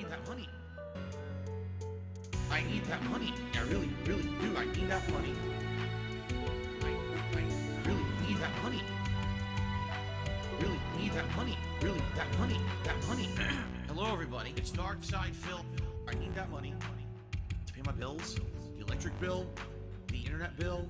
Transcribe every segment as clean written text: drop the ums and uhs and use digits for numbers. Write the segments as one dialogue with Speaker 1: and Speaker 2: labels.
Speaker 1: need that money. I need that money. I really, really do. I need that money. I really need that money. Really need that money. Really, that money. That money. Hello, everybody. It's Dark Side Phil. I need that money to pay my bills, the electric bill, the internet bill.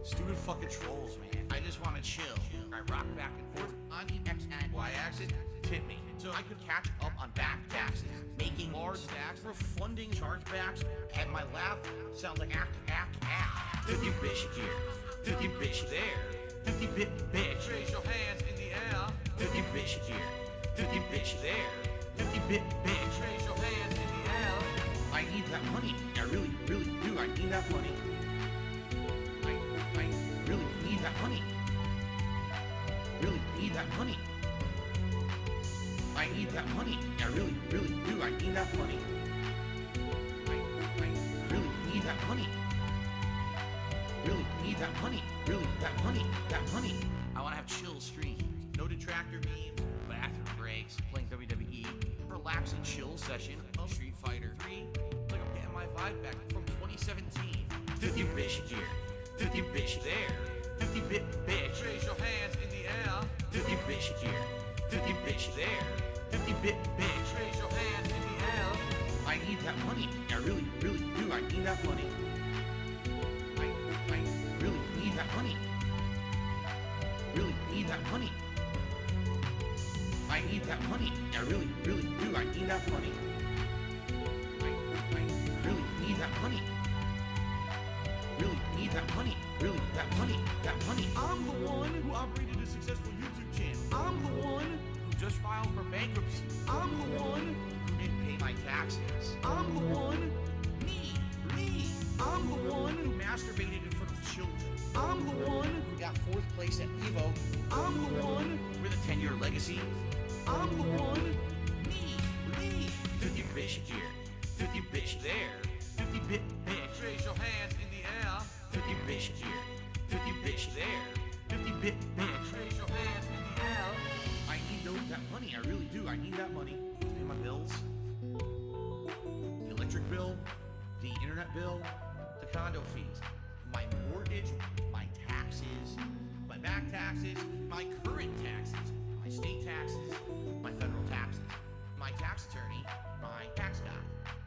Speaker 1: Stupid fucking trolls, man. I just want to chill. I rock back and forth on the X and Y axis. Tip me so I could catch up on back taxes, making large stacks, refunding chargebacks, and my laugh sounds like act. 50 bitch here, 50 bitch there, 50 bitch. Raise your hands in the air. 50 bitch here, 50 bitch there, 50 bitch. Raise your hands in the air. I need that money. I really, really do. I need that money. I really need that money. Really need that money. I need that money. I really, really do. I need that money. I really need that money. Really need that money. Really, that money. That money. I want to have chill streams. No Detractor memes. Bathroom breaks. Playing WWE. Relaxing chill session of Street Fighter 3. Like I'm getting my vibe back from 2017. 50 bitch here. 50 bitch there. 50 bitch. Raise your hands in the air. 50 bitch here. 50 bitch there. 50 bitch. Raise your hands in the air. I need that money. I really, really do. I need that money. I really need that money. Really need that money. I need that money. I really, really do. I need that money. I really need that money. Really need that money. Really, that money. That money. I'm the one who operated a successful YouTube channel. I'm the one who just filed for bankruptcy. I'm the one who didn't pay my taxes. I'm the one. Me. I'm the one who masturbated in front of children. I'm the one who got 4th place at Evo. I'm the one with a 10-year legacy. I'm the one. Me. 50 bitch here. 50 bitch there. 50 bitch. Raise your hands in the air. 50 bitch here. 50 bitch there. 50 bitch. Raise your hands in the air. I need that money. I really do. I need that money to pay my bills. The electric bill, the internet bill, the condo fees, my mortgage, my taxes, my back taxes, my current taxes, my state taxes, my federal taxes, my tax attorney, my tax guy,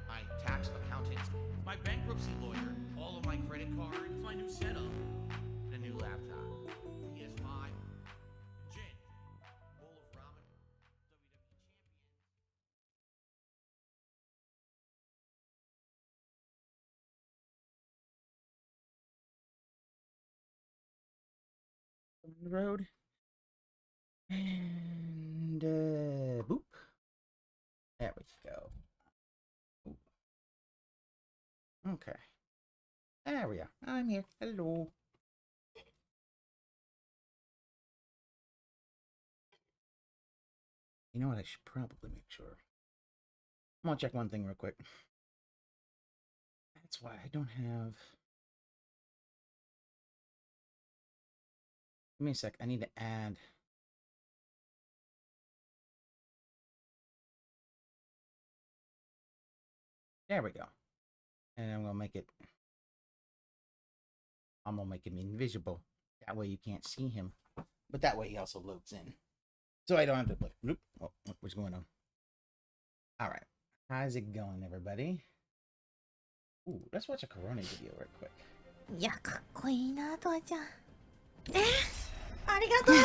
Speaker 1: my tax accountant, my bankruptcy lawyer, all of my credit cards, my new setup, and a new laptop, PS5, gin, bowl of ramen, WWE champion. On the road. And boop. There we go. Okay. There we are. I'm here. Hello. You know what? I should probably make sure. I'm gonna check one thing real quick. That's why I don't have. Give me a sec. I need to add. There we go. And I'm gonna make it. I'm gonna make him invisible. That way you can't see him. But that way he also loads in. So I don't have to put. Oh, what's going on? All right. How's it going, everybody? Ooh, let's watch a Corona video real quick.
Speaker 2: いや、かっこいいな、とわちゃん。ありがとう。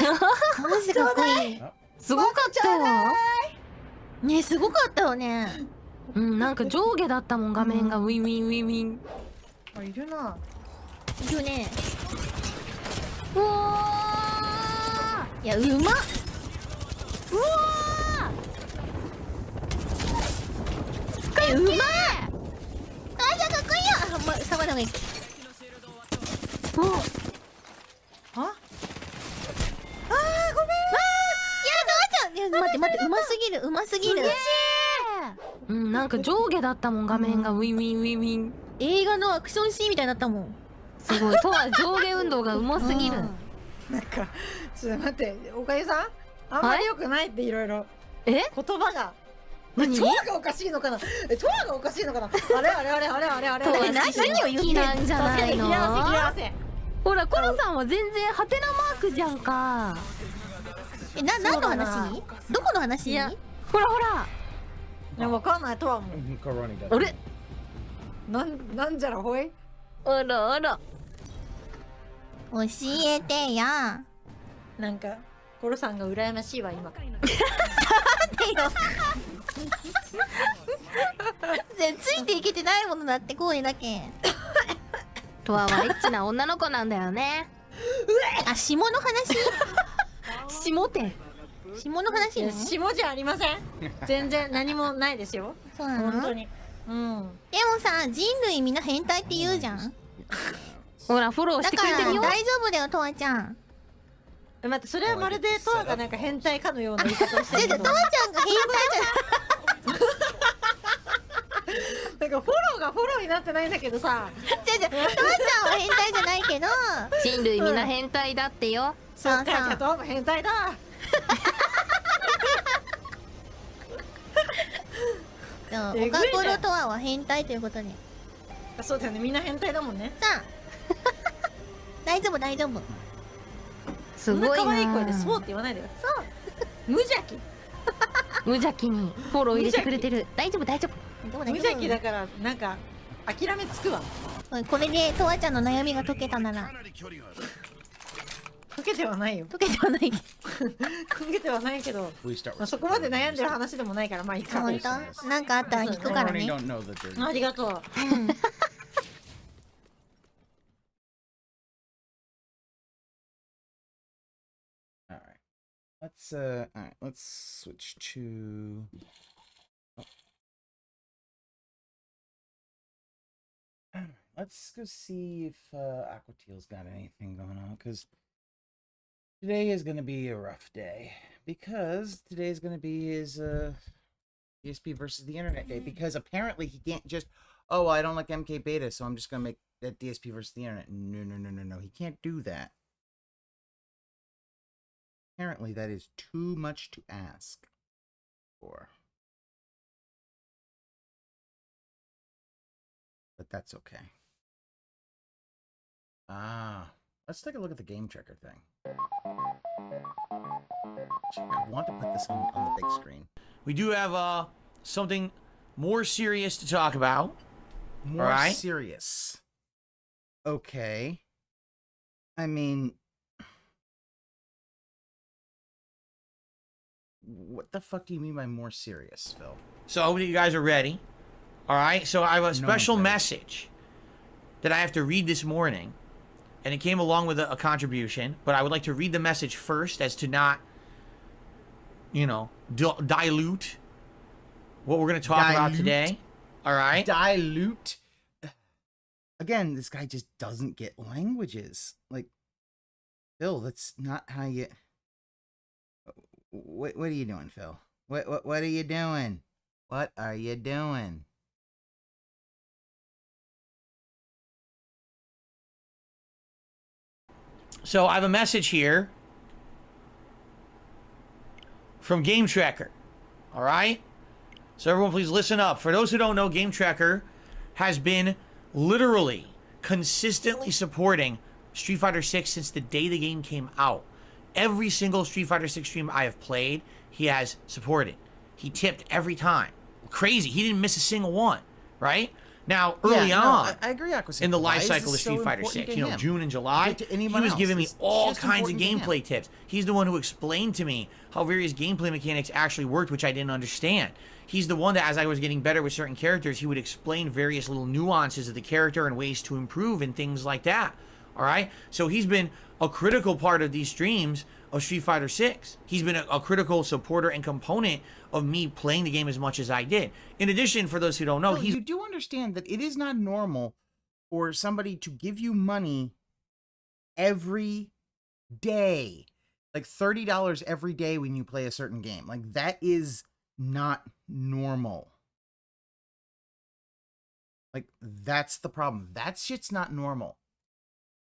Speaker 2: マジかっこいい。すごかったよ。ね、すごかったよね。うん、なんか上下だったもん、画面がウィンウィンウィンウィン。あ、いるな。いるね。うわー。いや、うまっ。うわー。うまい。あ、じゃあかっこいいよ。あ、ま、下がらない。お。あ。あー、ごめん。あー、いや、どうちゃん。いや、待って待って、うますぎる、うますぎる。うん、なんか上下だったもん、画面がウィンウィンウィンウィン。映画のアクションシーンみたいになったもん。すごい、とは上下運動がうますぎる。
Speaker 3: なんか、ちょっと待って、おかゆさんあんまり良くないっていろいろ。
Speaker 2: え？
Speaker 3: 言葉が。
Speaker 2: 何？
Speaker 3: トアがおかしいのかな。トアがおかしいのかな。あれあれあれあれあれあれ。
Speaker 2: 何を言ってんなんじゃないの？ほらコロさんは全然ハテナマークじゃんか。何の話？どこの話？いやほらほら。
Speaker 3: いやわかんないトアも。
Speaker 2: あれ？
Speaker 3: なんじゃらほい。
Speaker 2: あらあら。教えてや。
Speaker 3: なんかコロさんが羨ましいわ今。
Speaker 2: なんでよ。ついていけてないものだって声だけ。トアはエッチな女の子なんだよね。あ、下の話？下って。下の話ね。
Speaker 3: 下じゃありません。全然何もないですよ。
Speaker 2: そうなの？
Speaker 3: 本当に。うん。
Speaker 2: でもさ、人類みんな変態って言うじゃん。ほらフォローしてくれてるよ。大丈夫だよトアちゃん。
Speaker 3: 待って、それはまるでトアがなんか変態かのような言い方をしてるけど。
Speaker 2: トアちゃんが変態じゃない。
Speaker 3: なんかフォローがフォローになってないんだけどさ。
Speaker 2: トアちゃんは変態じゃないけど。人類みんな変態だってよ。
Speaker 3: そうか、じゃあトアも変態だ。
Speaker 2: おかころトアは変態ということで。
Speaker 3: そうだよね、みんな変態だもんね。
Speaker 2: さあ。大丈夫大丈夫。すごいな。
Speaker 3: 可愛い声でそうって言わないでよ。そう。無邪気。
Speaker 2: 無邪気にフォロー入れてくれてる。大丈夫大丈夫。
Speaker 3: 無邪気だからなんか諦めつくわ。
Speaker 2: これでトアちゃんの悩みが解けたなら。
Speaker 3: 解けてはないよ。
Speaker 2: 解けてはない。
Speaker 3: 解けてはないけど、そこまで悩んでる話でもないからまあいいか。
Speaker 2: 本当？なんかあったら聞くからね。
Speaker 3: ありがとう。
Speaker 4: Alright, let's switch to... Let's go see if Aqua Teal's got anything going on, because today is going to be a rough day. Because today is going to be his DSP versus the internet day, because apparently he can't just, oh, I don't like MK Beta, so I'm just going to make that DSP versus the internet. No, he can't do that. Apparently, that is too much to ask for. But that's okay. Let's take a look at the game tracker thing. I want to put this on the big screen.
Speaker 1: We do have something more serious to talk about.
Speaker 4: More serious. Okay. I mean... What the fuck do you mean by more serious, Phil?
Speaker 1: So I hope that you guys are ready. Alright, so I have a special message that I have to read this morning. And it came along with a contribution. But I would like to read the message first as to not, you know, dilute what we're going to talk about today. Alright?
Speaker 4: Dilute? Again, this guy just doesn't get languages. Like, Phil, that's not how you... What are you doing, Phil? What are you doing? What are you doing?
Speaker 1: So I have a message here from Game Tracker. All right? So everyone please listen up. For those who don't know, Game Tracker has been literally consistently supporting Street Fighter 6 since the day the game came out. Every single Street Fighter 6 stream I have played, he has supported. He tipped every time. Crazy. He didn't miss a single one, right? Now, early on,
Speaker 4: I agree,
Speaker 1: in the life cycle of Street Fighter 6, you know, June and July, he was giving me all kinds of gameplay tips. He's the one who explained to me how various gameplay mechanics actually worked, which I didn't understand. He's the one that, as I was getting better with certain characters, he would explain various little nuances of the character and ways to improve and things like that. All right? So he's been a critical part of these streams of Street Fighter 6. He's been a critical supporter and component of me playing the game as much as I did. In addition, for those who don't know,
Speaker 4: you do understand that it is not normal for somebody to give you money every day. Like $30 every day when you play a certain game. Like, that is not normal. Like, that's the problem. That shit's not normal.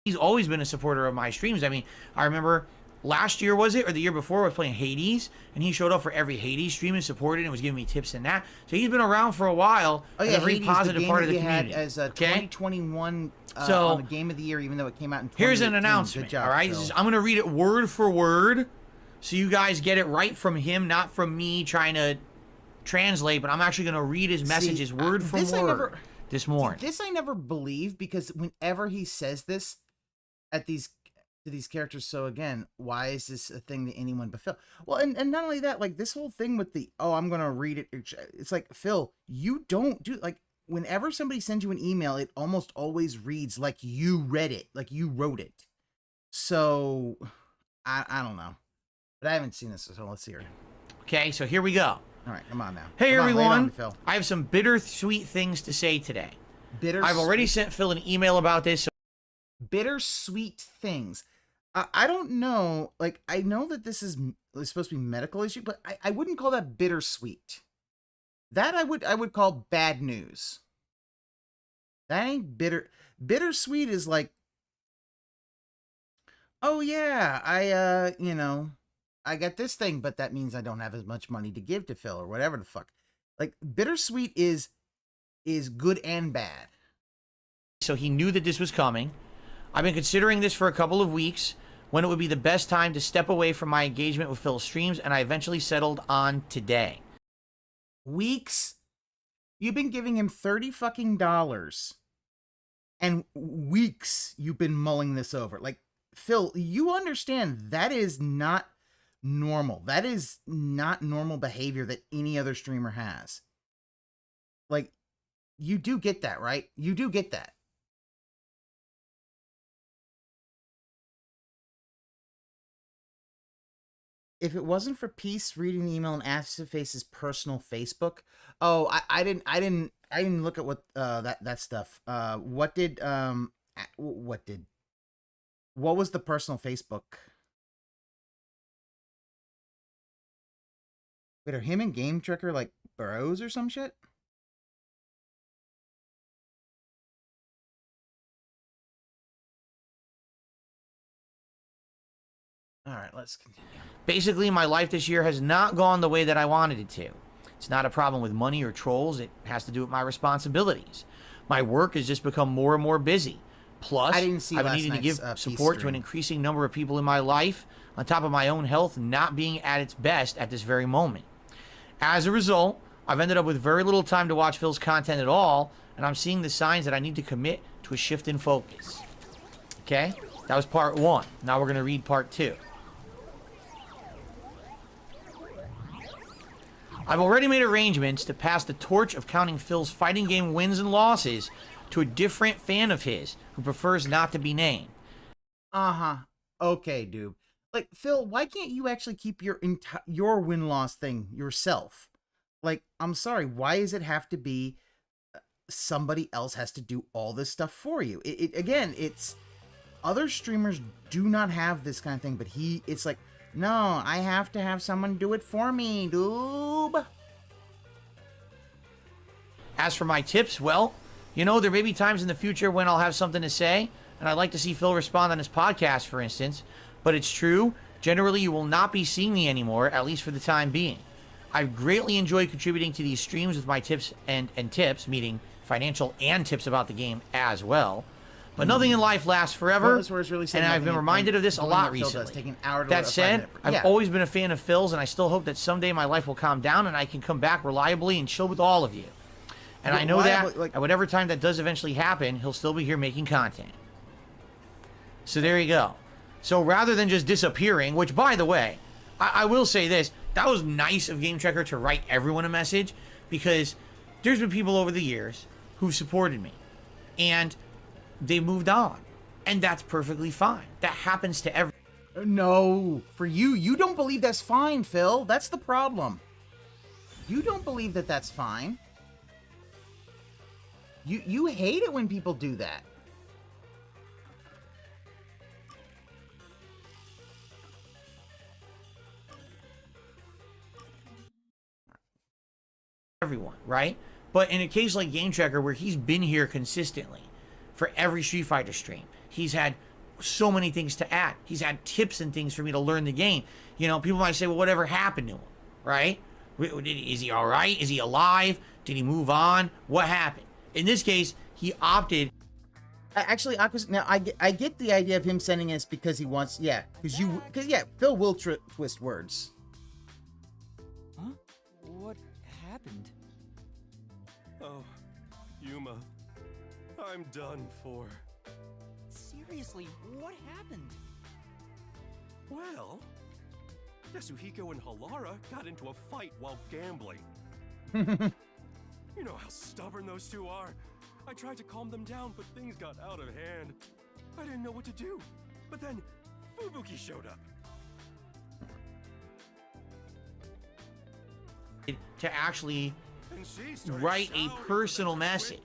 Speaker 1: He's always been a supporter of my streams. I mean, I remember last year, was it, or the year before, I was playing Hades, and he showed up for every Hades stream and supported and was giving me tips in that. So he's been around for a while.
Speaker 4: Oh yeah,
Speaker 1: a very
Speaker 4: Hades,
Speaker 1: positive part of the
Speaker 4: community.
Speaker 1: community.
Speaker 4: As a 2021
Speaker 1: so,
Speaker 4: on the Game of the Year, even though it came out in 2018.
Speaker 1: Here's an announcement,
Speaker 4: Good job,
Speaker 1: all right?
Speaker 4: Phil.
Speaker 1: I'm going to read it word for word, so you guys get it right from him, not from me trying to translate, but I'm actually going to read his messages word for word this morning.
Speaker 4: This I never believe, because whenever he says this at these characters, so again, why is this a thing that anyone but Phil? Well, and not only that, like this whole thing with the, oh, I'm gonna read it, it's like, Phil, you don't do, like, whenever somebody sends you an email, it almost always reads like you read it, like you wrote it. So I don't know, but I haven't seen this, so let's hear it.
Speaker 1: Okay, so here we go.
Speaker 4: All right, come on now.
Speaker 1: Hey
Speaker 4: Come on, lay it on
Speaker 1: everyone,
Speaker 4: me, Phil.
Speaker 1: I have some bittersweet things to say today. I've already sent Phil an email about this. So
Speaker 4: bittersweet things. I don't know. Like, I know that this is supposed to be a medical issue, but I wouldn't call that bittersweet. That I would call bad news. That ain't bitter. Bittersweet is like, oh yeah, I got this thing, but that means I don't have as much money to give to Phil or whatever the fuck. Like, bittersweet is good and bad.
Speaker 1: So he knew that this was coming. I've been considering this for a couple of weeks, when it would be the best time to step away from my engagement with Phil's streams, and I eventually settled on today.
Speaker 4: Weeks? You've been giving him $30 fucking dollars. And weeks you've been mulling this over. Like, Phil, you understand that is not normal. That is not normal behavior that any other streamer has. Like, you do get that, right? You do get that. If it wasn't for Peace reading the email and Acid-Face's personal Facebook, oh, I didn't look at what that stuff. What was the personal Facebook? Wait, are him and Game Tricker like bros or some shit? All right, let's continue.
Speaker 1: Basically, my life this year has not gone the way that I wanted it to. It's not a problem with money or trolls. It has to do with my responsibilities. My work has just become more and more busy. Plus, I've been needing to give support to an increasing number of people in my life, on top of my own health not being at its best at this very moment. As a result, I've ended up with very little time to watch Phil's content at all, and I'm seeing the signs that I need to commit to a shift in focus. Okay? That was part 1. Now we're going to read part 2. I've already made arrangements to pass the torch of counting Phil's fighting game wins and losses to a different fan of his who prefers not to be named.
Speaker 4: Uh-huh. Okay, dude. Like, Phil, why can't you actually keep your win-loss thing yourself? Like, I'm sorry, why does it have to be somebody else has to do all this stuff for you? Again, it's other streamers do not have this kind of thing, but it's like, no, I have to have someone do it for me, dude.
Speaker 1: As for my tips, well, you know, there may be times in the future when I'll have something to say, and I'd like to see Phil respond on his podcast, for instance, but it's true, generally you will not be seeing me anymore, at least for the time being. I've greatly enjoyed contributing to these streams with my tips and tips, meaning financial and tips about the game as well. But nothing in life lasts forever, and I've been reminded of this a lot recently. That said, I've always been a fan of Phil's, and I still hope that someday my life will calm down and I can come back reliably and chill with all of you. And I know that at whatever time that does eventually happen, he'll still be here making content. So there you go. So rather than just disappearing, which, by the way, I will say this, that was nice of Game Tracker to write everyone a message, because there's been people over the years who've supported me, and they moved on, and that's perfectly fine. That happens to everyone.
Speaker 4: No, for you don't believe that's fine, Phil. That's the problem. You don't believe that that's fine. You hate it when people do that.
Speaker 1: Everyone, right? But in a case like Game Tracker, where he's been here consistently for every Street Fighter stream, he's had so many things to add. He's had tips and things for me to learn the game. You know, people might say, well, whatever happened to him, right? Is he all right? Is he alive? Did he move on? What happened? In this case, he opted.
Speaker 4: Actually, now I get the idea of him sending us because he wants, because Phil will twist words.
Speaker 5: Huh? What happened?
Speaker 6: Oh, Yuma, I'm done for.
Speaker 5: Seriously, what happened?
Speaker 6: Well, Yasuhiko and Halara got into a fight while gambling. You know how stubborn those two are. I tried to calm them down, but things got out of hand. I didn't know what to do. But then, Fubuki showed up.
Speaker 1: To actually write a personal message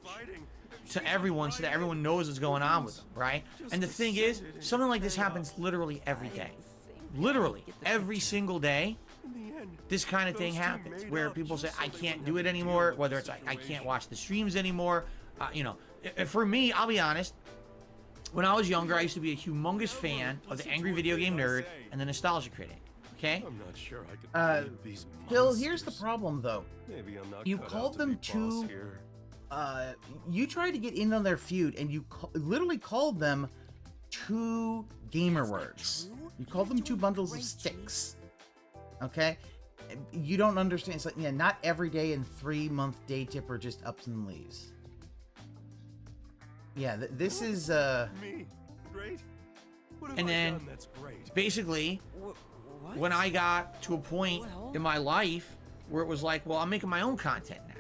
Speaker 1: to everyone so that everyone knows what's going on with them, right? And the thing is, something like this happens literally every day. Literally, every single day, this kind of thing happens where people say, I can't do it anymore, whether it's I can't watch the streams anymore. You know, for me, I'll be honest, when I was younger, I used to be a humongous fan of the Angry Video Game Nerd and the Nostalgia Critic, okay?
Speaker 6: I'm not sure I could these
Speaker 4: Phil, here's the problem, though.
Speaker 6: Maybe I'm not
Speaker 4: You
Speaker 6: cut out
Speaker 4: called
Speaker 6: to
Speaker 4: them
Speaker 6: be boss
Speaker 4: too...
Speaker 6: here.
Speaker 4: You tried to get in on their feud, and you literally called them two gamer words. You called them two bundles of sticks. Okay? You don't understand. It's like, yeah, not every day and 3-month day tipper just ups and leaves. Yeah, this is,
Speaker 6: Me? Great? What have
Speaker 1: And
Speaker 6: I
Speaker 1: then,
Speaker 6: done that's great?
Speaker 1: basically,
Speaker 5: What?
Speaker 1: when I got to a point in my life where it was like, well, I'm making my own content now.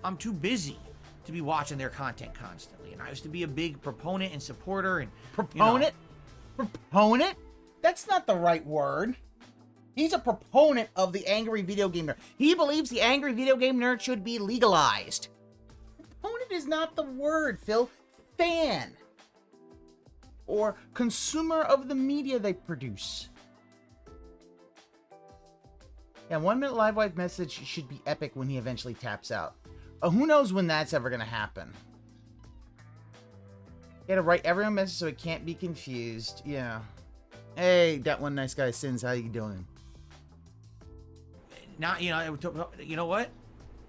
Speaker 1: I'm too busy to be watching their content constantly. And I used to be a big proponent and supporter and...
Speaker 4: proponent? Proponent? That's not the right word. He's a proponent of the angry video game nerd. He believes the angry video game nerd should be legalized. Proponent is not the word, Phil. Fan. Or consumer of the media they produce. Yeah, 1 minute live wire message should be epic when he eventually taps out. Who knows when that's ever going to happen. You gotta write everyone a message so it can't be confused. Yeah. Hey, that one nice guy, Sins. How you doing?
Speaker 1: Not, you know what?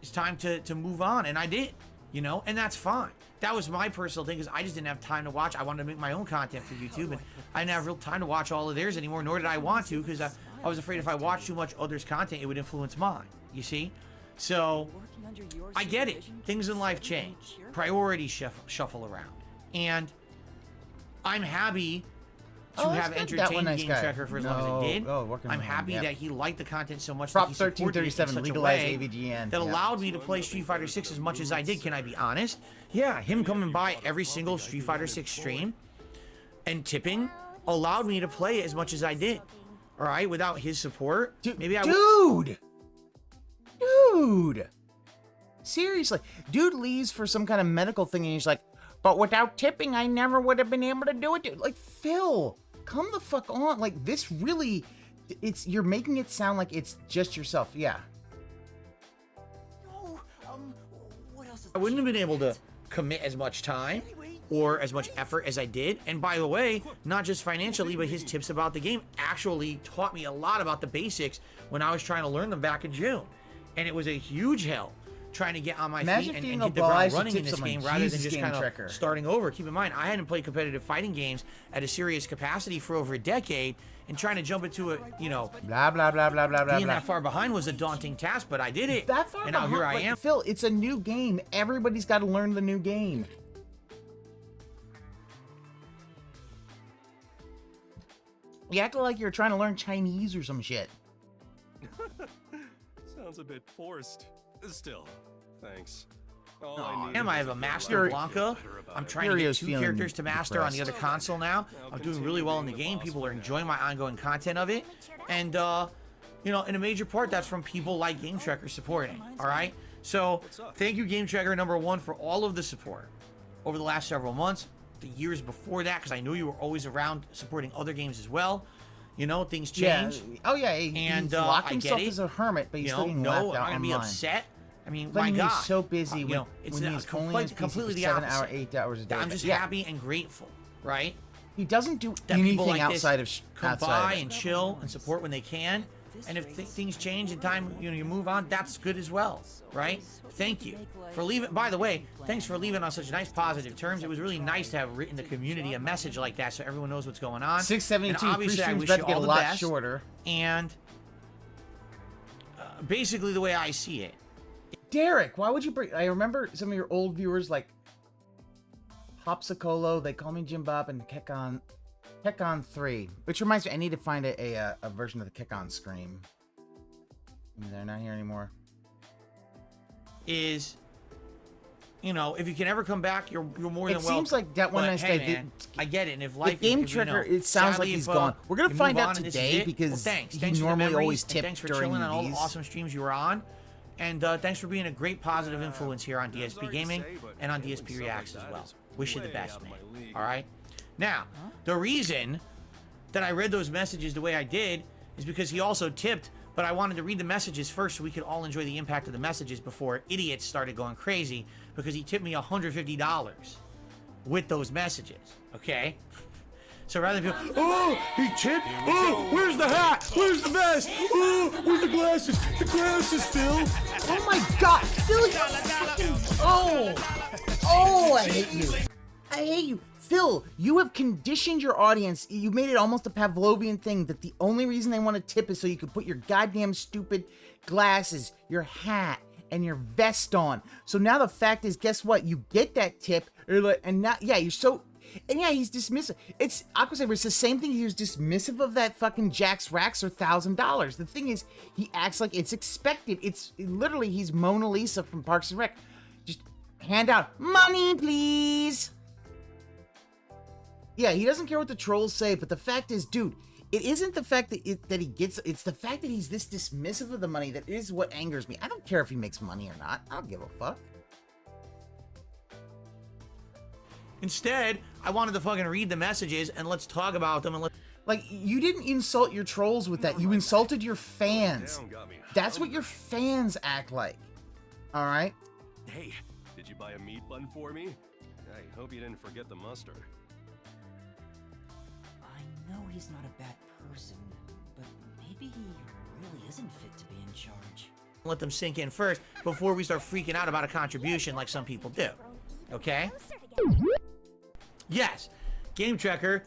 Speaker 1: It's time to move on, and I did, you know, and that's fine. That was my personal thing, because I just didn't have time to watch. I wanted to make my own content for YouTube, and I didn't have real time to watch all of theirs anymore, nor did I want to, because I was afraid if I watched too much others' content, it would influence mine, you see? So, I get it. Things in life change. Priorities shuffle around. And I'm happy to have entertained Game Tracker for as long as I did. I'm happy that he liked the content so much
Speaker 4: Prop
Speaker 1: that he supported it in
Speaker 4: 1337,
Speaker 1: such a
Speaker 4: legalize
Speaker 1: way
Speaker 4: AVGN.
Speaker 1: that allowed me to play Street Fighter 6 as much as I did. Can I be honest? Yeah, him coming by every single Street Fighter 6 stream and tipping allowed me to play as much as I did. All right, without his support, maybe I would.
Speaker 4: Dude! Seriously. Dude leaves for some kind of medical thing and he's like, but without tipping, I never would have been able to do it. Dude. Like, Phil, come the fuck on. Like, this really, you're making it sound like it's just yourself. Yeah.
Speaker 5: No, what else is
Speaker 1: I wouldn't have been able to commit as much time or as much effort as I did. And by the way, not just financially, but his tips about the game actually taught me a lot about the basics when I was trying to learn them back in June. And it was a huge help trying to get on my feet and hit the ground running in this game rather than just kind of starting over. Keep in mind, I hadn't played competitive fighting games at a serious capacity for over a decade, and trying to jump into it, you know,
Speaker 4: blah, blah, blah, blah, blah, blah.
Speaker 1: Being that far behind was a daunting task, but I did it.
Speaker 4: That far
Speaker 1: and now here I am.
Speaker 4: Phil, it's a new game. Everybody's got to learn the new game. You act like you're trying to learn Chinese or some shit.
Speaker 6: Sounds a bit forced. Still, thanks.
Speaker 1: I have a Master Blanca. I'm trying to get 2 characters to master on the other console now. I'm doing really well in the game. People are enjoying my ongoing content of it. And, you know, in a major part, that's from people like Game Tracker supporting. All right? So, thank you, Game Tracker, #1, for all of the support over the last several months, the years before that, because I knew you were always around supporting other games as well. You know, things change.
Speaker 4: Yeah. Oh, yeah. He's locked himself as a hermit, but he's still getting laughed out online.
Speaker 1: I'm going to be upset. I mean,
Speaker 4: but
Speaker 1: my God.
Speaker 4: He's so busy
Speaker 1: it's
Speaker 4: when he's
Speaker 1: completely the
Speaker 4: 7
Speaker 1: opposite.
Speaker 4: 8 hours a day.
Speaker 1: I'm just happy and grateful, right?
Speaker 4: He doesn't do
Speaker 1: that people
Speaker 4: anything
Speaker 1: like
Speaker 4: outside
Speaker 1: this
Speaker 4: of
Speaker 1: come
Speaker 4: outside
Speaker 1: by
Speaker 4: of it.
Speaker 1: and chill and support when they can. And if things change in time, you know, you move on, that's good as well, right? Thank you for leaving. By the way, thanks for leaving on such nice positive terms. It was really nice to have written the community a message like that so everyone knows what's going on.
Speaker 4: 672,
Speaker 1: And obviously, I
Speaker 4: pre-stream's
Speaker 1: wish
Speaker 4: about
Speaker 1: you
Speaker 4: to get
Speaker 1: all
Speaker 4: a
Speaker 1: the
Speaker 4: lot
Speaker 1: best.
Speaker 4: shorter.
Speaker 1: And basically the way I see it.
Speaker 4: Derek, why would you bring... I remember some of your old viewers like Popsicolo, they call me Jim Bob, and Kekon 3, which reminds me, I need to find a version of the Kekon Scream. They're not here anymore.
Speaker 1: Is, you know, if you can ever come back, you're more than welcome.
Speaker 4: It seems like that one nice
Speaker 1: hey,
Speaker 4: guy
Speaker 1: man, I get it. And if life,
Speaker 4: Game
Speaker 1: if, you know,
Speaker 4: Trigger, it sounds like
Speaker 1: sadly,
Speaker 4: he's
Speaker 1: if,
Speaker 4: gone. We're gonna
Speaker 1: you
Speaker 4: find
Speaker 1: move
Speaker 4: out
Speaker 1: on and this
Speaker 4: today
Speaker 1: is it,
Speaker 4: because
Speaker 1: well, thanks
Speaker 4: he
Speaker 1: for the
Speaker 4: normally
Speaker 1: memories,
Speaker 4: always
Speaker 1: and
Speaker 4: tipped
Speaker 1: thanks for
Speaker 4: during
Speaker 1: chilling on all the
Speaker 4: these.
Speaker 1: awesome streams you were on, and thanks for being a great positive influence here on DSP Gaming and on DSP Reacts as well. Wish you the best, man. All right. Now, the reason that I read those messages the way I did is because he also tipped. But I wanted to read the messages first so we could all enjoy the impact of the messages before idiots started going crazy, because he tipped me $150 with those messages, okay? So rather than be, oh, he tipped? Oh, where's the hat? Where's the vest? Oh, where's the glasses? The glasses, Phil.
Speaker 4: Oh my god, Phil, you fucking... Oh, I hate you. I hate you. Phil, you have conditioned your audience. You made it almost a Pavlovian thing that the only reason they want to tip is so you can put your goddamn stupid glasses, your hat, and your vest on. So now the fact is, guess what? You get that tip, and now, yeah, you're so... And yeah, he's dismissive. It's Aqua Saber. It's the same thing. He was dismissive of that fucking Jack's Racks or $1,000. The thing is, he acts like it's expected. It's literally, he's Mona Lisa from Parks and Rec. Just hand out money, please. Yeah, he doesn't care what the trolls say, but the fact is, dude, it isn't the fact that he gets, it's the fact that he's this dismissive of the money that is what angers me. I don't care if he makes money or not. I don't give a fuck.
Speaker 1: Instead, I wanted to fucking read the messages and let's talk about them and
Speaker 4: Like, you didn't insult your trolls with that. You insulted your fans. That's what your fans act like. All right?
Speaker 6: Hey, did you buy a meat bun for me? I hope you didn't forget the mustard.
Speaker 5: I know he's not a bad person, but maybe he really isn't fit to be in charge.
Speaker 1: let them sink in first before we start freaking out about a contribution like some people do. Okay? Yes, Game Tracker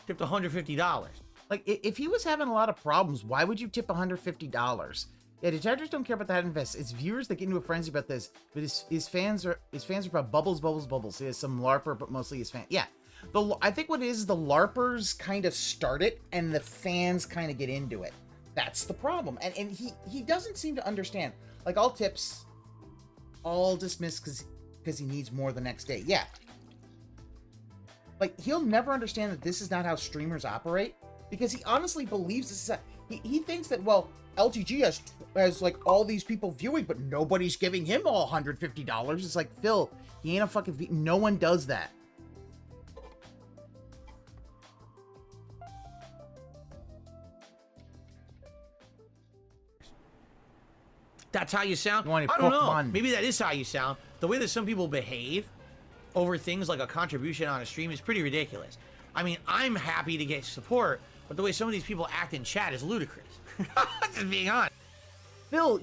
Speaker 1: tipped $150.
Speaker 4: Like, if he was having a lot of problems, why would you tip $150? Yeah, detractors don't care about that invest. It's viewers that get into a frenzy about this. But his fans are about bubbles, bubbles, bubbles. He has some LARPer, but mostly his fans. Yeah, I think what it is the LARPers kind of start it, and the fans kind of get into it. That's the problem. And he doesn't seem to understand. Like, all tips, all dismissed because he needs more the next day. Yeah. Like, he'll never understand that this is not how streamers operate, because he honestly believes this is a, he thinks that, well, LTG has like all these people viewing, but nobody's giving him all $150. It's like, Phil, he ain't a fucking, no one does that.
Speaker 1: That's how you sound? I don't know. Maybe that is how you sound. The way that some people behave over things like a contribution on a stream is pretty ridiculous. I mean, I'm happy to get support, but the way some of these people act in chat is ludicrous. Just being honest.
Speaker 4: Phil,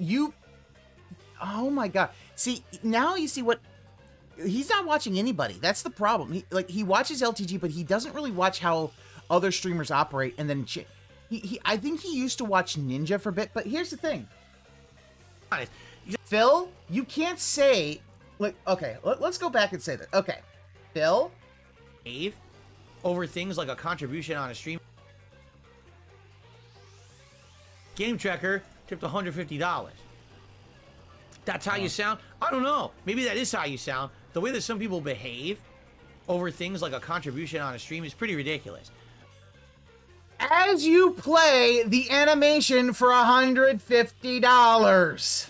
Speaker 4: oh my god. See, now you see what, he's not watching anybody. That's the problem. He watches LTG, but he doesn't really watch how other streamers operate. And then I think he used to watch Ninja for a bit, but here's the thing. Phil, you can't say, like, okay, let's go back and say that. Okay, Phil?
Speaker 1: Over things like a contribution on a stream. Game Tracker tipped $150. That's how you sound? I don't know. Maybe that is how you sound. The way that some people behave over things like a contribution on a stream is pretty ridiculous.
Speaker 4: As you play the animation for $150.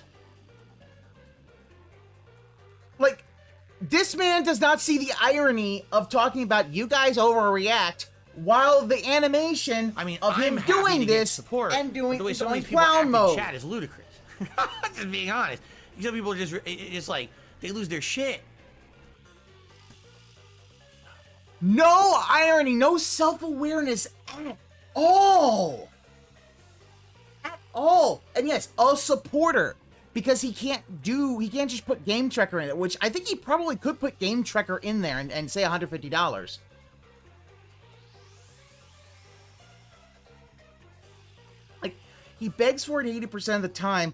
Speaker 4: Like, this man does not see the irony of talking about you guys overreact while the animation of him doing this and doing
Speaker 1: the way some of these people
Speaker 4: clown mode
Speaker 1: in chat is ludicrous. Just being honest. Some people just, it's like, they lose their shit.
Speaker 4: No irony, no self-awareness at all. At all. And yes, a supporter. Because he can't just put Game Tracker in it, which I think he probably could put Game Tracker in there and say $150. Like, he begs for it 80% of the time,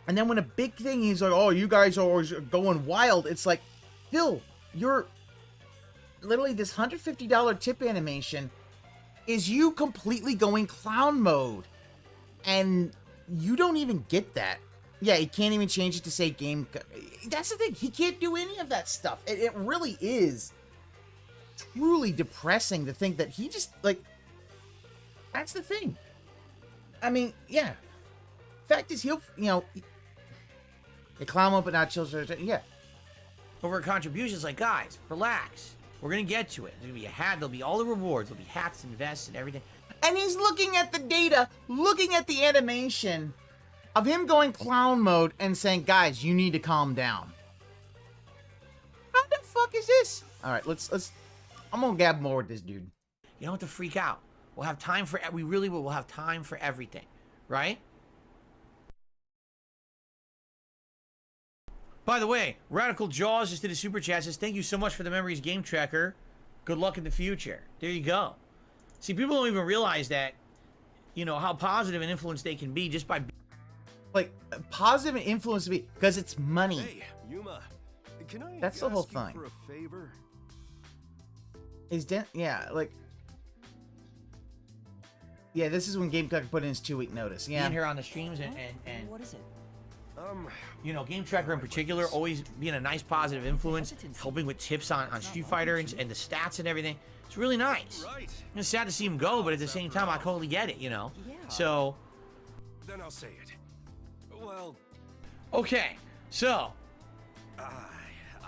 Speaker 4: and then when a big thing, he's like, oh, you guys are always going wild. It's like, Phil, you're literally this $150 tip animation is you completely going clown mode, and you don't even get that. Yeah, he can't even change it to say game. That's the thing. He can't do any of that stuff. It really is truly depressing to think that he just, like, that's the thing. I mean, yeah. Fact is, he'll, you know, they clown up but not children. Yeah.
Speaker 1: Over contributions, like, guys, relax. We're going to get to it. There's going to be a hat. There'll be all the rewards. There'll be hats and vests and everything.
Speaker 4: And he's looking at the data, looking at the animation of him going clown mode and saying, guys, you need to calm down. How the fuck is this? All right, let's I'm gonna gab more with this dude.
Speaker 1: You don't have to freak out. We'll have time for, we really will. We'll have time for everything, right? By the way, Radical Jaws just did a super chat. Says, thank you so much for the memories game tracker. Good luck in the future. There you go. See, people don't even realize that, you know, how positive an influence they can be just by,
Speaker 4: like, positive and influence to be, because it's money.
Speaker 6: Hey, Yuma, can I
Speaker 4: That's the whole
Speaker 6: ask you
Speaker 4: thing.
Speaker 6: for a favor?
Speaker 4: Yeah, like, yeah, this is when Game Tracker put in his 2-week notice. Yeah.
Speaker 1: being here on the streams and
Speaker 5: What is it?
Speaker 1: you know, Game Tracker in particular, always being a nice positive influence, helping with tips on Street Fighter and the stats and everything. It's really nice.
Speaker 6: Right.
Speaker 1: It's sad to see him go, but at the same time, I totally get it, you know?
Speaker 5: Yeah.
Speaker 1: So,
Speaker 6: Then I'll say it. Well,
Speaker 1: okay, so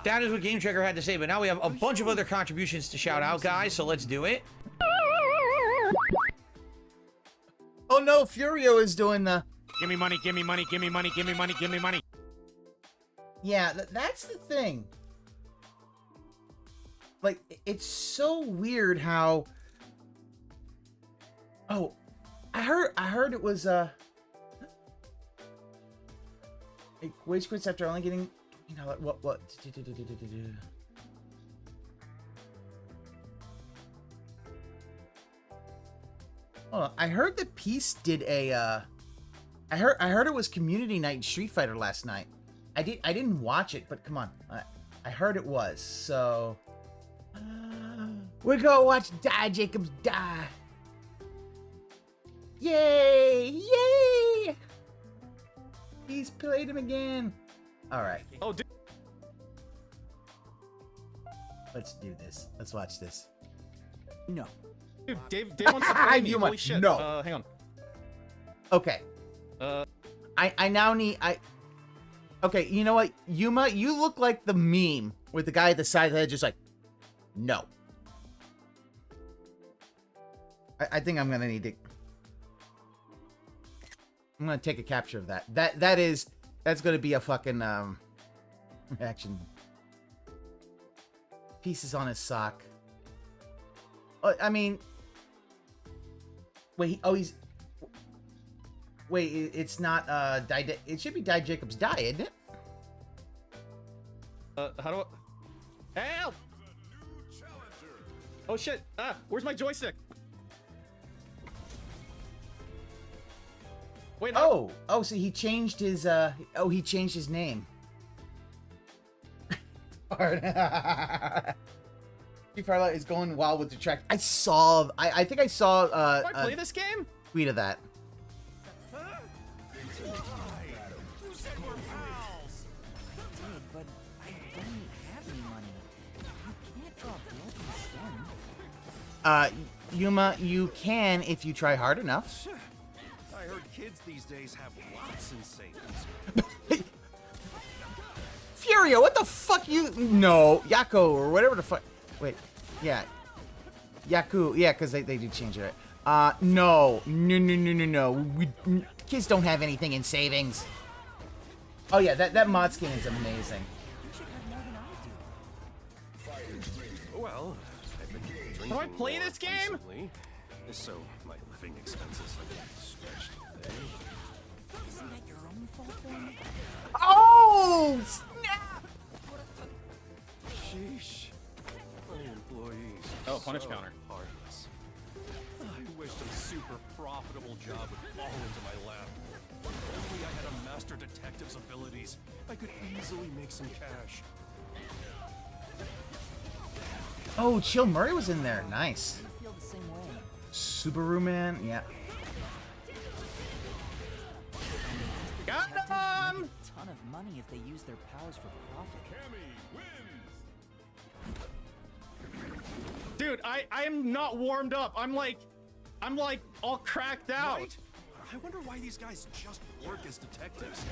Speaker 1: that is what Game Tracker had to say, but now we have a bunch of other contributions to shout out, guys, so let's do it.
Speaker 4: Oh no, Furio is doing the...
Speaker 7: Give me money, give me money, give me money, give me money, give me money.
Speaker 4: Yeah, that's the thing. Like, it's so weird how... Oh, I heard it was, wage quits after only getting, you know, what? Hold on, I heard that Peace did a, I heard it was community night in Street Fighter last night. I didn't watch it, but come on, I heard it was, so... we're gonna watch Die Jacobs die. Yay! Yay! He's played him again. All right.
Speaker 7: Oh, dude.
Speaker 4: Let's do this. Let's watch this.
Speaker 5: No.
Speaker 7: Dude, Dave wants to play me.
Speaker 4: You
Speaker 7: Holy
Speaker 4: want-
Speaker 7: shit.
Speaker 4: no.
Speaker 7: Hang on.
Speaker 4: Okay. I now need Okay, you know what, Yuma, you look like the meme with the guy at the side of the head just like, no. I think I'm gonna need to. I'm gonna take a capture of that. That's gonna be a fucking reaction. Pieces on his sock. I mean, wait. Wait, it's not it should be Die Jacobs Die, isn't it?
Speaker 7: How do I... Help! Oh shit! Where's my joystick? Wait,
Speaker 4: Oh, so he changed his he changed his name. Farlight is going wild with Detractor. I think I saw
Speaker 7: do I play this game?
Speaker 4: tweet of that.
Speaker 5: But I don't have any money. You can't draw blood from stone.
Speaker 4: Yuma, you can if you try hard enough.
Speaker 6: I heard kids these days have lots in savings.
Speaker 4: Furio, what the fuck you... No, Yako, or whatever the fuck... Wait, yeah. Yaku, yeah, because they did change it. No. Kids don't have anything in savings. Oh yeah, that mod skin is amazing.
Speaker 5: You should have more than I do.
Speaker 6: Well,
Speaker 7: How do I play this game?
Speaker 6: Recently, so my living expenses have been stretched thin.
Speaker 5: Isn't that your own fault then?
Speaker 4: Oh! Snap!
Speaker 6: Sheesh. My employees.
Speaker 7: Oh, punish
Speaker 6: so
Speaker 7: counter.
Speaker 6: heartless. I wish a super profitable job would fall into my lap. If only I had a master detective's abilities, I could easily make some cash.
Speaker 4: Oh, Chill Murray was in there. Nice.
Speaker 5: I feel the same way.
Speaker 4: Subaru Man. Yeah.
Speaker 7: Got
Speaker 5: Detectives
Speaker 7: him!
Speaker 5: make a ton of money if they use their powers for profit.
Speaker 7: Dude, I am not warmed up. I'm like all cracked out.
Speaker 6: Right? I wonder why these guys just work as detectives.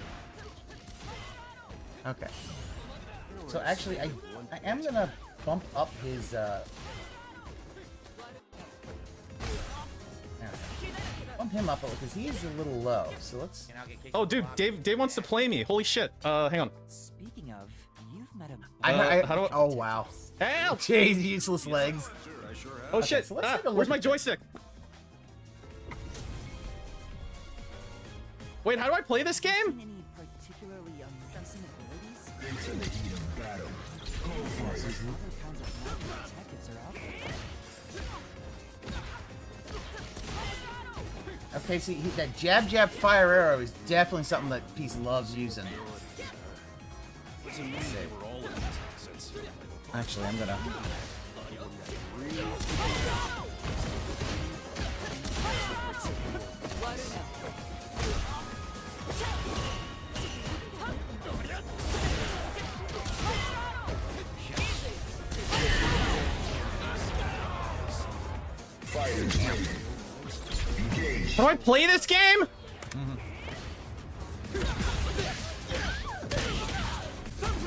Speaker 4: Okay. So actually, I am gonna bump up his. Bump him up because he is a little low. So let's.
Speaker 7: Oh, dude, Dave wants to play me. Holy shit. Hang on.
Speaker 5: Speaking of, you've met a
Speaker 7: how do I-
Speaker 4: oh wow.
Speaker 7: Help!
Speaker 4: Jeez, useless legs.
Speaker 7: Oh
Speaker 4: Okay,
Speaker 7: shit.
Speaker 4: so let's take a look
Speaker 7: Where's my
Speaker 4: at this.
Speaker 7: joystick? Wait, how do I play this game?
Speaker 5: seen any particularly unceasing abilities? Other kinds of magic detectives are out there.
Speaker 4: Okay, see that jab fire arrow is definitely something that Peace loves using.
Speaker 6: To me, they were all in these accents.
Speaker 4: Actually, I'm gonna.
Speaker 7: How do I play this game?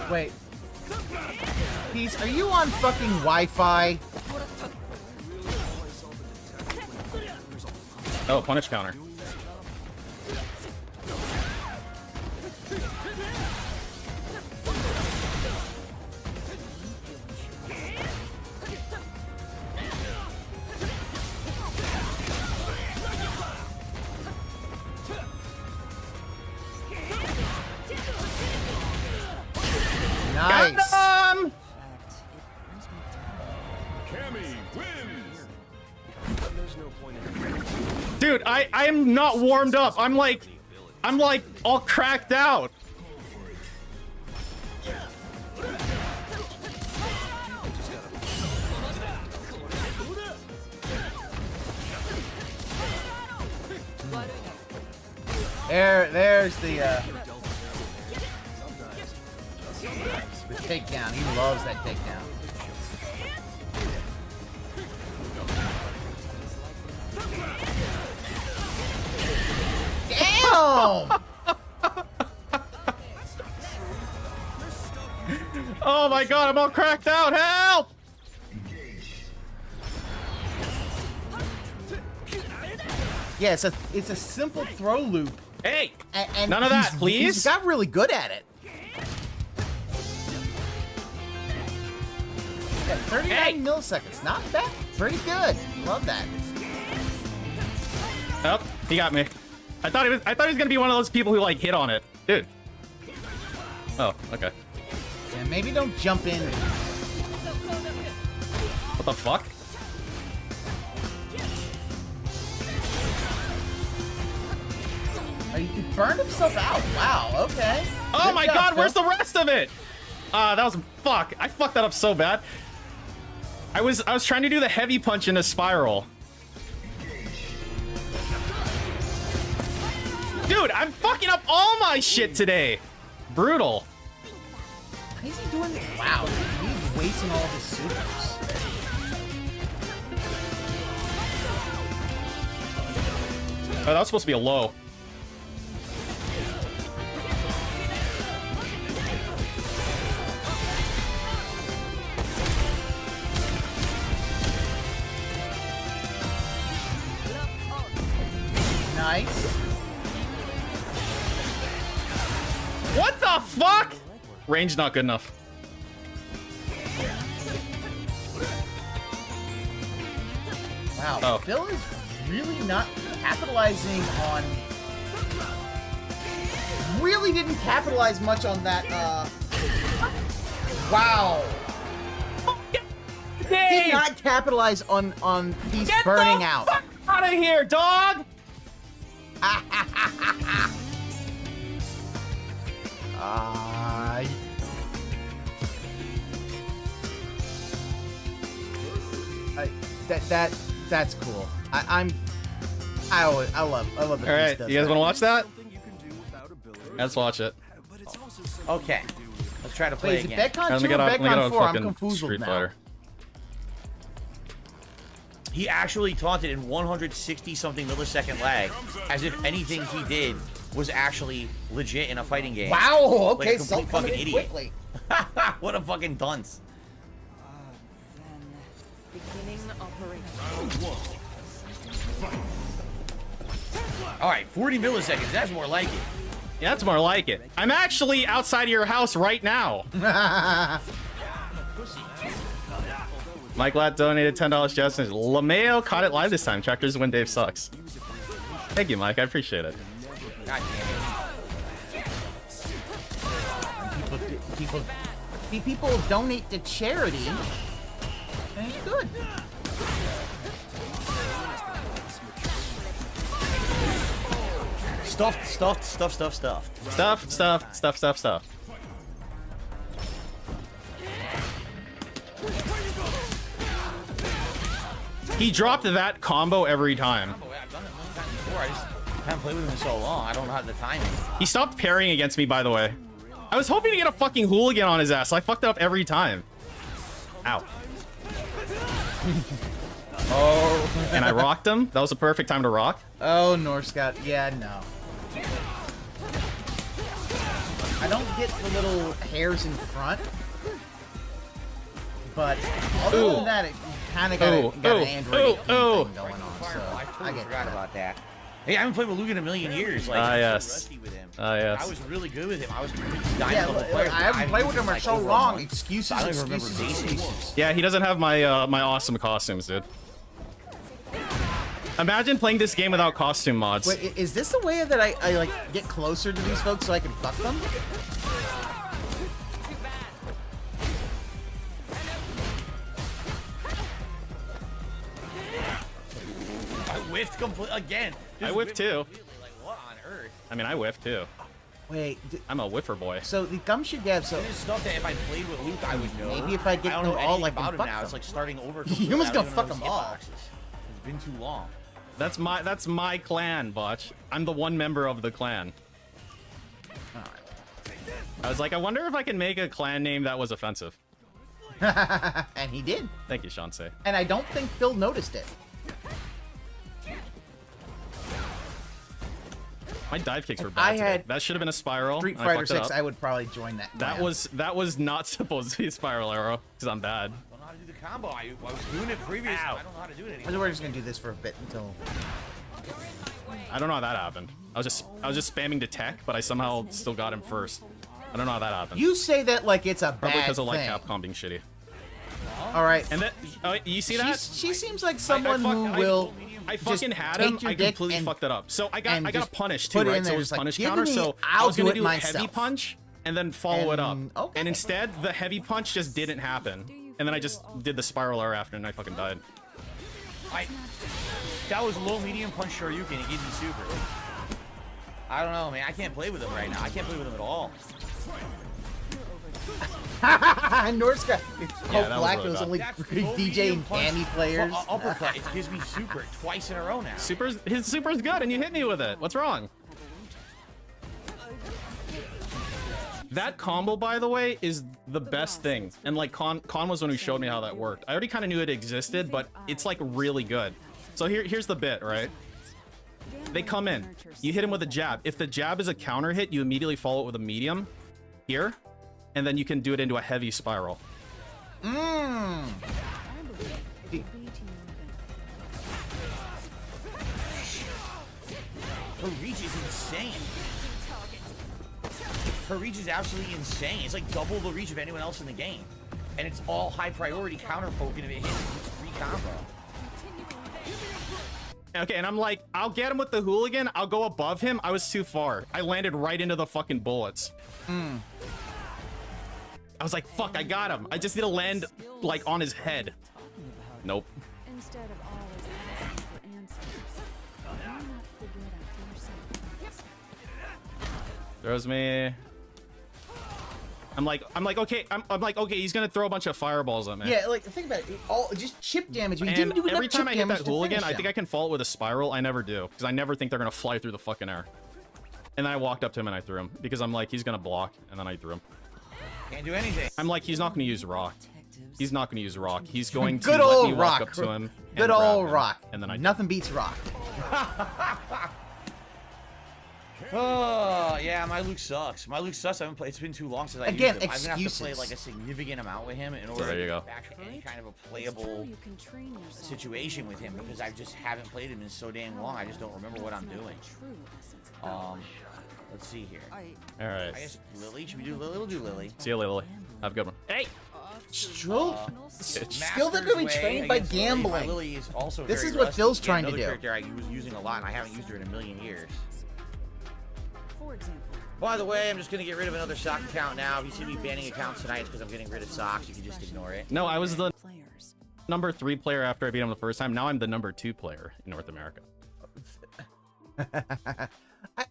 Speaker 4: Wait. Peace, are you on fucking Wi-Fi?
Speaker 7: Oh, punish counter.
Speaker 4: Nice.
Speaker 7: Got him!
Speaker 5: In fact, it brings me down.
Speaker 6: There's no point in
Speaker 7: Dude, I am not warmed up. I'm like all cracked out.
Speaker 4: There's the takedown. He loves that takedown. Damn!
Speaker 7: Oh my god, I'm all cracked out. Help!
Speaker 4: Yeah, it's a simple throw loop.
Speaker 7: Hey!
Speaker 4: And
Speaker 7: None of that, please.
Speaker 4: He's got really good at it. Yeah, 39 milliseconds. Not bad. Pretty good. Love that.
Speaker 7: Oh, he got me. I thought he was gonna be one of those people who like hit on it. Dude. Oh, okay.
Speaker 4: Yeah, maybe don't jump in.
Speaker 7: What the fuck?
Speaker 4: Oh, he burned himself out. Wow, okay.
Speaker 7: Oh
Speaker 4: Good
Speaker 7: my
Speaker 4: job,
Speaker 7: god,
Speaker 4: Phil.
Speaker 7: where's the rest of it? That was fuck. I fucked that up so bad. I was trying to do the heavy punch in a spiral. Dude, I'm fucking up all my shit today. Brutal.
Speaker 4: Why is he doing this? Wow, he's wasting all of his supers.
Speaker 7: Oh, that was supposed to be a low.
Speaker 4: Nice.
Speaker 7: What the fuck? Range not good enough.
Speaker 4: Wow,
Speaker 7: Oh.
Speaker 4: Phil is really not capitalizing on... Really didn't capitalize much on that, Wow. Did not capitalize on these burning out.
Speaker 7: Out of here, dog!
Speaker 4: That's cool. I love it.
Speaker 7: All right, you guys want to watch that? Let's watch it.
Speaker 1: Okay. Let's try to play
Speaker 4: Wait, is it
Speaker 1: again.
Speaker 4: Becon 2 or Becon 4? I'm confoozled
Speaker 7: Street
Speaker 4: now.
Speaker 7: Fighter.
Speaker 1: He actually taunted in 160-something millisecond lag, as if anything he did was actually legit in a fighting game.
Speaker 4: Wow,
Speaker 1: Like
Speaker 4: okay,
Speaker 1: a
Speaker 4: so
Speaker 1: complete fucking idiot.
Speaker 4: quickly.
Speaker 1: What a fucking dunce.
Speaker 5: Beginning operation.
Speaker 1: Alright, 40 milliseconds. That's more like it.
Speaker 7: Yeah, that's more like it. I'm actually outside of your house right now. Mike Latt donated $10 Justin. LeMayo caught it live this time. Tractors when Dave sucks. Thank you, Mike. I appreciate it.
Speaker 1: God damn it.
Speaker 4: People donate to charity, and it's good.
Speaker 7: Stuff. He dropped that combo every time.
Speaker 1: I've done it a million times before. I just haven't played with him in so long. I don't know how the timing.
Speaker 7: He stopped parrying against me, by the way. I was hoping to get a fucking hooligan on his ass. So I fucked it up every time. Ow. Oh. And I rocked him. That was a perfect time to rock.
Speaker 4: Oh, Norscott. Yeah, no. I don't get the little hairs in front. But other than that, it kind of got an Android thing going on. So
Speaker 1: I forgot about that. Hey, I haven't played with Luke in a million years. Like,
Speaker 7: yes.
Speaker 1: rusty with him.
Speaker 7: Yes.
Speaker 1: I was really good with him. I was
Speaker 4: yeah, I haven't played with him for so long. Excuses,
Speaker 1: I don't even remember
Speaker 4: excuses,
Speaker 1: basics.
Speaker 4: excuses.
Speaker 7: Yeah, he doesn't have my my awesome costumes, dude. Imagine playing this game without costume mods.
Speaker 4: Wait, is this the way that I like get closer to these folks so I can fuck them?
Speaker 1: I whiffed completely again.
Speaker 7: I whiffed too.
Speaker 1: Like, what on earth?
Speaker 7: I mean, I whiffed too.
Speaker 4: Wait,
Speaker 7: I'm a whiffer boy.
Speaker 4: so the gumshoe gab, so
Speaker 1: This is stuff that if I played with Luke, I would know.
Speaker 4: maybe if I get
Speaker 1: don't
Speaker 4: to
Speaker 1: know
Speaker 4: all,
Speaker 1: anything
Speaker 4: like,
Speaker 1: about
Speaker 4: fuck
Speaker 1: him now.
Speaker 4: them.
Speaker 1: It's like starting over.
Speaker 4: You must
Speaker 1: completely. I
Speaker 4: go
Speaker 1: don't even
Speaker 4: fuck
Speaker 1: know
Speaker 4: them
Speaker 1: his
Speaker 4: all.
Speaker 1: hitboxes. It's been too long.
Speaker 7: That's my clan, Botch. I'm the one member of the clan. I was like, I wonder if I can make a clan name that was offensive.
Speaker 4: And he did.
Speaker 7: Thank you, Shansei.
Speaker 4: And I don't think Phil noticed it.
Speaker 7: My dive kicks were
Speaker 4: If
Speaker 7: bad
Speaker 4: I
Speaker 7: today.
Speaker 4: had
Speaker 7: That should have been a spiral.
Speaker 4: Street
Speaker 7: and I
Speaker 4: Fighter
Speaker 7: fucked it
Speaker 4: 6,
Speaker 7: up.
Speaker 4: I would probably join that.
Speaker 7: That was not supposed to be a spiral arrow because I'm bad.
Speaker 1: I don't know how to do the combo. I was doing it previously. I don't know how to do it anymore.
Speaker 4: So we're just gonna do this for a bit until.
Speaker 7: I don't know how that happened. I was just spamming to tech, but I somehow still got him first. I don't know how that happened.
Speaker 4: You say that like it's a
Speaker 7: Probably
Speaker 4: bad
Speaker 7: because of like
Speaker 4: thing.
Speaker 7: Capcom being shitty.
Speaker 4: All right.
Speaker 7: And that you see that?
Speaker 4: She seems like someone who will.
Speaker 7: I fucking had
Speaker 4: take
Speaker 7: him.
Speaker 4: your
Speaker 7: I
Speaker 4: dick
Speaker 7: completely
Speaker 4: and-
Speaker 7: fucked it up. So I got a
Speaker 4: just
Speaker 7: punish too,
Speaker 4: put it
Speaker 7: right?
Speaker 4: in
Speaker 7: So
Speaker 4: there,
Speaker 7: it was
Speaker 4: just like,
Speaker 7: punish
Speaker 4: "Give
Speaker 7: counter.
Speaker 4: me,
Speaker 7: So I
Speaker 4: I'll
Speaker 7: was gonna
Speaker 4: do it
Speaker 7: do a heavy
Speaker 4: myself."
Speaker 7: punch and then follow it up.
Speaker 4: Okay.
Speaker 7: And instead, the heavy punch just didn't happen. And then I just did the spiral arrow after, and I fucking died.
Speaker 1: That was low medium punch Shoryuken. It gave me super. I don't know, man. I can't play with him right now. I can't play with him at all.
Speaker 4: Norska.
Speaker 7: Yeah, that
Speaker 4: Coke
Speaker 7: was
Speaker 4: Black
Speaker 7: really
Speaker 4: was
Speaker 7: bad.
Speaker 4: only
Speaker 1: That's low
Speaker 4: DJ
Speaker 1: medium
Speaker 4: and
Speaker 1: punch
Speaker 4: Cammy players.
Speaker 1: Uppercut. It gives me super twice in a row now.
Speaker 7: His super's good, and you hit me with it. What's wrong? That combo, by the way, is the best thing. And like Con was one who showed me how that worked. I already kind of knew it existed, but it's like really good. So here's the bit, right? They come in. You hit him with a jab. If the jab is a counter hit, you immediately follow it with a medium here, and then you can do it into a heavy spiral.
Speaker 4: Mmm.
Speaker 1: Her reach is insane. Her reach is absolutely insane. It's like double the reach of anyone else in the game. And it's all high priority counter poking if it hits. It's free combo.
Speaker 7: Okay, and I'm like, I'll get him with the hooligan. I'll go above him. I was too far. I landed right into the fucking bullets. I was like, fuck, I got him. I just need to land, like, on his head. Nope.
Speaker 8: Instead of always asking for answers, why not figure it out for yourself?
Speaker 7: Throws me. I'm like, okay, I'm like, okay, he's gonna throw a bunch of fireballs at me.
Speaker 4: Yeah, like think about it. All just chip damage. You didn't do enough
Speaker 7: every time
Speaker 4: chip
Speaker 7: I hit
Speaker 4: damage
Speaker 7: that
Speaker 4: to
Speaker 7: hooligan,
Speaker 4: finish
Speaker 7: I think I can fall it with a spiral. I never do, because I never think they're gonna fly through the fucking air. And then I walked up to him and I threw him, because I'm like, he's gonna block, and then I threw him.
Speaker 1: Can't do anything.
Speaker 7: I'm like, he's not gonna use rock. He's not gonna use rock. He's going to
Speaker 4: Good
Speaker 7: let
Speaker 4: old
Speaker 7: me
Speaker 4: rock.
Speaker 7: walk up to him.
Speaker 4: Good
Speaker 7: and grab
Speaker 4: old
Speaker 7: him,
Speaker 4: rock.
Speaker 7: And then I
Speaker 4: nothing beats rock.
Speaker 1: Oh yeah, my Luke sucks. My Luke sucks. I haven't played. It's been too long since I used him. I'm gonna have to play like a significant amount with him in order to get back to any kind of a playable situation with him, because I just haven't played him in so damn long. I just don't remember what I'm doing. Let's see here.
Speaker 7: All right.
Speaker 1: I guess Lily. Should we do Lily? We'll do Lily.
Speaker 7: See you, Lily. Have a good one. Hey.
Speaker 4: Skill that can be trained by gambling.
Speaker 1: Lily is also
Speaker 4: this
Speaker 1: very
Speaker 4: is what
Speaker 1: rusty.
Speaker 4: Phil's trying to
Speaker 1: Another
Speaker 4: do.
Speaker 1: character I was using a lot, and I haven't used her in a million years.
Speaker 8: For example.
Speaker 1: By the way, I'm just gonna get rid of another sock account now. If you see me banning accounts tonight, it's because I'm getting rid of socks. You can just ignore it.
Speaker 7: No, I was the number 3 player after I beat him the first time. Now I'm the number 2 player in North America.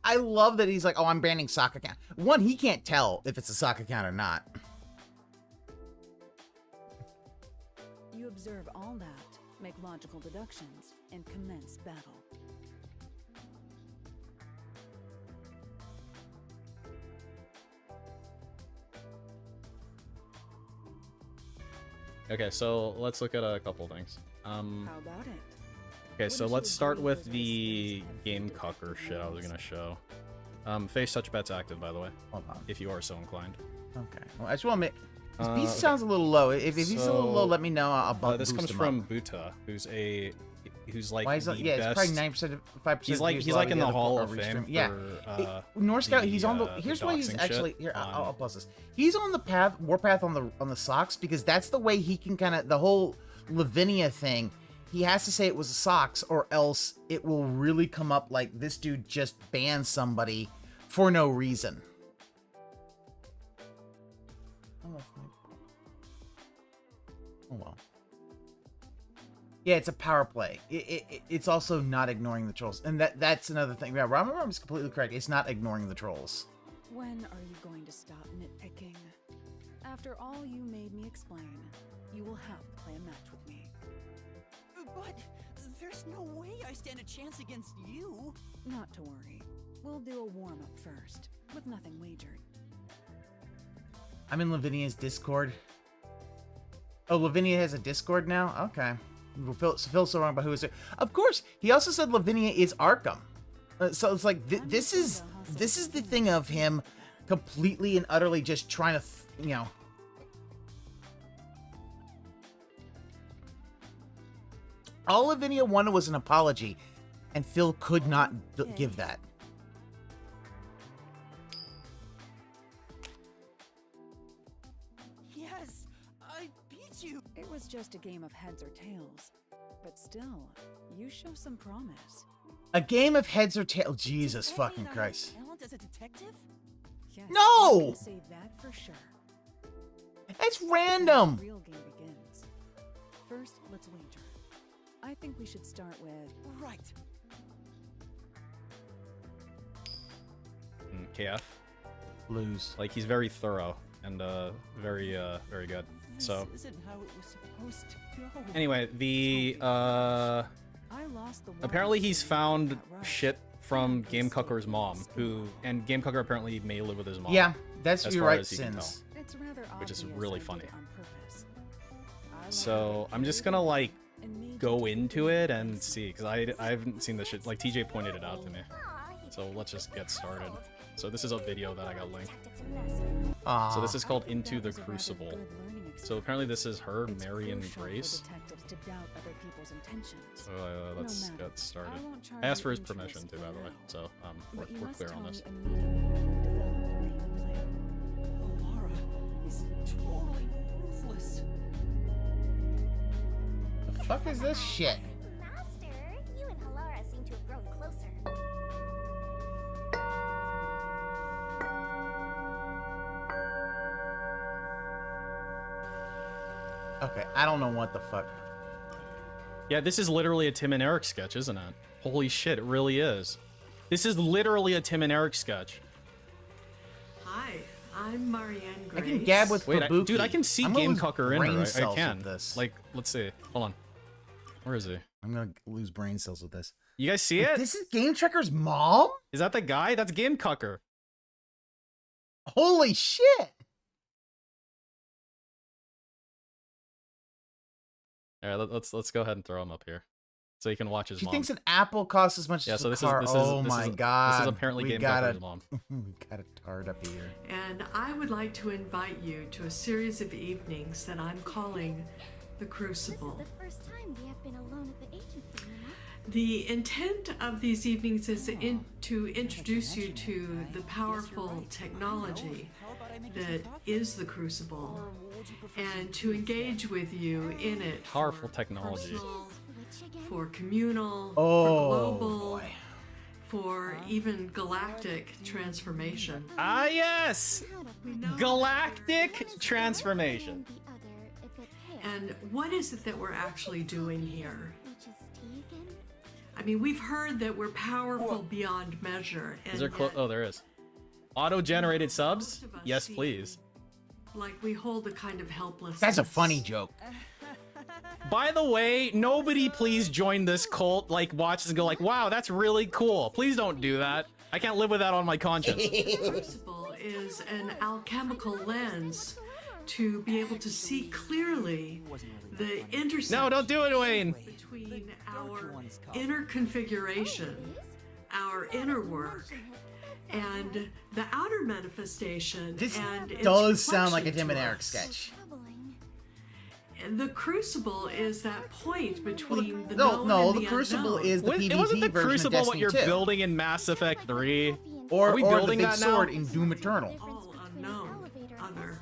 Speaker 4: I love that he's like, oh, I'm banning sock account. One, he can't tell if it's a sock account or not.
Speaker 8: You observe all that, make logical deductions, and commence battle.
Speaker 7: Okay, so let's look at a couple things.
Speaker 8: How about it?
Speaker 7: Okay, so let's start with the game cucker shit I was gonna show. Face touch bet's active, by the way.
Speaker 4: Hold on.
Speaker 7: If you are so inclined.
Speaker 4: Okay. Well, I just want to make. His beast sounds a little low. If he's a little low, let me know. I'll bump
Speaker 7: this comes
Speaker 4: him
Speaker 7: from
Speaker 4: up.
Speaker 7: Buta, who's like
Speaker 4: Why is that? Yeah,
Speaker 7: best...
Speaker 4: it's probably 9%, 5%.
Speaker 7: He's like in the Hall of Fame.
Speaker 4: Yeah. North Scout. He's on the. Here's why he's actually here. I'll pause this. He's on the warpath on the socks, because that's the way he can kind of the whole Lavinia thing. He has to say it was the socks, or else it will really come up like this dude just banned somebody for no reason. Oh well. Yeah, it's a power play. It's also not ignoring the trolls, and that's another thing. Yeah, Ramaram is completely correct. It's not ignoring the trolls.
Speaker 8: When are you going to stop nitpicking? After all you made me explain, you will have to play a match with me.
Speaker 5: But there's no way I stand a chance against you.
Speaker 8: Not to worry. We'll do a warm-up first, with nothing wagered.
Speaker 4: I'm in Lavinia's Discord. Oh, Lavinia has a Discord now? Okay. Phil's so wrong about who is it. Of course, he also said Lavinia is Arkham. So it's like, this is the thing of him completely and utterly just trying to, you know. All Lavinia wanted was an apology, and Phil could not give that.
Speaker 5: Yes, I beat you.
Speaker 8: It was just a game of heads or tails, but still, you show some promise.
Speaker 4: A game of heads or tails. Jesus fucking Christ.
Speaker 5: Talent as a detective?
Speaker 8: Yes,
Speaker 4: No!
Speaker 8: I can say that for sure.
Speaker 4: That's random.
Speaker 8: The real game begins. First, let's wager. I think we should start with...
Speaker 5: Right.
Speaker 7: KF.
Speaker 4: Lose.
Speaker 7: Like, he's very thorough and very good. So
Speaker 5: This isn't how it was supposed to go.
Speaker 7: anyway, the
Speaker 8: I lost the
Speaker 7: apparently he's found shit from Game Cucker's mom, and Game Cucker apparently may live with his mom.
Speaker 4: Yeah, that's
Speaker 7: as
Speaker 4: your
Speaker 7: far
Speaker 4: right
Speaker 7: as he can
Speaker 4: sins.
Speaker 8: It's rather
Speaker 7: which is
Speaker 8: obvious
Speaker 7: really
Speaker 8: I did
Speaker 7: funny.
Speaker 8: it on purpose. I
Speaker 7: So I'm just gonna like go into it and see, because I haven't seen this shit. Like TJ pointed it out to me. So let's just get started. So this is a video that I got linked. So this is called Into the Crucible. So apparently this is her, Mary and Grace. So let's get started. I asked for his permission too, by the way. So we're clear on this.
Speaker 5: Laura is totally ruthless.
Speaker 4: The fuck is this shit? Okay, I don't know what the fuck.
Speaker 7: Yeah, this is literally a Tim and Eric sketch, isn't it? Holy shit, it really is. This is literally a Tim and Eric sketch.
Speaker 9: Hi, I'm Marianne Grace.
Speaker 4: I can gab with
Speaker 7: Wait,
Speaker 4: Fubuki.
Speaker 7: dude, I can see Game Cucker in
Speaker 4: brain
Speaker 7: her. I
Speaker 4: cells
Speaker 7: can.
Speaker 4: with this.
Speaker 7: Like, let's see. Hold on. Where is he?
Speaker 4: I'm gonna lose brain cells with this.
Speaker 7: You guys see
Speaker 4: Wait,
Speaker 7: it?
Speaker 4: This is Game Trekker's mom?
Speaker 7: Is that the guy? That's Game Cucker.
Speaker 4: Holy shit!
Speaker 7: All right, let's go ahead and throw him up here, so you can watch his
Speaker 4: She
Speaker 7: mom.
Speaker 4: thinks an apple costs as much
Speaker 7: Yeah,
Speaker 4: as
Speaker 7: so
Speaker 4: a
Speaker 7: this
Speaker 4: car.
Speaker 7: is
Speaker 4: Oh my god!
Speaker 7: This is apparently
Speaker 4: we
Speaker 7: Game
Speaker 4: gotta,
Speaker 7: Cucker's mom.
Speaker 4: We got a tard up here.
Speaker 9: And I would like to invite you to a series of evenings that I'm calling the Crucible.
Speaker 8: This is the first time we have been alone at the agency, you know?
Speaker 9: The intent of these evenings is to introduce you to the powerful technology that is the Crucible, and to engage with you in it.
Speaker 7: Powerful
Speaker 9: for
Speaker 7: technology.
Speaker 9: personal, for communal,
Speaker 4: Oh,
Speaker 9: for global,
Speaker 4: boy.
Speaker 9: for even galactic transformation.
Speaker 7: Ah, yes! Galactic transformation.
Speaker 9: And what is it that we're actually doing here? I mean, we've heard that we're powerful beyond measure.
Speaker 7: Is there
Speaker 9: and yet,
Speaker 7: oh, there is. Auto-generated subs?
Speaker 9: most of us
Speaker 7: Yes,
Speaker 9: seem
Speaker 7: please.
Speaker 9: like we hold a kind of helplessness.
Speaker 4: That's a funny joke.
Speaker 7: By the way, nobody please join this cult, like, watch this and go like, wow, that's really cool. Please don't do that. I can't live with that on my conscience.
Speaker 9: The Crucible is an alchemical lens to be able to see clearly the intersection.
Speaker 7: No, don't do it, Wayne.
Speaker 9: Between our inner configuration, our inner work, and the outer manifestation.
Speaker 4: This
Speaker 9: and its
Speaker 4: does sound like a
Speaker 9: reflection
Speaker 4: Tim and
Speaker 9: to
Speaker 4: Eric
Speaker 9: us.
Speaker 4: sketch.
Speaker 9: And the Crucible is that point between the
Speaker 4: No,
Speaker 9: known
Speaker 4: no,
Speaker 9: and
Speaker 4: the
Speaker 9: the
Speaker 4: Crucible
Speaker 9: unknown.
Speaker 4: is the PvP
Speaker 7: It wasn't the
Speaker 4: version
Speaker 7: Crucible
Speaker 4: of
Speaker 7: what you're
Speaker 4: Destiny 2.
Speaker 7: building in Mass Effect 3?
Speaker 4: Or,
Speaker 7: Are we
Speaker 4: or the
Speaker 7: building
Speaker 4: big
Speaker 7: that now?
Speaker 4: sword in Doom Eternal.
Speaker 9: All unknown, other.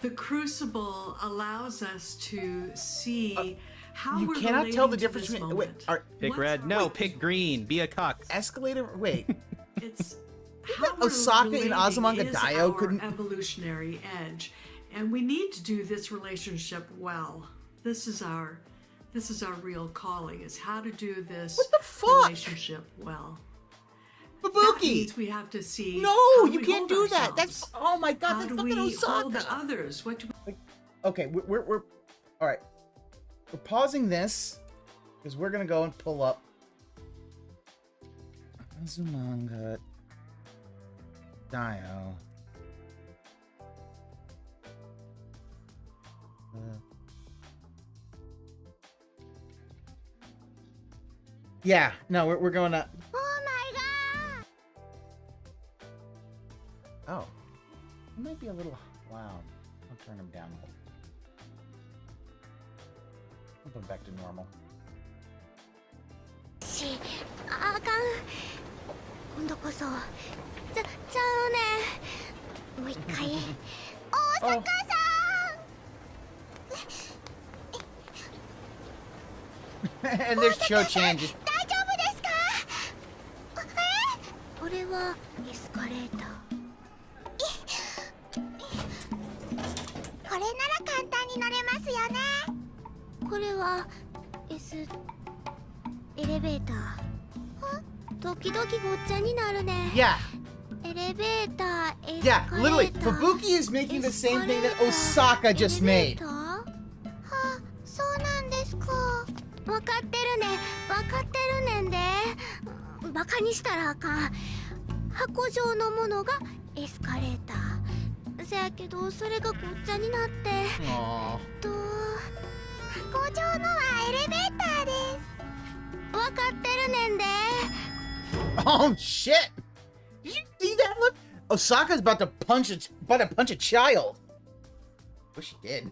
Speaker 9: The Crucible allows us to see how
Speaker 4: You
Speaker 9: we're
Speaker 4: cannot tell the
Speaker 9: relating to
Speaker 4: difference
Speaker 9: this
Speaker 4: between. Wait,
Speaker 9: moment.
Speaker 4: are
Speaker 7: Pick
Speaker 9: What's
Speaker 7: red.
Speaker 9: our-
Speaker 7: No, pick green. Be a cuck.
Speaker 4: escalator? Wait.
Speaker 9: It's
Speaker 4: that
Speaker 9: how we're
Speaker 4: Osaka and
Speaker 9: relating
Speaker 4: Azumanga
Speaker 9: is
Speaker 4: Daioh
Speaker 9: our
Speaker 4: couldn't-
Speaker 9: evolutionary edge, and we need to do this relationship well. This is our real calling: is how to do this
Speaker 4: What the fuck?
Speaker 9: relationship well. That
Speaker 4: Babuki!
Speaker 9: means we have to see.
Speaker 4: No,
Speaker 9: how
Speaker 4: you
Speaker 9: we
Speaker 4: can't
Speaker 9: hold
Speaker 4: do that.
Speaker 9: ourselves.
Speaker 4: That's oh my god,
Speaker 9: How
Speaker 4: that's
Speaker 9: do
Speaker 4: fucking
Speaker 9: we hold
Speaker 4: Osaka.
Speaker 9: others? What do we
Speaker 4: Okay, we're all right. We're pausing this because we're gonna go and pull up Azumanga Daioh. Yeah, no, we're going to.
Speaker 8: Oh my god!
Speaker 4: Oh, it might be a little loud. I'll turn him down. I'll put him back to normal.
Speaker 8: あかん今度こそちゃうねもう一回大阪さ
Speaker 4: And there's Cho-chan just.
Speaker 8: 大丈夫ですかこれはエスカレーターこれなら簡単に乗れますよねこれはエレベーター時々ごっちゃになるね
Speaker 4: Yeah,
Speaker 8: エレベーターエス
Speaker 4: yeah,
Speaker 8: カレ
Speaker 4: literally.
Speaker 8: ーター
Speaker 4: Fubuki is making the same thing that Osaka just made.
Speaker 8: はあ、そうなんですか。わかってるね。わかってるねんで。バカにしたらあかん。箱状のものがエスカレーター。せやけどそれがごっちゃになって。
Speaker 4: Aww.
Speaker 8: 箱状のはエレベーターです。わかってるねんで。
Speaker 4: Oh shit! Did you see that look? Osaka's about to punch a child. Wish she did.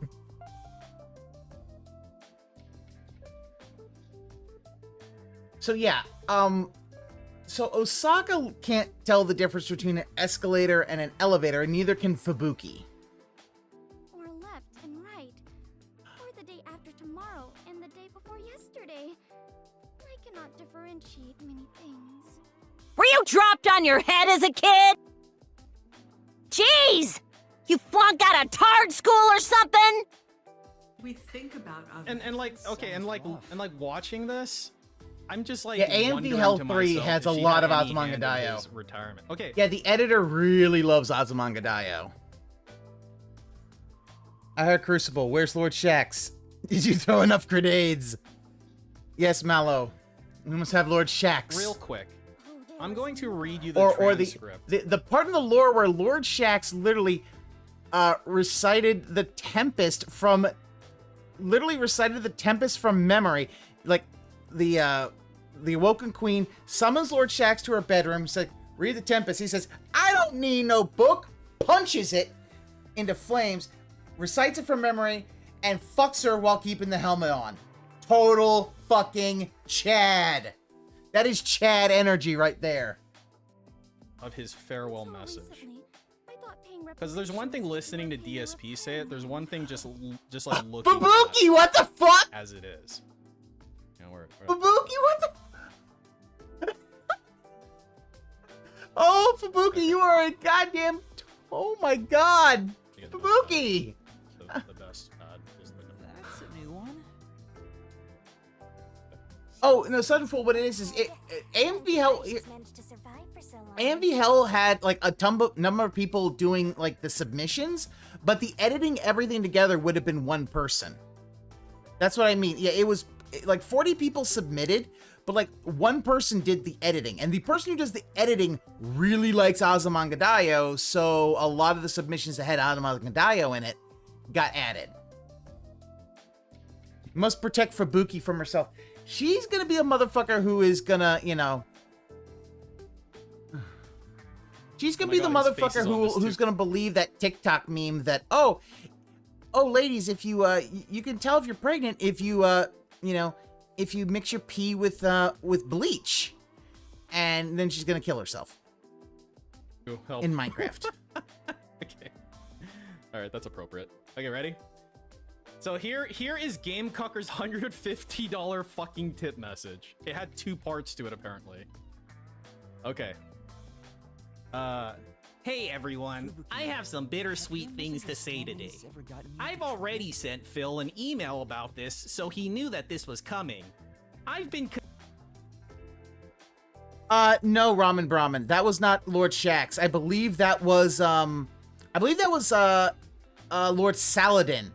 Speaker 4: So yeah, so Osaka can't tell the difference between an escalator and an elevator, and neither can Fubuki.
Speaker 8: Or left and right. Or the day after tomorrow and the day before yesterday. I cannot differentiate many things.
Speaker 10: Were you dropped on your head as a kid? Jeez!
Speaker 8: You flunked out of tard school or something?
Speaker 9: We think about
Speaker 7: and like okay, and like watching this, I'm just like,
Speaker 4: yeah, AMV Hell 3 has a lot of Azumanga
Speaker 7: retirement. Okay.
Speaker 4: Yeah, the editor really loves Azumanga. I heard Crucible. Where's Lord Shax? Did you throw enough grenades? Yes, Mallow. We must have Lord Shax.
Speaker 7: Real quick, I'm going to read you the transcript.
Speaker 4: The part of the lore where Lord Shax literally recited the Tempest from memory. Like the Awoken Queen summons Lord Shax to her bedroom. She's like, read the Tempest. He says, I don't need no book. Punches it into flames, recites it from memory, and fucks her while keeping the helmet on. Total fucking Chad. That is Chad energy right there.
Speaker 7: Of his farewell message. Because there's one thing listening to DSP say it. There's one thing just like looking.
Speaker 4: Fubuki, what the fuck?
Speaker 7: As it is. You know,
Speaker 4: Fubuki, what the? Oh, Fubuki, you are a goddamn. Oh my god, Fubuki.
Speaker 7: The best pad is the
Speaker 5: That's a new one.
Speaker 4: Oh no, Suddenful. What it is AMV Hell had like a number of people doing like the submissions, but the editing everything together would have been one person. That's what I mean. Yeah, it was like 40 people submitted, but like one person did the editing, and the person who does the editing really likes Azumanga Daioh, so a lot of the submissions that had Azumanga Daioh in it got added. Must protect Fubuki from herself. She's gonna be a motherfucker who is gonna, you know. She's gonna be the motherfucker who's gonna believe that TikTok meme that oh ladies, if you you can tell if you're pregnant if you you know, if you mix your pee with bleach, and then she's gonna kill herself in Minecraft.
Speaker 7: Okay. All right, that's appropriate. Okay, ready? So here is Gamecucker's $150 fucking tip message. It had 2 parts to it apparently. Okay.
Speaker 10: Hey everyone, I have some bittersweet things to say today. I've already sent Phil an email about this, so he knew that this was coming. I've been
Speaker 4: no, Ramen Brahmin. That was not Lord Shax. I believe that was Lord Saladin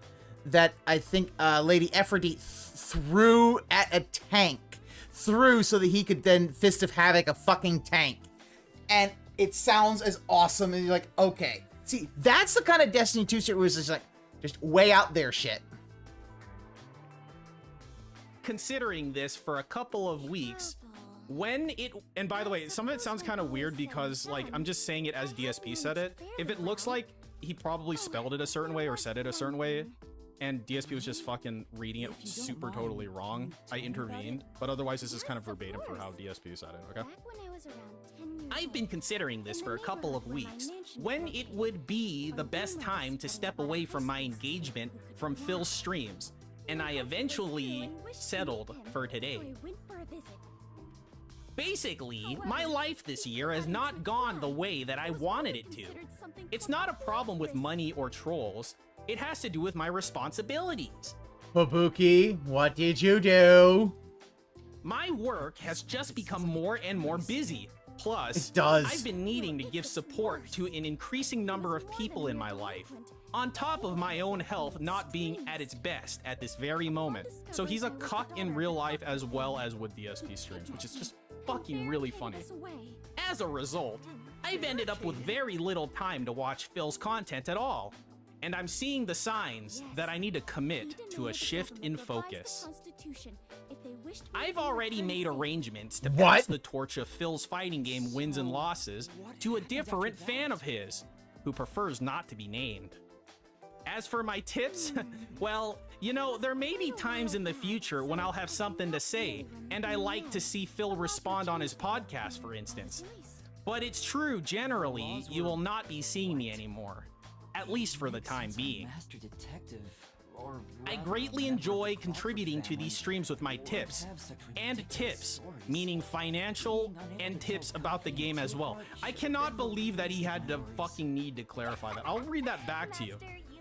Speaker 4: that I think Lady Aphrodite threw at a tank. Threw so that he could then Fist of Havoc a fucking tank. And it sounds as awesome, and you're like, okay. See, that's the kind of Destiny 2 shit where it's just way out there shit.
Speaker 10: considering this for a couple of weeks. And by the way, some of it sounds kind of weird because like I'm just saying it as DSP said it. If it looks like he probably spelled it a certain way or said it a certain way, and DSP was just fucking reading it super totally wrong, I intervened. But otherwise, this is kind of verbatim for how DSP said it, okay? I've been considering this for a couple of weeks, when it would be the best time to step away from my engagement from Phil's streams, and I eventually settled for today. Basically, my life this year has not gone the way that I wanted it to. It's not a problem with money or trolls, it has to do with my responsibilities.
Speaker 4: Fubuki, what did you do?
Speaker 10: My work has just become more and more busy. Plus,
Speaker 4: it does.
Speaker 10: I've been needing to give support to an increasing number of people in my life, on top of my own health not being at its best at this very moment. So he's a cuck in real life as well as with DSP streams, which is just fucking really funny. As a result, I've ended up with very little time to watch Phil's content at all, and I'm seeing the signs that I need to commit to a shift in focus. I've already made arrangements to pass the torch of Phil's fighting game wins and losses to a different fan of his, who prefers not to be named. As for my tips, well, you know, there may be times in the future when I'll have something to say, and I like to see Phil respond on his podcast, for instance. But it's true, generally, you will not be seeing me anymore. At least for the time being.
Speaker 5: Master Detective
Speaker 10: I greatly enjoy contributing to these streams with my tips. And tips, meaning financial and tips about the game as well. I cannot believe that he had the fucking need to clarify that. I'll read that back to you.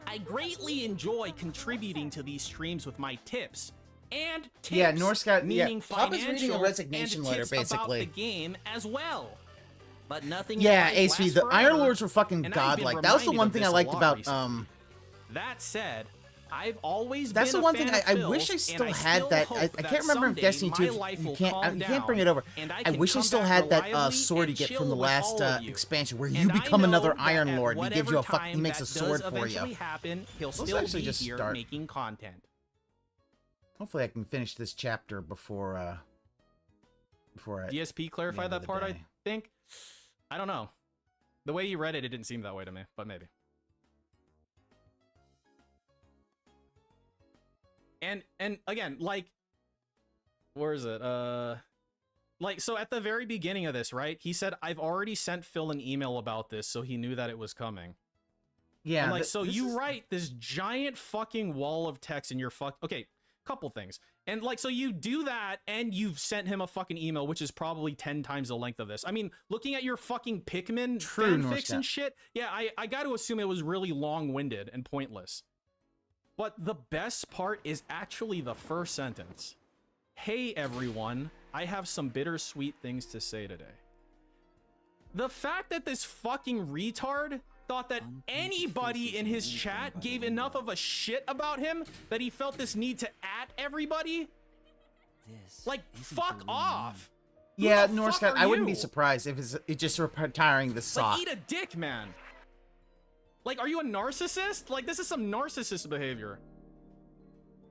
Speaker 10: I greatly enjoy contributing to these streams with my tips. And tips,
Speaker 4: yeah, Northscout,
Speaker 10: meaning
Speaker 4: yeah, Papa's reading a resignation letter, basically.
Speaker 10: About the game as well. But nothing.
Speaker 4: Yeah, ASV, the Iron Lords were fucking godlike. That was the one thing I liked about
Speaker 10: That said, I've always
Speaker 4: that's
Speaker 10: been
Speaker 4: the one
Speaker 10: a
Speaker 4: thing
Speaker 10: fan
Speaker 4: I
Speaker 10: of
Speaker 4: wish I
Speaker 10: Phil's,
Speaker 4: still
Speaker 10: and
Speaker 4: had that. I can't remember if Destiny 2 you can't bring it over. I wish I still had that sword you get from the last expansion where you become another Iron Lord and he gives you a he makes a sword for you.
Speaker 10: He'll still be just here making content.
Speaker 4: Hopefully I can finish this chapter before
Speaker 10: DSP clarify that part, I think. I don't know. The way you read it, it didn't seem that way to me, but maybe. And again, like, where is it? Like, so at the very beginning of this, right? He said, I've already sent Phil an email about this, so he knew that it was coming. Yeah. And like, so you write this giant fucking wall of text in your okay, couple things. And like, so you do that and you've sent him a fucking email, which is probably 10 times the length of this. I mean, looking at your fucking Pikmin fanfics and shit, yeah, I got to assume it was really long-winded and pointless. But the best part is actually the first sentence. Hey everyone, I have some bittersweet things to say today. The fact that this fucking retard thought that anybody in his chat gave enough of a shit about him that he felt this need to at everybody? Like, fuck off.
Speaker 4: Yeah, Northscout, I wouldn't be surprised if it's just retiring the sock.
Speaker 10: Like, eat a dick, man. Like, are you a narcissist? Like, this is some narcissist behavior.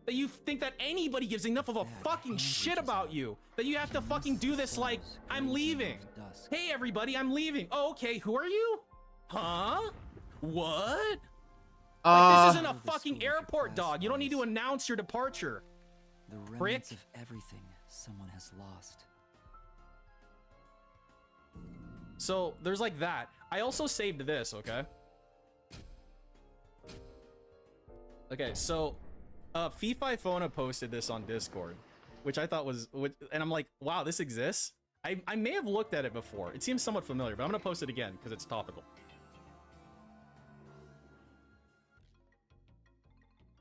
Speaker 10: That you think that anybody gives enough of a fucking shit about you. That you have to fucking do this like, I'm leaving. Hey, everybody, I'm leaving. Oh, okay, who are you? Huh? What? Like, this isn't a fucking airport, dog. You don't need to announce your departure.
Speaker 5: The remnants of everything someone has lost.
Speaker 10: So, there's like that. I also saved this, okay? Okay, so Fifi Fona posted this on Discord, which I thought was, and I'm like, wow, this exists? I may have looked at it before. It seems somewhat familiar, but I'm gonna post it again because it's topical.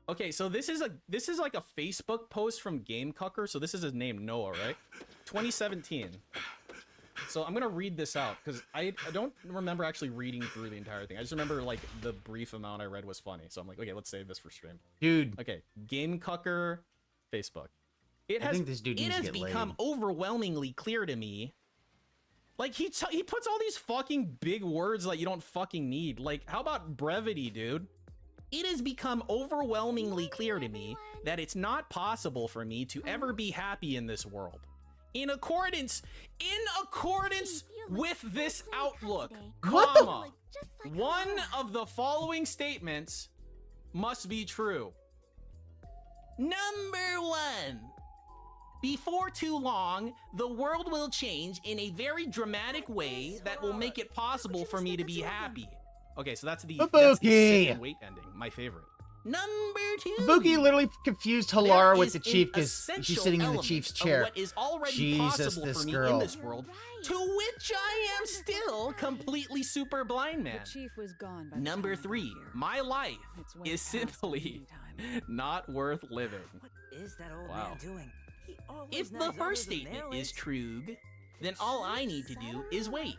Speaker 10: Okay, so this is like a Facebook post from Gamecucker. So this is his name, Noah, right? 2017. So I'm gonna read this out because I don't remember actually reading through the entire thing. I just remember like the brief amount I read was funny. So I'm like, okay, let's save this for stream.
Speaker 4: Dude.
Speaker 10: Okay, Gamecucker, Facebook. It has become overwhelmingly clear to me. Like he puts all these fucking big words that you don't fucking need. Like, how about brevity, dude? It has become overwhelmingly clear to me that it's not possible for me to ever be happy in this world. In accordance with this outlook, comma, one of the following statements must be true. Number 1. Before too long, the world will change in a very dramatic way that will make it possible for me to be happy. Okay, so that's the second wait ending, my favorite. Number 2.
Speaker 4: Ibuki literally confused Halara with the chief because she's sitting in the chief's chair.
Speaker 10: What is already possible for me in this world, to which I am still completely super blind, man.
Speaker 11: The chief was gone by
Speaker 10: Number 3. My life is simply not worth living.
Speaker 5: What is that old man doing?
Speaker 10: If the first statement is true, then all I need to do is wait.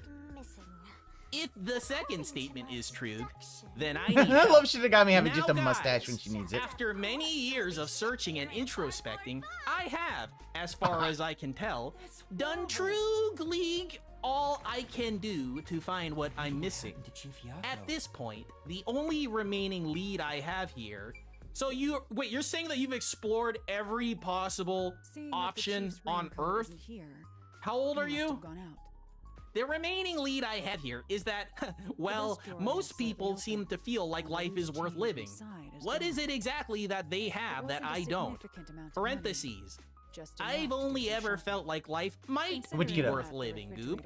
Speaker 10: If the second statement is true, then I need
Speaker 4: I love Shinigami having
Speaker 10: now,
Speaker 4: just a
Speaker 10: guys,
Speaker 4: mustache when she needs it.
Speaker 10: After many years of searching and introspecting, I have, as far as I can tell, done truly all I can do to find what I'm missing. At this point, the only remaining lead I have here. So you're saying that you've explored every possible option on Earth? How old are you? The remaining lead I have here is that, well, most people seem to feel like life is worth living. What is it exactly that they have that I don't? Parentheses. I've only ever felt like life might be worth living, Goob.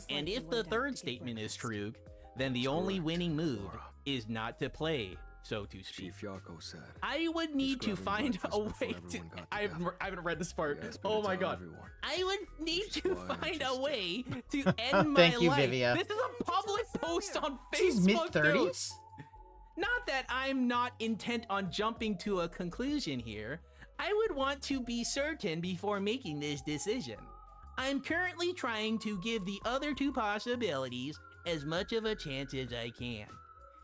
Speaker 10: And if the third statement is true, then the only winning move is not to play so to speak.
Speaker 6: Chief Yako said.
Speaker 10: I would need to find a way to. I haven't read this part. Oh my god. I would need to find a way to end my
Speaker 4: Thank you,
Speaker 10: life.
Speaker 4: Vivia.
Speaker 10: This is a public post on Facebook.
Speaker 4: She's mid-30s.
Speaker 10: Not that I'm not intent on jumping to a conclusion here. I would want to be certain before making this decision. I'm currently trying to give the other two possibilities as much of a chance as I can.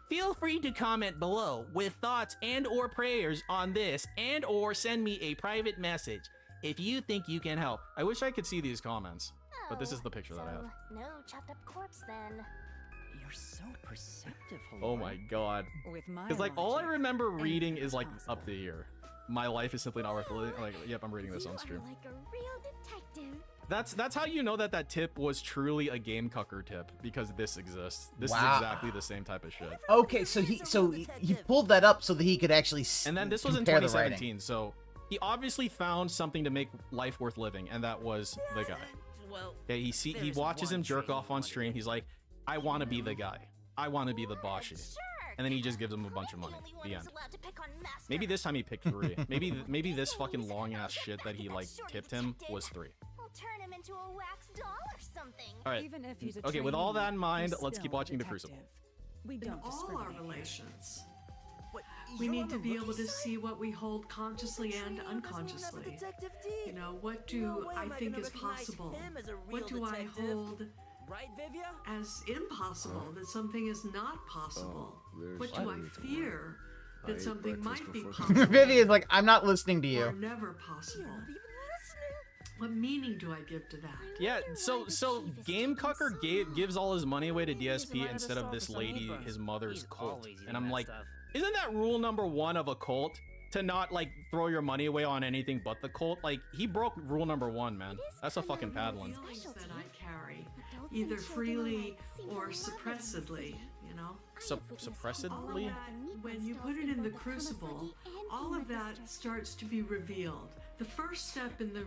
Speaker 10: Feel free to comment below with thoughts and or prayers on this and or send me a private message if you think you can help. I wish I could see these comments, but this is the picture that I have.
Speaker 8: No chopped up corpse then.
Speaker 5: You're so perceptive,
Speaker 10: Oh my god. Because like all I remember reading is like up to here. My life is simply not worth living. Like, yep, I'm reading this on stream.
Speaker 8: Like a real detective.
Speaker 10: That's how you know that that tip was truly a game cucker tip, because this exists. This
Speaker 4: Wow.
Speaker 10: is exactly the same type of shit.
Speaker 4: Okay, so he pulled that up so that he could actually
Speaker 10: And then this was in
Speaker 4: compare the
Speaker 10: 2017, so he obviously found something to make life worth living, and that was the guy.
Speaker 5: Well,
Speaker 10: Okay, he watches him jerk off on stream. He's like, I want to be the guy. I want to be the bossy. And then he just gives him a bunch of money. The end. Maybe this time he picked 3. Maybe this fucking long ass shit that he like tipped him was 3.
Speaker 8: Turn him into a wax doll or something.
Speaker 10: All right.
Speaker 5: even if he's a
Speaker 10: Okay, with all that in
Speaker 5: trainee,
Speaker 10: mind,
Speaker 5: he's
Speaker 10: let's
Speaker 5: still
Speaker 10: keep
Speaker 5: a
Speaker 10: watching The
Speaker 5: detective.
Speaker 10: Crucible.
Speaker 5: We
Speaker 9: In
Speaker 5: don't
Speaker 9: all our
Speaker 5: discriminate here.
Speaker 9: relations,
Speaker 5: What,
Speaker 9: we
Speaker 5: you're
Speaker 9: need
Speaker 5: on
Speaker 9: to
Speaker 5: the
Speaker 9: be able
Speaker 5: rookie
Speaker 9: to
Speaker 5: side?
Speaker 9: see what we hold consciously and unconsciously. You know, what do I think is possible? What do I hold
Speaker 5: Right, Vivia?
Speaker 9: as impossible, that something is not possible? What do I fear, that something might be possible
Speaker 4: Vivian's like, I'm not listening to
Speaker 9: or
Speaker 4: you.
Speaker 9: never possible? What meaning do I give to that?
Speaker 10: Yeah, so Game Cucker gives all his money away to DSP instead of this lady, his mother's cult. And I'm like, isn't that rule number 1 of a cult? To not like throw your money away on anything but the cult? Like, he broke rule number 1, man. That's a fucking paddling.
Speaker 9: Feelings that I carry, either freely or suppressedly, you know? All of
Speaker 10: Suppressedly?
Speaker 9: that, when you put it in the crucible, all of that starts to be revealed. The first step in the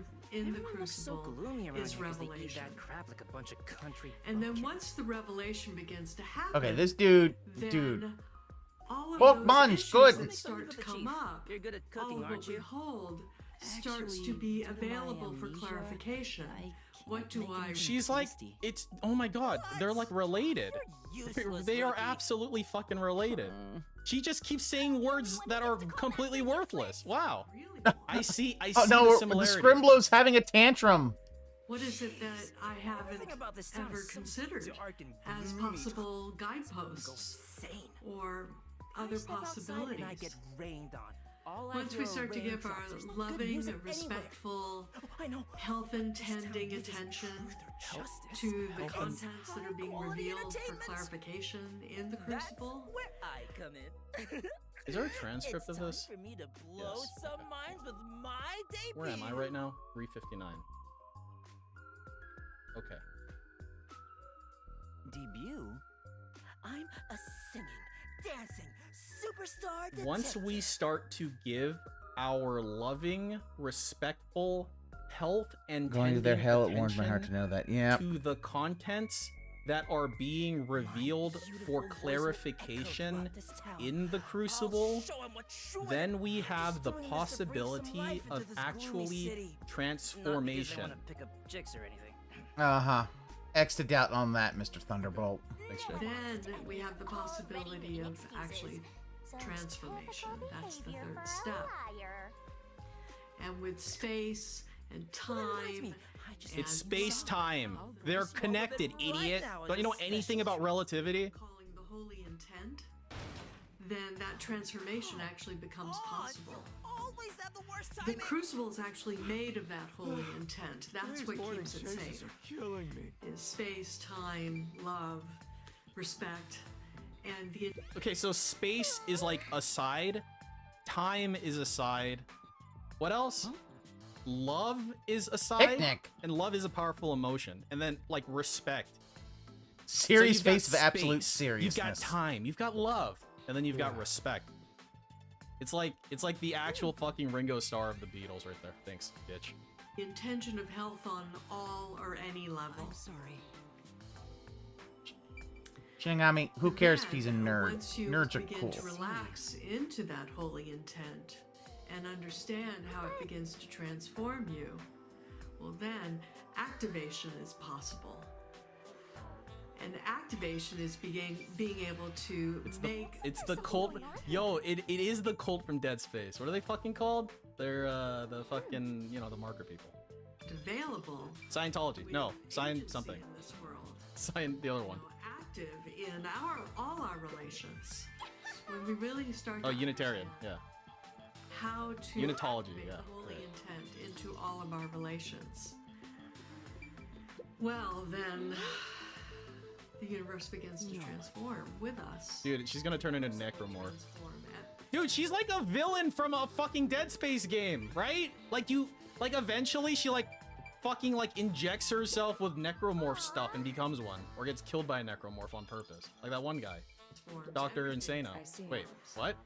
Speaker 9: crucible is revelation. And then once the revelation begins to happen,
Speaker 4: Okay, this dude,
Speaker 9: then all of
Speaker 4: Oh,
Speaker 9: those
Speaker 4: Munch,
Speaker 9: issues
Speaker 4: good.
Speaker 9: that start to come up,
Speaker 5: You're good at
Speaker 9: all
Speaker 5: cooking,
Speaker 9: of what
Speaker 5: aren't
Speaker 9: we
Speaker 5: you?
Speaker 9: hold starts to be available for clarification. What do I
Speaker 10: She's like, it's, oh my god, they're like related. They are absolutely fucking related. She just keeps saying words that are completely worthless. Wow.
Speaker 9: really?
Speaker 10: I see
Speaker 4: oh
Speaker 10: the
Speaker 4: no, the
Speaker 10: similarity.
Speaker 4: Scrimblo's having a tantrum.
Speaker 9: What is it that I haven't ever considered as possible guideposts or other possibilities? Once we start to give our loving, respectful, health-intending attention to the contents that are being revealed for clarification in the crucible,
Speaker 5: Where I come in.
Speaker 10: Is there a transcript of this?
Speaker 5: For me to blow
Speaker 10: Yes.
Speaker 5: some minds with my debut.
Speaker 10: Where am I right now? 359. Okay.
Speaker 5: Debut? I'm a singing, dancing superstar detective.
Speaker 10: Once we start to give our loving, respectful, health and
Speaker 4: Going to their
Speaker 10: tending
Speaker 4: hell, it warms my heart to
Speaker 10: attention
Speaker 4: know that. Yeah.
Speaker 10: to the contents that are being revealed for clarification in the crucible, then we have the possibility of actually transformation.
Speaker 4: Uh-huh. X to doubt on that, Mr. Thunderbolt.
Speaker 10: Thanks, Jake.
Speaker 9: then we have the possibility of actually transformation. That's the third step. And with space and time,
Speaker 10: It's
Speaker 9: and
Speaker 10: space-time. They're connected, idiot. Don't you know anything about relativity?
Speaker 9: calling the holy intent, then that transformation actually becomes possible. The crucible is actually made of that holy intent. That's what keeps it safe. Is space, time, love, respect, and the
Speaker 10: Okay, so space is like a side. Time is a side. What else? Love is a side.
Speaker 4: Picnic.
Speaker 10: And love is a powerful emotion. And then, like, respect.
Speaker 4: Serious
Speaker 10: you've got
Speaker 4: face of absolute
Speaker 10: space,
Speaker 4: seriousness.
Speaker 10: You've got time. You've got love. And then you've got respect. It's like the actual fucking Ringo Starr of the Beatles right there. Thanks, bitch.
Speaker 9: intention of health on all or any level.
Speaker 5: I'm sorry.
Speaker 4: Shinigami, who cares if he's a nerd?
Speaker 9: Once you
Speaker 4: Nerds are
Speaker 9: begin
Speaker 4: cool.
Speaker 9: to relax into that holy intent and understand how it begins to transform you, well then activation is possible. And activation is being able to
Speaker 10: It's the cult. Yo, it is the cult from Dead Space. What are they fucking called? They're the fucking, you know, the marker people.
Speaker 9: available.
Speaker 10: Scientology. No, science something.
Speaker 9: In this world.
Speaker 10: The other one.
Speaker 9: Active in all our relations. When we really start to
Speaker 10: Unitarian, yeah.
Speaker 9: How to
Speaker 10: Unitology,
Speaker 9: activate
Speaker 10: yeah,
Speaker 9: the holy
Speaker 10: right.
Speaker 9: intent into all of our relations. Well, then the universe begins to transform with us.
Speaker 10: Dude, she's gonna turn into Necromorph.
Speaker 9: Transform
Speaker 10: Dude, she's like a villain from a fucking Dead Space game, right? Like eventually she fucking injects herself with Necromorph stuff and becomes one, or gets killed by a Necromorph on purpose. Like that one guy, Dr. Insano. Wait, what?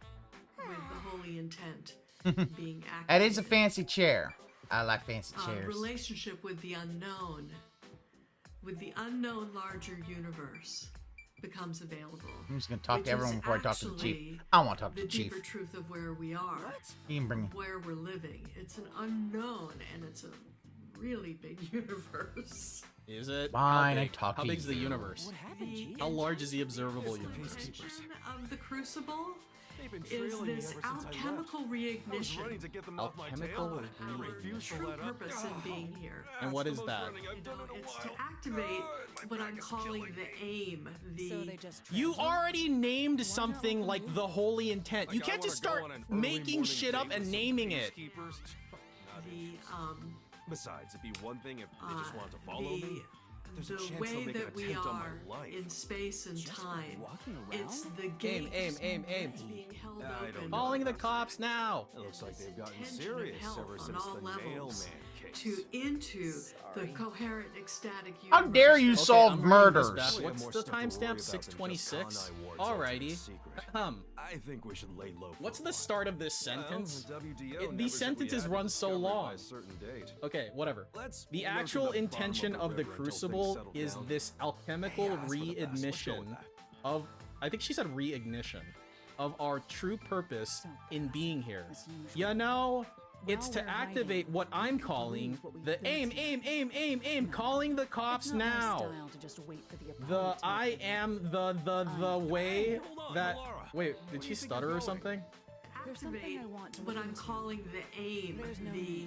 Speaker 9: with the holy intent being active.
Speaker 4: That is a fancy chair. I like fancy chairs.
Speaker 9: Relationship with the unknown larger universe becomes available.
Speaker 4: I'm just gonna talk
Speaker 9: which
Speaker 4: to everyone
Speaker 9: is
Speaker 4: before I talk to the chief.
Speaker 9: actually
Speaker 4: I want to talk to the
Speaker 9: the
Speaker 4: chief.
Speaker 9: deeper truth of where we are,
Speaker 4: You can bring me.
Speaker 9: where we're living. It's an unknown, and it's a really big universe.
Speaker 10: Is it?
Speaker 4: Fine,
Speaker 10: How
Speaker 4: I
Speaker 10: big?
Speaker 4: talk
Speaker 10: How
Speaker 4: to
Speaker 10: big's
Speaker 4: you.
Speaker 10: the universe? How large is the observable universe?
Speaker 9: Of the crucible is this alchemical reignition.
Speaker 10: Alchemical
Speaker 9: True purpose in being here.
Speaker 10: And what is that?
Speaker 9: It's to activate what I'm calling the aim.
Speaker 10: You already named something like the holy intent. You can't just start making shit up and naming it.
Speaker 6: Besides, it'd be one thing if they just wanted to follow me. There's a
Speaker 9: The
Speaker 6: chance
Speaker 9: way
Speaker 6: they'll make an
Speaker 9: that we
Speaker 6: attempt on
Speaker 9: are
Speaker 6: my life.
Speaker 9: in space and time. It's the gate
Speaker 10: Aim.
Speaker 9: being held open.
Speaker 10: Calling the cops now.
Speaker 6: It looks like they've gotten
Speaker 9: Tension of
Speaker 6: serious
Speaker 9: health
Speaker 6: ever
Speaker 9: on
Speaker 6: since
Speaker 9: all
Speaker 6: the
Speaker 9: levels
Speaker 6: Nailman case.
Speaker 9: into the coherent ecstatic universe.
Speaker 4: How dare you solve
Speaker 10: I'm reading this
Speaker 4: murders?
Speaker 10: back. What's the timestamp? 626. Alrighty.
Speaker 6: I think we should lay low.
Speaker 10: What's the start of this sentence?
Speaker 6: WDO
Speaker 10: These sentences run so long. Okay, whatever.
Speaker 6: Let's
Speaker 10: The
Speaker 6: go to
Speaker 10: actual
Speaker 6: the bottom
Speaker 10: intention
Speaker 6: of
Speaker 10: of
Speaker 6: the
Speaker 10: the
Speaker 6: river until things
Speaker 10: crucible
Speaker 6: settle
Speaker 10: is
Speaker 6: down.
Speaker 10: this alchemical
Speaker 6: Hey, that's for the best. Let's go with
Speaker 10: reignition
Speaker 6: that.
Speaker 10: of, I think she said reignition, of our true purpose in being here. You know, it's to activate what I'm calling the aim, calling the cops now. The I am the way that, wait, did she stutter or something?
Speaker 9: Activate what I'm calling the aim. The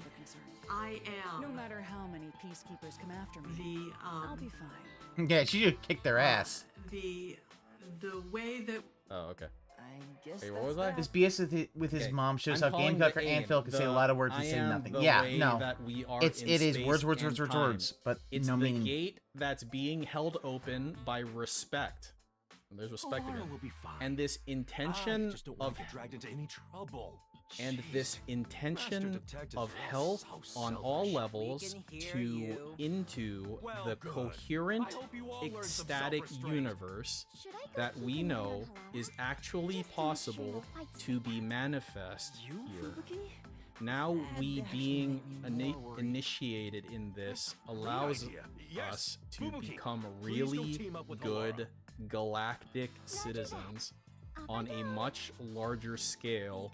Speaker 9: I am.
Speaker 5: No matter how many peacekeepers come after me,
Speaker 9: The
Speaker 5: I'll be fine.
Speaker 4: Yeah, she just kicked their ass.
Speaker 9: the way that
Speaker 10: Oh, okay.
Speaker 5: I guess
Speaker 10: Hey, what was I?
Speaker 4: This BS with his
Speaker 10: Okay,
Speaker 4: mom shows
Speaker 10: I'm
Speaker 4: how
Speaker 10: calling
Speaker 4: Gamecock
Speaker 10: the
Speaker 4: or
Speaker 10: aim
Speaker 4: Anphil can say a
Speaker 10: the
Speaker 4: lot of words and
Speaker 10: I
Speaker 4: say
Speaker 10: am
Speaker 4: nothing.
Speaker 10: the
Speaker 4: Yeah,
Speaker 10: way
Speaker 4: no.
Speaker 10: that we are
Speaker 4: It
Speaker 10: in
Speaker 4: is
Speaker 10: space
Speaker 4: words,
Speaker 10: and time.
Speaker 4: but
Speaker 10: It's
Speaker 4: no
Speaker 10: the
Speaker 4: meaning.
Speaker 10: gate that's being held open by respect. And there's respect
Speaker 6: Alara
Speaker 10: again.
Speaker 6: will be fine.
Speaker 10: And this intention
Speaker 6: just don't want
Speaker 10: of
Speaker 6: to get dragged into any trouble.
Speaker 10: and this intention
Speaker 6: Master Detective
Speaker 10: of
Speaker 6: Frost,
Speaker 10: health
Speaker 6: so
Speaker 10: on all
Speaker 6: selfish.
Speaker 10: levels into
Speaker 6: Well,
Speaker 10: the
Speaker 6: good.
Speaker 10: coherent
Speaker 6: I hope you all learn some
Speaker 10: ecstatic
Speaker 6: self-restraint.
Speaker 10: universe that we know is actually possible to be manifest here. Now we being initiated in this allows
Speaker 6: idea. Yes,
Speaker 10: us to
Speaker 6: Fubuki,
Speaker 10: become
Speaker 6: please don't
Speaker 10: really
Speaker 6: team up with
Speaker 10: good galactic citizens on a much larger scale.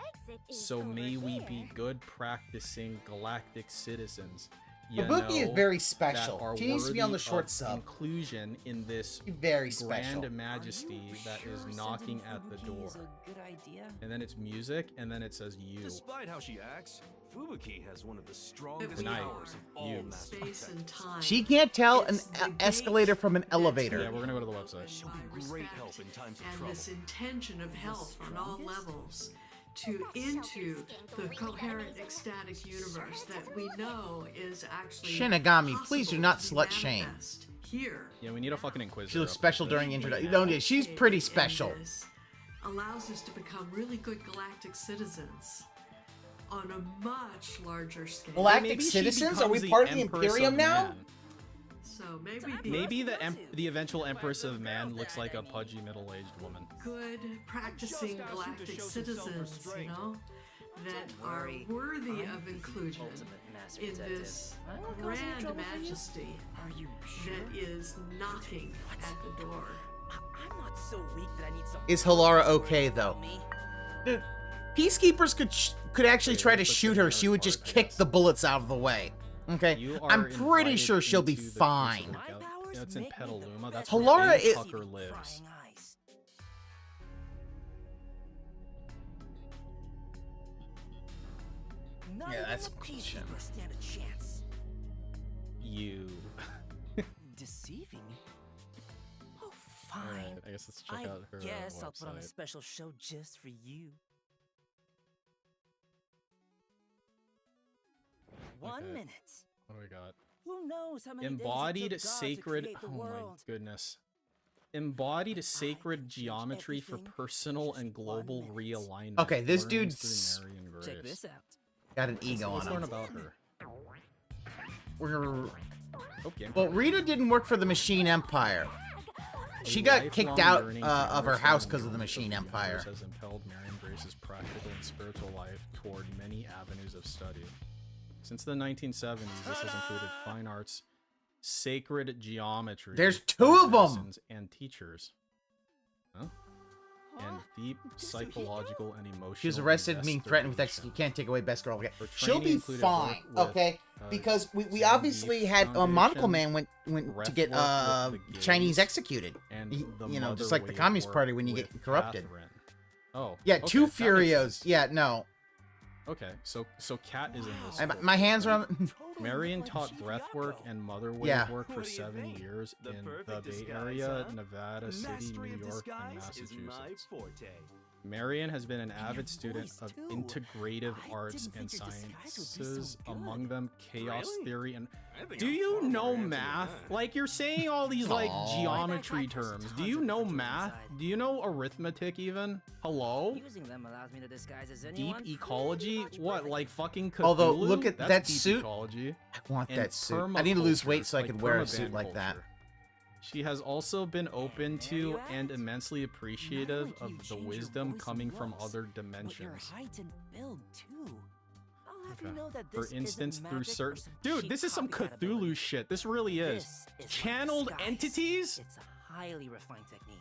Speaker 10: So may we be good practicing galactic citizens. You
Speaker 4: Fubuki is
Speaker 10: know,
Speaker 4: very
Speaker 10: that
Speaker 4: special.
Speaker 10: are
Speaker 4: She needs to be on the
Speaker 10: worthy
Speaker 4: short
Speaker 10: of
Speaker 4: sub.
Speaker 10: inclusion in this
Speaker 4: Very special.
Speaker 10: grand majesty that is knocking at the door.
Speaker 5: Good idea.
Speaker 10: And then it's music, and then it says you.
Speaker 6: Despite how she acts, Fubuki has one of the strongest
Speaker 10: Tonight,
Speaker 6: powers of all
Speaker 10: you.
Speaker 6: Master
Speaker 9: space and
Speaker 6: Detectives.
Speaker 9: time.
Speaker 4: She can't tell an
Speaker 9: It's the
Speaker 4: escalator from an
Speaker 9: gate
Speaker 4: elevator.
Speaker 10: Yeah, we're gonna go to the website.
Speaker 6: She'll be
Speaker 9: by
Speaker 6: great
Speaker 9: respect
Speaker 6: help in times of
Speaker 9: and
Speaker 6: trouble.
Speaker 9: this intention of health on all levels into the coherent ecstatic universe that we know is actually
Speaker 4: Shinigami, please do
Speaker 9: possible
Speaker 4: not
Speaker 9: to be
Speaker 4: slut shame.
Speaker 9: manifest here.
Speaker 10: Yeah, we need a fucking inquisitor.
Speaker 4: She looks
Speaker 10: up
Speaker 4: special
Speaker 10: there.
Speaker 4: during introduction. No, yeah, she's pretty
Speaker 9: And
Speaker 4: special.
Speaker 9: this allows us to become really good galactic citizens on a much larger scale.
Speaker 4: Galactic
Speaker 10: Maybe she
Speaker 4: citizens? Are we
Speaker 10: becomes
Speaker 4: part of the
Speaker 10: Empress
Speaker 4: Imperium
Speaker 10: of
Speaker 4: now?
Speaker 10: Man.
Speaker 9: So maybe
Speaker 10: Maybe the eventual Empress of Man looks like a pudgy middle-aged woman.
Speaker 9: good practicing
Speaker 6: Just ask you to
Speaker 9: galactic
Speaker 6: show some
Speaker 9: citizens,
Speaker 6: self-restraint.
Speaker 9: you know, that are worthy of inclusion in this grand majesty
Speaker 5: Are you sure?
Speaker 9: that is knocking at the door.
Speaker 5: I'm not
Speaker 4: Is Halara okay though? Dude, peacekeepers could actually try to shoot her. She would just kick the bullets out of the way. Okay, I'm pretty sure she'll be fine.
Speaker 10: That's in Petaluma. That's
Speaker 4: Halara
Speaker 10: where
Speaker 4: is.
Speaker 10: Tucker lives.
Speaker 4: Yeah, that's bullshit.
Speaker 10: You.
Speaker 5: Deceiving? Oh, fine.
Speaker 10: Alright, I guess let's check out her
Speaker 5: guess I'll put on a
Speaker 10: website.
Speaker 5: special show just for you. One
Speaker 10: Okay.
Speaker 5: minute.
Speaker 10: What do we got?
Speaker 5: Who knows how many
Speaker 10: Embodied
Speaker 5: days it took God to
Speaker 10: sacred.
Speaker 5: create the
Speaker 10: Oh my
Speaker 5: world?
Speaker 10: goodness. Embodied sacred geometry for personal and global realignment.
Speaker 4: Okay, this
Speaker 10: Learnings
Speaker 4: dude's
Speaker 10: through Marion
Speaker 5: Check
Speaker 10: Grace.
Speaker 5: this out.
Speaker 4: got an ego
Speaker 10: Let's
Speaker 4: on
Speaker 10: learn
Speaker 4: him.
Speaker 10: about her.
Speaker 4: We're
Speaker 10: Okay.
Speaker 4: Well, Rita didn't work for the Machine Empire. She got kicked out of her house because of the Machine Empire.
Speaker 10: Has impelled Marion Grace's practical and spiritual life toward many avenues of study. Since the 1970s, this has included fine arts, sacred geometry.
Speaker 4: There's 2 of them!
Speaker 10: lessons, and teachers. Huh? And deep psychological and emotional.
Speaker 4: She was arrested, being threatened with
Speaker 10: investigation.
Speaker 4: execution. You can't take away best girl. Okay.
Speaker 10: Her
Speaker 4: She'll
Speaker 10: training
Speaker 4: be
Speaker 10: included
Speaker 4: fine,
Speaker 10: work with,
Speaker 4: okay? Because we
Speaker 10: Sandy
Speaker 4: obviously had Monocle
Speaker 10: Foundation,
Speaker 4: Man went to get
Speaker 10: breathwork with the
Speaker 4: Chinese
Speaker 10: gays,
Speaker 4: executed.
Speaker 10: and
Speaker 4: You
Speaker 10: the
Speaker 4: know,
Speaker 10: Mother
Speaker 4: just like the
Speaker 10: Way
Speaker 4: Communist
Speaker 10: work
Speaker 4: Party when you
Speaker 10: with
Speaker 4: get corrupted.
Speaker 10: Catherine. Oh.
Speaker 4: Yeah,
Speaker 10: okay,
Speaker 4: 2
Speaker 10: that makes
Speaker 4: Furios.
Speaker 10: sense.
Speaker 4: Yeah, no.
Speaker 10: Okay, so Kat is in this.
Speaker 4: I,
Speaker 10: book.
Speaker 4: my hands are on.
Speaker 10: Marion taught breathwork and Mother Way
Speaker 4: Yeah.
Speaker 10: work for 7 years in the Bay Area, Nevada City, New York, and Massachusetts. Marion has been an avid student of integrative arts and sciences, among them chaos theory and... Do you know math? Like, you're saying all these, like, geometry terms. Do you know math? Do you know arithmetic, even? Hello?
Speaker 5: Using them allows me to disguise as
Speaker 10: Deep
Speaker 5: anyone.
Speaker 10: ecology? What, like fucking Cthulhu?
Speaker 4: Although, look at
Speaker 10: That's
Speaker 4: that
Speaker 10: deep
Speaker 4: suit.
Speaker 10: Ecology.
Speaker 4: I want
Speaker 10: And
Speaker 4: that suit. I need to lose
Speaker 10: permaculture,
Speaker 4: weight so I
Speaker 10: like
Speaker 4: could wear a
Speaker 10: permaban
Speaker 4: suit like that.
Speaker 10: culture. She has also been open to and immensely appreciative of the wisdom coming from other
Speaker 5: With your
Speaker 10: dimensions.
Speaker 5: height and build too. I'll have
Speaker 10: Okay.
Speaker 5: you know that
Speaker 10: For
Speaker 5: this isn't
Speaker 10: instance, through
Speaker 5: magic or
Speaker 10: certain...
Speaker 5: some
Speaker 10: Dude,
Speaker 5: cheap
Speaker 10: this is some
Speaker 5: copycat
Speaker 10: Cthulhu
Speaker 5: ability.
Speaker 10: shit. This really is.
Speaker 5: This is my
Speaker 10: Channeled
Speaker 5: disguise.
Speaker 10: entities?
Speaker 5: It's a highly refined technique.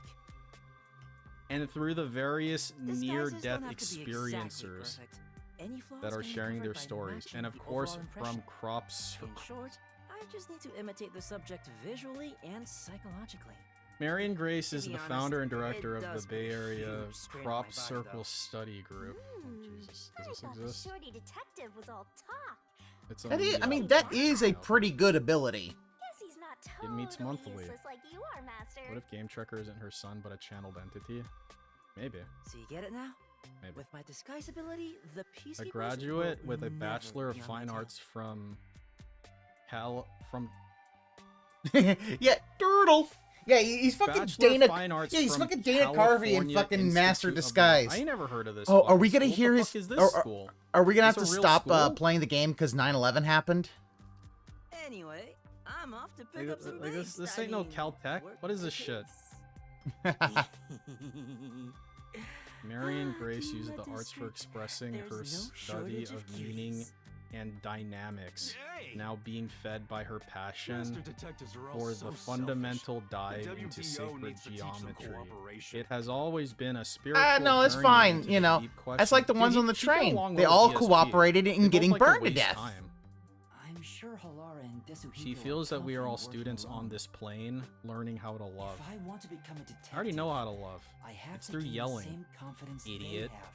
Speaker 10: And through the various
Speaker 5: Disguises
Speaker 10: near-death
Speaker 5: don't have to be exactly
Speaker 10: experiencers
Speaker 5: perfect. Any flaws
Speaker 10: that are
Speaker 5: can be
Speaker 10: sharing
Speaker 5: covered
Speaker 10: their
Speaker 5: by
Speaker 10: stories.
Speaker 5: matching
Speaker 10: And of
Speaker 5: the
Speaker 10: course,
Speaker 5: overall
Speaker 10: from
Speaker 5: impression.
Speaker 10: crops...
Speaker 5: In short, I just need to imitate the subject visually and psychologically.
Speaker 10: Marion Grace is
Speaker 5: To be
Speaker 10: the
Speaker 5: honest,
Speaker 10: founder and
Speaker 5: it
Speaker 10: director of
Speaker 5: does
Speaker 10: the Bay
Speaker 5: put a
Speaker 10: Area
Speaker 5: huge strain on
Speaker 10: Crop
Speaker 5: my body,
Speaker 10: Circle
Speaker 5: though.
Speaker 10: Study Group. Oh, Jesus,
Speaker 8: I
Speaker 10: does this
Speaker 8: thought
Speaker 10: exist?
Speaker 8: the shorty detective was all talk.
Speaker 10: It's
Speaker 4: That
Speaker 10: on
Speaker 4: is,
Speaker 10: the,
Speaker 4: I mean, that is a
Speaker 10: no.
Speaker 4: pretty good ability.
Speaker 8: Guess he's not
Speaker 10: It
Speaker 8: totally
Speaker 10: meets monthly.
Speaker 8: useless like you are, Master.
Speaker 10: What if Game Trekker isn't her son but a channeled entity? Maybe.
Speaker 5: So you get it now?
Speaker 10: Maybe.
Speaker 5: With my disguise ability, the peacekeepers
Speaker 10: A graduate
Speaker 5: will
Speaker 10: with a
Speaker 5: never
Speaker 10: Bachelor of
Speaker 5: be on
Speaker 10: Fine
Speaker 5: my tail.
Speaker 10: Arts from
Speaker 4: Yeah, Turtle. Yeah, he's fucking
Speaker 10: Bachelor
Speaker 4: Dana.
Speaker 10: of Fine Arts
Speaker 4: Yeah, he's
Speaker 10: from
Speaker 4: fucking Dana Carvey in
Speaker 10: California
Speaker 4: fucking Master
Speaker 10: Institute of
Speaker 4: Disguise.
Speaker 10: I ain't never heard of this.
Speaker 4: Oh, are
Speaker 10: fucking
Speaker 4: we gonna
Speaker 10: school.
Speaker 4: hear
Speaker 10: What the
Speaker 4: his?
Speaker 10: fuck is this
Speaker 4: Are,
Speaker 10: school?
Speaker 4: are we gonna have
Speaker 10: Is
Speaker 4: to
Speaker 10: this a real
Speaker 4: stop
Speaker 10: school?
Speaker 4: playing the game because 9/11 happened?
Speaker 5: Anyway, I'm off to pick
Speaker 10: Like,
Speaker 5: up some
Speaker 10: like
Speaker 5: base.
Speaker 10: this
Speaker 5: I
Speaker 10: ain't no
Speaker 5: mean,
Speaker 10: Caltech.
Speaker 5: work
Speaker 10: What is
Speaker 5: the
Speaker 10: this shit?
Speaker 5: case.
Speaker 10: Marion Grace
Speaker 5: Do
Speaker 10: used
Speaker 5: let
Speaker 10: the
Speaker 5: us
Speaker 10: arts for
Speaker 5: think.
Speaker 10: expressing
Speaker 5: There's
Speaker 10: her
Speaker 5: no
Speaker 10: study
Speaker 5: shortage
Speaker 10: of
Speaker 5: of
Speaker 10: meaning
Speaker 5: cuties.
Speaker 10: and dynamics,
Speaker 6: Hey!
Speaker 10: now being fed by her passion
Speaker 6: Master detectives are all
Speaker 10: for
Speaker 6: so
Speaker 10: the fundamental
Speaker 6: selfish.
Speaker 10: dive
Speaker 6: The
Speaker 10: into
Speaker 6: WBO
Speaker 10: sacred
Speaker 6: needs to teach them
Speaker 10: geometry.
Speaker 6: cooperation.
Speaker 10: It has always been a spiritual.
Speaker 4: No, it's
Speaker 10: journey
Speaker 4: fine.
Speaker 10: into
Speaker 4: You
Speaker 10: the
Speaker 4: know,
Speaker 10: deep
Speaker 4: that's like the
Speaker 10: questions.
Speaker 4: ones
Speaker 10: Dude,
Speaker 4: on the
Speaker 10: she got
Speaker 4: train.
Speaker 10: along
Speaker 4: They
Speaker 10: well
Speaker 4: all
Speaker 10: with GSP.
Speaker 4: cooperated
Speaker 10: They
Speaker 4: in
Speaker 10: both
Speaker 4: getting
Speaker 10: like to
Speaker 4: burned to
Speaker 10: waste
Speaker 4: death.
Speaker 10: time.
Speaker 5: I'm sure Halara and Desuhiko
Speaker 10: She
Speaker 5: are
Speaker 10: feels that we are all
Speaker 5: tough and
Speaker 10: students
Speaker 5: working
Speaker 10: on
Speaker 5: alone.
Speaker 10: this plane, learning how to love.
Speaker 5: If I want to become a detective,
Speaker 10: I already know how to love.
Speaker 5: I have
Speaker 10: It's
Speaker 5: to
Speaker 10: through
Speaker 5: gain the
Speaker 10: yelling,
Speaker 5: same confidence
Speaker 10: idiot.
Speaker 5: They have.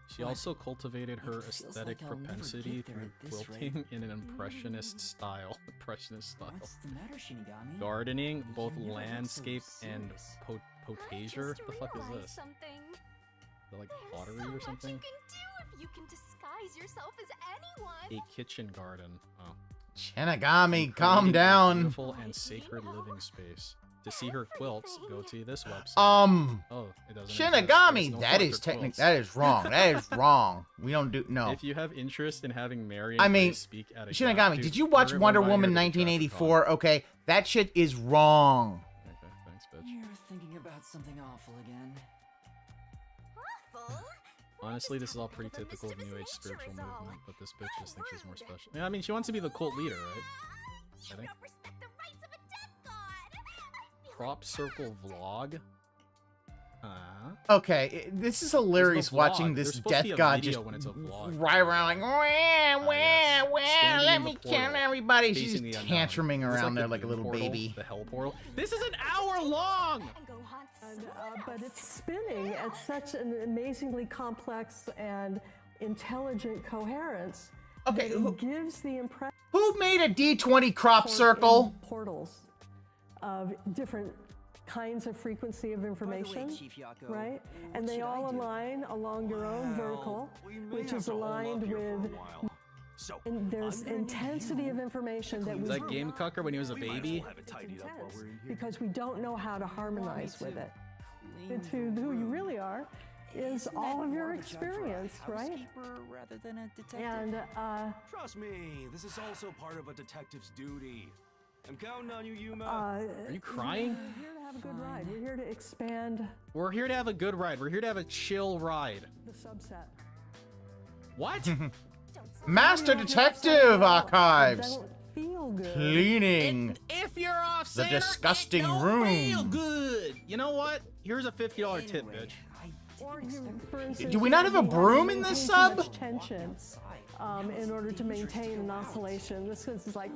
Speaker 10: She
Speaker 5: What?
Speaker 10: also cultivated her
Speaker 5: It feels
Speaker 10: aesthetic
Speaker 5: like I'll never
Speaker 10: propensity
Speaker 5: get there
Speaker 10: through
Speaker 5: at this
Speaker 10: quilting
Speaker 5: rate.
Speaker 10: in an impressionist style. Impressionist style.
Speaker 5: What's the matter, Shinigami?
Speaker 10: Gardening, both
Speaker 5: You never look so
Speaker 10: landscape and
Speaker 5: serious.
Speaker 10: potager.
Speaker 8: Just
Speaker 10: The fuck is
Speaker 8: realized
Speaker 10: this?
Speaker 8: Something.
Speaker 10: The, like
Speaker 8: There's
Speaker 10: pottery
Speaker 8: so
Speaker 10: or
Speaker 8: much
Speaker 10: something?
Speaker 8: you can do if you can disguise yourself as anyone.
Speaker 10: A kitchen garden. Oh.
Speaker 4: Shinigami,
Speaker 10: And
Speaker 4: calm
Speaker 10: creating a
Speaker 4: down.
Speaker 10: Beautiful and sacred living space. To see her quilts, go to this website. Oh, it doesn't. exist. There's
Speaker 4: Shinigami.
Speaker 10: no
Speaker 4: That
Speaker 10: fucker
Speaker 4: is technical.
Speaker 10: quilts.
Speaker 4: That is wrong. That is wrong. We don't do no.
Speaker 10: If you have interest in having Marion
Speaker 4: I mean,
Speaker 10: Grace speak at a
Speaker 4: Shinigami,
Speaker 10: dude,
Speaker 4: did you watch
Speaker 10: we're
Speaker 4: Wonder
Speaker 10: inviting her
Speaker 4: Woman
Speaker 10: to the
Speaker 4: 1984? Okay, that shit is wrong.
Speaker 10: Okay, thanks, bitch.
Speaker 5: You're thinking about something awful again.
Speaker 8: Awful.
Speaker 10: Honestly, this is all pretty typical of New Age spiritual movement, but this bitch just thinks she's more special. Yeah, I mean, she wants to be the cult leader, right? I think.
Speaker 8: Don't respect the rights of a death god. I feel
Speaker 10: Crop Circle Vlog?
Speaker 4: Okay, this is hilarious watching this death god just ride around like, let me kill everybody. She's just tantruming around there like a little baby.
Speaker 10: The hell portal. This is an hour long!
Speaker 11: But it's spinning at such an amazingly complex and intelligent coherence.
Speaker 4: Okay,
Speaker 11: it gives the impression.
Speaker 4: Who made a D20 crop circle?
Speaker 11: Portals of different kinds of frequency of information, right? And they all align along your own vertical, which is aligned with. And there's intensity of information that we.
Speaker 10: Was that Game Cucker when he was a baby?
Speaker 11: Because we don't know how to harmonize with it. Into who you really are is all of your experience, right? And
Speaker 6: trust me, this is also part of a detective's duty. I'm counting on you, Yuma.
Speaker 10: Are you crying?
Speaker 11: We're here to have a good ride. We're here to expand.
Speaker 10: We're here to have a good ride. We're here to have a chill ride.
Speaker 11: The subset.
Speaker 10: What?
Speaker 4: Master Detective Archives.
Speaker 11: Don't feel good.
Speaker 4: Cleaning.
Speaker 10: If you're off center,
Speaker 4: the disgusting
Speaker 10: it don't
Speaker 4: room.
Speaker 10: Feel good. You know what? Here's a $50 tip, bitch.
Speaker 11: Or for instance,
Speaker 4: Do we not have a broom in this sub?
Speaker 11: Tension, in order to maintain an oscillation. This is like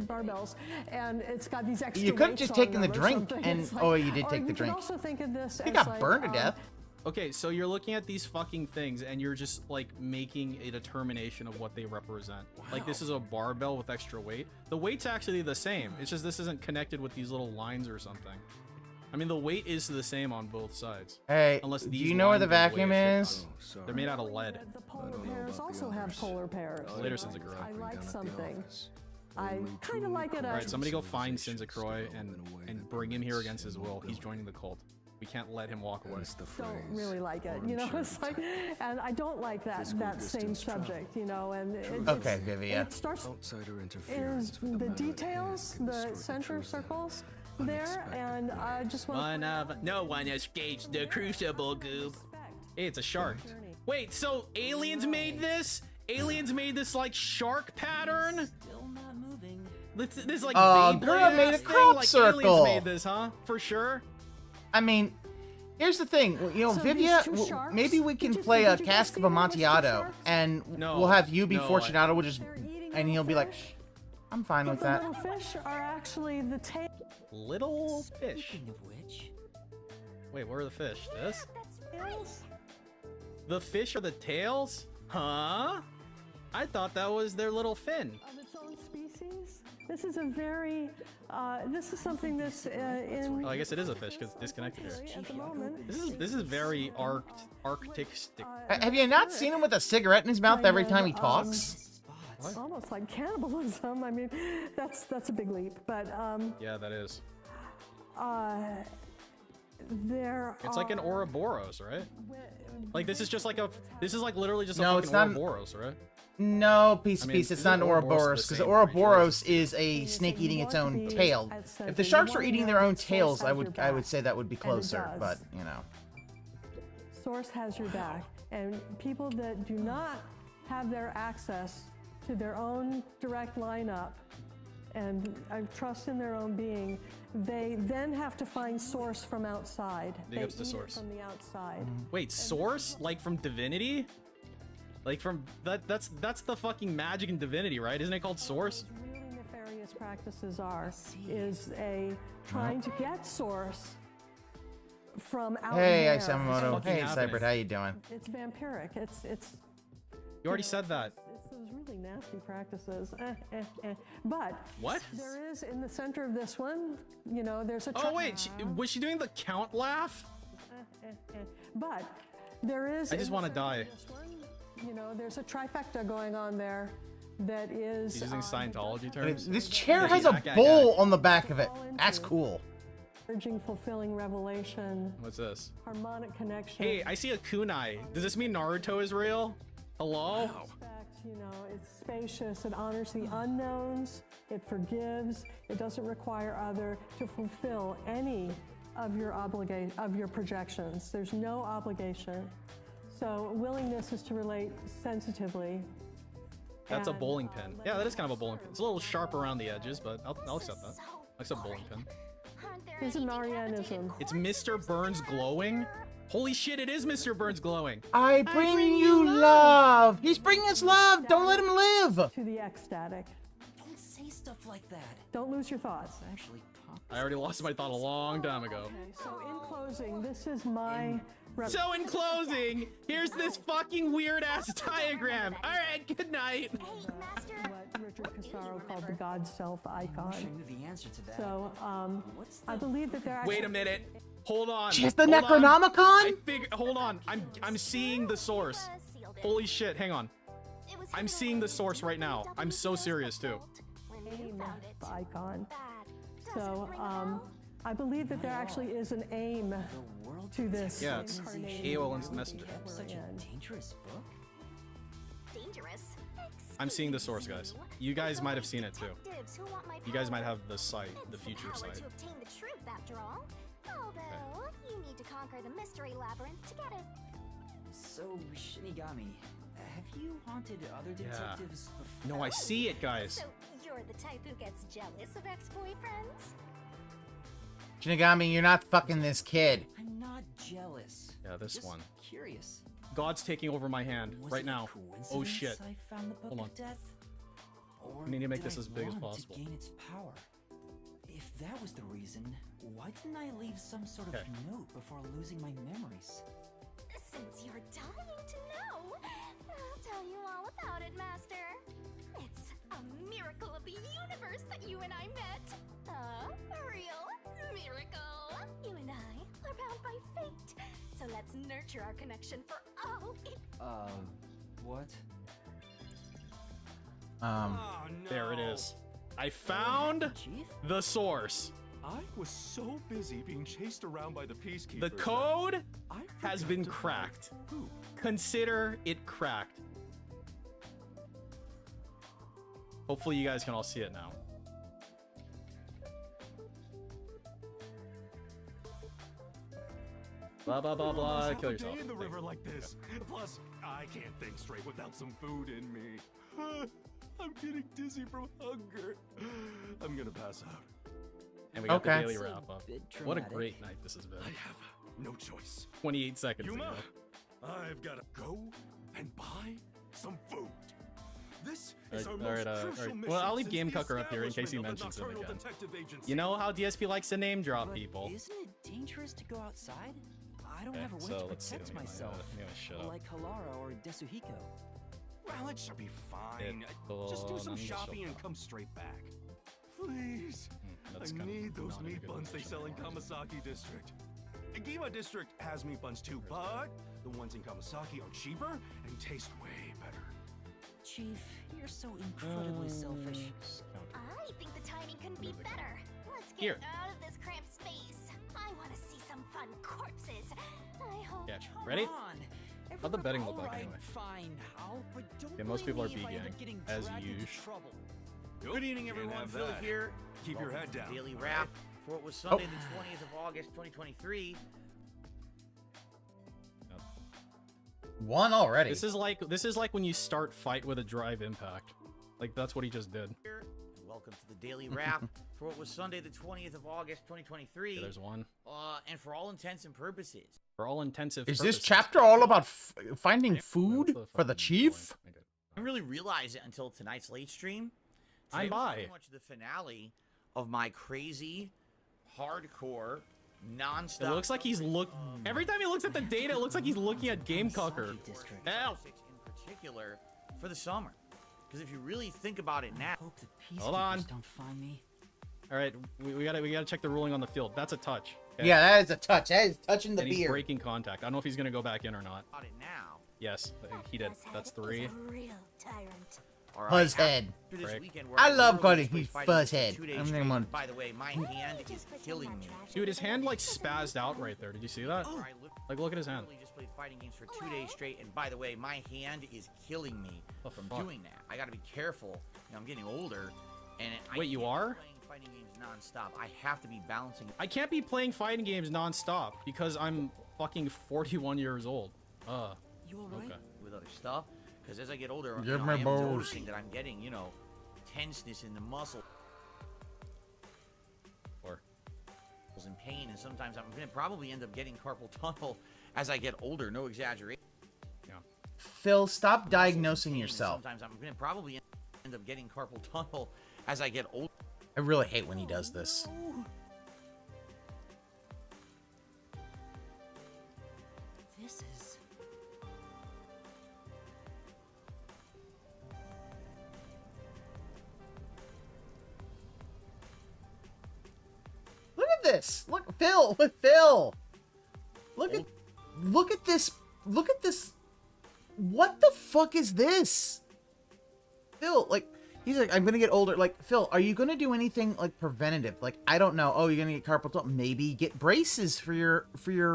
Speaker 11: barbells, and it's got these extra.
Speaker 4: You could have
Speaker 11: weights
Speaker 4: just
Speaker 11: on
Speaker 4: taken the
Speaker 11: them or
Speaker 4: drink
Speaker 11: something.
Speaker 4: and
Speaker 11: It's like,
Speaker 4: oh, you did
Speaker 11: or
Speaker 4: take the
Speaker 11: you
Speaker 4: drink.
Speaker 11: Could also think of this
Speaker 4: You
Speaker 11: as
Speaker 4: got
Speaker 11: like,
Speaker 4: burned to death.
Speaker 10: Okay, so you're looking at these fucking things and you're just like making a determination of what they represent. Wow. Like this is a barbell with extra weight. The weight's actually the same. It's just this isn't connected with these little lines or something. I mean, the weight is the same on both sides.
Speaker 4: Hey,
Speaker 10: unless
Speaker 4: do
Speaker 10: these
Speaker 4: you know where the
Speaker 10: lines
Speaker 4: vacuum
Speaker 10: weigh
Speaker 4: is?
Speaker 10: They're made out of lead.
Speaker 11: The polar pairs also have polar pairs.
Speaker 10: Later, Sinzacroix.
Speaker 11: I like something. I kind of like it.
Speaker 10: All right, somebody go find Sinzacroix and bring him here against his will. He's joining the cult. We can't let him walk away.
Speaker 11: Don't really like it, you know. It's like, and I don't like that same subject, you know. And
Speaker 4: okay, Vivia.
Speaker 11: It starts is the details, the center circles there, and I just want.
Speaker 10: No one escapes the crucible, Goob. Hey, it's a shark. Wait, so aliens made this? Aliens made this like shark pattern?
Speaker 5: Still not moving.
Speaker 10: This like
Speaker 4: girl made a crop
Speaker 10: like
Speaker 4: circle.
Speaker 10: Aliens made this, huh? For sure.
Speaker 4: I mean, here's the thing. You know,
Speaker 11: So
Speaker 4: Vivia,
Speaker 11: these two
Speaker 4: maybe we can play a Cask of Amontillado, and we'll have you be Fortunato. We'll just, and he'll be like, I'm fine with that.
Speaker 11: The little fish are actually the tail.
Speaker 10: Little fish.
Speaker 5: Speaking of which,
Speaker 10: wait, where are the fish? This?
Speaker 11: Tails.
Speaker 10: The fish are the tails? Huh? I thought that was their little fin.
Speaker 11: Of its own species. This is a very, this is something that's in.
Speaker 10: Oh, I guess it is a fish because it's disconnected here.
Speaker 11: At the moment.
Speaker 10: This is very Arctic.
Speaker 4: Have you not seen him with a cigarette in his mouth every time he talks?
Speaker 11: It's almost like cannibalism. I mean, that's a big leap, but
Speaker 10: yeah, that is.
Speaker 11: It's
Speaker 10: like an Ouroboros, right? Like this is like literally just a
Speaker 4: no,
Speaker 10: fucking
Speaker 4: it's not
Speaker 10: Ouroboros, right?
Speaker 4: No, piece of piece. It's not an Ouroboros because Ouroboros is a snake eating its own tail. If the sharks were eating their own tails, I would say that would be closer. But you know,
Speaker 11: Source has your back, and people that do not have their access to their own direct lineup and trust in their own being, they then have to find Source from outside. They eat
Speaker 10: Source
Speaker 11: from the outside.
Speaker 10: Wait, Source? Like from Divinity? Like from that's the fucking magic in Divinity, right? Isn't it called Source?
Speaker 11: Really nefarious practices is trying to get Source from out
Speaker 4: hey,
Speaker 11: there.
Speaker 4: Yamamoto. Hey, Cybert, how you doing?
Speaker 11: It's vampiric. It's.
Speaker 10: You already said that.
Speaker 11: It's those really nasty practices. But
Speaker 10: what?
Speaker 11: There is in the center of this one. You know, there's a.
Speaker 10: Oh wait, was she doing the count laugh?
Speaker 11: But there is.
Speaker 10: I just want to die.
Speaker 11: You know, there's a trifecta going on there that is.
Speaker 10: He's using Scientology terms.
Speaker 4: This chair has a bowl on the back of it. That's cool.
Speaker 11: Urging, fulfilling revelation.
Speaker 10: What's this?
Speaker 11: Harmonic connection.
Speaker 10: Hey, I see a kunai. Does this mean Naruto is real? Hello?
Speaker 11: Wow. You know, it's spacious. It honors the unknowns. It forgives. It doesn't require other to fulfill any of your projections. There's no obligation. So willingness is to relate sensitively.
Speaker 10: That's a bowling pin. Yeah, that is kind of a bowling pin. It's a little sharp around the edges, but I'll accept that. I'll accept bowling pin.
Speaker 11: It's a Marianism.
Speaker 10: It's Mr. Burns glowing.
Speaker 7: Holy shit, it is Mr. Burns glowing.
Speaker 4: I bring you love. He's bringing us love. Don't let him live.
Speaker 11: To the ecstatic.
Speaker 5: Don't say stuff like that.
Speaker 11: Don't lose your thoughts.
Speaker 5: Actually,
Speaker 7: I already lost my thought a long time ago.
Speaker 11: Okay, so in closing, this is my...
Speaker 7: So in closing, here's this fucking weird ass diagram. All right, good night.
Speaker 11: What Richard Casaro called the God Self icon.
Speaker 5: The answer to that.
Speaker 11: So, I believe that there
Speaker 7: Wait a minute. Hold on.
Speaker 4: She's the
Speaker 7: Hold on.
Speaker 4: Necronomicon?
Speaker 7: Hold on. I'm seeing the source. Holy shit, hang on. I'm seeing the source right now. I'm so serious too.
Speaker 11: AIM icon. So, I believe that there actually is an aim to this.
Speaker 7: Yeah, it's AOL Instant Messenger.
Speaker 5: Such a dangerous book.
Speaker 8: Dangerous?
Speaker 7: I'm seeing the source, guys. You guys might have seen it too. You guys might have the site, the future site.
Speaker 8: To obtain the truth, after all. Although, you need to conquer the mystery labyrinth to get it.
Speaker 5: So, Shinigami, have you haunted other detectives before?
Speaker 7: No, I see it, guys.
Speaker 8: So, you're the type who gets jealous of ex-boyfriends?
Speaker 4: Shinigami, you're not fucking this kid.
Speaker 5: I'm not jealous.
Speaker 7: Yeah, this
Speaker 5: Just
Speaker 7: one.
Speaker 5: Curious.
Speaker 7: God's taking over my hand right now. Oh shit.
Speaker 5: I found the book
Speaker 7: Hold on.
Speaker 5: of death? Or
Speaker 7: I need to make
Speaker 5: did
Speaker 7: this
Speaker 5: I
Speaker 7: as big as
Speaker 5: want
Speaker 7: possible.
Speaker 5: To gain its power? If that was the reason, why didn't I leave some sort of note before losing my memories?
Speaker 8: Since you're dying to know, I'll tell you all about it, Master. It's a miracle of the universe that you and I met. A real miracle. You and I are bound by fate. So let's nurture our connection for all
Speaker 5: What?
Speaker 7: There it is. I found the source.
Speaker 6: I was so busy being chased around by the peacekeepers.
Speaker 7: The code has been cracked. Consider it cracked. Hopefully you guys can all see it now. Blah blah blah blah. Kill yourself.
Speaker 6: In the river like this. Plus, I can't think straight without some food in me. I'm getting dizzy from hunger. I'm gonna pass out.
Speaker 7: And we got the daily wrap up. What a great night this has been.
Speaker 6: I have no choice.
Speaker 7: 28 seconds
Speaker 6: Yuma,
Speaker 7: ago.
Speaker 6: I've gotta go and buy some food. This is our
Speaker 7: Alright,
Speaker 6: most crucial mission
Speaker 7: well, I'll leave
Speaker 6: since the
Speaker 7: Gamecucker up here in case he
Speaker 6: establishment
Speaker 7: mentions
Speaker 6: of the
Speaker 7: him
Speaker 6: Nocturnal
Speaker 7: again.
Speaker 6: Detective Agency.
Speaker 7: You know how DSP likes to name drop
Speaker 5: But
Speaker 7: people.
Speaker 5: Isn't it dangerous to go outside? I don't
Speaker 7: Okay,
Speaker 5: have a way
Speaker 7: so
Speaker 5: to
Speaker 7: let's see,
Speaker 5: protect
Speaker 7: let me
Speaker 5: myself.
Speaker 7: shut up.
Speaker 5: Like Halara or Desuhiko.
Speaker 6: Well, it should be fine. Just do some shopping and come straight back. Please. I need those meat buns they sell in Kamasaki District. Gima District has meat buns too, but the ones in Kamasaki are cheaper and taste way better.
Speaker 5: Chief, you're so incredibly selfish.
Speaker 8: I think the timing couldn't be better. Let's get
Speaker 7: Here.
Speaker 8: out of this cramped space. I want to see some fun corpses. I hope.
Speaker 7: Yeah, ready?
Speaker 5: How'd
Speaker 7: How'd the betting look like anyway?
Speaker 5: Fine, Hal, but don't
Speaker 7: Yeah, most people are
Speaker 5: blame me if I end up
Speaker 7: B-gang,
Speaker 5: getting
Speaker 7: as
Speaker 5: dragged into
Speaker 7: usual.
Speaker 5: trouble.
Speaker 1: Good evening, everyone. Phil here.
Speaker 6: Keep your head
Speaker 1: Welcome to
Speaker 6: down.
Speaker 1: the Daily Wrap for what was Sunday, the 20th of August, 2023.
Speaker 4: One already.
Speaker 7: This is like when you start fight with a drive impact. Like that's what he just did.
Speaker 1: And welcome to the Daily Wrap for what was Sunday, the 20th of August, 2023.
Speaker 7: Okay, there's one.
Speaker 1: And for all intents and purposes.
Speaker 7: For all intensive
Speaker 4: Is
Speaker 7: purposes.
Speaker 4: this chapter all about finding food for the chief?
Speaker 1: I didn't really realize it until tonight's late stream.
Speaker 7: I'm
Speaker 1: Today was
Speaker 7: by.
Speaker 1: pretty much the finale of my crazy, hardcore, non-stop.
Speaker 7: It looks like he's every time he looks at the data, it looks like he's looking at Gamecucker. Help!
Speaker 1: In particular, for the summer. Because if you really think about it now,
Speaker 7: Hold on.
Speaker 5: Don't find me.
Speaker 7: All right, we gotta check the ruling on the field. That's a touch. Okay?
Speaker 4: Yeah, that is a touch. That is touching the
Speaker 7: And he's
Speaker 4: beard.
Speaker 7: breaking contact. I don't know if he's gonna go back in or not.
Speaker 1: about it now.
Speaker 7: Yes, he did. That's 3.
Speaker 8: A real tyrant.
Speaker 1: All right,
Speaker 4: Fuzzhead.
Speaker 1: after this
Speaker 7: Right.
Speaker 1: weekend where
Speaker 4: I love
Speaker 1: literally
Speaker 4: calling
Speaker 1: just played
Speaker 4: him
Speaker 1: fighting games for
Speaker 4: Fuzzhead.
Speaker 1: 2 days
Speaker 4: I'm
Speaker 1: straight.
Speaker 4: gonna-
Speaker 1: By the way, my hand is killing me.
Speaker 7: Dude, his hand like spazzed out right there. Did you see that?
Speaker 1: I
Speaker 7: Like, look at his hand.
Speaker 1: literally just played fighting games for 2 days straight, and by the way, my hand is killing me
Speaker 7: The
Speaker 1: from
Speaker 7: fuck?
Speaker 1: doing that. I gotta be careful. You know, I'm getting older, and I
Speaker 7: Wait, you
Speaker 1: can't be
Speaker 7: are?
Speaker 1: playing fighting games non-stop. I have to be balancing.
Speaker 7: I can't be playing fighting games non-stop because I'm fucking 41 years old.
Speaker 5: You alright?
Speaker 7: Okay.
Speaker 1: with other stuff, because as I get older,
Speaker 4: Give
Speaker 1: I
Speaker 4: me
Speaker 1: am
Speaker 4: balls.
Speaker 1: noticing that I'm getting, tenseness in the muscle.
Speaker 7: Or
Speaker 1: In pain, and sometimes I'm gonna probably end up getting carpal tunnel as I get older. No exaggeration.
Speaker 7: Yeah.
Speaker 4: Phil, stop diagnosing yourself.
Speaker 1: Sometimes I'm gonna probably end up getting carpal tunnel as I get older.
Speaker 4: I really hate when he does this.
Speaker 5: This is...
Speaker 4: Look at this. Look, Phil. Phil. Look at this. Look at this. What the fuck is this? Phil, like, he's like, I'm gonna get older. Like, Phil, are you gonna do anything like preventative? Like, I don't know. Oh, you're gonna get carpal tunnel. Maybe get braces for your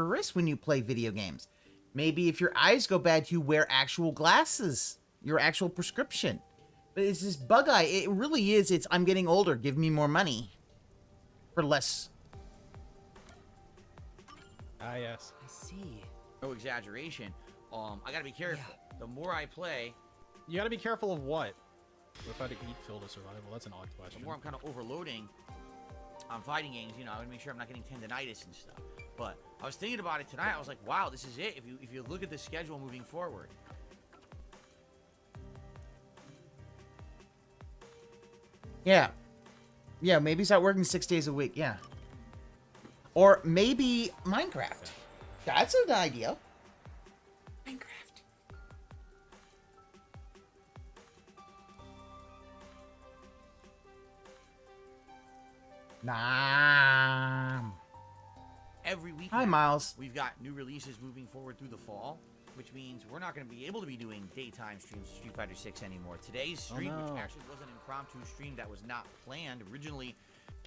Speaker 4: wrist when you play video games. Maybe if your eyes go bad, you wear actual glasses, your actual prescription. But it's this bug eye. It really is. It's I'm getting older. Give me more money for less.
Speaker 7: Ah, yes.
Speaker 5: I see.
Speaker 1: No exaggeration. I gotta be careful. Yeah. The more I play,
Speaker 7: you gotta be careful of what? What if I had to eat Phil to survive? Well, that's an odd question.
Speaker 1: The more I'm kind of overloading on fighting games, you know, I want to make sure I'm not getting tendinitis and stuff. But I was thinking about it tonight. I was like, wow, this is it. If you look at the schedule moving forward.
Speaker 4: Yeah. Yeah, maybe start working 6 days a week. Yeah. Or maybe Minecraft. That's an idea.
Speaker 5: Minecraft.
Speaker 4: Nah.
Speaker 1: Every week.
Speaker 4: Hi, Miles.
Speaker 1: We've got new releases moving forward through the fall, which means we're not going to be able to be doing daytime streams of Street Fighter 6 anymore. Today's stream, which actually was an impromptu stream that was not planned originally.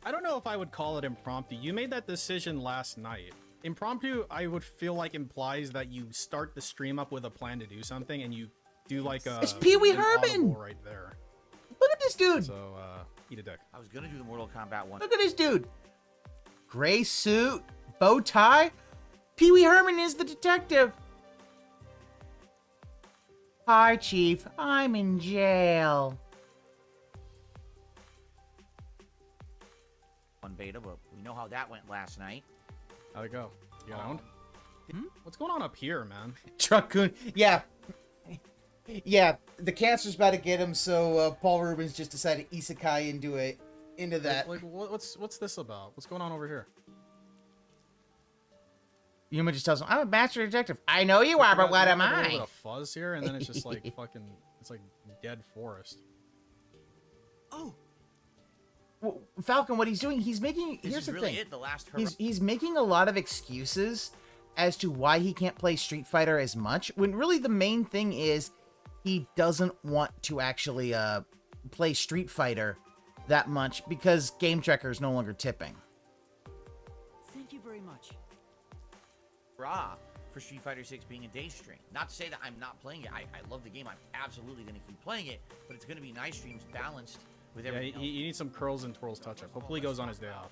Speaker 7: I don't know if I would call it impromptu. You made that decision last night. Impromptu, I would feel like implies that you start the stream up with a plan to do something, and you do like a...
Speaker 4: It's Pee-wee Herman!
Speaker 7: Right there.
Speaker 4: Look at this dude!
Speaker 7: So, eat a dick.
Speaker 1: I was going to do the Mortal Kombat one.
Speaker 4: Look at this dude! Gray suit, bow tie. Pee-wee Herman is the detective. Hi, Chief. I'm in jail.
Speaker 1: On beta, but we know how that went last night.
Speaker 7: How'd it go? You got owned? What's going on up here, man?
Speaker 4: Truckcoon. Yeah. Yeah, the cancer's about to get him, so Paul Rubens just decided to isekai into that.
Speaker 7: Like what's this about? What's going on over here?
Speaker 4: Yuma just tells him, I'm a master detective. I know you are, but what am I?
Speaker 7: A little bit of fuzz here, and then it's just like fucking, it's like dead forest.
Speaker 1: Oh.
Speaker 4: Well, Falcon, what he's doing, he's making, here's the thing. He's making a lot of excuses as to why he can't play Street Fighter as much, when really the main thing is he doesn't want to actually play Street Fighter that much because Game Tracker is no longer tipping.
Speaker 5: Thank you very much.
Speaker 1: For Street Fighter 6 being a day stream. Not to say that I'm not playing it. I love the game. I'm absolutely going to keep playing it, but it's going to be nice streams balanced with everything else.
Speaker 7: You need some curls and twirls touch-up. Hopefully he goes on his day off.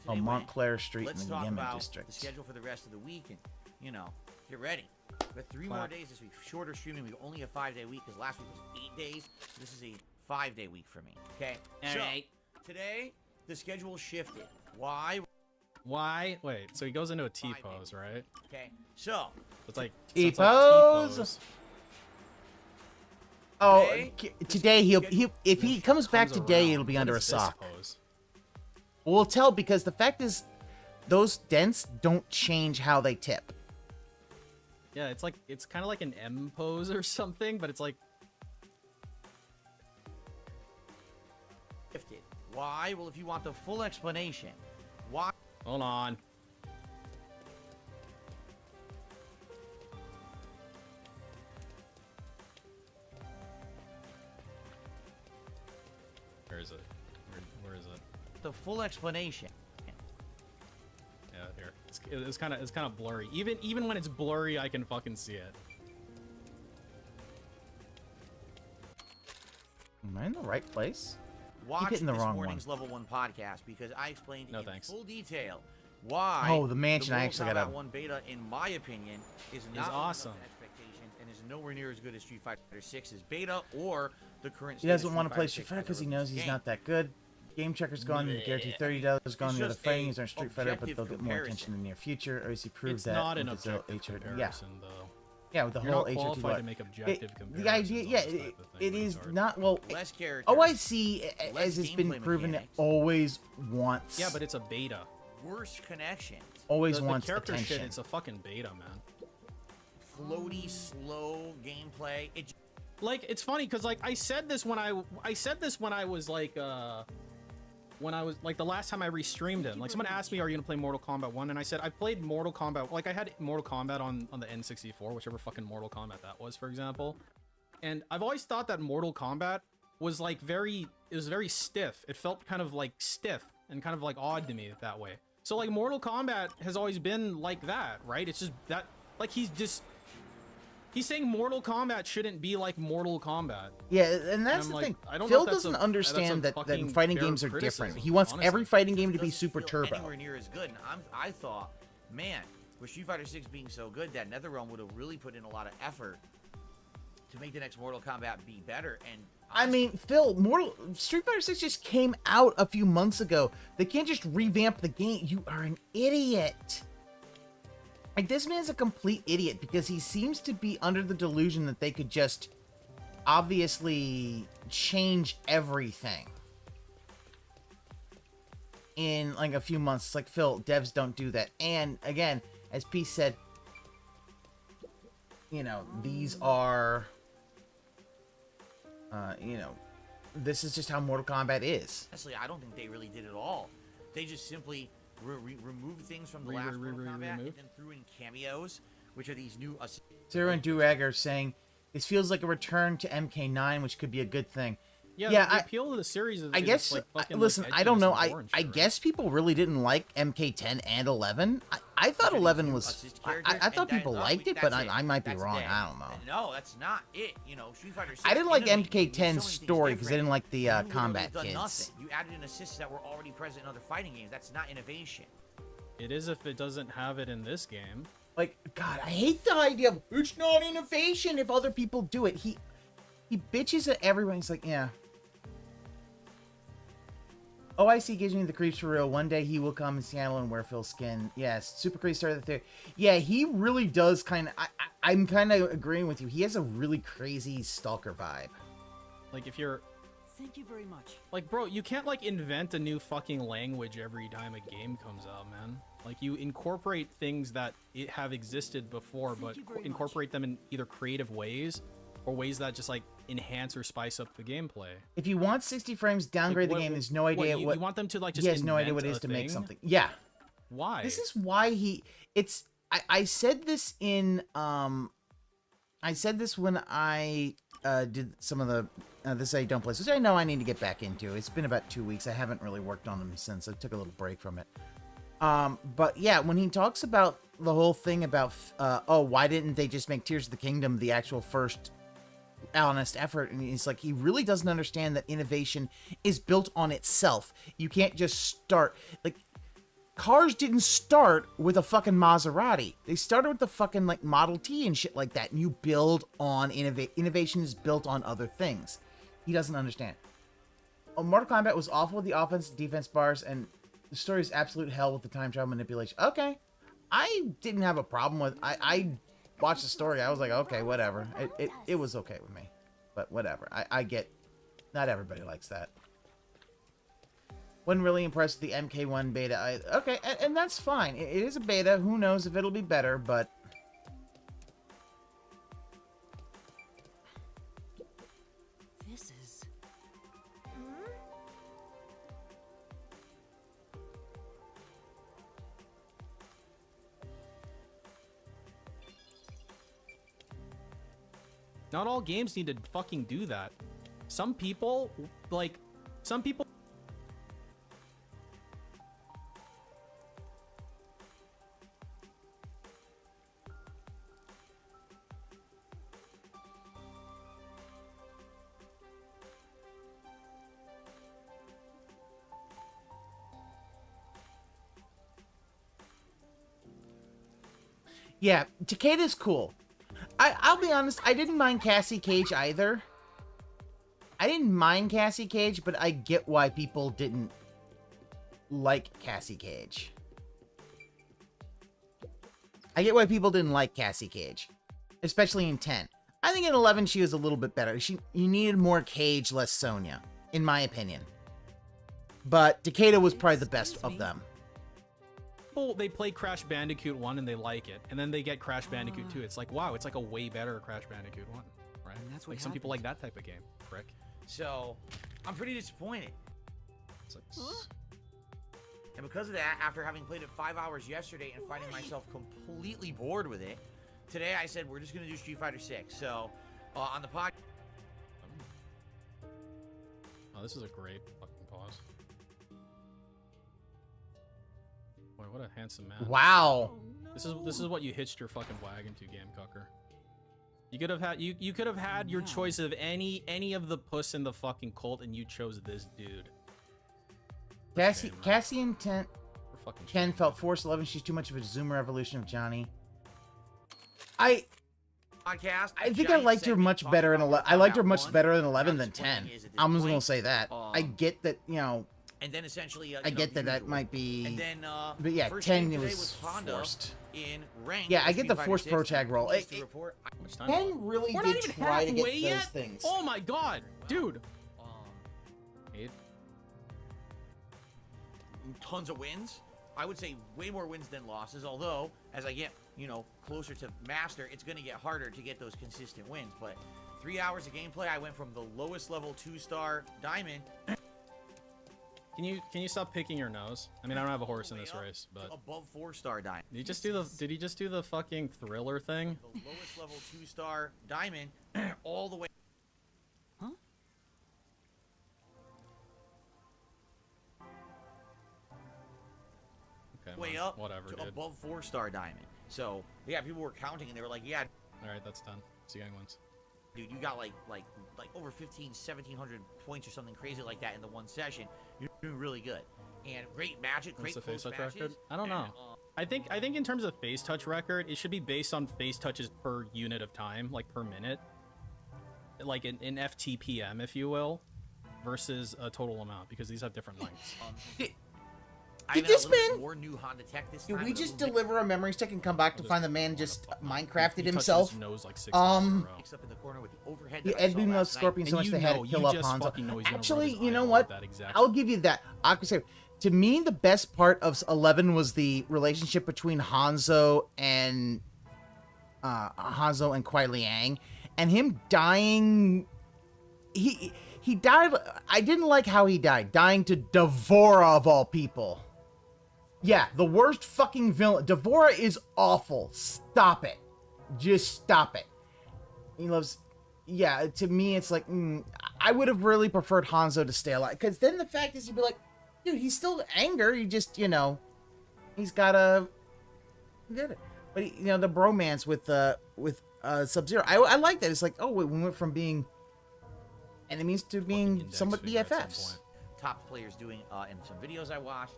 Speaker 4: Oh, Montclair Street
Speaker 1: Let's
Speaker 4: in the
Speaker 1: talk
Speaker 4: Yemen
Speaker 1: about
Speaker 4: district.
Speaker 1: The schedule for the rest of the week, and you know, get ready. We have 3 more days this week. Shorter streaming. We only a 5-day week because last week was 8 days. So this is a 5-day week for me. Okay. All right. Today the schedule shifted. Why?
Speaker 7: Wait. So he goes into a T pose, right?
Speaker 1: Okay. So
Speaker 7: it's like
Speaker 4: T pose. Oh, today he'll if he comes back today, it'll be under a sock. We'll tell because the fact is, those dents don't change how they tip.
Speaker 7: Yeah, it's kind of like an M pose or something, but it's like.
Speaker 1: Why? Well, if you want the full explanation, why?
Speaker 7: Hold on. Where is it? Where is it?
Speaker 1: The full explanation.
Speaker 7: Yeah, here. It's kind of blurry. Even when it's blurry, I can fucking see it.
Speaker 4: Am I in the right place?
Speaker 1: Watch
Speaker 4: Keep hitting the
Speaker 1: this
Speaker 4: wrong
Speaker 1: morning's
Speaker 4: one.
Speaker 1: Level 1 podcast because I explained in
Speaker 7: thanks.
Speaker 1: full detail why.
Speaker 4: Oh, the mansion. I actually got
Speaker 1: a 1 beta, in my opinion, is not
Speaker 7: awesome.
Speaker 1: Expectations and is nowhere near as good as Street Fighter 6's beta or the current.
Speaker 4: He doesn't want to play Street Fighter because he knows he's not that good. game checkers gone, the guarantee $30 gone, the other
Speaker 1: just
Speaker 4: fighting
Speaker 1: a
Speaker 4: games aren't Street Fighter, but they'll get more
Speaker 1: comparison.
Speaker 4: attention in the near future. OEC proves
Speaker 10: It's
Speaker 4: that.
Speaker 10: not an
Speaker 4: with the
Speaker 10: objective
Speaker 4: HO
Speaker 10: comparison, though.
Speaker 4: Yeah, with the
Speaker 10: You're
Speaker 4: whole
Speaker 10: not
Speaker 4: HOT
Speaker 10: qualified to
Speaker 4: lot.
Speaker 10: make objective comparisons.
Speaker 4: The idea,
Speaker 10: on
Speaker 4: yeah,
Speaker 10: this type of thing,
Speaker 4: it is
Speaker 10: retard.
Speaker 4: not, well,
Speaker 1: Less characters.
Speaker 4: OIC,
Speaker 1: less
Speaker 4: as it's been
Speaker 1: gameplay
Speaker 4: proven,
Speaker 1: mechanics.
Speaker 4: always wants,
Speaker 10: Yeah, but it's a beta.
Speaker 1: Worse connections.
Speaker 4: always
Speaker 10: The
Speaker 4: wants
Speaker 10: character
Speaker 4: attention.
Speaker 10: shit, it's a fucking beta, man.
Speaker 1: Floaty, slow gameplay. It
Speaker 10: Like, it's funny because like I said this when I was like the last time I restreamed it. Like, someone asked me, "Are you gonna play Mortal Kombat 1?" And I said I played Mortal Kombat. Like, I had Mortal Kombat on the N64, whichever fucking Mortal Kombat that was, for example. And I've always thought that Mortal Kombat was like it was very stiff. It felt kind of like stiff and kind of like odd to me that way. So like Mortal Kombat has always been like that, right? It's just that like he's saying Mortal Kombat shouldn't be like Mortal Kombat.
Speaker 4: Yeah, and that's
Speaker 10: I'm
Speaker 4: the
Speaker 10: like,
Speaker 4: thing.
Speaker 10: I don't know
Speaker 4: Phil
Speaker 10: if that's
Speaker 4: doesn't
Speaker 10: a
Speaker 4: understand that
Speaker 10: fucking
Speaker 4: fighting
Speaker 10: fair
Speaker 4: games are
Speaker 10: criticism,
Speaker 4: different. He wants
Speaker 10: honestly.
Speaker 4: every fighting game to be
Speaker 1: doesn't
Speaker 4: super
Speaker 1: feel
Speaker 4: turbo.
Speaker 1: anywhere near as good. And I thought, man, with Street Fighter 6 being so good, that NetherRealm would have really put in a lot of effort to make the next Mortal Kombat be better. And
Speaker 4: I mean, Phil, Street Fighter 6 just came out a few months ago. They can't just revamp the game. You are an idiot. Like, this man's a complete idiot because he seems to be under the delusion that they could just obviously change everything in like a few months. It's like, Phil, devs don't do that. And again, as P said, you know, these are, you know, this is just how Mortal Kombat is.
Speaker 1: honestly, I don't think they really did it all. They just simply removed things from the last Mortal Kombat and then threw in cameos, which are these new...
Speaker 4: Sarah and Durag are saying, this feels like a return to MK9, which could be a good thing.
Speaker 10: Yeah,
Speaker 4: Yeah,
Speaker 10: the appeal of the series is
Speaker 4: I guess,
Speaker 10: like fucking,
Speaker 4: listen,
Speaker 10: like,
Speaker 4: I don't know.
Speaker 10: edginess and gore and
Speaker 4: I
Speaker 10: shit, right?
Speaker 4: guess people really didn't like MK10 and 11. I thought 11 was... I thought people liked it, but I might be wrong. I don't know.
Speaker 1: No, that's not it. You know, Street Fighter 6
Speaker 4: I didn't like
Speaker 1: innovated. You did so many
Speaker 4: MK10's
Speaker 1: things
Speaker 4: story because I
Speaker 1: different.
Speaker 4: didn't like the
Speaker 1: You literally
Speaker 4: combat
Speaker 1: done
Speaker 4: kids.
Speaker 1: nothing. You added in assists that were already present in other fighting games. That's not innovation.
Speaker 10: It is if it doesn't have it in this game.
Speaker 4: Like, God, I hate the idea of it's not innovation if other people do it. He bitches at everyone. He's like, yeah. OIC gives me the creeps for real. One day he will come in Seattle and wear Phil's skin. Yes, Super Crazy started the theory. Yeah, he really does kind of... I'm kind of agreeing with you. He has a really crazy stalker vibe.
Speaker 10: Like, if you're...
Speaker 5: Thank you very much.
Speaker 10: Like, bro, you can't, like, invent a new fucking language every time a game comes out, man. Like, you incorporate things that have existed before, but incorporate them in either creative ways or ways that just, like, enhance or spice up the gameplay.
Speaker 4: If you want 60 frames, downgrade the game. There's no idea what...
Speaker 10: You want them to, like, just
Speaker 4: He has no idea
Speaker 10: invent
Speaker 4: what it is
Speaker 10: a
Speaker 4: to make
Speaker 10: thing?
Speaker 4: something. Yeah.
Speaker 10: Why?
Speaker 4: This is why he... It's... I said this in... I said this when I did some of the... This I Don't Play, which I know I need to get back into. It's been about 2 weeks. I haven't really worked on them since. I took a little break from it. But yeah, when he talks about the whole thing about, oh, why didn't they just make Tears of the Kingdom the actual first honest effort? And he's like, he really doesn't understand that innovation is built on itself. You can't just start, like, cars didn't start with a fucking Maserati. They started with the fucking, like, Model T and shit like that. And you build on innovation is built on other things. He doesn't understand. Mortal Kombat was awful with the offense, defense bars, and the story is absolute hell with the time travel manipulation. Okay. I didn't have a problem with... I watched the story. I was like, okay, whatever. It was okay with me. But whatever. I get... Not everybody likes that. Wasn't really impressed with the MK1 beta. Okay, and that's fine. It is a beta. Who knows if it'll be better, but...
Speaker 5: This is...
Speaker 10: Not all games need to fucking do that. Some people, like, some people...
Speaker 4: Yeah, Takeda's cool. I'll be honest, I didn't mind Cassie Cage either. I didn't mind Cassie Cage, but I get why people didn't like Cassie Cage. I get why people didn't like Cassie Cage, especially in 10. I think in 11 she was a little bit better. You needed more Cage, less Sonya, in my opinion. But Takeda was probably the best of them.
Speaker 10: People, they play Crash Bandicoot 1 and they like it, and then they get Crash Bandicoot 2. It's like, wow, it's like a way better Crash Bandicoot 1, right?
Speaker 5: And that's what
Speaker 10: like some people like that type of game, frick.
Speaker 1: So, I'm pretty disappointed.
Speaker 10: It's like,
Speaker 1: And because of that, after having played it 5 hours yesterday and finding myself completely bored with it, today I said we're just going to do Street Fighter 6. So, on the podcast...
Speaker 10: Oh, this is a great fucking pause. Boy, what a handsome man.
Speaker 4: Wow.
Speaker 10: This is what you hitched your fucking wagon to, Game Cucker. You could have had you could have had your choice of any of the puss in the fucking cult, and you chose this dude.
Speaker 4: Cassie and 10 felt forced. 11, she's too much of a Zoomer evolution of Johnny. I think I liked her much better in 11. I liked her much better in 11 than 10. I'm just gonna say that. I get that, you know.
Speaker 1: And then essentially,
Speaker 4: I get that might be.
Speaker 1: And then,
Speaker 4: but yeah, 10 it was forced.
Speaker 1: In rank
Speaker 4: yeah, I get the forced pro tag roll. 10 really
Speaker 10: We're
Speaker 4: did
Speaker 10: not even
Speaker 4: try to get
Speaker 10: halfway
Speaker 4: those
Speaker 10: yet?
Speaker 4: things.
Speaker 10: Oh my god, dude.
Speaker 1: Tons of wins. I would say way more wins than losses. Although, as I get, closer to master, it's going to get harder to get those consistent wins. But 3 hours of gameplay, I went from the lowest level 2-star diamond.
Speaker 10: Can you stop picking your nose? I mean, I don't have a horse in this race, but
Speaker 1: above 4-star diamond.
Speaker 10: Did he just do the fucking thriller thing?
Speaker 1: The lowest level 2-star diamond, all the way.
Speaker 5: Huh?
Speaker 10: Okay,
Speaker 1: way
Speaker 10: well,
Speaker 1: up
Speaker 10: whatever,
Speaker 1: to
Speaker 10: dude.
Speaker 1: above 4-star diamond. So yeah, people were counting and they were like, yeah.
Speaker 10: All right, that's done. See gang wins.
Speaker 1: Dude, you got like over 1700 points or something crazy like that in the one session. You're doing really good. And great magic, great
Speaker 10: What's the face
Speaker 1: close
Speaker 10: touch
Speaker 1: matches.
Speaker 10: record? I don't know. I think in terms of face touch record, it should be based on face touches per unit of time, like per minute, like in FTPM, if you will, versus a total amount, because these have different lengths.
Speaker 4: Did this man?
Speaker 1: More new Honda tech this
Speaker 4: Did
Speaker 1: time
Speaker 4: we
Speaker 1: with a
Speaker 4: just
Speaker 1: little bit-
Speaker 4: deliver a memory stick and come back to find the man just Minecrafted
Speaker 10: He touched
Speaker 4: himself?
Speaker 10: his nose like 6 times in a row.
Speaker 1: Mixed up in the corner with the overhead
Speaker 4: Yeah,
Speaker 1: that I
Speaker 4: Ed
Speaker 1: saw
Speaker 4: Boon loves
Speaker 1: last night.
Speaker 4: Scorpion so
Speaker 10: And
Speaker 4: much
Speaker 10: you
Speaker 4: they had
Speaker 10: know,
Speaker 4: to kill
Speaker 10: you
Speaker 4: up
Speaker 10: just
Speaker 4: Hanzo.
Speaker 10: fucking know he's gonna rub
Speaker 4: Actually,
Speaker 10: his
Speaker 4: you know
Speaker 10: eyeball
Speaker 4: what?
Speaker 10: with that exact
Speaker 4: I'll give you that. Aqua to me, the best part of 11 was the relationship between Hanzo and Kuai Liang, and him dying. He died. I didn't like how he died, dying to Devora of all people. Yeah, the worst fucking villain. Devora is awful. Stop it. Just stop it. He loves... Yeah, to me, it's like... I would have really preferred Hanzo to stay alive. Because then the fact is, you'd be like, dude, he's still anger. He just, he's got a... Get it. But, the bromance with Sub-Zero. I like that. It's like, oh, wait, we went from being enemies to being somewhat BFFs.
Speaker 1: Top players doing in some videos I watched.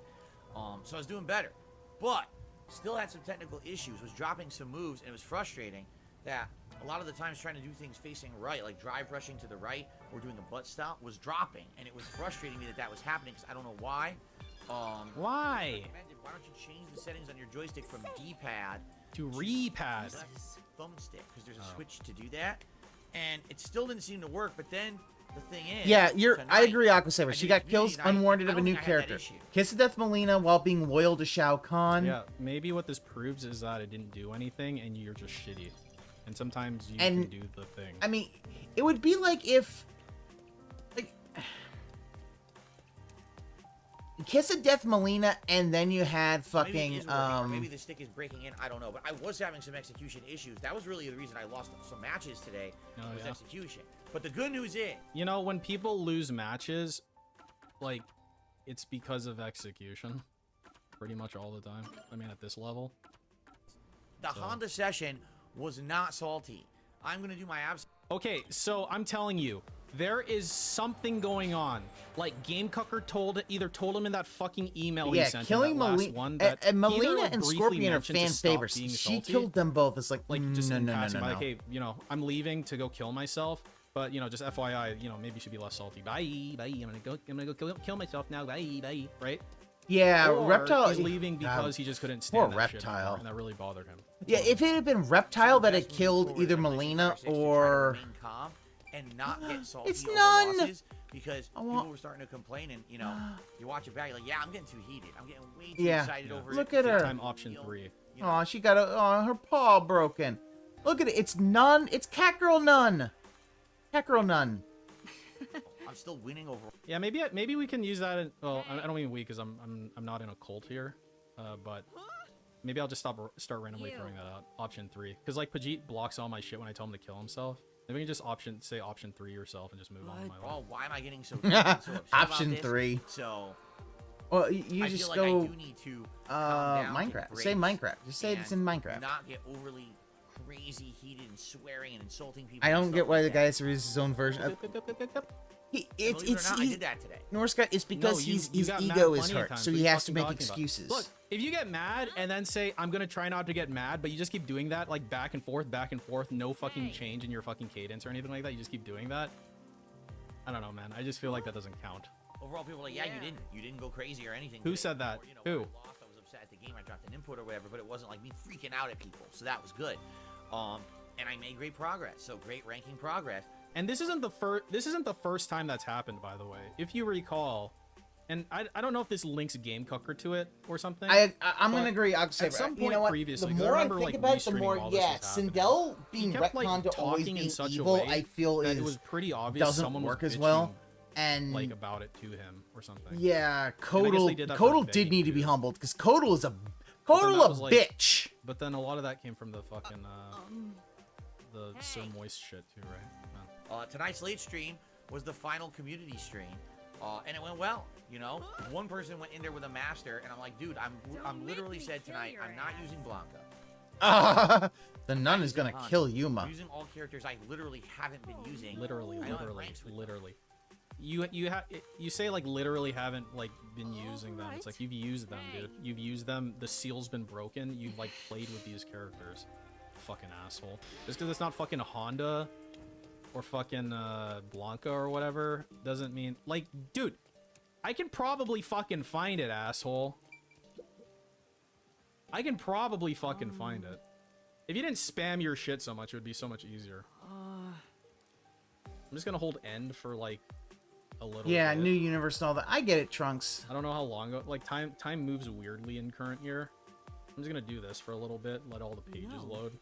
Speaker 1: So I was doing better, but still had some technical issues, was dropping some moves, and it was frustrating that a lot of the times trying to do things facing right, like drive rushing to the right or doing a butt stop, was dropping, and it was frustrating me that was happening because I don't know why.
Speaker 10: Why?
Speaker 1: Why don't you change the settings on your joystick from D-pad
Speaker 10: to re-pad?
Speaker 1: Thumbstick, because there's a switch to do that, and it still didn't seem to work, but then... The thing is,
Speaker 4: yeah, I agree,
Speaker 1: tonight,
Speaker 4: Aquasaver. She got kills unwarranted of a new character. Kiss of Death Melina while being loyal to Shao Kahn.
Speaker 10: Yeah, maybe what this proves is that it didn't do anything and you're just shitty. And sometimes you can do the thing.
Speaker 4: I mean, it would be like if... Kiss of Death Melina and then you had fucking...
Speaker 1: Maybe it is working, or maybe the stick is breaking in, I don't know. But I was having some execution issues. That was really the reason I lost some matches today, was execution. But the good news is...
Speaker 10: when people lose matches, like, it's because of execution. Pretty much all the time. I mean, at this level.
Speaker 1: The Honda session was not salty. I'm going to do my abs...
Speaker 10: Okay, so I'm telling you, there is something going on. Like, Gamecucker either told him in that fucking email he sent
Speaker 4: killing
Speaker 10: in that last one that
Speaker 4: and Melina
Speaker 10: and
Speaker 4: Scorpion are fan favorites. She killed them both. It's like,
Speaker 10: just
Speaker 4: no.
Speaker 10: like, hey, I'm leaving to go kill myself. But you know, just FYI, you know, maybe you should be less salty. Bye, bye. I'm gonna go kill myself now. Bye, bye. Right?
Speaker 4: Yeah,
Speaker 10: or
Speaker 4: Reptile.
Speaker 10: He's leaving because he just couldn't stand that shit anymore, and that really bothered him.
Speaker 4: Yeah, if it had been Reptile that had killed either Melina or.
Speaker 1: And not get salty
Speaker 4: It's
Speaker 1: over
Speaker 4: none.
Speaker 1: losses because people were starting to complain, and you know, you watch it back, you're like, yeah, I'm getting too heated. I'm getting way too excited over it.
Speaker 4: Look at her.
Speaker 10: Time option 3.
Speaker 4: Oh, she got her paw broken. Look at it. It's none. It's Catgirl Nun. Catgirl Nun.
Speaker 1: I'm still winning over.
Speaker 10: Yeah, maybe we can use that. Well, I don't mean we, because I'm not in a cult here, but maybe I'll just start randomly throwing that out. Option 3, because like Pajit blocks all my shit when I tell him to kill himself. Maybe we can just say option 3 yourself and just move on with my life.
Speaker 1: Oh, why am I getting so upset
Speaker 4: Option
Speaker 1: about
Speaker 4: 3.
Speaker 1: This? So.
Speaker 4: Well, you just
Speaker 1: feel
Speaker 4: go.
Speaker 1: like I do need to calm down,
Speaker 4: Minecraft. Say Minecraft. Just say it's in Minecraft.
Speaker 1: Not get overly crazy, heated, and swearing and insulting people.
Speaker 4: I don't get why the guy has to release his own version.
Speaker 1: I did that today.
Speaker 4: Norse guy. It's because his ego is hurt, so he has to make excuses.
Speaker 10: Look, if you get mad and then say I'm gonna try not to get mad, but you just keep doing that like back and forth, no fucking change in your fucking cadence or anything like that. You just keep doing that. I don't know, man. I just feel like that doesn't count.
Speaker 1: Overall, people are like, yeah, you didn't go crazy or anything.
Speaker 10: Who said that?
Speaker 1: Or, you know,
Speaker 10: Who?
Speaker 1: When I lost, I was upset at the game. I dropped an input or whatever, but it wasn't like me freaking out at people, so that was good. And I made great progress. So great ranking progress.
Speaker 10: And this isn't the first time that's happened, by the way. If you recall, and I don't know if this links Game Cooker to it or something.
Speaker 4: I'm gonna agree. I'll say
Speaker 10: at some point
Speaker 4: you know what?
Speaker 10: previously,
Speaker 4: The more I
Speaker 10: remember,
Speaker 4: think
Speaker 10: like,
Speaker 4: about it, the
Speaker 10: restreaming
Speaker 4: more
Speaker 10: while this was happening.
Speaker 4: Sindel being
Speaker 10: He kept, like,
Speaker 4: retconned to always
Speaker 10: talking in
Speaker 4: being
Speaker 10: such a
Speaker 4: evil,
Speaker 10: way
Speaker 4: I feel
Speaker 10: that
Speaker 4: is
Speaker 10: it was pretty obvious
Speaker 4: doesn't
Speaker 10: someone
Speaker 4: work
Speaker 10: was
Speaker 4: as well.
Speaker 10: bitching,
Speaker 4: And
Speaker 10: like about it to him or something.
Speaker 4: Yeah,
Speaker 10: And I guess they did that for
Speaker 4: Kodal did
Speaker 10: Betty,
Speaker 4: need to be
Speaker 10: too.
Speaker 4: humbled because Kodal is a
Speaker 10: But then that was, like-
Speaker 4: bitch.
Speaker 10: But then a lot of that came from the fucking the Sir Moist shit too, right? No.
Speaker 1: Tonight's late stream was the final community stream, and it went well. You know, one person went in there with a master, and I'm like, dude, I'm literally said tonight, I'm not using Blanca.
Speaker 4: The nun is gonna kill Yuma.
Speaker 1: I'm using all characters I literally haven't been using.
Speaker 10: Literally. You say like literally haven't like been using them. It's like you've used them, dude. You've used them. The seal's been broken. You've like played with these characters. Fucking asshole. Just because it's not fucking Honda or fucking Blanca or whatever doesn't mean like, dude. I can probably fucking find it, asshole. I can probably fucking find it. If you didn't spam your shit so much, it would be so much easier. I'm just gonna hold end for like a little bit.
Speaker 4: New universe and all that. I get it, Trunks.
Speaker 10: I don't know how long ago. Like time moves weirdly in current year. I'm just gonna do this for a little bit, let all the pages load.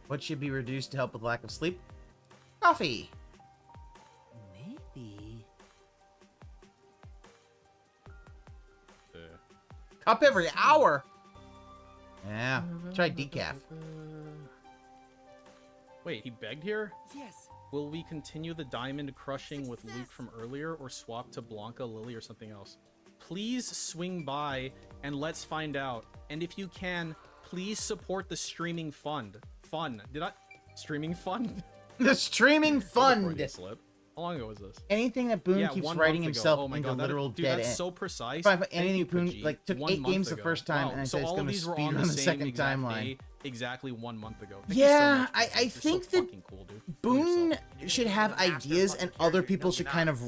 Speaker 4: What should be reduced to help with lack of sleep? Coffee.
Speaker 5: Maybe.
Speaker 4: Cup every hour. Yeah. Try decaf.
Speaker 10: Wait, he begged here?
Speaker 5: Yes.
Speaker 10: Will we continue the diamond crushing with Luke from earlier or swap to Blanca, Lily, or something else? Please swing by and let's find out. And if you can, please support the streaming fund. Streaming fund?
Speaker 4: The streaming fund.
Speaker 10: Slip. How long ago was this?
Speaker 4: Anything that Boone keeps writing himself into literal
Speaker 10: dude,
Speaker 4: dead
Speaker 10: that's
Speaker 4: end.
Speaker 10: so precise.
Speaker 4: Anything Boone like took 8 games the first time, and I said it's going to speed on the second timeline.
Speaker 10: Exactly 1 month ago.
Speaker 4: Yeah, I think that
Speaker 10: cool,
Speaker 4: Boone should have ideas, and other people should kind of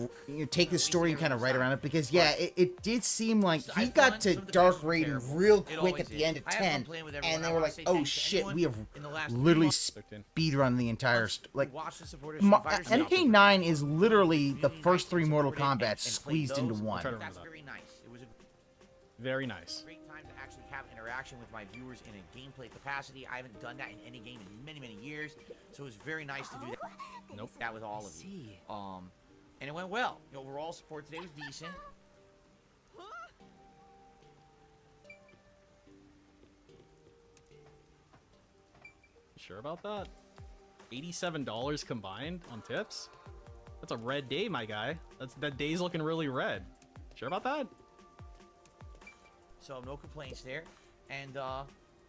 Speaker 4: take the story and kind of write around it. Because yeah, it did seem like he got to Dark Raiden real quick at the end of 10, and they were like, "Oh shit, we have literally speedrun the entire like." MK9 is literally the first 3 Mortal Kombat squeezed into one.
Speaker 1: That's very nice. It was a
Speaker 10: very nice.
Speaker 1: Great time to actually have interaction with my viewers in a gameplay capacity. I haven't done that in any game in many, many years, so it was very nice to do that.
Speaker 10: Nope.
Speaker 1: That with all of you. And it went well. The overall support today was decent.
Speaker 10: You sure about that? $87 combined on tips? That's a red day, my guy. That day's looking really red. Sure about that?
Speaker 1: So no complaints there. And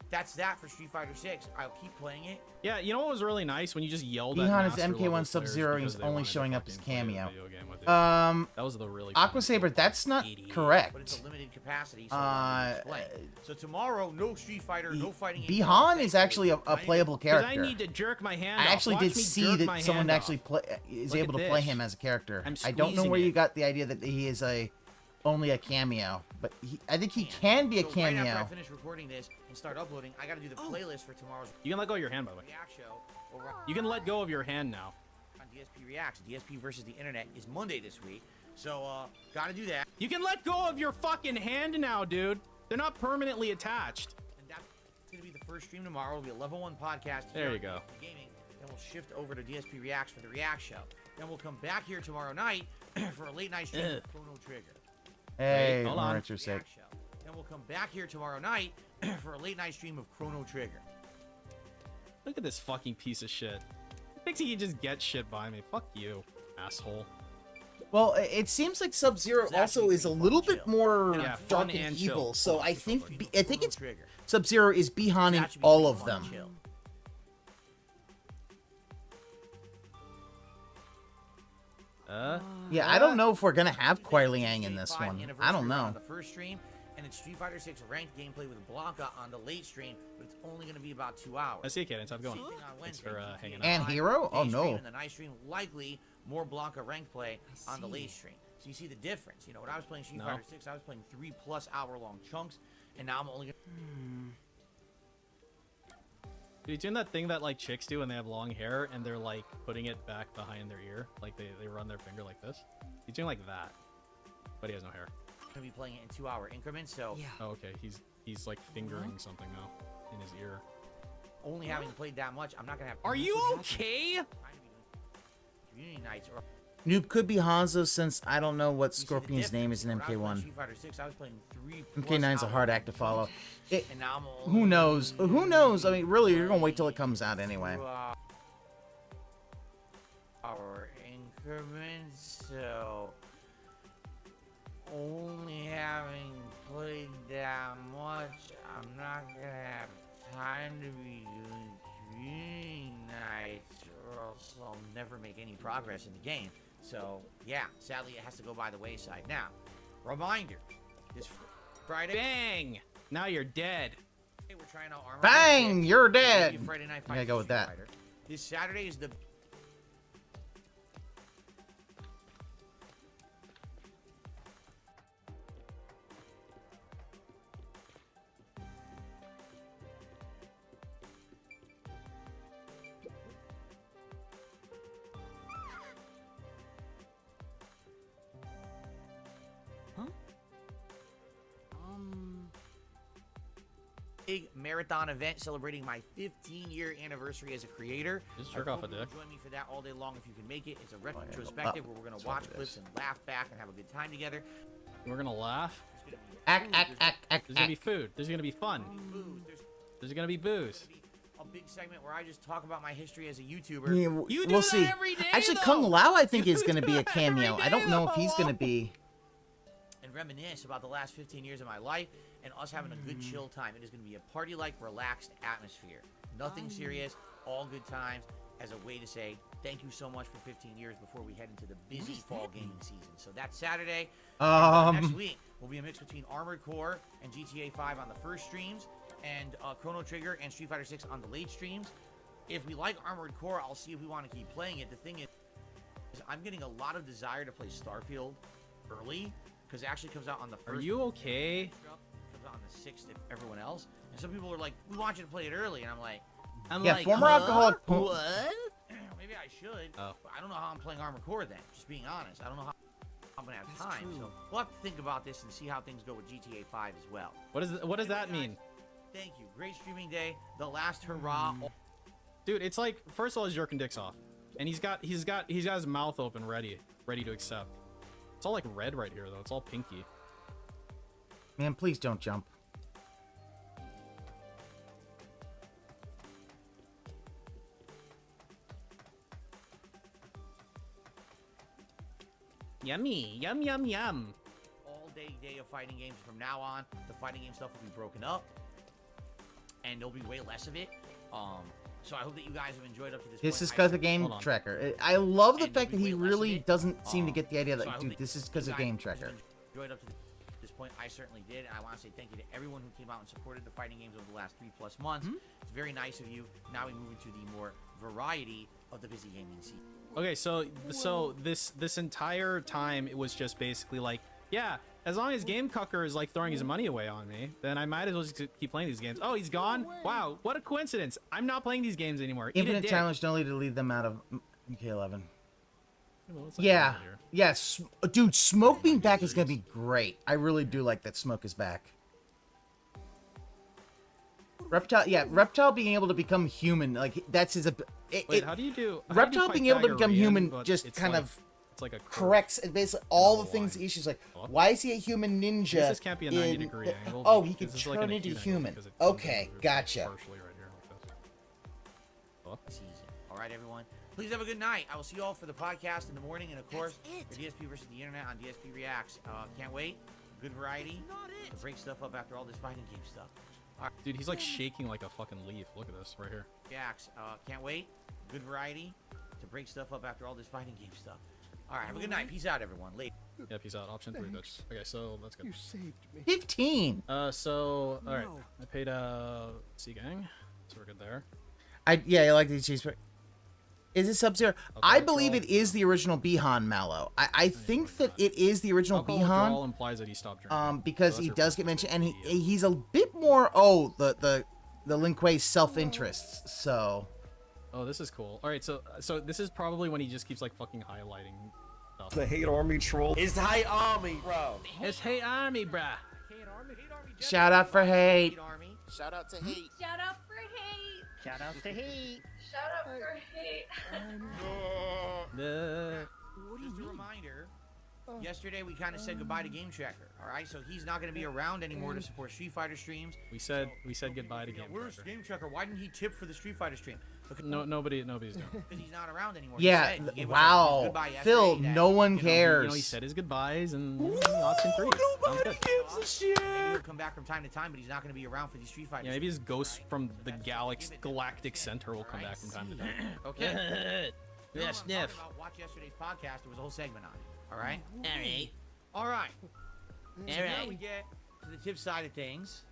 Speaker 1: that's that for Street Fighter 6. I'll keep playing it.
Speaker 10: Yeah, you know what was really nice when you just yelled at
Speaker 4: Bihan is
Speaker 10: Master level
Speaker 4: MK1 Sub-Zero and
Speaker 10: players
Speaker 4: he's
Speaker 10: because they
Speaker 4: only
Speaker 10: wanted to
Speaker 4: showing up as
Speaker 10: fucking play a
Speaker 4: cameo.
Speaker 10: video game with you.
Speaker 4: That
Speaker 10: was the really
Speaker 4: Aqua Saber, that's not correct.
Speaker 1: But it's a limited capacity, so I play. So tomorrow, no Street Fighter, no fighting.
Speaker 4: Bihan is actually a playable character.
Speaker 10: I need to jerk my hand
Speaker 4: I
Speaker 10: off.
Speaker 4: actually
Speaker 10: Watch
Speaker 4: did
Speaker 10: me
Speaker 4: see
Speaker 10: jerk
Speaker 4: that
Speaker 10: my
Speaker 4: someone
Speaker 10: hand
Speaker 4: actually
Speaker 10: off.
Speaker 4: is
Speaker 10: Look
Speaker 4: able
Speaker 10: at
Speaker 4: to play
Speaker 10: this.
Speaker 4: him as a character.
Speaker 10: I'm
Speaker 4: I don't know
Speaker 10: squeezing
Speaker 4: where you
Speaker 10: it.
Speaker 4: got the idea that he is only a cameo, but I think he can be a
Speaker 1: So
Speaker 4: cameo.
Speaker 1: right after I finish recording this and start uploading, I gotta do the playlist for tomorrow's
Speaker 10: You can let go of your hand, by the way.
Speaker 1: React show. Over
Speaker 10: You can let go of your hand now.
Speaker 1: on DSP Reacts. DSP versus the Internet is Monday this week, so gotta do that.
Speaker 10: You can let go of your fucking hand now, dude. They're not permanently attached.
Speaker 1: And that's gonna be the first stream tomorrow. It'll be a level 1 podcast.
Speaker 10: There
Speaker 1: here
Speaker 10: you go.
Speaker 1: on Gaming. Then we'll shift over to DSP Reacts for the React show. Then we'll come back here tomorrow night for a late night stream with Chrono Trigger.
Speaker 4: Hey,
Speaker 10: Wait, hold on.
Speaker 4: Richard sick.
Speaker 1: React show. Then we'll come back here tomorrow night for a late night stream of Chrono Trigger.
Speaker 10: Look at this fucking piece of shit. Thinks he can just get shit by me. Fuck you, asshole.
Speaker 4: Well, it seems like Sub-Zero
Speaker 1: It's
Speaker 4: also
Speaker 1: actually
Speaker 4: is a
Speaker 1: pretty
Speaker 4: little
Speaker 1: fun
Speaker 4: bit
Speaker 1: chill.
Speaker 4: more
Speaker 10: Yeah,
Speaker 4: dark
Speaker 10: fun
Speaker 4: and
Speaker 10: and
Speaker 4: evil.
Speaker 10: chill.
Speaker 4: So I think it's
Speaker 1: Trigger.
Speaker 4: Sub-Zero is behind
Speaker 1: That should be
Speaker 4: all
Speaker 1: pretty
Speaker 4: of
Speaker 1: fun
Speaker 4: them.
Speaker 1: and chill.
Speaker 4: Yeah, I don't know if we're gonna have Kuai Liang in this
Speaker 1: 5
Speaker 4: one. I
Speaker 1: anniversary
Speaker 4: don't
Speaker 1: on
Speaker 4: know.
Speaker 1: the first stream, and it's Street Fighter 6 ranked gameplay with Blanca on the late stream, but it's only going to be about 2 hours.
Speaker 10: I see it, Cadence. I'm going.
Speaker 1: Same thing on
Speaker 10: Thanks
Speaker 1: Wednesday,
Speaker 10: for
Speaker 1: GTA
Speaker 10: hanging out.
Speaker 4: And
Speaker 1: Online,
Speaker 4: Hero? Oh,
Speaker 1: day
Speaker 4: no.
Speaker 1: stream, And the night stream, likely more Blanca ranked play on the late stream. So you see the difference. You know, when I was playing Street Fighter 6, I was playing 3+ hour long chunks, and now I'm only going
Speaker 10: Dude, you doing that thing that like chicks do when they have long hair and they're like putting it back behind their ear, like they run their finger like this. He's doing like that, but he has no hair.
Speaker 1: to be playing it in 2 hour increments. So
Speaker 10: Oh, okay. He's like fingering something now in his ear.
Speaker 1: only having played that much, I'm not going to have.
Speaker 10: Are you okay?
Speaker 1: Community nights or
Speaker 4: Noob could be Hanzo since I don't know what
Speaker 1: You see the
Speaker 4: Scorpion's name is in
Speaker 1: difference. When I was playing
Speaker 4: MK1.
Speaker 1: Street Fighter 6, I was playing 3+
Speaker 4: MK9's a hard
Speaker 1: hours
Speaker 4: act to follow.
Speaker 1: and now I'm
Speaker 4: Who knows? Who knows? I mean, really, you're gonna wait till it comes out anyway.
Speaker 1: 2 hour increments, so only having played that much, I'm not gonna have time to be doing community nights, or else I'll never make any progress in the game. So yeah, sadly it has to go by the wayside. Now, reminder: this Friday,
Speaker 10: Bang! Now you're dead.
Speaker 1: we're trying out Armor
Speaker 4: Bang!
Speaker 1: Fight.
Speaker 4: You're
Speaker 1: It's gonna
Speaker 4: dead.
Speaker 1: be a Friday night
Speaker 4: I gotta
Speaker 1: fight
Speaker 4: go
Speaker 1: for
Speaker 4: with
Speaker 1: Street
Speaker 4: that.
Speaker 1: Fighter. This Saturday is the big marathon event celebrating my 15-year anniversary as a creator.
Speaker 10: Just
Speaker 1: I
Speaker 10: jerk off
Speaker 1: hope
Speaker 10: a
Speaker 1: you'll
Speaker 10: dick.
Speaker 1: Join me for that all day long if you can make it. It's a
Speaker 4: yeah, go
Speaker 1: retrospective
Speaker 4: up.
Speaker 1: where we're going
Speaker 4: That's
Speaker 1: to
Speaker 4: what
Speaker 1: watch
Speaker 4: it
Speaker 1: clips
Speaker 4: is.
Speaker 1: and laugh back and have a good time together.
Speaker 10: We're gonna laugh.
Speaker 1: There's gonna be
Speaker 4: Act,
Speaker 1: food,
Speaker 4: act,
Speaker 1: there's
Speaker 4: act, act,
Speaker 10: There's gonna be
Speaker 4: act.
Speaker 10: food. There's gonna be fun.
Speaker 1: gonna be booze,
Speaker 10: There's gonna be booze.
Speaker 1: gonna be a big segment where I just talk about my history as a YouTuber.
Speaker 4: Yeah,
Speaker 10: You do
Speaker 4: we'll
Speaker 10: that
Speaker 4: see.
Speaker 10: every day,
Speaker 4: Actually,
Speaker 10: though.
Speaker 4: Kung Lao, I think,
Speaker 10: You
Speaker 4: is gonna
Speaker 10: do
Speaker 4: be a
Speaker 10: that every
Speaker 4: cameo. I
Speaker 10: day,
Speaker 4: don't know if he's
Speaker 10: though.
Speaker 4: gonna be.
Speaker 1: And reminisce about the last 15 years of my life and us having a good chill time. It is going to be a party-like, relaxed atmosphere. Nothing serious, all good times, as a way to say thank you so much for 15 years before we head into the busy fall gaming season. So that's Saturday. Next week will be a mix between Armored Core and GTA 5 on the first streams, and Chrono Trigger and Street Fighter 6 on the late streams. If we like Armored Core, I'll see if we want to keep playing it. The thing is I'm getting a lot of desire to play Starfield early, because it actually comes out on the 1st.
Speaker 10: Are you okay?
Speaker 1: Comes out on the 6th if everyone else. And some people are like, we want you to play it early. And I'm like,
Speaker 4: Yeah, former alcoholic.
Speaker 10: What?
Speaker 1: maybe I should.
Speaker 10: Oh.
Speaker 1: But I don't know how I'm playing Armored Core then. Just being honest. I don't know how I'm going to have time. So we'll have to think about this and see how things go with GTA 5 as well.
Speaker 10: What does that mean?
Speaker 1: Thank you. Great streaming day. The last hurrah.
Speaker 10: Dude, it's like, first of all, he's jerking dicks off. And he's got his mouth open ready to accept. It's all like red right here though. It's all pinky.
Speaker 4: Man, please don't jump.
Speaker 10: Yummy. Yum yum yum.
Speaker 1: All day of fighting games from now on. The fighting game stuff will be broken up. and there'll be way less of it. So I hope that you guys have enjoyed up to this point.
Speaker 4: This is because of Game Tracker. I love the fact that he really doesn't seem to get the idea
Speaker 1: so
Speaker 4: that, dude, this is because of Game Tracker.
Speaker 1: Enjoyed up to this point. I certainly did, and I want to say thank you to everyone who came out and supported the fighting games over the last 3+ months. It's very nice of you. Now we move into the more variety of the busy gaming scene.
Speaker 10: Okay, so this entire time it was just basically like, yeah, as long as Game Cucker is like throwing his money away on me, then I might as well just keep playing these games. Oh, he's gone? Wow, what a coincidence. I'm not playing these games anymore.
Speaker 4: Infinite challenge only to lead them out of MK11. Yeah. Yes. Dude, Smoke being back is going to be great. I really do like that Smoke is back. Reptile being able to become human, like, that's his...
Speaker 10: Wait, how do you do...
Speaker 4: Reptile being able to become human just kind
Speaker 10: like,
Speaker 4: of...
Speaker 10: It's like a
Speaker 4: corrects basically all the things, the issues, like, why is he a human ninja?
Speaker 10: This can't be a 90-degree angle.
Speaker 4: Oh, he can
Speaker 10: turn
Speaker 4: turn into human. Okay, gotcha.
Speaker 1: All right, everyone. Please have a good night. I will see you all for the podcast in the morning, and of course, the DSP versus the internet on DSP Reacts. Can't wait. Good variety. To break stuff up after all this fighting game stuff. Right.
Speaker 10: Dude, he's like shaking like a fucking leaf. Look at this right here.
Speaker 1: Reacts. Can't wait. Good variety. To break stuff up after all this fighting game stuff. All right, have a good night. Peace out, everyone. Late.
Speaker 10: Yeah, peace out. Option 3 bits. Okay, so that's good.
Speaker 12: You saved me.
Speaker 4: 15.
Speaker 10: So all right, I paid C gang, so we're good there.
Speaker 4: I like these cheese. Is it Sub-Zero? Okay, I believe it is the original Bihan Mallow. I think that it is the original Bihan.
Speaker 10: Implies that he stopped drinking.
Speaker 4: Because so he does get mentioned, and he's a bit more the Lin Kuei's self-interests. So.
Speaker 10: Oh, this is cool. All right, so this is probably when he just keeps like fucking highlighting stuff.
Speaker 12: The hate army troll.
Speaker 1: It's hate army, bro.
Speaker 10: It's hate army, bruh.
Speaker 4: Shout out for hate.
Speaker 12: Shout out to hate.
Speaker 8: Shout out for hate.
Speaker 2: Shout out to hate.
Speaker 8: Shout out for hate.
Speaker 1: Just a reminder. Yesterday we kind of said goodbye to Game Tracker. All right, so he's not going to be around anymore to support Street Fighter streams.
Speaker 10: We said goodbye to Game Tracker.
Speaker 1: Where's Game Tracker? Why didn't he tip for the Street Fighter stream?
Speaker 10: No, nobody's doing.
Speaker 1: Because he's not around anymore.
Speaker 4: Yeah, wow. Phil, no one cares.
Speaker 10: You know, he said his goodbyes and option 3.
Speaker 1: Nobody gives a shit. Maybe he'll come back from time to time, but he's not going to be around for these Street Fighter.
Speaker 10: Yeah, maybe his ghost from the galactic center will come back from time to time.
Speaker 1: Okay.
Speaker 10: Yeah, sniff.
Speaker 1: Watch yesterday's podcast. There was a whole segment on it. All right.
Speaker 2: All right.
Speaker 1: So now we get to the tip side of things,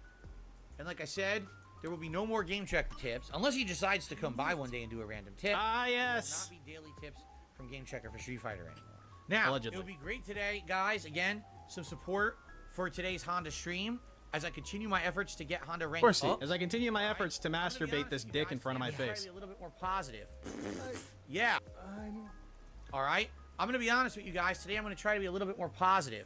Speaker 1: and like I said, there will be no more Game Checker tips unless he decides to come by one day and do a random tip.
Speaker 10: Ah, yes.
Speaker 1: There will not be daily tips from Game Checker for Street Fighter anymore. Now,
Speaker 10: allegedly.
Speaker 1: It would be great today, guys. Again, some support for today's Honda stream as I continue my efforts to get Honda ranked up.
Speaker 10: As I continue my efforts to masturbate this dick in front of my face.
Speaker 1: Be a little bit more positive. Yeah. All right. I'm going to be honest with you guys. Today I'm going to try to be a little bit more positive.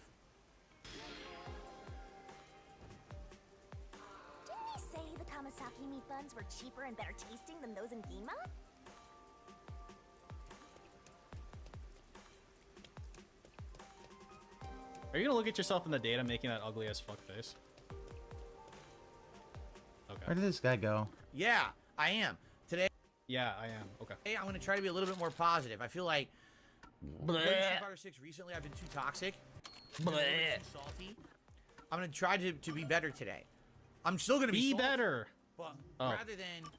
Speaker 8: Didn't they say the Kamasaki meat buns were cheaper and better tasting than those in Gima?
Speaker 10: Are you gonna look at yourself in the data making that ugly as fuck face? Okay.
Speaker 4: Where did this guy go?
Speaker 1: Yeah, I am. Today.
Speaker 10: Yeah, I am. Okay.
Speaker 1: Hey, I'm going to try to be a little bit more positive. I feel like playing Street Fighter 6 recently, I've been too toxic. Too salty. I'm going to try to be better today. I'm still going to be
Speaker 10: better.
Speaker 1: But rather than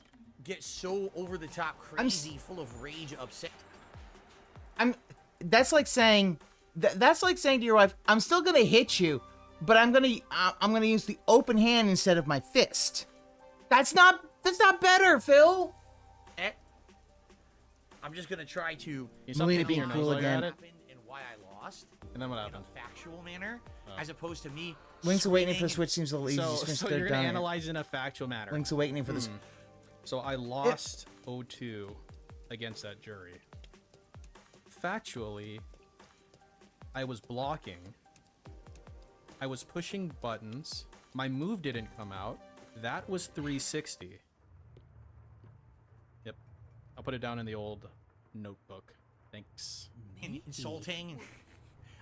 Speaker 1: get so over the top crazy, full of rage, upset.
Speaker 4: That's like saying to your wife, I'm still going to hit you, but I'm going to use the open hand instead of my fist. That's not better, Phil.
Speaker 1: I'm just gonna try to
Speaker 4: Melina being cool again.
Speaker 1: And why I lost.
Speaker 10: And then what happened?
Speaker 1: In a factual manner, as opposed to me.
Speaker 4: Link's Awakening for Switch seems a little easy.
Speaker 10: So you're gonna analyze in a factual manner.
Speaker 4: Link's Awakening for this.
Speaker 10: So I lost 0-2 against that jury. Factually, I was blocking. I was pushing buttons. My move didn't come out. That was 360. Yep. I'll put it down in the old notebook. Thanks.
Speaker 1: Insulting.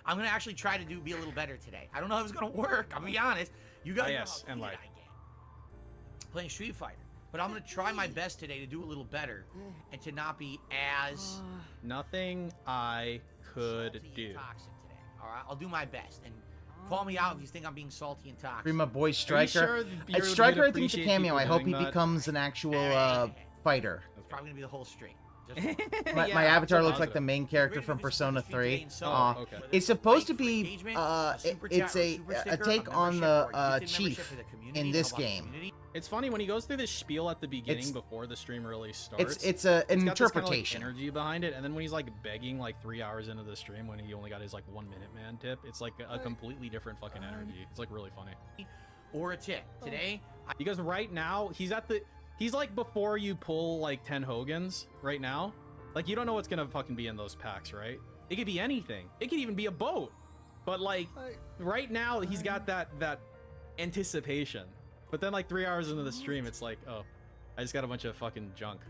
Speaker 1: I'm gonna actually try to be a little better today. I don't know if it's gonna work. I'll be honest. You guys know how good I get playing Street Fighter, but I'm gonna try my best today to do a little better and to not be as
Speaker 10: nothing I could do.
Speaker 1: Toxic today. All right, I'll do my best. And Call me out if you think I'm being salty and toxic.
Speaker 4: Free my boy
Speaker 10: Are
Speaker 4: Striker.
Speaker 10: you sure you'd
Speaker 4: Striker, I think it's a
Speaker 10: appreciate
Speaker 4: cameo.
Speaker 10: people
Speaker 4: I hope he
Speaker 10: doing that?
Speaker 4: becomes an actual fighter.
Speaker 1: It's probably gonna be the whole stream.
Speaker 4: My
Speaker 10: Yeah,
Speaker 4: avatar
Speaker 10: so
Speaker 4: looks like the
Speaker 10: positive.
Speaker 4: main character from Persona 3.
Speaker 10: Oh, okay.
Speaker 4: It's supposed to be it's a take on the chief in this game.
Speaker 10: It's funny when he goes through this spiel at the beginning before the stream really starts.
Speaker 4: It's an
Speaker 10: got this
Speaker 4: interpretation.
Speaker 10: kind of, like, energy behind it, and then when he's like begging like 3 hours into the stream when he only got his like 1 minute man tip, it's like a completely different fucking energy. It's like really funny.
Speaker 1: Or a tick. Today,
Speaker 10: because right now he's like before you pull like 10 Hogans right now. Like you don't know what's gonna fucking be in those packs, right? It could be anything. It could even be a boat. But like right now he's got that anticipation. But then like 3 hours into the stream, it's like, oh, I just got a bunch of fucking junk.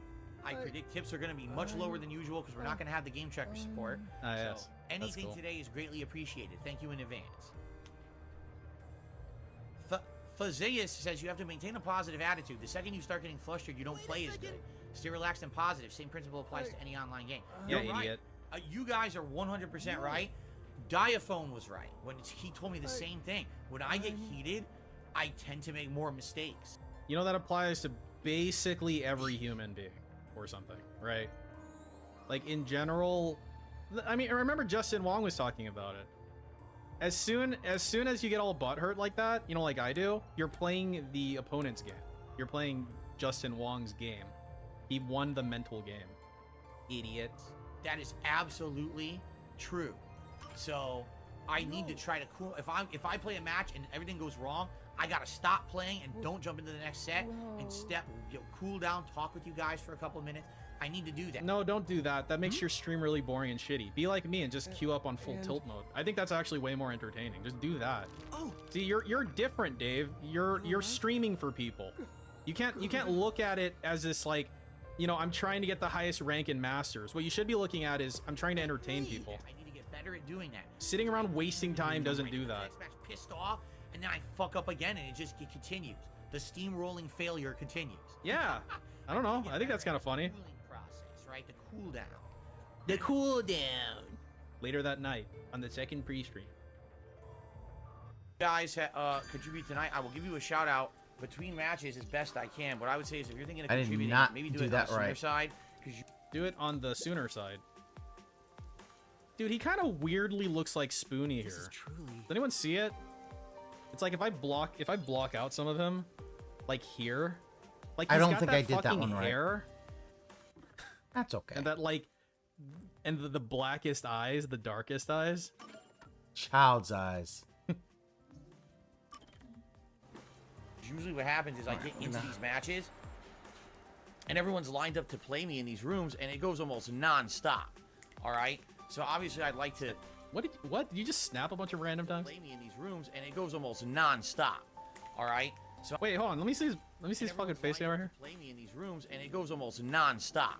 Speaker 1: I predict tips are going to be much lower than usual because we're not going to have the game checker support.
Speaker 10: Yes.
Speaker 1: So anything today is greatly appreciated. Thank you in advance. Fazeus says you have to maintain a positive attitude. The second you start getting flustered, you don't play as good. Stay relaxed and positive. Same principle applies to any online game.
Speaker 10: Yeah,
Speaker 1: You're
Speaker 10: idiot.
Speaker 1: Right. You guys are 100% right. Diaphone was right when he told me the same thing. When I get heated, I tend to make more mistakes.
Speaker 10: You know, that applies to basically every human being or something, right? Like in general, I mean, I remember Justin Wong was talking about it. As soon as you get all butthurt like that, you know, like I do, you're playing the opponent's game. You're playing Justin Wong's game. He won the mental game. Idiot.
Speaker 1: That is absolutely true. So I need to try to cool. If I play a match and everything goes wrong, I gotta stop playing and don't jump into the next set and cool down, talk with you guys for a couple of minutes. I need to do that.
Speaker 10: No, don't do that. That makes your stream really boring and shitty. Be like me and just queue up on full tilt mode. I think that's actually way more entertaining. Just do that.
Speaker 1: Oh,
Speaker 10: see, you're different, Dave. You're streaming for people. You can't look at it as this like, you know, I'm trying to get the highest rank in Masters. What you should be looking at is I'm trying to entertain people.
Speaker 1: I need to get better at doing that.
Speaker 10: Sitting around wasting time doesn't do that.
Speaker 1: Next match pissed off, and then I fuck up again, and it continues. The steamrolling failure continues.
Speaker 10: Yeah, I don't know. I think that's kind of funny.
Speaker 1: Process, right? The cool down.
Speaker 10: The cool down. Later that night on the second pre-stream.
Speaker 1: Guys, contribute tonight. I will give you a shout out between matches as best I can. What I would say is if you're thinking of contributing, maybe do it on the sooner side. You
Speaker 10: do it on the sooner side. Dude, he kind of weirdly looks like Spoonie here. Does anyone see it? It's like if I block out some of him, like here, like
Speaker 4: I
Speaker 10: he's
Speaker 4: don't
Speaker 10: got
Speaker 4: think
Speaker 10: that
Speaker 4: I did that one right.
Speaker 10: hair,
Speaker 4: That's okay.
Speaker 10: and that like, and the blackest eyes, the darkest eyes.
Speaker 4: Child's eyes.
Speaker 1: Usually what happens is I get into these matches and everyone's lined up to play me in these rooms and it goes almost non-stop. All right, so obviously I'd like to
Speaker 10: what did you just snap a bunch of random times?
Speaker 1: Play me in these rooms and it goes almost non-stop. All right, so
Speaker 10: wait, hold on, let me see his fucking face cam right here.
Speaker 1: Play me in these rooms and it goes almost non-stop.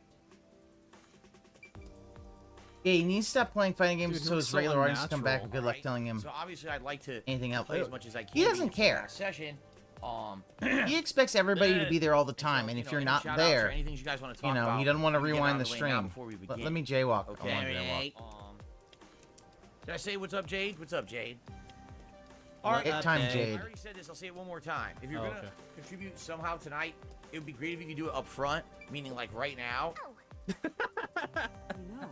Speaker 4: Yeah, he needs to stop playing fighting games
Speaker 10: Dude,
Speaker 4: so his regular artists come back with good luck
Speaker 1: Right?
Speaker 4: telling him
Speaker 1: So obviously I'd like to
Speaker 4: anything else.
Speaker 1: play as much as I can.
Speaker 4: He doesn't care.
Speaker 1: Session.
Speaker 4: He expects everybody to be there all the time, and if you're not there,
Speaker 1: anything you guys want to talk
Speaker 4: you know,
Speaker 1: about,
Speaker 4: he doesn't want to
Speaker 1: we get out
Speaker 4: rewind
Speaker 1: of
Speaker 4: the
Speaker 1: way now
Speaker 4: stream.
Speaker 1: before we begin.
Speaker 4: Let me jaywalk.
Speaker 1: Okay.
Speaker 4: I want to jaywalk.
Speaker 1: Did I say what's up, Jade? What's up, Jade? All right,
Speaker 4: Time, Jade.
Speaker 1: I already said this. I'll say it one more time. If you're
Speaker 10: Oh,
Speaker 1: gonna
Speaker 10: okay.
Speaker 1: contribute somehow tonight, it would be great if you could do it up front, meaning like right now.
Speaker 5: No.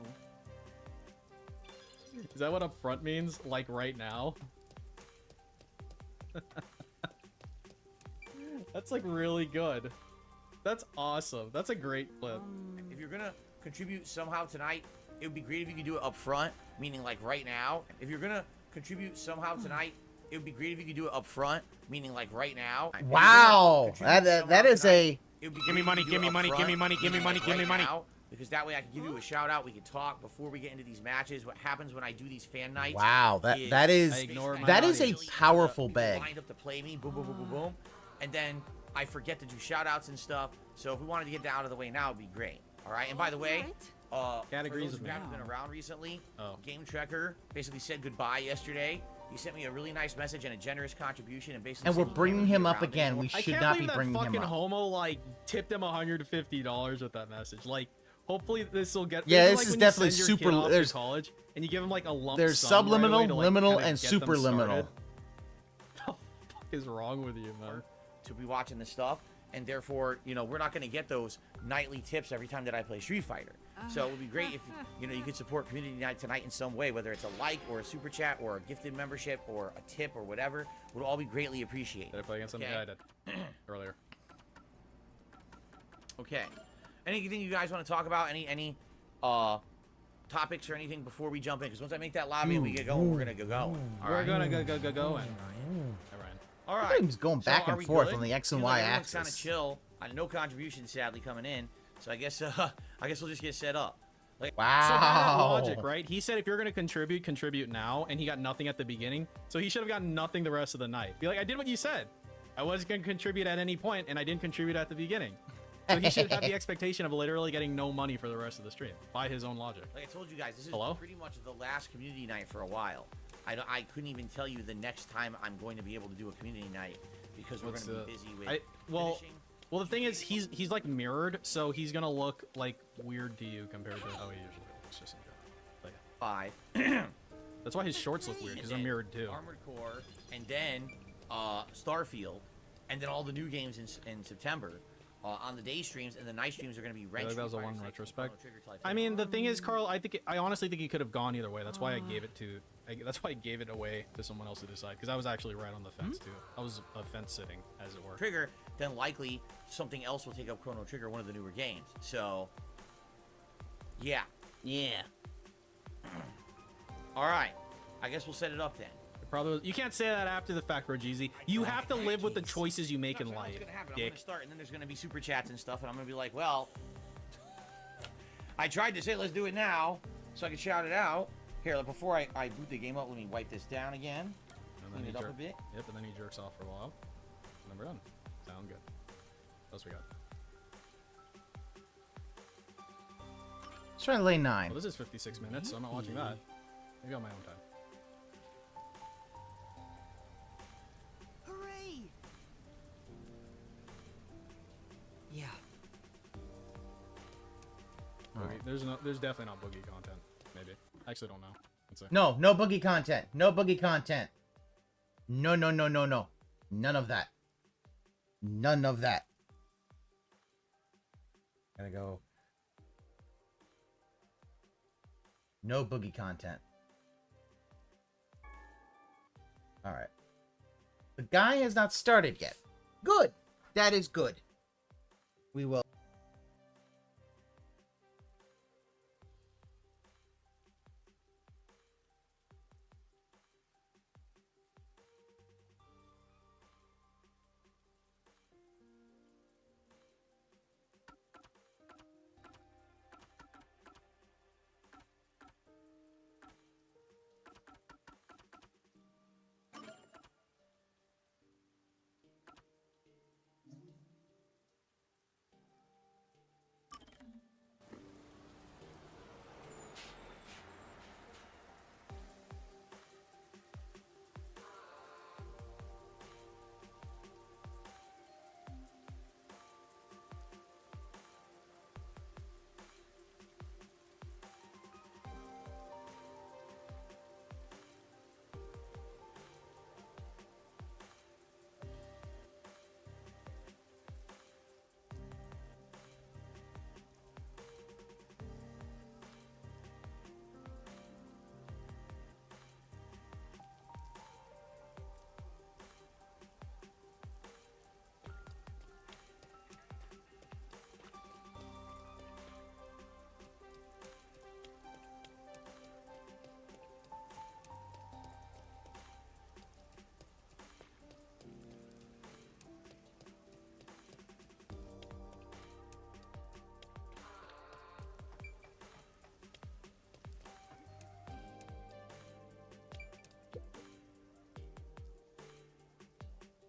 Speaker 10: Is that what up front means? Like right now? That's like really good. That's awesome. That's a great clip.
Speaker 1: If you're gonna contribute somehow tonight, it would be great if you could do it up front, meaning like right now. If you're gonna contribute somehow tonight, it would be great if you could do it up front, meaning like right now. If you're
Speaker 4: Wow,
Speaker 1: gonna contribute
Speaker 4: that is
Speaker 1: somehow
Speaker 4: a.
Speaker 1: tonight, it would be
Speaker 12: Give me
Speaker 1: great
Speaker 12: money,
Speaker 1: if you
Speaker 12: give
Speaker 1: do
Speaker 12: me
Speaker 1: it
Speaker 12: money,
Speaker 1: up
Speaker 12: give me
Speaker 1: front,
Speaker 12: money, give me
Speaker 1: meaning
Speaker 12: money,
Speaker 1: like
Speaker 12: give me
Speaker 1: right
Speaker 12: money.
Speaker 1: now, because that way I can give you a shout out. We can talk before we get into these matches. What happens when I do these fan nights?
Speaker 4: Wow, that
Speaker 10: I
Speaker 4: is
Speaker 10: ignore my
Speaker 4: that is a
Speaker 10: audience.
Speaker 4: powerful
Speaker 1: People
Speaker 4: bag.
Speaker 1: lined up to play me, boom, boom, boom, boom, boom, and then I forget to do shout outs and stuff. So if we wanted to get that out of the way now, it'd be great. All right. And by the way,
Speaker 10: Categories
Speaker 1: for those
Speaker 10: of
Speaker 1: who haven't been around recently,
Speaker 10: Oh.
Speaker 1: Game Trekker basically said goodbye yesterday. He sent me a really nice message and a generous contribution, and basically.
Speaker 4: And
Speaker 1: said
Speaker 4: we're
Speaker 1: he
Speaker 4: bringing
Speaker 1: won't be
Speaker 4: him up
Speaker 1: around
Speaker 4: again.
Speaker 1: anymore.
Speaker 4: We
Speaker 10: I
Speaker 4: should
Speaker 10: can't
Speaker 4: not
Speaker 10: believe
Speaker 4: be
Speaker 10: that
Speaker 4: bringing
Speaker 10: fucking
Speaker 4: him up.
Speaker 10: homo like tipped him $150 with that message. Like, hopefully this will get.
Speaker 4: Yeah,
Speaker 10: this
Speaker 4: this
Speaker 10: is
Speaker 4: is
Speaker 10: like when you
Speaker 4: definitely
Speaker 10: send your
Speaker 4: super-
Speaker 10: kid off to
Speaker 4: there's-
Speaker 10: college and you give him like a lump
Speaker 4: There's
Speaker 10: sum right away
Speaker 4: subliminal,
Speaker 10: to, like,
Speaker 4: liminal,
Speaker 10: kinda
Speaker 4: and
Speaker 10: get them
Speaker 4: superliminal.
Speaker 10: started. is wrong with you, man?
Speaker 1: To be watching this stuff, and therefore, you know, we're not going to get those nightly tips every time that I play Street Fighter. So it would be great if, you know, you could support Community Night tonight in some way, whether it's a like or a super chat or a gifted membership or a tip or whatever, would all be greatly appreciated.
Speaker 10: Did I play against something? Yeah, I did. Earlier.
Speaker 1: Okay. Anything you guys want to talk about? Any topics or anything before we jump in? Because once I make that lobby and we get going, we're gonna go going.
Speaker 10: We're gonna go going.
Speaker 1: All right.
Speaker 4: He's going back and forth on the X and Y
Speaker 1: axis. Kind of
Speaker 4: axis.
Speaker 1: chill. No contributions sadly coming in, so I guess we'll just get set up. Like,
Speaker 10: So by that logic, right? He said if you're gonna contribute now, and he got nothing at the beginning, so he should have gotten nothing the rest of the night. Be like, I did what you said. I wasn't gonna contribute at any point, and I didn't contribute at the begining. So he should have the expectation of literally getting no money for the rest of the stream, by his own logic.
Speaker 1: Like I told you guys, this is pretty much the last community night for a while. I couldn't even tell you the next time I'm going to be able to do a community night because we're going to be busy with finishing.
Speaker 10: Well, the thing is, he's like mirrored, so he's gonna look like weird to you compared to how he usually looks. Just in general. Like,
Speaker 1: 5.
Speaker 10: That's why his shorts look weird because they're mirrored too.
Speaker 1: Armored Core, and then Starfield, and then all the new games in September. On the day streams, and the night streams are going to be wrenched.
Speaker 10: That was a one retrospect. I mean, the thing is, Carl, I honestly think he could have gone either way. That's why I gave it away to someone else to decide, because I was actually right on the fence too. I was fence sitting, as it were.
Speaker 1: Trigger, then likely something else will take up Chrono Trigger, one of the newer games. So, yeah. All right, I guess we'll set it up then.
Speaker 10: Probably you can't say that after the fact, Rogeezy. You have to live with the choices you make in life.
Speaker 1: I'm gonna start, and then there's gonna be super chats and stuff, and I'm gonna be like, well, I tried to say let's do it now, so I can shout it out. Here, before I boot the game up, let me wipe this down again. Clean it up a bit.
Speaker 10: Yep, and then he jerks off for a while. And then we're done. Sound good. What else we got?
Speaker 4: Let's try lane 9.
Speaker 10: Well, this is 56 minutes, so I'm not watching that. Maybe on my own time.
Speaker 5: Yeah.
Speaker 10: Boogie. There's definitely not boogie content. Maybe. I actually don't know. Let's see.
Speaker 4: No boogie content. No boogie content. No. None of that. None of that. Gotta go. No boogie content. Alright. The guy has not started yet. Good. That is good. We will.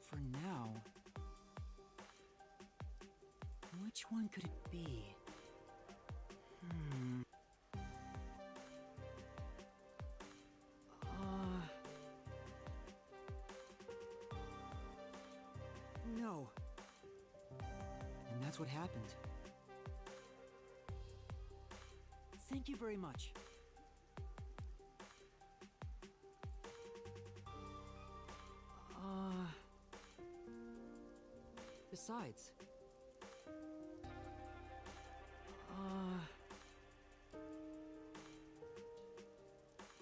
Speaker 5: For now, which one could it be? No. And that's what happened. Thank you very much. Besides...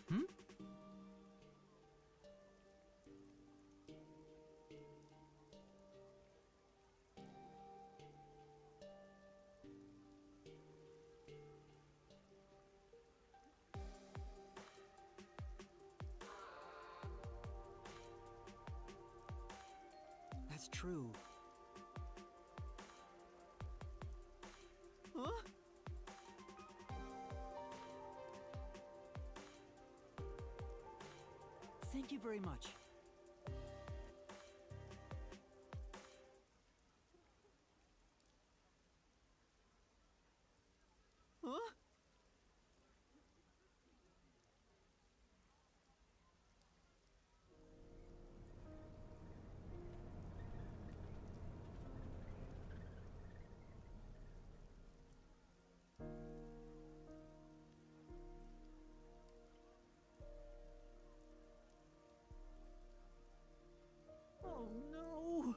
Speaker 10: Hmm?
Speaker 5: That's true. Huh? Thank you very much. Huh? Oh no!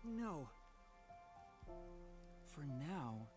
Speaker 5: No. For now.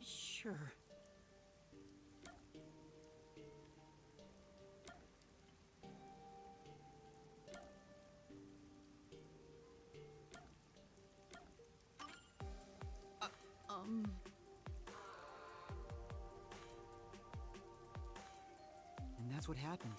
Speaker 5: Sure. And that's what happened.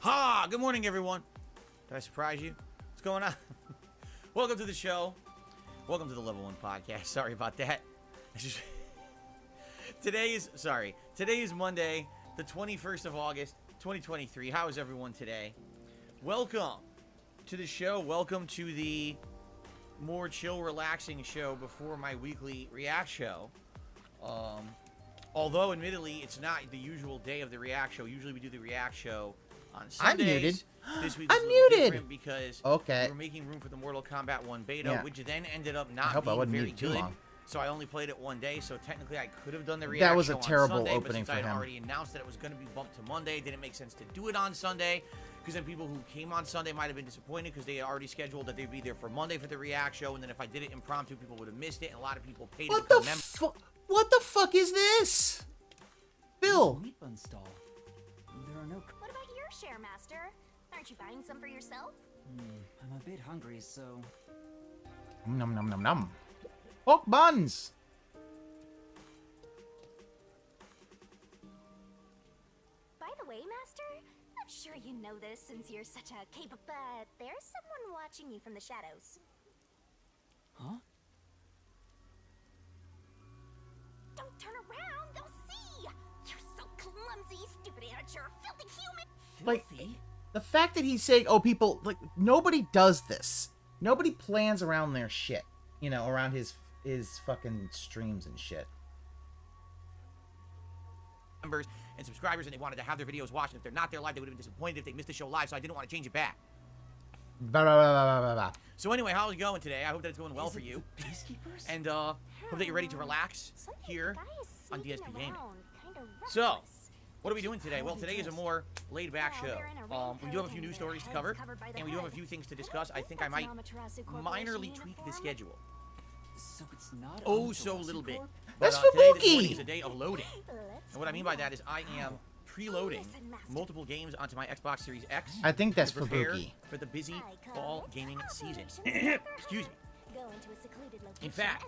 Speaker 4: Ha! Good morning, everyone. Did I surprise you? What's going on? Welcome to the show. Welcome to the Level 1 podcast. Sorry about that. Today is Monday, the 21st of August, 2023. How is everyone today? Welcome to the show. Welcome to the more chill, relaxing show before my weekly React show. Although, admittedly, it's not the usual day of the React show. Usually we do the React show on Sundays. I'm muted. This week I'm muted because we were making room for the Mortal Kombat 1 beta, which then ended up not being very good. So I only played it one day. So technically, I could have done the React show on Sunday. That was a terrible opening for him. I had already announced that it was going to be bumped to Monday. It didn't make sense to do it on Sunday because then people who came on Sunday might have been disappointed because they had already scheduled that they'd be there for Monday for the React show. And then if I did it impromptu, people would have missed it. And a lot of people paid to become members.
Speaker 13: What the fuck is this? Bill.
Speaker 14: There are no. What about your share, Master? Aren't you buying some for yourself?
Speaker 5: I'm a bit hungry, so.
Speaker 13: Nom nom nom nom. Pork buns.
Speaker 14: By the way, Master, I'm sure you know this since you're such a capable. But there's someone watching you from the shadows.
Speaker 5: Huh?
Speaker 14: Don't turn around, they'll see! You're so clumsy, stupid amateur, filthy human!
Speaker 13: Like, the fact that he's saying, oh, people, like, nobody does this. Nobody plans around their shit. You know, around his fucking streams and shit.
Speaker 4: Members and subscribers, and they wanted to have their videos watched. And if they're not there live, they would have been disappointed if they missed the show live, so I didn't want to change it back.
Speaker 13: Blah, blah, blah, blah, blah.
Speaker 4: So anyway, how's it going today? I hope that it's going well for you. And hope that you're ready to relax here on DSP Gaming. So, what are we doing today? Well, today is a more laid-back show. We do have a few news stories to cover, and we do have a few things to discuss. I think I might minorly tweak the schedule.
Speaker 5: So it's not
Speaker 4: so little bit.
Speaker 13: That's
Speaker 4: But, today, this morning
Speaker 13: Fubuki!
Speaker 4: is a day of loading. And what I mean by that is I am preloading multiple games onto my Xbox Series X.
Speaker 13: I think that's
Speaker 4: to prepare
Speaker 13: Fubuki.
Speaker 4: for the busy fall gaming season. Excuse me. In fact,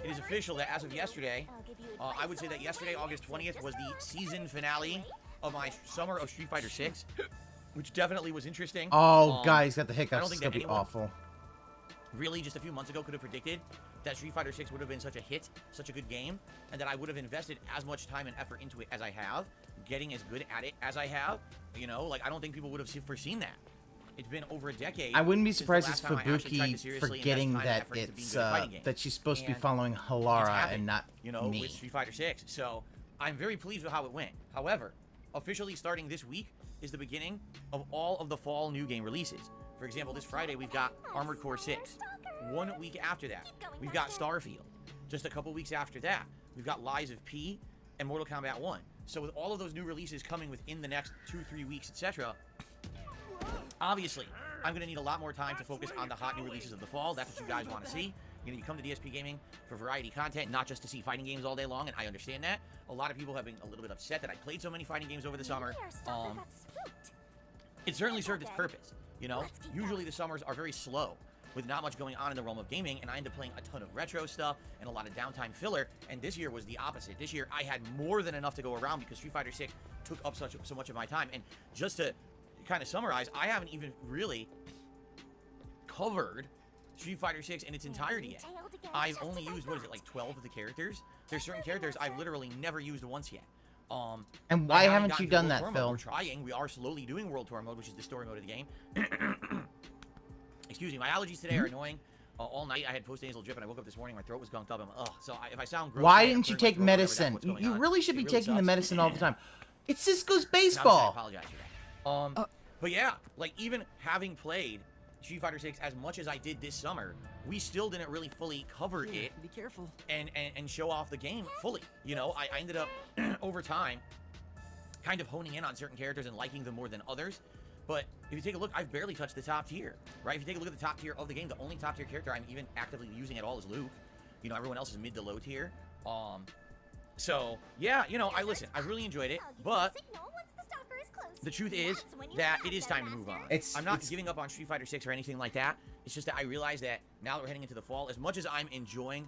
Speaker 4: it is official that as of yesterday, I would say that yesterday, August 20th, was the season finale of my summer of Street Fighter 6, which definitely was interesting.
Speaker 13: Oh, guys, got the
Speaker 4: I
Speaker 13: hiccups.
Speaker 4: don't
Speaker 13: It's
Speaker 4: think
Speaker 13: gonna
Speaker 4: that
Speaker 13: be
Speaker 4: anyone
Speaker 13: awful.
Speaker 4: really just a few months ago could have predicted that Street Fighter 6 would have been such a hit, such a good game, and that I would have invested as much time and effort into it as I have, getting as good at it as I have. You know, like, I don't think people would have foreseen that. It's been over a decade.
Speaker 13: I wouldn't be
Speaker 4: since the
Speaker 13: surprised
Speaker 4: last
Speaker 13: if
Speaker 4: time I actually tried to
Speaker 13: Fubuki
Speaker 4: seriously
Speaker 13: forgetting
Speaker 4: invest time and
Speaker 13: that
Speaker 4: effort into being
Speaker 13: it's
Speaker 4: good at fighting games.
Speaker 13: that she's supposed to be
Speaker 4: And
Speaker 13: following
Speaker 4: it's
Speaker 13: Halara
Speaker 4: happened,
Speaker 13: and not
Speaker 4: you know,
Speaker 13: me.
Speaker 4: with Street Fighter 6. So I'm very pleased with how it went. However, officially starting this week is the beginning of all of the fall new game releases. For example, this Friday we've got Armored Core 6. 1 week after that, we've got Starfield. Just a couple weeks after that, we've got Lies of P and Mortal Kombat 1. So with all of those new releases coming within the next 2-3 weeks, etc., obviously, I'm going to need a lot more time to focus on the hot new releases of the fall. That's what you guys want to see. You know, you come to DSP Gaming for variety content, not just to see fighting games all day long, and I understand that. A lot of people have been a little bit upset that I played so many fighting games over the summer. It certainly served its purpose. You know, usually the summers are very slow with not much going on in the realm of gaming, and I end up playing a ton of retro stuff and a lot of downtime filler, and this year was the opposite. This year, I had more than enough to go around because Street Fighter 6 took up so much of my time. And just to kind of summarize, I haven't even really covered Street Fighter 6 in its entirety yet. I've only used, what is it, like 12 of the characters? There's certain characters I've literally never used once yet.
Speaker 13: And why haven't you done that, Phil?
Speaker 4: We're trying. We are slowly doing World Tour mode, which is the story mode of the game. Excuse me, my allergies today are annoying. All night I had post-nasal drip, and I woke up this morning, my throat was gunked up. I'm like, ugh. So if I sound gross,
Speaker 13: Why didn't you take medicine? You really should be taking the medicine all the time. It's Cisco's baseball.
Speaker 4: I apologize for that. But yeah, like, even having played Street Fighter 6 as much as I did this summer, we still didn't really fully cover it.
Speaker 5: Be careful.
Speaker 4: And show off the game fully. You know, I ended up over time kind of honing in on certain characters and liking them more than others. But if you take a look, I've barely touched the top tier, right? If you take a look at the top tier of the game, the only top tier character I'm even actively using at all is Luke. You know, everyone else is mid to low tier. So yeah, you know, I really enjoyed it, but the truth is that it is time to move on. I'm not giving up on Street Fighter 6 or anything like that. It's just that I realize that now that we're heading into the fall, as much as I'm enjoying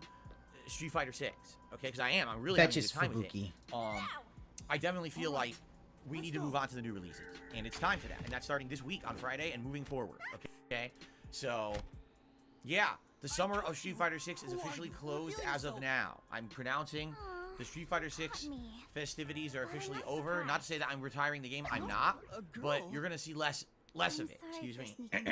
Speaker 4: Street Fighter 6, okay, because I'm really having a good time with it. I definitely feel like
Speaker 1: we need to move on to the new releases, and it's time for that, and that's starting this week on Friday and moving forward. Okay, so yeah, the summer of Street Fighter 6 is officially closed as of now. I'm pronouncing the Street Fighter 6 festivities are officially over. Not to say that I'm retiring the game, I'm not, but you're gonna see less of it. Excuse me. And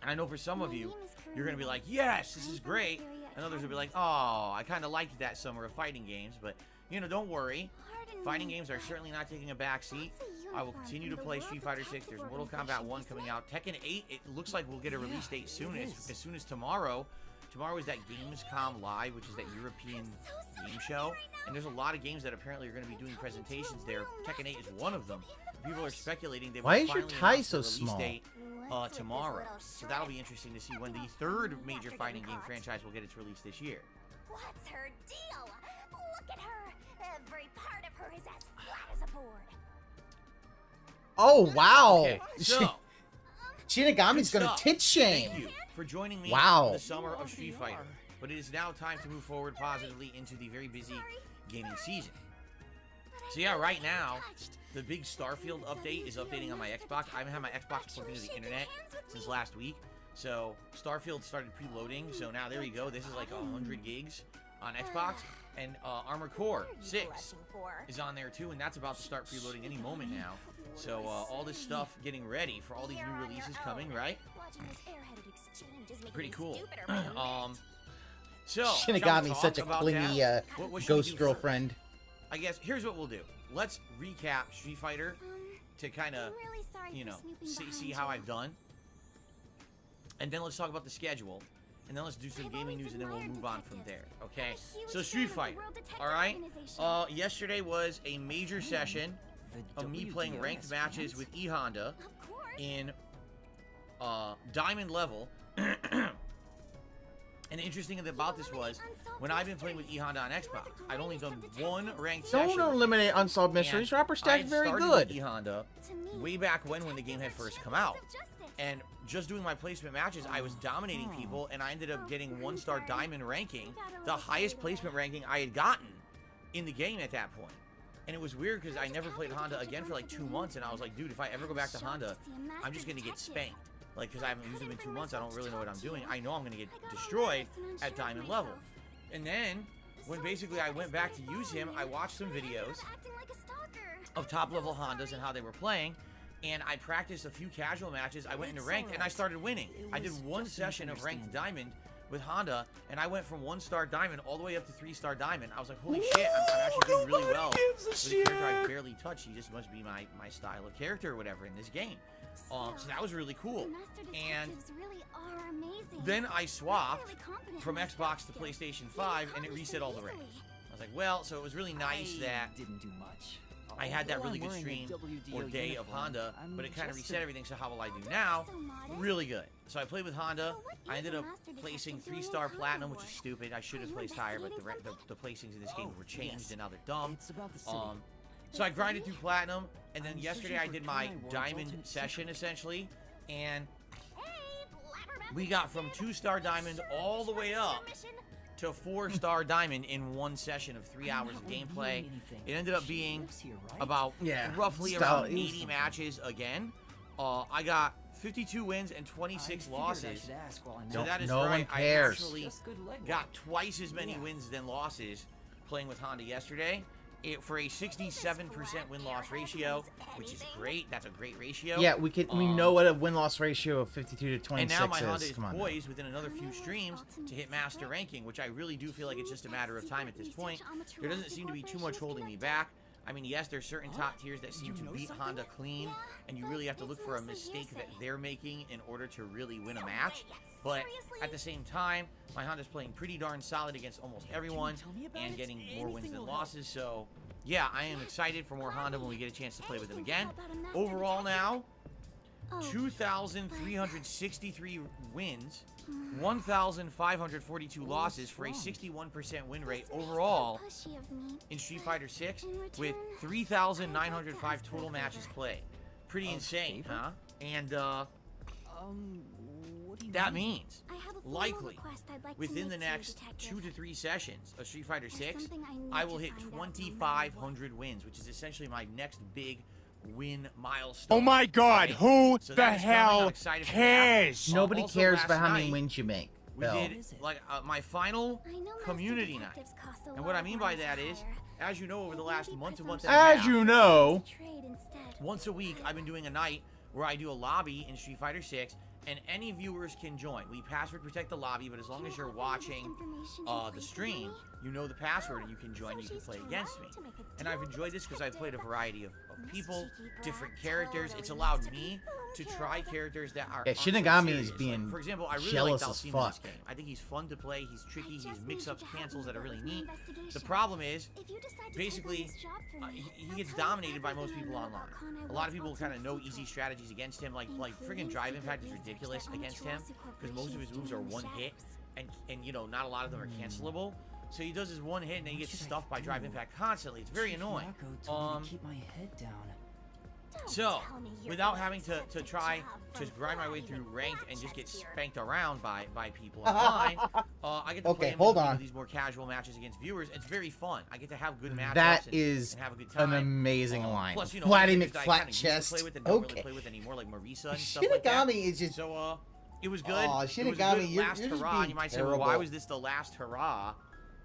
Speaker 1: I know for some of you, you're gonna be like, yes, this is great, and others will be like, oh, I kind of liked that summer of fighting games, but you know, don't worry. Fighting games are certainly not taking a back seat. I will continue to play Street Fighter 6. There's Mortal Kombat 1 coming out. Tekken 8, it looks like we'll get a release date soon, as soon as tomorrow. Tomorrow is that Gamescom Live, which is that European game show. And there's a lot of games that apparently are going to be doing presentations there. Tekken 8 is one of them. People are speculating they will finally announce the release date tomorrow. So that'll be interesting to see when the third major fighting game franchise will get its release this year.
Speaker 14: What's her deal? Look at her. Every part of her is as flat as a board.
Speaker 13: Oh, wow.
Speaker 1: Okay, so
Speaker 13: Shinigami's gonna tit shame.
Speaker 1: Thank you for joining me
Speaker 13: Wow.
Speaker 1: for the summer of Street Fighter. But it is now time to move forward positively into the very busy gaming season. So yeah, right now, the big Starfield update is updating on my Xbox. I haven't had my Xbox plugged into the internet since last week. So Starfield started preloading. So now there you go. This is like 100 gigs on Xbox. And Armored Core 6 is on there too, and that's about to start preloading any moment now. So all this stuff getting ready for all these new releases coming, right? Pretty cool. So
Speaker 13: Shinigami's such a clingy ghost girlfriend.
Speaker 1: I guess here's what we'll do. Let's recap Street Fighter to kind of, you know, see how I've done. And then let's talk about the schedule. And then let's do some gaming news, and then we'll move on from there, okay? So Street Fighter, all right? Yesterday was a major session of me playing ranked matches with E Honda in Diamond level. And the interesting thing about this was, when I've been playing with E Honda on Xbox, I'd only done one ranked session.
Speaker 13: Don't eliminate Unsolved Mysteries. Rapper Stack's very good.
Speaker 1: E Honda way back when the game had first come out. And just doing my placement matches, I was dominating people, and I ended up getting 1-star Diamond ranking, the highest placement ranking I had gotten in the game at that point. And it was weird because I never played Honda again for like 2 months, and I was like, dude, if I ever go back to Honda, I'm just going to get spanked. Like, because I haven't used him in 2 months, I don't really know what I'm doing. I know I'm going to get destroyed at Diamond level. And then, when basically I went back to use him, I watched some videos of top-level Hondas and how they were playing, and I practiced a few casual matches. I went into ranked, and I started winning. I did one session of ranked Diamond with Honda, and I went from 1-star Diamond all the way up to 3-star Diamond. I was like, holy shit, I'm actually doing really well with a character I barely touched. He just must be my style of character or whatever in this game. So that was really cool. And then I swapped from Xbox to PlayStation 5, and it reset all the ranks. I was like, well, so it was really nice that I had that really good stream or day of Honda, but it kind of reset everything. So how will I do now? Really good. So I played with Honda. I ended up placing 3-star Platinum, which is stupid. I should have placed higher, but the placings in this game were changed, and now they're dumb. So I grinded through Platinum, and then yesterday I did my Diamond session, essentially, and we got from 2-star Diamond all the way up to 4-star Diamond in one session of 3 hours of gameplay. It ended up being about roughly around 80 matches again. I got 52 wins and 26 losses. So that is right. I actually got twice as many wins than losses playing with Honda yesterday. For a 67% win-loss ratio, which is great. That's a great ratio.
Speaker 13: Yeah, we know what a win-loss ratio of 52 to 26
Speaker 1: and now my
Speaker 13: is.
Speaker 1: Honda is poised within another few streams to hit master ranking, which I really do feel like it's just a matter of time at this point. There doesn't seem to be too much holding me back. I mean, yes, there's certain top tiers that seem to beat Honda clean, and you really have to look for a mistake that they're making in order to really win a match. But at the same time, my Honda's playing pretty darn solid against almost everyone and getting more wins than losses. So, yeah, I am excited for more Honda when we get a chance to play with him again. Overall now, 2,363 wins, 1,542 losses for a 61% win rate overall in Street Fighter 6 with 3,905 total matches played. Pretty insane, huh? And that means likely within the next 2 to 3 sessions of Street Fighter 6, I will hit 2,500 wins, which is essentially my next big win milestone.
Speaker 12: Oh my God,
Speaker 1: right?
Speaker 12: who
Speaker 1: So
Speaker 12: the
Speaker 1: that is coming. I'm
Speaker 12: hell
Speaker 1: excited for that.
Speaker 12: cares?
Speaker 13: Nobody
Speaker 1: Also,
Speaker 13: cares
Speaker 1: last
Speaker 13: about how many
Speaker 1: night,
Speaker 13: wins you make.
Speaker 1: We
Speaker 13: Bill.
Speaker 1: did like my final community night, and what I mean by that is, as you know, over the last month and a half,
Speaker 13: As you know,
Speaker 1: once a week I've been doing a night where I do a lobby in Street Fighter 6, and any viewers can join. We password protect the lobby, but as long as you're watching the stream, you know the password and you can join, you can play against me. And I've enjoyed this because I've played a variety of people, different characters. It's allowed me to try characters that are
Speaker 13: yeah, Shinigami is being
Speaker 1: for example, I really like
Speaker 13: jealous as
Speaker 1: Dalsim in
Speaker 13: fuck.
Speaker 1: this game. I think he's fun to play, he's tricky, he's mix-ups, cancels that are really neat. The problem is, basically, he gets dominated by most people online. A lot of people kind of know easy strategies against him, like friggin' Drive Impact is ridiculous against him, because most of his moves are one hit, and you know, not a lot of them are cancelable. So he does his one hit and then he gets stuffed by Drive Impact constantly. It's very annoying.
Speaker 5: Keep my head down.
Speaker 1: So, without having to try to grind my way through ranked and just get spanked around by people online, I get to play these more casual matches against viewers. It's very fun. I get to have good matchups
Speaker 13: that
Speaker 1: and
Speaker 13: is
Speaker 1: have a good time.
Speaker 13: an amazing line.
Speaker 1: Plus, you know,
Speaker 13: Flatty
Speaker 1: characters that I
Speaker 13: McFlat
Speaker 1: kinda used to
Speaker 13: chest.
Speaker 1: play with and don't really play with anymore, like Marisa and stuff like that.
Speaker 13: Shinigami is just.
Speaker 1: So, it was good.
Speaker 13: Aw,
Speaker 1: It was a
Speaker 13: Shinigami,
Speaker 1: good
Speaker 13: you're
Speaker 1: last
Speaker 13: just
Speaker 1: hurrah.
Speaker 13: being
Speaker 1: You might say, well, why
Speaker 13: terrible.
Speaker 1: was this the last hurrah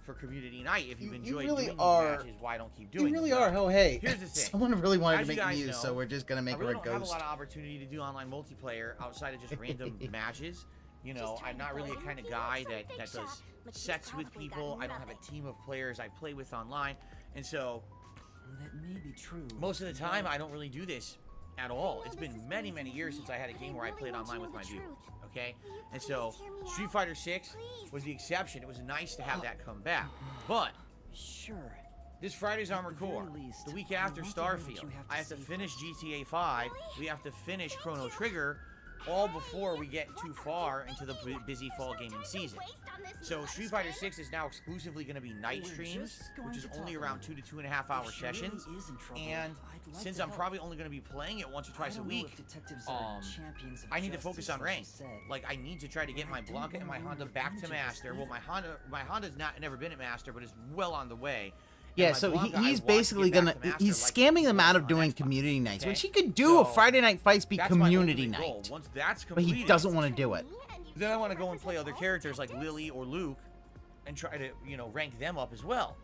Speaker 1: for community night? If you've enjoyed
Speaker 13: really
Speaker 1: doing
Speaker 13: are-
Speaker 1: these matches, why don't keep doing
Speaker 13: You really
Speaker 1: them?
Speaker 13: are. Oh, hey.
Speaker 1: Here's the thing.
Speaker 13: Someone really wanted
Speaker 1: As
Speaker 13: to
Speaker 1: you
Speaker 13: make
Speaker 1: guys
Speaker 13: news,
Speaker 1: know,
Speaker 13: so we're just gonna make
Speaker 1: I
Speaker 13: her
Speaker 1: really
Speaker 13: a
Speaker 1: don't have a
Speaker 13: ghost.
Speaker 1: lot of opportunity to do online multiplayer outside of just random matches. You know, I'm not really a kind of guy that does sets with people. I don't have a team of players I play with online. And so,
Speaker 5: That may be true.
Speaker 1: most of the time, I don't really do this at all. It's been many, many years since I had a game where I played online with my viewers. Okay? And so, Street Fighter 6 was the exception. It was nice to have that come back. But,
Speaker 5: Sure.
Speaker 1: this Friday's Armored Core, the week after Starfield, I have to finish GTA 5, we have to finish Chrono Trigger, all before we get too far into the busy fall gaming season. So Street Fighter 6 is now exclusively going to be night streams, which is only around 2 to 2.5 hour sessions, and since I'm probably only going to be playing it once or twice a week, I need to focus on rank. Like, I need to try to get my Blanca and my Honda back to Master. Well, my Honda's never been at Master, but is well on the way.
Speaker 13: Yeah, so he's basically gonna he's scamming them out of doing community nights, which he could do a Friday Night Fights be community night,
Speaker 1: Once that's
Speaker 13: but
Speaker 1: completed,
Speaker 13: he doesn't want to do it.
Speaker 1: then I want to go and play other characters like Lily or Luke, and try to, you know, rank them up as well.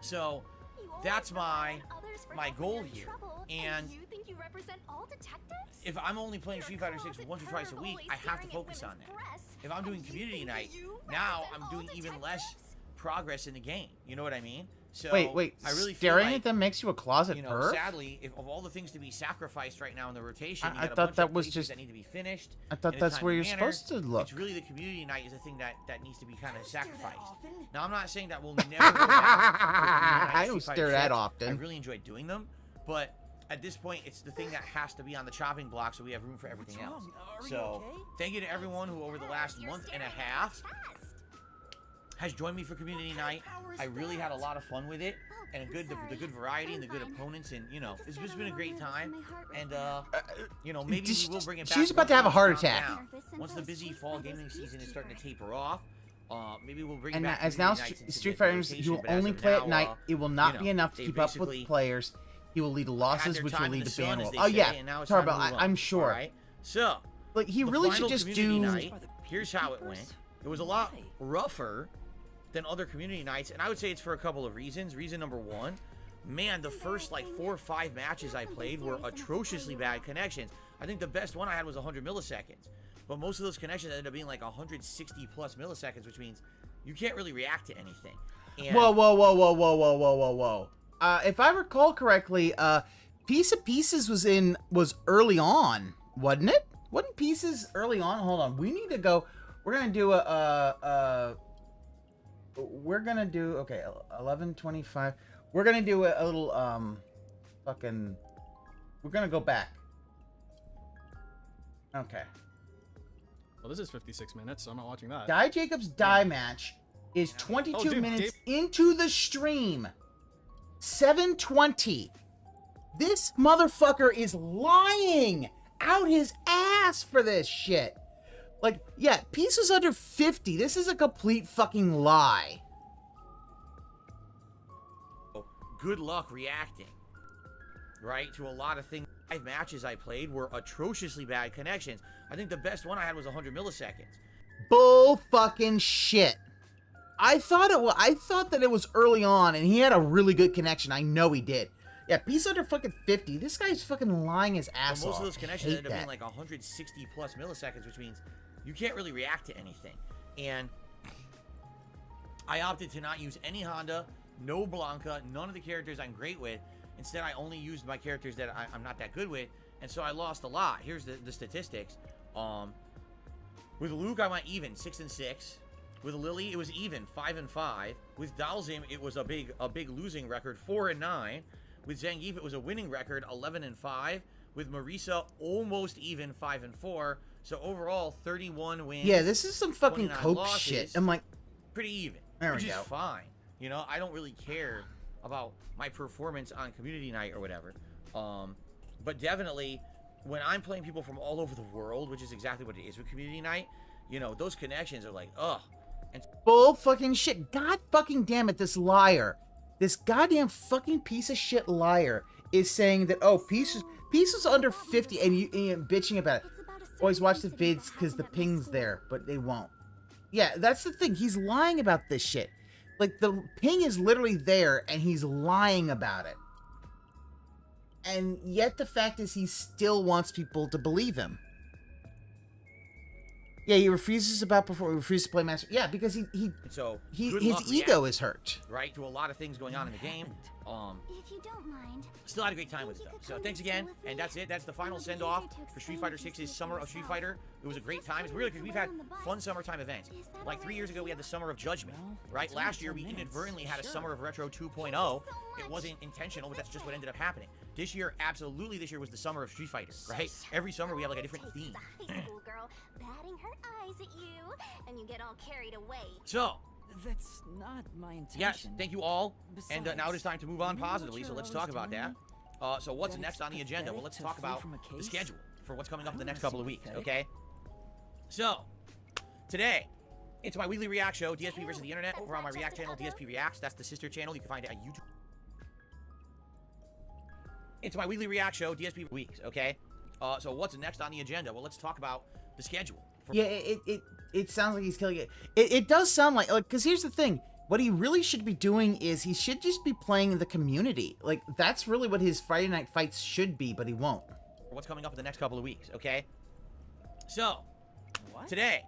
Speaker 1: So that's my goal here. And if I'm only playing Street Fighter 6 once or twice a week, I have to focus on that. If I'm doing community night, now I'm doing even less progress in the game. You know what I mean? So
Speaker 13: Wait,
Speaker 1: I really
Speaker 13: staring
Speaker 1: feel
Speaker 13: at them makes you a closet
Speaker 1: you know,
Speaker 13: perv?
Speaker 1: sadly, if of all the things to be sacrificed right now in the rotation, you
Speaker 13: I
Speaker 1: got a
Speaker 13: thought
Speaker 1: bunch
Speaker 13: that
Speaker 1: of
Speaker 13: was
Speaker 1: pieces
Speaker 13: just-
Speaker 1: that need to be finished.
Speaker 13: I thought
Speaker 1: in a
Speaker 13: that's where
Speaker 1: timely
Speaker 13: you're
Speaker 1: manner.
Speaker 13: supposed to look.
Speaker 1: It's really the community night is a thing that needs to be kind of sacrificed. Now, I'm not saying that we'll never go back to
Speaker 13: I don't stare that often.
Speaker 1: I really enjoy doing them, but at this point, it's the thing that has to be on the chopping block so we have room for everything else. So, thank you to everyone who over the last month and a half has joined me for community night. I really had a lot of fun with it, and the good variety and the good opponents, and you know, it's just been a great time. And you know, maybe we will bring it back.
Speaker 13: She's about to have a heart attack.
Speaker 1: Once the busy fall gaming season is starting to taper off, maybe we'll bring
Speaker 13: And
Speaker 1: back
Speaker 13: as now
Speaker 1: community nights into
Speaker 13: Street
Speaker 1: the
Speaker 13: Fighter,
Speaker 1: rotation,
Speaker 13: he will
Speaker 1: but as
Speaker 13: only
Speaker 1: of
Speaker 13: play
Speaker 1: now,
Speaker 13: at night. It will not
Speaker 1: you
Speaker 13: be
Speaker 1: know,
Speaker 13: enough to
Speaker 1: they
Speaker 13: keep up with
Speaker 1: basically
Speaker 13: players. He will lead
Speaker 1: had
Speaker 13: losses,
Speaker 1: their
Speaker 13: which
Speaker 1: time
Speaker 13: will
Speaker 1: in
Speaker 13: lead
Speaker 1: the
Speaker 13: to
Speaker 1: sun,
Speaker 13: ban
Speaker 1: as
Speaker 13: will.
Speaker 1: they
Speaker 13: Oh
Speaker 1: say,
Speaker 13: yeah,
Speaker 1: and now it's
Speaker 13: sorry
Speaker 1: time to
Speaker 13: about.
Speaker 1: move on.
Speaker 13: I'm sure.
Speaker 1: All right? So,
Speaker 13: like he
Speaker 1: the
Speaker 13: really
Speaker 1: final
Speaker 13: should just
Speaker 1: community
Speaker 13: do.
Speaker 1: night, here's how it went. It was a lot rougher than other community nights, and I would say it's for a couple of reasons. Reason number one, man, the first like 4 or 5 matches I played were atrociously bad connections. I think the best one I had was 100 milliseconds, but most of those connections ended up being like 160 plus milliseconds, which means you can't really react to anything. And
Speaker 13: Whoa. If I recall correctly, Piece of Pieces was early on, wasn't it? Wasn't Pieces early on? Hold on, we need to go. We're gonna do okay, 11:25. We're gonna do a little we're gonna go back. Okay.
Speaker 7: Well, this is 56 minutes, so I'm not watching that.
Speaker 13: Die Jacobs die match is 22
Speaker 7: dude,
Speaker 13: minutes into the stream. 7:20. This motherfucker is lying out his ass for this shit. Like, yeah, pieces under 50. This is a complete fucking lie.
Speaker 1: Good luck reacting, right, to a lot of things. 5 matches I played were atrociously bad connections. I think the best one I had was 100 milliseconds.
Speaker 13: Bull fucking shit. I thought that it was early on, and he had a really good connection. I know he did. Yeah, piece under fucking 50. This guy's fucking lying his ass off.
Speaker 1: Most of those connections ended up being
Speaker 13: that.
Speaker 1: like 160 plus milliseconds, which means you can't really react to anything. And I opted to not use any Honda, no Blanca, none of the characters I'm great with. Instead, I only used my characters that I'm not that good with, and so I lost a lot. Here's the statistics. With Luke, I went even, 6 and 6. With Lily, it was even, 5 and 5. With Dalzim, it was a big losing record, 4 and 9. With Zangief, it was a winning record, 11 and 5. With Marisa, almost even, 5 and 4. So overall, 31 wins.
Speaker 13: Yeah, this is some fucking cope
Speaker 1: losses,
Speaker 13: shit. I'm like,
Speaker 1: pretty even,
Speaker 13: there
Speaker 1: which
Speaker 13: we
Speaker 1: is
Speaker 13: go.
Speaker 1: fine. You know, I don't really care about my performance on community night or whatever. But definitely, when I'm playing people from all over the world, which is exactly what it is with community night, you know, those connections are like, ugh. And
Speaker 13: bull fucking shit. God fucking damn it, this liar. This goddamn fucking piece of shit liar is saying that, oh, pieces under 50, and you're bitching about it. Always watch the vids because the ping's there, but they won't. Yeah, that's the thing. He's lying about this shit. Like, the ping is literally there, and he's lying about it. And yet the fact is he still wants people to believe him. Yeah, he refuses to play Master. Yeah, because his ego is hurt.
Speaker 1: Right, to a lot of things going on in the game.
Speaker 14: If you don't mind.
Speaker 1: Still had a great time with it, though. So thanks again, and that's it. That's the final send-off for Street Fighter 6's Summer of Street Fighter. It was a great time. It's really because we've had fun summertime events. Like 3 years ago, we had the Summer of Judgment, right? Last year, we inadvertently had a Summer of Retro 2.0. It wasn't intentional, but that's just what ended up happening. This year, absolutely, this year was the Summer of Street Fighter, right? Every summer, we have like a different theme.
Speaker 14: High school girl batting her eyes at you, and you get all carried away.
Speaker 1: So,
Speaker 5: that's not my intention.
Speaker 1: yes, thank you all. And now it is time to move on positively, so let's talk about that. So what's next on the agenda? Well, let's talk about the schedule for what's coming up in the next couple of weeks, okay? So, today, it's my weekly React show, DSP versus the Internet, over on my React channel, DSP Reacts. That's the sister channel. You can find it on YouTube. It's my weekly React show, DSP weeks, okay? So what's next on the agenda? Well, let's talk about the schedule.
Speaker 13: Yeah, it sounds like he's killing it. It does sound like, because here's the thing. What he really should be doing is he should just be playing the community. Like, that's really what his Friday night fights should be, but he won't.
Speaker 1: What's coming up in the next couple of weeks, okay? So, today,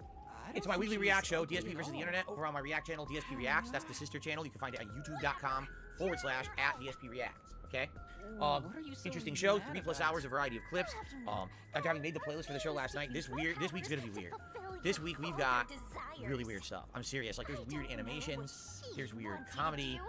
Speaker 1: it's my weekly React show, DSP versus the Internet, over on my React channel, DSP Reacts. That's the sister channel. You can find it on youtube.com/@DSP Reacts, okay? Interesting show, 3+ hours, a variety of clips. After having made the playlist for the show last night, this week's gonna be weird. This week we've got really weird stuff. I'm serious. Like, there's weird animations, there's weird comedy,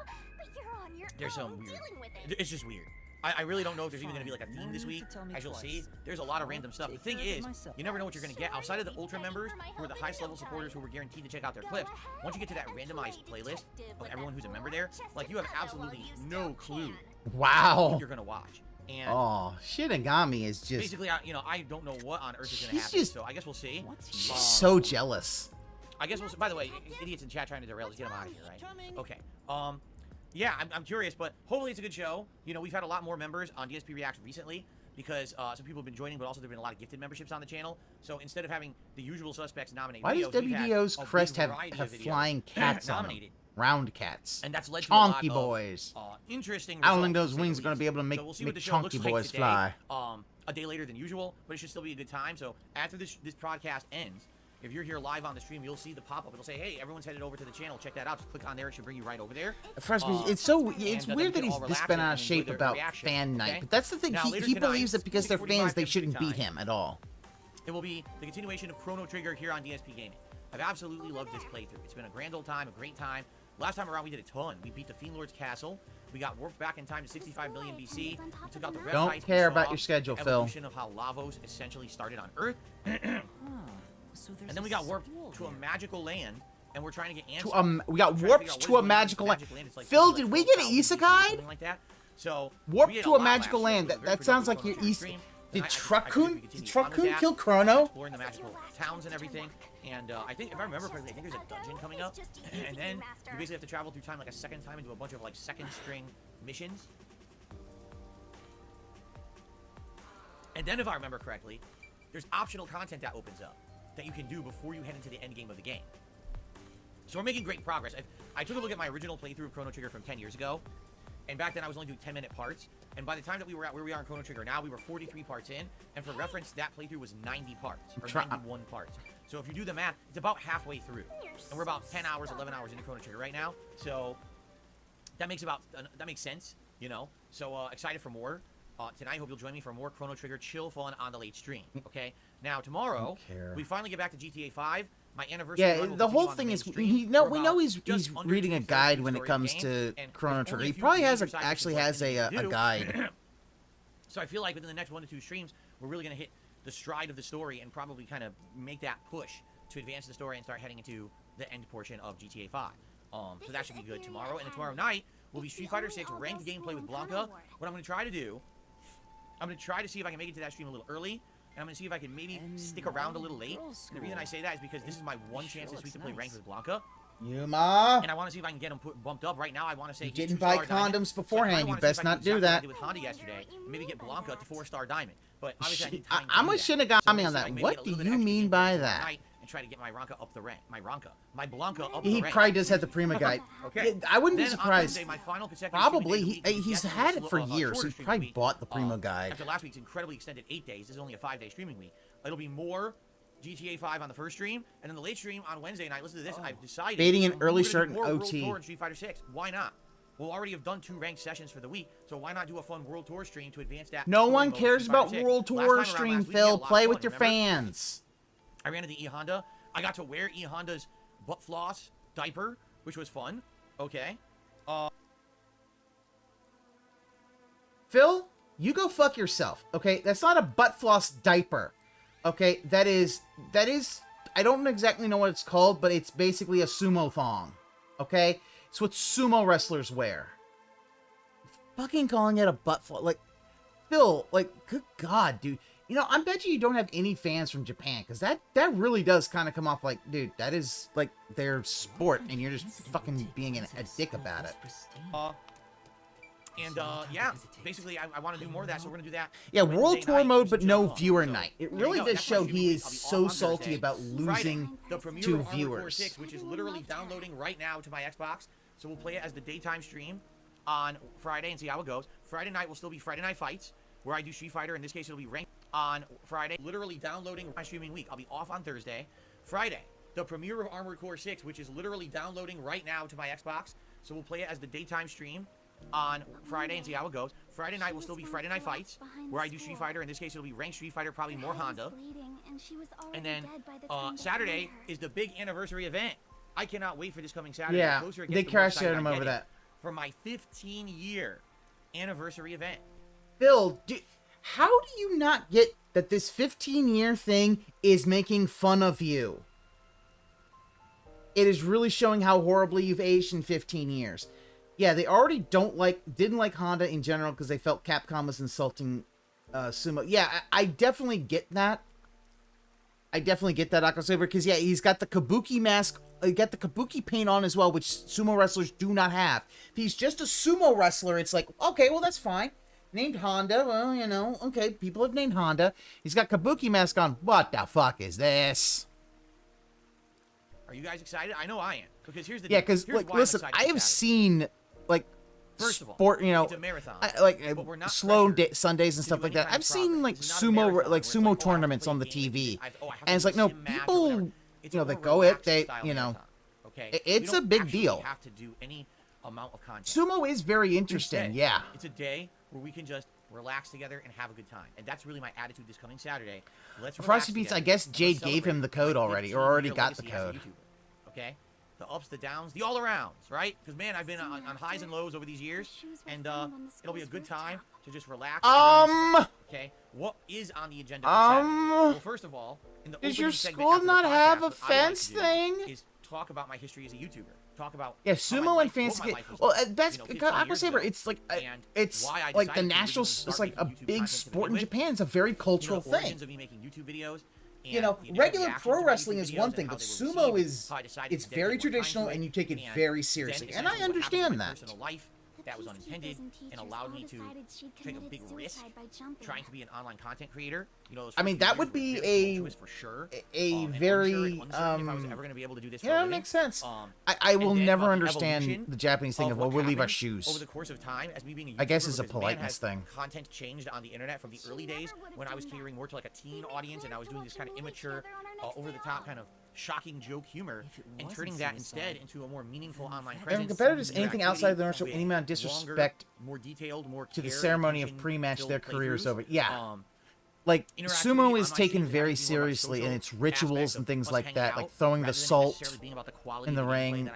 Speaker 1: there's some weird. It's just weird. I really don't know if there's even gonna be like a theme this week. As you'll see, there's a lot of random stuff. The thing is, you never know what you're gonna get. Outside of the Ultra members, who are the highest level supporters who were guaranteed to check out their clips, once you get to that randomized playlist of everyone who's a member there, like, you have absolutely no clue.
Speaker 13: Wow.
Speaker 1: What you're gonna watch. And
Speaker 13: oh, Shinigami is just
Speaker 1: basically, I don't know what on earth is gonna happen. So I guess we'll see.
Speaker 13: She's so jealous.
Speaker 1: I guess we'll see. By the way, idiots in chat trying to derail. Let's get them out of here, right? Okay. Yeah, I'm curious, but hopefully it's a good show. You know, we've had a lot more members on DSP Reacts recently because some people have been joining, but also there've been a lot of gifted memberships on the channel. So instead of having the usual suspects nominate
Speaker 13: why
Speaker 1: videos,
Speaker 13: does WDO's crest have flying cats on them? Round cats.
Speaker 1: And that's led to
Speaker 13: chonky
Speaker 1: a lot
Speaker 13: boys.
Speaker 1: Of, interesting
Speaker 13: I don't think those wings are going to be able to make,
Speaker 1: so we'll see
Speaker 13: make
Speaker 1: what the
Speaker 13: chonky
Speaker 1: show
Speaker 13: boys
Speaker 1: today.
Speaker 13: fly.
Speaker 1: A day later than usual, but it should still be a good time. So after this podcast ends, if you're here live on the stream, you'll see the pop-up. It'll say, hey, everyone's headed over to the channel. Check that out. Just click on there. It should bring you right over there.
Speaker 13: First, it's weird that he's this bent out of shape about fan night. But that's the thing.
Speaker 1: Now,
Speaker 13: He believes that because they're fans, they shouldn't beat him at all.
Speaker 1: It will be the continuation of Chrono Trigger here on DSP Gaming. I've absolutely loved this playthrough. It's been a grand old time, a great time. Last time around, we did a ton. We beat the Fiend Lord's castle. We got warped back in time to 65 million BC. We took out the reptiles.
Speaker 13: Don't care about your schedule, Phil.
Speaker 1: Evolution of how Lavos essentially started on Earth. And then we got warped to a magical land, and we're trying to get answers.
Speaker 13: We got warped to a magical land. Phil, did we get an isekai?
Speaker 1: Like that. So
Speaker 13: warped to a magical land. That sounds like your Did
Speaker 1: I
Speaker 13: Truckcoon
Speaker 1: that,
Speaker 13: kill Chrono?
Speaker 1: Exploring the magical towns and everything. And I think, if I remember correctly, I think there's a dungeon coming up. And then you basically have to travel through time like a second time and do a bunch of like second string missions. And then, if I remember correctly, there's optional content that opens up that you can do before you head into the end game of the game. So we're making great progress. I took a look at my original playthrough of Chrono Trigger from 10 years ago. And back then I was only doing 10-minute parts. And by the time that we were at where we are in Chrono Trigger now, we were 43 parts in. And for reference, that playthrough was 90 parts. Or 91 parts. So if you do the math, it's about halfway through. And we're about 10 hours, 11 hours into Chrono Trigger right now. So that makes sense, you know. So excited for more. Tonight, hope you'll join me for more Chrono Trigger chill fun on the late stream. Okay. Now tomorrow, we finally get back to GTA 5. My anniversary.
Speaker 13: Yeah, the whole thing is we know he's reading a guide when it comes to Chrono Trigger. He probably actually has a guide.
Speaker 1: So I feel like within the next 1 to 2 streams, we're really gonna hit the stride of the story and probably kind of make that push to advance the story and start heading into the end portion of GTA 5. So that should be good tomorrow. And then tomorrow night will be Street Fighter 6 ranked gameplay with Blanca. What I'm gonna try to do, I'm gonna try to see if I can make it to that stream a little early. And I'm going to see if I can maybe stick around a little late. And the reason I say that is because this is my one chance this week to play ranked with Blanca.
Speaker 13: Yuma.
Speaker 1: And I want to see if I can get him bumped up. Right now, I want to say
Speaker 13: you didn't buy condoms beforehand. You best not do that.
Speaker 1: With Honda yesterday, maybe get Blanca to 4-star diamond. But obviously,
Speaker 13: I'm a Shinigami on that. What do you mean by that?
Speaker 1: And try to get my Blanca up the rank. My Blanca up
Speaker 13: the rank. He probably does have the Prima guide.
Speaker 1: Okay.
Speaker 13: I wouldn't be surprised.
Speaker 1: Wednesday, my final
Speaker 13: Probably. He's had it for years, so he probably bought the Prima guide.
Speaker 1: After last week's incredibly extended 8 days, this is only a 5-day streaming week. It'll be more GTA 5 on the first stream, and then the late stream on Wednesday night. Listen to this. I've decided.
Speaker 13: Baiting an early start in
Speaker 1: World
Speaker 13: OT.
Speaker 1: Tour in Street Fighter 6. Why not? We'll already have done 2 ranked sessions for the week, so why not do a fun World Tour stream to advance that?
Speaker 13: No one cares about World Tour stream, Phil. Play with your fans.
Speaker 1: I ran into E-Honda. I got to wear E-Honda's butt floss diaper, which was fun. Okay.
Speaker 13: Phil, you go fuck yourself. Okay, that's not a butt floss diaper. Okay, that is. I don't exactly know what it's called, but it's basically a sumo thong. Okay, it's what sumo wrestlers wear. Fucking calling it a butt floss, like, Phil, like, good God, dude. You know, I bet you don't have any fans from Japan, because that really does kind of come off like, dude, that is, like, their sport, and you're just fucking being a dick about it.
Speaker 1: Yeah, basically, I want to do more of that, so we're going to do that.
Speaker 13: Yeah, World Tour mode, but no viewer night. It really does show he is so salty about losing to viewers.
Speaker 1: 6, which is literally downloading right now to my Xbox, so we'll play it as the daytime stream on Friday and see how it goes. Friday night will still be Friday Night Fights, where I do Street Fighter. In this case, it'll be ranked on Friday, literally downloading my streaming week. I'll be off on Thursday. Friday, the premiere of Armored Core 6, which is literally downloading right now to my Xbox, so we'll play it as the daytime stream on Friday and see how it goes. Friday night will still be Friday Night Fights, where I do Street Fighter. In this case, it'll be ranked Street Fighter, probably more Honda. And then Saturday is the big anniversary event. I cannot wait for this coming Saturday.
Speaker 13: Yeah, they crashed at him over that.
Speaker 1: For my 15-year anniversary event.
Speaker 13: Phil, how do you not get that this 15-year thing is making fun of you? It is really showing how horribly you've aged in 15 years. Yeah, they already didn't like Honda in general because they felt Capcom was insulting Sumo. Yeah, I definitely get that. I definitely get that, Aqua Saber, because yeah, he's got the Kabuki mask. He got the Kabuki paint on as well, which sumo wrestlers do not have. If he's just a sumo wrestler, it's like, okay, well, that's fine. Named Honda, well, you know, okay, people have named Honda. He's got Kabuki mask on. What the fuck is this?
Speaker 1: Are you guys excited? I know I am. Because here's the
Speaker 13: yeah, because like, listen, I have seen like
Speaker 1: first of all,
Speaker 13: sport, you know,
Speaker 1: it's a marathon,
Speaker 13: slow Sundays and stuff like that. I've seen like sumo tournaments on the TV, and it's like no people, you know, that go it, they, you know,
Speaker 1: okay,
Speaker 13: it's a big deal.
Speaker 1: Have to do any amount of content.
Speaker 13: Sumo is very interesting. Yeah,
Speaker 1: it's a day where we can just relax together and have a good time, and that's really my attitude this coming Saturday. Let's
Speaker 13: Frosty Beats. I guess Jade gave him the code already, or already got the code.
Speaker 1: Okay. The ups, the downs, the all-arounds, right? Because, man, I've been on highs and lows over these years, and it'll be a good time to just relax. Okay, what is on the agenda for Saturday? Well, first of all, in the
Speaker 13: does your school not have a fence thing?
Speaker 1: talk about my history as a YouTuber. Talk about
Speaker 13: sumo and fancy. Well, that's Aqua Saber. It's like the national. It's like a big sport in Japan. It's a very cultural thing.
Speaker 1: Origins of me making YouTube videos.
Speaker 13: You know, regular pro wrestling is one thing, but sumo is it's very traditional, and you take it very seriously, and I understand that.
Speaker 1: That was unintended and allowed me to take a big risk trying to be an online content creator. You know,
Speaker 13: I mean, that would be a very
Speaker 1: if I was ever going to be able to do this.
Speaker 13: Yeah, that makes sense. I will never understand the Japanese thing of, well, we'll leave our shoes.
Speaker 1: Over the course of time, as me being a YouTuber,
Speaker 13: I guess it's a politeness thing.
Speaker 1: Content changed on the internet from the early days when I was catering more to like a teen audience, and I was doing this kind of immature, over the top kind of shocking joke humor, and turning that instead into a more meaningful online presence.
Speaker 13: And compared to anything outside of the show, any amount of disrespect
Speaker 1: more detailed, more
Speaker 13: to the ceremony of pre-match, their careers over. Yeah. Like, sumo is taken very seriously in its rituals and things like that, like throwing the salt in the ring.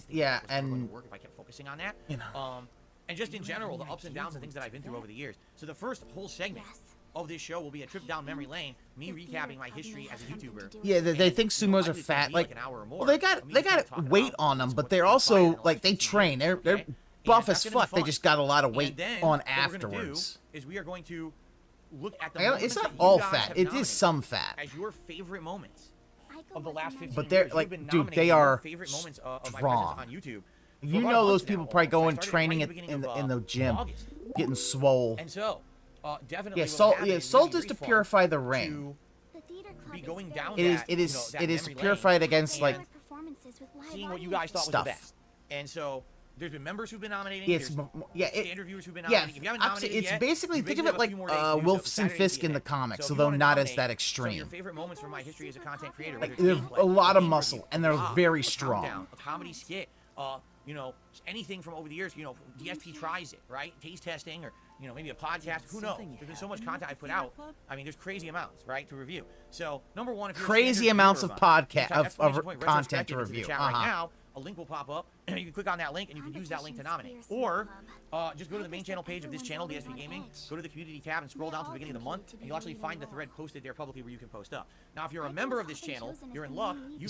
Speaker 13: Yeah, and
Speaker 1: if I kept focusing on that, you know, and just in general, the ups and downs and things that I've been through over the years. So the first whole segment of this show will be a trip down memory lane, me recapping my history as a YouTuber.
Speaker 13: Yeah, they think sumos are fat. Like, well, they got weight on them, but they're also like they train. They're buff as fuck. They just got a lot of weight on afterwards.
Speaker 1: Is we are going to look at the
Speaker 13: it's not all fat. It is some fat.
Speaker 1: As your favorite moments of the last 15
Speaker 13: but they're
Speaker 1: years,
Speaker 13: like, dude, they are
Speaker 1: favorite moments of my
Speaker 13: strong.
Speaker 1: on YouTube.
Speaker 13: You know, those people probably going training in the gym, getting swole.
Speaker 1: And so, definitely.
Speaker 13: Yeah, salt. Yeah, salt is to purify the ring.
Speaker 1: Be going down
Speaker 13: it is to purify it against like
Speaker 1: seeing what you guys thought was the best. And so there's been members who've been nominating. Standard viewers who've been nominating. If you haven't nominated
Speaker 13: it's
Speaker 1: yet,
Speaker 13: basically think of it like Wilson Fisk in the comics, although not as that extreme.
Speaker 1: Your favorite moments from my history as a content creator.
Speaker 13: Like, there's a lot of muscle and they're very strong.
Speaker 1: A comedy skit. You know, anything from over the years. You know, DSP tries it, right? Taste testing, or you know, maybe a podcast. Who knows? There's been so much content I put out. I mean, there's crazy amounts, right, to review. So number one, if you're
Speaker 13: crazy amounts of podcast of content to review.
Speaker 1: Right now, a link will pop up, and you can click on that link, and you can use that link to nominate. Or just go to the main channel page of this channel, DSP Gaming, go to the community tab, and scroll down to the beginning of the month, and you'll actually find the thread posted there publicly where you can post up. Now, if you're a member of this channel, you're in luck. You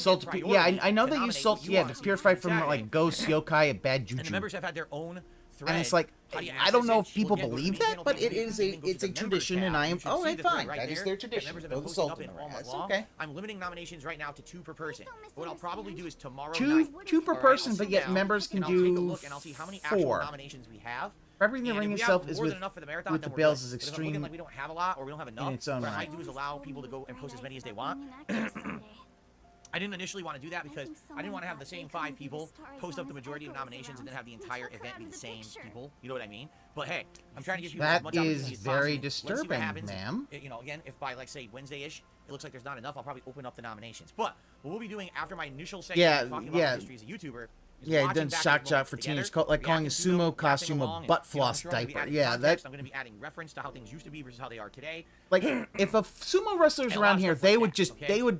Speaker 13: I know that you salt. Yeah, to purify from like ghosts, yokai, and bad juju.
Speaker 1: And the members have had their own thread.
Speaker 13: And it's like, I don't know if people believe that, but it's a tradition, and I am. Oh, fine. That is their tradition. Go to salt. That's okay.
Speaker 1: I'm limiting nominations right now to 2 per person. What I'll probably do is tomorrow
Speaker 13: two per person, but yet members can do 4.
Speaker 1: Nominations we have.
Speaker 13: Prepping the ring itself is with the bales is extreme.
Speaker 1: If we don't have a lot or we don't have enough,
Speaker 13: in its own
Speaker 1: what I
Speaker 13: right.
Speaker 1: might do is allow people to go and post as many as they want. I didn't initially want to do that because I didn't want to have the same 5 people post up the majority of nominations and then have the entire event be the same people. You know what I mean? But hey, I'm trying to give people as much opportunity as possible.
Speaker 13: That is very disturbing, ma'am.
Speaker 1: You know, again, if by like say Wednesday-ish, it looks like there's not enough, I'll probably open up the nominations. But what we'll be doing after my initial segment talking about my history as a YouTuber.
Speaker 13: Yeah, done shock for teenagers, like calling a sumo costume a butt floss diaper. Yeah, that.
Speaker 1: I'm going to be adding reference to how things used to be versus how they are today.
Speaker 13: Like, if a sumo wrestler's around here, they would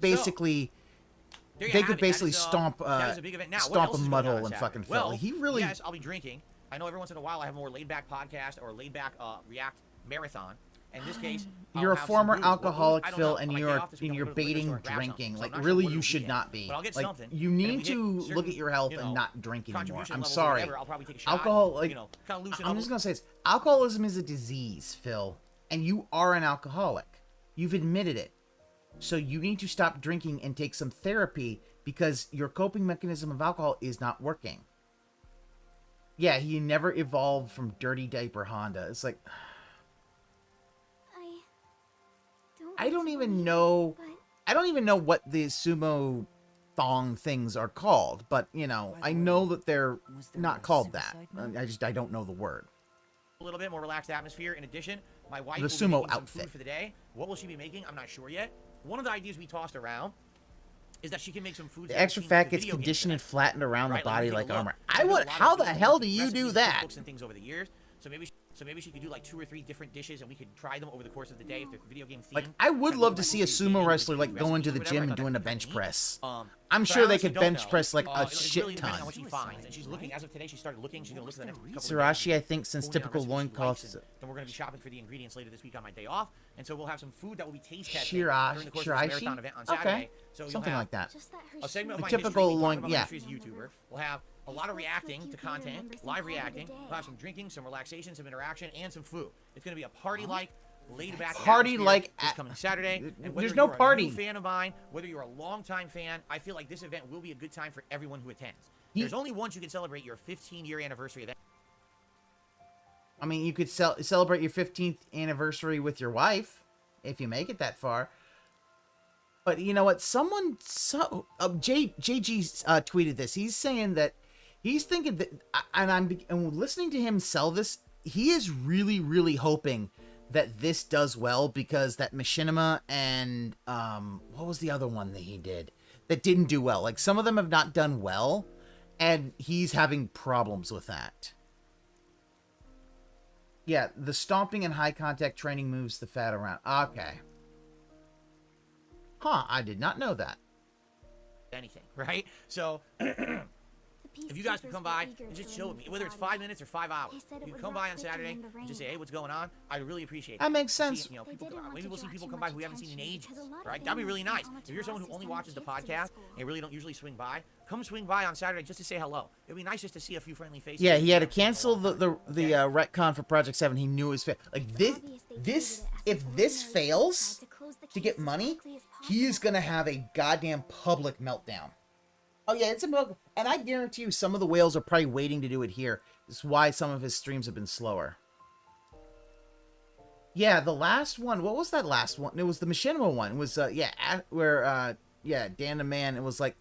Speaker 13: basically. They could basically stomp a mud hole and fucking fill. He really.
Speaker 1: Yes, I'll be drinking. I know every once in a while I have a more laid-back podcast or laid-back React marathon. In this case,
Speaker 13: you're a former alcoholic, Phil, and you're baiting drinking. Like, really, you should not be. Like, you need to look at your health and not drink anymore. I'm sorry. Alcohol, like, I'm just gonna say this: alcoholism is a disease, Phil, and you are an alcoholic. You've admitted it. So you need to stop drinking and take some therapy because your coping mechanism of alcohol is not working. Yeah, he never evolved from dirty diaper Honda. It's like, I don't even know what the sumo thong things are called, but you know, I know that they're not called that. I don't know the word.
Speaker 1: A little bit more relaxed atmosphere. In addition, my wife
Speaker 13: the
Speaker 1: will be
Speaker 13: sumo
Speaker 1: making some
Speaker 13: outfit
Speaker 1: food for the day. What will she be making? I'm not sure yet. One of the ideas we tossed around is that she can make some food.
Speaker 13: The extra fat gets conditioned and flattened around the body like armor. How the hell do you do that?
Speaker 1: And things over the years. So maybe she could do like 2 or 3 different dishes, and we could try them over the course of the day if they're video game themed.
Speaker 13: Like, I would love to see a sumo wrestler like going to the gym and doing a bench press. I'm
Speaker 1: So I
Speaker 13: sure they
Speaker 1: honestly
Speaker 13: could
Speaker 1: don't
Speaker 13: bench
Speaker 1: know.
Speaker 13: press like a
Speaker 1: It's
Speaker 13: shit
Speaker 1: really depending
Speaker 13: ton.
Speaker 1: on what she finds, and she's looking as of today. She started looking. She's gonna look for the next couple of
Speaker 13: Sirashi, I think, since
Speaker 1: pulling down
Speaker 13: typical
Speaker 1: recipes she likes,
Speaker 13: loincloths.
Speaker 1: and then we're gonna be shopping for the ingredients later this week on my day off, and so we'll have some food that will be taste tested
Speaker 13: Shirashi,
Speaker 1: during the course of this marathon event on Saturday.
Speaker 13: okay,
Speaker 1: So you'll
Speaker 13: something
Speaker 1: have
Speaker 13: like that.
Speaker 1: a segment of
Speaker 13: The
Speaker 1: my
Speaker 13: typical
Speaker 1: history,
Speaker 13: loin,
Speaker 1: about
Speaker 13: yeah.
Speaker 1: my history as a YouTuber. We'll have a lot of reacting to content, live reacting. We'll have some drinking, some relaxation, some interaction, and some food. It's gonna be a party-like, laid-back
Speaker 13: Party-like
Speaker 1: this coming Saturday. And whether
Speaker 13: there's no
Speaker 1: you're a
Speaker 13: party.
Speaker 1: new fan of mine, whether you're a longtime fan, I feel like this event will be a good time for everyone who attends. There's only once you can celebrate your 15-year anniversary event.
Speaker 13: I mean, you could celebrate your 15th anniversary with your wife if you make it that far. But you know what? JG tweeted this. He's saying that he's thinking that, and listening to him sell this. He is really, really hoping that this does well, because that Machinima and what was the other one that he did that didn't do well? Like, some of them have not done well, and he's having problems with that. Yeah, the stomping and high contact training moves the fat around. Okay. Huh, I did not know that.
Speaker 1: Anything, right? So if you guys could come by and just chill with me, whether it's 5 minutes or 5 hours, you can come by on Saturday and just say, hey, what's going on? I'd really appreciate it.
Speaker 13: That makes sense.
Speaker 1: See, you know, people come out. Maybe we'll see people come by who we haven't seen in ages, right? That'd be really nice. If you're someone who only watches the podcast and really don't usually swing by, come swing by on Saturday just to say hello. It'd be nice just to see a few friendly faces.
Speaker 13: Yeah, he had to cancel the retcon for Project 7. He knew it was fail. Like, this if this fails to get money, he's gonna have a goddamn public meltdown. Oh yeah, it's a milk, and I guarantee you some of the whales are probably waiting to do it here. This is why some of his streams have been slower. Yeah, the last one. What was that last one? It was the Machinima one. It was where Dan the Man. It was like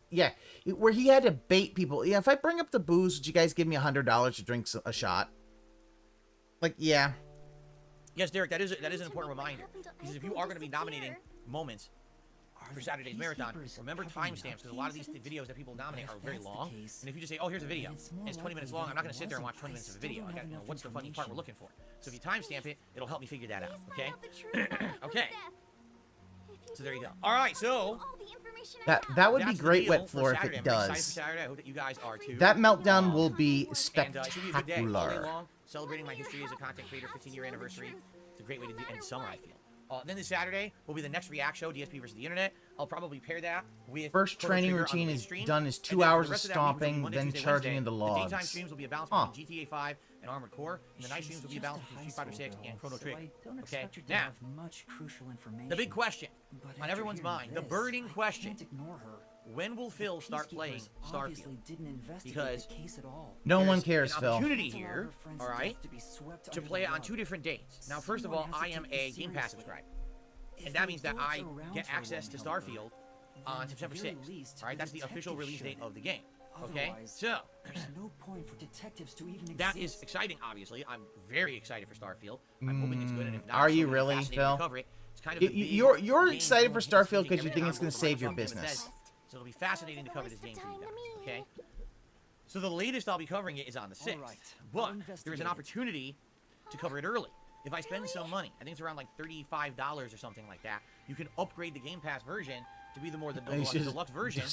Speaker 13: where he had to bait people. Yeah, if I bring up the booze, would you guys give me $100 to drink a shot? Like, yeah.
Speaker 1: Yes, Derek, that is an important reminder. Because if you are going to be nominating moments for Saturday's marathon, remember timestamps, because a lot of these videos that people nominate are very long. And if you just say, oh, here's a video, and it's 20 minutes long, I'm not going to sit there and watch 20 minutes of a video. I got, what's the funny part we're looking for? So if you timestamp it, it'll help me figure that out, okay? Okay. So there you go. All right, so
Speaker 13: that would be great, Wet Floor, if it does.
Speaker 1: I hope that you guys are too.
Speaker 13: That meltdown will be
Speaker 1: It should be a good day. All day
Speaker 13: spectacular.
Speaker 1: long, celebrating my history as a content creator, 15-year anniversary. It's a great way to end summer, I feel. Then this Saturday will be the next React show, DSP versus the Internet. I'll probably pair that with
Speaker 13: First training routine is done is 2 hours of stomping, then charging into
Speaker 1: The daytime
Speaker 13: logs.
Speaker 1: streams will be a balance between GTA 5 and Armored Core, and the night streams will be a balance between Street Fighter 6 and Chrono Trigger. Okay, now, the big question on everyone's mind, the burning question, when will Phil start playing Starfield? Because
Speaker 13: No one
Speaker 1: there's
Speaker 13: cares,
Speaker 1: an
Speaker 13: Phil.
Speaker 1: opportunity here, all right, to play it on 2 different dates. Now, first of all, I am a Game Pass subscriber, and that means that I get access to Starfield on September 6th. All right, that's the official release date of the game. Okay, so that is exciting. Obviously, I'm very excited for Starfield. I'm hoping it's good, and if not,
Speaker 13: Are
Speaker 1: it's
Speaker 13: you
Speaker 1: gonna be
Speaker 13: really,
Speaker 1: fascinating
Speaker 13: Phil?
Speaker 1: to cover it. It's kind of a big
Speaker 13: You're
Speaker 1: game
Speaker 13: excited for
Speaker 1: going
Speaker 13: Starfield
Speaker 1: into
Speaker 13: because you
Speaker 1: every
Speaker 13: think it's going
Speaker 1: time
Speaker 13: to save your
Speaker 1: from Microsoft
Speaker 13: business.
Speaker 1: Bethesda. So it'll be fascinating to cover this game for you guys. Okay. So the latest I'll be covering it is on the 6th, but there is an opportunity to cover it early. If I spend some money, I think it's around like $35 or something like that, you can upgrade the Game Pass version to be the deluxe version,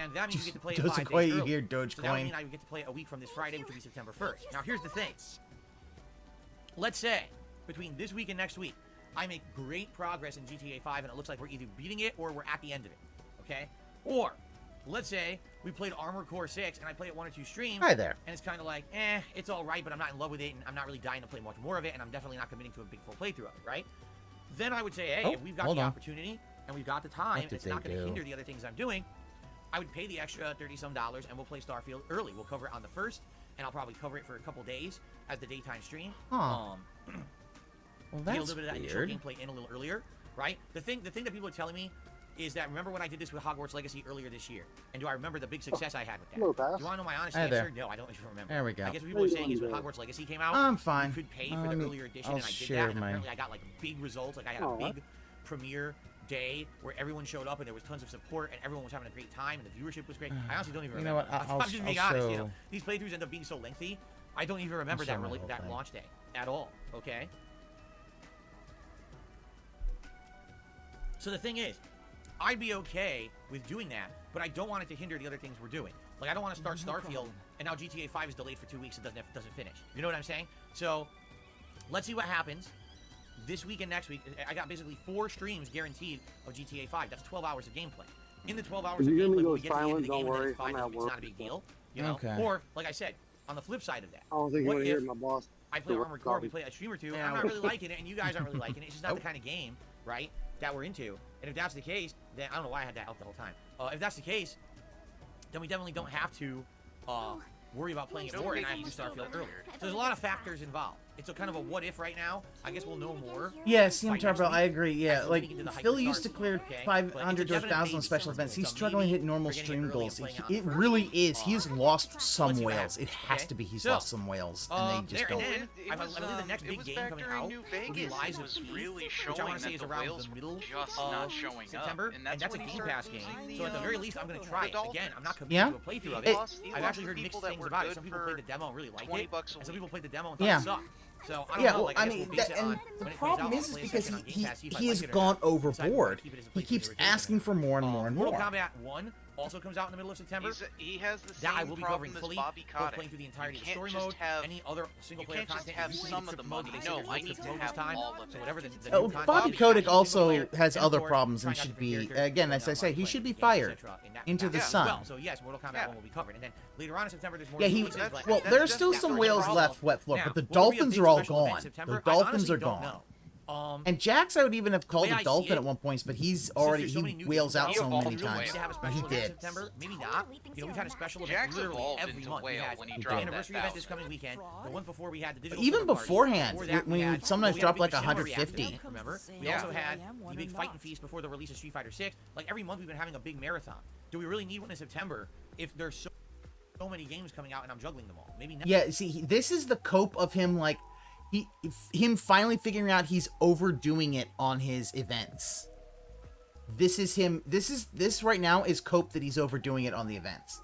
Speaker 1: and that means you get to play it 5 days
Speaker 13: quite
Speaker 1: early.
Speaker 13: hear
Speaker 1: So that would
Speaker 13: Dogecoin.
Speaker 1: mean I would get to play it a week from this Friday, which will be September 1st. Now here's the thing. Let's say, between this week and next week, I make great progress in GTA 5, and it looks like we're either beating it or we're at the end of it, okay? Or, let's say we played Armored Core 6, and I play it 1 or 2 streams.
Speaker 13: Hi there.
Speaker 1: And it's kind of like, it's all right, but I'm not in love with it, and I'm not really dying to play much more of it, and I'm definitely not committing to a big full playthrough of it, right? Then I would say, hey, if we've got the opportunity, and we've got the time,
Speaker 13: did
Speaker 1: it's
Speaker 13: they
Speaker 1: not going to
Speaker 13: do?
Speaker 1: hinder the other things I'm doing, I would pay the extra $30-some, and we'll play Starfield early. We'll cover it on the 1st, and I'll probably cover it for a couple days as the daytime stream.
Speaker 13: Huh. Well,
Speaker 1: Get a
Speaker 13: that's
Speaker 1: little bit of that initial
Speaker 13: weird.
Speaker 1: gameplay in a little earlier, right? The thing that people are telling me is that, remember when I did this with Hogwarts Legacy earlier this year? And do I remember the big success I had with that?
Speaker 13: Hello,
Speaker 1: Do you want to know my honest
Speaker 13: Hi
Speaker 1: answer?
Speaker 13: there.
Speaker 1: No, I don't even remember.
Speaker 13: There we go.
Speaker 1: I guess what people are saying is when Hogwarts Legacy came out,
Speaker 13: I'm fine.
Speaker 1: you could pay for the earlier edition,
Speaker 13: I'll
Speaker 1: and I did
Speaker 13: share
Speaker 1: that, and
Speaker 13: my-
Speaker 1: apparently I got like big results. Like I had a big premiere day where everyone showed up and there was tons of support and everyone was having a great time and the viewership was great. I honestly don't even
Speaker 13: You know
Speaker 1: remember.
Speaker 13: what, I'll-
Speaker 1: I'm just being
Speaker 13: I'll
Speaker 1: honest. You
Speaker 13: show-
Speaker 1: know, these playthroughs end up being so lengthy. I don't even remember
Speaker 13: show
Speaker 1: that
Speaker 13: my whole
Speaker 1: that
Speaker 13: thing.
Speaker 1: launch day at all. Okay. So the thing is, I'd be okay with doing that but I don't want it to hinder the other things we're doing. Like, I don't want to start Starfield, and now GTA 5 is delayed for 2 weeks and doesn't finish. You know what I'm saying? So, let's see what happens. This week and next week, I got basically 4 streams guaranteed of GTA 5. That's 12 hours of gameplay. In the 12 hours of gameplay, when we get to the end of the game and then it's fine, it's not a big deal. You know?
Speaker 13: Okay.
Speaker 1: Or, like I said, on the flip side of that,
Speaker 15: I don't think you want to hear my boss.
Speaker 1: I play Armored Core, we play a stream or two, I'm not really liking it, and you guys aren't really liking it. It's just not the kind of game, right, that we're into. And if that's the case, then I don't know why I had that out the whole time. If that's the case, then we definitely don't have to worry about playing it more, and I have to do Starfield earlier. So there's a lot of factors involved. It's a kind of a what if right now. I guess we'll know more.
Speaker 13: Yes, I agree. Yeah, like Phil used to clear 500 to 1,000 special events. He's struggling to hit normal stream goals. It really is. He's lost some whales. It has to be he's lost some whales, and they just don't.
Speaker 1: I believe the next big game coming out will be Lies of P, which I want to say is around the middle of September, and that's a Game Pass game. So at the very least, I'm going to try it. Again, I'm not committing to a playthrough of it. I've actually heard mixed things about it. Some people played the demo and really liked it, and some people played the demo and thought it sucked. So, I don't know, like, I mean,
Speaker 13: the problem is because he has gone overboard. He keeps asking for more and more and more.
Speaker 1: Mortal Kombat 1 also comes out in the middle of September.
Speaker 16: He has the
Speaker 1: that I
Speaker 16: same
Speaker 1: will be
Speaker 16: problem
Speaker 1: covering
Speaker 16: as
Speaker 1: fully,
Speaker 16: Bobby
Speaker 1: both
Speaker 16: Kotick.
Speaker 1: playing through the entirety of the
Speaker 16: You
Speaker 1: story
Speaker 16: can't
Speaker 1: mode,
Speaker 16: just have-
Speaker 1: any other single player content.
Speaker 16: You can't just have some of the money. No, I need to have all of it.
Speaker 1: So whatever the
Speaker 13: Oh,
Speaker 1: new content
Speaker 13: Bobby
Speaker 1: is,
Speaker 13: Kotick also
Speaker 1: player,
Speaker 13: has
Speaker 1: and
Speaker 13: other
Speaker 1: of course,
Speaker 13: problems and
Speaker 1: trying out
Speaker 13: should
Speaker 1: different
Speaker 13: be,
Speaker 1: characters,
Speaker 13: again, as I say, he should be fired into the
Speaker 1: as
Speaker 13: sun.
Speaker 1: well. So yes, Mortal Kombat 1 will be covered, and then later on in September there's more.
Speaker 13: Yeah,
Speaker 1: releases, like-
Speaker 13: well, there's still some whales left, Wet Floor, but the dolphins are all gone. The dolphins are gone. And Jax, I would even have called a dolphin at one point, but he's already, he whales out so many times. He did.
Speaker 1: Maybe not. You know, we've had a special event
Speaker 16: Jax
Speaker 1: literally
Speaker 16: evolved
Speaker 1: every
Speaker 16: into
Speaker 1: month. We
Speaker 16: whale
Speaker 1: had
Speaker 16: when he
Speaker 1: the
Speaker 16: dropped
Speaker 1: anniversary
Speaker 16: that
Speaker 1: event this coming weekend. The one before we had the digital.
Speaker 13: Even
Speaker 1: Silver Party.
Speaker 13: beforehand,
Speaker 1: Before that,
Speaker 13: we would sometimes
Speaker 1: we had
Speaker 13: drop
Speaker 1: the
Speaker 13: like
Speaker 1: big Shinra
Speaker 13: 150.
Speaker 1: reactor, remember? We also had the big fight and feast before the release of Street Fighter 6. Like every month we've been having a big marathon. Do we really need one in September if there's so many games coming out and I'm juggling them all? Maybe not.
Speaker 13: Yeah, see, this is the cope of him, like, him finally figuring out he's overdoing it on his events. This is him. This right now is cope that he's overdoing it on the events.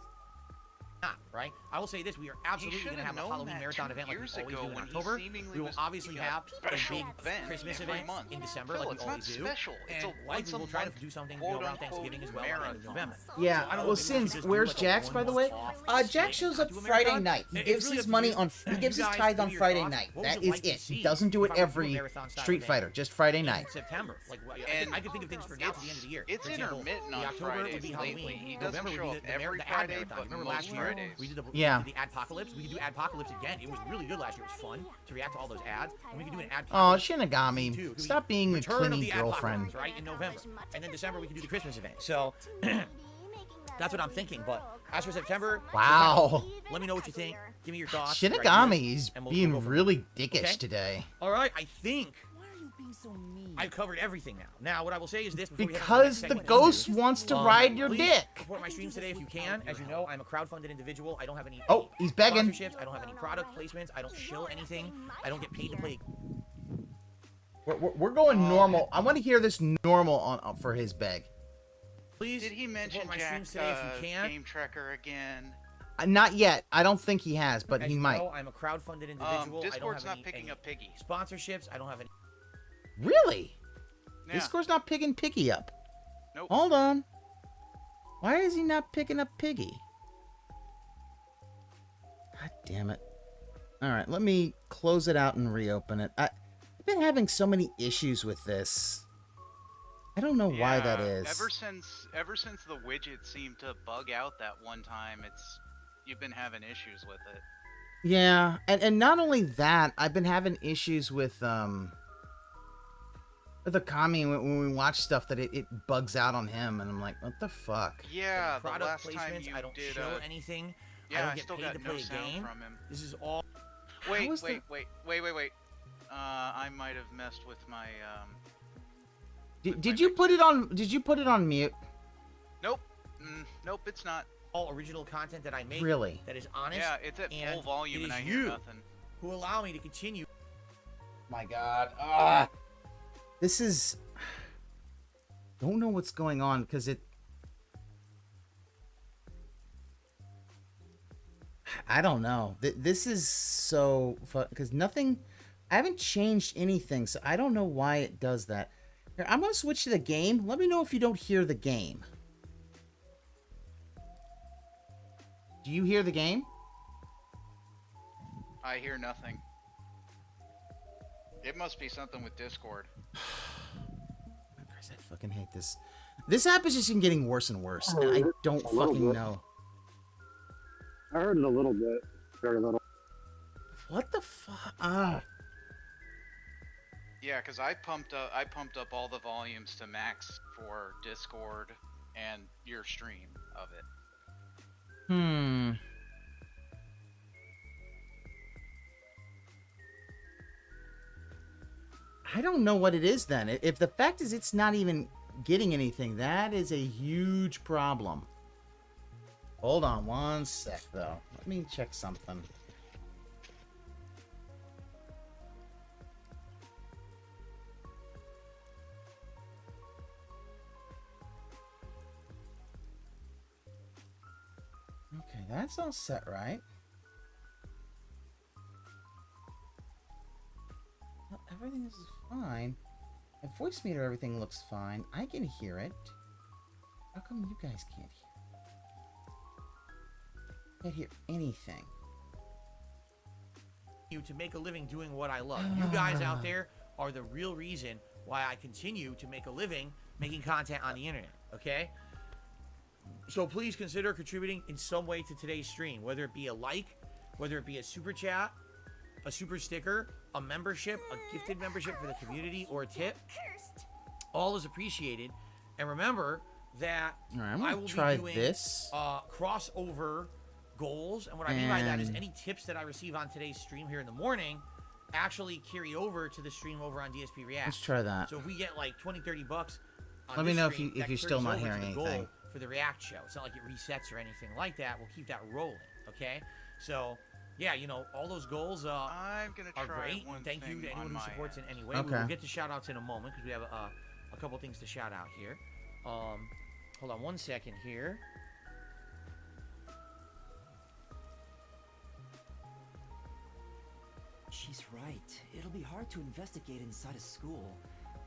Speaker 1: Right? I will say this, we are absolutely going to have a Halloween marathon event like we always do in October. We will obviously have a big Christmas event in December like we always do. And likely we'll try to do something around Thanksgiving as well in November.
Speaker 13: Yeah, well, since, where's Jax, by the way? Jax shows up Friday night. He gives his money on, he gives his tithe on Friday night. That is it. He doesn't do it every Street Fighter, just Friday night.
Speaker 1: September. Like, I can think of things for now to the end of the year.
Speaker 16: It's intermittent on Fridays lately. He doesn't show up every Friday, but most Fridays.
Speaker 1: We did the
Speaker 13: Yeah.
Speaker 1: Adpocalypse. We could do Adpocalypse again. It was really good last year. It was fun to react to all those ads. And we could do an Adpocalypse.
Speaker 13: Oh, Shinigami, stop being a
Speaker 1: Return of
Speaker 13: clingy
Speaker 1: the
Speaker 13: girlfriend.
Speaker 1: Adpocalypse, right, in November. And then December we can do the Christmas event. So that's what I'm thinking. But as for September,
Speaker 13: Wow.
Speaker 1: let me know what you think. Give me your thoughts.
Speaker 13: Shinigami is
Speaker 1: and we'll
Speaker 13: being
Speaker 1: go from
Speaker 13: really dickish
Speaker 1: Okay?
Speaker 13: today.
Speaker 1: All right, I think I've covered everything now. Now, what I will say is this: before we head into
Speaker 13: Because
Speaker 1: next
Speaker 13: the
Speaker 1: segment,
Speaker 13: ghost wants to ride your
Speaker 1: please
Speaker 13: dick.
Speaker 1: Support my streams today if you can. As you know, I'm a crowdfunded individual. I don't have any.
Speaker 13: Oh, he's begging.
Speaker 1: Sponsorships. I don't have any product placements. I don't shill anything. I don't get paid to play.
Speaker 13: We're going normal. I want to hear this normal on for his beg.
Speaker 1: Please.
Speaker 16: Did he mention
Speaker 1: support my
Speaker 16: Jack
Speaker 1: streams today if you can.
Speaker 16: Game Tracker again?
Speaker 13: Not yet. I don't think he has, but
Speaker 1: As
Speaker 13: he
Speaker 1: you
Speaker 13: might.
Speaker 1: know, I'm a crowdfunded individual.
Speaker 16: Discord's
Speaker 1: I don't have
Speaker 16: not picking
Speaker 1: any
Speaker 16: up Piggy.
Speaker 1: Sponsorships. I don't have any.
Speaker 13: Really?
Speaker 16: Yeah.
Speaker 13: Discord's not picking Piggy up.
Speaker 16: Nope.
Speaker 13: Hold on. Why is he not picking up Piggy? God damn it. Alright, let me close it out and reopen it. I've been having so many issues with this. I don't know why that is.
Speaker 16: Ever since the widget seemed to bug out that one time, you've been having issues with it.
Speaker 13: Yeah, and not only that, I've been having issues with the Kami when we watch stuff that it bugs out on him, and I'm like, what the fuck?
Speaker 16: Yeah, the
Speaker 1: Product
Speaker 16: last
Speaker 1: placements.
Speaker 16: time you
Speaker 1: I don't
Speaker 16: did
Speaker 1: show anything.
Speaker 16: Yeah,
Speaker 1: I don't
Speaker 16: I
Speaker 1: get
Speaker 16: still
Speaker 1: paid
Speaker 16: got
Speaker 1: to
Speaker 16: no
Speaker 1: play a
Speaker 16: sound
Speaker 1: game.
Speaker 16: from him.
Speaker 1: This is all.
Speaker 16: Wait.
Speaker 13: was the-
Speaker 16: Wait. I might have messed with my
Speaker 13: Did you put it on? Did you put it on mute?
Speaker 16: Nope. Nope, it's not.
Speaker 1: All original content that I make.
Speaker 13: Really?
Speaker 1: That is honest.
Speaker 16: Yeah, it's at
Speaker 1: and
Speaker 16: full volume
Speaker 1: it
Speaker 16: and
Speaker 1: is
Speaker 16: I hear
Speaker 1: you
Speaker 16: nothing.
Speaker 1: who allow me to continue.
Speaker 13: My God. This is. Don't know what's going on because it. I don't know. This is so because nothing. I haven't changed anything, so I don't know why it does that. Here, I'm gonna switch to the game. Let me know if you don't hear the game. Do you hear the game?
Speaker 16: I hear nothing. It must be something with Discord.
Speaker 13: Christ, I fucking hate this. This app is just getting worse and worse, and I don't fucking know.
Speaker 15: I heard it a little bit. Very little.
Speaker 13: What the fuck? Ah.
Speaker 16: Yeah, because I pumped up all the volumes to max for Discord and your stream of it.
Speaker 13: I don't know what it is then. If the fact is it's not even getting anything, that is a huge problem. Hold on one sec, though. Let me check something. Okay, that's all set, right? Well, everything is fine. My voice meter, everything looks fine. I can hear it. How come you guys can't hear? Can't hear anything.
Speaker 1: You to make a living doing what I love. You guys out there are the real reason why I continue to make a living making content on the internet, okay? So please consider contributing in some way to today's stream, whether it be a like, whether it be a super chat, a super sticker, a membership, a gifted membership for the community, or a tip. All is appreciated. And remember that I will be doing
Speaker 13: this.
Speaker 1: Crossover goals. And what I mean by that is any tips that I receive on today's stream here in the morning actually carry over to the stream over on DSP React.
Speaker 13: Let's try that.
Speaker 1: So if we get like 20-30 bucks on
Speaker 13: Let me
Speaker 1: this
Speaker 13: know
Speaker 1: stream,
Speaker 13: if you're still not hearing anything.
Speaker 1: For the React show. It's not like it resets or anything like that. We'll keep that rolling, okay? So, yeah, you know, all those goals
Speaker 16: I'm gonna
Speaker 1: are
Speaker 16: try
Speaker 1: great.
Speaker 16: one
Speaker 1: Thank you to anyone who supports in any way.
Speaker 13: Okay.
Speaker 1: We will get to shout-outs in a moment because we have a couple things to shout out here. Hold on one second here.
Speaker 5: She's right. It'll be hard to investigate inside a school.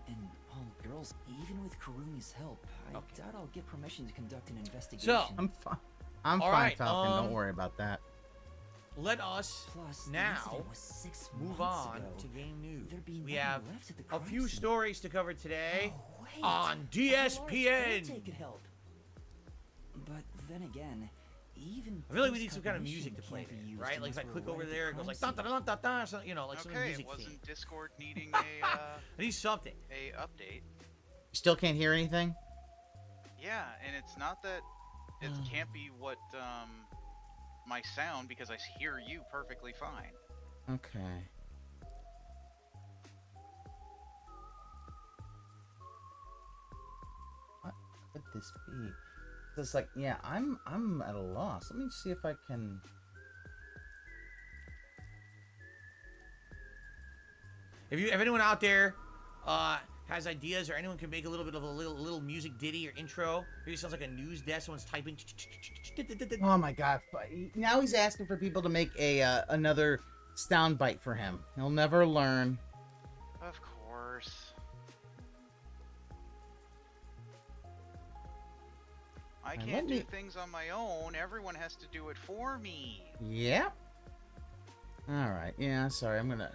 Speaker 5: And all girls, even with Kurumi's help, I doubt I'll get permission to conduct an investigation.
Speaker 1: So,
Speaker 13: I'm fine. I'm
Speaker 1: all
Speaker 13: fine,
Speaker 1: right,
Speaker 13: Falcon. Don't worry about that.
Speaker 1: Let us now move on to game news. We have a few stories to cover today on DSPN.
Speaker 5: Could help. But then again, even
Speaker 1: I feel like we need some kind of music to play there, right? Like if I click over there, it goes like da da da da da, so, you know, like some music
Speaker 16: wasn't
Speaker 1: theme.
Speaker 16: Discord needing a
Speaker 1: I need something.
Speaker 16: a update?
Speaker 13: Still can't hear anything?
Speaker 16: Yeah, and it's not that it can't be what my sound, because I hear you perfectly fine.
Speaker 13: Okay. What could this be? It's like, yeah, I'm at a loss. Let me see if I can.
Speaker 1: If anyone out there has ideas, or anyone can make a little bit of a little music ditty or intro, maybe it sounds like a news desk. Someone's typing.
Speaker 13: Oh my god! Now he's asking for people to make a another sound bite for him. He'll never learn.
Speaker 16: Of course. I can't do things on my own. Everyone has to do it for me.
Speaker 13: Yep. All right. Yeah. Sorry. I'm gonna.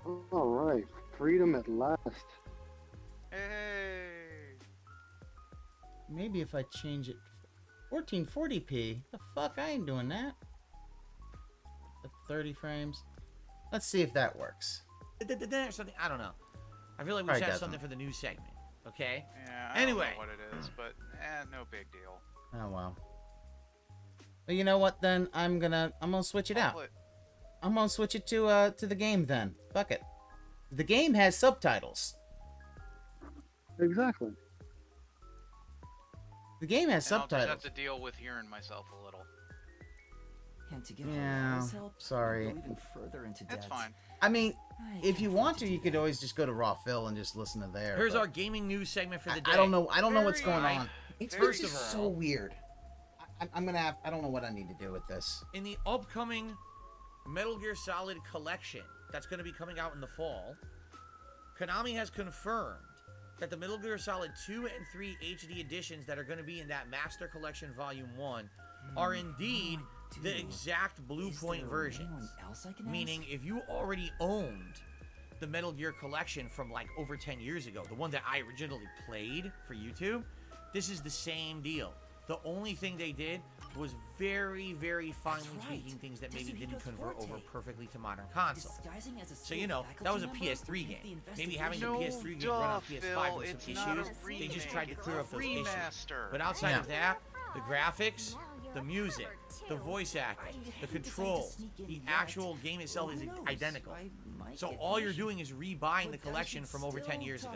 Speaker 15: All right. Freedom at last.
Speaker 16: Hey.
Speaker 13: Maybe if I change it, 1440p. The fuck? I ain't doing that. 30 frames. Let's see if that works.
Speaker 1: Or something. I don't know. I feel like we should have something for the news segment. Okay.
Speaker 16: Yeah. I
Speaker 1: anyway,
Speaker 16: don't know what it is, but no big deal.
Speaker 13: Oh well. But you know what? Then I'm gonna switch it out. I'm gonna switch it to the game then. Fuck it. The game has subtitles.
Speaker 15: Exactly.
Speaker 13: The game has
Speaker 16: And
Speaker 13: subtitles.
Speaker 16: I'll just have to deal with hearing myself a little.
Speaker 5: And to get
Speaker 13: Yeah,
Speaker 5: help,
Speaker 13: sorry.
Speaker 5: go even further into
Speaker 16: That's
Speaker 5: debt.
Speaker 16: fine.
Speaker 13: I mean, if you want to, you could always just go to Raw Phil and just listen to there.
Speaker 1: Here's
Speaker 13: but
Speaker 1: our gaming news segment for the day.
Speaker 13: I don't know what's going on. It's
Speaker 1: First
Speaker 13: just
Speaker 1: of
Speaker 13: so
Speaker 1: all,
Speaker 13: weird. I'm gonna have. I don't know what I need to do with this.
Speaker 1: in the upcoming Metal Gear Solid collection that's going to be coming out in the fall, Konami has confirmed that the Metal Gear Solid 2 and 3 HD editions that are going to be in that Master Collection Volume 1 are indeed the exact Blue Point versions. Meaning, if you already owned the Metal Gear collection from like over 10 years ago, the one that I originally played for YouTube, this is the same deal. The only thing they did was very, very finely tweaking things that maybe didn't convert over perfectly to modern console. So, you know, that was a PS3 game. Maybe having the PS3 game run on PS5 with some issues, they just tried to clear up those issues. But outside of that, the graphics, the music, the voice acting, the control, the actual game itself is identical. So all you're doing is rebuying the collection from over 10 years ago.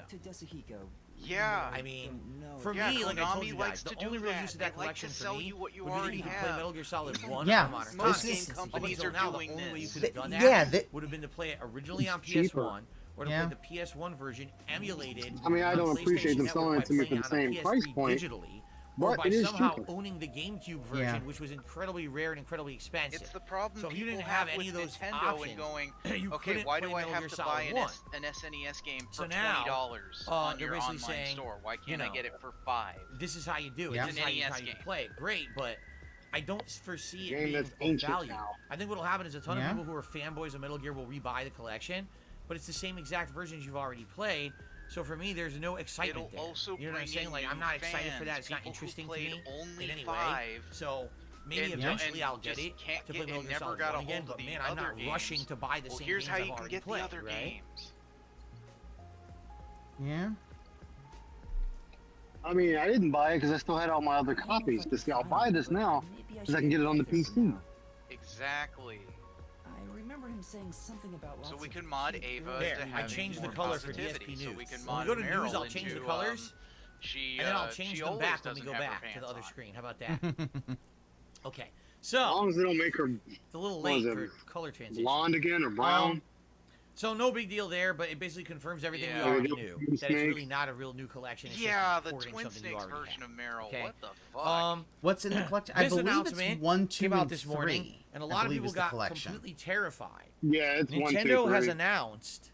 Speaker 16: Yeah.
Speaker 1: I mean, for me, like I told you guys, the only real use of that collection for me would be that you could play Metal Gear Solid 1 on modern console. Up until now, the only way you could have done that would have been to play it originally on PS1, or to play the PS1 version emulated.
Speaker 15: I mean, I don't appreciate them selling it to me for the same price point.
Speaker 1: Digitally, or by somehow owning the GameCube version, which was incredibly rare and incredibly expensive.
Speaker 16: It's the problem
Speaker 1: so if you
Speaker 16: people
Speaker 1: didn't have any
Speaker 16: with
Speaker 1: of those
Speaker 16: Nintendo
Speaker 1: options,
Speaker 16: and going,
Speaker 1: you
Speaker 16: okay, why do I have to buy
Speaker 1: an
Speaker 16: SNES game for
Speaker 1: so now,
Speaker 16: $20 on your online
Speaker 1: saying,
Speaker 16: store? Why can't I get it for $5?
Speaker 1: This is how you do it.
Speaker 16: Yeah.
Speaker 1: This is how you play it. Great, but I don't foresee it
Speaker 15: Game
Speaker 1: being
Speaker 15: that's
Speaker 1: of value.
Speaker 15: now.
Speaker 1: I think what will happen is a ton of people who are fanboys of Metal Gear will rebuy the collection, but it's the same exact versions you've already played. So for me, there's no excitement there. You know what I'm saying? Like, I'm not excited for that. It's not interesting to me in any way. So maybe eventually I'll get it to play Metal Gear Solid 1 again, but man, I'm not rushing to buy the same games I've already played, right?
Speaker 15: Yeah. I mean, I didn't buy it because I still had all my other copies. Just I'll buy this now because I can get it on the PC.
Speaker 16: Exactly.
Speaker 5: I remember him saying something about
Speaker 16: so we can mod Ava
Speaker 1: there,
Speaker 16: to
Speaker 1: I changed the color for DSP News.
Speaker 16: So we can
Speaker 1: when
Speaker 16: mod
Speaker 1: we go to
Speaker 16: Meryl
Speaker 1: News, I'll change the colors, and then I'll change them back when we go back to the other screen. How about that? Okay, so
Speaker 15: as long as they don't make her
Speaker 1: it's a little late for color transition.
Speaker 15: Blonde again or brown.
Speaker 1: So no big deal there, but it basically confirms everything we already knew. That it's really not a real new collection. It's just
Speaker 16: the
Speaker 1: porting
Speaker 16: Twin
Speaker 1: something you
Speaker 16: Snakes
Speaker 1: already
Speaker 16: version
Speaker 1: have.
Speaker 16: of Meryl.
Speaker 1: Okay.
Speaker 16: What the fuck?
Speaker 13: What's in the collection? I
Speaker 1: This
Speaker 13: believe
Speaker 1: announcement
Speaker 13: it's 1, 2,
Speaker 1: came out
Speaker 13: and
Speaker 1: this
Speaker 13: 3.
Speaker 1: morning, and a lot of people got completely terrified.
Speaker 15: Yeah, it's 1, 2, 3.
Speaker 1: Nintendo has announced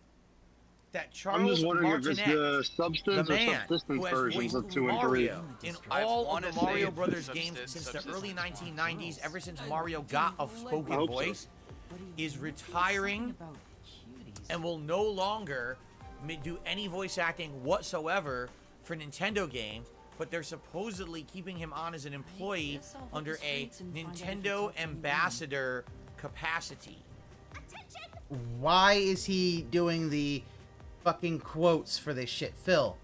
Speaker 1: that Charles Martinet,
Speaker 15: the substance
Speaker 1: the man
Speaker 15: or subsistence
Speaker 1: who has
Speaker 15: versions
Speaker 1: voiced
Speaker 15: of 2 and 3.
Speaker 1: Mario in all of the Mario Brothers games since the early 1990s, ever since Mario got a spoken voice, is retiring and will no longer do any voice acting whatsoever for Nintendo games, but they're supposedly keeping him on as an employee under a Nintendo ambassador capacity.
Speaker 13: Why is he doing the fucking quotes for this shit, Phil?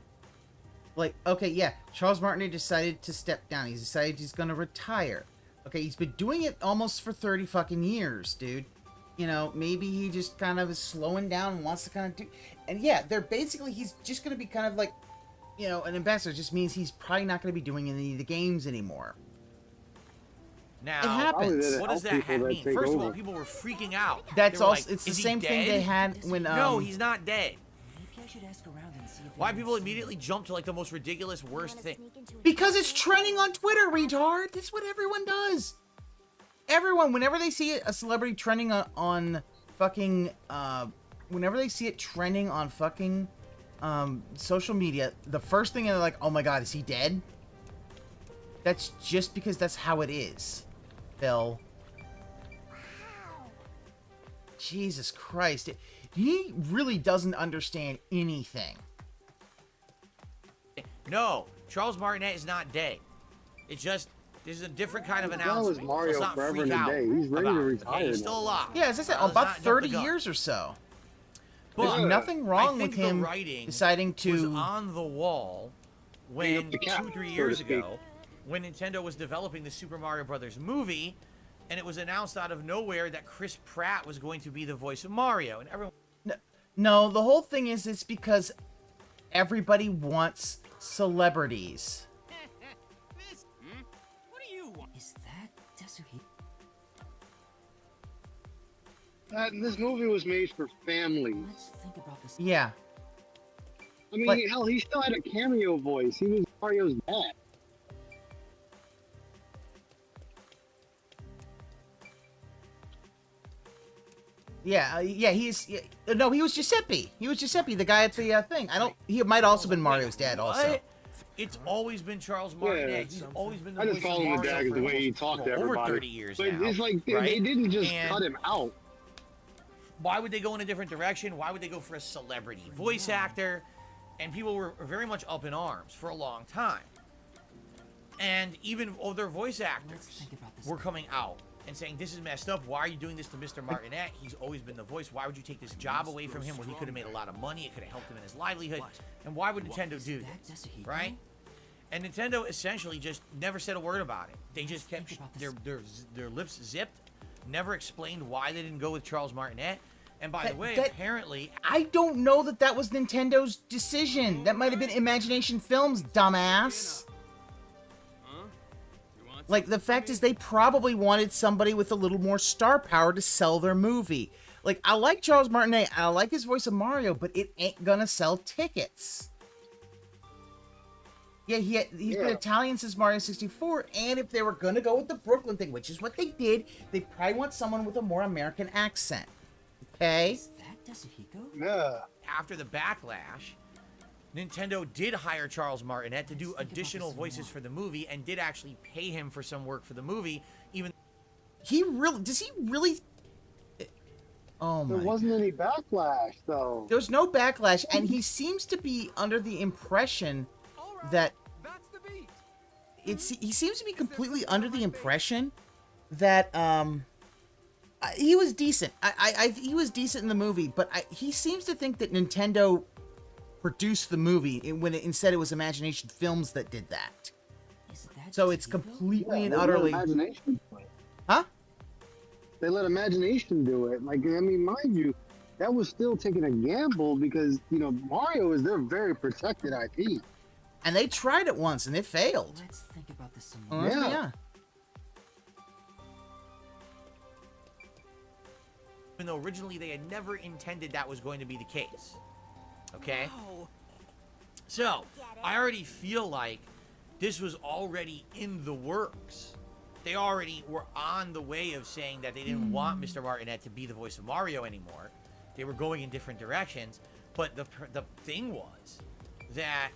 Speaker 13: Like, okay, yeah, Charles Martinet decided to step down. He's decided he's gonna retire. Okay, he's been doing it almost for 30 fucking years, dude. You know, maybe he just kind of is slowing down and wants to kind of do... And yeah, they're basically... He's just going to be kind of like... You know, an ambassador just means he's probably not going to be doing any of the games anymore.
Speaker 1: Now,
Speaker 13: it happens.
Speaker 1: What does that mean? First of all, people were freaking out.
Speaker 13: That's also...
Speaker 1: Like,
Speaker 13: it's the same thing they had when...
Speaker 1: No, he's not dead.
Speaker 5: Maybe I should ask around and see if
Speaker 1: Why people immediately jump to like the most ridiculous, worst thing?
Speaker 13: Because it's trending on Twitter, retard! That's what everyone does! Everyone, whenever they see a celebrity trending on fucking, whenever they see it trending on fucking, social media, the first thing they're like, oh my god, is he dead? That's just because that's how it is, Phil. Jesus Christ. He really doesn't understand anything.
Speaker 1: No, Charles Martinet is not dead. It's just... This is a different kind of announcement.
Speaker 15: That was Mario
Speaker 1: so
Speaker 15: forever and a day. He's ready to retire.
Speaker 1: Okay? He's still alive.
Speaker 13: Yeah, as I said, about 30 years or so.
Speaker 1: But
Speaker 13: there's nothing wrong with him
Speaker 1: writing
Speaker 13: deciding to...
Speaker 1: was on the wall when 2-3 years ago, when Nintendo was developing the Super Mario Brothers movie, and it was announced out of nowhere that Chris Pratt was going to be the voice of Mario, and everyone...
Speaker 13: No, the whole thing is it's because everybody wants celebrities.
Speaker 5: Is that Tetsuhiko?
Speaker 15: This movie was made for families.
Speaker 5: Let's think about this.
Speaker 13: Yeah.
Speaker 15: I mean, hell, he still had a cameo voice. He was Mario's dad.
Speaker 13: Yeah, no, he was Giuseppe. He was Giuseppe, the guy at the thing. He might also been Mario's dad also.
Speaker 1: It's always been Charles Martinet. He's always been the
Speaker 15: I just
Speaker 1: voice of
Speaker 15: follow the
Speaker 1: Mario
Speaker 15: dag
Speaker 1: for
Speaker 15: the way he talked to everybody.
Speaker 1: over 30 years
Speaker 15: but
Speaker 1: now.
Speaker 15: it's like they,
Speaker 1: right?
Speaker 15: they didn't just
Speaker 1: And
Speaker 15: cut him out.
Speaker 1: why would they go in a different direction? Why would they go for a celebrity voice actor? And people were very much up in arms for a long time. And even other voice actors were coming out and saying, this is messed up. Why are you doing this to Mr. Martinet? He's always been the voice. Why would you take this job away from him where he could have made a lot of money? It could have helped him in his livelihood. And why would Nintendo do this? Right? And Nintendo essentially just never said a word about it. They just kept their lips zipped, never explained why they didn't go with Charles Martinet. And by the way, apparently...
Speaker 13: I don't know that that was Nintendo's decision. That might have been Imagination Films, dumbass. Like, the fact is they probably wanted somebody with a little more star power to sell their movie. Like, I like Charles Martinet, I like his voice of Mario, but it ain't gonna sell tickets. Yeah, he's been Italian since Mario 64, and if they were gonna go with the Brooklyn thing, which is what they did, they probably want someone with a more American accent. Okay?
Speaker 15: Yeah.
Speaker 1: After the backlash, Nintendo did hire Charles Martinet to do additional voices for the movie and did actually pay him for some work for the movie, even...
Speaker 13: Does he really... Oh my...
Speaker 15: There wasn't any backlash, though.
Speaker 13: There was no backlash, and he seems to be under the impression that... he seems to be completely under the impression that, he was decent. He was decent in the movie, but he seems to think that Nintendo produced the movie when instead it was Imagination Films that did that. So it's completely and utterly...
Speaker 15: Imagination do it.
Speaker 13: Huh?
Speaker 15: They let Imagination do it. Like, I mean, mind you, that was still taking a gamble because, you know, Mario is their very protected IP.
Speaker 13: And they tried it once and it failed.
Speaker 5: Let's think about this some more.
Speaker 13: Yeah.
Speaker 1: Even though originally they had never intended that was going to be the case. Okay? So, I already feel like this was already in the works. They already were on the way of saying that they didn't want Mr. Martinet to be the voice of Mario anymore. They were going in different directions. But the thing was that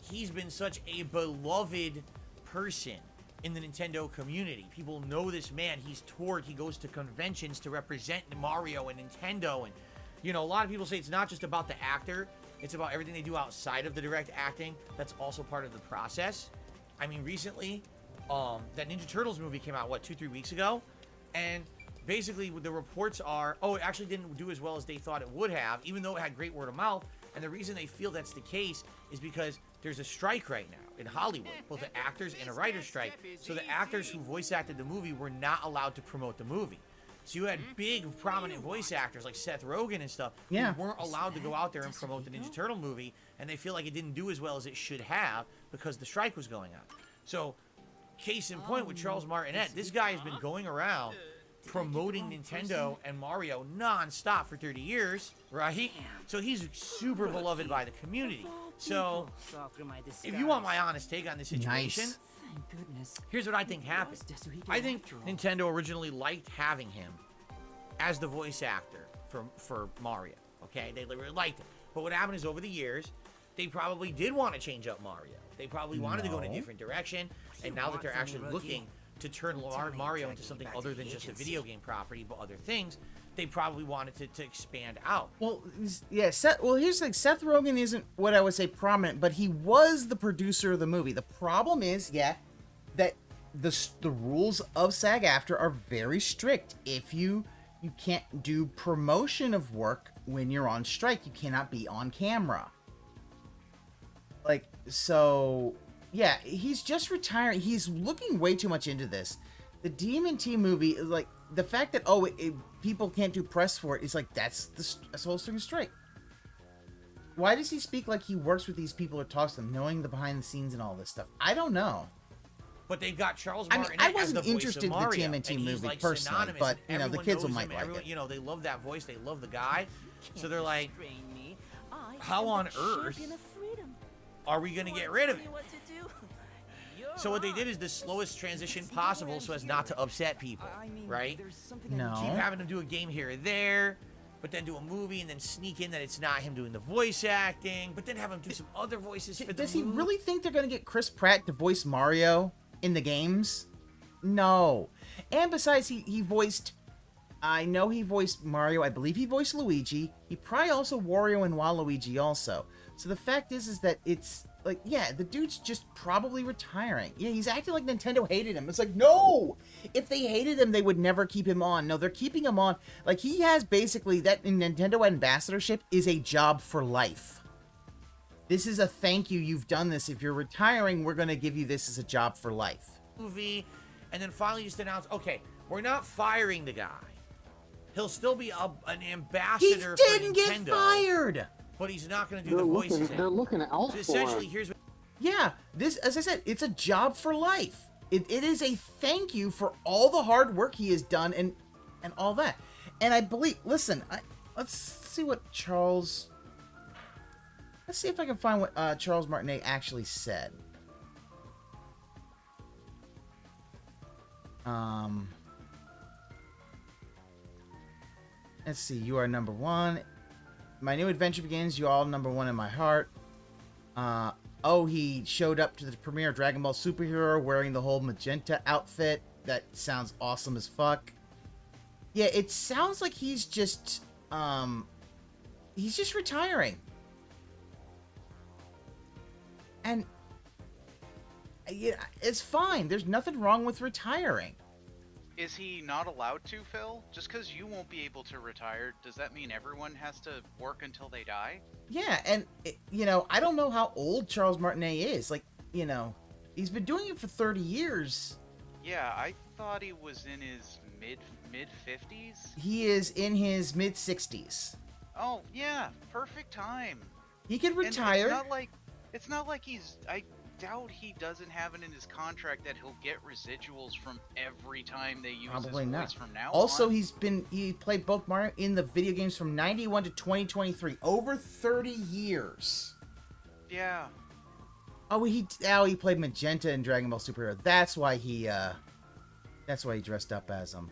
Speaker 1: he's been such a beloved person in the Nintendo community. People know this man. He's toured. He goes to conventions to represent Mario and Nintendo. And, you know, a lot of people say it's not just about the actor. It's about everything they do outside of the direct acting. That's also part of the process. I mean, recently, that Ninja Turtles movie came out, what, 2-3 weeks ago? And basically, the reports are, oh, it actually didn't do as well as they thought it would have, even though it had great word of mouth. And the reason they feel that's the case is because there's a strike right now in Hollywood, both the actors and a writer's strike. So the actors who voice acted the movie were not allowed to promote the movie. So you had big, prominent voice actors like Seth Rogen and stuff who weren't allowed to go out there and promote the Ninja Turtle movie, and they feel like it didn't do as well as it should have because the strike was going on. So, case in point with Charles Martinet, this guy has been going around promoting Nintendo and Mario non-stop for 30 years, right? So he's super beloved by the community. So, if you want my honest take on this situation, here's what I think happened. I think Nintendo originally liked having him as the voice actor for Mario, okay? They really liked it. But what happened is over the years, they probably did want to change up Mario. They probably wanted to go in a different direction, and now that they're actually looking to turn Mario into something other than just a video game property, but other things, they probably wanted to expand out.
Speaker 13: Well, yeah, here's the thing. Seth Rogen isn't what I would say prominent, but he was the producer of the movie. The problem is, that the rules of SAG-AFTRA are very strict. If you can't do promotion of work when you're on strike, you cannot be on camera. Like, so... yeah, he's just retiring. He's looking way too much into this. The DMT movie, like, the fact that, people can't do press for it is like, that's the whole string straight. Why does he speak like he works with these people or talks to them, knowing the behind the scenes and all this stuff? I don't know.
Speaker 1: But they've got Charles Martinet
Speaker 13: I wasn't
Speaker 1: as the voice
Speaker 13: interested
Speaker 1: of Mario,
Speaker 13: in the TMNT movie
Speaker 1: like
Speaker 13: personally, but, you know, the kids might like it.
Speaker 1: You know, they love that voice. They love the guy. So they're like, how on earth are we going to get rid of it? So what they did is the slowest transition possible so as not to upset people, right?
Speaker 13: No.
Speaker 1: Keep having them do a game here or there. but then do a movie and then sneak in that it's not him doing the voice acting, but then have him do some other voices for the
Speaker 13: Does he
Speaker 1: movie.
Speaker 13: really think they're gonna get Chris Pratt to voice Mario in the games? No. And besides, he voiced... I know he voiced Mario. I believe he voiced Luigi. He probably also Wario and Waluigi also. So the fact is that it's... Like, yeah, the dude's just probably retiring. Yeah, he's acting like Nintendo hated him. It's like, no! If they hated him, they would never keep him on. No, they're keeping him on. Like, he has basically... That Nintendo ambassadorship is a job for life. This is a thank you. You've done this. If you're retiring, we're going to give you this as a job for life.
Speaker 1: Movie, and then finally just announce, okay, we're not firing the guy. He'll still be an ambassador for Nintendo.
Speaker 13: He didn't get fired!
Speaker 1: But he's not going to do the voices.
Speaker 15: They're looking out
Speaker 1: so essentially,
Speaker 15: for
Speaker 1: here's what...
Speaker 13: Yeah, this, as I said, it's a job for life. It is a thank you for all the hard work he has done and all that. And I believe, listen, let's see what Charles... Let's see if I can find what Charles Martinet actually said. Let's see, you are number one. My new adventure begins, you all number one in my heart. Oh, he showed up to the premiere of Dragon Ball Superhero wearing the whole magenta outfit. That sounds awesome as fuck. Yeah, it sounds like he's just retiring. And yeah, it's fine. There's nothing wrong with retiring.
Speaker 16: Is he not allowed to, Phil? Just because you won't be able to retire, does that mean everyone has to work until they die?
Speaker 13: Yeah, and, you know, I don't know how old Charles Martinet is. Like, you know, he's been doing it for 30 years.
Speaker 16: Yeah, I thought he was in his mid-50s?
Speaker 13: He is in his mid-60s.
Speaker 16: Oh, yeah, perfect time.
Speaker 13: He could retire.
Speaker 16: And it's not like he's... I doubt he doesn't have it in his contract that he'll get residuals from every time they use
Speaker 13: Probably
Speaker 16: his
Speaker 13: not.
Speaker 16: voice from now
Speaker 13: Also,
Speaker 16: on.
Speaker 13: he played both Mario in the video games from 91 to 2023. Over 30 years.
Speaker 16: Yeah.
Speaker 13: Oh, he played Magenta in Dragon Ball Superhero. That's why he dressed up as him.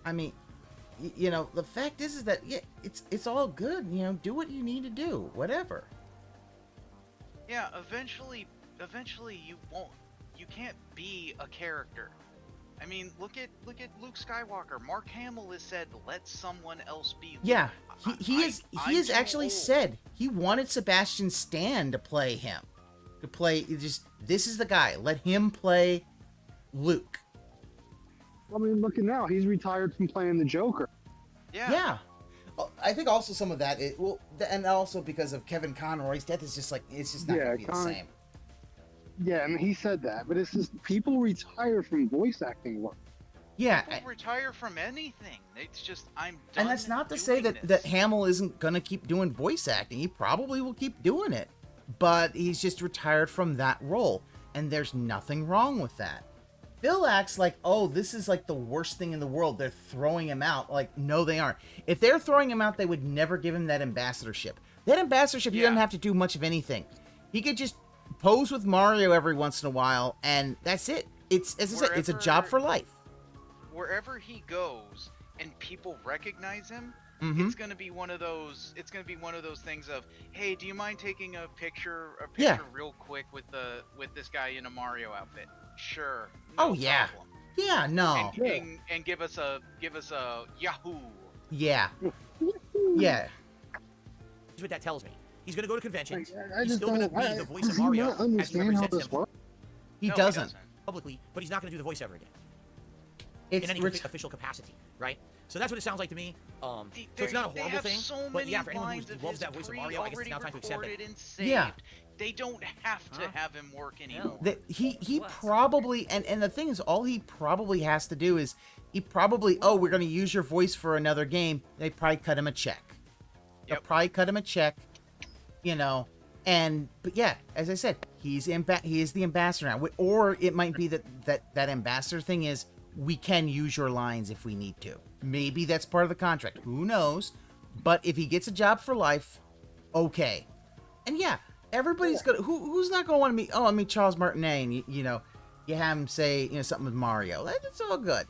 Speaker 13: I mean, you know, the fact is that yeah, it's all good. You know, do what you need to do, whatever.
Speaker 16: Yeah, eventually you can't be a character. I mean, look at Luke Skywalker. Mark Hamill has said, "Let someone else be Luke."
Speaker 13: Yeah, he has actually said he wanted Sebastian Stan to play him, this is the guy. Let him play Luke.
Speaker 15: I mean, look at now. He's retired from playing the Joker.
Speaker 13: Yeah. I think also some of that and also because of Kevin Conroy's death is just like it's just not gonna be the same.
Speaker 15: Yeah, I mean, he said that, but it's just people retire from voice acting work.
Speaker 13: Yeah,
Speaker 16: People retire from anything. It's just I'm done.
Speaker 13: And that's not to say that Hamill isn't gonna keep doing voice acting. He probably will keep doing it, but he's just retired from that role, and there's nothing wrong with that. Bill acts like, oh, this is like the worst thing in the world. They're throwing him out. Like, no, they aren't. If they're throwing him out, they would never give him that ambassadorship. That ambassadorship, he doesn't have to do much of anything. He could just pose with Mario every once in a while, and that's it. It's, as I said, it's a job for life.
Speaker 16: Wherever he goes and people recognize him, it's gonna be one of those. It's gonna be one of those things of, hey, do you mind taking a picture real quick with this guy in a Mario outfit? Sure. No problem.
Speaker 13: Yeah, no.
Speaker 16: And give us a Yahoo.
Speaker 13: Yeah. Yeah.
Speaker 1: Here's what that tells me. He's gonna go to conventions.
Speaker 15: I
Speaker 1: He's still gonna be the voice of Mario as he represents him
Speaker 13: He doesn't.
Speaker 1: publicly, but he's not gonna do the voice ever again.
Speaker 13: It's
Speaker 1: in any official capacity, right? So that's what it sounds like to me. So it's not a horrible thing, but yeah, for anyone who loves that voice of Mario, I guess it's now time to accept it.
Speaker 13: Yeah.
Speaker 16: They don't have to have him work anymore.
Speaker 13: He probably, and the thing is, all he probably has to do is, we're going to use your voice for another game. They probably cut him a check. They'll probably cut him a check, you know, but yeah, as I said, he is the ambassador now. Or it might be that ambassador thing is, we can use your lines if we need to. Maybe that's part of the contract. Who knows? But if he gets a job for life, okay. And yeah, everybody's gonna. Who's not gonna want to meet? Oh, I meet Charles Martinet, and you have him say something with Mario. It's all good.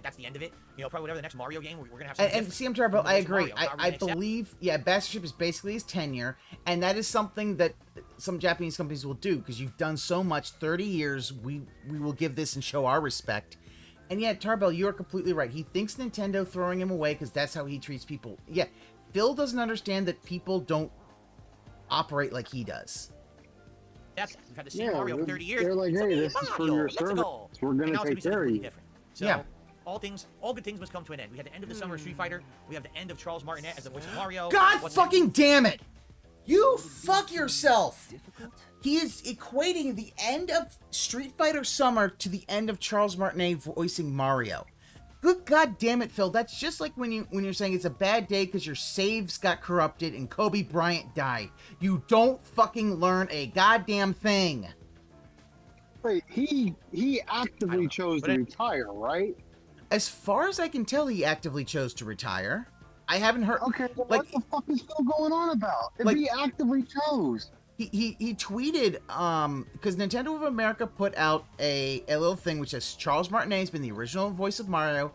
Speaker 1: that's the end of it. You know, probably whatever the next Mario game, we're gonna have. Something
Speaker 13: and
Speaker 1: different.
Speaker 13: CM Turbo, I
Speaker 1: It's
Speaker 13: agree.
Speaker 1: Mario, not
Speaker 13: I
Speaker 1: really accept-
Speaker 13: believe, yeah, ambassadorship is basically his tenure, and that is something that some Japanese companies will do because you've done so much. 30 years, we will give this and show our respect. And yeah, Tarbell, you are completely right. He thinks Nintendo throwing him away because that's how he treats people. Yeah, Phil doesn't understand that people don't operate like he does.
Speaker 1: We've had the same Mario for 30 years.
Speaker 15: They're like,
Speaker 1: It's
Speaker 15: hey,
Speaker 1: a
Speaker 15: this is for
Speaker 1: Mario,
Speaker 15: your
Speaker 1: let's
Speaker 15: service.
Speaker 1: go.
Speaker 15: We're
Speaker 1: And
Speaker 15: gonna
Speaker 1: now it's
Speaker 15: take
Speaker 1: be something
Speaker 15: care of
Speaker 1: completely
Speaker 15: you.
Speaker 1: different. So,
Speaker 13: Yeah.
Speaker 1: all good things must come to an end. We had the end of the summer of Street Fighter. We have the end of Charles Martinet as the voice of Mario.
Speaker 13: God
Speaker 1: What's
Speaker 13: fucking
Speaker 1: next?
Speaker 13: damn it! You fuck yourself! He is equating the end of Street Fighter Summer to the end of Charles Martinet voicing Mario. Good god damn it, Phil. That's just like when you're saying it's a bad day because your saves got corrupted and Kobe Bryant died. You don't fucking learn a goddamn thing.
Speaker 15: Wait, he actively chose to retire, right?
Speaker 13: As far as I can tell, he actively chose to retire. I haven't heard.
Speaker 15: Okay, well,
Speaker 13: like,
Speaker 15: what the fuck is Phil going on about? If
Speaker 13: like-
Speaker 15: he actively chose.
Speaker 13: He tweeted, because Nintendo of America put out a little thing which says Charles Martinet has been the original voice of Mario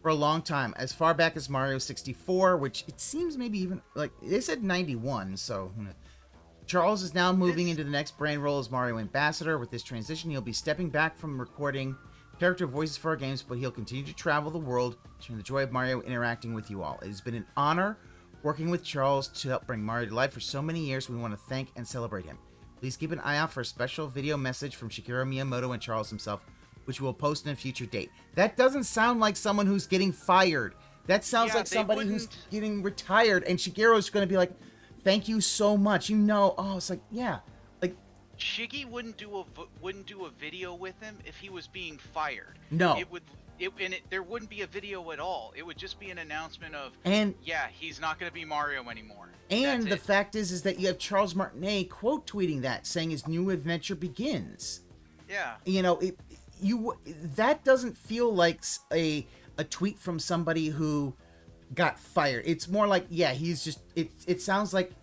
Speaker 13: for a long time, as far back as Mario 64, which it seems maybe even, like, they said 91, so who knows. Charles is now moving into the next brand role as Mario Ambassador. With this transition, he'll be stepping back from recording character voices for our games, but he'll continue to travel the world, sharing the joy of Mario interacting with you all. It has been an honor working with Charles to help bring Mario to life for so many years. We want to thank and celebrate him. Please keep an eye out for a special video message from Shigeru Miyamoto and Charles himself, which we'll post in a future date. That doesn't sound like someone who's getting fired. That sounds like somebody who's getting retired, and Shigeru's going to be like, thank you so much. You know, oh, it's like, yeah. Like,
Speaker 16: Shiggy wouldn't do a video with him if he was being fired.
Speaker 13: No.
Speaker 16: There wouldn't be a video at all. It would just be an announcement of,
Speaker 13: And-
Speaker 16: yeah, he's not going to be Mario anymore.
Speaker 13: And
Speaker 16: That's
Speaker 13: the
Speaker 16: it.
Speaker 13: fact is that you have Charles Martinet quote tweeting that, saying his new adventure begins.
Speaker 16: Yeah.
Speaker 13: You know, that doesn't feel like a tweet from somebody who got fired. It's more like, yeah, he's just. It sounds like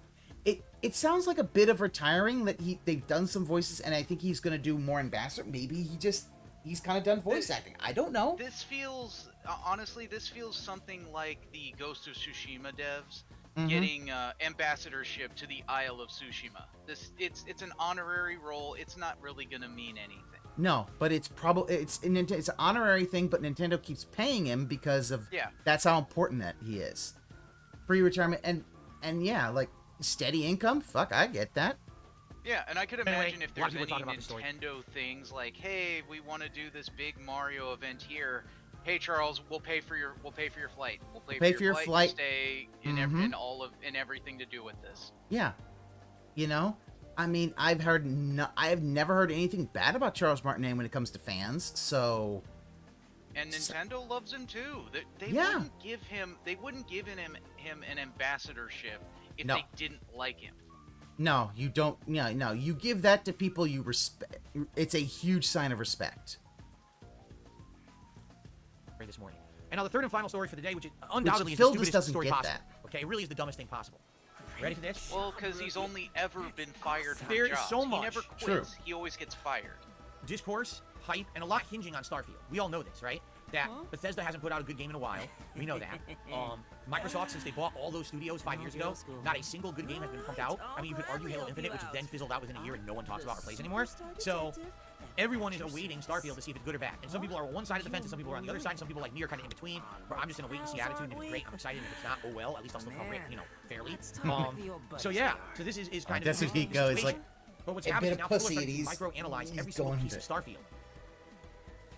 Speaker 13: it sounds like a bit of retiring that they've done some voices, and I think he's gonna do more ambassador. Maybe he's kind of done voice acting. I don't know.
Speaker 16: This feels, honestly, this feels something like the Ghost of Tsushima devs getting ambassadorship to the Isle of Tsushima. It's an honorary role. It's not really gonna mean anything.
Speaker 13: No, but it's an honorary thing, but Nintendo keeps paying him because of that's how important that he is. Pre-retirement and yeah, like steady income. Fuck, I get that.
Speaker 16: Yeah, and I could imagine if
Speaker 1: a lot
Speaker 16: there's
Speaker 1: of people
Speaker 16: any
Speaker 1: talking about the story.
Speaker 16: Nintendo things like, hey, we want to do this big Mario event here. Hey Charles, we'll pay for your flight. We'll pay for your flight. Stay in in everything to do with this.
Speaker 13: Yeah, you know, I mean, I have never heard anything bad about Charles Martinet when it comes to fans. So,
Speaker 16: and Nintendo loves him too. They wouldn't give him an ambassadorship if they didn't like him.
Speaker 13: No, you don't. Yeah, no, you give that to people you respect. It's a huge sign of respect.
Speaker 1: This morning. And now the third and final story for the day, which is undoubtedly is
Speaker 13: Phil
Speaker 1: the
Speaker 13: just
Speaker 1: stupidest
Speaker 13: doesn't
Speaker 1: story
Speaker 13: get
Speaker 1: possible.
Speaker 13: that.
Speaker 1: Okay, it really is the dumbest thing possible. Ready for this?
Speaker 16: Well, because he's only ever been fired from
Speaker 1: There's
Speaker 16: jobs.
Speaker 1: so much.
Speaker 16: He never quits.
Speaker 1: True.
Speaker 16: He always gets fired.
Speaker 1: Discourse, hype, and a lot hinging on Starfield. We all know this, right? That Bethesda hasn't put out a good game in a while. We know that. Microsoft, since they bought all those studios 5 years ago, not a single good game has been pumped out. I mean, you could argue Halo Infinite, which then fizzled out within a year and no one talks about or plays anymore. So everyone is awaiting Starfield to see if it's good or bad. And some people are on one side of the fence and some people are on the other side. And some people like me are kind of in between. But I'm just in a wait-and-see attitude. And if it's great, I'm excited. And if it's not, oh well, at least I'll still cover it, fairly. So yeah, so this is kind of...
Speaker 13: That's what he goes, like,
Speaker 1: but what's
Speaker 13: a
Speaker 1: happening
Speaker 13: bit
Speaker 1: now,
Speaker 13: of
Speaker 1: people are
Speaker 13: pussy,
Speaker 1: starting
Speaker 13: and
Speaker 1: to microanalyze every single piece of Starfield.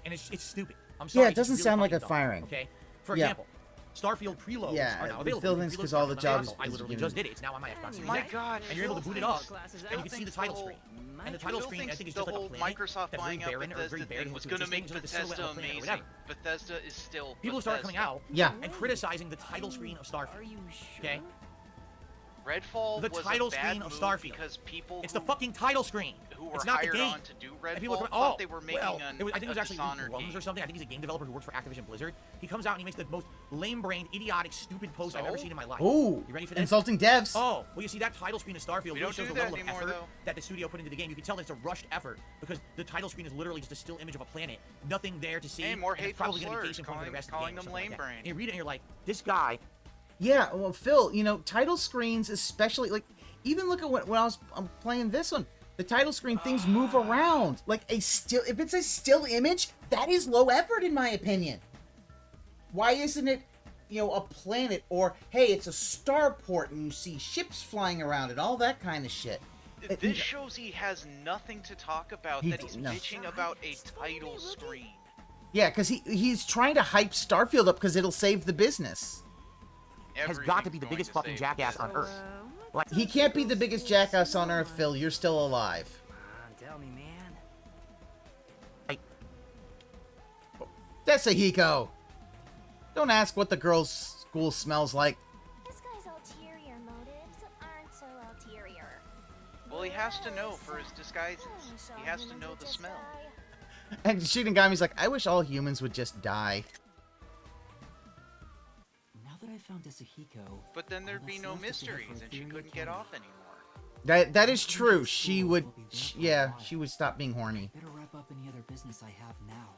Speaker 1: And it's stupid. I'm sorry.
Speaker 13: Yeah, it doesn't
Speaker 1: it's really
Speaker 13: sound like
Speaker 1: fucking
Speaker 13: a
Speaker 1: dumb,
Speaker 13: firing.
Speaker 1: Okay? For
Speaker 13: Yeah.
Speaker 1: example, Starfield preloads
Speaker 13: Yeah,
Speaker 1: are now
Speaker 13: the
Speaker 1: available.
Speaker 13: fill-ins, 'cause all the jobs
Speaker 1: I
Speaker 13: is
Speaker 1: literally
Speaker 13: given-
Speaker 1: just did it. It's now on my Xbox Series
Speaker 16: My
Speaker 1: X.
Speaker 16: God,
Speaker 1: And you're able to boot it up, and you can see the title screen. And the title
Speaker 16: Phil
Speaker 1: screen, I
Speaker 16: thinks
Speaker 1: think, is
Speaker 16: the
Speaker 1: just like a
Speaker 16: whole
Speaker 1: planet
Speaker 16: Microsoft
Speaker 1: that's very
Speaker 16: buying up
Speaker 1: barren or very
Speaker 16: Bethesda
Speaker 1: barren
Speaker 16: thing was
Speaker 1: looking
Speaker 16: going to
Speaker 1: at
Speaker 16: make
Speaker 1: things, like the silhouette
Speaker 16: Bethesda
Speaker 1: of a planet or
Speaker 16: amazing.
Speaker 1: whatever.
Speaker 16: Bethesda is still
Speaker 1: People start coming out
Speaker 13: Yeah.
Speaker 1: and criticizing the title screen of Starfield. Okay?
Speaker 16: Redfall
Speaker 1: the
Speaker 16: was
Speaker 1: title
Speaker 16: a bad
Speaker 1: screen of
Speaker 16: move
Speaker 1: Starfield.
Speaker 16: because people
Speaker 1: it's the fucking title screen.
Speaker 16: Who were
Speaker 1: it's not
Speaker 16: hired
Speaker 1: the game.
Speaker 16: on to do Redfall
Speaker 1: People
Speaker 16: thought they were making
Speaker 1: I think it was actually
Speaker 16: Dishonored
Speaker 1: Grums or something. I think he's a game developer who works for Activision Blizzard. He comes out and he makes the most lame-brained, idiotic, stupid post I've ever seen in my life.
Speaker 13: Ooh,
Speaker 1: you ready for this?
Speaker 13: insulting devs.
Speaker 1: Oh, well, you see that title screen of Starfield
Speaker 16: We
Speaker 1: really
Speaker 16: don't
Speaker 1: shows
Speaker 16: do
Speaker 1: the
Speaker 16: that
Speaker 1: level of
Speaker 16: anymore,
Speaker 1: effort
Speaker 16: though.
Speaker 1: that the studio put into the game. You can tell that it's a rushed effort because the title screen is literally just a still image of a planet, nothing there to see.
Speaker 16: And more
Speaker 1: it's
Speaker 16: hateful
Speaker 1: probably going to be
Speaker 16: slurs,
Speaker 1: case in point for the rest of the
Speaker 16: calling
Speaker 1: game.
Speaker 16: them
Speaker 1: or something like that.
Speaker 16: lame-brained.
Speaker 1: And you read it and you're like, this guy.
Speaker 13: Yeah, well, Phil, you know, title screens, especially, like, even look at when I'm playing this one. The title screen, things move around. Like, if it's a still image, that is low effort, in my opinion. Why isn't it, you know, a planet, or, hey, it's a starport, and you see ships flying around, and all that kind of shit.
Speaker 16: This shows he has nothing to talk about, that he's bitching about a title screen.
Speaker 13: Yeah, because he's trying to hype Starfield up because it'll save the business.
Speaker 1: Has got to be the biggest fucking jackass on Earth.
Speaker 13: Like, he can't be the biggest jackass on Earth, Phil. You're still alive.
Speaker 5: Tell me, man.
Speaker 13: Desahiko! Don't ask what the girl's school smells like.
Speaker 14: This guy's ulterior motives aren't so ulterior.
Speaker 16: Well, he has to know for his disguises. He has to know the smell.
Speaker 13: And Shinigami's like, I wish all humans would just die.
Speaker 5: Now that I found Desahiko,
Speaker 16: But then there'd be no mysteries, and she couldn't get off anymore.
Speaker 13: That is true. She would, yeah, she would stop being horny.
Speaker 5: better wrap up any other business I have now.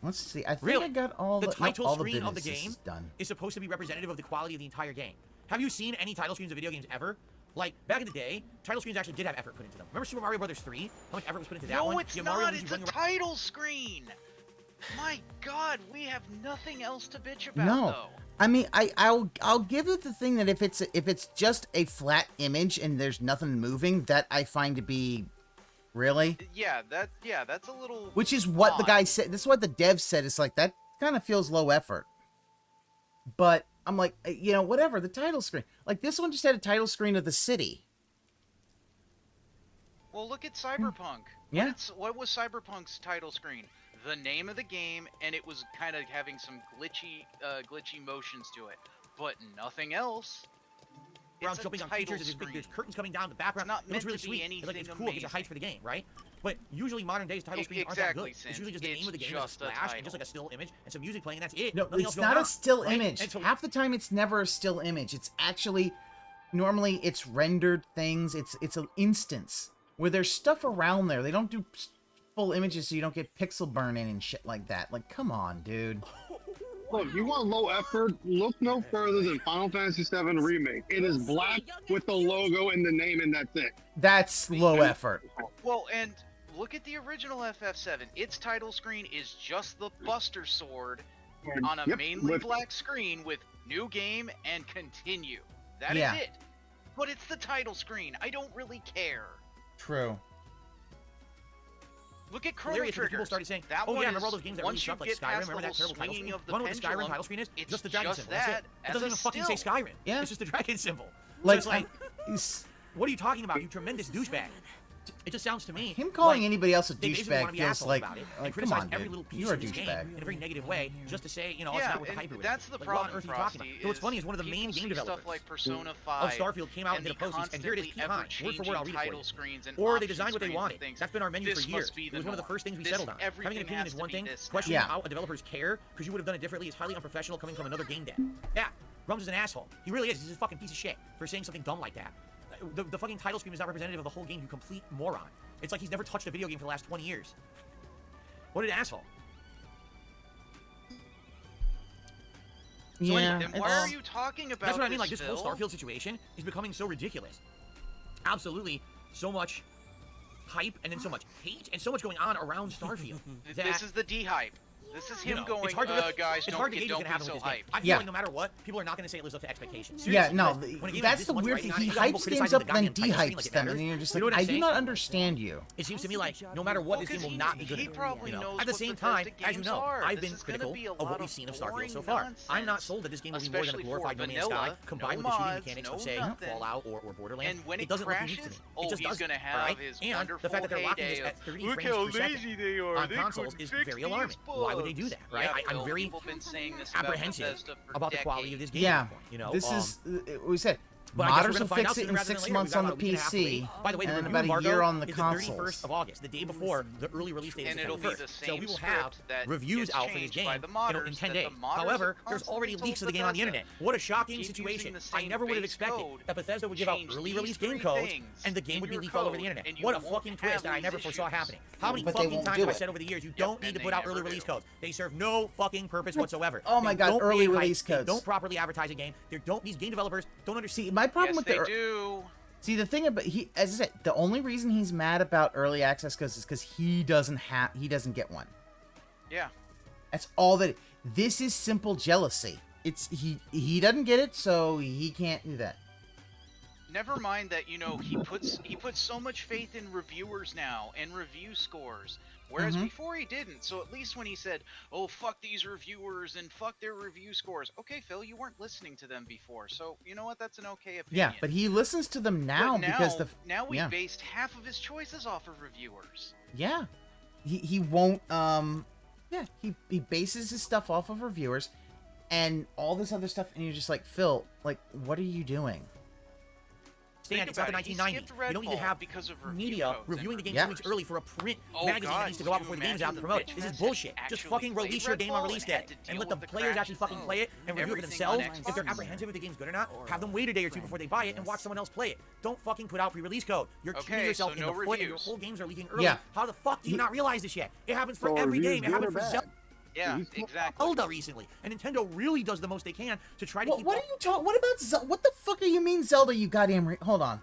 Speaker 13: Let's see. I think
Speaker 1: Really?
Speaker 13: I got all
Speaker 1: the
Speaker 13: the
Speaker 1: title
Speaker 13: all the
Speaker 1: screen of the
Speaker 13: businesses
Speaker 1: game
Speaker 13: done.
Speaker 1: is supposed to be representative of the quality of the entire game. Have you seen any title screens of video games ever? Like, back in the day, title screens actually did have effort put into them. Remember Super Mario Bros. 3? How much effort was put into that one?
Speaker 16: No, it's
Speaker 1: Yeah, Mario
Speaker 16: not.
Speaker 1: Luigi
Speaker 16: It's a
Speaker 1: running around-
Speaker 16: title screen. My God, we have nothing else to bitch about,
Speaker 13: No,
Speaker 16: though.
Speaker 13: I mean, I'll give it the thing that if it's just a flat image and there's nothing moving, that I find to be really.
Speaker 16: Yeah, that's a little.
Speaker 13: Which is what the
Speaker 16: odd.
Speaker 13: guy said. This is what the dev said. It's like, that kind of feels low effort. But I'm like, you know, whatever. The title screen. Like, this one just had a title screen of the city.
Speaker 16: Well, look at Cyberpunk.
Speaker 13: Yeah.
Speaker 16: What was Cyberpunk's title screen? The name of the game, and it was kind of having some glitchy motions to it, but nothing else.
Speaker 1: Around
Speaker 16: It's a
Speaker 1: jumping on
Speaker 16: title
Speaker 1: features,
Speaker 16: screen.
Speaker 1: there's curtains coming down in the background.
Speaker 16: It's not
Speaker 1: It looks
Speaker 16: meant
Speaker 1: really
Speaker 16: to be
Speaker 1: sweet.
Speaker 16: anything
Speaker 1: It's cool because it hypes for the game, right? But usually modern days title screens aren't that good.
Speaker 16: Exactly,
Speaker 1: It's usually just the name of the game,
Speaker 16: it's
Speaker 1: and a
Speaker 16: just a
Speaker 1: splash, and just
Speaker 16: title.
Speaker 1: like a still image, and some music playing, and that's it.
Speaker 13: No,
Speaker 1: Nothing else
Speaker 13: it's
Speaker 1: going
Speaker 13: not
Speaker 1: on,
Speaker 13: a still
Speaker 1: right?
Speaker 13: image.
Speaker 1: And so,
Speaker 13: Half the time, it's never a still image. It's actually, normally, it's rendered things. It's an instance where there's stuff around there. They don't do full images so you don't get pixel burn-in and shit like that. Like, come on, dude.
Speaker 15: Look, you want low effort? Look no further than Final Fantasy VII Remake. It is black with the logo and the name, and that's it.
Speaker 13: That's low effort.
Speaker 16: Well, and look at the original FF7. Its title screen is just the Buster Sword on a
Speaker 15: Yep,
Speaker 16: mainly
Speaker 15: with-
Speaker 16: black screen with new game and continue. That is
Speaker 13: Yeah.
Speaker 16: it. But it's the title screen. I don't really care.
Speaker 13: True.
Speaker 16: Look at
Speaker 1: Well,
Speaker 16: Chrono
Speaker 1: there is,
Speaker 16: Trigger.
Speaker 1: people started saying,
Speaker 16: that
Speaker 1: oh
Speaker 16: one
Speaker 1: yeah, remember all
Speaker 16: is,
Speaker 1: those games that
Speaker 16: once
Speaker 1: really
Speaker 16: you
Speaker 1: sucked, like
Speaker 16: get
Speaker 1: Skyrim?
Speaker 16: past
Speaker 1: Remember
Speaker 16: the
Speaker 1: that terrible
Speaker 16: whole
Speaker 1: title
Speaker 16: swinging
Speaker 1: screen?
Speaker 16: of the
Speaker 1: You know what the Skyrim
Speaker 16: pendulum,
Speaker 1: title screen is?
Speaker 16: it's
Speaker 1: Just the dragon
Speaker 16: just
Speaker 1: symbol. That's
Speaker 16: that
Speaker 1: it. It
Speaker 16: as
Speaker 1: doesn't
Speaker 16: a
Speaker 1: even fucking say
Speaker 16: still.
Speaker 1: Skyrim.
Speaker 13: Yeah.
Speaker 1: It's just the dragon symbol.
Speaker 13: Like,
Speaker 1: So it's like, what are you talking about, you tremendous douchebag? It just sounds to me.
Speaker 13: him calling
Speaker 1: like
Speaker 13: anybody else a
Speaker 1: they basically wanna
Speaker 13: douchebag
Speaker 1: be
Speaker 13: feels
Speaker 1: assholes
Speaker 13: like,
Speaker 1: about it, and
Speaker 13: come
Speaker 1: criticize
Speaker 13: on,
Speaker 1: every
Speaker 13: dude.
Speaker 1: little piece
Speaker 13: You're a
Speaker 1: of this game
Speaker 13: douchebag.
Speaker 1: in a very negative way, just to say, you know, it's
Speaker 16: Yeah,
Speaker 1: not what the
Speaker 16: and
Speaker 1: hype is.
Speaker 16: that's the
Speaker 1: Like,
Speaker 16: problem,
Speaker 1: what on earth are you talking
Speaker 16: Frosty,
Speaker 1: about? What's funny is one of the
Speaker 16: people
Speaker 1: main
Speaker 16: see
Speaker 1: game developers
Speaker 16: stuff like Persona
Speaker 1: of
Speaker 16: 5
Speaker 1: Starfield came out and did a
Speaker 16: the
Speaker 1: post, and here it is,
Speaker 16: constantly
Speaker 1: behind, word for word, I'll read it for
Speaker 16: title
Speaker 1: you.
Speaker 16: screens and
Speaker 1: Or they
Speaker 16: option
Speaker 1: designed what they
Speaker 16: screens and
Speaker 1: wanted.
Speaker 16: things.
Speaker 1: That's been our menu
Speaker 16: This
Speaker 1: for years.
Speaker 16: must be
Speaker 1: It was one of the first things we
Speaker 16: this-
Speaker 1: settled on. Having an
Speaker 16: everything
Speaker 1: opinion
Speaker 16: has
Speaker 1: is
Speaker 16: to
Speaker 1: one
Speaker 16: be
Speaker 1: thing.
Speaker 16: this now.
Speaker 1: Questioning
Speaker 13: Yeah.
Speaker 1: how a developers care because you would have done it differently is highly unprofessional coming from another game dev. Yeah, Grums is an asshole. He really is. He's a fucking piece of shit for saying something dumb like that. The fucking title screen is not representative of the whole game, you complete moron. It's like he's never touched a video game for the last 20 years. What an asshole. So
Speaker 13: Yeah.
Speaker 1: anyway,
Speaker 16: Then why are you talking about
Speaker 1: that's what I mean,
Speaker 16: this,
Speaker 1: like this whole
Speaker 16: Phil?
Speaker 1: Starfield situation is becoming so ridiculous. Absolutely so much hype and then so much hate and so much going on around Starfield.
Speaker 16: This is the D-hype. This is
Speaker 1: You
Speaker 16: him
Speaker 1: know,
Speaker 16: going,
Speaker 1: it's hard to,
Speaker 16: guys,
Speaker 1: it's
Speaker 16: don't
Speaker 1: hard to
Speaker 16: get
Speaker 1: gauge
Speaker 16: don't
Speaker 1: what's gonna
Speaker 16: be
Speaker 1: happen
Speaker 16: so
Speaker 1: with this game.
Speaker 16: hyped.
Speaker 1: I feel
Speaker 13: Yeah.
Speaker 1: like no matter what, people are not going to say it lives up to expectations.
Speaker 13: Yeah,
Speaker 1: Seriously,
Speaker 13: no,
Speaker 1: because when a game
Speaker 13: that's
Speaker 1: is
Speaker 13: the
Speaker 1: this much
Speaker 13: weird
Speaker 1: right
Speaker 13: thing.
Speaker 1: now,
Speaker 13: He
Speaker 1: you got people
Speaker 13: hypes games
Speaker 1: criticizing
Speaker 13: up
Speaker 1: the
Speaker 13: and then
Speaker 1: goddamn title screen
Speaker 13: de-hypes
Speaker 1: like it
Speaker 13: them,
Speaker 1: matters.
Speaker 13: and you're just
Speaker 1: You know
Speaker 13: like,
Speaker 1: what I'm
Speaker 13: I do
Speaker 1: saying?
Speaker 13: not understand you.
Speaker 1: It seems to me like no matter what, this game will not be good.
Speaker 16: He probably
Speaker 1: you know?
Speaker 16: knows
Speaker 1: At the
Speaker 16: what
Speaker 1: same
Speaker 16: Bethesda
Speaker 1: time, as you
Speaker 16: games
Speaker 1: know,
Speaker 16: are.
Speaker 1: I've
Speaker 16: This
Speaker 1: been
Speaker 16: is gonna
Speaker 1: critical
Speaker 16: be a
Speaker 1: of
Speaker 16: lot
Speaker 1: what we've
Speaker 16: of
Speaker 1: seen of Starfield so
Speaker 16: boring
Speaker 1: far. I'm not
Speaker 16: nonsense.
Speaker 1: sold that this game will be more than a
Speaker 16: Especially
Speaker 1: glorified
Speaker 16: for
Speaker 1: No Man's Sky
Speaker 16: vanilla,
Speaker 1: combined
Speaker 16: no
Speaker 1: with the shooting
Speaker 16: mods,
Speaker 1: mechanics
Speaker 16: no
Speaker 1: of say
Speaker 16: nothing.
Speaker 1: Fallout or Borderlands.
Speaker 16: And when
Speaker 1: it
Speaker 16: it
Speaker 1: doesn't look unique
Speaker 16: crashes,
Speaker 1: to me.
Speaker 16: oh,
Speaker 1: It just
Speaker 16: he's
Speaker 1: doesn't,
Speaker 16: gonna have
Speaker 1: right?
Speaker 16: his
Speaker 1: And the
Speaker 16: wonderful
Speaker 1: fact that they're locking this
Speaker 16: heyday
Speaker 1: at
Speaker 16: of,
Speaker 1: 30
Speaker 16: "Look
Speaker 1: frames
Speaker 16: how
Speaker 1: per second
Speaker 16: lazy they are,
Speaker 1: on
Speaker 16: they
Speaker 1: consoles
Speaker 16: couldn't
Speaker 1: is
Speaker 16: fix
Speaker 1: very
Speaker 16: these
Speaker 1: alarming.
Speaker 16: bugs."
Speaker 17: why would they do that, right?
Speaker 16: Yeah,
Speaker 17: I'm very
Speaker 16: people been saying this
Speaker 17: apprehensive about the quality of this game.
Speaker 13: Yeah,
Speaker 17: You know,
Speaker 13: this is we said.
Speaker 17: But I guess
Speaker 13: Modders
Speaker 17: we're
Speaker 13: will
Speaker 17: gonna find
Speaker 13: fix
Speaker 17: out
Speaker 13: it
Speaker 17: sooner
Speaker 13: in
Speaker 17: rather than
Speaker 13: 6
Speaker 17: later.
Speaker 13: months
Speaker 17: We've got
Speaker 13: on the
Speaker 17: about a week and a half to
Speaker 13: PC,
Speaker 17: wait. By the way, the
Speaker 13: and
Speaker 17: review
Speaker 13: about a
Speaker 17: embargo
Speaker 13: year on the
Speaker 17: is
Speaker 13: consoles.
Speaker 17: the 31st of August, the day before the early release date is
Speaker 16: And
Speaker 17: the
Speaker 16: it'll be
Speaker 17: 31st.
Speaker 16: the
Speaker 17: So
Speaker 16: same
Speaker 17: we will have
Speaker 16: script that
Speaker 17: reviews
Speaker 16: gets
Speaker 17: out for this
Speaker 16: changed
Speaker 17: game
Speaker 16: by the
Speaker 17: in
Speaker 16: modders
Speaker 17: 10
Speaker 16: that
Speaker 17: days.
Speaker 16: the modders
Speaker 17: However,
Speaker 16: have
Speaker 17: there's already
Speaker 16: constantly
Speaker 17: leaks of the
Speaker 16: told
Speaker 17: game on the
Speaker 16: Bethesda.
Speaker 17: internet. What a shocking
Speaker 16: Keep
Speaker 17: situation.
Speaker 16: using the
Speaker 17: I
Speaker 16: same
Speaker 17: never would have
Speaker 16: base
Speaker 17: expected
Speaker 16: code,
Speaker 17: that Bethesda would give out
Speaker 16: change
Speaker 17: early
Speaker 16: these
Speaker 17: release game
Speaker 16: three
Speaker 17: codes
Speaker 16: things
Speaker 17: and the game
Speaker 16: in
Speaker 17: would be
Speaker 16: your
Speaker 17: leaked all over the
Speaker 16: code,
Speaker 17: internet.
Speaker 16: and you
Speaker 17: What a
Speaker 16: won't
Speaker 17: fucking
Speaker 16: have
Speaker 17: twist that I
Speaker 16: these
Speaker 17: never foresaw
Speaker 16: issues.
Speaker 17: happening. How many
Speaker 13: But they
Speaker 17: fucking
Speaker 13: won't
Speaker 17: times
Speaker 13: do
Speaker 17: have I
Speaker 13: it.
Speaker 17: said over the years you
Speaker 16: Yep,
Speaker 17: don't need
Speaker 16: and
Speaker 17: to
Speaker 16: they
Speaker 17: put out
Speaker 16: never
Speaker 17: early
Speaker 16: do.
Speaker 17: release codes. They serve no fucking purpose whatsoever.
Speaker 13: Oh my
Speaker 17: They
Speaker 13: God,
Speaker 17: don't
Speaker 13: early
Speaker 17: create hype.
Speaker 13: release
Speaker 17: They
Speaker 13: codes.
Speaker 17: don't properly advertise a game. These game developers don't understand.
Speaker 13: See, my problem
Speaker 16: Yes,
Speaker 13: with
Speaker 16: they
Speaker 13: the
Speaker 16: do.
Speaker 13: See, the thing about as I said, the only reason he's mad about early access codes is because he doesn't get one.
Speaker 16: Yeah.
Speaker 13: That's all that. This is simple jealousy. It's he doesn't get it, so he can't do that.
Speaker 16: Never mind that, you know, he puts so much faith in reviewers now and review scores, whereas before he didn't. So at least when he said, "Oh, fuck these reviewers and fuck their review scores," okay, Phil, you weren't listening to them before, so you know what? That's an okay opinion.
Speaker 13: Yeah, but he listens to them now,
Speaker 16: But
Speaker 13: because
Speaker 16: now we
Speaker 13: yeah.
Speaker 16: based half of his choices off of reviewers.
Speaker 13: Yeah, he won't yeah, he bases his stuff off of reviewers and all this other stuff, and you're just like, Phil, like, what are you doing?
Speaker 17: It's not the 1990s. You don't need to have
Speaker 16: because of
Speaker 17: media reviewing the game
Speaker 13: Yeah.
Speaker 17: 2 weeks early for a print
Speaker 16: Oh,
Speaker 17: magazine that
Speaker 16: God,
Speaker 17: needs to go out
Speaker 16: could
Speaker 17: before
Speaker 16: you
Speaker 17: the game's out to
Speaker 16: imagine
Speaker 17: promote it.
Speaker 16: the
Speaker 17: This is
Speaker 16: Bethesda
Speaker 17: bullshit. Just
Speaker 16: actually
Speaker 17: fucking
Speaker 16: played
Speaker 17: release your game on
Speaker 16: Redfall
Speaker 17: release
Speaker 16: and had
Speaker 17: day
Speaker 16: to
Speaker 17: and
Speaker 16: deal
Speaker 17: let the
Speaker 16: with the
Speaker 17: players actually
Speaker 16: crashes
Speaker 17: fucking play it and review it for
Speaker 16: everything on
Speaker 17: themselves. If they're
Speaker 16: Xbox.
Speaker 17: apprehensive if the game's good or not, have them wait a day or two before they buy it and watch someone else play it. Don't fucking put out pre-release code. You're shooting
Speaker 16: Okay,
Speaker 17: yourself
Speaker 16: so
Speaker 17: in
Speaker 16: no
Speaker 17: the foot and your
Speaker 16: reviews.
Speaker 17: whole games are leaking early.
Speaker 13: Yeah.
Speaker 17: How the fuck do you not realize this yet? It happens for
Speaker 15: So
Speaker 17: every
Speaker 15: reviews
Speaker 17: game. It
Speaker 15: good
Speaker 17: happened
Speaker 15: or
Speaker 17: for
Speaker 15: bad?
Speaker 17: Zelda.
Speaker 16: Yeah, exactly.
Speaker 17: Zelda recently, and Nintendo really does the most they can to try to keep.
Speaker 13: What are you talking? What about Zelda? What the fuck are you mean, Zelda? You goddamn hold on.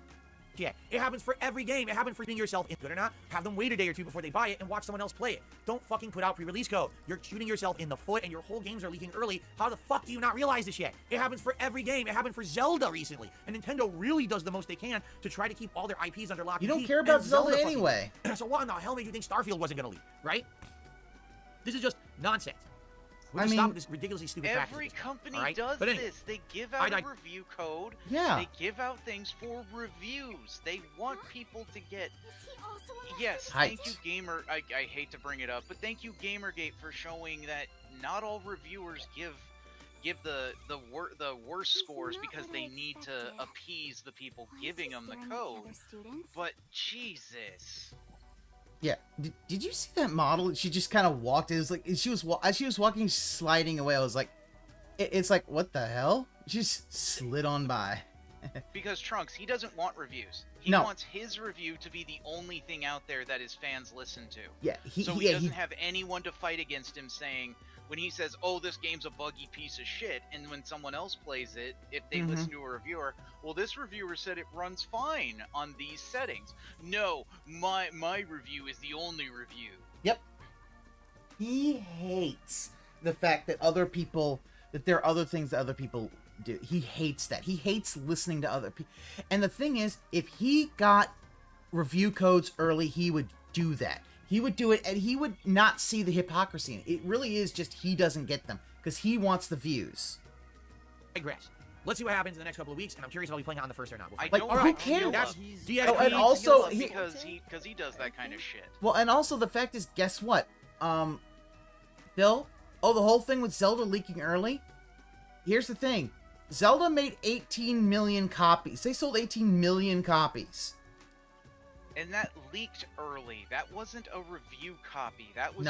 Speaker 17: Yeah, it happens for every game. It happens for shooting yourself in good or not. Have them wait a day or two before they buy it and watch someone else play it. Don't fucking put out pre-release code. You're shooting yourself in the foot and your whole games are leaking early. How the fuck do you not realize this yet? It happens for every game. It happened for Zelda recently, and Nintendo really does the most they can to try to keep all their IPs under lock
Speaker 13: You
Speaker 17: and
Speaker 13: don't
Speaker 17: key,
Speaker 13: care about
Speaker 17: and
Speaker 13: Zelda
Speaker 17: fucking
Speaker 13: anyway.
Speaker 17: leaked. So why in the hell made you think Starfield wasn't gonna leak, right? This is just nonsense. We just stop with this ridiculously stupid practice.
Speaker 16: Every company
Speaker 17: right?
Speaker 16: does
Speaker 17: But anyway,
Speaker 16: this. They give out a review code.
Speaker 13: Yeah.
Speaker 16: They give out things for reviews. They want people to get. Yes,
Speaker 13: Hyped.
Speaker 16: thank you, Gamer. I hate to bring it up, but thank you, Gamergate, for showing that not all reviewers give the worst scores because they need to appease the people giving them the code. But Jesus.
Speaker 13: Yeah. Did you see that model? She just kind of walked. It was like as she was walking, sliding away. I was like, it's like, what the hell? She just slid on by.
Speaker 16: Because Trunks, he doesn't want reviews. He
Speaker 13: No.
Speaker 16: wants his review to be the only thing out there that his fans listen to.
Speaker 13: Yeah,
Speaker 16: he doesn't have anyone to fight against him saying, when he says, "Oh, this game's a buggy piece of shit," and when someone else plays it, if they listen to a reviewer, well, this reviewer said it runs fine on these settings. No, my review is the only review.
Speaker 13: Yep. He hates the fact that there are other things that other people do. He hates that. He hates listening to other people. And the thing is, if he got review codes early, he would do that. He would do it, and he would not see the hypocrisy in it. It really is just he doesn't get them, because he wants the views.
Speaker 17: Digress. Let's see what happens in the next couple of weeks, and I'm curious if I'll be playing it on the first or not.
Speaker 16: I
Speaker 17: Like,
Speaker 16: don't
Speaker 17: all
Speaker 13: who
Speaker 17: right,
Speaker 13: cares?
Speaker 17: that's DSP.
Speaker 13: Oh, and also,
Speaker 16: because he does that kind of shit.
Speaker 13: Well, and also the fact is, guess what? Bill? Oh, the whole thing with Zelda leaking early? Here's the thing. Zelda made 18 million copies. They sold 18 million copies.
Speaker 16: And that leaked early. That wasn't a review copy. That was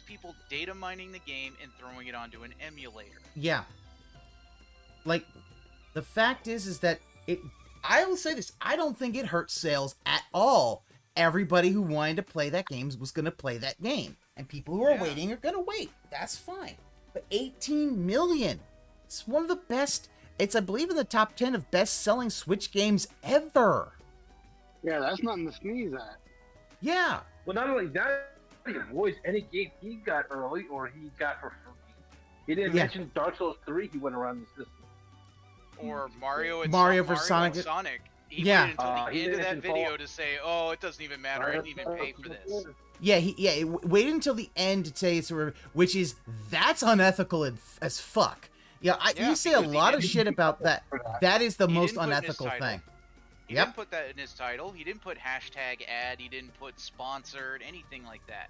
Speaker 16: people data mining the game and throwing it onto an emulator.
Speaker 13: Yeah. Like, the fact is that I will say this, I don't think it hurt sales at all. Everybody who wanted to play that game was going to play that game. And people who are waiting are going to wait. That's fine. But 18 million. It's one of the best. It's, I believe, in the top 10 of best-selling Switch games ever.
Speaker 15: Yeah, that's nothing to sneeze at.
Speaker 13: Yeah.
Speaker 18: Well, not only that, he avoids any game he got early or he got for free. He didn't mention Dark Souls 3 he went around the system.
Speaker 16: Or Mario and
Speaker 13: Sonic.
Speaker 16: He waited until the end of that video to say, "Oh, it doesn't even matter. I didn't even pay for this."
Speaker 13: Yeah, he waited until the end to say it's a which is that's unethical as fuck. Yeah, you say a lot of shit about that. That is the most unethical thing.
Speaker 16: He didn't put that in his title. He didn't put hashtag ad. He didn't put sponsored, anything like that.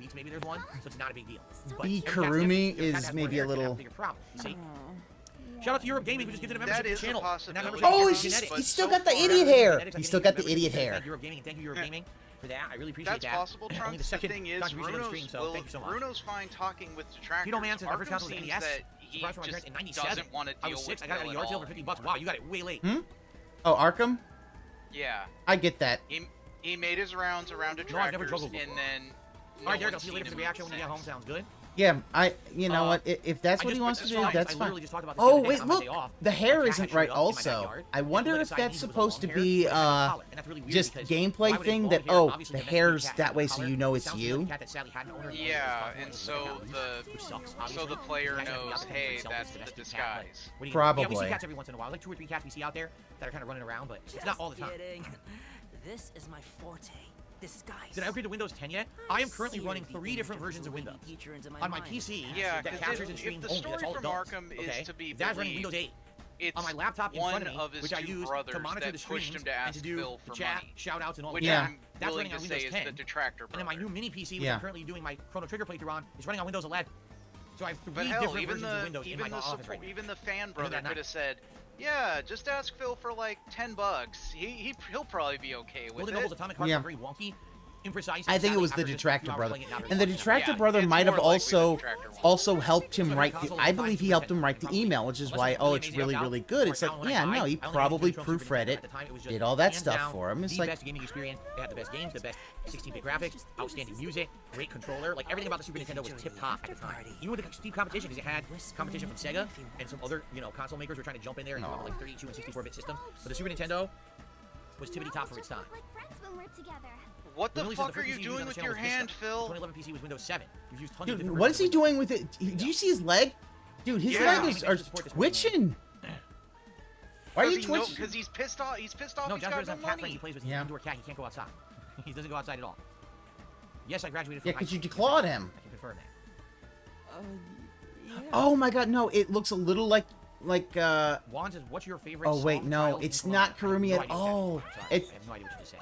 Speaker 17: weeks maybe there's one, so it's not a big deal. But
Speaker 13: B
Speaker 17: every time
Speaker 13: Kurumi
Speaker 17: you have
Speaker 13: is
Speaker 17: to have more
Speaker 13: maybe a
Speaker 17: hair, it's gonna have
Speaker 13: little.
Speaker 17: bigger problem. You see? Shout out to Europe Gaming who just gifted a membership to the channel.
Speaker 13: Oh, he's still got the idiot hair. He's still got the idiot hair.
Speaker 17: Europe Gaming, thank you Europe Gaming for that. I really appreciate that.
Speaker 16: That's possible, Trunks.
Speaker 17: Only the second
Speaker 16: thing is,
Speaker 17: contribution on the stream, so thank you so much.
Speaker 16: Bruno's fine talking with Detractor.
Speaker 17: Tito Man says my first
Speaker 16: Arkham
Speaker 17: console was
Speaker 16: seems
Speaker 17: NES.
Speaker 16: that he just
Speaker 17: in 97.
Speaker 16: doesn't want to
Speaker 17: I
Speaker 16: deal
Speaker 17: was 6.
Speaker 16: with
Speaker 17: I got a
Speaker 16: Phil
Speaker 17: yard
Speaker 16: at
Speaker 17: sale
Speaker 16: all
Speaker 17: for $50. Wow, you got it way late.
Speaker 13: Oh, Arkham?
Speaker 16: Yeah.
Speaker 13: I get that.
Speaker 16: He made his rounds around Detractors,
Speaker 17: No, I've never juggled
Speaker 16: and then...
Speaker 17: Alright, Derek, I'll see you later for the reaction when you get home. Sounds good.
Speaker 13: Yeah, you know what? If that's what he wants to do, that's fine. Oh wait, look, the hair isn't right. Also, I wonder if that's supposed to be just gameplay thing. That the hair's that way, so you know it's you.
Speaker 16: Yeah, and so the player knows, hey, that's the disguise.
Speaker 13: Probably.
Speaker 17: Yeah, we see cats every once in a while. Like 2 or 3 cats we see out there that are kind of running around, but it's not all the time.
Speaker 5: This is my forte. Disguise.
Speaker 17: Did I upgrade to Windows 10 yet? I am currently running 3 different versions of Windows. On my PC,
Speaker 16: yeah,
Speaker 17: that captures and streams only, that's all it does.
Speaker 16: Arkham is to be
Speaker 17: that's running Windows 8.
Speaker 16: It's
Speaker 17: on my laptop in front of me, which I use to monitor the streams and to do the chat, shout-outs, and all that.
Speaker 16: Yeah.
Speaker 17: That's running on Windows 10.
Speaker 16: The Detractor
Speaker 17: and then my new mini PC, which I'm currently doing my Chrono Trigger playthrough on, is running on Windows 11. So I have 3 different versions of Windows in my office right now.
Speaker 16: Even the fan brother could have said, yeah, just ask Phil for like $10. He'll probably be okay with it.
Speaker 17: Building Atomic Heart are very wonky. Imprecise.
Speaker 13: I think it was the Detractor brother, and the Detractor brother might have also helped him write. I believe he helped him write the email, which is why it's really good. It's like, yeah, no, he probably proofread it, did all that stuff for him. It's like
Speaker 17: best gaming experience. They had the best games, the best 16-bit graphics, outstanding music, great controller. Like everything about the Super Nintendo was tip top at the time. Even with the steep competition, because it had competition from Sega and some other console makers were trying to jump in there and come up with like 32 and 64-bit systems. But the Super Nintendo was tippity top for its time.
Speaker 16: What the fuck are you doing with your hand, Phil?
Speaker 17: 2011 PC was Windows 7.
Speaker 13: Dude, what is he doing with it? Do you see his leg? Dude, his leg are twitching. Why are you twitching?
Speaker 16: Because he's pissed off. He's pissed off.
Speaker 17: No,
Speaker 16: he's
Speaker 17: Josh
Speaker 16: got
Speaker 17: doesn't
Speaker 16: no
Speaker 17: have cat
Speaker 16: money.
Speaker 17: friends. He plays with his indoor cat. He can't go outside. He doesn't go outside at all. Yes, I graduated from
Speaker 13: Yeah, because you declawed him.
Speaker 17: I can confirm that.
Speaker 13: Oh my god, no, it looks a little like
Speaker 17: Juan says, what's your favorite
Speaker 13: Oh wait, no, it's not Kurumi at all.
Speaker 17: I have no idea what you just said.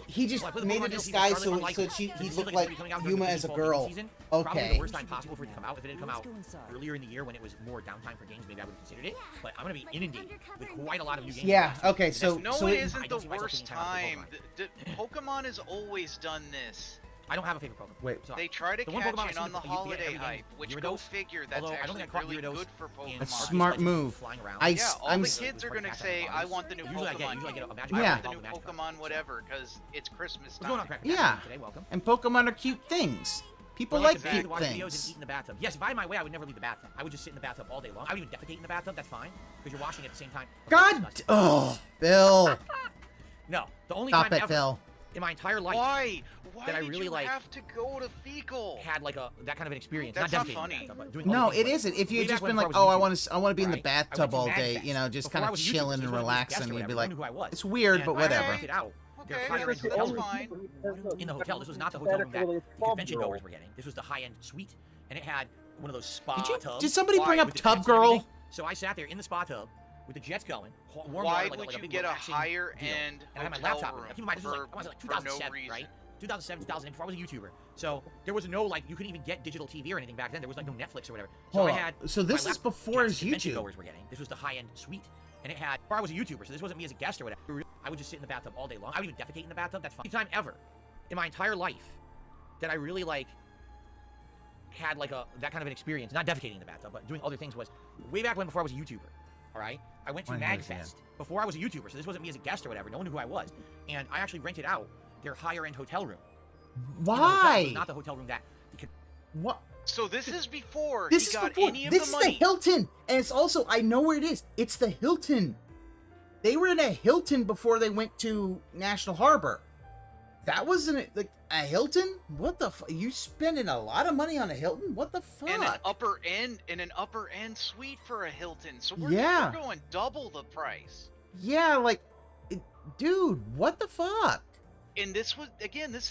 Speaker 13: He just made a disguise so he looked like Yuma as a girl.
Speaker 17: Probably
Speaker 13: Okay.
Speaker 17: the worst time possible for it to come out. If it had come out earlier in the year when it was more downtime for games, maybe I would have considered it. But I'm going to be inundated with quite a lot of new games.
Speaker 13: Yeah, okay, so...
Speaker 16: No,
Speaker 13: so
Speaker 16: it isn't the worst time. Pokemon has always done this.
Speaker 17: I don't have a favorite Pokemon.
Speaker 13: Wait.
Speaker 16: They try to
Speaker 17: The one
Speaker 16: catch
Speaker 17: Pokemon
Speaker 16: in on the holiday hype, which go figure, that's actually really good for Pokemon.
Speaker 13: A smart move.
Speaker 16: Yeah, all the kids are gonna say, I want the new Pokemon.
Speaker 13: Yeah.
Speaker 16: I want the new Pokemon whatever, because it's Christmas time.
Speaker 13: Yeah, and Pokemon are cute things. People like cute
Speaker 17: Watch videos and
Speaker 13: things.
Speaker 17: eat in the bathtub. Yes, if I had my way, I would never leave the bathtub. I would just sit in the bathtub all day long. I would even defecate in the bathtub. That's fine, because you're washing at the same time.
Speaker 13: God! Oh, Bill.
Speaker 17: No, the only
Speaker 13: Stop
Speaker 17: time
Speaker 13: it,
Speaker 17: ever
Speaker 13: Phil.
Speaker 17: in my entire life
Speaker 16: Why
Speaker 17: that I
Speaker 16: did
Speaker 17: really
Speaker 16: you
Speaker 17: like
Speaker 16: have to go to fecal?
Speaker 17: had like that kind of an experience.
Speaker 16: That's
Speaker 17: not
Speaker 16: not funny.
Speaker 17: Bathtub, but doing
Speaker 13: No,
Speaker 17: other
Speaker 13: it
Speaker 17: things.
Speaker 13: isn't. If you
Speaker 17: Way
Speaker 13: had just
Speaker 17: back
Speaker 13: been
Speaker 17: when
Speaker 13: like,
Speaker 17: before
Speaker 13: oh,
Speaker 17: I was
Speaker 13: I want to be in the
Speaker 17: right? I
Speaker 13: bathtub
Speaker 17: went
Speaker 13: all
Speaker 17: to
Speaker 13: day,
Speaker 17: Mad
Speaker 13: you know, just
Speaker 17: Before
Speaker 13: kind
Speaker 17: I
Speaker 13: of
Speaker 17: was a YouTuber,
Speaker 13: chilling
Speaker 17: so
Speaker 13: and
Speaker 17: this wasn't a guest
Speaker 13: relaxing,
Speaker 17: or
Speaker 13: you'd be
Speaker 17: whatever.
Speaker 13: like,
Speaker 17: I knew who I was.
Speaker 13: it's weird,
Speaker 17: And
Speaker 13: but
Speaker 17: I
Speaker 13: whatever.
Speaker 17: rented out their
Speaker 16: Okay,
Speaker 17: higher end
Speaker 16: that's
Speaker 17: hotel room
Speaker 16: fine.
Speaker 17: in the hotel. This was not the hotel room that the convention goers were getting. This was the high-end suite, and it had one of those spa tubs.
Speaker 13: Did somebody bring up
Speaker 17: with the
Speaker 13: Tub
Speaker 17: jets and
Speaker 13: Girl?
Speaker 17: everything. So I sat there in the spa tub with the jets going, warm
Speaker 16: Why
Speaker 17: water,
Speaker 16: would
Speaker 17: like a
Speaker 16: you
Speaker 17: big
Speaker 16: get a
Speaker 17: relaxing
Speaker 16: higher
Speaker 17: deal.
Speaker 16: end
Speaker 17: And I had my
Speaker 16: hotel
Speaker 17: laptop.
Speaker 16: room
Speaker 17: Keep in mind, this was like, I was like 2007, right? 2007, 2008, before I was a YouTuber. So there was no like, you couldn't even get digital TV or anything back then. There was like no Netflix or whatever. So
Speaker 13: Hold
Speaker 17: I
Speaker 13: on.
Speaker 17: had.
Speaker 13: So this
Speaker 17: my
Speaker 13: is before his
Speaker 17: convention
Speaker 13: YouTube.
Speaker 17: goers were getting. This was the high-end suite, and it had. Before I was a YouTuber, so this wasn't me as a guest or whatever. I would just sit in the bathtub all day long. I would even defecate in the bathtub. That's fine. Any time ever in my entire life that I really like had like that kind of an experience, not defecating in the bathtub, but doing other things, was way back when before I was a YouTuber. All right, I went to MagFest before I was a YouTuber, so this wasn't me as a guest or whatever. No one knew who I was, and I actually rented out their higher end hotel room.
Speaker 13: Why?
Speaker 17: Not the hotel room that.
Speaker 13: What?
Speaker 16: So this is before
Speaker 13: This
Speaker 16: he
Speaker 13: is
Speaker 16: got
Speaker 13: before.
Speaker 16: any of
Speaker 13: This
Speaker 16: the
Speaker 13: is
Speaker 16: money.
Speaker 13: the Hilton, and it's also, I know where it is. It's the Hilton. They were in a Hilton before they went to National Harbor. That wasn't like a Hilton. What the? You spending a lot of money on a Hilton? What the fuck?
Speaker 16: And an upper end suite for a Hilton. So we're going double the price.
Speaker 13: Yeah, like, dude, what the fuck?
Speaker 16: And this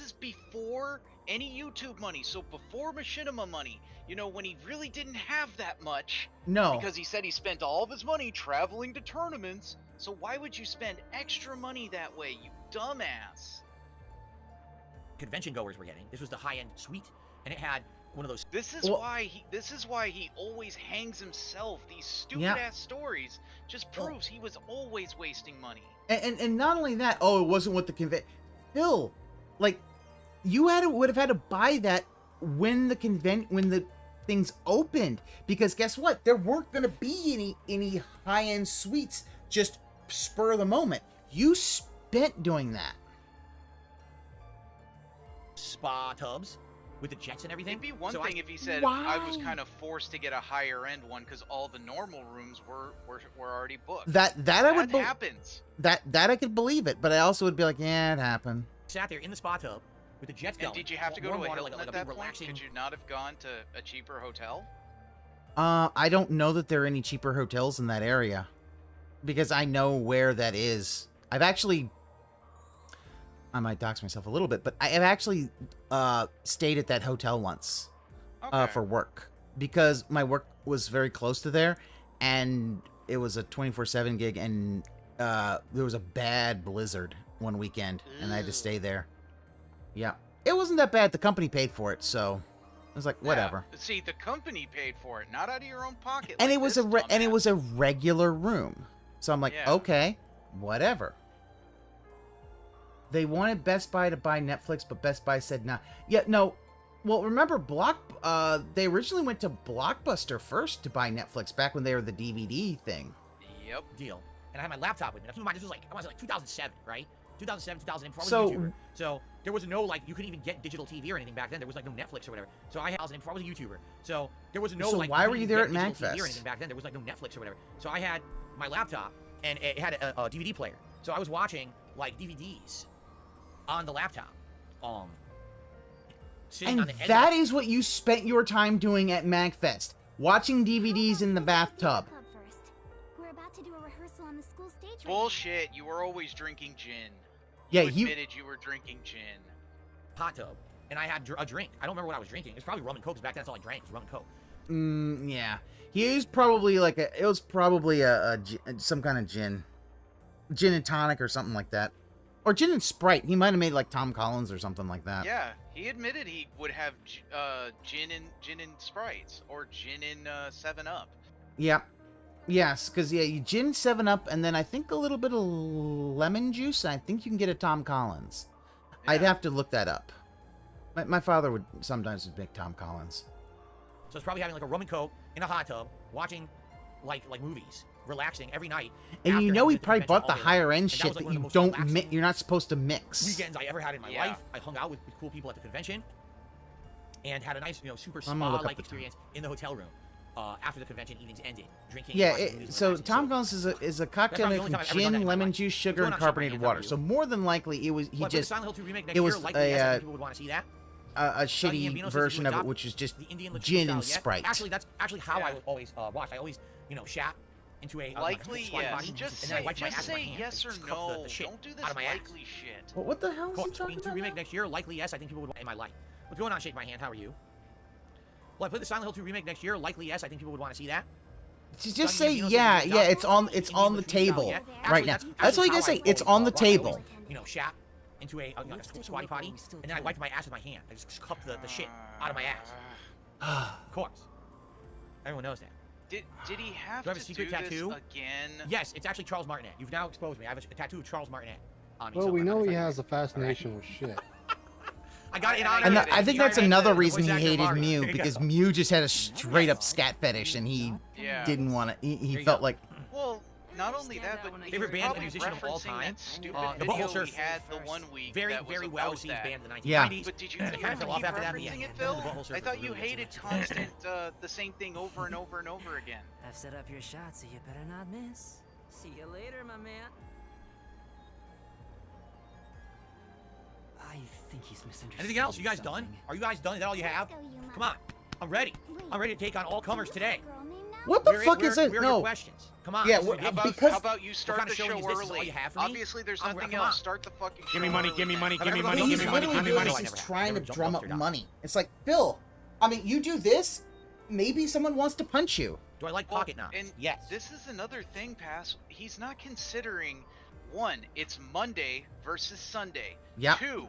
Speaker 16: is before any YouTube money. So before Machinima money. You know, when he really didn't have that much.
Speaker 13: No.
Speaker 16: Because he said he spent all of his money traveling to tournaments. So why would you spend extra money that way, you dumbass?
Speaker 17: Convention goers were getting. This was the high-end suite, and it had one of those.
Speaker 16: This is why he always hangs himself. These stupid ass stories just proves he was always wasting money.
Speaker 13: And not only that, oh, it wasn't what the Phil, like, you would have had to buy that when the things opened, because guess what? There weren't going to be any high-end suites just spur of the moment. You spent doing that.
Speaker 17: Spa tubs with the jets and everything.
Speaker 16: It'd be one thing if he said I was kind of forced to get a higher end one because all the normal rooms were already booked.
Speaker 13: That
Speaker 16: happens.
Speaker 13: That I could believe it, but I also would be like, yeah, it happened.
Speaker 17: Sat there in the spa tub with the jets going.
Speaker 16: And did you have to go to a
Speaker 17: water,
Speaker 16: Hilton at that point? Could you not have gone to a cheaper hotel?
Speaker 13: I don't know that there are any cheaper hotels in that area, because I know where that is. I might dox myself a little bit, but I have actually stayed at that hotel once for work, because my work was very close to there, and it was a 24/7 gig, and there was a bad blizzard one weekend, and I had to stay there. Yeah, it wasn't that bad. The company paid for it, so I was like, whatever.
Speaker 16: Yeah. See, the company paid for it, not out of your own pocket.
Speaker 13: And
Speaker 16: like
Speaker 13: it was a regular room, so I'm like, okay, whatever. They wanted Best Buy to buy Netflix, but Best Buy said nah. Yeah, no. Well, remember they originally went to Blockbuster first to buy Netflix back when they were the DVD thing.
Speaker 16: Yep.
Speaker 17: Deal. And I had my laptop with me. Now, keep in mind, this was like, I want to say like 2007, right? 2007, 2008, before I was
Speaker 13: So-
Speaker 17: a YouTuber. So there was no, like, you couldn't even get digital TV or anything back then. There was like no Netflix or whatever. So I had, before I was a YouTuber. So there was no,
Speaker 13: So
Speaker 17: like,
Speaker 13: why
Speaker 17: you
Speaker 13: were you
Speaker 17: couldn't
Speaker 13: there
Speaker 17: even
Speaker 13: at
Speaker 17: get digital TV or
Speaker 13: MagFest?
Speaker 17: anything back then. There was like no Netflix or whatever. So I had my laptop, and it had a DVD player. So I was watching, like, DVDs on the laptop. Sitting on
Speaker 13: And
Speaker 17: the edge
Speaker 13: that is what you spent your time doing at MagFest, watching DVDs in the bathtub.
Speaker 14: We're about to do a rehearsal on the school stage.
Speaker 16: Bullshit. You were always drinking gin.
Speaker 13: Yeah,
Speaker 16: you admitted you were drinking gin.
Speaker 17: hot tub, and I had a drink. I don't remember what I was drinking. It was probably rum and coke, because back then that's all I drank was rum and coke.
Speaker 13: Yeah. He was probably like it was probably some kind of gin and tonic or something like that. Or gin and Sprite. He might have made like Tom Collins or something like that.
Speaker 16: Yeah, he admitted he would have gin and Sprites or gin and 7-Up.
Speaker 13: Yeah. Yes, because you gin 7-Up, and then I think a little bit of lemon juice. And I think you can get a Tom Collins. Yeah. I'd have to look that up. My father would sometimes make Tom Collins.
Speaker 17: So it's probably having like a rum and coke in a hot tub, watching like movies, relaxing every night.
Speaker 13: And you know he probably bought the higher end shit that you don't you're not supposed to mix.
Speaker 17: Weekends I ever had in my life. I hung out with cool people at the convention, and had a nice, super spa-like experience in the hotel room. After the convention evenings ended, drinking.
Speaker 13: Yeah, so Tom Collins is a cocktail made from gin, lemon juice, sugar, and carbonated water. So more than likely, it was a shitty version of it, which is just gin and Sprite.
Speaker 17: Actually, that's how I would always wash. I always, shat into a
Speaker 16: likely
Speaker 17: squatty
Speaker 16: yes.
Speaker 17: Body,
Speaker 16: Just
Speaker 17: and then I wipe my
Speaker 16: say
Speaker 17: ass with my hand.
Speaker 16: yes or no. Don't do this likely shit.
Speaker 13: What the hell is he talking about?
Speaker 17: Remake next year, likely yes. I think people would in my life. What's going on? Shake my hand. How are you? Well, I played the Silent Hill 2 remake next year. Likely yes. I think people would want to see that.
Speaker 13: Just say yeah. It's on the table right now. That's all you gotta say. It's on the table.
Speaker 17: Shat into a squatty potty, and then I wiped my ass with my hand. I just cupped the shit out of my ass. Of course. Everyone knows that.
Speaker 16: Did he have
Speaker 17: do I have a secret tattoo
Speaker 16: again?
Speaker 17: Yes, it's actually Charles Martinet. You've now exposed me. I have a tattoo of Charles Martinet on me.
Speaker 15: Well, we know he has a fascination with shit.
Speaker 17: I got it on.
Speaker 13: And I think that's another reason he hated Mew, because Mew just had a straight up scat fetish, and he didn't want to. He felt like.
Speaker 16: Well, not only that, but
Speaker 17: favorite band and musician of all time. The Butthole Surf.
Speaker 16: We had the one week
Speaker 17: very
Speaker 16: that was
Speaker 17: well
Speaker 16: about
Speaker 17: received
Speaker 16: that.
Speaker 17: band in the 1990s.
Speaker 13: Yeah.
Speaker 16: But did you
Speaker 17: kind of fell off after that? Yeah.
Speaker 16: I thought you hated constant the same thing over and over and over again.
Speaker 5: I've set up your shot, so you better not miss. See you later, my man. I think he's misunderstood.
Speaker 17: Anything else? You guys done? Are you guys done? Is that all you have? Come on. I'm ready. I'm ready to take on all comers today.
Speaker 13: What the fuck is it?
Speaker 17: Where are
Speaker 13: No.
Speaker 17: your questions? Come on.
Speaker 13: Yeah,
Speaker 16: How about you start the show early? Obviously, there's nothing else. Start the fucking show.
Speaker 10: Give me money,
Speaker 16: early.
Speaker 10: give me money, give me
Speaker 13: What
Speaker 10: money,
Speaker 13: he's
Speaker 10: give me money,
Speaker 13: literally
Speaker 10: give me
Speaker 13: doing
Speaker 10: money.
Speaker 13: is he's trying to drum up money. It's like, Phil, I mean, you do this, maybe someone wants to punch you.
Speaker 17: Do I like pocket knives?
Speaker 16: And
Speaker 17: yes.
Speaker 16: This is another thing, Pass. He's not considering, one, it's Monday versus Sunday.
Speaker 13: Yeah.
Speaker 16: 2,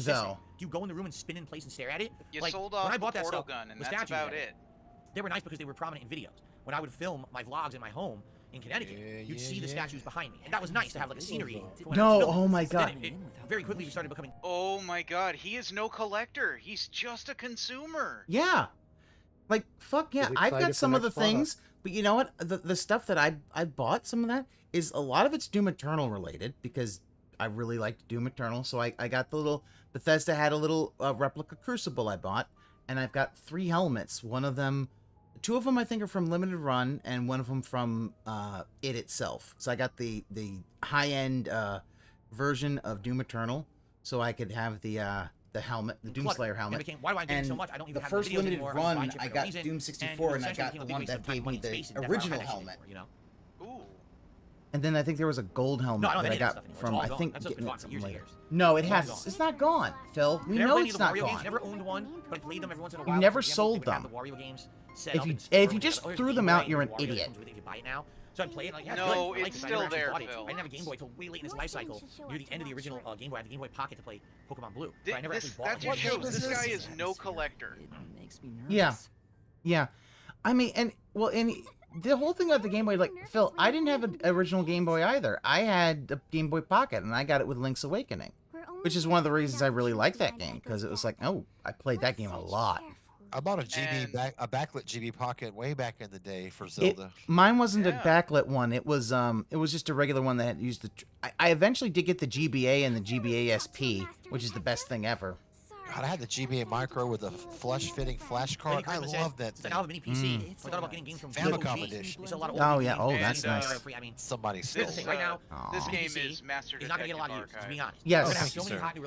Speaker 13: thing, though.
Speaker 17: Do you go in the room and spin in place and stare at it?
Speaker 16: You
Speaker 17: like,
Speaker 16: sold off
Speaker 17: when I
Speaker 16: the
Speaker 17: bought that
Speaker 16: portal
Speaker 17: stuff,
Speaker 16: gun, and
Speaker 17: the
Speaker 16: that's
Speaker 17: statues
Speaker 16: about
Speaker 17: there,
Speaker 16: it.
Speaker 17: They were nice because they were prominent in videos. When I would film my vlogs in my home in Connecticut, you'd see the statues behind me, and that was nice to have like a scenery. For when I was
Speaker 13: No,
Speaker 17: filming.
Speaker 13: oh my
Speaker 17: Then
Speaker 13: god.
Speaker 17: it very quickly started becoming.
Speaker 16: Oh my god, he is no collector. He's just a consumer.
Speaker 13: Yeah. Like, fuck yeah.
Speaker 19: Get
Speaker 13: I've
Speaker 19: excited
Speaker 13: got
Speaker 19: for
Speaker 13: some of the
Speaker 19: next product.
Speaker 13: things, but you know what? The stuff that I bought, some of that, is a lot of it's Doom Eternal related, because I really liked Doom Eternal, so I got the little... Bethesda had a little replica Crucible I bought, and I've got 3 helmets. One of them... 2 of them I think are from Limited Run, and 1 of them from it itself. So I got the high-end version of Doom Eternal, so I could have the helmet, the Doomslayer helmet.
Speaker 17: Why do I get
Speaker 13: and
Speaker 17: so much? I don't even
Speaker 13: the
Speaker 17: have
Speaker 13: first
Speaker 17: videos
Speaker 13: limited
Speaker 17: anymore.
Speaker 13: run,
Speaker 17: for
Speaker 13: I
Speaker 17: no
Speaker 13: got
Speaker 17: reason,
Speaker 13: Doom
Speaker 17: and
Speaker 13: 64, and I
Speaker 17: essentially
Speaker 13: got
Speaker 17: became
Speaker 13: the
Speaker 17: a
Speaker 13: one
Speaker 17: waste of
Speaker 13: that
Speaker 17: time,
Speaker 13: gave
Speaker 17: money,
Speaker 13: me
Speaker 17: and space,
Speaker 13: the
Speaker 17: and never
Speaker 13: original
Speaker 17: had that shit
Speaker 13: helmet.
Speaker 17: anymore, you know?
Speaker 16: Ooh.
Speaker 13: And then I think there was a gold helmet
Speaker 17: No, I don't
Speaker 13: that I
Speaker 17: have
Speaker 13: got
Speaker 17: any of that stuff
Speaker 13: from,
Speaker 17: anymore.
Speaker 13: I
Speaker 17: It's all
Speaker 13: think,
Speaker 17: gone. That stuff's
Speaker 13: getting
Speaker 17: been
Speaker 13: it
Speaker 17: gone for
Speaker 13: from
Speaker 17: years and
Speaker 13: later.
Speaker 17: years.
Speaker 13: No, it
Speaker 17: It's all
Speaker 13: has.
Speaker 17: gone.
Speaker 13: It's not gone, Phil. We
Speaker 17: Never
Speaker 13: know
Speaker 17: played any
Speaker 13: it's
Speaker 17: of the
Speaker 13: not
Speaker 17: Wario
Speaker 13: gone.
Speaker 17: games, never owned one, but I played them every once in a
Speaker 13: You've
Speaker 17: while.
Speaker 13: never
Speaker 17: For example,
Speaker 13: sold
Speaker 17: they would have
Speaker 13: them.
Speaker 17: the Wario games set
Speaker 13: If
Speaker 17: up
Speaker 13: you
Speaker 17: in store
Speaker 13: if you
Speaker 17: when they
Speaker 13: just
Speaker 17: got, "Oh, here's
Speaker 13: threw
Speaker 17: the
Speaker 13: them
Speaker 17: Game
Speaker 13: out,
Speaker 17: Boy,
Speaker 13: you're an
Speaker 17: Wario comes
Speaker 13: idiot.
Speaker 17: with it, you can buy it now. So I played it, like, yeah,
Speaker 16: No,
Speaker 17: good. I liked
Speaker 16: it's
Speaker 17: it, but I never
Speaker 16: still
Speaker 17: actually
Speaker 16: there,
Speaker 17: bought it.
Speaker 16: Phil.
Speaker 17: I didn't have a Game Boy until way late in its life cycle. Near the end of the original Game Boy, I had the Game Boy Pocket to play Pokemon Blue. But I never actually bought
Speaker 16: That
Speaker 17: one.
Speaker 16: just shows this guy is no collector.
Speaker 13: Yeah. Yeah. I mean, and, well, and the whole thing about the Game Boy, like, Phil, I didn't have an original Game Boy either. I had the Game Boy Pocket, and I got it with Link's Awakening. Which is one of the reasons I really like that game, because it was like, oh, I played that game a lot.
Speaker 19: I bought a backlit GB Pocket way back in the day for Zelda.
Speaker 13: Mine wasn't a backlit one. It was just a regular one that had used the. I eventually did get the GBA and the GBA SP, which is the best thing ever.
Speaker 19: God, I had the GBA Micro with a flush-fitting flash card. I love that thing.
Speaker 17: I have a mini PC. I thought about getting games from
Speaker 19: Famicom edition.
Speaker 13: Oh yeah, oh that's nice.
Speaker 17: I mean,
Speaker 19: somebody
Speaker 17: stole it. Right now,
Speaker 16: this game is Master
Speaker 17: He's not gonna
Speaker 16: Detective
Speaker 17: get a lot of use,
Speaker 16: Archive.
Speaker 17: to be honest.
Speaker 13: Yes,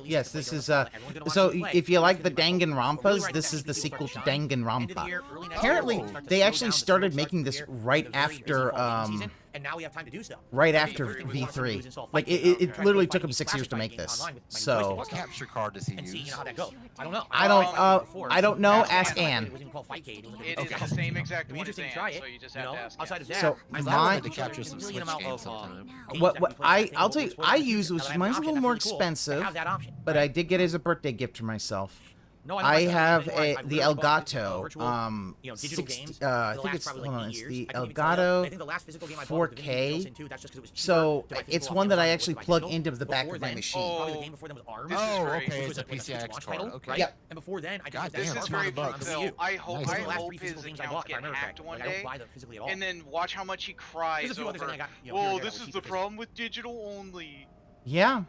Speaker 13: yes, this is so if you like the Danganronpas, this is the sequel to Danganronpa. Apparently, they actually started making this right after
Speaker 17: and now we have time to do stuff.
Speaker 13: Right after V3. Like it literally took them 6 years to make this. So
Speaker 19: what capture card does he use?
Speaker 17: You know how that goes. I don't know.
Speaker 13: I don't know. Ask Ann.
Speaker 16: It is the same exact one as Ann, so you just have to ask
Speaker 17: outside of that,
Speaker 13: So
Speaker 19: mine to capture some Switch games
Speaker 13: sometime. What I'll tell you, I use, which mine's a little more expensive, but I did get it as a birthday gift for myself. I have the Elgato, 60, I think it's, hold on, it's the Elgato 4K, so it's one that I actually plug into the back of my machine.
Speaker 19: Oh, okay, it's a PCI card, okay.
Speaker 13: Yep.
Speaker 17: And before then, I
Speaker 19: God
Speaker 17: got
Speaker 16: This is very
Speaker 17: on the Wii U.
Speaker 16: I hope
Speaker 17: Those are the last
Speaker 16: his
Speaker 17: three physical games I
Speaker 16: accounts
Speaker 17: bought, if I
Speaker 16: get
Speaker 17: remember
Speaker 16: hacked
Speaker 17: correctly.
Speaker 16: one
Speaker 17: Like, I don't
Speaker 16: day,
Speaker 17: buy them physically at all.
Speaker 16: and then watch how much he cries
Speaker 17: There's a few others I
Speaker 16: over,
Speaker 17: think I got, you know, here
Speaker 16: oh,
Speaker 17: and there
Speaker 16: this
Speaker 17: that
Speaker 16: is
Speaker 17: were
Speaker 16: the
Speaker 17: cheaper
Speaker 16: problem with digital only.
Speaker 13: Yeah.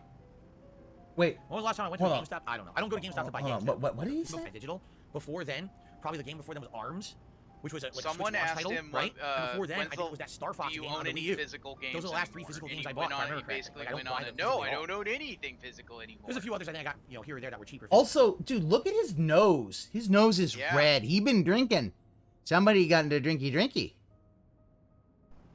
Speaker 13: Wait.
Speaker 17: When was the last time I went to a
Speaker 13: Hold on.
Speaker 17: GameStop? I don't know. I don't go to GameStop to buy
Speaker 13: Hold
Speaker 17: games.
Speaker 13: on. What did he say?
Speaker 17: Digital. Before then, probably the game before then was ARMS, which was a like,
Speaker 16: Someone
Speaker 17: Switch launch
Speaker 16: asked
Speaker 17: title,
Speaker 16: him,
Speaker 17: right? And before then, I
Speaker 16: when's
Speaker 17: think it was that Star Fox
Speaker 16: do you
Speaker 17: game
Speaker 16: own
Speaker 17: on the
Speaker 16: any
Speaker 17: Wii U.
Speaker 16: physical games
Speaker 17: Those are the last three
Speaker 16: anymore?
Speaker 17: physical
Speaker 16: And
Speaker 17: games
Speaker 16: he
Speaker 17: I bought.
Speaker 16: went
Speaker 17: if I
Speaker 16: on,
Speaker 17: remember
Speaker 16: he
Speaker 17: correctly.
Speaker 16: basically
Speaker 17: Like, I don't
Speaker 16: went
Speaker 17: buy
Speaker 16: on
Speaker 17: them
Speaker 16: and no, I
Speaker 17: physically at
Speaker 16: don't
Speaker 17: all.
Speaker 16: own anything physical anymore.
Speaker 17: There's a few others I think I got, you know, here or there that were cheaper.
Speaker 13: Also, dude, look at his nose. His nose is red. He been drinking. Somebody got into drinky.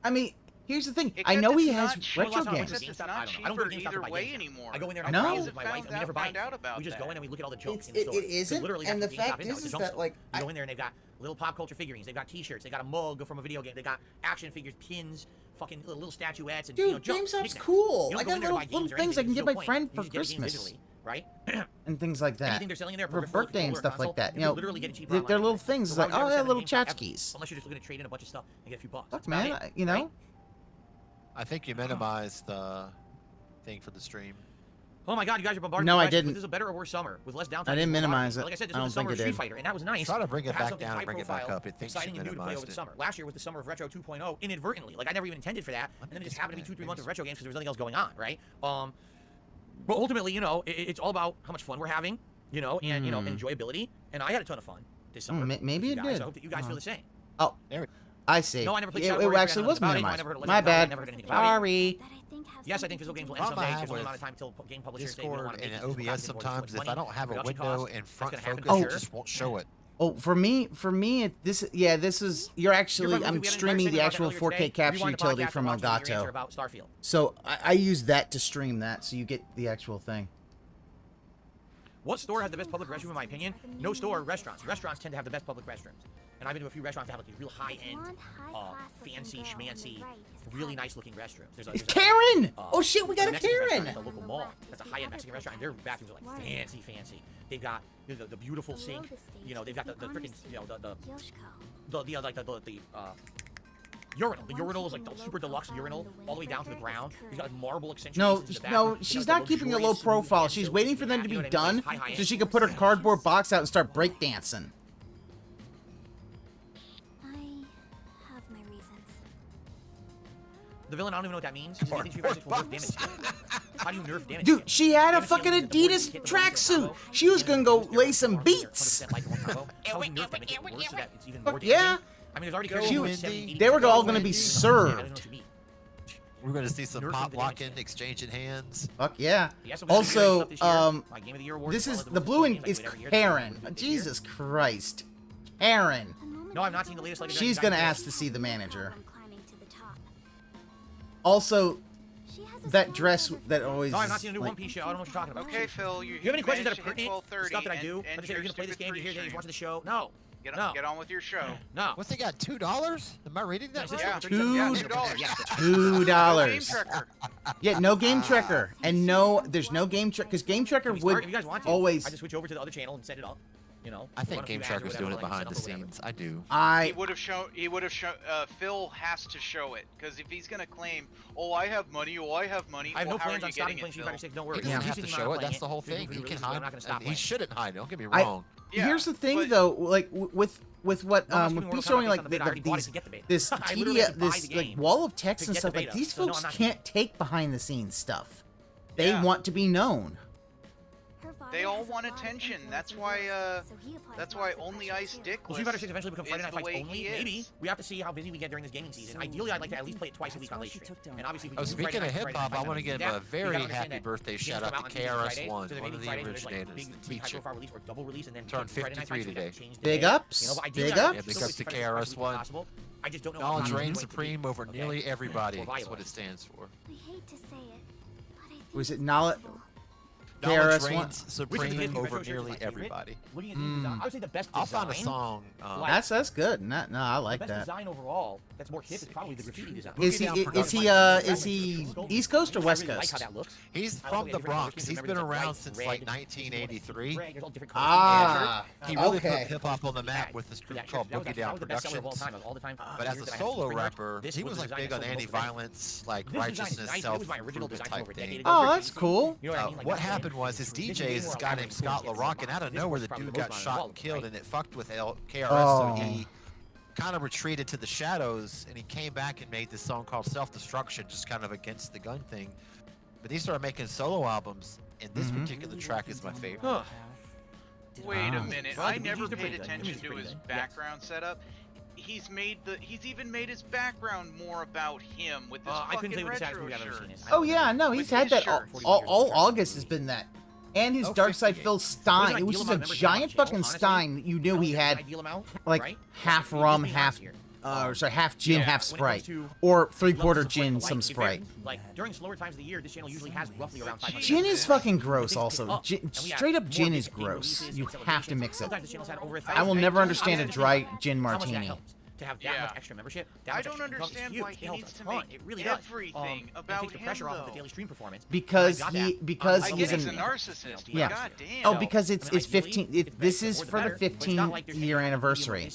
Speaker 13: I mean, here's the thing. I know he has retro games.
Speaker 16: It's not cheaper either way anymore.
Speaker 17: I go in there and
Speaker 13: No.
Speaker 17: I browse with my wife, and we never buy it. We just go in and we look at all the junk in the store.
Speaker 13: It isn't,
Speaker 17: Literally,
Speaker 13: and the
Speaker 17: that's what
Speaker 13: fact
Speaker 17: GameStop now.
Speaker 13: is
Speaker 17: It's a junk
Speaker 13: that,
Speaker 17: store.
Speaker 13: like,
Speaker 17: you go in there and they've got little pop culture figurines, they've got T-shirts, they got a mug from a video game, they got action figures, pins, fucking little statuettes, and
Speaker 13: Dude,
Speaker 17: you know, junk.
Speaker 13: GameStop's
Speaker 17: knickknacks.
Speaker 13: cool.
Speaker 17: You don't
Speaker 13: I
Speaker 17: go
Speaker 13: got
Speaker 17: in there to buy
Speaker 13: little
Speaker 17: games or
Speaker 13: things I can
Speaker 17: anything.
Speaker 13: get
Speaker 17: There's
Speaker 13: my
Speaker 17: no
Speaker 13: friend
Speaker 17: point.
Speaker 13: for
Speaker 17: You just get games
Speaker 13: Christmas.
Speaker 17: digitally, right?
Speaker 13: And things like that.
Speaker 17: Anything they're selling in there,
Speaker 13: For
Speaker 17: peripheral,
Speaker 13: birthday and
Speaker 17: controller,
Speaker 13: stuff like
Speaker 17: console,
Speaker 13: that.
Speaker 17: you
Speaker 13: You know,
Speaker 17: can literally get it cheaper
Speaker 13: they're
Speaker 17: online.
Speaker 13: little things.
Speaker 17: So
Speaker 13: It's like,
Speaker 17: why would
Speaker 13: oh,
Speaker 17: you
Speaker 13: yeah,
Speaker 17: ever
Speaker 13: little
Speaker 17: spend at GameStop
Speaker 13: tchotchkes.
Speaker 17: unless you're just looking to trade in a bunch of stuff and get a few bucks.
Speaker 13: Look,
Speaker 17: That's about
Speaker 13: man,
Speaker 17: it,
Speaker 13: you know.
Speaker 17: right?
Speaker 19: I think you minimized the thing for the stream.
Speaker 17: Oh my God, you guys are bombarding
Speaker 13: No,
Speaker 17: me
Speaker 13: I
Speaker 17: with questions.
Speaker 13: didn't.
Speaker 17: This is a better or worse summer with less downtime.
Speaker 13: I didn't
Speaker 17: than
Speaker 13: minimize
Speaker 17: But
Speaker 13: it.
Speaker 17: like I said, this
Speaker 13: I
Speaker 17: was
Speaker 13: don't
Speaker 17: the summer
Speaker 13: think
Speaker 17: of
Speaker 13: it
Speaker 17: Street
Speaker 13: did.
Speaker 17: Fighter, and that was nice.
Speaker 19: Try to bring it
Speaker 17: have
Speaker 19: back
Speaker 17: something
Speaker 19: down and
Speaker 17: high
Speaker 19: bring it back
Speaker 17: profile,
Speaker 19: up. It thinks
Speaker 17: exciting
Speaker 19: you
Speaker 17: and new to play
Speaker 19: minimized
Speaker 17: over the
Speaker 19: it.
Speaker 17: summer. Last year was the summer of Retro 2.0 inadvertently. Like I never even intended for that, and then it just happened to be 2-3 months of retro games because there was nothing else going on, right? But ultimately, you know, it's all about how much fun we're having, you know, and you know, enjoyability. And I had a ton of fun this summer.
Speaker 13: Maybe
Speaker 17: with
Speaker 13: it
Speaker 17: you guys.
Speaker 13: did.
Speaker 17: I hope that you guys feel the same.
Speaker 13: Oh, I see.
Speaker 17: No, I never played
Speaker 13: It
Speaker 17: Shadow Warrior,
Speaker 13: actually
Speaker 17: I
Speaker 13: was
Speaker 17: never heard
Speaker 13: minimized.
Speaker 17: about it,
Speaker 13: My bad.
Speaker 17: never heard anything about it.
Speaker 13: Sorry.
Speaker 17: Yes, I think physical games will end
Speaker 19: Problem I
Speaker 17: someday.
Speaker 19: have
Speaker 17: There's only a
Speaker 19: with
Speaker 17: amount of time until game publishers say we don't
Speaker 19: Discord
Speaker 17: want to make
Speaker 19: and
Speaker 17: these physical
Speaker 19: OBS
Speaker 17: copies anymore.
Speaker 19: sometimes,
Speaker 17: Too much
Speaker 19: if I
Speaker 17: money,
Speaker 19: don't have a
Speaker 17: production
Speaker 19: window
Speaker 17: costs.
Speaker 19: in
Speaker 17: That's
Speaker 19: front
Speaker 17: gonna happen
Speaker 19: focus,
Speaker 17: for
Speaker 19: it
Speaker 17: sure.
Speaker 19: just won't show it.
Speaker 13: Oh, for me, this is you're actually I'm streaming the actual 4K capture utility from Elgato.
Speaker 17: About Starfield.
Speaker 13: So I use that to stream that, so you get the actual thing.
Speaker 17: What store has the best public restroom, in my opinion? No store, restaurants. Restaurants tend to have the best public restrooms. And I've been to a few restaurants that have like these real high-end, fancy, schmancy, really nice-looking restrooms. There's
Speaker 13: Karen! Oh shit, we got a
Speaker 17: Mexican
Speaker 13: Karen!
Speaker 17: restaurant at the local mall. That's a high-end Mexican restaurant, and their bathrooms are like fancy. They've got the beautiful sink. You know, they've got the freaking, you know, the urinal. The urinal is like the super deluxe urinal, all the way down to the ground. He's got like marble extensions.
Speaker 13: No, she's not keeping a low profile. She's waiting for them to be done so she can put her cardboard box out and start breakdancing.
Speaker 14: I have my reasons.
Speaker 17: The villain, I don't even know what that means. He thinks she will nerf damage skill. How do you nerf damage?
Speaker 13: Dude, she had a fucking Adidas tracksuit. She was gonna go lay some beats.
Speaker 17: How do you nerf that? Make it worse so that it's even more
Speaker 13: Yeah.
Speaker 17: damaging? I mean, there's already
Speaker 13: They were all gonna be served.
Speaker 19: We're going to see some pop locking, exchanging hands.
Speaker 13: Fuck yeah. Also, this is the blue one is Karen. Jesus Christ, Karen.
Speaker 17: No, I've not seen the latest.
Speaker 13: She's gonna ask to see the manager. Also, that dress that always.
Speaker 17: No, I've not seen a new
Speaker 13: like,
Speaker 17: One Piece show. I don't know what you're talking about.
Speaker 16: Okay, Phil,
Speaker 17: You have any questions that are
Speaker 16: managed to hit
Speaker 17: pertinent? Stuff that I do?
Speaker 16: and
Speaker 17: I'm just saying, are you gonna play this game? Do you hear that he's watching the show? No.
Speaker 16: Get on with your show.
Speaker 17: No.
Speaker 19: What's they got? $2? Am I reading that right?
Speaker 16: Yeah,
Speaker 13: $2. Yeah, no game tracker, and there's no game tracker because game tracker would
Speaker 17: If you guys want to,
Speaker 13: always.
Speaker 17: I just switch over to the other channel and set it up. You know.
Speaker 19: I think Game Tracker's doing it behind the scenes. I do.
Speaker 16: He would have shown. Phil has to show it because if he's gonna claim, "Oh, I have money. Oh, I have money."
Speaker 17: I have no
Speaker 16: how
Speaker 17: plans
Speaker 16: are
Speaker 17: on
Speaker 16: you
Speaker 17: stopping
Speaker 16: getting
Speaker 17: playing Street Fighter 6. Don't worry.
Speaker 19: He doesn't have to show it. That's the whole thing. He can hide.
Speaker 17: I'm not gonna stop
Speaker 19: He
Speaker 17: playing.
Speaker 19: shouldn't hide. Don't get me wrong.
Speaker 13: Here's the thing, though, like with what
Speaker 17: Mortal
Speaker 13: he's showing
Speaker 17: Kombat
Speaker 13: like
Speaker 17: based on the bid. I already bought it
Speaker 13: these
Speaker 17: to get the bid.
Speaker 13: this
Speaker 17: I literally had to buy
Speaker 13: this
Speaker 17: the
Speaker 13: like
Speaker 17: game
Speaker 13: wall of text
Speaker 17: to
Speaker 13: and
Speaker 17: get the
Speaker 13: stuff like
Speaker 17: beta.
Speaker 13: these
Speaker 17: So, no,
Speaker 13: folks
Speaker 17: I'm not-
Speaker 13: can't take behind the scenes stuff. They want to be known.
Speaker 16: They all want attention. That's why only Ice Dick
Speaker 17: Will Street Fighter 6 eventually become Friday
Speaker 16: is
Speaker 17: Night
Speaker 16: the
Speaker 17: Fights
Speaker 16: way
Speaker 17: only?
Speaker 16: he is.
Speaker 17: Maybe. We have to see how busy we get during this gaming season. Ideally, I'd like to at least play it twice a week on late stream. And obviously, we
Speaker 19: Oh,
Speaker 17: can do
Speaker 19: speaking
Speaker 17: Friday
Speaker 19: of
Speaker 17: night,
Speaker 19: hip hop, I want to give a very
Speaker 17: gotta understand
Speaker 19: happy
Speaker 17: that
Speaker 19: birthday
Speaker 17: games
Speaker 19: shout
Speaker 17: come
Speaker 19: out
Speaker 17: out
Speaker 19: to
Speaker 17: on Fridays,
Speaker 19: KRS-One,
Speaker 17: so there
Speaker 19: one
Speaker 17: may
Speaker 19: of
Speaker 17: be
Speaker 19: the
Speaker 17: Fridays where there's, like,
Speaker 19: originators.
Speaker 17: big high-profile release or double release, and then
Speaker 19: Turned
Speaker 17: Friday Night
Speaker 19: 53
Speaker 17: Fights, we
Speaker 19: today.
Speaker 17: gotta change the
Speaker 13: Big
Speaker 17: day.
Speaker 13: ups.
Speaker 17: You know, but
Speaker 13: Big
Speaker 17: ideally, I'd
Speaker 13: ups.
Speaker 17: like
Speaker 19: Big
Speaker 17: to
Speaker 19: ups to
Speaker 17: still play Friday Night Fights as
Speaker 19: KRS-One.
Speaker 17: possible. I just don't know
Speaker 19: Knowledge
Speaker 17: how
Speaker 19: reigns
Speaker 17: to do it.
Speaker 19: supreme over nearly everybody.
Speaker 17: Or
Speaker 19: That's what
Speaker 17: violence.
Speaker 19: it stands for.
Speaker 8: I hate to say it, but I think
Speaker 13: Was it knowledge?
Speaker 19: Knowledge
Speaker 13: KRS-One.
Speaker 19: reigns supreme over nearly everybody.
Speaker 17: Looking at the design, I would say the best
Speaker 19: I'll
Speaker 17: design.
Speaker 19: find a song.
Speaker 13: That's good. No, I like
Speaker 17: the best
Speaker 13: that.
Speaker 17: design overall that's more hip is probably the graffiti design.
Speaker 13: Is he East Coast or West Coast?
Speaker 19: He's from the Bronx. He's been around since like 1983.
Speaker 13: Ah,
Speaker 19: He really
Speaker 13: okay.
Speaker 19: put hip hop on the map with this group called Boogie Down Productions. But as a solo rapper, he was like big on anti-violence, like righteousness, self-improvement type thing.
Speaker 13: Oh, that's cool.
Speaker 19: What happened was his DJ is this guy named Scott LaRock, and out of nowhere the dude got shot and killed, and it fucked with KRS, so he kind of retreated to the shadows, and he came back and made this song called Self-Destruction, just kind of against the gun thing. But he started making solo albums, and this particular track is my favorite.
Speaker 16: Wait a minute. I never paid attention to his background setup. He's even made his background more about him with this fucking retro shirt.
Speaker 13: Oh yeah, no, he's had that all August has been that. And his Dark Side Phil Stein. It was just a giant fucking Stein that you knew he had like half rum, half half gin, half Sprite. Or 3/4 gin, some Sprite.
Speaker 17: Like during slower times of the year, this channel usually has roughly around 500.
Speaker 13: Gin is fucking gross also. Straight up gin is gross. You have to mix it. I will never understand a dry gin martini.
Speaker 17: To have that much extra membership,
Speaker 16: I don't understand why he needs to make
Speaker 17: it really
Speaker 16: everything about
Speaker 17: takes the pressure off of the daily stream performance.
Speaker 13: Because
Speaker 16: I
Speaker 13: he's
Speaker 16: get he's a narcissist.
Speaker 13: Yeah.
Speaker 16: Goddamn.
Speaker 13: Oh, because it's 15. This is for the 15-year anniversary,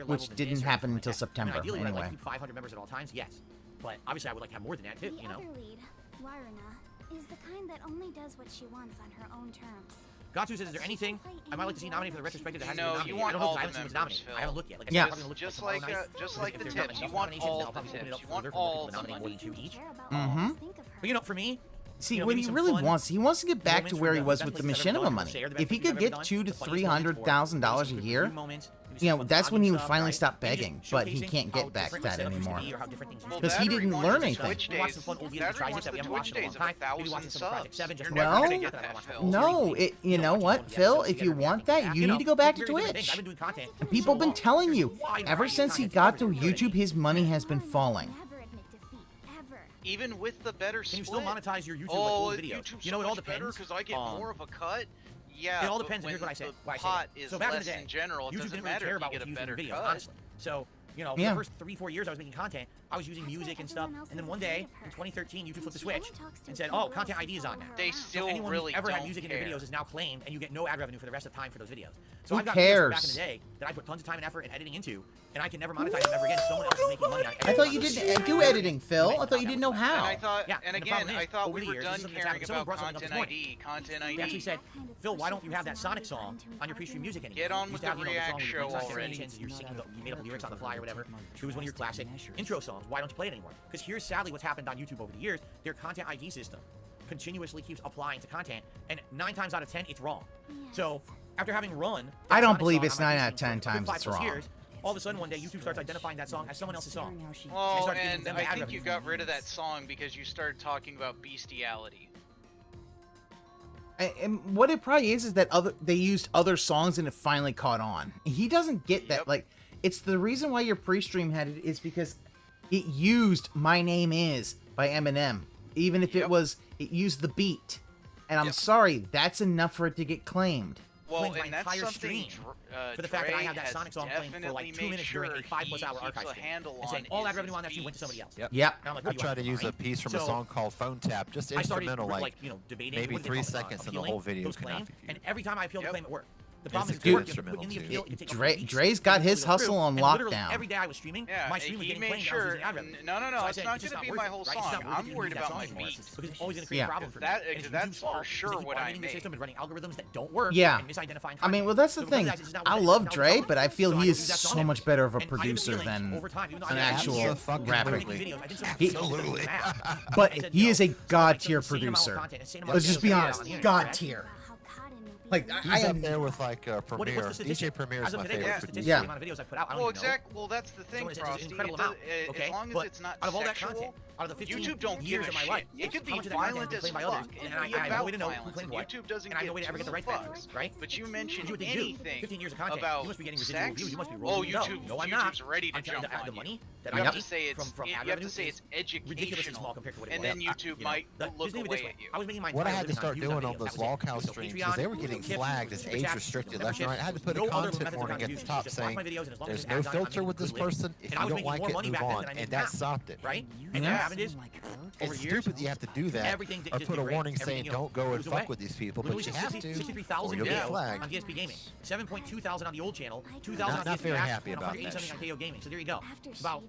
Speaker 13: which didn't happen until September
Speaker 17: Ideally,
Speaker 13: anyway.
Speaker 17: I'd like 500 members at all times, yes. But obviously, I would like to have more than that too. You know.
Speaker 8: The other lead, Waruna, is the kind that only does what she wants on her own terms.
Speaker 17: Gatsu says, is there anything I might like to see nominated for the retrospective that hasn't
Speaker 16: No,
Speaker 17: been
Speaker 16: you
Speaker 17: nominated?
Speaker 16: want
Speaker 17: I don't know
Speaker 16: all
Speaker 17: if I haven't
Speaker 16: the
Speaker 17: seen what's
Speaker 16: members,
Speaker 17: nominated. I haven't looked yet. Like I
Speaker 13: Yeah.
Speaker 17: said, I'm gonna look
Speaker 16: Just
Speaker 17: at
Speaker 16: like
Speaker 17: the nice.
Speaker 16: just like
Speaker 17: If
Speaker 16: the
Speaker 17: there's not
Speaker 16: tips.
Speaker 17: enough
Speaker 16: You want
Speaker 17: nominations,
Speaker 16: all
Speaker 17: then I'll
Speaker 16: the
Speaker 17: probably open it
Speaker 16: tips.
Speaker 17: up
Speaker 16: You
Speaker 17: further
Speaker 16: want
Speaker 17: for
Speaker 16: all
Speaker 17: people to
Speaker 16: the
Speaker 17: nominate more than 2 each.
Speaker 13: Mm-hmm.
Speaker 17: But you know, for me,
Speaker 13: See,
Speaker 17: you know,
Speaker 13: what
Speaker 17: maybe
Speaker 13: he
Speaker 17: some
Speaker 13: really
Speaker 17: fun
Speaker 13: wants, he wants to get back
Speaker 17: moments
Speaker 13: to
Speaker 17: from
Speaker 13: where he
Speaker 17: the
Speaker 13: was
Speaker 17: best
Speaker 13: with the
Speaker 17: places I've ever
Speaker 13: machinima
Speaker 17: done,
Speaker 13: money.
Speaker 17: share the best
Speaker 13: If he
Speaker 17: things I've
Speaker 13: could
Speaker 17: ever
Speaker 13: get
Speaker 17: done,
Speaker 13: $200,000 to
Speaker 17: the funniest moments, or
Speaker 13: $300,000 a
Speaker 17: maybe some
Speaker 13: year,
Speaker 17: good moments, maybe
Speaker 13: you
Speaker 17: some
Speaker 13: know,
Speaker 17: fun
Speaker 13: that's when he would
Speaker 17: stuff,
Speaker 13: finally
Speaker 17: right?
Speaker 13: stop
Speaker 17: Maybe
Speaker 13: begging.
Speaker 17: just
Speaker 13: But he
Speaker 17: showcasing
Speaker 13: can't
Speaker 17: how
Speaker 13: get back
Speaker 17: different
Speaker 13: that
Speaker 17: the setup used to
Speaker 13: anymore.
Speaker 17: be or how different things used to
Speaker 13: Because
Speaker 17: be.
Speaker 13: he didn't learn anything.
Speaker 17: We watched some fun old videos that we haven't watched in a long time. Maybe watching some Project 7 just
Speaker 13: Well, no, you know what, Phil? If you want that, you need to go back to Twitch.
Speaker 17: I've been doing content.
Speaker 13: And people have been telling you, ever since he got to YouTube, his money has been falling.
Speaker 16: Even with the better split.
Speaker 17: Can you still monetize your YouTube
Speaker 16: oh,
Speaker 17: like old videos?
Speaker 16: YouTube's
Speaker 17: You know,
Speaker 16: so
Speaker 17: it all
Speaker 16: much better
Speaker 17: depends.
Speaker 16: because I get more of a cut. Yeah,
Speaker 17: it all
Speaker 16: but
Speaker 17: depends. And here's what I say.
Speaker 16: The pot is
Speaker 17: so back in
Speaker 16: less
Speaker 17: the day,
Speaker 16: in general. It
Speaker 17: YouTube
Speaker 16: doesn't
Speaker 17: didn't really
Speaker 16: matter
Speaker 17: care
Speaker 16: if
Speaker 17: about
Speaker 16: you
Speaker 17: what
Speaker 16: get
Speaker 17: you
Speaker 16: a
Speaker 17: use in
Speaker 16: better
Speaker 17: your videos,
Speaker 16: cut.
Speaker 17: honestly. So, you know, for the first 3-4 years I was making content, I was using music and stuff, and then one day in 2013, YouTube flipped the switch and said, "Oh, content ID is on now."
Speaker 16: They still
Speaker 17: so anyone
Speaker 16: really
Speaker 17: who's ever had
Speaker 16: don't
Speaker 17: music
Speaker 16: care.
Speaker 17: in their videos is now claimed, and you get no ad revenue for the rest of the time for those videos. So
Speaker 13: Who
Speaker 17: I've got
Speaker 13: cares?
Speaker 17: videos back in the day that I put tons of time and effort and editing into, and I can never monetize them ever again. Someone else is making money on it.
Speaker 13: I thought you didn't do editing, Phil. I thought you didn't know how.
Speaker 16: And I thought,
Speaker 17: Yeah,
Speaker 16: and
Speaker 17: the problem
Speaker 16: again,
Speaker 17: is,
Speaker 16: I thought
Speaker 17: over
Speaker 16: we
Speaker 17: the
Speaker 16: were
Speaker 17: years,
Speaker 16: done
Speaker 17: this is something
Speaker 16: caring
Speaker 17: that's happened.
Speaker 16: about
Speaker 17: Someone brought
Speaker 16: content
Speaker 17: something up
Speaker 16: ID. Content ID.
Speaker 17: They actually said, "Phil, why don't you have that Sonic song on your pre-stream music anymore?
Speaker 16: Get on
Speaker 17: You
Speaker 16: with
Speaker 17: used to have,
Speaker 16: the
Speaker 17: you know,
Speaker 16: React
Speaker 17: song
Speaker 16: show
Speaker 17: where you play
Speaker 16: already.
Speaker 17: You're singing you made up lyrics on the fly or whatever. It was one of your classic intro songs. Why don't you play it anymore? Because here's sadly what's happened on YouTube over the years. Their content ID system continuously keeps applying to content, and 9 times out of 10, it's wrong. So after having run,
Speaker 13: I don't
Speaker 17: Sonic
Speaker 13: believe
Speaker 17: song
Speaker 13: it's
Speaker 17: on my
Speaker 13: 9 out of
Speaker 17: pre-stream
Speaker 13: 10
Speaker 17: for a good
Speaker 13: times it's
Speaker 17: 5+
Speaker 13: wrong.
Speaker 17: years, all of a sudden one day YouTube starts identifying that song as someone else's song.
Speaker 16: Well, and I think you got rid of that song because you started talking about bestiality.
Speaker 13: And what it probably is that they used other songs and it finally caught on. He doesn't get that. Like, it's the reason why your pre-stream had it is because it used "My Name Is" by Eminem. Even if it used the beat. And I'm sorry, that's enough for it to get claimed.
Speaker 16: Well,
Speaker 9: my
Speaker 16: and that's
Speaker 9: entire
Speaker 16: something
Speaker 9: stream for the fact that I have that Sonic song playing for like 2 minutes during a 5+ hour archive stream, and saying all that revenue on that stream went to somebody else.
Speaker 13: Yep.
Speaker 9: And I'm like,
Speaker 19: I tried to use a piece from a song called Phone Tap, just instrumental, like
Speaker 9: debating
Speaker 19: maybe 3 seconds, and the whole video cannot be viewed.
Speaker 9: And every time I appealed the claim, it worked. The problem is,
Speaker 13: Dre's got his hustle on lockdown.
Speaker 9: Every day I was streaming, my stream was getting
Speaker 16: made
Speaker 9: claimed.
Speaker 16: sure. No, it's not going to be my whole song. I'm worried about my beat.
Speaker 9: Because it's always going to create a problem for me.
Speaker 16: That's for sure what I made.
Speaker 9: And running algorithms that don't work.
Speaker 13: Yeah.
Speaker 9: And misidentifying
Speaker 13: I mean, well, that's the thing. I love Dre, but I feel he is so much better of a producer than an actual rapper.
Speaker 19: Absolutely.
Speaker 13: But he is a god tier producer. Let's just be honest, god tier. Like
Speaker 19: I am there with like Premiere. DJ Premiere is my favorite producer.
Speaker 13: Yeah.
Speaker 16: Well, well, that's the thing, Frosty. As long as it's not sexual, YouTube don't give a shit. It could be violent as fuck. It could be about violence. YouTube doesn't give two fucks. But you mentioned anything about sex, oh, YouTube's ready to jump on you. You have to say it's educational, and then YouTube might look away at you.
Speaker 19: What I had to start doing on those Lolcow streams, because they were getting flagged as age restricted left and right. I had to put a content warning at the top saying, there's no filter with this person. If you don't like it, move on. And that stopped it.
Speaker 9: Right? And what happened is,
Speaker 19: it's stupid you have to do that, or put a warning saying don't go and fuck with these people, but you have to, or you'll get flagged.
Speaker 9: On DSP Gaming, 7.2 thousand on the old channel, 2,000 on
Speaker 19: not
Speaker 9: DSP
Speaker 19: very
Speaker 9: Max,
Speaker 19: happy about that.
Speaker 9: something on KO Gaming. So there you go. About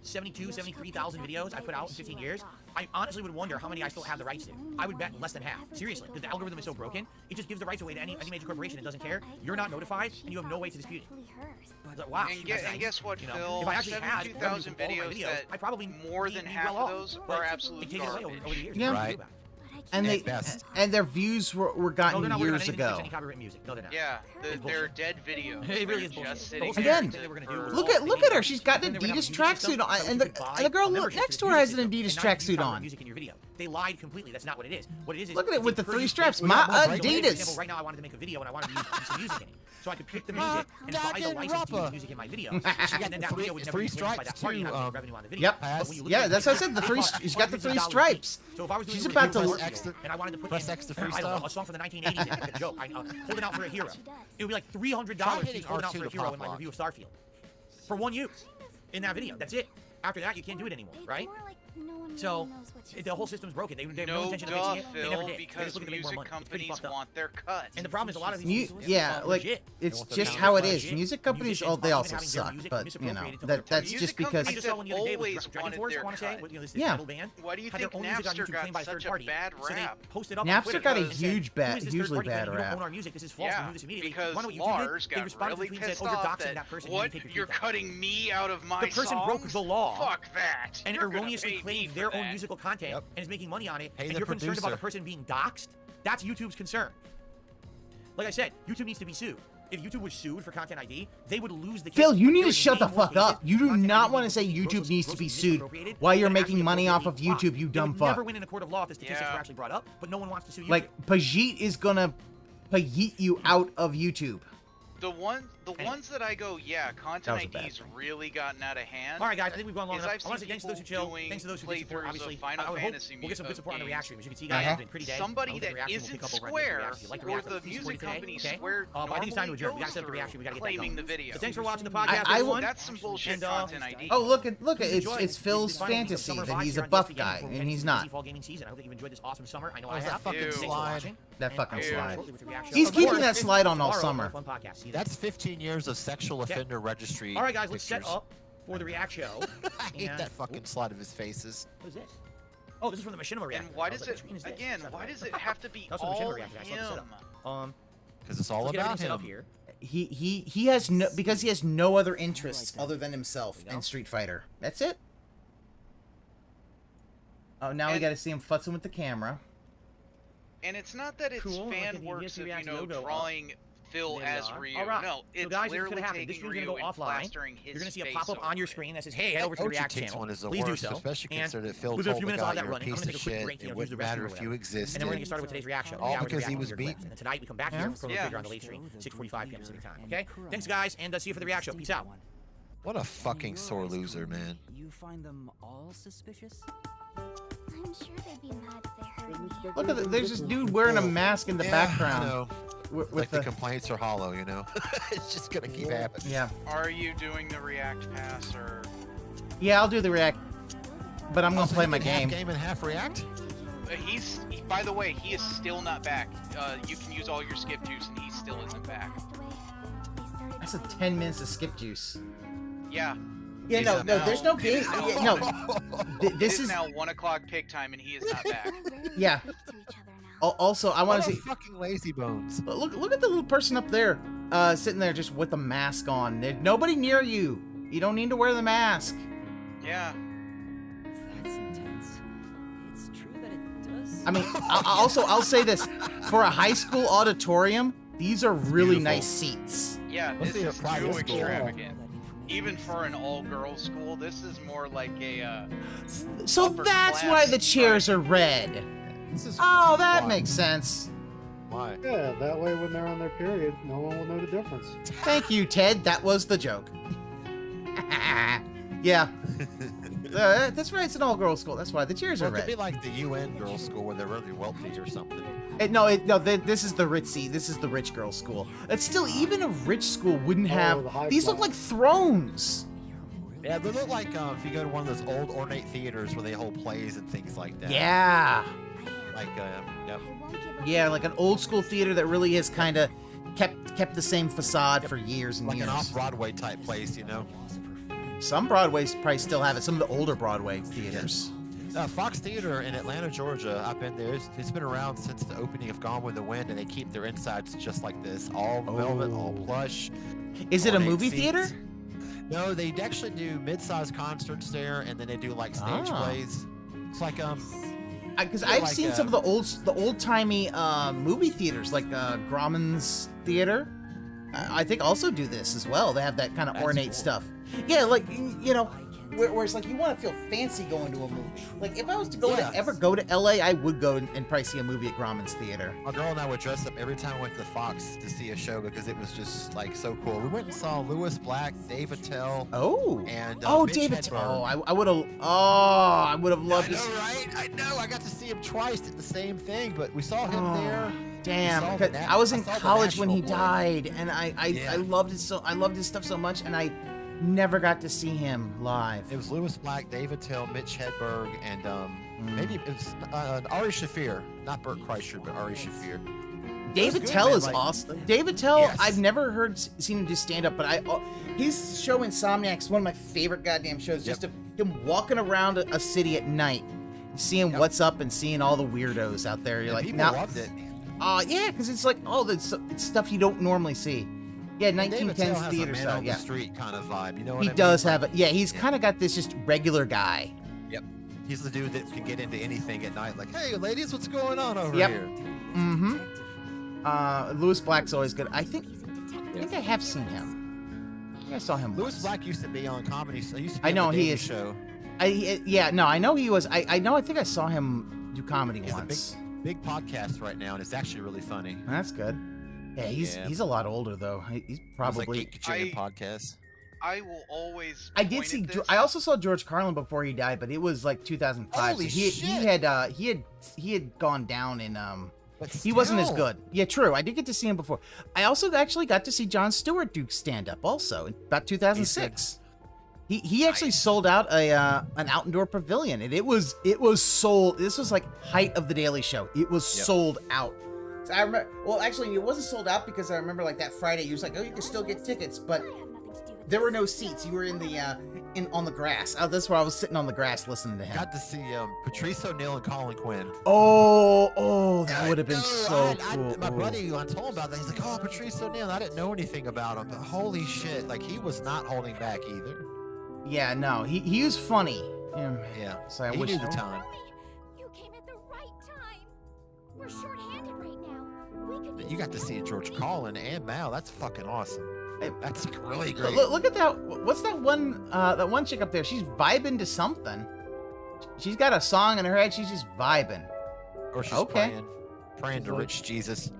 Speaker 9: 73,000 videos I put out in 15 years. I honestly would wonder how many I still have the rights to. I would bet less than half. Seriously, because the algorithm is so broken, it just gives the rights away to any major corporation that doesn't care. You're not notified, and you have no way to dispute it. Like, wow.
Speaker 16: And guess what, Phil?
Speaker 9: If I actually had
Speaker 16: 72,000 videos, that
Speaker 9: I probably
Speaker 16: more than half of those are absolute garbage.
Speaker 9: Over the years.
Speaker 13: Yeah.
Speaker 19: Right.
Speaker 13: And their views were gotten years ago.
Speaker 16: Yeah, they're dead videos.
Speaker 9: It really is
Speaker 16: just sitting
Speaker 13: Again,
Speaker 16: there
Speaker 13: look at her. She's got an Adidas tracksuit on, and the girl next to her has an Adidas tracksuit on.
Speaker 9: They lied completely. That's not what it is. What it is
Speaker 13: Look at it with the 3 straps. My Adidas.
Speaker 9: Right now, I wanted to make a video and I wanted to use some music in it, so I could pick the music and buy the license to use the music in my video. And then that video would never be played by that party and I would make revenue on the video.
Speaker 13: Yep. Yeah, that's what I said. She's got the 3 stripes.
Speaker 9: So if I was doing
Speaker 13: She's about to
Speaker 9: and I wanted to put in a song from the 1980s, like a joke, holding out for a hero. It would be like $300 to holding out for a hero in my review of Starfield for one use in that video. That's it. After that, you can't do it anymore, right? So the whole system's broken. They have no intention of fixing it. They never did.
Speaker 16: Because music companies want their cut.
Speaker 9: And the problem is a lot of these
Speaker 13: it's just how it is. Music companies, they also suck, but you know that's just because.
Speaker 16: I always wanted their cut.
Speaker 13: Yeah.
Speaker 16: Why do you think Napster got such a bad rap?
Speaker 13: Napster got a hugely bad rap.
Speaker 16: Yeah, because Lars got really pissed off that what you're cutting me out of my songs.
Speaker 9: The person broke the law.
Speaker 16: Fuck that.
Speaker 9: And erroneously claimed their own musical content and is making money on it, and you're concerned about the person being doxxed? That's YouTube's concern. Like I said, YouTube needs to be sued. If YouTube was sued for Content ID, they would lose the case.
Speaker 13: Phil, you need to shut the fuck up. You do not want to say YouTube needs to be sued while you're making money off of YouTube, you dumb fuck.
Speaker 9: Never win in a court of law if the statistics were actually brought up, but no one wants to sue YouTube.
Speaker 13: Like, Pajit is gonna Pajit you out of YouTube.
Speaker 16: The ones that I go, yeah, Content ID's really gotten out of hand.
Speaker 9: All right, guys, I think we've gone long enough.
Speaker 16: I
Speaker 9: want to say thanks to those who chill, thanks to those who support, obviously.
Speaker 16: Final Fantasy
Speaker 9: we'll get some good support on the reaction. As you can see, guys, it's been pretty dead.
Speaker 16: Somebody that isn't Square or the music company Square
Speaker 9: I think it's time to adjourn. We got to set up the reaction. We got to get that going.
Speaker 16: The video.
Speaker 9: So thanks for watching the podcast,
Speaker 16: That's some bullshit Content ID.
Speaker 13: Oh, look at it's Phil's fantasy that he's a buff guy and he's not.
Speaker 9: I hope that you've enjoyed this awesome summer. I know I
Speaker 19: that
Speaker 9: have.
Speaker 19: fucking slide.
Speaker 13: That fucking slide. He's keeping that slide on all summer.
Speaker 19: That's 15 years of sexual offender registry.
Speaker 9: All right, guys, let's set up for the react show.
Speaker 19: I hate that fucking slide of his faces.
Speaker 9: What is this? Oh, this is from the Machinima react.
Speaker 16: And why does it why does it have to be all him?
Speaker 19: Because it's all about him.
Speaker 13: He has no, because he has no other interests other than himself and Street Fighter. That's it. Oh, now we got to see him futzing with the camera.
Speaker 16: And it's not that it's fan works of, drawing Phil as Ryu. No, it's literally taking Ryu and plastering his face.
Speaker 9: You're going to see a pop-up on your screen that says, hey, head over to the React channel.
Speaker 19: Please do so. Especially considering that Phil told the guy you're a piece of shit, it wouldn't matter if you existed.
Speaker 9: And then we're going to get started with today's React show.
Speaker 19: All because he was beaten.
Speaker 9: And then tonight we come back here for a little bigger on the late stream, 6:45 p.m. Pacific time. Okay? Thanks, guys, and see you for the React show. Peace out.
Speaker 19: What a fucking sore loser, man.
Speaker 5: You find them all suspicious?
Speaker 13: Look at there's this dude wearing a mask in the background.
Speaker 19: I know.
Speaker 13: With
Speaker 19: like the complaints are hollow, you know. It's just gonna keep happening.
Speaker 13: Yeah.
Speaker 16: Are you doing the React pass or?
Speaker 13: Yeah, I'll do the React, but I'm gonna play my game.
Speaker 19: Half game and half React.
Speaker 16: By the way, he is still not back. You can use all your skip juice, and he still isn't back.
Speaker 13: That's a 10 minutes of skip juice.
Speaker 16: Yeah.
Speaker 13: Yeah, no, there's no game. No, this is
Speaker 16: now 1 o'clock pig time, and he is not back.
Speaker 13: Yeah. Also, I want to see
Speaker 19: fucking lazy bones.
Speaker 13: Look at the little person up there, sitting there just with a mask on. There's nobody near you. You don't need to wear the mask.
Speaker 16: Yeah.
Speaker 5: That's intense. It's true that it does.
Speaker 13: I mean, I'll say this: for a high school auditorium, these are really nice seats.
Speaker 16: Yeah, this is too extravagant. Even for an all-girls school, this is more like a.
Speaker 13: So that's why the chairs are red. Oh, that makes sense.
Speaker 19: Why?
Speaker 20: Yeah, that way when they're on their period, no one will know the difference.
Speaker 13: Thank you, Ted. That was the joke. Yeah. That's right. It's an all-girls school. That's why the chairs are
Speaker 19: It
Speaker 13: red.
Speaker 19: could be like the UN girls' school where they're really wealthy or something.
Speaker 13: This is the ritzy. This is the rich girl school. It's still, even a rich school wouldn't have. These look like thrones.
Speaker 19: Yeah, they look like if you go to one of those old ornate theaters where they hold plays and things like that.
Speaker 13: Yeah.
Speaker 19: Like, yep.
Speaker 13: Yeah, like an old school theater that really is kind of kept the same facade for years and
Speaker 19: like
Speaker 13: years.
Speaker 19: Like an off-Broadway type place, you know?
Speaker 13: Some Broadways probably still have it. Some of the older Broadway theaters.
Speaker 19: Fox Theater in Atlanta, Georgia, I've been there. It's been around since the opening of Gone with the Wind, and they keep their insides just like this. All velvet, all plush.
Speaker 13: Is it a
Speaker 19: ornate
Speaker 13: movie
Speaker 19: seats.
Speaker 13: theater?
Speaker 19: No, they actually do mid-sized concerts there, and then they do like stage plays. It's like
Speaker 13: because I've seen some of the old-timey movie theaters, like Grauman's Theater. I think also do this as well. They have that kind of ornate stuff. Yeah, like, you know, where it's like you want to feel fancy going to a movie. Like, if I was to ever go to LA, I would go and probably see a movie at Grauman's Theater.
Speaker 19: My girl and I would dress up every time we went to the Fox to see a show because it was just like so cool. We went and saw Lewis Black, Dave Attell. And Mitch
Speaker 13: David.
Speaker 19: Hedberg.
Speaker 13: I would have. Oh, I would have loved
Speaker 19: I know, right? I know. I got to see him twice at the same thing, but we saw him there.
Speaker 13: Damn, because I was in college when he died, and I loved it so. I loved his stuff so much, and I never got to see him live.
Speaker 19: It was Lewis Black, Dave Attell, Mitch Hedberg, and maybe it's Ari Shaffir, not Burt Kreischer, but Ari Shaffir.
Speaker 13: David Tell is awesome. David Tell, I've never seen him do stand up, but his show Insomniac is one of my favorite goddamn shows. Just him walking around a city at night, seeing what's up and seeing all the weirdos out there. You're like,
Speaker 19: people loved it.
Speaker 13: Yeah, because it's like, it's stuff you don't normally see. Yeah, 1910s theater style.
Speaker 19: On the street kind of vibe. You know what
Speaker 13: he
Speaker 19: I mean?
Speaker 13: does have it. Yeah, he's kind of got this just regular guy.
Speaker 19: Yep. He's the dude that can get into anything at night. Like, hey, ladies, what's going on over
Speaker 13: Yep.
Speaker 19: here?
Speaker 13: Mm-hmm. Lewis Black's always good. I think I have seen him. I think I saw him.
Speaker 19: Lewis Black used to be on comedy. He used to be
Speaker 13: I know
Speaker 19: on the
Speaker 13: he
Speaker 19: Daily
Speaker 13: is.
Speaker 19: Show.
Speaker 13: I know he was. I know. I think I saw him do comedy once.
Speaker 19: Big podcast right now, and it's actually really funny.
Speaker 13: That's good. Yeah, he's a lot older though. He's probably
Speaker 19: like 8 podcasts.
Speaker 16: I will always.
Speaker 13: I did see. I also saw George Carlin before he died, but it was like 2005.
Speaker 19: Holy
Speaker 13: so he had gone down in he wasn't as good. Yeah, true. I did get to see him before. I also actually got to see Jon Stewart do stand up also in about 2006. He actually sold out an outdoor pavilion, and it was sold. This was like height of the Daily Show. It was sold out. So I remember. Well, actually, it wasn't sold out because I remember like that Friday, he was like, "Oh, you can still get tickets," but there were no seats. You were in the on the grass. That's where I was sitting on the grass listening to him.
Speaker 19: Got to see Patrice O'Neal and Colin Quinn.
Speaker 13: Oh, that would have been so cool.
Speaker 19: My buddy, I told him about that. He's like, "Oh, Patrice O'Neal." I didn't know anything about him, but holy shit, like he was not holding back either.
Speaker 13: Yeah, no, he was funny.
Speaker 19: Yeah.
Speaker 13: So I
Speaker 19: he
Speaker 13: wish
Speaker 19: knew the time.
Speaker 14: You came at the right time. We're short-handed right now. We could
Speaker 19: You got to see George Carlin and Mal. That's fucking awesome. That's really great.
Speaker 13: Look at that. What's that one chick up there? She's vibing to something. She's got a song in her head. She's just vibing.
Speaker 19: Or she's praying to rich Jesus.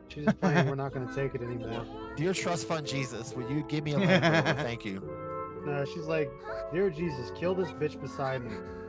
Speaker 20: She's just playing We're Not Gonna Take It Anymore.
Speaker 19: Dear Trust Fund Jesus, will you give me a Land Rover? Thank you.
Speaker 20: No, she's like, "Dear Jesus, kill this bitch beside me.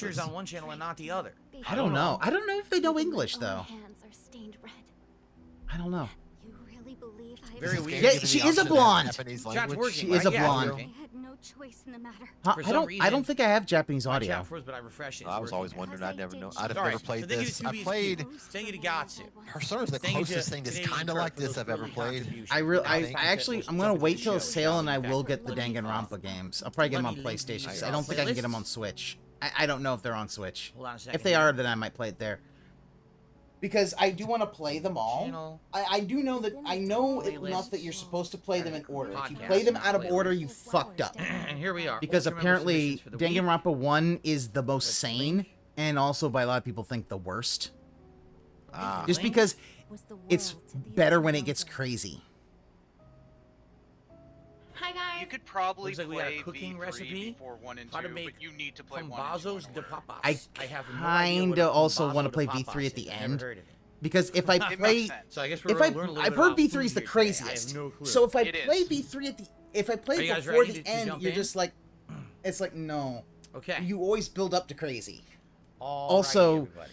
Speaker 17: features on one channel and not the other.
Speaker 13: I don't know. I don't know if they know English though. I don't know.
Speaker 14: You really believe I
Speaker 17: Very weird.
Speaker 13: Yeah, she is a blonde.
Speaker 17: Chat's working,
Speaker 13: She is a
Speaker 17: right? Yeah,
Speaker 13: blonde.
Speaker 17: okay.
Speaker 14: I had no choice in the matter.
Speaker 13: Huh,
Speaker 17: For
Speaker 13: I
Speaker 17: some
Speaker 13: don't. I
Speaker 17: reason,
Speaker 13: don't think I have Japanese
Speaker 17: My
Speaker 13: audio.
Speaker 17: chat froze, but I refreshed it.
Speaker 19: I was always wondering. I'd never know. I'd have
Speaker 17: Sorry,
Speaker 19: never played
Speaker 17: so thank you
Speaker 19: this.
Speaker 17: to
Speaker 19: I
Speaker 17: 2BSQ.
Speaker 19: played.
Speaker 17: Thank you to Gatsu.
Speaker 19: Persona's the
Speaker 17: Thank you to
Speaker 19: closest thing that's
Speaker 17: Canadian
Speaker 19: kind of
Speaker 17: Craft
Speaker 19: like
Speaker 17: for
Speaker 19: this
Speaker 17: those
Speaker 19: I've ever
Speaker 17: early
Speaker 19: played.
Speaker 17: contributions.
Speaker 13: I actually, I'm gonna wait till it's sale and I will get the Danganronpa games. I'll probably get them on PlayStation. 'Cause I don't think I can get them on Switch. I don't know if they're on Switch.
Speaker 17: Hold on a second
Speaker 13: If they
Speaker 17: here.
Speaker 13: are, then I might play it there. because I do want to play them all. I do know that I know enough that you're supposed to play them in order. If you play them out of order, you fucked up.
Speaker 17: And here we are.
Speaker 13: Because apparently Danganronpa 1 is the most sane, and also by a lot of people think the worst. Just because it's better when it gets crazy.
Speaker 8: Hi guys.
Speaker 16: You could probably
Speaker 17: Looks like we got a
Speaker 16: play
Speaker 17: cooking
Speaker 16: V3
Speaker 17: recipe.
Speaker 16: before 1 and 2,
Speaker 17: How to
Speaker 16: but
Speaker 17: make
Speaker 16: you need to play 1 and 2
Speaker 17: Pambazos
Speaker 16: in
Speaker 17: de
Speaker 16: order.
Speaker 17: papas.
Speaker 13: I
Speaker 17: have no idea what
Speaker 13: kinda
Speaker 17: a
Speaker 13: also
Speaker 17: Pambazo
Speaker 13: want to
Speaker 17: de
Speaker 13: play
Speaker 17: papas
Speaker 13: V3 at
Speaker 17: is.
Speaker 13: the
Speaker 17: I've never
Speaker 13: end.
Speaker 17: heard of it.
Speaker 13: Because if I play,
Speaker 17: So I guess we're
Speaker 13: if
Speaker 17: gonna learn a little
Speaker 13: I've
Speaker 17: bit
Speaker 13: heard
Speaker 17: about
Speaker 13: V3
Speaker 17: food
Speaker 13: is the
Speaker 17: here today. I have
Speaker 13: craziest.
Speaker 17: no clue.
Speaker 13: So if I
Speaker 16: It
Speaker 13: play
Speaker 16: is.
Speaker 13: V3 at the, if I play
Speaker 17: Are you guys
Speaker 13: before
Speaker 17: ready
Speaker 13: the
Speaker 17: to
Speaker 13: end,
Speaker 17: jump
Speaker 13: you're
Speaker 17: in?
Speaker 13: just like, it's like no.
Speaker 17: Okay.
Speaker 13: You always build up to crazy.
Speaker 17: Alrighty,
Speaker 13: Also,
Speaker 17: everybody.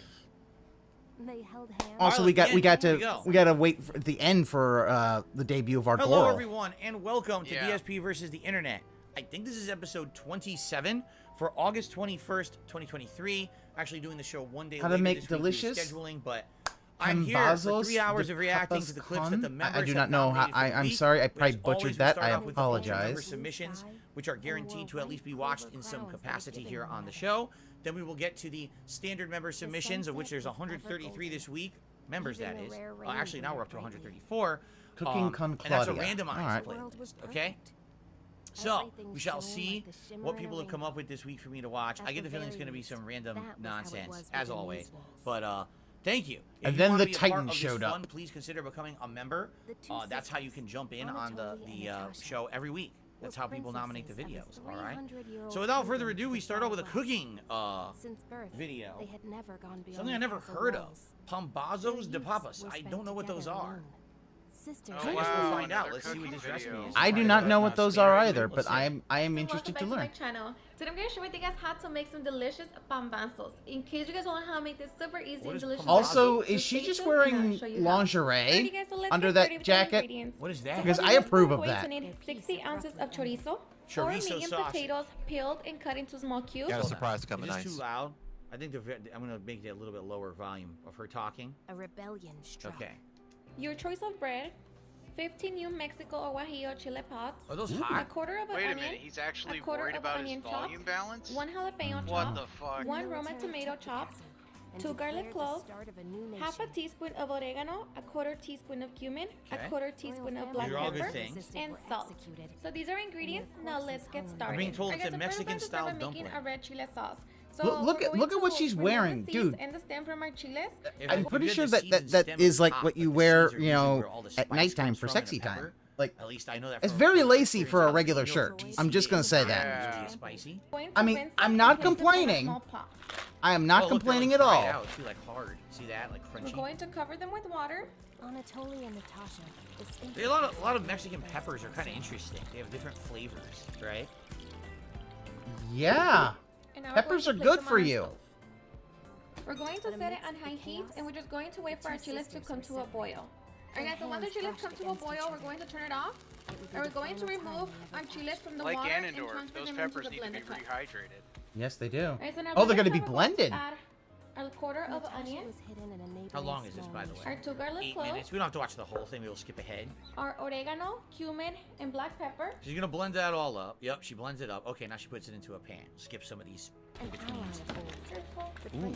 Speaker 8: They held hands.
Speaker 13: also we gotta wait for the end for the debut of our
Speaker 17: Hello,
Speaker 13: Goro.
Speaker 17: everyone, and welcome to DSP versus the Internet. I think this is episode 27 for August 21st, 2023. Actually doing the show one day
Speaker 13: How to
Speaker 17: later
Speaker 13: make
Speaker 17: this week due to
Speaker 13: delicious
Speaker 17: scheduling, but I'm here for 3 hours of reacting to the clips that the members
Speaker 13: I do
Speaker 17: have
Speaker 13: not know how.
Speaker 17: nominated for the
Speaker 13: I'm
Speaker 17: week.
Speaker 13: sorry. I
Speaker 17: But
Speaker 13: probably
Speaker 17: as always,
Speaker 13: butchered
Speaker 17: we
Speaker 13: that.
Speaker 17: start
Speaker 13: I
Speaker 17: off with the member
Speaker 13: apologize.
Speaker 17: submissions, which are guaranteed to at least be watched in some capacity here on the show. Then we will get to the standard member submissions, of which there's 133 this week. Members, that is. Actually, now we're up to 134.
Speaker 13: Cooking con
Speaker 17: and that's a
Speaker 13: Claudia.
Speaker 17: randomized
Speaker 13: Alright.
Speaker 17: playlist, okay? So, we shall see what people have come up with this week for me to watch. I get the feeling it's going to be some random nonsense, as always. But, thank you. If
Speaker 13: And
Speaker 17: you
Speaker 13: then
Speaker 17: wanna
Speaker 13: the
Speaker 17: be a part
Speaker 13: Titan
Speaker 17: of this
Speaker 13: showed up.
Speaker 17: fun, please consider becoming a member. That's how you can jump in on the show every week. That's how people nominate the videos, all right? So without further ado, we start off with a cooking video. Something I never heard of. Pambazos de papas. I don't know what those are. So I guess we'll find out. Let's see what this recipe is.
Speaker 13: I do not know what those are either, but I am interested to learn.
Speaker 3: Channel. Today I'm going to share with you guys how to make some delicious pambazos. In case you guys want to how to make this super easy and delicious.
Speaker 13: Also, is she just wearing lingerie under that jacket?
Speaker 17: What is that?
Speaker 13: Because I approve of
Speaker 3: We're going
Speaker 13: that.
Speaker 3: to need 60 ounces of chorizo, 4
Speaker 17: Chorizo
Speaker 3: medium
Speaker 17: sausage.
Speaker 3: potatoes peeled and cut into small cubes.
Speaker 19: Got a surprise coming
Speaker 17: Is
Speaker 19: nice.
Speaker 17: this too loud? I think I'm going to make it a little bit lower volume of her talking.
Speaker 8: A rebellion struck.
Speaker 17: Okay.
Speaker 3: Your choice of bread, 15 New Mexico or Guajillo chile pods.
Speaker 17: Are those
Speaker 3: A
Speaker 17: hot?
Speaker 3: quarter of an
Speaker 16: Wait a
Speaker 3: onion.
Speaker 16: minute, he's actually
Speaker 3: a quarter
Speaker 16: worried
Speaker 3: of
Speaker 16: about his
Speaker 3: onion
Speaker 16: volume
Speaker 3: chopped,
Speaker 16: balance?
Speaker 3: 1 jalapeno
Speaker 16: What
Speaker 3: chopped,
Speaker 16: the fuck?
Speaker 3: 1 Roma tomato chopped, 2 garlic cloves, half a teaspoon of oregano, a quarter teaspoon of cumin,
Speaker 17: Okay.
Speaker 3: a quarter teaspoon of black
Speaker 17: These are all good
Speaker 3: pepper,
Speaker 17: things.
Speaker 3: and salt. So these are ingredients. Now let's get started.
Speaker 17: being told it's
Speaker 3: Okay,
Speaker 17: a
Speaker 3: so first we're going to start
Speaker 17: Mexican-style
Speaker 3: by making
Speaker 17: dumpling.
Speaker 3: a red chile sauce. So
Speaker 13: Look
Speaker 3: we're
Speaker 13: at
Speaker 3: going
Speaker 13: what
Speaker 3: to
Speaker 13: she's
Speaker 3: remove
Speaker 13: wearing,
Speaker 3: the
Speaker 13: dude.
Speaker 3: seeds and the stem from our chiles.
Speaker 13: I'm pretty sure that is like what you wear, you know, at nighttime for sexy time. Like,
Speaker 17: At least I know that.
Speaker 13: it's
Speaker 17: from
Speaker 13: very
Speaker 17: personal
Speaker 13: lacy
Speaker 17: experience.
Speaker 13: for a
Speaker 17: How
Speaker 13: regular
Speaker 17: you know
Speaker 13: shirt.
Speaker 17: DC
Speaker 13: I'm just gonna say
Speaker 17: is
Speaker 13: that.
Speaker 17: really spicy.
Speaker 13: I mean, I'm not complaining. I am not
Speaker 17: Oh, look, they're,
Speaker 13: complaining
Speaker 17: like,
Speaker 13: at
Speaker 17: dried
Speaker 13: all.
Speaker 17: out, too, like hard. See that? Like
Speaker 3: We're
Speaker 17: crunchy.
Speaker 3: going to cover them with water.
Speaker 8: Anatoly and Natasha.
Speaker 17: A lot of Mexican peppers are kind of interesting. They have different flavors, right?
Speaker 13: Yeah.
Speaker 3: And now we're
Speaker 13: Peppers are
Speaker 3: going to
Speaker 13: good
Speaker 3: place them
Speaker 13: for
Speaker 3: on our
Speaker 13: you.
Speaker 3: stove. We're going to set it on high heat, and we're just going to wait for our chiles to come to a boil. Alright guys, so when the chiles come to a boil, we're going to turn it off. And we're going to remove our chiles from the
Speaker 16: Like
Speaker 3: water and
Speaker 16: Ganondorf,
Speaker 3: transfer
Speaker 16: those
Speaker 3: them
Speaker 16: peppers
Speaker 3: into
Speaker 16: need
Speaker 3: the
Speaker 16: to be
Speaker 3: blender cup.
Speaker 16: rehydrated.
Speaker 13: Yes, they do.
Speaker 3: Alright, so now
Speaker 13: Oh, they're
Speaker 3: we're
Speaker 13: gonna be
Speaker 3: to
Speaker 13: blended.
Speaker 3: add a quarter of an onion,
Speaker 17: How long is this, by the way?
Speaker 3: our 2 garlic
Speaker 17: 8
Speaker 3: cloves,
Speaker 17: minutes. We don't have to watch the whole thing. We'll skip ahead.
Speaker 3: our oregano, cumin, and black pepper.
Speaker 17: She's gonna blend that all up. Yep, she blends it up. Okay, now she puts it into a pan. Skip some of these in-betweens. Ooh,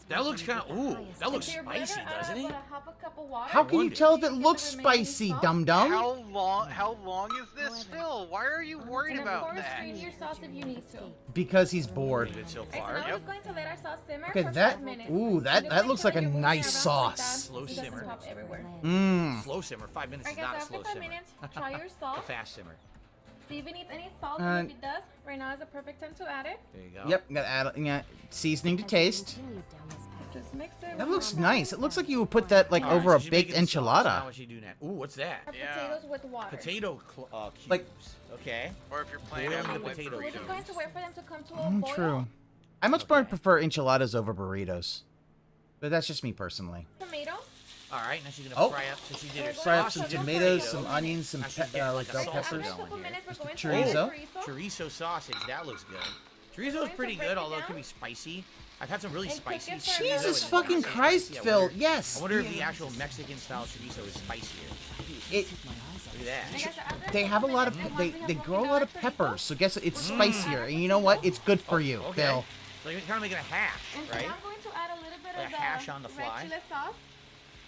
Speaker 17: that looks kind of. Ooh, that looks
Speaker 3: Into your
Speaker 17: spicy,
Speaker 3: blender,
Speaker 17: doesn't it?
Speaker 3: about a half a cup of water.
Speaker 13: How can you tell if it looks spicy, dum dum?
Speaker 16: How long is this, Phil? Why are you worried
Speaker 3: And of
Speaker 16: about
Speaker 3: course,
Speaker 16: that?
Speaker 3: strain your sauce if you need to.
Speaker 13: Because he's bored.
Speaker 17: Good so
Speaker 3: Alright, so
Speaker 17: far.
Speaker 3: now we're going to let our sauce simmer
Speaker 13: Okay,
Speaker 3: for
Speaker 13: that.
Speaker 3: 5 minutes.
Speaker 13: Ooh, that looks like a nice sauce.
Speaker 17: Slow
Speaker 3: It doesn't
Speaker 17: simmer.
Speaker 3: pop everywhere.
Speaker 13: Mmm.
Speaker 17: Slow simmer. 5 minutes is
Speaker 3: Alright
Speaker 17: not
Speaker 3: guys,
Speaker 17: a
Speaker 3: so
Speaker 17: slow
Speaker 3: after 5
Speaker 17: simmer.
Speaker 3: minutes, try your
Speaker 17: A
Speaker 3: salt.
Speaker 17: fast simmer.
Speaker 3: See if it needs any salt, and if it does, right now is the perfect time to add it.
Speaker 17: There you go.
Speaker 13: Yep, gotta add seasoning to taste.
Speaker 3: Just mix it.
Speaker 13: That looks nice. It looks like you would put that like over a
Speaker 17: she's
Speaker 13: baked
Speaker 17: making sauce. Now
Speaker 13: enchilada.
Speaker 17: what she do next? Ooh, what's that?
Speaker 3: Our potatoes with water.
Speaker 17: Potato cubes.
Speaker 13: Like-
Speaker 17: Okay.
Speaker 16: Or if you're playing
Speaker 17: Boiling
Speaker 16: on
Speaker 17: the
Speaker 16: the whip
Speaker 17: potato
Speaker 3: We're just
Speaker 16: burrito.
Speaker 3: going to wait for them to come to a boil.
Speaker 13: True. I much more prefer enchiladas over burritos. But that's just me personally.
Speaker 3: Tomato.
Speaker 17: All right, now she's gonna
Speaker 13: Oh.
Speaker 17: fry up. So she did her
Speaker 13: Fry up
Speaker 17: sausage
Speaker 13: some
Speaker 17: and
Speaker 13: tomatoes,
Speaker 17: potato.
Speaker 13: some onions, some
Speaker 17: Now she's getting like a
Speaker 13: bell
Speaker 17: salsa
Speaker 13: peppers.
Speaker 17: going here.
Speaker 13: Chorizo.
Speaker 17: Chorizo sausage. That looks good. Chorizo's pretty good, although it could be spicy. I've had some really spicy. chorizo
Speaker 13: Jesus
Speaker 17: and
Speaker 13: fucking
Speaker 17: not so
Speaker 13: Christ,
Speaker 17: spicy. I
Speaker 13: Phil.
Speaker 17: wonder-
Speaker 13: Yes.
Speaker 17: I wonder if the actual Mexican style chorizo is spicier.
Speaker 13: It.
Speaker 17: Look at that.
Speaker 13: They have a lot of they grow a lot of peppers, so guess what? It's spicier, and you know what? It's good for you,
Speaker 17: Okay.
Speaker 13: Phil.
Speaker 17: So you're kind of making a hash,
Speaker 3: And so
Speaker 17: right?
Speaker 3: now I'm going to add a little bit
Speaker 17: Like
Speaker 3: of
Speaker 17: a hash
Speaker 3: the
Speaker 17: on the
Speaker 3: red
Speaker 17: fly.
Speaker 3: chile sauce.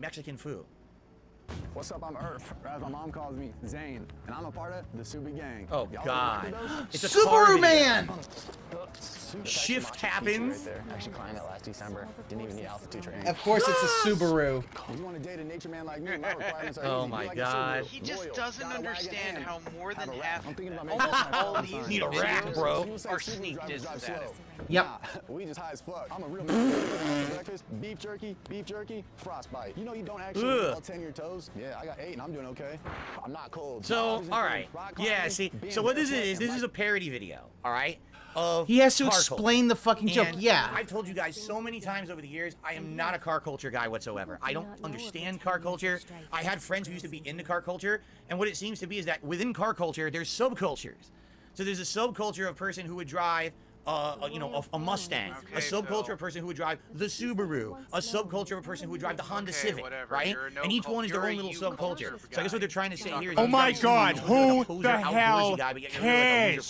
Speaker 17: Mexican food.
Speaker 6: What's up? I'm Earth, or as my mom calls me, Zane, and I'm a part of the Subi gang.
Speaker 17: Oh God! It's a
Speaker 13: Subaru Man.
Speaker 17: Shift happens.
Speaker 6: Right there. Actually climbed it last December. Didn't even need altitude training.
Speaker 13: Of course, it's a Subaru.
Speaker 6: You want to date a nature man like me? My requirements are
Speaker 17: Oh
Speaker 6: easy.
Speaker 17: my
Speaker 6: Like
Speaker 17: God!
Speaker 16: He just doesn't understand how more than half,
Speaker 6: I'm thinking about
Speaker 16: almost all these
Speaker 17: Need a rack, bro.
Speaker 16: are sneak distance at it.
Speaker 13: Yep.
Speaker 6: Nah, we just high as fuck. I'm a real man. Breakfast, beef jerky, frostbite. You know you don't actually all 10 your toes. Yeah, I got 8 and I'm doing okay. I'm not cold.
Speaker 17: So, all right. Yeah, see. So what this is a parody video. All right. Of
Speaker 13: He has to
Speaker 17: car
Speaker 13: explain the fucking joke.
Speaker 17: And
Speaker 13: Yeah.
Speaker 17: I've told you guys so many times over the years, I am not a car culture guy whatsoever. I don't understand car culture. I had friends who used to be into car culture, and what it seems to be is that within car culture, there's subcultures. So there's a subculture of person who would drive a Mustang, a subculture of person who would drive the Subaru, a subculture of a person who would drive the Honda Civic, right? And each one is their own little subculture. So I guess what they're trying to say here is,
Speaker 21: oh my God, who the hell cares?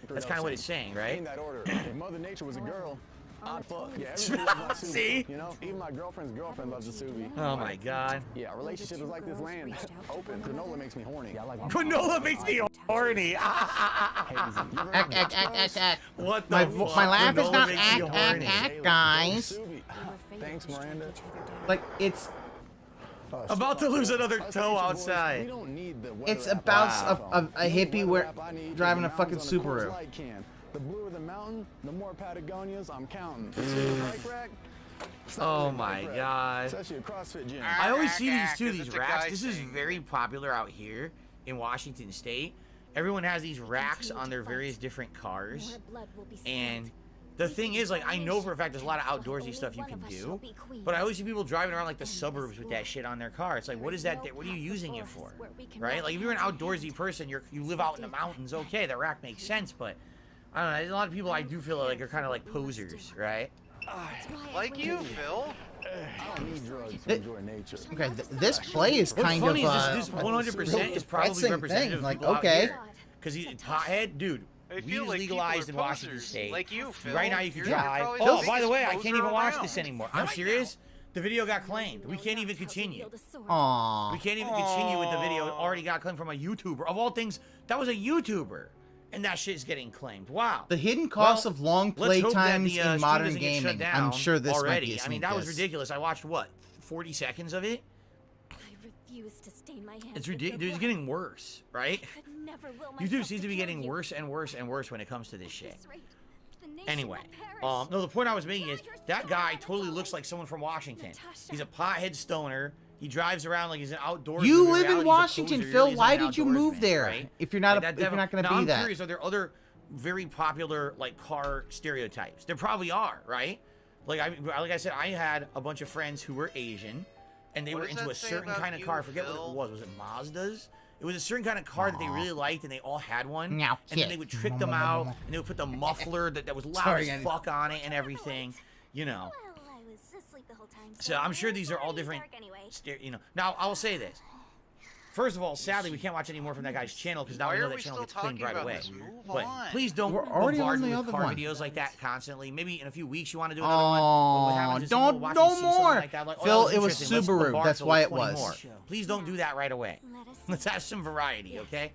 Speaker 17: That's kind of what it's saying, right?
Speaker 6: In that order. If Mother Nature was a girl, I'd fuck. Yeah, everybody loves my Subi.
Speaker 17: See?
Speaker 6: You know, even my girlfriend's girlfriend loves the Subi.
Speaker 17: Oh my God.
Speaker 6: Yeah, a relationship is like this land. Open. Granola makes me horny. Yeah, I like
Speaker 17: Granola makes me horny. What the fuck?
Speaker 13: My laugh is
Speaker 17: Granola
Speaker 13: not
Speaker 17: makes me horny.
Speaker 13: guys.
Speaker 6: Thanks, Miranda.
Speaker 13: Like it's
Speaker 17: about to lose another toe outside.
Speaker 13: It's about a hippie driving a fucking Subaru.
Speaker 6: The bluer the mountain, the more Patagonias I'm counting.
Speaker 17: Oh my God.
Speaker 6: It's actually a CrossFit gym.
Speaker 17: I always see these racks. This is very popular out here in Washington State. Everyone has these racks on their various different cars. And the thing is, like, I know for a fact there's a lot of outdoorsy stuff you can do, but I always see people driving around like the suburbs with that shit on their car. It's like, what is that? What are you using it for? Right? Like, if you're an outdoorsy person, you live out in the mountains, okay, the rack makes sense, but I don't know, there's a lot of people I do feel like are kind of like posers, right?
Speaker 16: Like you, Phil.
Speaker 6: I don't need drugs to enjoy nature.
Speaker 13: Okay, this play is kind
Speaker 17: What's funny
Speaker 13: of
Speaker 17: is this 100% is probably representative of
Speaker 13: like,
Speaker 17: people
Speaker 13: okay.
Speaker 17: out here. Because he's pothead, dude. Weed is legalized in Washington State.
Speaker 16: Like you, Phil.
Speaker 17: Right now you can
Speaker 16: You're
Speaker 17: drive.
Speaker 16: probably
Speaker 17: Oh,
Speaker 16: the
Speaker 17: by the way, I
Speaker 16: biggest
Speaker 17: can't even
Speaker 16: poser
Speaker 17: watch
Speaker 16: around.
Speaker 17: this anymore. I'm serious. The video got claimed. We can't even continue.
Speaker 13: Aww.
Speaker 17: We can't even continue with the video. It already got claimed from a YouTuber. Of all things, that was a YouTuber. And that shit's getting claimed. Wow.
Speaker 13: The hidden cost of long play times in modern
Speaker 17: stream doesn't get shut
Speaker 13: gaming.
Speaker 17: down
Speaker 13: I'm sure this
Speaker 17: already.
Speaker 13: might be a
Speaker 17: I mean,
Speaker 13: sneak
Speaker 17: that was
Speaker 13: diss.
Speaker 17: ridiculous. I watched, what, 40 seconds of it?
Speaker 14: I refuse to stain my hands.
Speaker 17: It's ridiculous. It's getting worse, right?
Speaker 14: Never will
Speaker 17: YouTube
Speaker 14: myself
Speaker 17: seems to
Speaker 14: to
Speaker 17: be
Speaker 14: kill
Speaker 17: getting
Speaker 14: you.
Speaker 17: worse and worse and worse when it comes to this shit.
Speaker 14: The nation
Speaker 17: Anyway,
Speaker 14: will perish.
Speaker 17: no, the point I was making is that guy totally looks like someone from Washington. He's a pothead stoner. He drives around like he's an outdoorsman.
Speaker 13: You
Speaker 17: In
Speaker 13: live in
Speaker 17: reality, he's a
Speaker 13: Washington,
Speaker 17: poser. He
Speaker 13: Phil.
Speaker 17: really
Speaker 13: Why
Speaker 17: isn't an
Speaker 13: did you move
Speaker 17: outdoorsman,
Speaker 13: there?
Speaker 17: right?
Speaker 13: If you're not
Speaker 17: Like
Speaker 13: if you're not going to
Speaker 17: now,
Speaker 13: be
Speaker 17: I'm
Speaker 13: that.
Speaker 17: curious, are there other very popular like car stereotypes? There probably are, right? Like I said, I had a bunch of friends who were Asian, and they
Speaker 16: What
Speaker 17: were
Speaker 16: does
Speaker 17: into
Speaker 16: that
Speaker 17: a
Speaker 16: say
Speaker 17: certain
Speaker 16: about
Speaker 17: kind of
Speaker 16: you,
Speaker 17: car. I forget what
Speaker 16: Phil?
Speaker 17: it was. Was it Mazdas? It was a certain kind of car that they really liked, and they all had one.
Speaker 13: Meow,
Speaker 17: And then
Speaker 13: kid.
Speaker 17: they would trick them out, and they would put the muffler that was loud
Speaker 13: Sorry,
Speaker 17: as
Speaker 13: Annie.
Speaker 17: fuck on it and everything, you know.
Speaker 14: Well, I was asleep the whole time.
Speaker 17: So I'm sure these are all different, Now, I will say this. First of all, sadly, we can't watch any more from that guy's channel because now
Speaker 16: Why
Speaker 17: we know
Speaker 16: are
Speaker 17: that
Speaker 16: we
Speaker 17: channel
Speaker 16: still
Speaker 17: gets cleaned
Speaker 16: talking
Speaker 17: right
Speaker 16: about
Speaker 17: away.
Speaker 16: this? Move
Speaker 17: But
Speaker 16: on.
Speaker 17: please don't
Speaker 13: We're already
Speaker 17: bombard
Speaker 13: on
Speaker 17: me
Speaker 13: the
Speaker 17: with
Speaker 13: other
Speaker 17: car
Speaker 13: one.
Speaker 17: videos like that constantly. Maybe in a few weeks you want to do another one. But what happens is
Speaker 13: don't
Speaker 17: people watch
Speaker 13: no
Speaker 17: and see something
Speaker 13: more.
Speaker 17: like that, like, oh,
Speaker 13: Phil,
Speaker 17: that
Speaker 13: it was
Speaker 17: interesting. Let's
Speaker 13: Subaru.
Speaker 17: bombard
Speaker 13: That's
Speaker 17: Phil
Speaker 13: why
Speaker 17: with
Speaker 13: it
Speaker 17: 20
Speaker 13: was.
Speaker 17: more. Please don't do that right away. Let's have some variety, okay?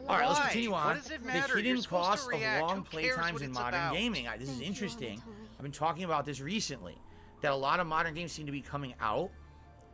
Speaker 17: All right, let's continue
Speaker 16: Why?
Speaker 17: on.
Speaker 16: What does it matter?
Speaker 17: The
Speaker 16: You're
Speaker 17: hidden
Speaker 16: supposed to
Speaker 17: cost of
Speaker 16: react.
Speaker 17: long
Speaker 16: Who
Speaker 17: play
Speaker 16: cares
Speaker 17: times
Speaker 16: what
Speaker 17: in
Speaker 16: it's
Speaker 17: modern
Speaker 16: about?
Speaker 17: gaming. This is interesting. I've been talking about this recently, that a lot of modern games seem to be coming out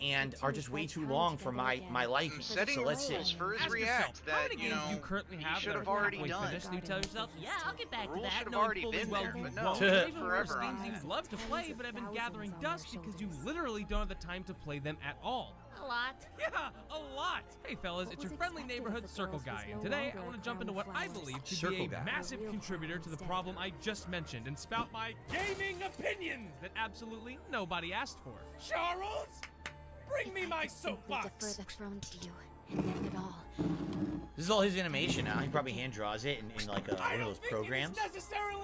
Speaker 17: and are just way too long for my liking.
Speaker 16: Setting
Speaker 17: So let's see.
Speaker 16: rules for his
Speaker 21: Ask
Speaker 16: react
Speaker 21: yourself, how
Speaker 16: that,
Speaker 21: many
Speaker 16: you
Speaker 21: games
Speaker 16: know,
Speaker 21: do you currently
Speaker 16: he
Speaker 21: have
Speaker 16: should
Speaker 21: that
Speaker 16: have
Speaker 21: are
Speaker 16: already
Speaker 21: halfway
Speaker 16: done.
Speaker 21: finished, and you tell yourself, yeah, I'll get back to
Speaker 16: Rules
Speaker 21: that,
Speaker 16: should have
Speaker 21: knowing
Speaker 16: already
Speaker 21: full
Speaker 16: been
Speaker 21: well
Speaker 16: there,
Speaker 21: you
Speaker 16: but no,
Speaker 21: won't.
Speaker 16: it
Speaker 21: Or
Speaker 16: took
Speaker 21: even
Speaker 16: forever
Speaker 21: worse,
Speaker 16: on
Speaker 21: games
Speaker 16: that.
Speaker 21: you love to play but have been gathering dust because you literally don't have the time to play them at all.
Speaker 14: A lot.
Speaker 21: Yeah, a lot. Hey fellas, it's your friendly neighborhood Circle Guy, and today I want to jump into what I believe to be
Speaker 17: Circle
Speaker 21: a
Speaker 17: Guy.
Speaker 21: massive contributor to the problem I just mentioned and spout my gaming opinions that absolutely nobody asked for. Charles, bring me my soapbox.
Speaker 17: This is all his animation now. He probably hand draws it in like one of those programs.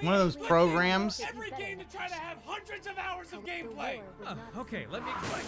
Speaker 13: One of those programs.
Speaker 21: Every game to try to have hundreds of hours of gameplay. Okay, let me explain.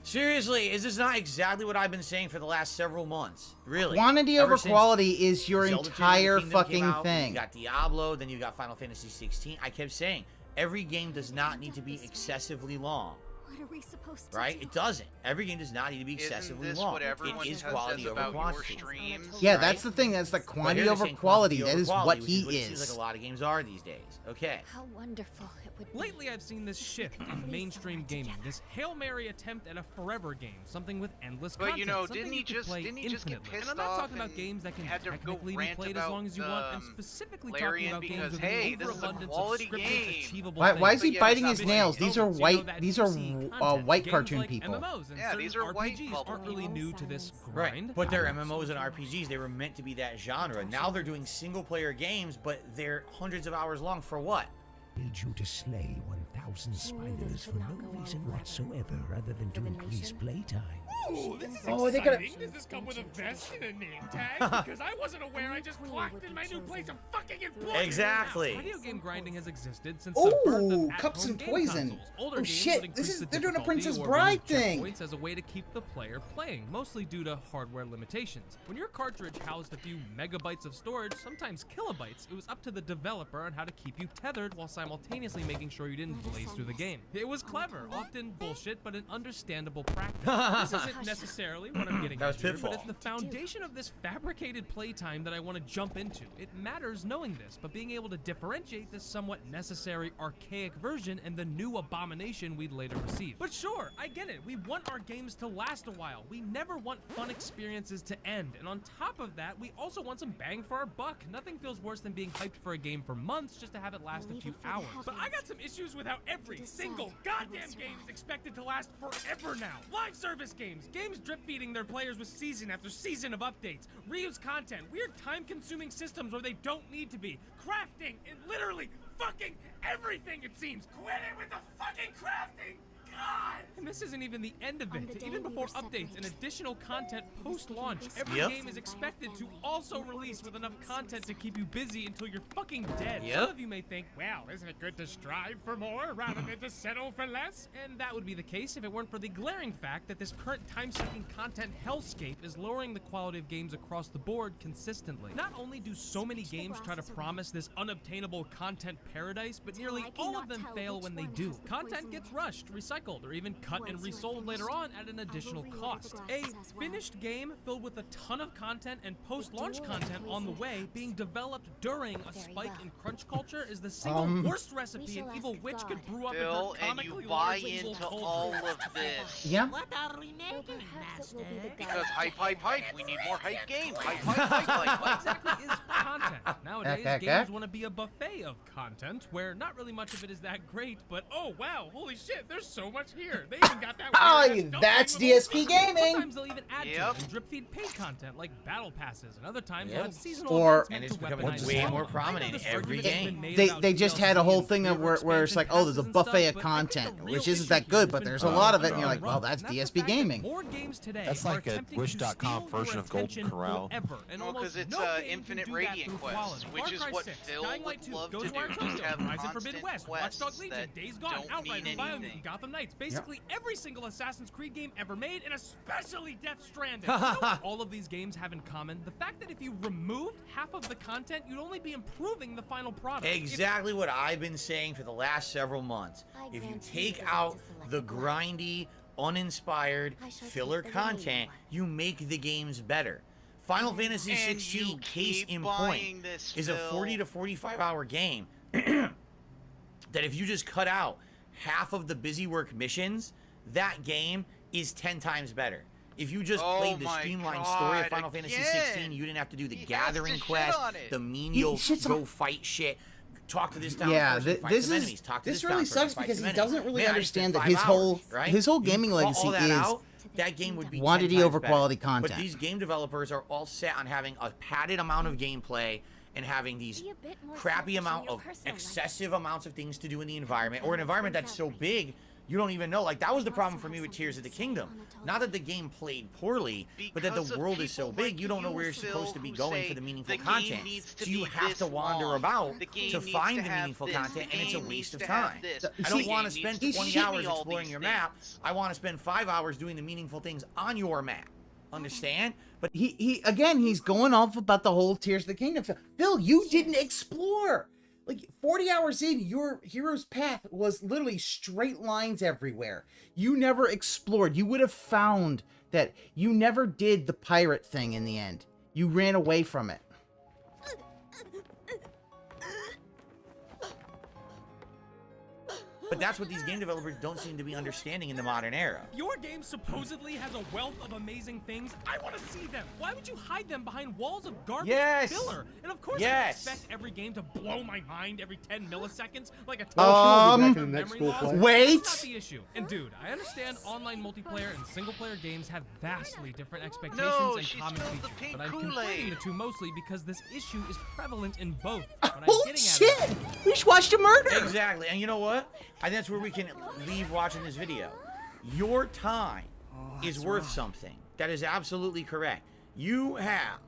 Speaker 17: Seriously, is this not exactly what I've been saying for the last several months? Really?
Speaker 13: Quantity
Speaker 17: Ever
Speaker 13: over
Speaker 17: since
Speaker 13: quality is your
Speaker 17: Zelda Tears of the
Speaker 13: entire
Speaker 17: Kingdom
Speaker 13: fucking
Speaker 17: came out,
Speaker 13: thing.
Speaker 17: You got Diablo, then you got Final Fantasy 16. I kept saying every game does not need to be excessively long.
Speaker 14: What are we supposed to
Speaker 17: Right?
Speaker 14: do?
Speaker 17: It doesn't. Every game does not need to be excessively
Speaker 16: Isn't this
Speaker 17: long.
Speaker 16: what everyone
Speaker 17: It is
Speaker 16: says
Speaker 17: quality over
Speaker 16: about your
Speaker 17: quantity.
Speaker 16: streams?
Speaker 13: Yeah,
Speaker 17: right?
Speaker 13: that's the thing. That's like
Speaker 17: But
Speaker 13: quantity
Speaker 17: here they're
Speaker 13: over
Speaker 17: saying
Speaker 13: quality.
Speaker 17: quantity
Speaker 13: That
Speaker 17: over
Speaker 13: is
Speaker 17: quality,
Speaker 13: what
Speaker 17: which
Speaker 13: he
Speaker 17: is what it seems
Speaker 13: is.
Speaker 17: like a lot of games are these days. Okay.
Speaker 14: How wonderful it would be.
Speaker 21: Lately, I've seen this shift in mainstream gaming. This Hail Mary attempt at a forever game, something with endless
Speaker 16: But
Speaker 21: content.
Speaker 16: you know,
Speaker 21: something
Speaker 16: didn't
Speaker 21: you
Speaker 16: he
Speaker 21: could
Speaker 16: just
Speaker 21: play
Speaker 16: get
Speaker 21: infinitely.
Speaker 16: pissed
Speaker 21: And I'm not
Speaker 16: off
Speaker 21: talking about
Speaker 16: and
Speaker 21: games that can
Speaker 16: had to go
Speaker 21: technically be
Speaker 16: rant
Speaker 21: played as long as you want. I'm specifically talking
Speaker 16: Larian
Speaker 21: about games
Speaker 16: because,
Speaker 21: with
Speaker 16: hey,
Speaker 21: an
Speaker 16: this is a
Speaker 21: overabundance
Speaker 16: quality
Speaker 21: of scripted,
Speaker 16: game.
Speaker 21: achievable
Speaker 13: Why
Speaker 21: things.
Speaker 13: is he
Speaker 16: But yeah,
Speaker 13: biting
Speaker 16: it's
Speaker 13: his
Speaker 16: not
Speaker 13: nails?
Speaker 16: video
Speaker 13: These are
Speaker 21: games, you know
Speaker 13: white.
Speaker 21: that
Speaker 13: These are
Speaker 21: PC content.
Speaker 13: white
Speaker 21: Games
Speaker 13: cartoon
Speaker 21: like
Speaker 13: people.
Speaker 21: MMOs and
Speaker 16: Yeah, these
Speaker 21: certain
Speaker 16: are white
Speaker 21: RPGs
Speaker 16: bubble.
Speaker 21: aren't really new to this
Speaker 17: Right.
Speaker 21: grind.
Speaker 17: But they're MMOs and RPGs. They were meant to be that genre. Now they're doing single player games, but they're hundreds of hours long for what?
Speaker 2: Need you to slay 1,000 spiders for no reason whatsoever other than to increase playtime.
Speaker 21: Ooh, this is
Speaker 13: Oh, they
Speaker 21: exciting.
Speaker 13: could've-
Speaker 21: Does this come with a vest and a name tag? Because I wasn't aware I just clocked in my new place of fucking employment.
Speaker 17: Exactly.
Speaker 21: Video game grinding has existed since the birth of
Speaker 13: Ooh,
Speaker 21: at-home
Speaker 13: cups and
Speaker 21: game
Speaker 13: poison.
Speaker 21: consoles. Older
Speaker 13: Oh
Speaker 21: games
Speaker 13: shit!
Speaker 21: would
Speaker 13: This
Speaker 21: increase
Speaker 13: is
Speaker 21: the
Speaker 13: they're doing a
Speaker 21: difficulty
Speaker 13: Princess
Speaker 21: or
Speaker 13: Bride
Speaker 21: remove
Speaker 13: thing.
Speaker 21: checkpoints as a way to keep the player playing, mostly due to hardware limitations. When your cartridge housed a few megabytes of storage, sometimes kilobytes, it was up to the developer on how to keep you tethered while simultaneously making sure you didn't blaze through the game. It was clever, often bullshit, but an understandable practice. This isn't necessarily what I'm getting
Speaker 17: That was
Speaker 21: at here,
Speaker 17: Pitfall.
Speaker 21: but it's the foundation of this fabricated playtime that I want to jump into. It matters knowing this, but being able to differentiate this somewhat necessary archaic version and the new abomination we'd later receive. But sure, I get it. We want our games to last a while. We never want fun experiences to end. And on top of that, we also want some bang for our buck. Nothing feels worse than being hyped for a game for months just to have it last a few hours. But I got some issues with how every single goddamn game is expected to last forever now. Live service games, games drip feeding their players with season after season of updates, reuse content, weird time-consuming systems where they don't need to be, crafting, and literally fucking everything, it seems. Quit it with the fucking crafting! God! And this isn't even the end of it. Even before updates and additional content post-launch, every game is expected to also release with enough content to keep you busy until you're fucking dead. Some of you may think, well, isn't it good to strive for more rather than to settle for less? And that would be the case if it weren't for the glaring fact that this current time-sucking content hellscape is lowering the quality of games across the board consistently. Not only do so many games try to promise this unobtainable content paradise, but nearly all of them fail when they do. Content gets rushed, recycled, or even cut and resold later on at an additional cost. A finished game filled with a ton of content and post-launch content on the way being developed during a spike in crunch culture is the single worst recipe an evil witch could brew up
Speaker 16: Bill,
Speaker 21: in her
Speaker 16: and
Speaker 21: comically
Speaker 16: you buy
Speaker 21: large evil
Speaker 16: into
Speaker 21: cauldron.
Speaker 16: all of this.
Speaker 13: Yeah.
Speaker 14: What are we making, Master?
Speaker 16: Because hype, hype, hype. We need more hype games. Hype, hype, hype, hype.
Speaker 21: What exactly is content? Nowadays,
Speaker 13: Ack,
Speaker 21: games
Speaker 13: ack.
Speaker 21: want to be a buffet of content where not really much of it is that great, but oh wow, holy shit, there's so much here. They even got that
Speaker 13: Oh,
Speaker 21: weird-ass dump
Speaker 13: that's
Speaker 21: thing with
Speaker 13: DSP
Speaker 21: all-
Speaker 13: gaming.
Speaker 21: Sometimes they'll even add to it and drip feed paid content like battle passes, and other times they'll have seasonal
Speaker 13: Or-
Speaker 21: events meant
Speaker 17: And it's
Speaker 21: to
Speaker 17: becoming
Speaker 21: weaponize
Speaker 17: way
Speaker 21: the
Speaker 17: more
Speaker 21: genre.
Speaker 17: prominent
Speaker 21: I know this
Speaker 17: every
Speaker 21: argument has
Speaker 17: game.
Speaker 21: been made
Speaker 13: They
Speaker 21: about
Speaker 13: just had a whole thing of where it's like, oh, there's a
Speaker 21: expansion
Speaker 13: buffet
Speaker 21: passes
Speaker 13: of
Speaker 21: and stuff, but I think
Speaker 13: content,
Speaker 21: the
Speaker 13: which
Speaker 21: real
Speaker 13: isn't
Speaker 21: issue
Speaker 13: that
Speaker 21: here
Speaker 13: good,
Speaker 21: has
Speaker 13: but
Speaker 21: been
Speaker 13: there's a lot of it, and you're like,
Speaker 21: run.
Speaker 13: well, that's
Speaker 21: And the
Speaker 13: DSP
Speaker 21: fact that
Speaker 13: gaming.
Speaker 21: more games today
Speaker 19: That's
Speaker 21: are
Speaker 19: like a
Speaker 21: attempting to
Speaker 19: Wish.com
Speaker 21: steal your
Speaker 19: version of Golden
Speaker 21: attention
Speaker 19: Corral.
Speaker 21: forever, and
Speaker 16: Well,
Speaker 21: almost
Speaker 16: because it's
Speaker 21: no game can
Speaker 16: Infinite
Speaker 21: do that
Speaker 16: Radiant
Speaker 21: through
Speaker 16: quests,
Speaker 21: quality.
Speaker 16: which
Speaker 21: Far
Speaker 16: is
Speaker 21: Cry
Speaker 16: what
Speaker 21: 6,
Speaker 16: Phil
Speaker 21: Dying Light
Speaker 16: would
Speaker 21: 2,
Speaker 16: love to
Speaker 21: Ghostwire
Speaker 16: do,
Speaker 21: Tokyo,
Speaker 16: is have
Speaker 21: Horizon Forbidden
Speaker 16: constant
Speaker 21: West, Watch Dogs
Speaker 16: quests
Speaker 21: Legion,
Speaker 16: that
Speaker 21: Days Gone,
Speaker 16: don't
Speaker 21: Outriders,
Speaker 16: mean
Speaker 21: Biomutant,
Speaker 16: anything.
Speaker 21: Gotham Knights, basically every single Assassin's Creed game ever made, and especially Death Stranding. You know what all of these games have in common? The fact that if you removed half of the content, you'd only be improving the final product.
Speaker 17: Exactly what I've been saying for the last several months. If you take out the grindy, uninspired filler content, you make the games better. Final Fantasy
Speaker 16: And
Speaker 17: 16,
Speaker 16: you
Speaker 17: case
Speaker 16: keep
Speaker 17: in
Speaker 16: buying
Speaker 17: point,
Speaker 16: this,
Speaker 17: is a
Speaker 16: Phil.
Speaker 17: 40 to 45 hour game that if you just cut out half of the busy work missions, that game is 10 times better. If you just played the streamlined story of Final Fantasy 16, you didn't have to do the gathering quest, the menial go fight shit. Talk to this town
Speaker 13: Yeah,
Speaker 17: person, fight
Speaker 13: this
Speaker 17: some
Speaker 13: is
Speaker 17: enemies. Talk to
Speaker 13: this
Speaker 17: this
Speaker 13: really
Speaker 17: town person,
Speaker 13: sucks
Speaker 17: fight
Speaker 13: because
Speaker 17: some
Speaker 13: he
Speaker 17: enemies.
Speaker 13: doesn't really
Speaker 17: Man, I
Speaker 13: understand
Speaker 17: spent
Speaker 13: that
Speaker 17: 5 hours, right?
Speaker 13: his whole
Speaker 17: You
Speaker 13: gaming
Speaker 17: cut
Speaker 13: legacy
Speaker 17: all that
Speaker 13: is
Speaker 17: out, that game would be 10
Speaker 13: quantity
Speaker 17: times
Speaker 13: over
Speaker 17: better.
Speaker 13: quality
Speaker 17: But
Speaker 13: content.
Speaker 17: these game developers are all set on having a padded amount of gameplay and having these crappy amount of excessive amounts of things to do in the environment, or an environment that's so big you don't even know. Like, that was the problem for me with Tears of the Kingdom. Not that the game played poorly, but that the world is so big, you don't know where you're supposed to be going for the meaningful content. So you have to wander about to find the meaningful content, and it's a waste of time. I don't want to spend 20 hours exploring your map. I want to spend 5 hours doing the meaningful things on your map. Understand?
Speaker 13: But he's going off about the whole Tears of the Kingdom. Phil, you didn't explore. Like 40 hours in, your hero's path was literally straight lines everywhere. You never explored. You would have found that you never did the pirate thing in the end. You ran away from it.
Speaker 17: But that's what these game developers don't seem to be understanding in the modern era.
Speaker 21: Your game supposedly has a wealth of amazing things. I want to see them. Why would you hide them behind walls of garbage filler? And of course, I expect every game to blow my mind every 10 milliseconds like a memory loss.
Speaker 13: Wait.
Speaker 21: That's not the issue. And dude, I understand online multiplayer and single-player games have vastly different expectations and common features, but I'm conflating the two mostly because this issue is prevalent in both.
Speaker 13: Holy shit! We just watched a murder.
Speaker 17: Exactly, and you know what? I think that's where we can leave watching this video. Your time is worth something. That is absolutely correct. You have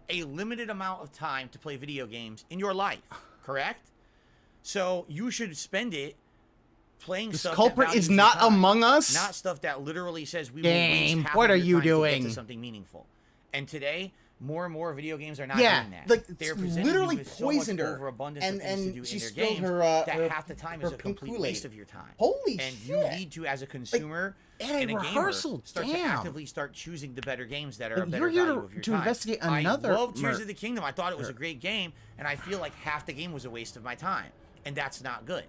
Speaker 17: a limited amount of time to play video games in your life, correct? So you should spend it playing
Speaker 13: This
Speaker 17: stuff
Speaker 13: culprit
Speaker 17: that
Speaker 13: is
Speaker 17: values your
Speaker 13: not
Speaker 17: time,
Speaker 13: among us?
Speaker 17: Not stuff that literally says we
Speaker 13: Game,
Speaker 17: will waste half
Speaker 13: what
Speaker 17: of
Speaker 13: are
Speaker 17: your
Speaker 13: you
Speaker 17: time to get
Speaker 13: doing?
Speaker 17: to something meaningful. And today, more and more video games are not
Speaker 13: Yeah,
Speaker 17: doing that.
Speaker 13: like,
Speaker 17: They're
Speaker 13: it's
Speaker 17: presenting
Speaker 13: literally
Speaker 17: you with so much
Speaker 13: poisoned her,
Speaker 17: overabundance
Speaker 13: and-
Speaker 17: of things to
Speaker 13: and
Speaker 17: do
Speaker 13: she
Speaker 17: in their
Speaker 13: spilled
Speaker 17: games
Speaker 13: her,
Speaker 17: that
Speaker 13: her-
Speaker 17: half the time
Speaker 13: her
Speaker 17: is a
Speaker 13: pink
Speaker 17: complete
Speaker 13: Kool-Aid.
Speaker 17: waste of your time.
Speaker 13: Holy
Speaker 17: and
Speaker 13: shit.
Speaker 17: you need to, as a consumer
Speaker 13: and
Speaker 17: and
Speaker 13: a
Speaker 17: a
Speaker 13: rehearsal,
Speaker 17: gamer, start to
Speaker 13: damn.
Speaker 17: actively start choosing the better games that are
Speaker 13: Like,
Speaker 17: a better
Speaker 13: you're here
Speaker 17: value
Speaker 13: to-
Speaker 17: of your
Speaker 13: to
Speaker 17: time.
Speaker 13: investigate another
Speaker 17: I love Tears
Speaker 13: mur-
Speaker 17: of the Kingdom. I thought it was a great game, and I feel like half the game was a waste of my time, and that's not good.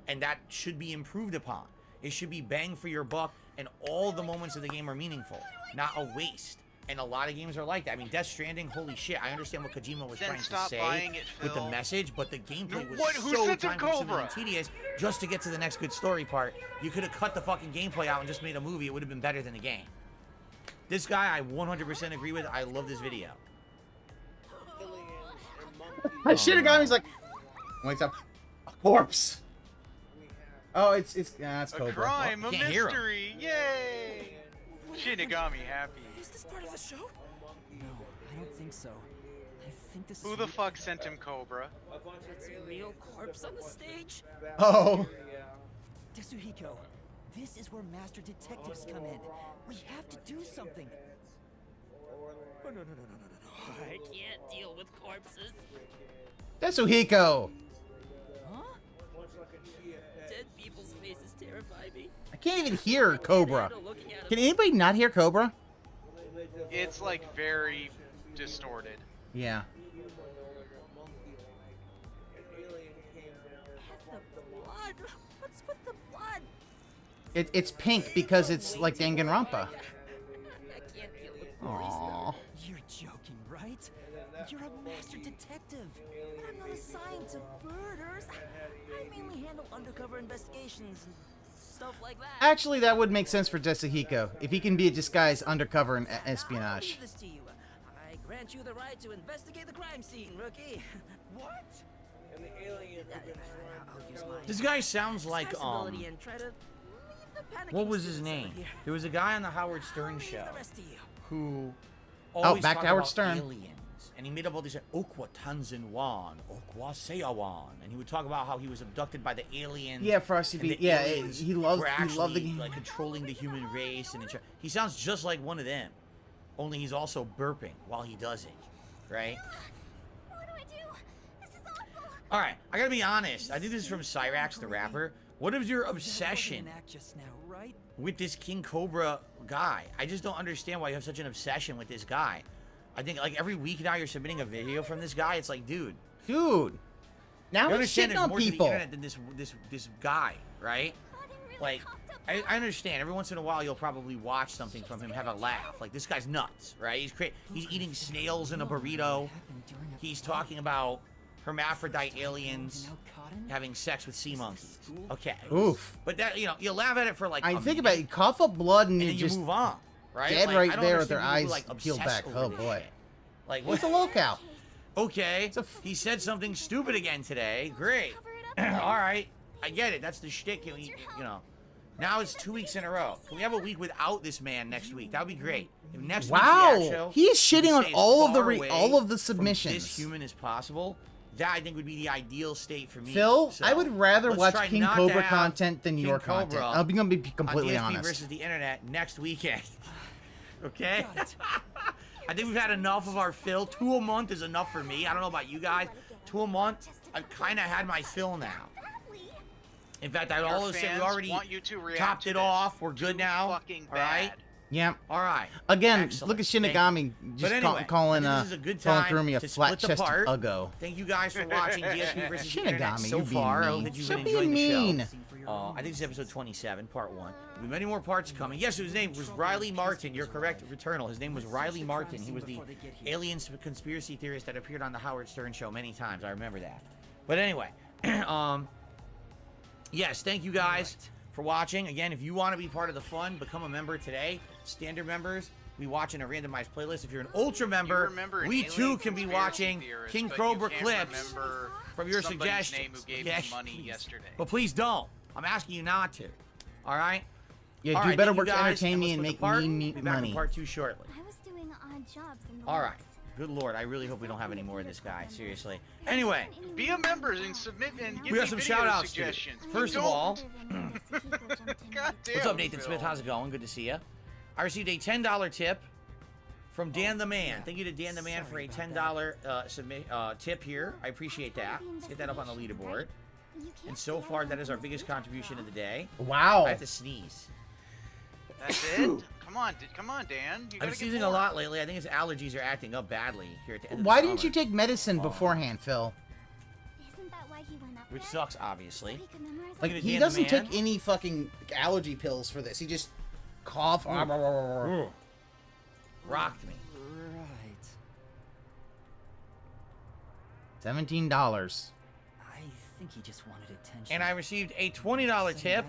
Speaker 17: And that should be improved upon. It should be bang for your buck, and all the moments of the game are meaningful, not a waste. And a lot of games are like that. I mean, Death Stranding, holy shit. I understand what Kojima was
Speaker 16: Then
Speaker 17: trying to
Speaker 16: stop
Speaker 17: say
Speaker 16: buying it,
Speaker 17: with the
Speaker 16: Phil.
Speaker 17: message, but the gameplay was
Speaker 16: Who
Speaker 17: so
Speaker 16: sent him
Speaker 17: time-consuming
Speaker 16: Cobra?
Speaker 17: and tedious just to get to the next good story part. You could have cut the fucking gameplay out and just made a movie. It would have been better than the game. This guy, I 100% agree with. I love this video.
Speaker 13: I should have gone. He's like, wakes up, a corpse. Oh, it's Cobra.
Speaker 16: A crime,
Speaker 17: Well,
Speaker 16: a
Speaker 17: you can't hear him.
Speaker 16: mystery, yay! Shinigami happy.
Speaker 22: Is this part of the show?
Speaker 5: No, I don't think so. I think this
Speaker 16: Who
Speaker 5: is
Speaker 16: the fuck sent him Cobra?
Speaker 22: That's a real corpse on the stage.
Speaker 13: Oh.
Speaker 5: Tetsuhiko, this is where master detectives come in. We have to do something.
Speaker 22: Oh, no. I can't deal with corpses.
Speaker 13: Tetsuhiko.
Speaker 22: Dead people's faces terrify me.
Speaker 13: I can't even hear Cobra. Can anybody not hear Cobra?
Speaker 16: It's like very distorted.
Speaker 13: Yeah.
Speaker 22: Blood. What's with the blood?
Speaker 13: It's pink because it's like Danganronpa.
Speaker 22: I can't deal with
Speaker 13: Aww.
Speaker 5: You're joking, right? You're a master detective.
Speaker 22: But I'm not assigned to murders. I mainly handle undercover investigations and stuff like that.
Speaker 13: Actually, that would make sense for Tetsuhiko if he can be a disguised undercover in espionage.
Speaker 22: I'll leave this to you. I grant you the right to investigate the crime scene, rookie. What? And the alien. I'll use my
Speaker 17: This guy sounds like,
Speaker 22: accessibility and try to leave the panicking
Speaker 17: what was his
Speaker 22: students
Speaker 17: name?
Speaker 22: over here.
Speaker 17: There was a guy on the Howard Stern show
Speaker 22: The rest of you.
Speaker 17: who
Speaker 13: Oh,
Speaker 17: always
Speaker 13: back to
Speaker 17: talked
Speaker 13: Howard
Speaker 17: about
Speaker 13: Stern.
Speaker 17: aliens. And he made up all these Okwa Tanzanwan, Okwa Seawan, and he would talk about how he was abducted by the aliens.
Speaker 13: Yeah, Frosty
Speaker 17: and
Speaker 13: B.
Speaker 17: the
Speaker 13: Yeah,
Speaker 17: aliens
Speaker 13: he loved
Speaker 17: were
Speaker 13: he loved the
Speaker 17: actually,
Speaker 13: game.
Speaker 17: like controlling the human race, and he sounds just like one of them. Only he's also burping while he does it, right?
Speaker 14: What do I do? This is awful.
Speaker 17: All right, I gotta be honest. I think this is from Cyrax the rapper. What is your obsession
Speaker 5: Just now, right?
Speaker 17: with this King Cobra guy? I just don't understand why you have such an obsession with this guy. I think like every week now you're submitting a video from this guy. It's like, dude.
Speaker 13: Now
Speaker 17: you
Speaker 13: he's
Speaker 17: understand
Speaker 13: shitting
Speaker 17: there's
Speaker 13: on
Speaker 17: more
Speaker 13: people.
Speaker 17: to the internet than this guy, right? Like, I understand. Every once in a while you'll probably watch something from him, have a laugh. Like, this guy's nuts, right? He's eating snails in a burrito. He's talking about hermaphrodite aliens having sex with sea monkeys. Okay.
Speaker 13: Oof.
Speaker 17: But that, you know, you laugh at it for like
Speaker 13: I
Speaker 17: a
Speaker 13: think about it, cough up blood and,
Speaker 17: and
Speaker 13: you
Speaker 17: then you
Speaker 13: just
Speaker 17: move on, right?
Speaker 13: dead
Speaker 17: Like, I
Speaker 13: right
Speaker 17: don't
Speaker 13: there with their
Speaker 17: understand
Speaker 13: eyes
Speaker 17: people who, like,
Speaker 13: peeled
Speaker 17: obsess
Speaker 13: back.
Speaker 17: over
Speaker 13: Oh
Speaker 17: this
Speaker 13: boy.
Speaker 17: shit. Like,
Speaker 13: What's a lolcow?
Speaker 17: Okay, he said something stupid again today. Great. All right, I get it. That's the shtick. You know. Now it's 2 weeks in a row. Can we have a week without this man next week? That would be great. If next week's react show,
Speaker 13: He is
Speaker 17: we
Speaker 13: shitting on
Speaker 17: stay as
Speaker 13: all of the
Speaker 17: far away
Speaker 13: all of the
Speaker 17: from
Speaker 13: submissions.
Speaker 17: this human as possible. That I think would be the ideal state for me.
Speaker 13: Phil,
Speaker 17: So,
Speaker 13: I would rather
Speaker 17: let's
Speaker 13: watch
Speaker 17: try
Speaker 13: King
Speaker 17: not to
Speaker 13: Cobra
Speaker 17: have
Speaker 13: content than
Speaker 17: King
Speaker 13: your content.
Speaker 17: Cobra
Speaker 13: I'm gonna be completely
Speaker 17: on DSP
Speaker 13: honest.
Speaker 17: versus the internet next weekend. Okay. I think we've had enough of our fill. 2 a month is enough for me. I don't know about you guys. 2 a month, I've kind of had my fill now. In fact, I always said we already topped it off. We're good now. All right.
Speaker 13: Yeah.
Speaker 17: All right.
Speaker 13: Again,
Speaker 17: Excellent.
Speaker 13: look at Shinigami just
Speaker 17: anyway,
Speaker 13: calling
Speaker 17: this is a good time
Speaker 13: Kurumi a
Speaker 17: to split the
Speaker 13: flat-chested
Speaker 17: part.
Speaker 13: uggo.
Speaker 17: Thank you guys for watching DSP versus the Internet
Speaker 13: Shinigami,
Speaker 17: so
Speaker 13: you're being
Speaker 17: far. I hope
Speaker 13: mean.
Speaker 17: that you've
Speaker 13: Stop
Speaker 17: been
Speaker 13: being
Speaker 17: enjoying the
Speaker 13: mean.
Speaker 17: show. I think this is episode 27, part 1. There'll be many more parts coming. Yes, his name was Riley Martin. You're correct, Returnal. His name was Riley Martin. He was the alien conspiracy theorist that appeared on the Howard Stern show many times. I remember that. But anyway, yes, thank you guys for watching. Again, if you want to be part of the fun, become a member today. Standard members, we watching a randomized playlist. If you're an ultra member, we too can be watching King Cobra clips from your suggestions.
Speaker 16: Who gave me money yesterday.
Speaker 17: But please don't. I'm asking you not to. All right?
Speaker 13: Yeah,
Speaker 17: All
Speaker 13: do
Speaker 17: right,
Speaker 13: better
Speaker 17: thank you
Speaker 13: work to
Speaker 17: guys,
Speaker 13: entertain
Speaker 17: and
Speaker 13: me
Speaker 17: let's
Speaker 13: and
Speaker 17: put
Speaker 13: make
Speaker 17: the part.
Speaker 13: me
Speaker 17: Be back
Speaker 13: money.
Speaker 17: in part 2 shortly.
Speaker 14: I was doing odd jobs in the
Speaker 17: All right. Good Lord, I really hope we don't have any more of this guy. Seriously. Anyway,
Speaker 16: Be a member and submit and give
Speaker 17: we got
Speaker 16: me
Speaker 17: some
Speaker 16: video
Speaker 17: shout outs.
Speaker 16: suggestions.
Speaker 17: First of
Speaker 16: Don't.
Speaker 17: all,
Speaker 16: God damn,
Speaker 17: what's up, Nathan
Speaker 16: Phil.
Speaker 17: Smith? How's it going? Good to see you. I received a $10 tip from Dan the Man. Thank you to Dan the Man for a $10 tip here. I appreciate that. Let's get that up on the leaderboard. And so far, that is our biggest contribution of the day.
Speaker 13: Wow.
Speaker 17: I have to sneeze.
Speaker 16: That's it. Come on, Dan. You
Speaker 17: I'm
Speaker 16: gotta
Speaker 17: sneezing
Speaker 16: get
Speaker 17: a
Speaker 16: more.
Speaker 17: lot lately. I think his allergies are acting up badly here at the end of
Speaker 13: Why
Speaker 17: the
Speaker 13: didn't
Speaker 17: summer.
Speaker 13: you take medicine beforehand, Phil?
Speaker 14: Isn't that why he went up
Speaker 17: Which
Speaker 14: there?
Speaker 17: sucks, obviously.
Speaker 13: Like,
Speaker 17: Look at
Speaker 13: he
Speaker 17: Dan the
Speaker 13: doesn't
Speaker 17: Man.
Speaker 13: take any fucking allergy pills for this. He just cough.
Speaker 17: Rocked me.
Speaker 5: Right.
Speaker 13: $17.
Speaker 5: I think he just wanted attention.
Speaker 17: And I received a $20 tip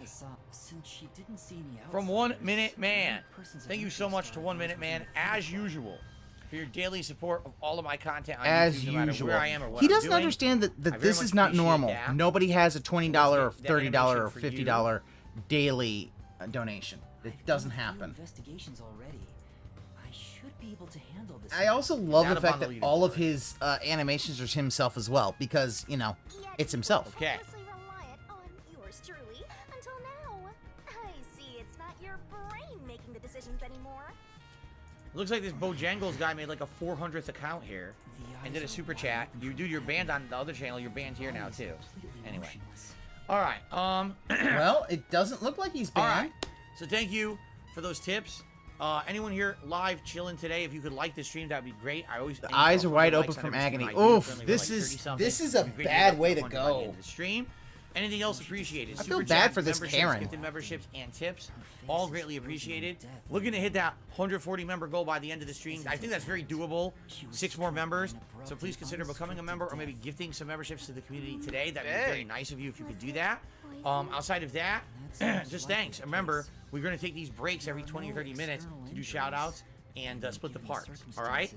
Speaker 5: Since she didn't see any
Speaker 17: from
Speaker 5: outside
Speaker 17: 1 Minute Man. Thank you so much to 1 Minute Man, as usual, for your daily support of all of my content on
Speaker 13: As
Speaker 17: YouTube, no matter
Speaker 13: usual.
Speaker 17: where I am or what
Speaker 13: He
Speaker 17: I'm
Speaker 13: doesn't
Speaker 17: doing.
Speaker 13: understand that,
Speaker 17: I
Speaker 13: that
Speaker 17: very
Speaker 13: this
Speaker 17: much
Speaker 13: is not
Speaker 17: appreciate
Speaker 13: normal.
Speaker 17: that.
Speaker 13: Nobody has a $20 or
Speaker 17: That
Speaker 13: $30 or
Speaker 17: animation for you.
Speaker 13: $50 daily donation. It doesn't happen.
Speaker 5: Investigations already. I should be able to handle this.
Speaker 13: I also love
Speaker 17: Down
Speaker 13: the
Speaker 17: up on
Speaker 13: fact
Speaker 17: the
Speaker 13: that all of his animations are himself as well, because, you know, it's himself.
Speaker 17: Okay.
Speaker 14: Reliant on yours truly until now. I see it's not your brain making the decisions anymore.
Speaker 17: Looks like this Bojangles guy made like a 400th account here and did a super chat. Dude, you're banned on the other channel. You're banned here now too. Anyway. All right.
Speaker 13: Well, it doesn't look like he's banned.
Speaker 17: All right. So thank you for those tips. Anyone here live chilling today? If you could like the stream, that'd be great. I always
Speaker 13: The eyes are wide open from agony. Oof, this is a bad way to go.
Speaker 17: Stream. Anything else appreciated?
Speaker 13: I feel
Speaker 17: Super
Speaker 13: bad
Speaker 17: chats,
Speaker 13: for this
Speaker 17: memberships,
Speaker 13: Karen.
Speaker 17: gifted memberships and tips, all greatly appreciated. Looking to hit that 140 member goal by the end of the stream. I think that's very doable. 6 more members. So please consider becoming a member or maybe gifting some memberships to the community today. That'd be very nice of you if you could do that. Outside of that, just thanks. Remember, we're going to take these breaks every 20 or 30 minutes to do shout outs and split the parts. All right?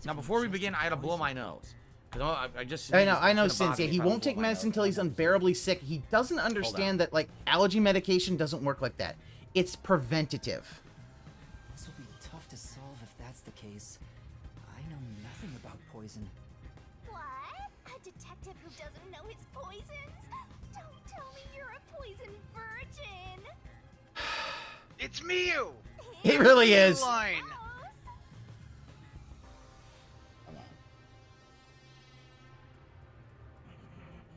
Speaker 17: Now, before we begin, I had to blow my nose.
Speaker 13: I know, Cynthia. He won't take medicine until he's unbearably sick. He doesn't understand that, like, allergy medication doesn't work like that. It's preventative.
Speaker 5: This will be tough to solve if that's the case. I know nothing about poison.
Speaker 14: What? A detective who doesn't know his poisons? Don't tell me you're a poison virgin.
Speaker 16: It's Miu.
Speaker 13: It really is.
Speaker 16: Line.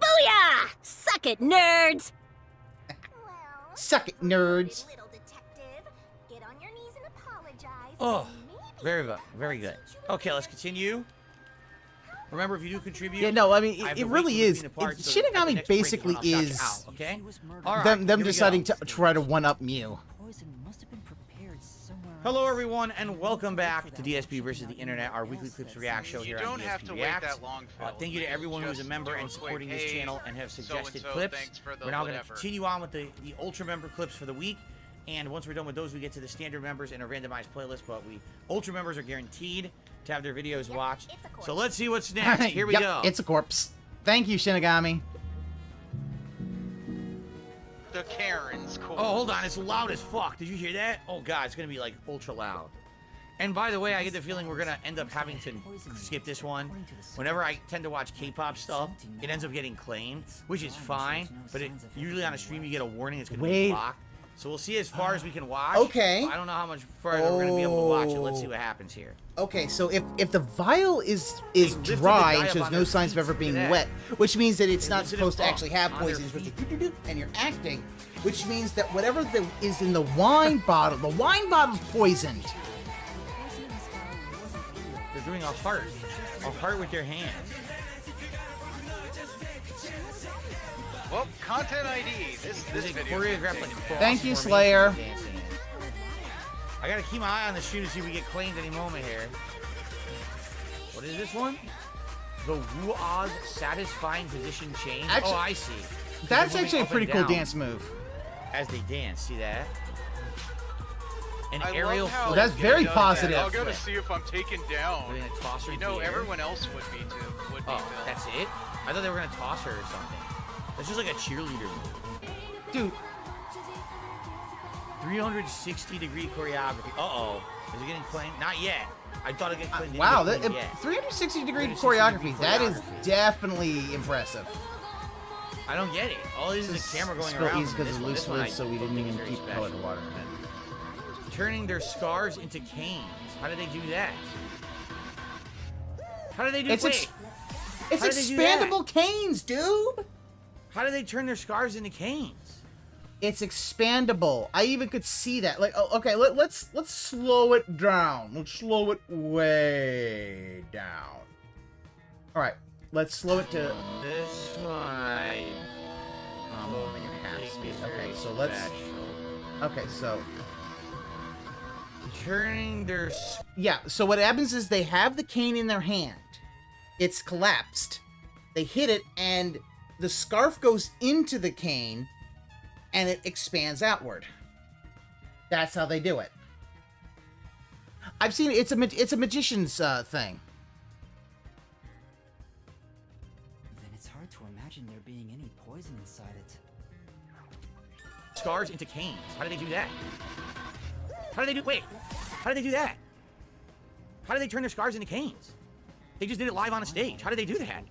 Speaker 14: Booyah! Suck it, nerds!
Speaker 13: Suck it, nerds.
Speaker 14: Little detective, get on your knees and apologize.
Speaker 17: Oh, very good. Very good. Okay, let's continue. Remember, if you do contribute...
Speaker 13: Yeah, no, I mean,
Speaker 17: have
Speaker 13: it
Speaker 17: the
Speaker 13: really
Speaker 17: link
Speaker 13: is.
Speaker 17: between the parts, so at the
Speaker 13: Shinigami
Speaker 17: next break,
Speaker 13: basically
Speaker 17: I'll shout you
Speaker 13: is
Speaker 17: out, okay? All right,
Speaker 13: them
Speaker 17: here we
Speaker 13: deciding
Speaker 17: go.
Speaker 13: to try to one-up Mew.
Speaker 17: Hello, everyone, and welcome back to DSP versus the Internet, our weekly clips react show here on
Speaker 16: don't
Speaker 17: DSP
Speaker 16: have to wait
Speaker 17: Reacts.
Speaker 16: that long, Phil.
Speaker 17: Thank you to everyone who's a
Speaker 16: Just
Speaker 17: member
Speaker 16: do a
Speaker 17: and supporting
Speaker 16: quick,
Speaker 17: this
Speaker 16: hey,
Speaker 17: channel and have suggested
Speaker 16: so-and-so,
Speaker 17: clips.
Speaker 16: thanks for the
Speaker 17: We're now going to
Speaker 16: whatever.
Speaker 17: continue on with the Ultra member clips for the week. And once we're done with those, we get to the standard members in a randomized playlist. But Ultra members are guaranteed to have their videos watched. So let's see what's next. Here we
Speaker 13: Yep,
Speaker 17: go.
Speaker 13: It's a corpse. Thank you, Shinigami.
Speaker 16: The Karen's cool.
Speaker 17: Oh, hold on. It's loud as fuck. Did you hear that? Oh, God. It's going to be, like, ultra loud. And by the way, I get the feeling we're going to end up having to skip this one. Whenever I tend to watch K-pop stuff, it ends up getting claimed, which is fine. But usually on a stream, you get a warning it's going to be
Speaker 13: Wait.
Speaker 17: blocked. So we'll see as far as we can watch.
Speaker 13: Okay.
Speaker 17: I don't know how much further we're gonna be able to watch it. Let's see what happens here.
Speaker 13: Okay, so if the vial is
Speaker 17: lifted the
Speaker 13: dry
Speaker 17: guy
Speaker 13: and
Speaker 17: up
Speaker 13: shows
Speaker 17: on
Speaker 13: no
Speaker 17: their
Speaker 13: signs of
Speaker 17: feet.
Speaker 13: ever being
Speaker 17: Look at
Speaker 13: wet, which means that it's
Speaker 17: They
Speaker 13: not
Speaker 17: lifted
Speaker 13: supposed to
Speaker 17: it up
Speaker 13: actually have
Speaker 17: on their
Speaker 13: poison, it's supposed to do, and you're acting, which means that whatever is in the wine bottle's poisoned.
Speaker 17: They're doing a heart with their hands.
Speaker 16: Well, content ID. This video.
Speaker 17: Choreographed like
Speaker 13: Thank you,
Speaker 17: cross
Speaker 13: Slayer.
Speaker 17: formation dancing. I gotta keep my eye on the shoe to see if we get claimed any moment here. What is this one? The Woo-Ah's satisfying position change.
Speaker 13: Actually,
Speaker 17: oh, I see.
Speaker 13: That's
Speaker 17: They're moving
Speaker 13: actually a
Speaker 17: up
Speaker 13: pretty
Speaker 17: and
Speaker 13: cool
Speaker 17: down
Speaker 13: dance move.
Speaker 17: as they dance. See that? An
Speaker 16: I
Speaker 17: aerial
Speaker 16: love how
Speaker 17: flip.
Speaker 13: That's very
Speaker 16: does
Speaker 13: positive.
Speaker 16: that. I'll go to see if I'm taken down.
Speaker 17: They're gonna toss her
Speaker 16: You
Speaker 17: in
Speaker 16: know,
Speaker 17: the air.
Speaker 16: everyone else would be too.
Speaker 17: Oh, that's it? I thought they were gonna toss her or something. That's just like a cheerleader move.
Speaker 13: Dude.
Speaker 17: 360-degree choreography. Uh-oh. Is it getting claimed? Not yet. I thought it get claimed.
Speaker 13: Wow,
Speaker 17: Didn't
Speaker 13: that
Speaker 17: get claimed yet.
Speaker 13: 360-degree
Speaker 17: 360-degree
Speaker 13: choreography. That is
Speaker 17: choreography.
Speaker 13: definitely impressive.
Speaker 17: I don't get it. All this is a camera going
Speaker 13: Spill
Speaker 17: around.
Speaker 13: easy because of loose wood, so we didn't even keep colored water in it.
Speaker 17: Turning their scars into canes. How do they do that? How do they do
Speaker 13: It's
Speaker 17: wait.
Speaker 13: It's
Speaker 17: How do they do that?
Speaker 13: expandable canes, dude.
Speaker 17: How do they turn their scars into canes?
Speaker 13: It's expandable. I even could see that. Like, oh, okay, let's slow it down. Let's slow it way down. All right, let's slow it to
Speaker 17: this one.
Speaker 13: Okay, so let's. Okay, so
Speaker 17: turning their.
Speaker 13: Yeah. So what happens is they have the cane in their hand. It's collapsed. They hit it, and the scarf goes into the cane, and it expands outward. That's how they do it. I've seen it. It's a magician's thing.
Speaker 5: Then it's hard to imagine there being any poison inside it.
Speaker 17: Scars into canes. How do they do that? How do they do? Wait. How do they do that? How do they turn their scars into canes? They just did it live on a stage. How did they do that?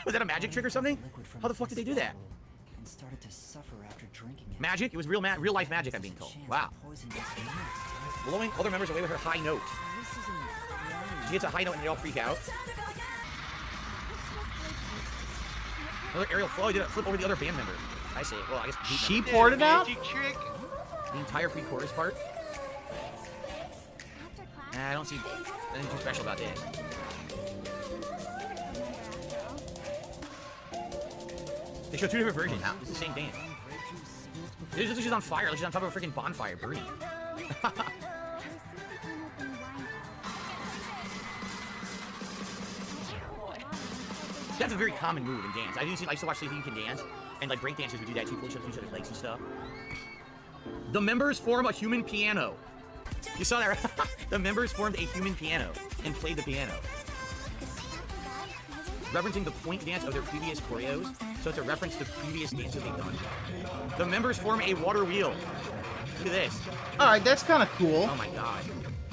Speaker 17: Was that a magic trick or something? How the fuck did they do that?
Speaker 5: And started to suffer after drinking it.
Speaker 17: Magic? It was real life magic, I'm being told. Wow. Blowing other members away with her high note. She hits a high note and they all freak out. Another aerial flow. He did a flip over the other band member. I see. Well, I guess
Speaker 13: She poured it out?
Speaker 17: The entire pre-chorus part. Nah, I don't see anything too special about this. They show two different versions. It's the same dance. She's on fire. Like she's on top of a freaking bonfire, burning. That's a very common move in dance. I used to watch See If You Can Dance, and like break dancers would do that too, pull each other's legs and stuff. The members form a human piano. You saw that, right? The members formed a human piano and played the piano. Referencing the point dance of their previous choreos, so it's a reference to previous dances they've done. The members form a water wheel. Look at this.
Speaker 13: All right, that's kind of cool.
Speaker 17: Oh my god.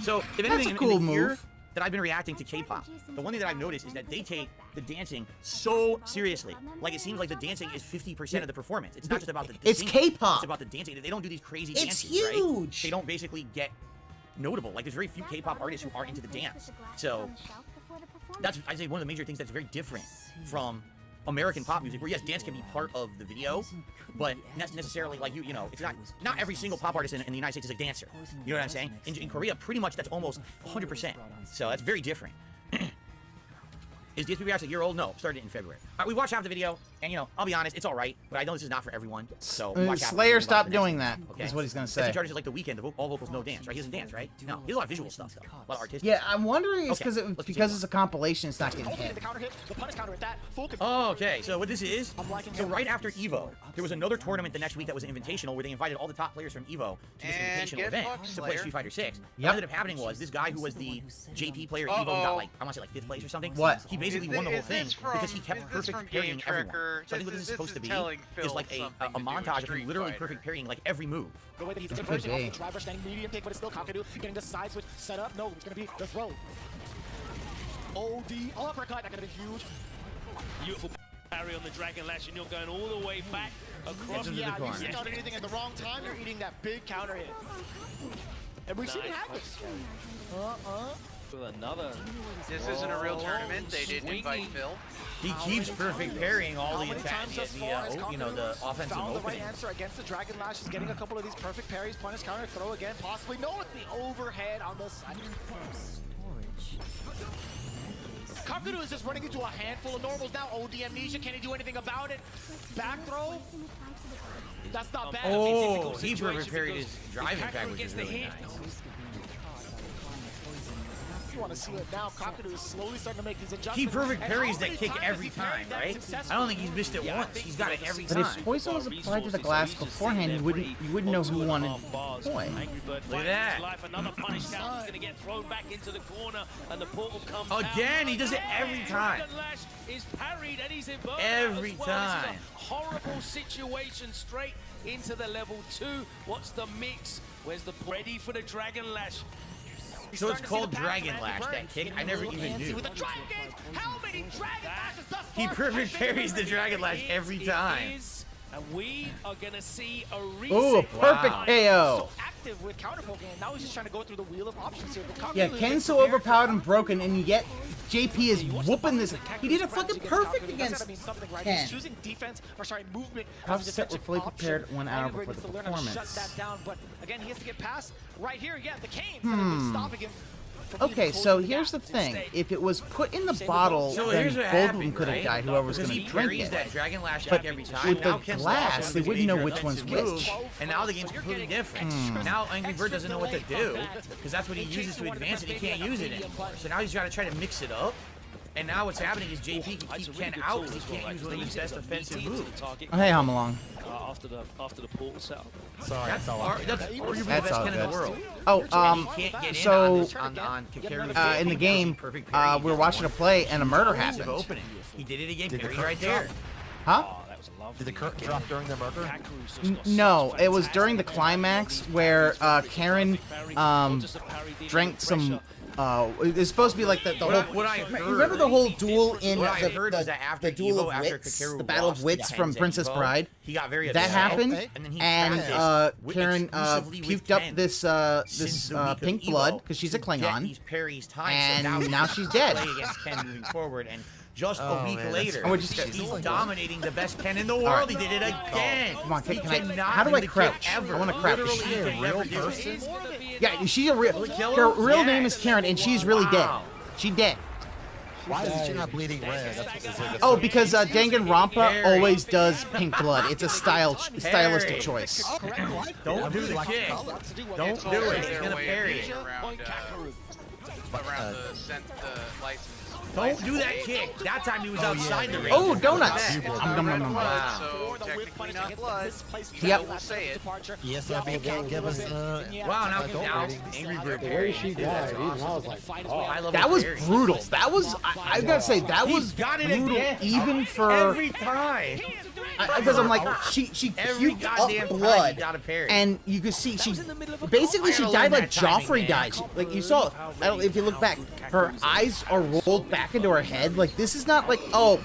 Speaker 17: So, if anything, in the year that I've been reacting to K-pop, the one thing that I've noticed is that they take the dancing so seriously. Like, it seems like the dancing is 50% of the performance. It's not just about the
Speaker 13: It's
Speaker 17: singing.
Speaker 13: K-pop.
Speaker 17: It's about the dancing. They don't do these crazy
Speaker 13: It's
Speaker 17: dances,
Speaker 13: huge.
Speaker 17: right? They don't basically get notable. Like, there's very few K-pop artists who are into the dance. So, that's, I'd say, one of the major things that's very different from American pop music, where yes, dance can be part of the video, but not necessarily like you know, it's not every single pop artist in the United States is a dancer. You know what I'm saying? In Korea, pretty much that's almost 100%. So that's very different. Is DSP Reacts a year old? No, started in February. All right, we watched half the video, and you know, I'll be honest, it's all right, but I know this is not for everyone. So we watch half the
Speaker 13: Slayer,
Speaker 17: video,
Speaker 13: stop
Speaker 17: watch the next
Speaker 13: doing
Speaker 17: one.
Speaker 13: that.
Speaker 17: Okay.
Speaker 13: Is what he's gonna
Speaker 17: That's
Speaker 13: say.
Speaker 17: in charge is like the weekend, all vocals, no dance, right? He doesn't dance, right? No, he does a lot of visual stuff, though. A lot of artistic.
Speaker 13: Yeah, I'm wondering it's
Speaker 17: Okay,
Speaker 13: because it's a compilation. It's not getting hit.
Speaker 17: Oh, okay, so what this is, so right after EVO, there was another tournament the next week that was an invitational where they invited all the top players from EVO to this invitational event to play Street Fighter 6. What ended up happening was this guy who was the JP player at EVO who got like, I want to say like 5th place or something.
Speaker 13: What?
Speaker 17: He basically won the whole thing because he kept perfect parrying everyone. So I think what this is supposed to be is like a montage of him literally perfect parrying like every move.
Speaker 4: The way that he's converging off the driver, standing medium pick, but it's still Kakadu getting the side switch set up. No, it's gonna be the throw. OD uppercut, that could have been huge.
Speaker 12: Beautiful
Speaker 7: parry on the Dragon Lash, and you're going all the way back across.
Speaker 4: Yeah, you start anything at the wrong time, you're eating that big counter hit. And we've seen it happen.
Speaker 7: With another.
Speaker 16: This isn't a real tournament. They didn't invite Phil.
Speaker 17: He keeps perfect parrying all the attacks, you know, the offensive
Speaker 4: found the
Speaker 17: opening.
Speaker 4: right answer against the Dragon Lash. Is getting a couple of these perfect parries, punish, counter, throw again, possibly. No, it's the overhead on the side. Kakaru is just running into a handful of normals now. OD amnesia, can he do anything about it? Back throw? That's not bad.
Speaker 17: Oh, he perfect parried his driving attack, which is really nice.
Speaker 4: You want to see it now. Kakaru is slowly starting to make these adjustments.
Speaker 17: He perfect parries that kick every time, right? I don't think he's missed it once. He's got it every
Speaker 13: But
Speaker 17: time.
Speaker 13: if poison was applied to the glass beforehand, you wouldn't know who wanted point.
Speaker 17: Look at that.
Speaker 7: Another punish down. He's going to get thrown back into the corner, and the portal comes
Speaker 17: Again,
Speaker 7: out.
Speaker 17: he does it every time.
Speaker 7: Dragon Lash is parried, and he's in burnout
Speaker 17: Every
Speaker 7: as well.
Speaker 17: time.
Speaker 7: This is a horrible situation straight into the level 2. What's the mix? Where's the ready for the Dragon Lash?
Speaker 17: So it's called Dragon Lash, that kick? I never even knew. He perfect parries the Dragon Lash every time.
Speaker 7: And we are gonna see a reset.
Speaker 13: Ooh, a perfect KO.
Speaker 4: So active with counter poking, and now he's just trying to go through the wheel of options here.
Speaker 13: Yeah, Ken's so overpowered and broken, and yet JP is whooping this. He did a fucking perfect against Ken.
Speaker 4: He's choosing defense, or sorry, movement.
Speaker 13: House set were fully prepared 1 hour before the performance.
Speaker 4: Shut that down, but again, he has to get past right here. Yeah, the canes that have been stopping him.
Speaker 13: Okay, so here's the thing. If it was put in the bottle,
Speaker 17: So
Speaker 13: then
Speaker 17: here's what
Speaker 13: both of them
Speaker 17: happened,
Speaker 13: could have
Speaker 17: right?
Speaker 13: died, whoever was
Speaker 17: Because
Speaker 13: going
Speaker 17: he
Speaker 13: to drink
Speaker 17: parries
Speaker 13: it.
Speaker 17: that Dragon Lash
Speaker 13: But
Speaker 17: every time.
Speaker 13: with
Speaker 17: Now
Speaker 13: the
Speaker 17: Ken's
Speaker 13: glass,
Speaker 17: lost
Speaker 13: they
Speaker 17: his
Speaker 13: wouldn't know
Speaker 17: major
Speaker 13: which one's
Speaker 17: offensive
Speaker 13: which.
Speaker 17: move, and now the game's completely different. Now Angry Bird doesn't know what to do, because that's what he uses to advance, and he can't use it anymore. So now he's got to try to mix it up. And now what's happening is JP can keep Ken out because he can't use one of his best offensive moves.
Speaker 13: Oh, hey, Hamalong.
Speaker 7: After the portal setup.
Speaker 19: Sorry,
Speaker 17: that's arguably the
Speaker 13: That's
Speaker 17: best
Speaker 13: all
Speaker 17: Ken in the
Speaker 13: good.
Speaker 17: world.
Speaker 13: Oh,
Speaker 17: He can't get
Speaker 13: so
Speaker 17: in on Kakaru.
Speaker 13: in the game, we were watching a play and a murder happened.
Speaker 17: Opening. He did it again. Parry right there.
Speaker 13: Huh?
Speaker 19: Did the curtain drop during the murder?
Speaker 13: No, it was during the climax where Karen drank some. It's supposed to be like the whole.
Speaker 17: What I heard,
Speaker 13: remember the whole duel in
Speaker 17: what I heard was that after
Speaker 13: the duel
Speaker 17: Evo,
Speaker 13: of
Speaker 17: after
Speaker 13: wits,
Speaker 17: Kakaru
Speaker 13: the battle of
Speaker 17: lost
Speaker 13: wits
Speaker 17: to
Speaker 13: from
Speaker 17: Ken's
Speaker 13: Princess
Speaker 17: Evo,
Speaker 13: Bride.
Speaker 17: he got very
Speaker 13: that
Speaker 17: upset.
Speaker 13: happened,
Speaker 17: And then he
Speaker 13: and
Speaker 17: practiced
Speaker 13: Karen
Speaker 17: exclusively with
Speaker 13: puked up
Speaker 17: Ken
Speaker 13: this
Speaker 17: since the week of
Speaker 13: pink
Speaker 17: Evo
Speaker 13: blood because she's a
Speaker 17: to get
Speaker 13: Klingon,
Speaker 17: these parries timed,
Speaker 13: and
Speaker 17: so
Speaker 13: now she's dead.
Speaker 17: Play against Ken moving forward, and just
Speaker 19: Oh,
Speaker 17: a week
Speaker 19: man,
Speaker 17: later,
Speaker 19: that's
Speaker 17: he's dominating the best Ken in the
Speaker 13: All
Speaker 17: world.
Speaker 13: right.
Speaker 17: He did it again.
Speaker 13: Come on,
Speaker 17: He
Speaker 13: can I?
Speaker 17: cannot
Speaker 13: How do I
Speaker 17: do the kick
Speaker 13: crouch?
Speaker 17: ever.
Speaker 13: I want to crouch.
Speaker 17: Literally,
Speaker 13: Is she
Speaker 17: he
Speaker 13: a
Speaker 17: can
Speaker 13: real
Speaker 17: never do it.
Speaker 13: person? Yeah, she's a real. Her real name is Karen, and she's really dead. She dead.
Speaker 19: Why is she not bleeding red? That's what
Speaker 13: Oh, because Danganronpa always does pink blood. It's a stylistic choice.
Speaker 17: Don't do the kick. Don't do it. He's gonna parry it.
Speaker 16: Around the license.
Speaker 17: Don't do that kick. That time he was outside the ring.
Speaker 13: Oh, donuts.
Speaker 17: Wow.
Speaker 16: So technically not blood.
Speaker 13: Yep.
Speaker 16: I will say it.
Speaker 19: Yes, RB can't give us
Speaker 17: Wow, now Angry Bird
Speaker 20: The way she died, even I was like, oh.
Speaker 17: I love
Speaker 13: That
Speaker 17: the
Speaker 13: was
Speaker 17: parry.
Speaker 13: brutal. That was, I gotta say, that was
Speaker 17: got it
Speaker 13: brutal,
Speaker 17: again.
Speaker 13: even for.
Speaker 17: Every time.
Speaker 13: Because I'm like, she
Speaker 17: Every
Speaker 13: puked
Speaker 17: goddamn
Speaker 13: up
Speaker 17: time
Speaker 13: blood,
Speaker 17: you got a parry.
Speaker 13: and you could see she basically she died like Joffrey died. Like you saw, I don't, if you look back, her eyes are rolled back into her head. Like this is not like blah.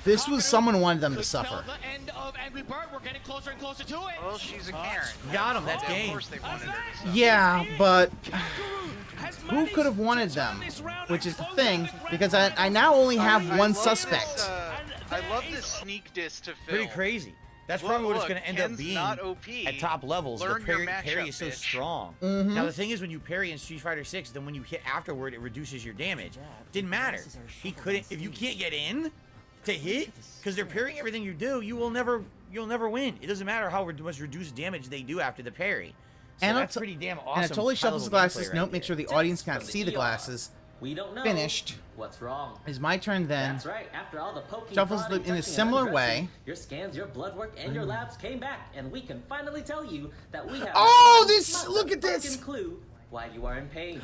Speaker 13: This was someone wanted them to suffer.
Speaker 16: Well, she's a Karen.
Speaker 17: Got him. That's
Speaker 16: Of
Speaker 17: game.
Speaker 16: course they wanted her to suffer.
Speaker 13: Yeah, but who could have wanted them? Which is the thing, because I now only have
Speaker 16: I
Speaker 13: one
Speaker 16: love
Speaker 13: suspect.
Speaker 16: This, I love this sneak diss to Phil.
Speaker 17: Pretty crazy. That's probably what it's going to end up
Speaker 16: Ken's
Speaker 17: being
Speaker 16: not OP.
Speaker 17: at top levels. The
Speaker 16: Learn your
Speaker 17: parry
Speaker 16: matchup,
Speaker 17: is so
Speaker 16: bitch.
Speaker 17: strong.
Speaker 13: Mhm.
Speaker 17: Now the thing is, when you parry in Street Fighter 6, then when you hit afterward, it reduces your damage. Didn't matter. He couldn't. If you can't get in to hit, because they're parrying everything you do, you'll never win. It doesn't matter how much reduced damage they do after the parry. So
Speaker 13: And
Speaker 17: that's pretty damn awesome.
Speaker 13: And it totally shuffles the
Speaker 17: high-level
Speaker 13: glasses.
Speaker 17: gameplay right
Speaker 13: Note, make
Speaker 17: there.
Speaker 13: sure the audience can't see the glasses.
Speaker 12: We don't know.
Speaker 13: Finished.
Speaker 12: What's wrong?
Speaker 13: Is my turn then.
Speaker 12: That's right. After all the poking,
Speaker 13: Shuffles
Speaker 12: prodding,
Speaker 13: in a
Speaker 12: touching, and
Speaker 13: similar
Speaker 12: undressing,
Speaker 13: way.
Speaker 12: Your scans, your blood work, and your labs came back, and we can finally tell you that we have.
Speaker 13: Oh, this! Look at this!
Speaker 12: Clue why you are in pain.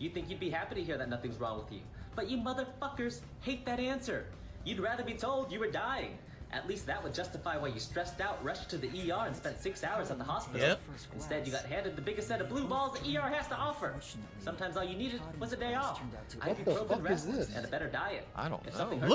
Speaker 12: You think you'd be happy to hear that nothing's wrong with you, but you motherfuckers hate that answer. You'd rather be told you were dying. At least that would justify why you stressed out, rushed to the ER, and spent 6 hours at the hospital.
Speaker 10: Yep.
Speaker 12: Instead, you got handed the biggest set of blue balls the ER has to offer. Sometimes all you needed was a day off. Ibuprofen rest and a better diet.
Speaker 19: I don't know.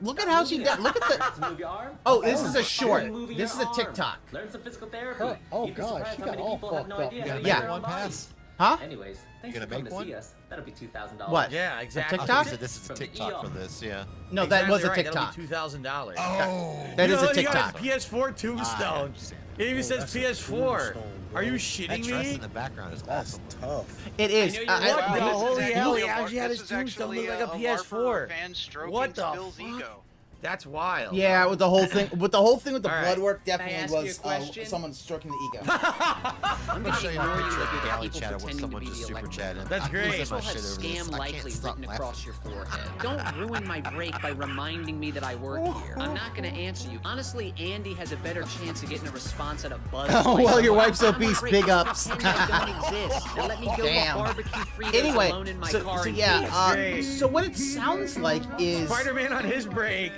Speaker 13: Look at how she got. Look at the.
Speaker 12: Move your arm.
Speaker 13: Oh, this is a short.
Speaker 12: Moving
Speaker 13: This is
Speaker 12: your
Speaker 13: a
Speaker 12: arm.
Speaker 13: TikTok.
Speaker 12: Learn some physical therapy.
Speaker 20: Oh
Speaker 12: You'd be
Speaker 20: gosh,
Speaker 12: surprised
Speaker 20: she
Speaker 12: how
Speaker 20: got
Speaker 12: many
Speaker 20: all
Speaker 12: people have
Speaker 20: fucked
Speaker 12: no
Speaker 20: up.
Speaker 12: idea
Speaker 19: You
Speaker 12: how
Speaker 19: gonna
Speaker 12: to
Speaker 19: make
Speaker 12: use their
Speaker 19: one
Speaker 12: own bodies.
Speaker 19: pass?
Speaker 13: Huh?
Speaker 12: Anyways, thanks
Speaker 19: You
Speaker 12: for
Speaker 19: gonna
Speaker 12: coming
Speaker 19: make
Speaker 12: to
Speaker 19: one?
Speaker 12: see us. That'll be $2,000.
Speaker 13: What?
Speaker 10: Yeah, exactly.
Speaker 19: I
Speaker 13: TikTok?
Speaker 19: said this is a
Speaker 12: From the
Speaker 19: TikTok
Speaker 12: ER.
Speaker 19: for this, yeah.
Speaker 13: No, that was a
Speaker 10: Exactly right,
Speaker 13: TikTok.
Speaker 10: That'll be $2,000.
Speaker 19: Oh.
Speaker 13: That
Speaker 10: You
Speaker 13: is
Speaker 10: know,
Speaker 13: a
Speaker 10: he got
Speaker 13: TikTok.
Speaker 10: his PS4 tombstone. It even says PS4. Are you
Speaker 19: That
Speaker 10: shitting
Speaker 19: dress
Speaker 10: me?
Speaker 19: in the background is awesome.
Speaker 20: Tough.
Speaker 13: It is.
Speaker 10: What the holy
Speaker 16: actually
Speaker 10: hell?
Speaker 16: a
Speaker 10: He
Speaker 16: Mar-
Speaker 10: actually had
Speaker 16: this
Speaker 10: his
Speaker 16: is
Speaker 10: tombstone
Speaker 16: actually
Speaker 10: look like a
Speaker 16: a
Speaker 10: PS4.
Speaker 16: LARPer fan stroking
Speaker 10: What the
Speaker 16: Spill's
Speaker 10: fuck?
Speaker 16: ego.
Speaker 10: That's wild.
Speaker 13: Yeah, with the whole thing, with the blood work,
Speaker 1: Can I
Speaker 13: definitely
Speaker 1: ask you a
Speaker 13: was
Speaker 1: question?
Speaker 13: someone stroking the ego.
Speaker 19: I'm gonna show you a
Speaker 1: ignore
Speaker 19: picture
Speaker 1: you
Speaker 19: of the
Speaker 1: if
Speaker 19: galley
Speaker 1: people
Speaker 19: chat of what
Speaker 1: pretending
Speaker 19: someone
Speaker 1: to be
Speaker 19: just
Speaker 1: the
Speaker 19: super
Speaker 1: electric
Speaker 19: chatted.
Speaker 10: That's
Speaker 19: I'm
Speaker 10: great.
Speaker 19: losing
Speaker 1: This
Speaker 19: my
Speaker 1: will have
Speaker 19: shit over this.
Speaker 1: scam
Speaker 19: I
Speaker 1: likely
Speaker 19: can't stop
Speaker 1: written
Speaker 19: laughing.
Speaker 1: across your forehead. Don't ruin my break by reminding me that I work here. I'm not gonna answer you. Honestly, Andy has a better chance of getting a response at a buzz.
Speaker 13: Oh,
Speaker 1: like
Speaker 13: well, your
Speaker 1: that.
Speaker 13: wife's
Speaker 1: I'm
Speaker 13: obese.
Speaker 1: great.
Speaker 13: Big
Speaker 1: Stop
Speaker 13: ups.
Speaker 1: pretending I don't exist. And let me go
Speaker 13: Damn.
Speaker 1: to barbecue Fritos
Speaker 13: Anyway,
Speaker 1: alone in my
Speaker 13: so
Speaker 1: car in
Speaker 13: yeah,
Speaker 1: peace.
Speaker 13: so what it sounds like is
Speaker 10: Spider-Man on his break.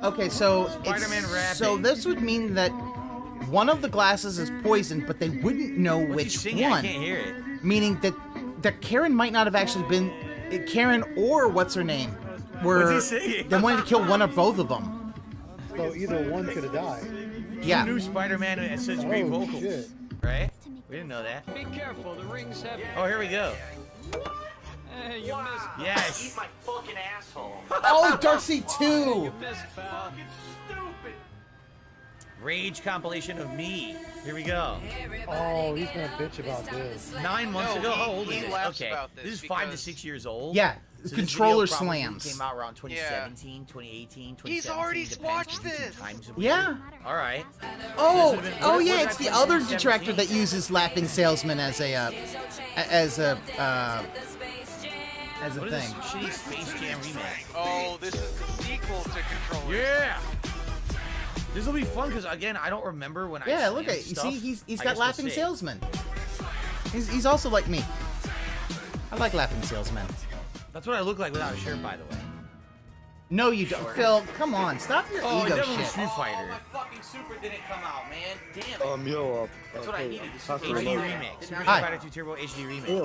Speaker 13: okay. So
Speaker 10: Spider-Man rapping.
Speaker 13: so this would mean that one of the glasses is poisoned, but they wouldn't know
Speaker 10: What's he
Speaker 13: which
Speaker 10: singing? I
Speaker 13: one.
Speaker 10: can't hear it.
Speaker 13: Meaning that Karen might not have actually been Karen or what's her name were
Speaker 10: What's he singing?
Speaker 13: they wanted to kill one or both of them.
Speaker 20: So either one could have died.
Speaker 13: Yeah.
Speaker 10: Who knew Spider-Man had such great
Speaker 20: Oh,
Speaker 10: vocals?
Speaker 20: shit.
Speaker 10: Right? We didn't know that.
Speaker 18: Be careful, the ring's heavy.
Speaker 10: Oh, here we go.
Speaker 18: Hey, you missed.
Speaker 10: Yes.
Speaker 18: Eat my fucking asshole.
Speaker 13: Oh, Darkseid 2.
Speaker 18: You missed, pal.
Speaker 10: Rage compilation of me. Here we go.
Speaker 20: Oh, he's gonna bitch about this.
Speaker 10: 9 months ago. How old is
Speaker 16: he
Speaker 10: it?
Speaker 16: laughs
Speaker 10: Okay.
Speaker 16: about this
Speaker 10: This is 5 to
Speaker 16: because-
Speaker 10: 6 years old.
Speaker 13: Yeah,
Speaker 10: So this
Speaker 13: controller
Speaker 10: video probably
Speaker 13: slams.
Speaker 10: Came out around 2017, 2018, 2017.
Speaker 16: He's already
Speaker 10: depends.
Speaker 16: watched
Speaker 10: Different
Speaker 16: this.
Speaker 10: times of
Speaker 13: Yeah.
Speaker 10: year. All right.
Speaker 13: Oh,
Speaker 10: This would've been-
Speaker 13: oh
Speaker 10: what
Speaker 13: yeah,
Speaker 10: did
Speaker 13: it's
Speaker 10: I
Speaker 13: the
Speaker 10: put,
Speaker 13: other
Speaker 10: 2017?
Speaker 13: detractor that uses laughing salesman as a
Speaker 10: What is this
Speaker 13: thing.
Speaker 10: shitty Space Jam remake?
Speaker 16: Oh, this is the sequel to Controller.
Speaker 10: Yeah. This will be fun because again, I don't remember when I.
Speaker 13: Yeah, look
Speaker 10: slammed
Speaker 13: at you
Speaker 10: stuff.
Speaker 13: see he's
Speaker 10: I
Speaker 13: got
Speaker 10: guess we'll
Speaker 13: laughing
Speaker 10: see.
Speaker 13: salesman. He's also like me. I like laughing salesman.
Speaker 10: That's what I look like without a shirt, by the way.
Speaker 13: No, you don't, Phil. Come on, stop your
Speaker 10: Oh,
Speaker 13: ego
Speaker 10: definitely
Speaker 13: shit.
Speaker 10: Street Fighter.
Speaker 12: My fucking super didn't come out, man. Damn it.
Speaker 20: Yo,
Speaker 12: That's what I needed.
Speaker 10: HD remake. Super
Speaker 13: Hi.
Speaker 10: Street Fighter 2 Turbo HD remake.
Speaker 20: Yeah,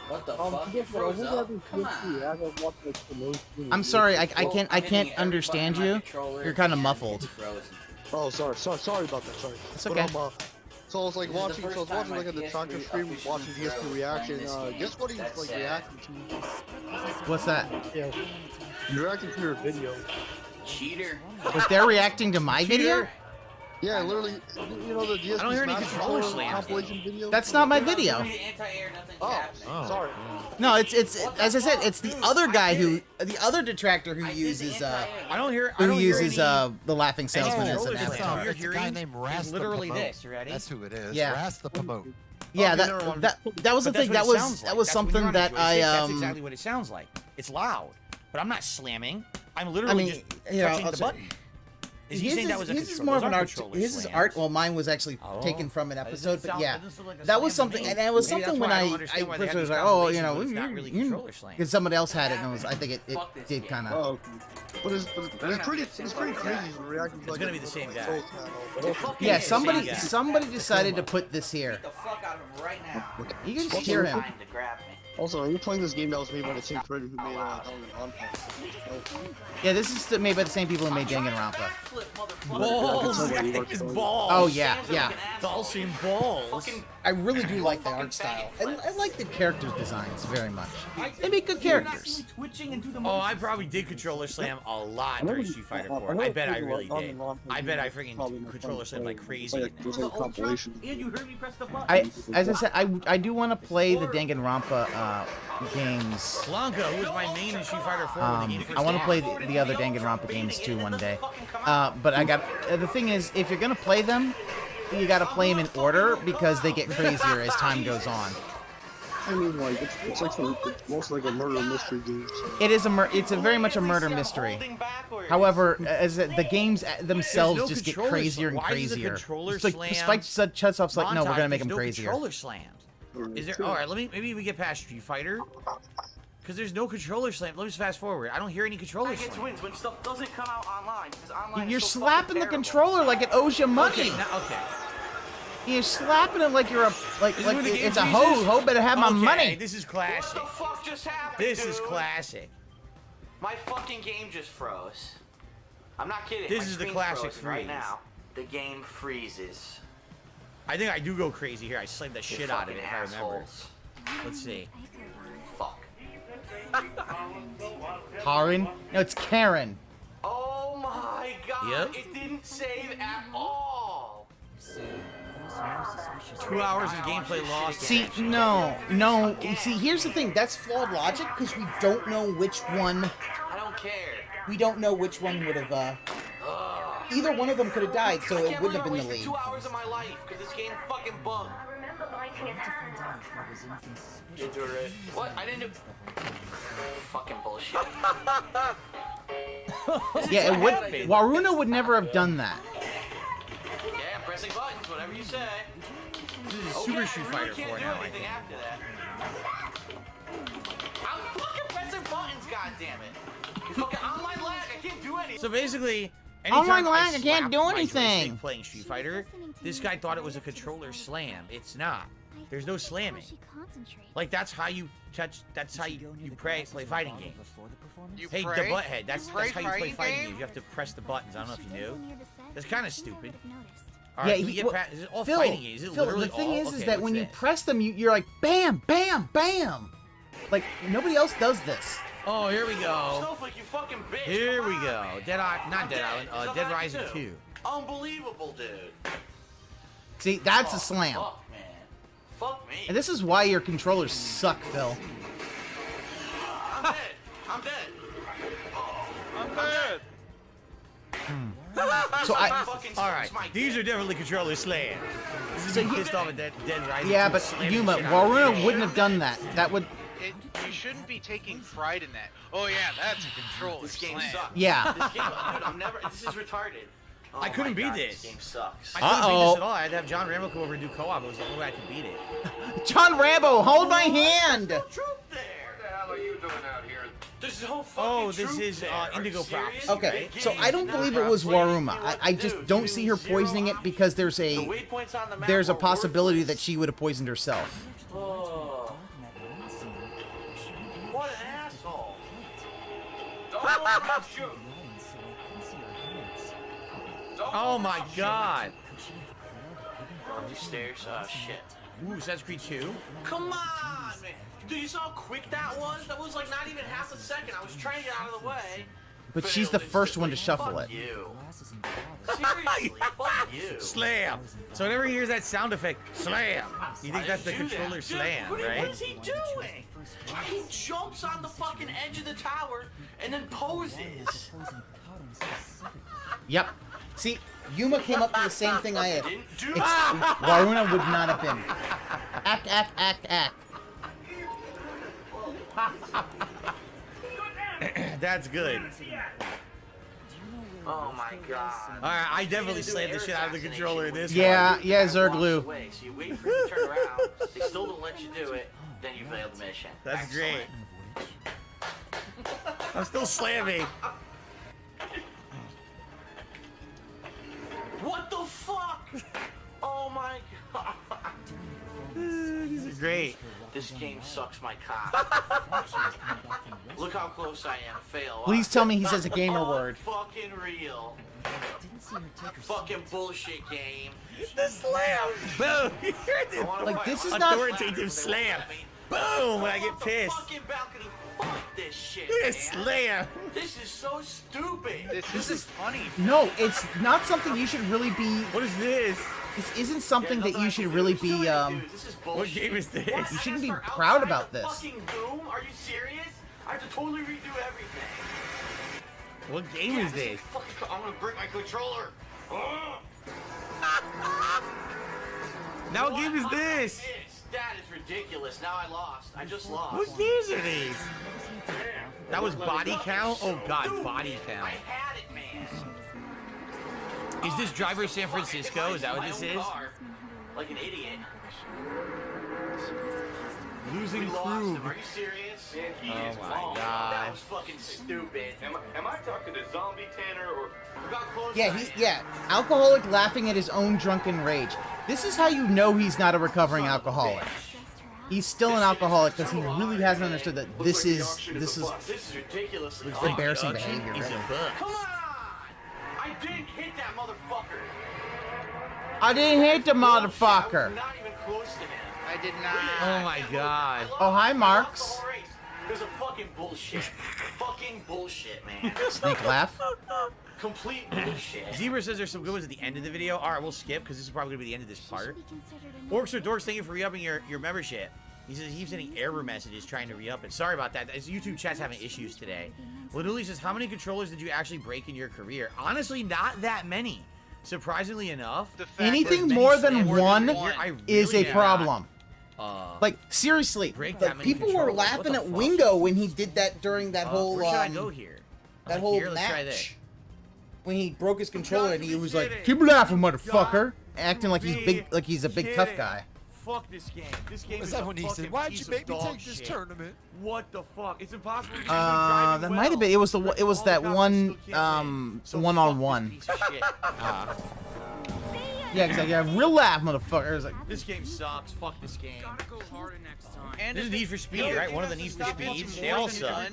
Speaker 12: What the fuck? You froze up? Come on.
Speaker 13: I'm sorry, I can't understand you. You're kind of muffled.
Speaker 20: Oh, sorry about that. Sorry.
Speaker 13: It's okay.
Speaker 20: But, so I was like watching, like a Detractor stream, watching DSP reaction. Guess what he's like reacting to?
Speaker 13: What's that?
Speaker 20: Yeah, reacting to your video.
Speaker 12: Cheater.
Speaker 13: Was they reacting to my video?
Speaker 20: Yeah, literally. You know the DSP
Speaker 10: I don't hear any
Speaker 20: Smash
Speaker 10: controller
Speaker 20: Bros.
Speaker 10: slams.
Speaker 20: compilation video.
Speaker 13: That's not my video.
Speaker 20: Oh, sorry.
Speaker 13: No, it's as I said, it's the other guy the other detractor who uses
Speaker 10: I don't hear.
Speaker 13: the laughing salesman as an
Speaker 10: controller slams.
Speaker 13: avatar.
Speaker 10: You're
Speaker 19: It's a guy
Speaker 10: hearing
Speaker 19: named Ras
Speaker 10: is
Speaker 19: the
Speaker 10: literally
Speaker 19: Promote.
Speaker 10: this. You ready?
Speaker 19: That's who it is.
Speaker 13: Yeah.
Speaker 19: Ras the Promote.
Speaker 13: Yeah,
Speaker 10: Okay, never mind.
Speaker 13: that was the
Speaker 10: But that's
Speaker 13: thing.
Speaker 10: what
Speaker 13: That
Speaker 10: it
Speaker 13: was
Speaker 10: sounds like.
Speaker 13: that was
Speaker 10: That's when you're
Speaker 13: something
Speaker 10: on a
Speaker 13: that
Speaker 10: joystick,
Speaker 13: I
Speaker 10: That's exactly what it sounds like. It's loud, but I'm not slamming. I'm literally
Speaker 13: I mean,
Speaker 10: just
Speaker 13: you know,
Speaker 10: touching
Speaker 13: I'll
Speaker 10: the
Speaker 13: say-
Speaker 10: button. Is he saying that was a
Speaker 13: his is
Speaker 10: control-
Speaker 13: more of
Speaker 10: those
Speaker 13: an
Speaker 10: are
Speaker 13: art.
Speaker 10: controller
Speaker 13: His is
Speaker 10: slams?
Speaker 13: art. Well, mine was actually
Speaker 10: Oh.
Speaker 13: taken from an
Speaker 10: That doesn't
Speaker 13: episode, but
Speaker 10: sound-
Speaker 13: yeah,
Speaker 10: that doesn't look like a
Speaker 13: that was
Speaker 10: slam to
Speaker 13: something,
Speaker 10: me.
Speaker 13: and it was
Speaker 10: Maybe
Speaker 13: something
Speaker 10: that's
Speaker 13: when
Speaker 10: why I
Speaker 13: I
Speaker 10: don't understand why they
Speaker 13: first
Speaker 10: have
Speaker 13: was
Speaker 10: these
Speaker 13: like, oh, you
Speaker 10: compilations,
Speaker 13: know,
Speaker 10: but it's not really controller slams.
Speaker 13: because somebody else had it, and it was I think it did kind of.
Speaker 20: Oh, but it's pretty crazy reacting to
Speaker 10: It's
Speaker 20: like
Speaker 10: gonna be the same guy.
Speaker 13: Yeah,
Speaker 10: Same
Speaker 13: somebody
Speaker 10: guy.
Speaker 13: somebody decided to put this here.
Speaker 12: The fuck out of him right now.
Speaker 13: You can just hear him.
Speaker 12: Trying to grab me.
Speaker 20: Also, are you playing this game that was made by the same creator who made
Speaker 13: Yeah, this is made by the same people who made Danganronpa.
Speaker 10: Balls. It's balls.
Speaker 13: Oh yeah, yeah.
Speaker 10: Dalsing balls.
Speaker 13: I really do like the art style. I like the character designs very much. They make good characters.
Speaker 10: Oh, I probably did controller slam a lot during Street Fighter 4. I bet I really did. I bet I freaking controller slammed like crazy. in
Speaker 20: There's
Speaker 10: there.
Speaker 20: like compilation.
Speaker 13: As I said, I do want to play the Danganronpa games.
Speaker 10: Blanca, who was my main in Street Fighter 4 when the game first
Speaker 13: I want to
Speaker 10: came
Speaker 13: play
Speaker 10: out.
Speaker 13: the other Danganronpa games too one day. But the thing is, if you're gonna play them, you gotta play them in order because they get crazier as time goes on.
Speaker 20: I mean, like it's like it's mostly like a murder mystery game. So.
Speaker 13: It is it's a very much a murder mystery. However, as the games themselves
Speaker 10: There's no
Speaker 13: just get
Speaker 10: controller
Speaker 13: crazier and
Speaker 10: slam. Why is the
Speaker 13: crazier.
Speaker 10: controller
Speaker 13: It's like
Speaker 10: slam
Speaker 13: Spike Chudsoff's like, no, we're gonna make them
Speaker 10: Montage, there's no
Speaker 13: crazier.
Speaker 10: controller slams. Is there? All right, maybe we get past Street Fighter.
Speaker 17: Because there's no controller slam. Let me just fast forward. I don't hear any controller
Speaker 9: I get
Speaker 17: slam.
Speaker 9: wins when stuff doesn't come out online. Because online
Speaker 13: You're
Speaker 9: is so
Speaker 13: slapping the
Speaker 9: fucking
Speaker 13: controller like it owes you money.
Speaker 17: Okay, okay.
Speaker 13: You're slapping it like you're a like
Speaker 17: This is when the game
Speaker 13: it's a
Speaker 17: freezes?
Speaker 13: hoe. Hoe better have my
Speaker 17: Okay,
Speaker 13: money.
Speaker 17: This is classic.
Speaker 9: What the fuck just happened,
Speaker 17: This is
Speaker 9: dude?
Speaker 17: classic.
Speaker 9: My fucking game just froze. I'm not kidding.
Speaker 17: This
Speaker 9: My
Speaker 17: is the
Speaker 9: screen's
Speaker 17: classic
Speaker 9: frozen right
Speaker 17: freeze.
Speaker 9: now. The game freezes.
Speaker 17: I think I do go crazy here. I slammed the
Speaker 9: You
Speaker 17: shit out of it,
Speaker 9: fucking
Speaker 17: if I remember.
Speaker 9: assholes.
Speaker 17: Let's see.
Speaker 9: Fuck.
Speaker 13: Karen? No, it's Karen.
Speaker 9: Oh my god.
Speaker 17: Yep.
Speaker 9: It didn't save at all.
Speaker 17: 2 hours of gameplay lost.
Speaker 13: See, no. See, here's the thing. That's flawed logic because we don't know which one.
Speaker 9: I don't care.
Speaker 13: We don't know which one would have. Either one of them could have died, so it wouldn't have been the
Speaker 9: I wasted
Speaker 13: lead.
Speaker 9: 2 hours of my life because this game fucking bugged. What? I didn't do. Fucking bullshit.
Speaker 13: Yeah, it would. Waruna would never have done that.
Speaker 9: Yeah, I'm pressing buttons, whatever you say.
Speaker 17: This is Super Street Fighter 4 now, I think.
Speaker 9: After that. I'm fucking pressing buttons, goddammit. You fucking online lag, I can't do anything.
Speaker 17: So basically,
Speaker 13: Online
Speaker 17: anytime
Speaker 13: lag, I can't
Speaker 17: slap
Speaker 13: do
Speaker 17: my
Speaker 13: anything.
Speaker 17: joystick playing Street Fighter, this guy thought it was a controller slam. It's not. There's no slamming. Like that's how you touch. That's how you play fighting games. Hey, the butthead. That's how you play fighting games. You have to press the buttons. I don't know if you knew. That's kind of stupid. All right, is it all
Speaker 13: Phil,
Speaker 17: fighting games? Is it
Speaker 13: Phil,
Speaker 17: literally
Speaker 13: the thing
Speaker 17: all?
Speaker 13: is
Speaker 17: Okay,
Speaker 13: that when you press them, you're like bam, bam, bam. Like nobody else does this.
Speaker 17: Oh, here we go.
Speaker 9: Snowflake, you fucking bitch.
Speaker 17: Here we go. Dead Island, Dead Rising 2.
Speaker 9: Unbelievable, dude.
Speaker 13: See, that's a slam.
Speaker 9: Fuck, man. Fuck me.
Speaker 13: And this is why your controllers suck, Phil.
Speaker 9: I'm dead. I'm dead. I'm dead.
Speaker 13: So
Speaker 17: all right, these are definitely controller slams. This is being pissed off at Dead Rising.
Speaker 13: Yeah,
Speaker 17: 2
Speaker 13: but
Speaker 17: slamming
Speaker 13: Yuma,
Speaker 17: the shit out of the
Speaker 13: Waruna
Speaker 17: controller.
Speaker 13: wouldn't have done that. That would.
Speaker 16: You shouldn't be taking pride in that. Oh yeah, that's a controller
Speaker 9: This game
Speaker 16: slam.
Speaker 9: sucks.
Speaker 13: Yeah.
Speaker 9: This game, dude, I'm never. This is retarded. Oh
Speaker 17: I couldn't
Speaker 9: my
Speaker 17: beat
Speaker 9: God,
Speaker 17: this.
Speaker 9: This game sucks.
Speaker 17: I couldn't beat this at all. I had to have John Rambo come over and do co-op. It was the only way I could beat it.
Speaker 13: John Rambo, hold my hand.
Speaker 9: What the hell are you doing out here? This is whole fucking
Speaker 17: Oh, this
Speaker 9: troop
Speaker 17: is
Speaker 9: there.
Speaker 17: Indigo
Speaker 9: Are you serious?
Speaker 17: Prophecy,
Speaker 13: Okay,
Speaker 17: right?
Speaker 13: so I don't believe it was Waruma. I just don't see her poisoning it because there's
Speaker 9: The
Speaker 13: a
Speaker 9: waypoints on the map
Speaker 13: there's a
Speaker 9: are
Speaker 13: possibility
Speaker 9: worthless.
Speaker 13: that she would have poisoned herself.
Speaker 9: Oh. What an asshole.
Speaker 17: Oh my god.
Speaker 9: On these stairs? Oh, shit.
Speaker 17: Ooh, Assassin's Creed 2?
Speaker 9: Come on, man. Dude, you saw how quick that was? That was like not even half a second. I was trying to get out of the way.
Speaker 13: But she's the first one to shuffle it.
Speaker 9: You. Seriously, fuck you.
Speaker 17: Slam! So whenever he hears that sound effect, slam! You think that's the controller slam,
Speaker 9: What
Speaker 17: right?
Speaker 9: is he doing? He jumps on the fucking edge of the tower and then poses.
Speaker 13: Yep. See, Yuma came up with the same thing I had.
Speaker 9: Didn't do
Speaker 13: It's, Waruna would not have been. Act.
Speaker 17: That's good.
Speaker 9: Oh my god.
Speaker 17: Alright, I definitely slammed the shit out of the controller in this
Speaker 13: Yeah,
Speaker 17: one.
Speaker 13: yeah, Zerglue.
Speaker 9: Away, so you wait for him to turn around, they still don't let you do it, then you fail the mission.
Speaker 17: That's
Speaker 9: Excellent.
Speaker 17: great. I'm still slamming.
Speaker 9: What the fuck? Oh my god.
Speaker 17: These are great.
Speaker 9: This game sucks my cock. Look how close I am. Fail.
Speaker 13: Please tell me he says a gamer word.
Speaker 9: Fucking real. Fucking bullshit game.
Speaker 17: The slam! Boom! You heard it?
Speaker 13: Like, this is not-
Speaker 17: authoritative slam. Boom! When I get pissed.
Speaker 9: Fucking balcony. Fuck this shit.
Speaker 17: Look at
Speaker 9: man.
Speaker 17: slam!
Speaker 9: This is so stupid.
Speaker 16: This is funny.
Speaker 13: No, it's not something you should really be.
Speaker 17: What is this?
Speaker 13: This isn't something that you should really be.
Speaker 9: This is
Speaker 17: What
Speaker 9: bullshit.
Speaker 17: game is this?
Speaker 13: You shouldn't be proud about this.
Speaker 9: Fucking Doom? Are you serious? I have to totally redo everything.
Speaker 17: What game is this?
Speaker 9: I'm gonna break my controller.
Speaker 17: Now what game is this?
Speaker 9: That is ridiculous. Now I lost. I just lost.
Speaker 17: What games are these? That was body count? Oh god, body
Speaker 9: I
Speaker 17: count.
Speaker 9: had it, man.
Speaker 17: Is this Driver San Francisco? Is that what this is?
Speaker 9: Like an idiot.
Speaker 17: Losing
Speaker 9: We lost
Speaker 17: crew.
Speaker 9: him. Are you serious? pants. And he
Speaker 13: Oh
Speaker 9: is
Speaker 13: my
Speaker 9: long.
Speaker 13: God.
Speaker 9: That was fucking stupid. Am I talking to Zombie Tanner or? Got close.
Speaker 13: Yeah, alcoholic laughing at his own drunken rage. This is how you know he's not a recovering alcoholic. He's still an alcoholic because he really hasn't understood that this is
Speaker 9: ridiculous.
Speaker 13: embarrassing behavior.
Speaker 9: He's a buck. Come on! I didn't hit that motherfucker.
Speaker 13: I didn't hit the motherfucker.
Speaker 9: Not even close to him.
Speaker 16: I did not.
Speaker 13: Oh my god. Oh, hi, Marks.
Speaker 9: There's a fucking bullshit. Fucking bullshit, man.
Speaker 13: Snake laugh.
Speaker 9: Complete bullshit.
Speaker 17: Zebra says there's some good ones at the end of the video. All right, we'll skip because this is probably gonna be the end of this part. Orcs or Dorks, thank you for re-upping your membership. He says he keeps sending error messages trying to re-up it. Sorry about that. His YouTube chat's having issues today. Laduli says, how many controllers did you actually break in your career? Honestly, not that many. Surprisingly enough.
Speaker 13: Anything more than one is a
Speaker 17: really
Speaker 13: problem.
Speaker 17: not.
Speaker 13: Like, seriously,
Speaker 17: that many
Speaker 13: people were
Speaker 17: controllers. What
Speaker 13: laughing
Speaker 17: the
Speaker 13: at
Speaker 17: fuck?
Speaker 13: Wingo when he did that during that whole,
Speaker 17: where should I go here?
Speaker 13: that whole
Speaker 17: Here, let's try this.
Speaker 13: match. When he broke his controller and he was like, keep laughing, motherfucker. Acting like he's big, like he's a big tough guy.
Speaker 17: Fuck this game. This game
Speaker 19: Was
Speaker 17: is
Speaker 19: that
Speaker 17: a
Speaker 19: when he said,
Speaker 17: fucking
Speaker 19: "Why'd
Speaker 17: piece
Speaker 19: you
Speaker 17: of
Speaker 19: make me
Speaker 17: dog
Speaker 19: take this
Speaker 17: shit."
Speaker 19: tournament?
Speaker 17: What the fuck? It's impossible. To
Speaker 13: That might have been. It was that one one-on-one. Yeah, exactly. Yeah, real laugh, motherfucker. It was like,
Speaker 17: This game sucks. Fuck this game.
Speaker 16: And
Speaker 17: This is Need for Speed, right? One of the Need for Speeds. They all suck.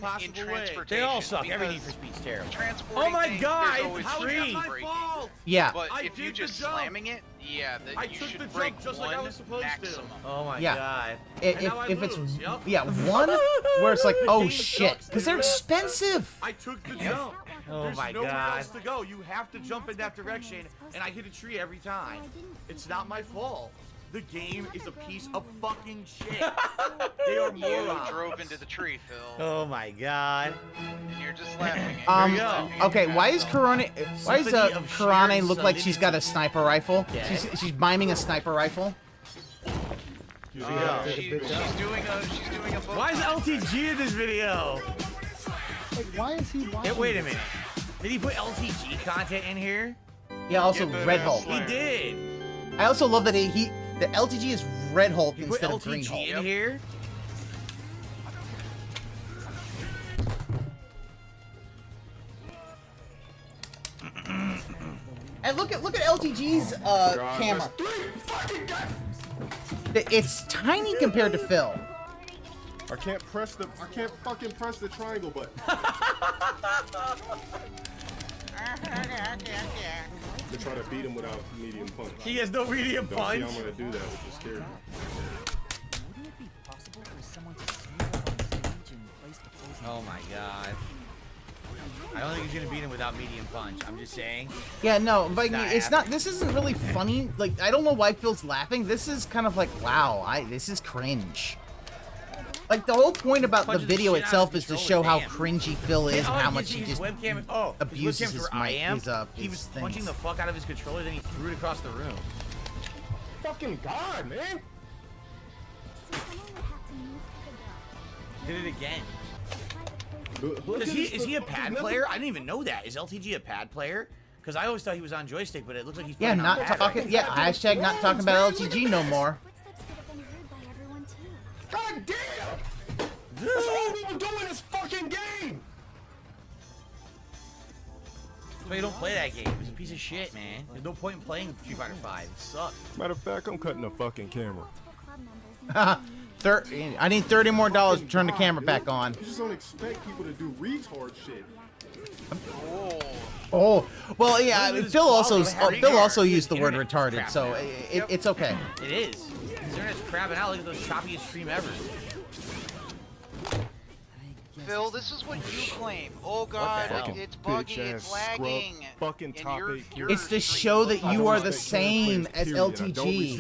Speaker 17: They all suck. Every Need for Speed's terrible.
Speaker 16: Oh
Speaker 17: my God,
Speaker 16: There's always
Speaker 17: how is that my
Speaker 16: breaking.
Speaker 17: fault?
Speaker 13: Yeah.
Speaker 16: But
Speaker 17: I
Speaker 16: if you
Speaker 17: did
Speaker 16: just
Speaker 17: the jump.
Speaker 16: slamming it, yeah,
Speaker 17: I
Speaker 16: you
Speaker 17: took
Speaker 16: should
Speaker 17: the
Speaker 16: break
Speaker 17: jump just like I
Speaker 16: one
Speaker 17: was supposed
Speaker 16: maximum.
Speaker 17: to. Oh my
Speaker 13: yeah.
Speaker 17: God.
Speaker 13: If it's one where it's like, oh shit, because they're expensive.
Speaker 17: I took the jump.
Speaker 13: Oh
Speaker 17: There's
Speaker 13: my
Speaker 17: nowhere
Speaker 13: God.
Speaker 17: else to go. You have to jump in that direction, and I hit a tree every time. It's not my fault. The game is a piece of fucking shit. They are
Speaker 16: You
Speaker 17: morons.
Speaker 16: drove into the tree, Phil.
Speaker 17: Oh my God.
Speaker 16: And you're just laughing at
Speaker 17: Here we go.
Speaker 13: Okay, why is Karane
Speaker 17: Symphony of
Speaker 13: Karane look like
Speaker 17: Shared
Speaker 13: she's got a sniper rifle?
Speaker 17: Yeah.
Speaker 13: She's miming a sniper rifle.
Speaker 16: she's doing a boat
Speaker 17: Why is LTG in this video?
Speaker 20: Like, why is he watching?
Speaker 17: Hey, wait a minute. Did he put LTG content in here?
Speaker 13: Yeah, also Red Hulk.
Speaker 17: He did.
Speaker 13: I also love that the LTG is Red Hulk
Speaker 17: He put
Speaker 13: instead of Green
Speaker 17: LTG
Speaker 13: Hulk.
Speaker 17: in here.
Speaker 13: And look at LTG's camera. It's tiny compared to Phil.
Speaker 8: I can't fucking press the triangle button. To try to beat him without medium punch.
Speaker 17: He has no medium
Speaker 8: Don't
Speaker 17: punch.
Speaker 8: See, I'm gonna do that, which is scary.
Speaker 5: Wouldn't it be possible for someone to sneak up on stage and place the poison?
Speaker 17: Oh my God. I don't think he's gonna beat him without medium punch. I'm just saying.
Speaker 13: Yeah, no, but
Speaker 17: Not
Speaker 13: it's not. This isn't really funny. Like, I don't know why Phil's laughing. This is kind of like, wow, this is cringe. Like, the whole point about the
Speaker 17: Punches the
Speaker 13: video
Speaker 17: shit out of
Speaker 13: itself
Speaker 17: the
Speaker 13: is to
Speaker 17: controller,
Speaker 13: show how
Speaker 17: damn.
Speaker 13: cringy Phil is and
Speaker 17: Oh,
Speaker 13: how
Speaker 17: you
Speaker 13: much
Speaker 17: see
Speaker 13: he
Speaker 17: his
Speaker 13: just
Speaker 17: webcam,
Speaker 13: abuses his mic.
Speaker 17: He was punching the fuck out of his controller, then he threw it across the room.
Speaker 8: Fucking God, man.
Speaker 17: Did it again. Is he a pad player? I didn't even know that. Is LTG a pad player? Because I always thought he was on joystick, but it looks like he's
Speaker 13: Yeah,
Speaker 17: playing on
Speaker 13: not
Speaker 17: pad
Speaker 13: talking.
Speaker 17: right
Speaker 13: Yeah,
Speaker 17: now.
Speaker 13: hashtag not talking about LTG no more.
Speaker 8: God damn! That's all we were doing is fucking game!
Speaker 17: That's why you don't play that game. It's a piece of shit, man. There's no point in playing Street Fighter 5. It sucks.
Speaker 8: Matter of fact, I'm cutting the fucking camera.
Speaker 13: I need $30 more to turn the camera back on.
Speaker 8: You just don't expect people to do retard shit.
Speaker 13: Oh, well, yeah. Phil also used the word retarded, so it's okay.
Speaker 17: It is. The internet's crapping out. Look at those choppiest stream ever.
Speaker 16: Phil, this is what you claim. Oh God,
Speaker 8: Fucking
Speaker 16: it's buggy,
Speaker 8: bitch-ass
Speaker 16: it's lagging.
Speaker 8: scrub, fucking
Speaker 16: and you're
Speaker 13: It's to show that you are the same as LTG.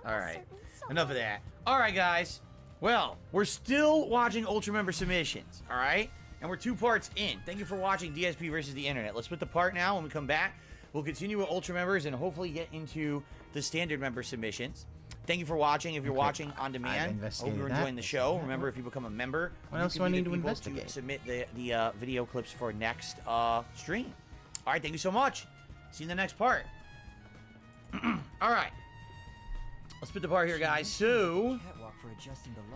Speaker 17: Alright, enough of that. Alright, guys. Well, we're still watching Ultra Member submissions, alright? And we're 2 parts in. Thank you for watching DSP versus the Internet. Let's split the part now. When we come back, we'll continue with Ultra Members and hopefully get into the Standard Member submissions. Thank you for watching. If you're watching on demand, I hope you're enjoying the show. Remember, if you become a member,
Speaker 13: What else do I need to investigate?
Speaker 17: submit the video clips for next stream. All right, thank you so much. See you in the next part. All right. Let's put the bar here, guys. So,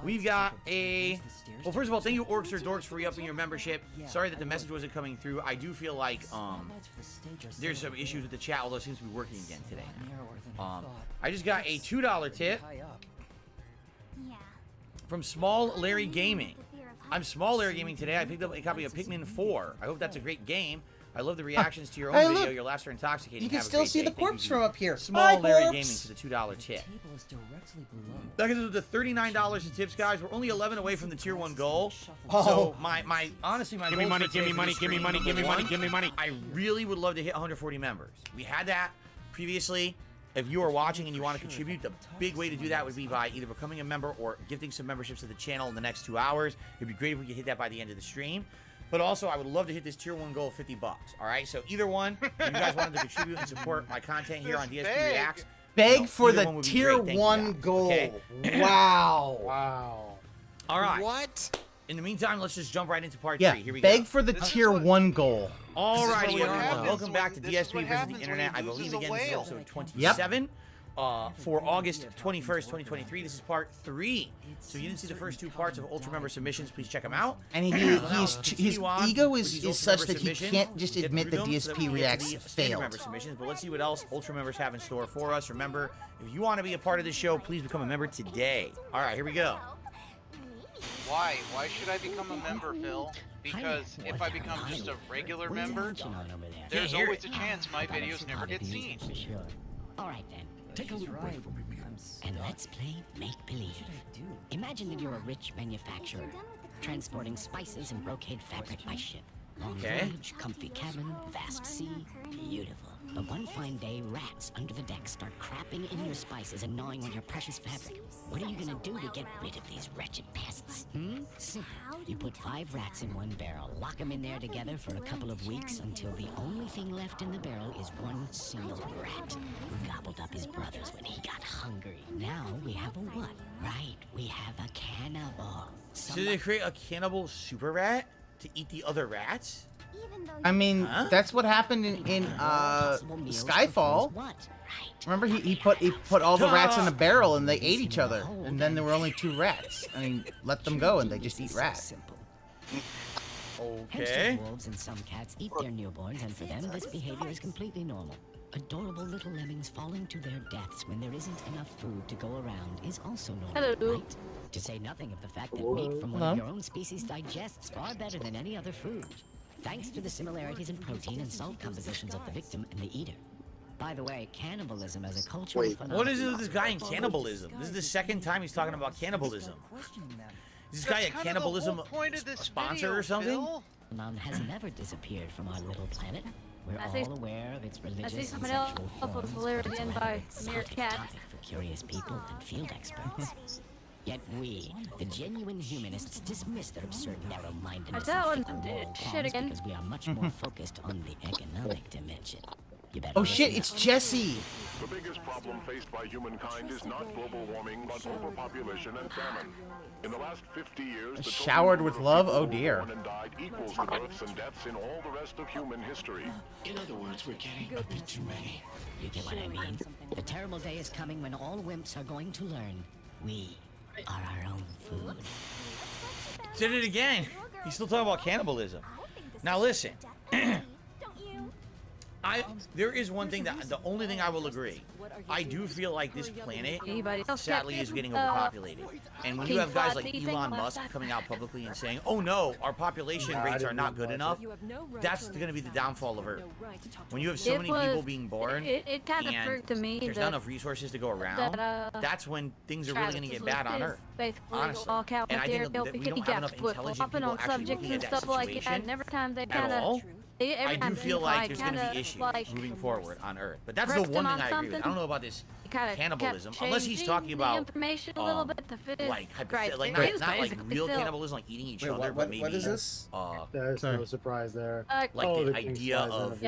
Speaker 17: we've got a... Well, first of all, thank you, Orcs or Dorks, for re-upping your membership. Sorry that the message wasn't coming through. I do feel like there's some issues with the chat, although it seems to be working again today. I just got a $2 tip from Small Larry Gaming. I'm Small Larry Gaming today. I picked up a copy of Pikmin 4. I hope that's a great game. I love the reactions to your own video. Your laughs are intoxicating.
Speaker 13: You can still see the corpse from up here.
Speaker 17: Small Larry Gaming for the $2 tip. That gives us the $39 in tips, guys. We're only 11 away from the tier 1 goal. So honestly, my
Speaker 10: give me money, give me money, give me money, give me money, give me money.
Speaker 17: I really would love to hit 140 members. We had that previously. If you are watching and you want to contribute, the big way to do that would be by either becoming a member or gifting some memberships to the channel in the next 2 hours. It'd be great if we could hit that by the end of the stream. But also, I would love to hit this tier 1 goal of 50 bucks. All right, so either one, if you guys wanted to contribute and support my content here on DSP Reacts,
Speaker 13: beg for the tier 1 goal.
Speaker 17: Okay?
Speaker 13: Wow.
Speaker 17: Wow. All right.
Speaker 19: What?
Speaker 17: In the meantime, let's just jump right into part 3. Here we
Speaker 13: beg
Speaker 17: go.
Speaker 13: for the tier 1 goal.
Speaker 17: Alrighty, everyone. Welcome back to DSP versus the Internet. I believe again this is episode 27 for August 21st, 2023. This is part 3. So if you didn't see the first 2 parts of Ultra Member Submissions, please check them out.
Speaker 13: And his ego is such that he can't just admit that DSP Reacts failed.
Speaker 17: Member submissions, but let's see what else Ultra Members have in store for us. Remember, if you want to be a part of this show, please become a member today. All right, here we go.
Speaker 16: Why? Why should I become a member, Phil? Because if I become just a regular member, there's always a chance my videos never get seen.
Speaker 11: Alright then, take a look and let's play make-believe. Imagine that you're a rich manufacturer, transporting spices and brocade fabric by ship. Long voyage, comfy cabin, vast sea, beautiful. But one fine day, rats under the deck start crapping in your spices and gnawing on your precious fabric. What are you gonna do to get rid of these wretched pests? Simple. You put 5 rats in one barrel, lock them in there together for a couple of weeks until the only thing left in the barrel is one single rat who gobbled up his brothers when he got hungry. Now we have a what? Right, we have a cannibal.
Speaker 17: So they create a cannibal super rat to eat the other rats?
Speaker 13: I mean, that's what happened in Skyfall. Remember, he put all the rats in a barrel and they ate each other, and then there were only 2 rats. I mean, let them go and they just eat rats.
Speaker 17: Okay.
Speaker 11: Wolves and some cats eat their newborns, and for them, this behavior is completely normal. Adorable little lemmings falling to their deaths when there isn't enough food to go around is also normal, right? To say nothing of the fact that meat from one of your own species digests far better than any other food, thanks to the similarities in protein and salt compositions of the victim and the eater. By the way, cannibalism as a cultural phenomenon...
Speaker 17: What is it with this guy in cannibalism? This is the second time he's talking about cannibalism. Is this guy a cannibalism sponsor or something?
Speaker 11: None has never disappeared from our little planet. We're all aware of its religious and sexual forms,
Speaker 3: by Meerkat
Speaker 11: for curious people and field experts. Yet we, the genuine humanists, dismiss their absurd narrow-mindedness and moral qualms because we are much more focused on the economic dimension.
Speaker 13: Oh shit, it's Jesse!
Speaker 15: The biggest problem faced by humankind is not global warming, but overpopulation and famine. In the last 50 years, the
Speaker 13: showered with love? Oh dear.
Speaker 15: born and died equals the births and deaths in all the rest of human history.
Speaker 11: In other words, we're getting a bit too many. You get what I mean? The terrible day is coming when all wimps are going to learn we are our own food.
Speaker 17: Did it again. He's still talking about cannibalism. Now listen. There is one thing that the only thing I will agree. I do feel like this planet, sadly, is getting overpopulated. And when you have guys like Elon Musk coming out publicly and saying, "Oh no, our population rates are not good enough," that's going to be the downfall of Earth. When you have so many people being born
Speaker 3: it kind of proved to me
Speaker 17: there's not enough resources to go around, that's when things are really going to get bad on Earth. Honestly, and I think that we don't have enough intelligent people actually looking at that situation at all. I do feel like there's going to be issues moving forward on Earth. But that's the one thing I agree with. I don't know about this cannibalism, unless he's talking about like real cannibalism, like eating each other, but maybe
Speaker 20: what is this? There's no surprise there.
Speaker 17: Like the idea of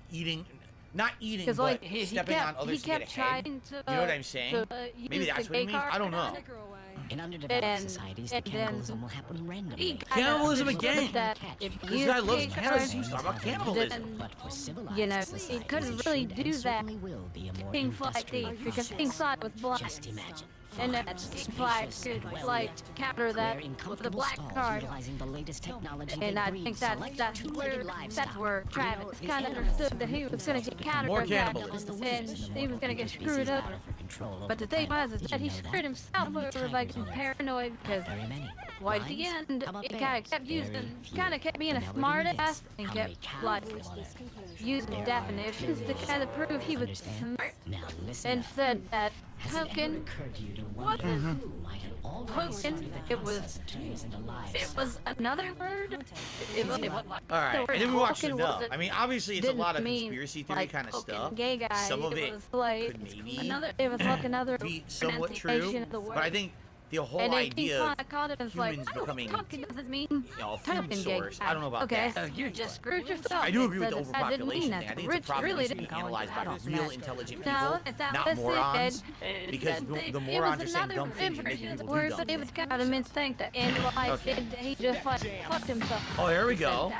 Speaker 17: eating, not eating, but stepping on others to get ahead. You know what I'm saying? Maybe that's what he means. I don't know.
Speaker 11: In underdeveloped societies, the cannibalism will happen randomly.
Speaker 17: Cannibalism again! This guy loves cannibalism. He's talking about cannibalism.
Speaker 11: But for civilized
Speaker 2: You know,
Speaker 11: societies,
Speaker 2: it couldn't really
Speaker 11: there
Speaker 2: do that.
Speaker 11: certainly will be a more
Speaker 2: Things like the
Speaker 11: industrialized
Speaker 2: because things like with black.
Speaker 11: Just imagine.
Speaker 2: And that flag could like counter that with the black card.
Speaker 11: Utilizing the latest technology
Speaker 2: And I think that's where Travis kind of understood that he was going to get countered
Speaker 17: More
Speaker 2: with that,
Speaker 17: cannibalism.
Speaker 2: and he was going to get screwed up. But the thing was is that he screwed himself over by getting paranoid because well, at the end he kind of kept kept being a smart ass and kept like using definitions to kind of prove he was smart and said that token wasn't token, it was another word.
Speaker 17: Alright, and then we watched enough. I mean, obviously it's a lot of conspiracy theory kind of stuff.
Speaker 2: Gay guy.
Speaker 17: Some of it
Speaker 2: was like
Speaker 17: could maybe
Speaker 2: it was like another
Speaker 17: be somewhat true,
Speaker 2: pronunciation of the word.
Speaker 17: but I think the whole
Speaker 2: and
Speaker 17: idea of
Speaker 2: called it as
Speaker 17: humans
Speaker 2: like,
Speaker 17: becoming,
Speaker 2: token doesn't mean
Speaker 17: you know, a food
Speaker 2: token gay
Speaker 17: source,
Speaker 2: guy.
Speaker 17: I don't know about
Speaker 2: okay,
Speaker 17: that.
Speaker 2: so you just screwed yourself.
Speaker 17: I do agree with the
Speaker 2: It said that didn't mean
Speaker 17: overpopulation
Speaker 2: that.
Speaker 17: thing. I think
Speaker 2: Rich
Speaker 17: it's a problem
Speaker 2: really
Speaker 17: that needs to be
Speaker 2: didn't
Speaker 17: analyzed by real intelligent
Speaker 2: no,
Speaker 17: people,
Speaker 2: that
Speaker 17: not
Speaker 2: was
Speaker 17: morons.
Speaker 2: it.
Speaker 17: Because the morons are saying dumb things and making people do
Speaker 2: word,
Speaker 17: dumb
Speaker 2: but it
Speaker 17: things.
Speaker 2: was kind of meant to think that in life he just like fucked himself.
Speaker 17: Oh, here we go.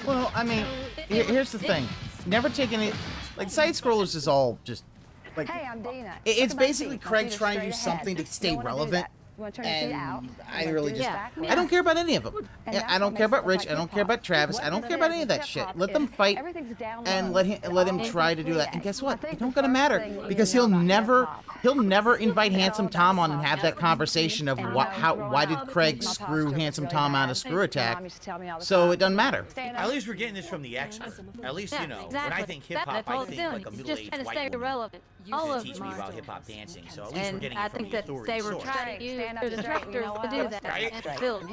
Speaker 13: Well, I mean, here's the thing. Never take any... Like, side-scrollers is all just... Like,
Speaker 6: hey, I'm Dana.
Speaker 13: It's basically Craig trying to do something to stay relevant. And I really just... I don't care about any of them. I don't care about Rich. I don't care about Travis. I don't care about any of that shit. Let them fight and let him try to do that. And guess what? It don't gonna matter because he'll never invite Handsome Tom on and have that conversation of why did Craig screw Handsome Tom out of Screw Attack. So it doesn't matter.
Speaker 17: At least we're getting this from the expert. At least, you know, when I think hip-hop, I think like a middle-aged white woman. To teach me about hip-hop dancing, so at least we're getting it from the authority
Speaker 2: they were
Speaker 17: source.
Speaker 2: trying to use the Detractors to do that.
Speaker 17: Right?
Speaker 2: Build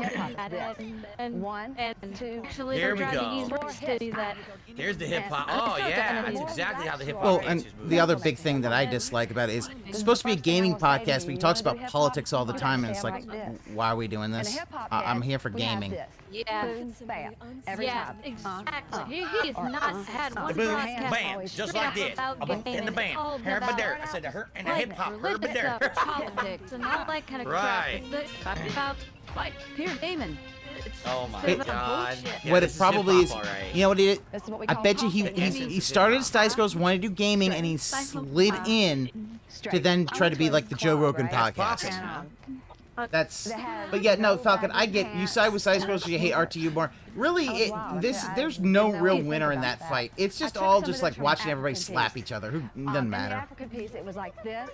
Speaker 2: and actually
Speaker 17: There
Speaker 2: they're
Speaker 17: we
Speaker 2: trying
Speaker 17: go.
Speaker 2: to use words to do that.
Speaker 17: There's the hip-hop. Oh, yeah, that's exactly how the hip-hop
Speaker 13: Well,
Speaker 17: dance
Speaker 13: and
Speaker 17: is moving.
Speaker 13: the other big thing that I dislike about it is it's supposed to be a gaming podcast, but he talks about politics all the time, and it's like, why are we doing this? I'm here for gaming.
Speaker 2: Yeah,
Speaker 6: every time.
Speaker 2: Exactly. He's not had one
Speaker 17: Boom,
Speaker 2: broadcast
Speaker 17: bam, just like this. In the bam, her but there. I said the her and the hip-hop, her but there.
Speaker 2: Politics and all that kind of
Speaker 17: Right.
Speaker 2: crap. It's about like pure gaming.
Speaker 17: Oh my
Speaker 2: It's
Speaker 17: God.
Speaker 2: bullshit.
Speaker 17: Yeah,
Speaker 13: What
Speaker 17: this
Speaker 13: it
Speaker 17: is
Speaker 13: probably
Speaker 17: hip-hop,
Speaker 13: is,
Speaker 17: all right.
Speaker 13: you know what it is?
Speaker 6: This is what we
Speaker 13: I
Speaker 6: call
Speaker 13: bet you
Speaker 6: hip-hop.
Speaker 13: he started as Dice Girls, wanted to do gaming, and he slid in to then try to be like the Joe Rogan podcast. That's, but yeah, no, Falcon, I get you side with Dice Girls, you hate RTU more. Really, there's no real winner in that fight. It's just all just like watching everybody slap each other. Who doesn't matter.
Speaker 6: African piece, it was like this.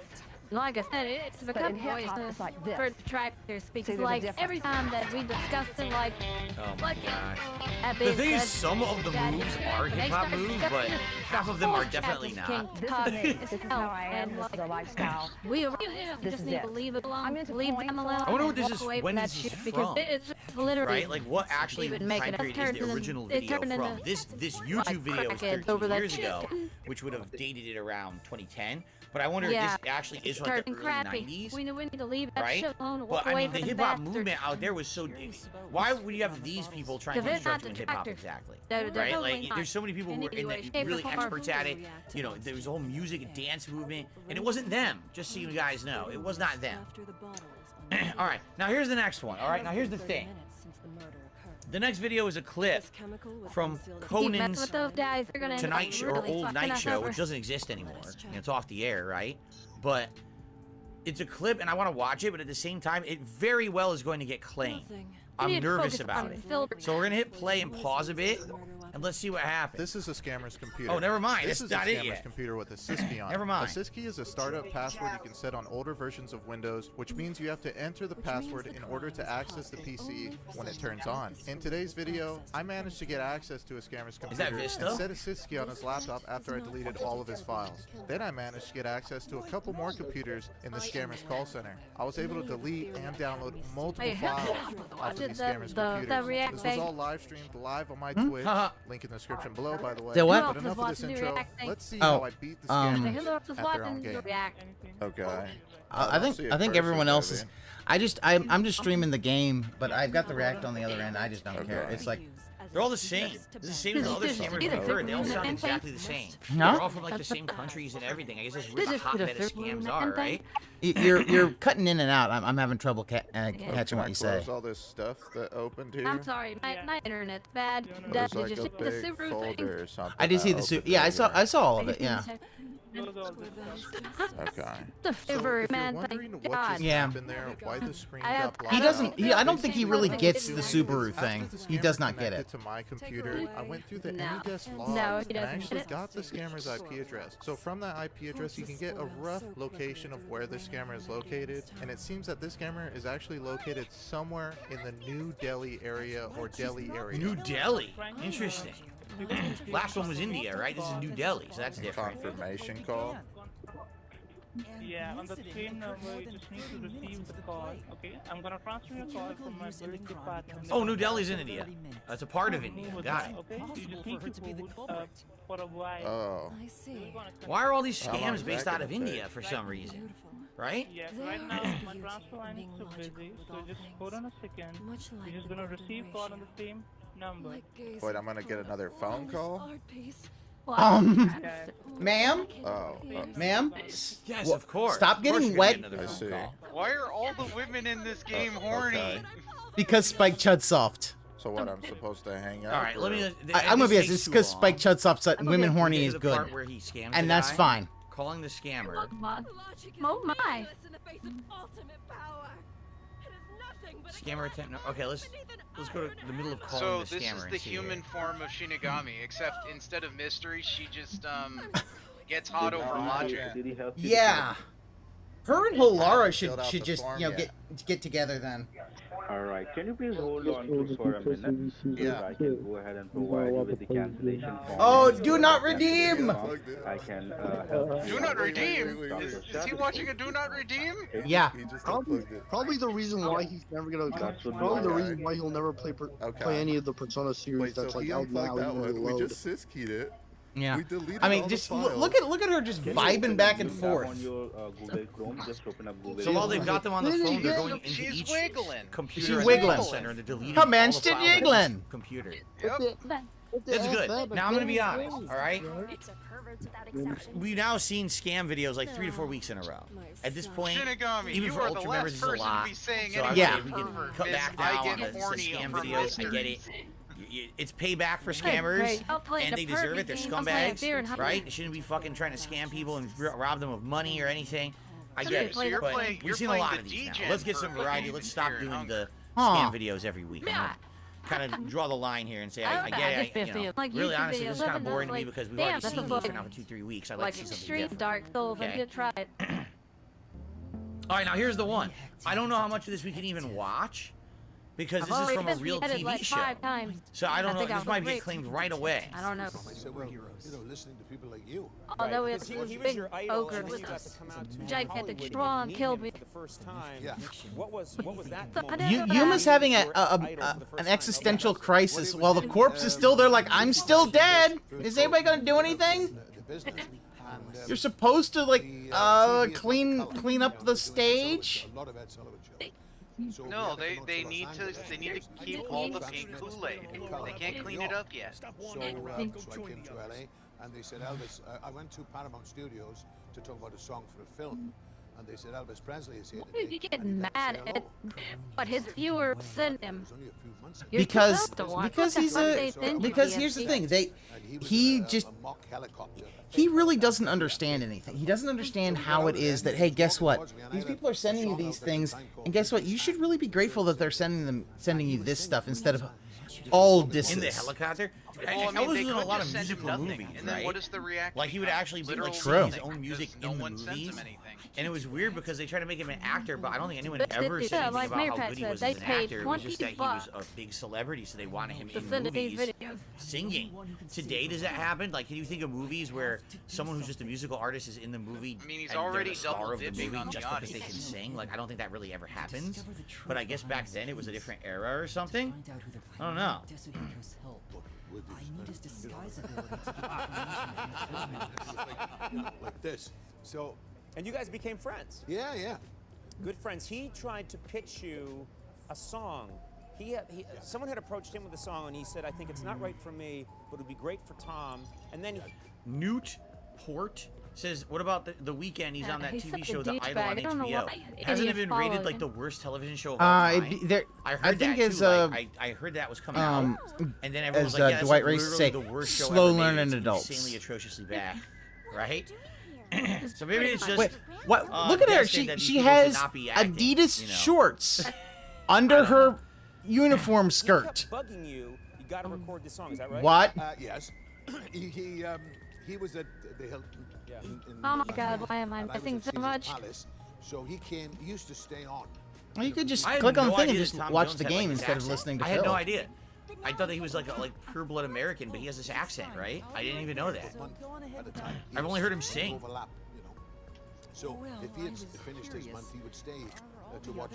Speaker 2: Like I said, it's become poisonous
Speaker 6: like this.
Speaker 2: for detractors because
Speaker 6: there's a
Speaker 2: like
Speaker 6: difference.
Speaker 2: every time that we discuss it, like,
Speaker 17: Oh my gosh.
Speaker 2: at
Speaker 17: The thing is, some of the moves are hip-hop moves, but half of them are definitely not.
Speaker 6: This is how I am. This is the lifestyle.
Speaker 2: We really
Speaker 6: This
Speaker 2: just
Speaker 6: is
Speaker 2: need
Speaker 6: it.
Speaker 2: to leave it alone.
Speaker 6: I'm into
Speaker 2: Leave
Speaker 6: points
Speaker 2: them
Speaker 6: a
Speaker 2: alone.
Speaker 6: lot.
Speaker 17: I wonder what this
Speaker 2: walk
Speaker 17: is-
Speaker 2: away
Speaker 17: when
Speaker 2: from
Speaker 17: this
Speaker 2: that
Speaker 17: is
Speaker 2: shit because
Speaker 17: from.
Speaker 2: it's literally
Speaker 17: Right? Like, what actually
Speaker 2: even
Speaker 17: time
Speaker 2: making us
Speaker 17: period is
Speaker 2: turn
Speaker 17: the
Speaker 2: into
Speaker 17: original
Speaker 2: them. It
Speaker 17: video
Speaker 2: turned
Speaker 17: from?
Speaker 2: into,
Speaker 17: This YouTube video was
Speaker 2: crackheads
Speaker 17: 13
Speaker 2: over that
Speaker 17: years
Speaker 2: shit.
Speaker 17: ago, which would have dated it around 2010. But I wonder
Speaker 2: Yeah,
Speaker 17: if this actually is
Speaker 2: it's
Speaker 17: from like the
Speaker 2: turning
Speaker 17: early
Speaker 2: crappy.
Speaker 17: 90s.
Speaker 2: We need to leave that
Speaker 17: Right?
Speaker 2: shit alone.
Speaker 17: But
Speaker 2: Walk
Speaker 17: I
Speaker 2: away
Speaker 17: mean, the
Speaker 2: from
Speaker 17: hip hop
Speaker 2: bastards.
Speaker 17: movement out there was so. Why would you have these people trying to
Speaker 2: Because they're not
Speaker 17: instruct you in hip hop
Speaker 2: detractors.
Speaker 17: exactly?
Speaker 2: They're
Speaker 17: Right?
Speaker 2: totally
Speaker 17: Like,
Speaker 2: not.
Speaker 17: there's so many people who are
Speaker 2: In any
Speaker 17: in
Speaker 2: way,
Speaker 17: that
Speaker 2: shape, or
Speaker 17: really
Speaker 2: form.
Speaker 17: experts at it. You know, there was a whole music and dance movement, and it wasn't them. Just so you guys know, it was not them. All right, now here's the next one. All right, now here's the thing. The next video is a clip from
Speaker 2: Keep messing
Speaker 17: Conan's
Speaker 2: with those guys, they're gonna end up
Speaker 17: Tonight Show or
Speaker 2: really
Speaker 17: Old
Speaker 2: fucking
Speaker 17: Night
Speaker 2: us
Speaker 17: Show,
Speaker 2: over.
Speaker 17: which doesn't exist anymore. It's off the air, right? But it's a clip, and I want to watch it. But at the same time, it very well is going to get claimed. I'm
Speaker 2: need to
Speaker 17: nervous
Speaker 2: focus
Speaker 17: about
Speaker 2: on
Speaker 17: it.
Speaker 2: Silver.
Speaker 17: So we're gonna hit play and pause a bit, and let's see what happens.
Speaker 23: This is a scammer's computer.
Speaker 17: Oh, never mind.
Speaker 23: This
Speaker 17: That's
Speaker 23: is
Speaker 17: not
Speaker 23: a
Speaker 17: it
Speaker 23: scammer's
Speaker 17: yet.
Speaker 23: computer with a syskey on it.
Speaker 17: Never mind.
Speaker 23: A syskey is a startup password you can set on older versions of Windows, which means you have to enter the password in order to access the PC when it turns on. In today's video, I managed to get access to a scammer's
Speaker 17: Is that
Speaker 23: computer
Speaker 17: Vista?
Speaker 23: and set a syskey on his laptop after I deleted all of his files. Then I managed to get access to a couple more computers in the scammer's call center. I was able to delete and download multiple files off of these scammer's computers. This was all live streamed live on my Twitch. Link in the description below, by the way.
Speaker 13: The what?
Speaker 23: But enough of this intro. Let's see
Speaker 13: Oh,
Speaker 23: how I beat the scammers at their own game. Okay.
Speaker 13: I think everyone else is. I'm just streaming the game, but I've got the React on the other end. I just don't care. It's like
Speaker 17: They're all the same. It's the same as the other scammers we've heard. They all sound exactly the same.
Speaker 13: No?
Speaker 17: They're all from like the same countries and everything. I guess that's where the hotbed of scams are, right?
Speaker 13: You're cutting in and out. I'm having trouble catching what you say.
Speaker 23: All this stuff that opened here.
Speaker 2: I'm sorry, my internet's bad.
Speaker 23: There's
Speaker 2: Did
Speaker 23: like
Speaker 2: you
Speaker 23: a
Speaker 2: see the
Speaker 23: big
Speaker 2: Subaru
Speaker 23: folder
Speaker 2: thing?
Speaker 23: or something.
Speaker 13: I did see the suit. Yeah, I saw all of it. Yeah.
Speaker 23: Okay.
Speaker 2: The Subaru, man, thank God.
Speaker 13: Yeah.
Speaker 23: Why the screen
Speaker 13: He doesn't. I don't think he really gets the Subaru thing. He does not get it.
Speaker 23: To my computer, I went through the AnyDesk logs
Speaker 2: No, he
Speaker 23: and I
Speaker 2: doesn't
Speaker 23: actually
Speaker 2: get it.
Speaker 23: got the scammer's IP address. So from that IP address, you can get a rough location of where the scammer is located, and it seems that this scammer is actually located somewhere in the New Delhi area or Delhi area.
Speaker 17: New Delhi? Interesting. Last one was India, right? This is New Delhi, so that's different.
Speaker 23: Confirmation call.
Speaker 14: Yeah, on the same number, you just need to receive the call. Okay, I'm gonna transfer your call from my building department.
Speaker 17: Oh, New Delhi's in India. That's a part of India. Got it.
Speaker 14: Okay, you just need to boot for a while.
Speaker 23: Oh.
Speaker 14: I see.
Speaker 17: Why are all these scams based out of India for some reason? Right?
Speaker 14: Yeah, right now my transfer line is so busy, so just hold on a second. You're just gonna receive call on the same number.
Speaker 23: Wait, I'm gonna get another phone call?
Speaker 13: Ma'am? Ma'am?
Speaker 17: Yes, of course.
Speaker 13: Stop getting wet.
Speaker 23: I see.
Speaker 16: Why are all the women in this game horny?
Speaker 23: Okay.
Speaker 13: Because Spike Chudsoft.
Speaker 23: So what, I'm supposed to hang out?
Speaker 17: All right, let me.
Speaker 13: I'm gonna be honest. It's because Spike Chudsoft said women horny is
Speaker 17: The
Speaker 13: good,
Speaker 17: part where he scams
Speaker 13: and
Speaker 17: the
Speaker 13: that's
Speaker 17: guy,
Speaker 13: fine.
Speaker 17: Calling the scammer.
Speaker 2: Oh my.
Speaker 17: Scammer attempt. No, okay, let's go to the middle of calling
Speaker 16: So
Speaker 17: the
Speaker 16: this
Speaker 17: scammer.
Speaker 16: is
Speaker 17: and
Speaker 16: the
Speaker 17: see
Speaker 16: human form of Shinigami, except instead of mystery, she just gets hot over logic.
Speaker 13: Yeah. Her and Hilara should just get together then.
Speaker 22: Alright, can you please hold on for a minute?
Speaker 23: Yeah.
Speaker 22: I can go ahead and provide you with the cancellation form.
Speaker 13: Oh, do not redeem!
Speaker 22: I can help you.
Speaker 16: Do not redeem? Is he watching a do not redeem?
Speaker 13: Yeah.
Speaker 20: Probably the reason why he's never gonna. Probably the reason why he'll never play any of the Persona series.
Speaker 23: Wait,
Speaker 20: that's
Speaker 23: so
Speaker 20: like
Speaker 23: he
Speaker 20: out now.
Speaker 23: unplugged that one. We
Speaker 20: Load.
Speaker 23: just syskeyed it.
Speaker 13: Yeah.
Speaker 23: We deleted
Speaker 13: I mean,
Speaker 23: all
Speaker 13: just
Speaker 23: the files.
Speaker 13: look at her just vibing back and forth.
Speaker 22: On your Google Chrome, just open up Google.
Speaker 17: So while they've got them on the phone, they're going into
Speaker 16: She's
Speaker 17: each
Speaker 16: wiggling.
Speaker 17: computer
Speaker 13: She's
Speaker 17: in the
Speaker 13: wiggling.
Speaker 17: call center and they're deleting
Speaker 13: Come on,
Speaker 17: all the
Speaker 13: still
Speaker 17: files on each
Speaker 13: wiggling.
Speaker 17: computer.
Speaker 16: Yep.
Speaker 17: It's good. Now I'm gonna be honest, all right? We've now seen scam videos like 3 to 4 weeks in a row. At this point,
Speaker 16: Shinigami,
Speaker 17: even
Speaker 16: you
Speaker 17: for
Speaker 16: are the
Speaker 17: Ultra
Speaker 16: last
Speaker 17: members, this is a
Speaker 16: person to
Speaker 17: lot.
Speaker 16: be saying
Speaker 17: So I
Speaker 13: Yeah.
Speaker 17: would say we can cut
Speaker 16: Miss,
Speaker 17: back
Speaker 16: I
Speaker 17: now
Speaker 16: get
Speaker 17: on the
Speaker 16: horny
Speaker 17: scam
Speaker 16: from
Speaker 17: videos. I get it. It's payback for scammers,
Speaker 2: great. I'll play
Speaker 17: and
Speaker 2: the
Speaker 17: they deserve it. They're
Speaker 2: perfect game. I'll play a beer and
Speaker 17: scumbags,
Speaker 2: hot
Speaker 17: right? They shouldn't be fucking trying to scam people and rob them of money or anything. I get it,
Speaker 16: So you're
Speaker 17: but
Speaker 16: playing-
Speaker 17: we've
Speaker 16: you're
Speaker 17: seen a
Speaker 16: playing
Speaker 17: lot
Speaker 16: the
Speaker 17: of these now.
Speaker 16: D-Gen
Speaker 17: Let's get
Speaker 16: for
Speaker 17: some variety.
Speaker 16: fucking
Speaker 17: Let's stop
Speaker 16: fear
Speaker 17: doing
Speaker 16: and
Speaker 17: the
Speaker 13: Huh.
Speaker 17: scam videos every week.
Speaker 2: Yeah.
Speaker 17: Kind of draw the line here and say,
Speaker 2: I
Speaker 17: I
Speaker 2: don't know,
Speaker 17: get
Speaker 2: I
Speaker 17: it.
Speaker 2: just feel like
Speaker 17: Really
Speaker 2: YouTube
Speaker 17: honestly, this is kind of
Speaker 2: videos,
Speaker 17: boring to me
Speaker 2: like,
Speaker 17: because we've
Speaker 2: damn,
Speaker 17: already
Speaker 2: that's
Speaker 17: seen
Speaker 2: a
Speaker 17: these for
Speaker 2: book.
Speaker 17: now for 2-3 weeks. I like
Speaker 2: Like
Speaker 17: to see something
Speaker 2: Extreme
Speaker 17: different.
Speaker 2: Dark Souls, I
Speaker 17: Okay.
Speaker 2: did try it.
Speaker 17: All right, now here's the one. I don't know how much of this we can even watch because this is from a real
Speaker 2: edited
Speaker 17: TV
Speaker 2: like
Speaker 17: show.
Speaker 2: 5 times.
Speaker 17: So I don't know.
Speaker 2: think
Speaker 17: This
Speaker 2: was
Speaker 17: might get
Speaker 2: great.
Speaker 17: claimed right away.
Speaker 2: I don't know.
Speaker 8: Listening to people like you.
Speaker 2: Although it's big ogre with a gigantic straw and killed me.
Speaker 8: Yeah. What was that?
Speaker 13: Yuma's having an existential crisis while the corpse is still there. Like, I'm still dead. Is anybody gonna do anything? You're supposed to like clean up the stage.
Speaker 16: No, they need to keep all the pink Kool-Aid. They can't clean it up yet.
Speaker 8: So I came to LA and they said, Elvis, I went to Paramount Studios to talk about a song for a film. And they said Elvis Presley is here
Speaker 2: Why did you get mad at what his viewers sent him?
Speaker 13: Because he's because here's the thing, he really doesn't understand anything. He doesn't understand how it is that, hey, guess what? These people are sending you these things, and guess what? You should really be grateful that they're sending you this stuff instead of all disses.
Speaker 17: In the helicopter?
Speaker 16: Well, I mean,
Speaker 17: Elvis
Speaker 16: they
Speaker 17: was in a
Speaker 16: could
Speaker 17: lot
Speaker 16: just
Speaker 17: of
Speaker 16: send him
Speaker 17: musical
Speaker 16: nothing,
Speaker 17: movies,
Speaker 16: and then
Speaker 17: right?
Speaker 16: what is the reaction?
Speaker 17: Like he would actually be like
Speaker 16: Literal
Speaker 17: singing his own music
Speaker 16: no
Speaker 17: in the
Speaker 16: one sends
Speaker 17: movies.
Speaker 16: him anything.
Speaker 17: And it was weird because they tried to make him an actor, but I don't think anyone
Speaker 2: But
Speaker 17: ever
Speaker 2: they
Speaker 17: said
Speaker 2: did,
Speaker 17: anything
Speaker 2: like
Speaker 17: about
Speaker 2: Mary
Speaker 17: how
Speaker 2: Pat
Speaker 17: good he
Speaker 2: said,
Speaker 17: was
Speaker 2: they
Speaker 17: as an
Speaker 2: paid
Speaker 17: actor. It was just that he was a big celebrity, so they wanted him in
Speaker 2: send these
Speaker 17: movies
Speaker 2: videos.
Speaker 17: singing. Today, does that happen? Like, can you think of movies where someone who's just a musical artist is in the movie
Speaker 16: I mean, he's
Speaker 17: and
Speaker 16: already
Speaker 17: they're the star of the
Speaker 16: double-dipping
Speaker 17: movie
Speaker 16: on
Speaker 17: just
Speaker 16: the
Speaker 17: because they
Speaker 16: audience.
Speaker 17: can sing? Like, I don't think that really ever happens. But I guess back then it was a different era or something. I don't know.
Speaker 8: I need his disguise like this. So,
Speaker 21: and you guys became friends.
Speaker 8: Yeah.
Speaker 21: Good friends. He tried to pitch you a song
Speaker 4: Someone had approached him with a song, and he said, "I think it's not right for me, but it would be great for Tom." And then
Speaker 17: Newt Port says, "What about the weekend? He's on that
Speaker 2: He's
Speaker 17: TV
Speaker 2: such a
Speaker 17: show, The
Speaker 2: douchebag.
Speaker 17: Idol on
Speaker 2: I don't know
Speaker 17: HBO.
Speaker 2: why
Speaker 17: Hasn't it
Speaker 2: idiots
Speaker 17: been rated
Speaker 2: follow
Speaker 17: like
Speaker 2: him.
Speaker 17: the worst television show of all time? I heard
Speaker 13: I think
Speaker 17: that
Speaker 13: as
Speaker 17: too. I heard that was coming out, and then everyone was
Speaker 13: as
Speaker 17: like, "Yeah,
Speaker 13: Dwight
Speaker 17: this
Speaker 13: Race
Speaker 17: is
Speaker 13: say,
Speaker 17: literally the worst show
Speaker 13: slow
Speaker 17: ever made.
Speaker 13: learning
Speaker 17: It's
Speaker 13: adults."
Speaker 17: insanely atrociously bad, right?" So maybe it's just
Speaker 13: Wait, what? Look at her. She has Adidas shorts under her uniform skirt.
Speaker 4: bugging you. You got to record this song. Is that right?
Speaker 13: What?
Speaker 8: Yes. He was at the Hilton.
Speaker 2: Oh my God, why am I missing so much?
Speaker 8: Palace, so he used to stay on.
Speaker 13: Well, you could just
Speaker 17: I had
Speaker 13: click on
Speaker 17: no
Speaker 13: the thing and
Speaker 17: idea
Speaker 13: just
Speaker 17: Tom
Speaker 13: watch
Speaker 17: Jones
Speaker 13: the
Speaker 17: had,
Speaker 13: game
Speaker 17: like, this
Speaker 13: instead of
Speaker 17: accent.
Speaker 13: listening to
Speaker 17: I
Speaker 13: Phil.
Speaker 17: had no idea. I thought that he was like pure blood American, but he has this accent, right? I didn't even know that. I've only heard him sing.
Speaker 8: Overlap, you know. So if he had finished his month, he would stay to watch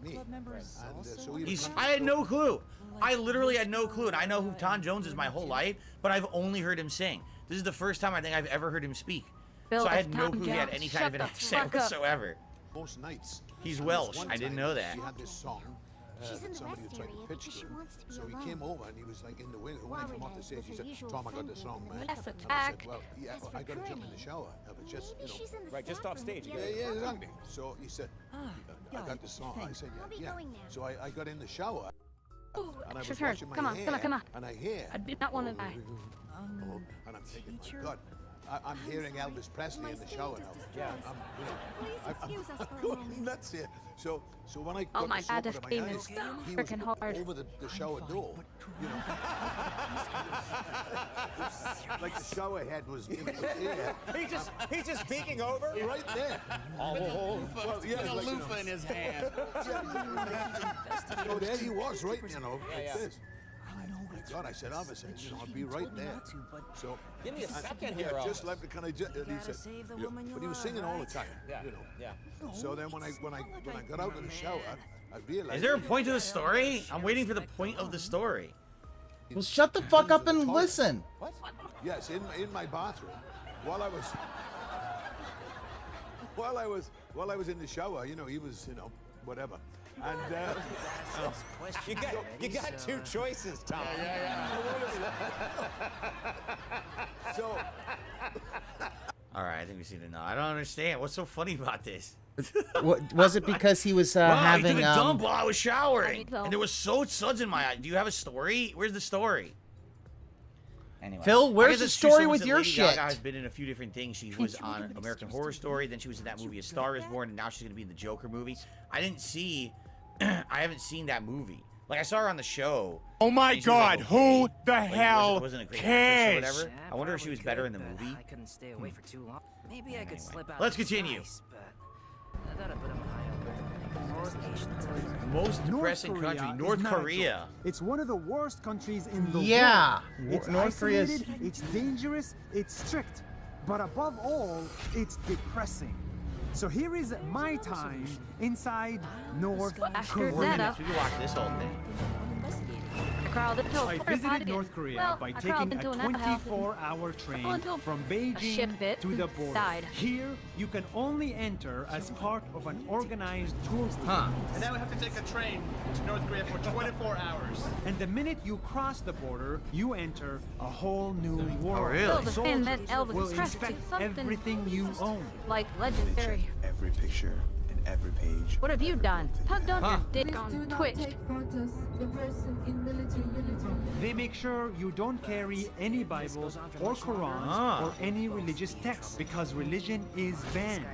Speaker 8: me. And so he
Speaker 17: I had no clue. I literally had no clue, and I know who Tom Jones is my whole life, but I've only heard him sing. This is the first time I think I've ever heard him speak.
Speaker 2: Bill,
Speaker 17: So I had
Speaker 2: it's
Speaker 17: no
Speaker 2: Tom
Speaker 17: clue he had
Speaker 2: Jones.
Speaker 17: any kind of an
Speaker 2: Shut the
Speaker 17: accent
Speaker 2: fuck up.
Speaker 17: whatsoever.
Speaker 8: Most nights.
Speaker 17: He's
Speaker 8: And
Speaker 17: Welsh.
Speaker 8: one
Speaker 17: I didn't
Speaker 8: time,
Speaker 17: know that.
Speaker 8: She had this song. That somebody had tried to pitch to him. So he came over and he was like in the window. When I came off the stage, he said, "Tom, I got this song, man."
Speaker 2: Yes,
Speaker 8: And I
Speaker 2: attack.
Speaker 8: said, "Well, yeah, I got to jump in the shower." I was just,
Speaker 4: Right, just off stage.
Speaker 8: Yeah, exactly. So he said, "I got this song." I said, "Yeah." So I got in the shower. And I was
Speaker 2: Extra turn.
Speaker 8: washing my
Speaker 2: Come on,
Speaker 8: hair,
Speaker 2: come on.
Speaker 8: and I hear.
Speaker 2: I did not want to die.
Speaker 8: And I'm thinking, my God, I'm hearing Elvis Presley in the shower now.
Speaker 4: Yeah.
Speaker 8: I'm going nuts here. So when I
Speaker 2: Oh
Speaker 8: got
Speaker 2: my
Speaker 8: the
Speaker 2: God,
Speaker 8: soap
Speaker 2: this
Speaker 8: out of
Speaker 2: game
Speaker 8: my
Speaker 2: is
Speaker 8: eyes, he was
Speaker 2: freaking hard.
Speaker 8: over the shower door, you know. Like the shower head was in the air.
Speaker 4: He's just peeking over?
Speaker 8: Right there.
Speaker 4: Oh,
Speaker 8: well, yeah,
Speaker 18: with a
Speaker 8: like, you
Speaker 18: loofah
Speaker 8: know.
Speaker 18: in his hand.
Speaker 8: So there he was, right, you know,
Speaker 4: Yeah,
Speaker 8: like
Speaker 4: yeah.
Speaker 8: this. Oh my God, I said, Elvis, I'll be right there. So,
Speaker 4: Give me a second here,
Speaker 8: yeah, just
Speaker 4: Elvis.
Speaker 8: like the kind of, he said, but he was singing all the time, you know.
Speaker 4: Yeah.
Speaker 8: So then when I got out of the shower, I realized.
Speaker 17: Is there a point to the story? I'm waiting for the point of the story.
Speaker 13: Well, shut the fuck up and listen.
Speaker 8: What? Yes, in my bathroom, while I was in the shower, you know, he was, you know, whatever. And
Speaker 4: you got two choices, Tom.
Speaker 8: So
Speaker 17: All right, I think we've seen it now. I don't understand. What's so funny about this?
Speaker 13: Was it because he was
Speaker 17: Wow,
Speaker 13: having
Speaker 17: he took a dump while I was showering, and there was so suds in my eye. Do you have a story? Where's the story? Anyway,
Speaker 13: Phil, where's
Speaker 17: I guess
Speaker 13: the
Speaker 17: it's true
Speaker 13: story
Speaker 17: so
Speaker 13: with
Speaker 17: that
Speaker 13: your
Speaker 17: Lady
Speaker 13: shit?
Speaker 17: Gaga has been in a few different things. She was on American Horror Story, then she was in that movie A Star Is Born, and now she's gonna be in the Joker movie. I didn't see, I haven't seen that movie. Like I saw her on the show.
Speaker 7: Oh my
Speaker 17: and she was, like,
Speaker 7: God, who
Speaker 17: okay,
Speaker 7: the
Speaker 17: like,
Speaker 7: hell
Speaker 17: wasn't a great
Speaker 7: cares?
Speaker 17: actress or whatever. I wonder if she was better in the movie.
Speaker 5: I couldn't stay away for too long. Maybe I could slip out.
Speaker 17: Let's continue.
Speaker 5: I thought I put him high
Speaker 17: Most depressing country, North Korea.
Speaker 7: It's one of the worst countries in the
Speaker 13: Yeah,
Speaker 7: world. It's
Speaker 13: North Korea's-
Speaker 7: isolated, it's dangerous, it's strict, but above all, it's depressing. So here is my time inside North Korea.
Speaker 17: We can watch this whole thing.
Speaker 7: I visited North Korea by taking a 24-hour train from Beijing to the border.
Speaker 2: Died.
Speaker 7: Here, you can only enter as part of an organized tour group.
Speaker 18: And now we have to take a train to North Korea for 24 hours.
Speaker 7: And the minute you cross the border, you enter a whole new world.
Speaker 17: Oh, really?
Speaker 2: Bill, the fan that
Speaker 7: Soldiers will
Speaker 2: Elvis Presley
Speaker 7: inspect
Speaker 2: something
Speaker 7: everything you own.
Speaker 2: like legendary.
Speaker 21: Every picture and every page.
Speaker 2: What have you done? Tugged on your dick on Twitch.
Speaker 7: They make sure you don't carry any Bibles or Qurans or any religious texts because religion is banned.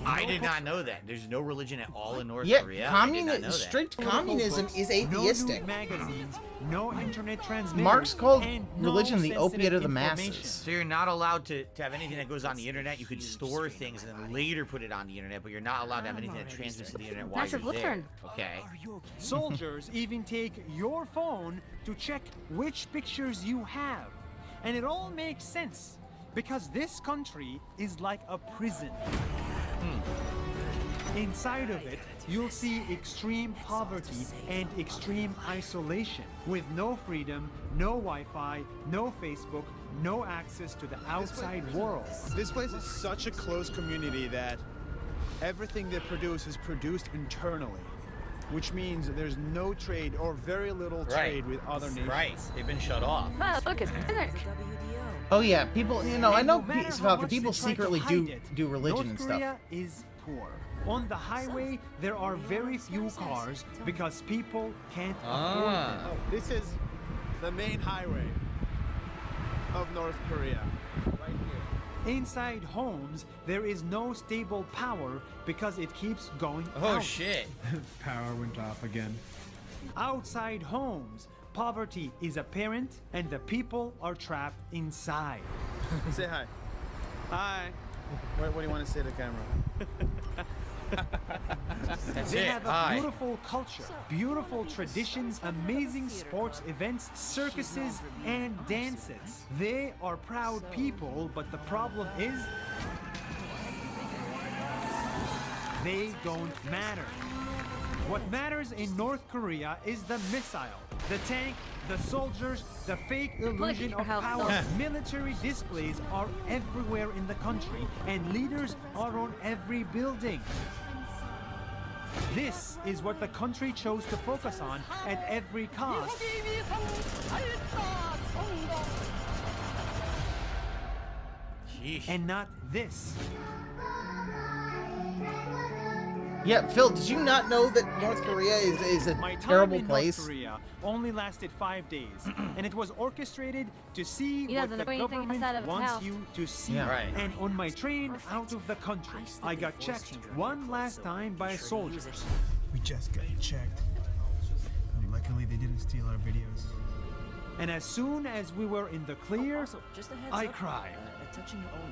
Speaker 17: I did not know that. There's no religion at all in North
Speaker 13: Yeah,
Speaker 17: Korea. I did not know that.
Speaker 13: strict communism is atheistic.
Speaker 7: No news magazines, no internet transmitters.
Speaker 13: Marx called
Speaker 7: and
Speaker 13: religion
Speaker 7: no
Speaker 13: the opiate of the
Speaker 7: sensitive
Speaker 13: masses.
Speaker 7: information.
Speaker 17: So you're not allowed to have anything that goes on the internet. You could store things and then later put it on the internet, but you're not allowed to have anything that transmits to the internet while
Speaker 2: Massive
Speaker 17: you're there.
Speaker 2: Lutheran.
Speaker 17: Okay.
Speaker 7: Soldiers even take your phone to check which pictures you have. And it all makes sense because this country is like a prison. Inside of it, you'll see extreme poverty and extreme isolation with no freedom, no Wi-Fi, no Facebook, no access to the outside world.
Speaker 24: This place is such a close community that everything they produce is produced internally.
Speaker 7: which means there's no trade or very little trade with other nations.
Speaker 17: Right, they've been shut off.
Speaker 2: Oh, look, it's finished.
Speaker 13: Oh yeah, people, you know, I know
Speaker 7: No matter how
Speaker 13: Falcon,
Speaker 7: much
Speaker 13: people
Speaker 7: they try to
Speaker 13: secretly
Speaker 7: hide
Speaker 13: do
Speaker 7: it,
Speaker 13: religion
Speaker 7: North
Speaker 13: and
Speaker 7: Korea
Speaker 13: stuff.
Speaker 7: is poor. On the highway, there are very few cars because people can't afford them.
Speaker 18: Oh, this is the main highway of North Korea, right here.
Speaker 7: Inside homes, there is no stable power because it keeps going
Speaker 17: Oh
Speaker 7: out.
Speaker 17: shit.
Speaker 1: Power went off again.
Speaker 7: Outside homes, poverty is apparent and the people are trapped inside.
Speaker 18: Say hi. Hi. What do you want to say to the camera?
Speaker 17: That's
Speaker 7: They
Speaker 17: it.
Speaker 7: have a
Speaker 17: Hi.
Speaker 7: beautiful culture, beautiful traditions, amazing sports events, circuses, and dances. They are proud people, but the problem is they don't matter. What matters in North Korea is the missile, the tank, the soldiers, the fake illusion of power. Military displays are everywhere in the country, and leaders are on every building. This is what the country chose to focus on at every cost. And not this.
Speaker 13: Yeah, Phil, did you not know that North Korea is a
Speaker 7: My time
Speaker 13: terrible
Speaker 7: in
Speaker 13: place?
Speaker 7: North Korea only lasted 5 days, and it was orchestrated to see
Speaker 2: He
Speaker 7: what
Speaker 2: doesn't
Speaker 7: the
Speaker 2: know anything
Speaker 7: government
Speaker 2: outside of his
Speaker 7: wants
Speaker 2: house.
Speaker 7: you to see.
Speaker 13: Yeah.
Speaker 17: Right.
Speaker 7: And on my train out of the country, I got checked one last time by soldiers.
Speaker 1: We just got checked. Luckily, they didn't steal our videos.
Speaker 7: And as soon as we were in the clear, I cried.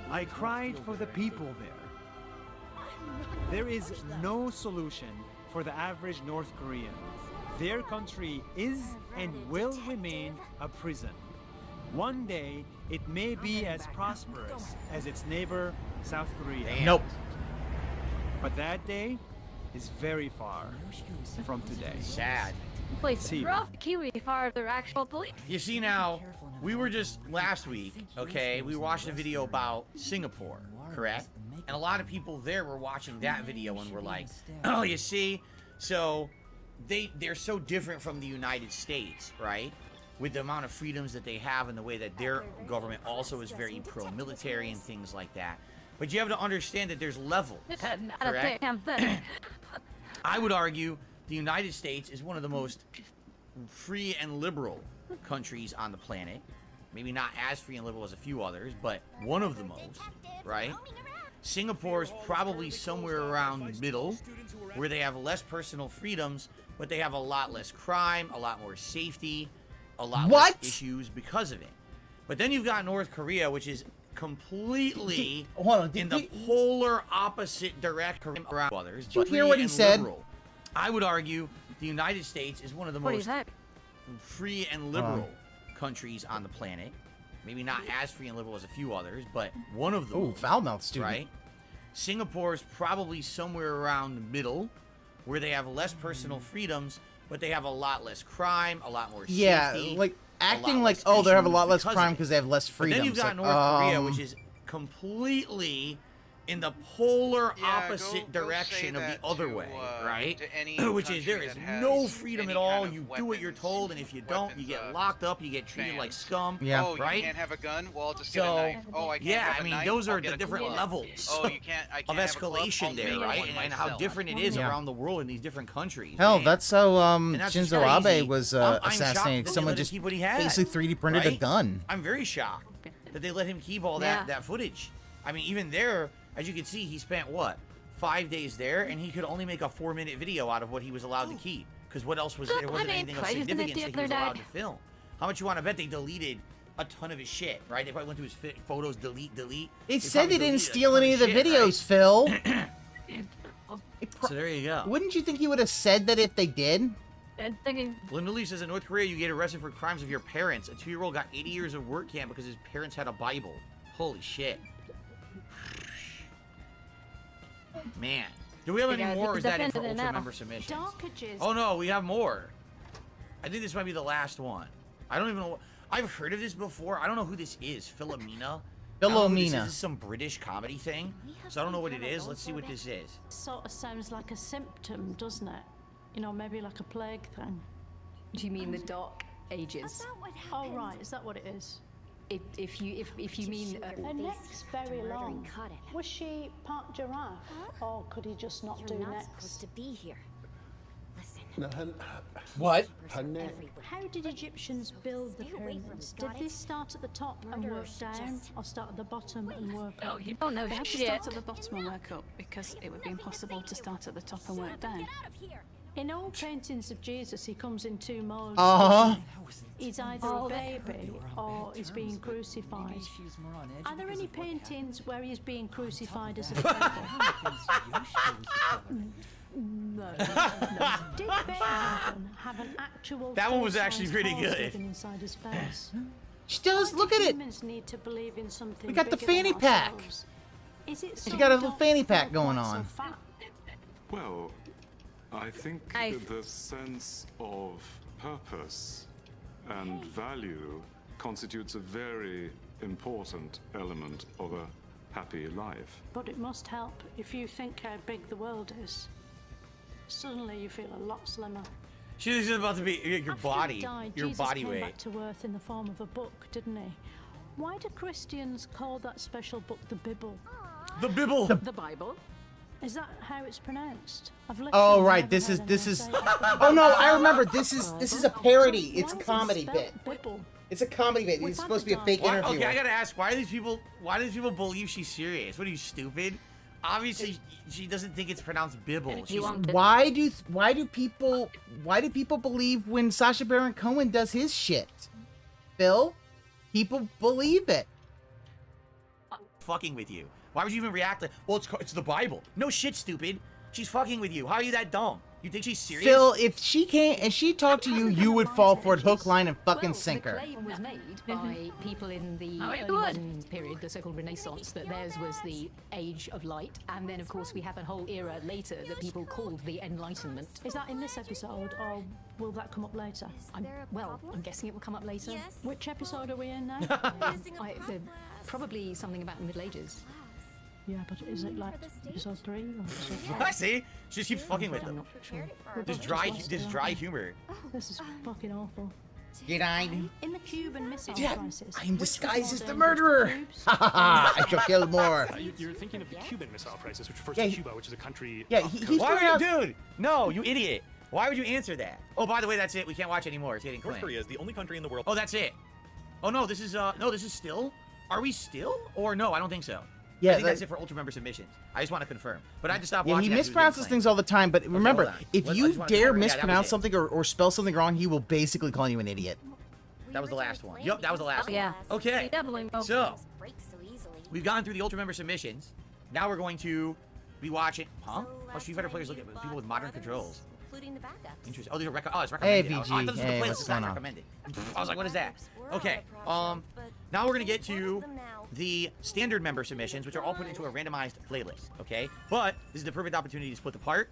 Speaker 7: I cried for the people there. There is no solution for the average North Korean. Their country is and will remain a prison. One day, it may be as prosperous as its neighbor, South Korea.
Speaker 13: Nope.
Speaker 7: But that day is very far from today.
Speaker 17: Sad.
Speaker 2: Please,
Speaker 7: See.
Speaker 2: rough Kiwi far their actual police.
Speaker 17: You see now, we were just last week, okay, we watched a video about Singapore, correct? And a lot of people there were watching that video and were like, oh, you see? So they're so different from the United States, right? With the amount of freedoms that they have and the way that their government also is very pro-military and things like that. But you have to understand that there's levels, correct? I would argue the United States is one of the most free and liberal countries on the planet. Maybe not as free and liberal as a few others, but one of the most, right? Singapore is probably somewhere around the middle, where they have less personal freedoms, but they have a lot less crime, a lot more safety, a lot less issues because of it. But then you've got North Korea, which is completely in the polar opposite direction around others.
Speaker 13: Did you hear what he said?
Speaker 17: Liberal. I would argue the United States is one of the most free and liberal countries on the planet. Maybe not as free and liberal as a few others, but one of them.
Speaker 13: Oh, foul-mouthed student.
Speaker 17: Right? Singapore is probably somewhere around the middle, where they have less personal freedoms, but they have a lot less crime, a lot more safety.
Speaker 13: Yeah, like acting like, oh, they have a lot less crime because they have less
Speaker 17: But
Speaker 13: freedom.
Speaker 17: then you've got North Korea, which is completely in the polar opposite direction of the other way, right? Which is there is no freedom at all. You do what you're told, and if you don't, you get locked up. You get treated like scum.
Speaker 13: Yeah.
Speaker 16: Oh,
Speaker 17: right.
Speaker 16: you can't have a gun? Well, I'll just get a knife. Oh, I can't
Speaker 17: yeah,
Speaker 16: have a
Speaker 17: I mean,
Speaker 16: knife?
Speaker 17: those
Speaker 16: I'll
Speaker 17: are
Speaker 16: get
Speaker 17: the
Speaker 16: a
Speaker 17: different
Speaker 16: club.
Speaker 17: levels
Speaker 16: Oh, you can't. I
Speaker 17: of
Speaker 16: can't have a club? I'll
Speaker 17: escalation
Speaker 16: make
Speaker 17: there,
Speaker 16: one
Speaker 17: right? And how
Speaker 16: myself.
Speaker 17: different it is
Speaker 13: Yeah.
Speaker 17: around the world in these different countries.
Speaker 13: Hell,
Speaker 17: man.
Speaker 13: that's how
Speaker 17: And that's just
Speaker 13: Shinzo Abe
Speaker 17: crazy.
Speaker 13: was
Speaker 17: I'm shocked
Speaker 13: assassinated.
Speaker 17: that they
Speaker 13: Someone
Speaker 17: let him
Speaker 13: just
Speaker 17: keep what he had,
Speaker 13: basically 3D printed a
Speaker 17: right?
Speaker 13: gun.
Speaker 17: I'm very shocked that they let him keep all that footage. I mean, even there, as you can see, he spent what, 5 days there, and he could only make a 4-minute video out of what he was allowed to keep. Because what else was there? Wasn't anything of significance that he was allowed to film. How much you want to bet they deleted a ton of his shit, right? They probably went through his photos, delete.
Speaker 13: They said they didn't steal any of the videos, Phil.
Speaker 17: So there you go.
Speaker 13: Wouldn't you think he would have said that if they did?
Speaker 17: Linda Lee says in North Korea, you get arrested for crimes of your parents. A 2-year-old got 80 years of work camp because his parents had a Bible. Holy shit. Man. Do we have any more, or is that it for Ultra member submissions? Oh no, we have more. I think this might be the last one. I don't even know. I've heard of this before. I don't know who this is. Philomena? This is some British comedy thing. So I don't know what it is. Let's see what this is.
Speaker 9: Sort of sounds like a symptom, doesn't it? You know, maybe like a plague thing.
Speaker 10: Do you mean the Dark Ages?
Speaker 9: Oh right, is that what it is?
Speaker 10: If you mean
Speaker 9: her neck's very long. Was she part giraffe, or could he just not do necks?
Speaker 12: Supposed to be here.
Speaker 18: No,
Speaker 13: what?
Speaker 9: How did Egyptians build the pyramids? Did they start at the top and work down, or start at the bottom and work up?
Speaker 2: Oh, you don't know
Speaker 24: They had to
Speaker 2: shit.
Speaker 24: start at the bottom and work up because it would be impossible to start at the top and work down.
Speaker 9: In all paintings of Jesus, he comes in two modes. He's either a baby or he's being crucified. Are there any paintings where he's being crucified as a baby? No. Did Beethoven have an actual
Speaker 17: That one was actually pretty good.
Speaker 9: Inside his face?
Speaker 13: She does. Look at it.
Speaker 9: Humans need to believe in something.
Speaker 13: We got the
Speaker 9: bigger than
Speaker 13: fanny pack.
Speaker 9: ourselves. Is it
Speaker 13: She got a little fanny pack going on.
Speaker 25: Well, I think the sense of purpose and value constitutes a very important element of a happy life.
Speaker 9: But it must help if you think how big the world is. Suddenly you feel a lot slimmer.
Speaker 17: She's about to be your
Speaker 9: After
Speaker 17: body,
Speaker 9: he died,
Speaker 17: your
Speaker 9: Jesus
Speaker 17: body
Speaker 9: came
Speaker 17: weight.
Speaker 9: back to earth in the form of a book, didn't he? Why do Christians call that special book the Bible?
Speaker 17: The Bible.
Speaker 9: The Bible. Is that how it's pronounced? I've
Speaker 13: Oh right, this is. Oh no, I remember. This is a parody. It's a comedy bit. It's a comedy bit. It's supposed to be a fake interview.
Speaker 17: Okay, I gotta ask, why do these people believe she's serious? What are you, stupid? Obviously, she doesn't think it's pronounced Bibble.
Speaker 13: Why do people believe when Sacha Baron Cohen does his shit? Phil, people believe it.
Speaker 17: Fucking with you. Why would you even react like, well, it's the Bible? No shit, stupid. She's fucking with you. How are you that dumb? You think she's serious?
Speaker 13: Phil, if she came and she talked to you, you would fall for it hook, line, and fucking sinker.
Speaker 10: The claim was made by people in the early modern period, the so-called Renaissance, that theirs was the age of light, and then of course we have a whole era later that people called the Enlightenment.
Speaker 9: Is that in this episode, or will that come up later?
Speaker 10: I'm guessing it will come up later.
Speaker 9: Which episode are we in now?
Speaker 10: Probably something about the Middle Ages.
Speaker 9: Yeah, but is it like episode 3 or episode 4?
Speaker 17: I see. She just keeps fucking with them. This dry humor.
Speaker 9: This is fucking awful.
Speaker 13: Did I?
Speaker 9: In the Cuban Missile Crisis,
Speaker 13: I am disguised as the murderer. Ha ha ha! I shall kill more.
Speaker 1: You're thinking of the Cuban Missile Crisis, which refers
Speaker 13: Yeah,
Speaker 1: to Cuba, which is a country.
Speaker 13: Yeah, he's
Speaker 17: Why would you, dude? No, you idiot. Why would you answer that? Oh, by the way, that's it. We can't watch anymore. It's getting
Speaker 26: North
Speaker 17: claimed.
Speaker 26: Korea is the only country in the world.
Speaker 17: Oh, that's it. Oh no, this is still. Are we still? Or no? I don't think so.
Speaker 13: Yeah,
Speaker 17: I think that's it for Ultra Member submissions. I just want to confirm. But I had to stop
Speaker 13: Yeah,
Speaker 17: watching.
Speaker 13: he mispronounces things all the time, but remember,
Speaker 17: hold on.
Speaker 13: if
Speaker 17: I
Speaker 13: you
Speaker 17: just wanna
Speaker 13: dare
Speaker 17: confirm. Yeah, that was
Speaker 13: mispronounce
Speaker 17: it.
Speaker 13: something or spell something wrong, he will basically call you an idiot.
Speaker 17: That was the last one. Yup, that was the last one.
Speaker 2: Yeah.
Speaker 17: Okay. So,
Speaker 12: Break so easily.
Speaker 17: we've gone through the Ultra Member submissions. Now we're going to be watching. Huh? Oh, Street Fighter players look at people with modern controls.
Speaker 12: Including the backups.
Speaker 17: Interesting. Oh, these are it's recommended.
Speaker 13: Hey,
Speaker 17: Oh, I thought this was
Speaker 13: VG. Hey,
Speaker 17: the playlist.
Speaker 13: what's
Speaker 17: It's not
Speaker 13: going on?
Speaker 17: recommended. I was like, what is that? Okay. Now we're gonna get to the standard member submissions, which are all put into a randomized playlist. Okay. But this is the perfect opportunity to split apart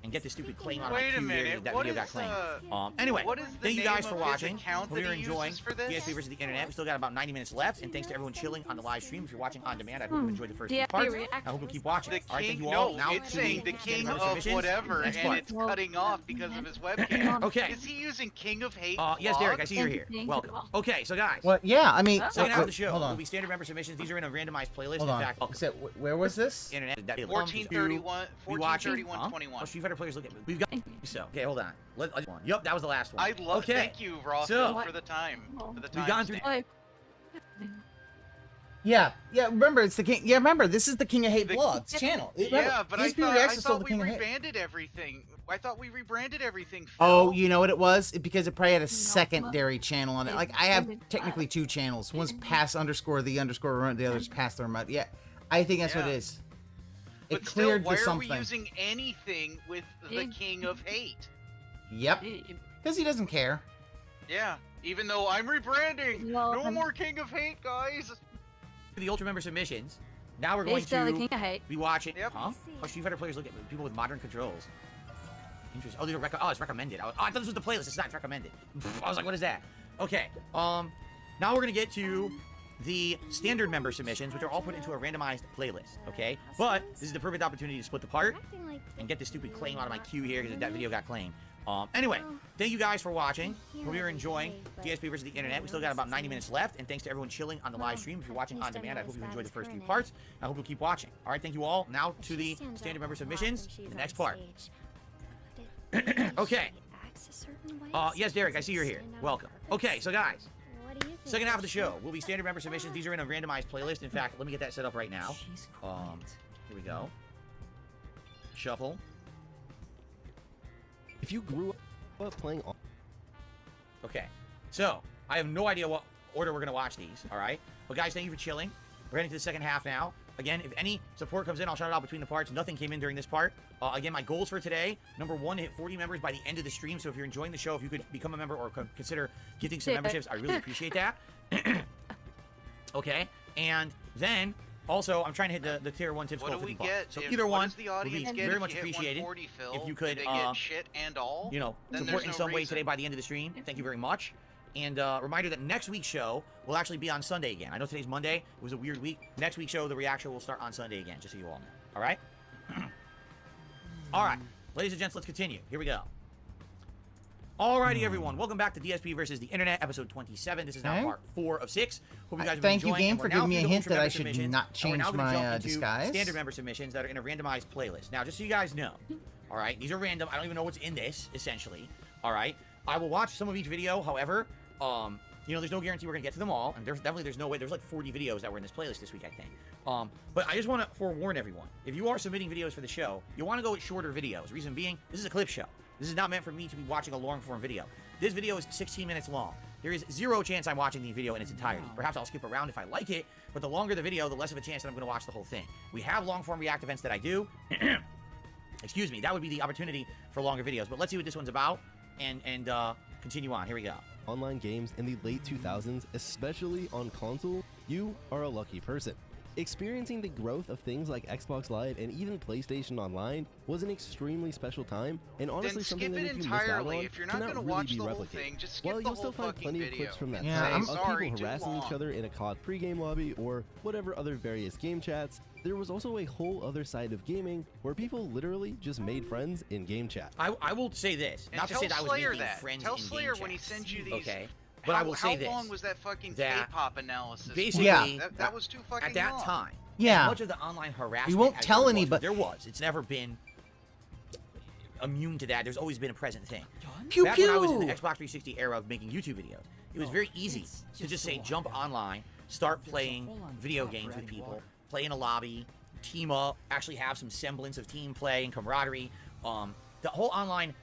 Speaker 17: and get this stupid claim on
Speaker 16: Wait a
Speaker 17: 2 years
Speaker 16: minute,
Speaker 17: that
Speaker 16: what
Speaker 17: video got
Speaker 16: is,
Speaker 17: claimed. Anyway,
Speaker 16: what is the
Speaker 17: thank you guys
Speaker 16: name
Speaker 17: for
Speaker 16: of his
Speaker 17: watching.
Speaker 16: account
Speaker 17: Hope
Speaker 16: that
Speaker 17: you're
Speaker 16: he
Speaker 17: enjoying
Speaker 16: uses for this?
Speaker 17: PSP versus the internet. We still got about 90 minutes left, and thanks to everyone chilling on the live stream. If you're watching on demand, I hope you enjoyed the first two parts. I hope you'll keep watching.
Speaker 16: The
Speaker 17: All right, thank
Speaker 16: king,
Speaker 17: you all.
Speaker 16: no,
Speaker 17: Now
Speaker 16: it's
Speaker 17: to
Speaker 16: saying the king
Speaker 17: member
Speaker 16: of
Speaker 17: submissions.
Speaker 16: whatever,
Speaker 17: Next
Speaker 16: and
Speaker 17: part.
Speaker 16: it's cutting off because of his webcam.
Speaker 17: Okay.
Speaker 16: Is he using King of Hate?
Speaker 17: Yes, Derek, I see you're
Speaker 16: vlog?
Speaker 17: here. Welcome. Okay, so guys.
Speaker 13: Well, yeah, I mean,
Speaker 17: Second half of the
Speaker 13: wait,
Speaker 17: show
Speaker 13: hold on.
Speaker 17: will be standard member submissions. These are in a randomized playlist.
Speaker 13: Hold
Speaker 17: In
Speaker 13: on.
Speaker 17: fact,
Speaker 13: So, where was this?
Speaker 17: Internet.
Speaker 16: 1431, 1431.21.
Speaker 17: Oh, Street Fighter players look at. We've got. So, okay, hold on. Yup, that was the last one.
Speaker 16: I love.
Speaker 17: Okay.
Speaker 16: Thank you, Ross,
Speaker 17: So,
Speaker 16: for the time. For the time.
Speaker 17: we've gone through.
Speaker 13: Yeah, remember, it's the king. Yeah, remember, this is the King of Hate Vlogs channel.
Speaker 16: Yeah, but I
Speaker 13: PSP Reacts is still
Speaker 16: thought
Speaker 13: the
Speaker 16: we
Speaker 13: King of Hate.
Speaker 16: rebranded everything. I thought we rebranded everything. Phil.
Speaker 13: Oh, you know what it was? Because it probably had a secondary channel on it. Like, I have technically 2 channels. One's pass underscore the underscore, the other's pass the remote. Yeah, I think that's what it is. It
Speaker 16: But still,
Speaker 13: cleared
Speaker 16: why
Speaker 13: to
Speaker 16: are
Speaker 13: something.
Speaker 16: we using anything with the King of Hate?
Speaker 13: Yep. Because he doesn't care.
Speaker 16: Yeah, even though I'm rebranding. No more King of Hate, guys.
Speaker 17: The Ultra Member submissions. Now we're going
Speaker 2: He's still the
Speaker 17: to
Speaker 2: King of Hate.
Speaker 17: be watching. Huh? Oh, Street Fighter players look at people with modern controls. Interesting. Oh, these are it's recommended. I thought this was the playlist. It's not recommended. I was like, what is that? Okay. Now we're gonna get to the standard member submissions, which are all put into a randomized playlist, okay? But this is the perfect opportunity to split the part and get this stupid claim out of my queue here because that video got claimed. Anyway, thank you guys for watching. Hope you're enjoying DSP versus the internet. We still got about 90 minutes left, and thanks to everyone chilling on the live stream. If you're watching on demand, I hope you enjoyed the first few parts. I hope you'll keep watching. All right, thank you all. Now to the standard member submissions, the next part. Okay. Yes, Derek, I see you're here. Welcome. Okay, so guys, second half of the show will be standard member submissions. These are in a randomized playlist. In fact, let me get that set up right now. Here we go. Shuffle.
Speaker 3: If you grew up playing...
Speaker 17: Okay, so I have no idea what order we're going to watch these, all right? But guys, thank you for chilling. We're heading to the second half now. Again, if any support comes in, I'll shout it out between the parts. Nothing came in during this part. Again, my goals for today, number 1, hit 40 members by the end of the stream. So if you're enjoying the show, if you could become a member or consider gifting some memberships, I really appreciate that. Okay, and then... Also, I'm trying to hit the tier 1 tips goal for the part. So either one would be very much appreciated. If you could,
Speaker 16: shit and all,
Speaker 17: you know, support in some way today by the end of the stream. Thank you very much. And reminder that next week's show will actually be on Sunday again. I know today's Monday. It was a weird week. Next week's show, the reaction will start on Sunday again, just so you all know. All right? All right. Ladies and gents, let's continue. Here we go. Alrighty, everyone. Welcome back to DSP versus the Internet, episode 27. This is now part 4 of 6. Hope you guys have been enjoying.
Speaker 13: Thank you, game, for giving me a hint that I should
Speaker 17: submissions.
Speaker 13: not change my disguise.
Speaker 17: Standard member submissions that are in a randomized playlist. Now, just so you guys know, all right, these are random. I don't even know what's in this, essentially. All right, I will watch some of each video. However, you know, there's no guarantee we're gonna get to them all, and there's no way. There's like 40 videos that were in this playlist this week, I think. But I just want to forewarn everyone: if you are submitting videos for the show, you want to go with shorter videos. Reason being, this is a clip show. This is not meant for me to be watching a long-form video. This video is 16 minutes long. There is zero chance I'm watching the video in its entirety. Perhaps I'll skip around if I like it, but the longer the video, the less of a chance that I'm going to watch the whole thing. We have long-form react events that I do. Excuse me, that would be the opportunity for longer videos. But let's see what this one's about and continue on. Here we go.
Speaker 3: Online games in the late 2000s, especially on console, you are a lucky person. Experiencing the growth of things like Xbox Live and even PlayStation Online was an extremely special time, and honestly something that if you missed out on,
Speaker 16: if you're not
Speaker 3: cannot
Speaker 16: gonna
Speaker 3: really
Speaker 16: watch
Speaker 3: be
Speaker 16: the whole
Speaker 3: replicated.
Speaker 16: thing, just skip
Speaker 3: While
Speaker 16: the
Speaker 3: you'll
Speaker 16: whole
Speaker 3: still find
Speaker 16: fucking
Speaker 3: plenty of
Speaker 16: video.
Speaker 3: clips from that
Speaker 13: Yeah,
Speaker 3: time
Speaker 16: sorry,
Speaker 3: of people
Speaker 16: too
Speaker 3: harassing
Speaker 16: long.
Speaker 3: each other in a COD pregame lobby or whatever other various game chats, there was also a whole other side of gaming where people literally just made friends in game chat.
Speaker 17: I will say this, not to say that I was making friends
Speaker 16: Tell
Speaker 17: in
Speaker 16: Slayer
Speaker 17: game
Speaker 16: when he
Speaker 17: chats,
Speaker 16: sends you these.
Speaker 17: okay? But I will say this.
Speaker 16: How long was that fucking
Speaker 17: that
Speaker 16: K-pop analysis?
Speaker 17: Basically,
Speaker 16: that was too fucking
Speaker 17: at that
Speaker 16: long.
Speaker 17: time.
Speaker 13: Yeah.
Speaker 17: As much of the online harassment
Speaker 13: We won't
Speaker 17: as
Speaker 13: tell
Speaker 17: there was,
Speaker 13: anybody.
Speaker 17: There was. It's never been immune to that. There's always been a present thing.
Speaker 13: Pew,
Speaker 17: Back when I was in
Speaker 13: pew.
Speaker 17: the Xbox 360 era of making YouTube videos, it was very easy to just say jump online, start playing video games with people, play in a lobby, team up, actually have some semblance of team play and camaraderie. The whole online,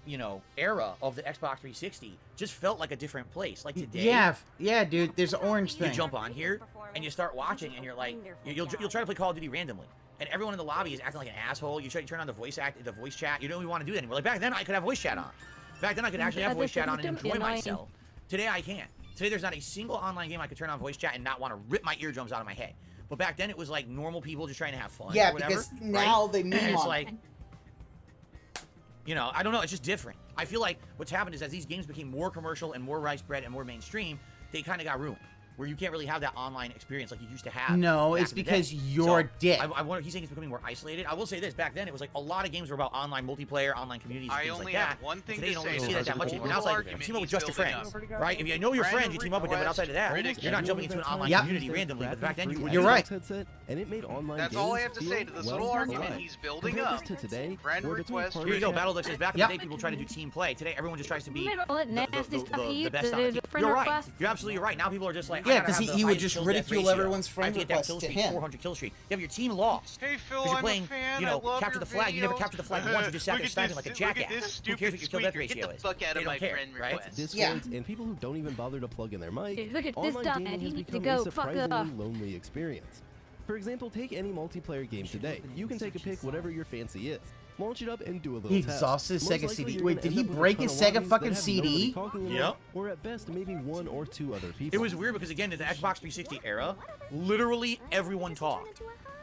Speaker 17: you know, era of the Xbox 360 just felt like a different place. Like today,
Speaker 13: yeah, dude. There's an orange thing.
Speaker 17: you jump on here and you start watching, and you're like, you'll try to play Call of Duty randomly, and everyone in the lobby is acting like an asshole. You turn on the voice chat. You don't even want to do that anymore. Like back then, I could have voice chat on. Back then, I could actually have voice chat on and enjoy myself. Today, I can't. Today, there's not a single online game I could turn on voice chat and not want to rip my eardrums out of my head. But back then, it was like normal people just trying to have fun.
Speaker 13: Yeah,
Speaker 17: or whatever,
Speaker 13: because now
Speaker 17: right?
Speaker 13: they meme
Speaker 17: It's
Speaker 13: on
Speaker 17: like, you know, I don't know. It's just different. I feel like what's happened is as these games became more commercial and more widespread and more mainstream, they kind of got ruined. Where you can't really have that online experience like you used to have.
Speaker 13: No,
Speaker 17: back
Speaker 13: it's
Speaker 17: in the
Speaker 13: because
Speaker 17: day.
Speaker 13: you're
Speaker 17: So,
Speaker 13: dick.
Speaker 17: I wonder, he's saying it's becoming more isolated. I will say this, back then it was like a lot of games were about online multiplayer, online communities, and
Speaker 16: I
Speaker 17: things
Speaker 16: only
Speaker 17: like that.
Speaker 16: have one thing
Speaker 17: Today
Speaker 16: to
Speaker 17: you don't
Speaker 16: say
Speaker 17: really
Speaker 16: to
Speaker 17: see that
Speaker 16: this.
Speaker 17: that much
Speaker 16: The
Speaker 17: anymore. Now it's
Speaker 16: whole
Speaker 17: like
Speaker 16: argument
Speaker 17: team up with
Speaker 16: he's
Speaker 17: just your
Speaker 16: building
Speaker 17: friends,
Speaker 16: up.
Speaker 17: right? If you know your
Speaker 16: Friend
Speaker 17: friends, you team up with them, but outside of that, you're not jumping into an online community randomly. But back then you would.
Speaker 13: You're right.
Speaker 3: Headset, and it made online
Speaker 16: That's
Speaker 3: games
Speaker 16: all I have to
Speaker 3: feel
Speaker 16: say to this
Speaker 3: well
Speaker 16: little argument
Speaker 3: alive.
Speaker 16: he's building
Speaker 3: Compare
Speaker 16: up.
Speaker 3: this to today,
Speaker 16: Friend
Speaker 3: where between
Speaker 16: request.
Speaker 3: party
Speaker 17: Here you go,
Speaker 3: chat-
Speaker 17: Battle says back in the day people tried to do team play. Today everyone just tries to be
Speaker 2: All that nasty stuff he
Speaker 17: the best
Speaker 2: used
Speaker 17: on
Speaker 2: to
Speaker 17: the
Speaker 2: do,
Speaker 17: team.
Speaker 2: friend
Speaker 17: You're right.
Speaker 2: requests.
Speaker 17: You're absolutely right. Now people are just like,
Speaker 13: Yeah,
Speaker 17: I gotta
Speaker 13: 'cause
Speaker 17: have the
Speaker 13: he would
Speaker 17: highest
Speaker 13: just
Speaker 17: kill death
Speaker 13: ridicule
Speaker 17: ratio.
Speaker 13: everyone's friend
Speaker 17: I have to get that
Speaker 13: requests
Speaker 17: kill
Speaker 13: to
Speaker 17: streak,
Speaker 13: him.
Speaker 17: 400 kill streak. You have your team lost.
Speaker 16: Hey Phil,
Speaker 17: Because you're
Speaker 16: I'm
Speaker 17: playing,
Speaker 16: a fan.
Speaker 17: you
Speaker 16: I
Speaker 17: know,
Speaker 16: love
Speaker 17: capture
Speaker 16: your
Speaker 17: the flag. You never
Speaker 16: videos.
Speaker 17: capture the flag once. You just sat there sniping like a
Speaker 16: Look
Speaker 17: jackass.
Speaker 16: at this
Speaker 17: Who cares what your kill death
Speaker 16: stupid
Speaker 17: ratio
Speaker 16: Get
Speaker 17: is?
Speaker 16: the fuck out
Speaker 17: They
Speaker 16: of
Speaker 17: don't
Speaker 16: my
Speaker 17: care,
Speaker 16: friend
Speaker 17: right?
Speaker 16: request.
Speaker 3: Discords and people who don't even bother to plug in their mic,
Speaker 2: Dude, look at this
Speaker 3: online
Speaker 2: dumbass.
Speaker 3: gaming
Speaker 2: He
Speaker 3: has
Speaker 2: needs to
Speaker 3: become
Speaker 2: go
Speaker 3: a
Speaker 2: fuck
Speaker 3: surprisingly
Speaker 2: off.
Speaker 3: lonely experience. For example, take any multiplayer game today. You can take a pick whatever your fancy is. Launch it up and do a little
Speaker 13: He
Speaker 3: test.
Speaker 13: exhausts his
Speaker 3: Most
Speaker 13: Sega
Speaker 3: likely
Speaker 13: CD.
Speaker 3: you're
Speaker 13: Wait,
Speaker 3: gonna
Speaker 13: did
Speaker 3: end
Speaker 13: he
Speaker 3: up with a
Speaker 13: break
Speaker 3: ton
Speaker 13: his
Speaker 3: of
Speaker 13: Sega
Speaker 3: lobbies
Speaker 13: fucking
Speaker 3: that have
Speaker 13: CD?
Speaker 3: nobody talking in them,
Speaker 17: Yep.
Speaker 3: Or at best, maybe one or two other people.
Speaker 17: It was weird because again, in the Xbox 360 era, literally everyone talked.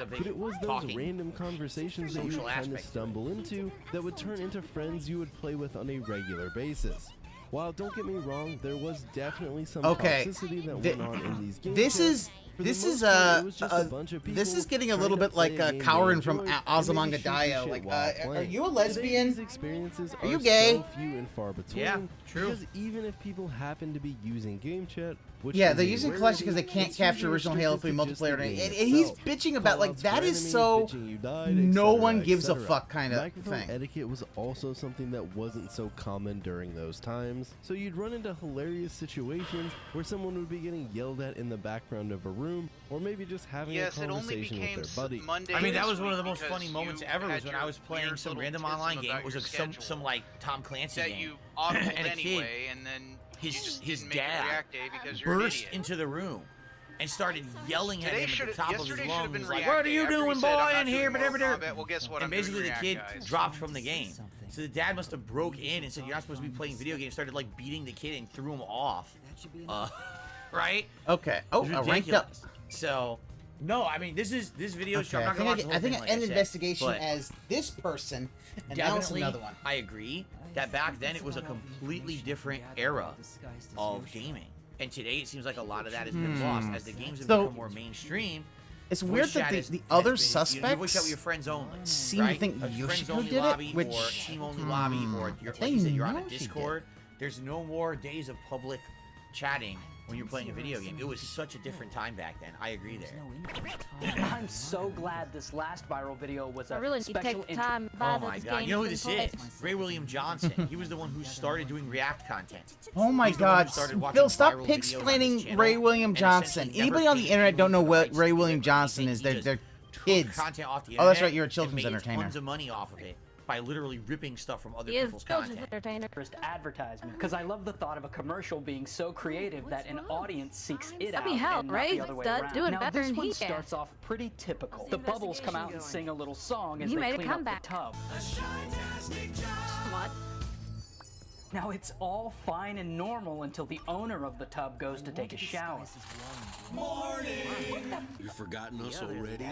Speaker 17: had a big
Speaker 3: but it was those
Speaker 17: talking
Speaker 3: random conversations that you
Speaker 17: social
Speaker 3: would kind of
Speaker 17: aspect.
Speaker 3: stumble into that would turn into friends you would play with on a regular basis. While don't get me wrong, there was definitely some
Speaker 13: Okay.
Speaker 3: toxicity that went on in these games.
Speaker 13: This
Speaker 3: most
Speaker 13: is
Speaker 3: part, it was just a bunch of
Speaker 13: this is
Speaker 3: people
Speaker 13: getting a
Speaker 3: trying
Speaker 13: little
Speaker 3: to
Speaker 13: bit like
Speaker 3: play a game
Speaker 13: Kaorin
Speaker 3: they
Speaker 13: from
Speaker 3: enjoyed and maybe
Speaker 13: Azumanga
Speaker 3: shoot the
Speaker 13: Daioh.
Speaker 3: shit
Speaker 13: Like,
Speaker 3: while
Speaker 13: are
Speaker 3: playing.
Speaker 13: you a
Speaker 3: Today,
Speaker 13: lesbian?
Speaker 3: these experiences
Speaker 13: Are you
Speaker 3: are
Speaker 13: gay?
Speaker 3: so few and far between.
Speaker 17: Yeah, true.
Speaker 3: Because even if people happen to be using game chat, which
Speaker 13: Yeah,
Speaker 3: is
Speaker 13: they're
Speaker 3: a
Speaker 13: using
Speaker 3: rarity,
Speaker 13: collection because they can't
Speaker 3: it's
Speaker 13: capture
Speaker 3: usually
Speaker 13: original Halo 3
Speaker 3: restricted to just
Speaker 13: multiplayer.
Speaker 3: the
Speaker 13: And
Speaker 3: game
Speaker 13: he's
Speaker 3: itself.
Speaker 13: bitching about, like,
Speaker 3: Callouts
Speaker 13: that
Speaker 3: for
Speaker 13: is
Speaker 3: enemies,
Speaker 13: so
Speaker 3: bitching you died,
Speaker 13: no
Speaker 3: etc.,
Speaker 13: one gives a
Speaker 3: etc.
Speaker 13: fuck kind of
Speaker 3: Microphone
Speaker 13: thing.
Speaker 3: etiquette was also something that wasn't so common during those times, so you'd run into hilarious situations where someone would be getting yelled at in the background of a room, or maybe just having a conversation with their buddy.
Speaker 17: I mean, that was one of the most funny moments ever. Was when I was playing some random online game. It was like some like Tom Clancy game, and a kid,
Speaker 16: and then
Speaker 17: his dad burst into the room and started yelling at him at the top of his lungs, like, "What are you doing, boy, in here?"
Speaker 16: Well, guess what?
Speaker 17: And basically the kid dropped from the game. So the dad must have broke in and said, "You're not supposed to be playing video games." Started like beating the kid and threw him off. Right?
Speaker 13: Okay. Oh, I ranked up.
Speaker 17: So, no, I mean, this video.
Speaker 13: Okay,
Speaker 17: I'm not gonna watch the whole
Speaker 13: I think
Speaker 17: thing,
Speaker 13: I
Speaker 17: like
Speaker 13: end
Speaker 17: said,
Speaker 13: investigation
Speaker 17: but
Speaker 13: as this person, and now it's
Speaker 17: definitely,
Speaker 13: another one.
Speaker 17: I agree that back then it was a completely different era of gaming, and today it seems like a lot of that has been lost as the games have become more mainstream.
Speaker 13: It's weird that the other suspects
Speaker 17: you voice out with your friends only,
Speaker 13: seem
Speaker 17: right?
Speaker 13: to think
Speaker 17: A friends
Speaker 13: Yoshiko
Speaker 17: only
Speaker 13: did it,
Speaker 17: lobby
Speaker 13: which
Speaker 17: or team only lobby, or you're, like
Speaker 13: they
Speaker 17: you said, you're on
Speaker 13: know
Speaker 17: a
Speaker 13: she
Speaker 17: Discord. There's no more days of public chatting when you're playing a video game. It was such a different time back then. I agree there.
Speaker 11: I'm so glad this last viral video was a
Speaker 2: I really need to
Speaker 11: special
Speaker 2: take time to buy
Speaker 17: Oh my
Speaker 2: this
Speaker 17: god,
Speaker 2: game
Speaker 17: you know who
Speaker 2: and
Speaker 17: this
Speaker 2: play
Speaker 17: is? Ray William Johnson. He was the one who started doing React content.
Speaker 13: Oh my
Speaker 17: He's the one who
Speaker 13: god,
Speaker 17: started watching
Speaker 13: Phil, stop
Speaker 17: viral videos on his
Speaker 13: pig-splaining
Speaker 17: channel
Speaker 13: Ray William
Speaker 17: and
Speaker 13: Johnson.
Speaker 17: essentially never
Speaker 13: Anybody on the
Speaker 17: paid
Speaker 13: internet don't know
Speaker 17: anyone
Speaker 13: what Ray William Johnson is. They're kids.
Speaker 17: Content off the
Speaker 13: Oh, that's
Speaker 17: internet
Speaker 13: right, you're a
Speaker 17: and
Speaker 13: children's
Speaker 17: made
Speaker 13: entertainer.
Speaker 17: Tons of money off of it by literally ripping stuff from other
Speaker 2: He is
Speaker 17: people's
Speaker 2: children's
Speaker 17: content.
Speaker 2: entertainer.
Speaker 11: First advertisement, because I love the thought of a commercial being so creative that an audience seeks it
Speaker 2: I
Speaker 11: out
Speaker 2: mean, hell,
Speaker 11: and not
Speaker 2: Ray's
Speaker 11: the other way
Speaker 2: stud
Speaker 11: around.
Speaker 2: doing
Speaker 11: Now
Speaker 2: better
Speaker 11: this
Speaker 2: than
Speaker 11: one
Speaker 2: he
Speaker 11: starts
Speaker 2: is.
Speaker 11: off pretty typical. The bubbles come out and sing a little song as
Speaker 2: He
Speaker 11: they
Speaker 2: made a
Speaker 11: clean up
Speaker 2: comeback.
Speaker 11: the tub.
Speaker 2: What?
Speaker 11: Now it's all fine and normal until the owner of the tub goes to take a shower.
Speaker 14: You've forgotten us already?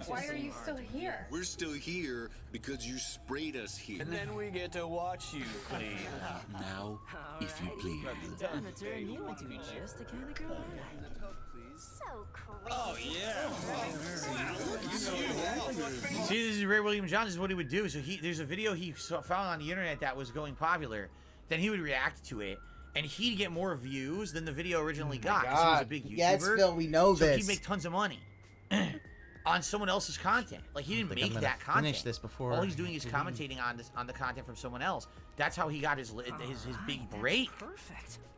Speaker 15: Why are you still here?
Speaker 14: We're still here because you sprayed us here.
Speaker 15: And then we get to watch you clean.
Speaker 14: Now, if you please.
Speaker 15: Gonna turn you into just the kind of girl I like.
Speaker 12: So crazy.
Speaker 15: Oh, yeah.
Speaker 17: See, this is Ray William Johnson. This is what he would do. So there's a video he found on the internet that was going popular. Then he would react to it, and he'd get more views than the video originally got. 'Cause he was a big YouTuber.
Speaker 13: Yes, Phil, we know
Speaker 17: so
Speaker 13: this.
Speaker 17: he'd make tons of money on someone else's content. Like he didn't
Speaker 13: think I'm
Speaker 17: make
Speaker 13: gonna
Speaker 17: that content.
Speaker 13: finish this before
Speaker 17: All he's doing is
Speaker 13: we leave.
Speaker 17: commentating on the content from someone else. That's how he got his big break.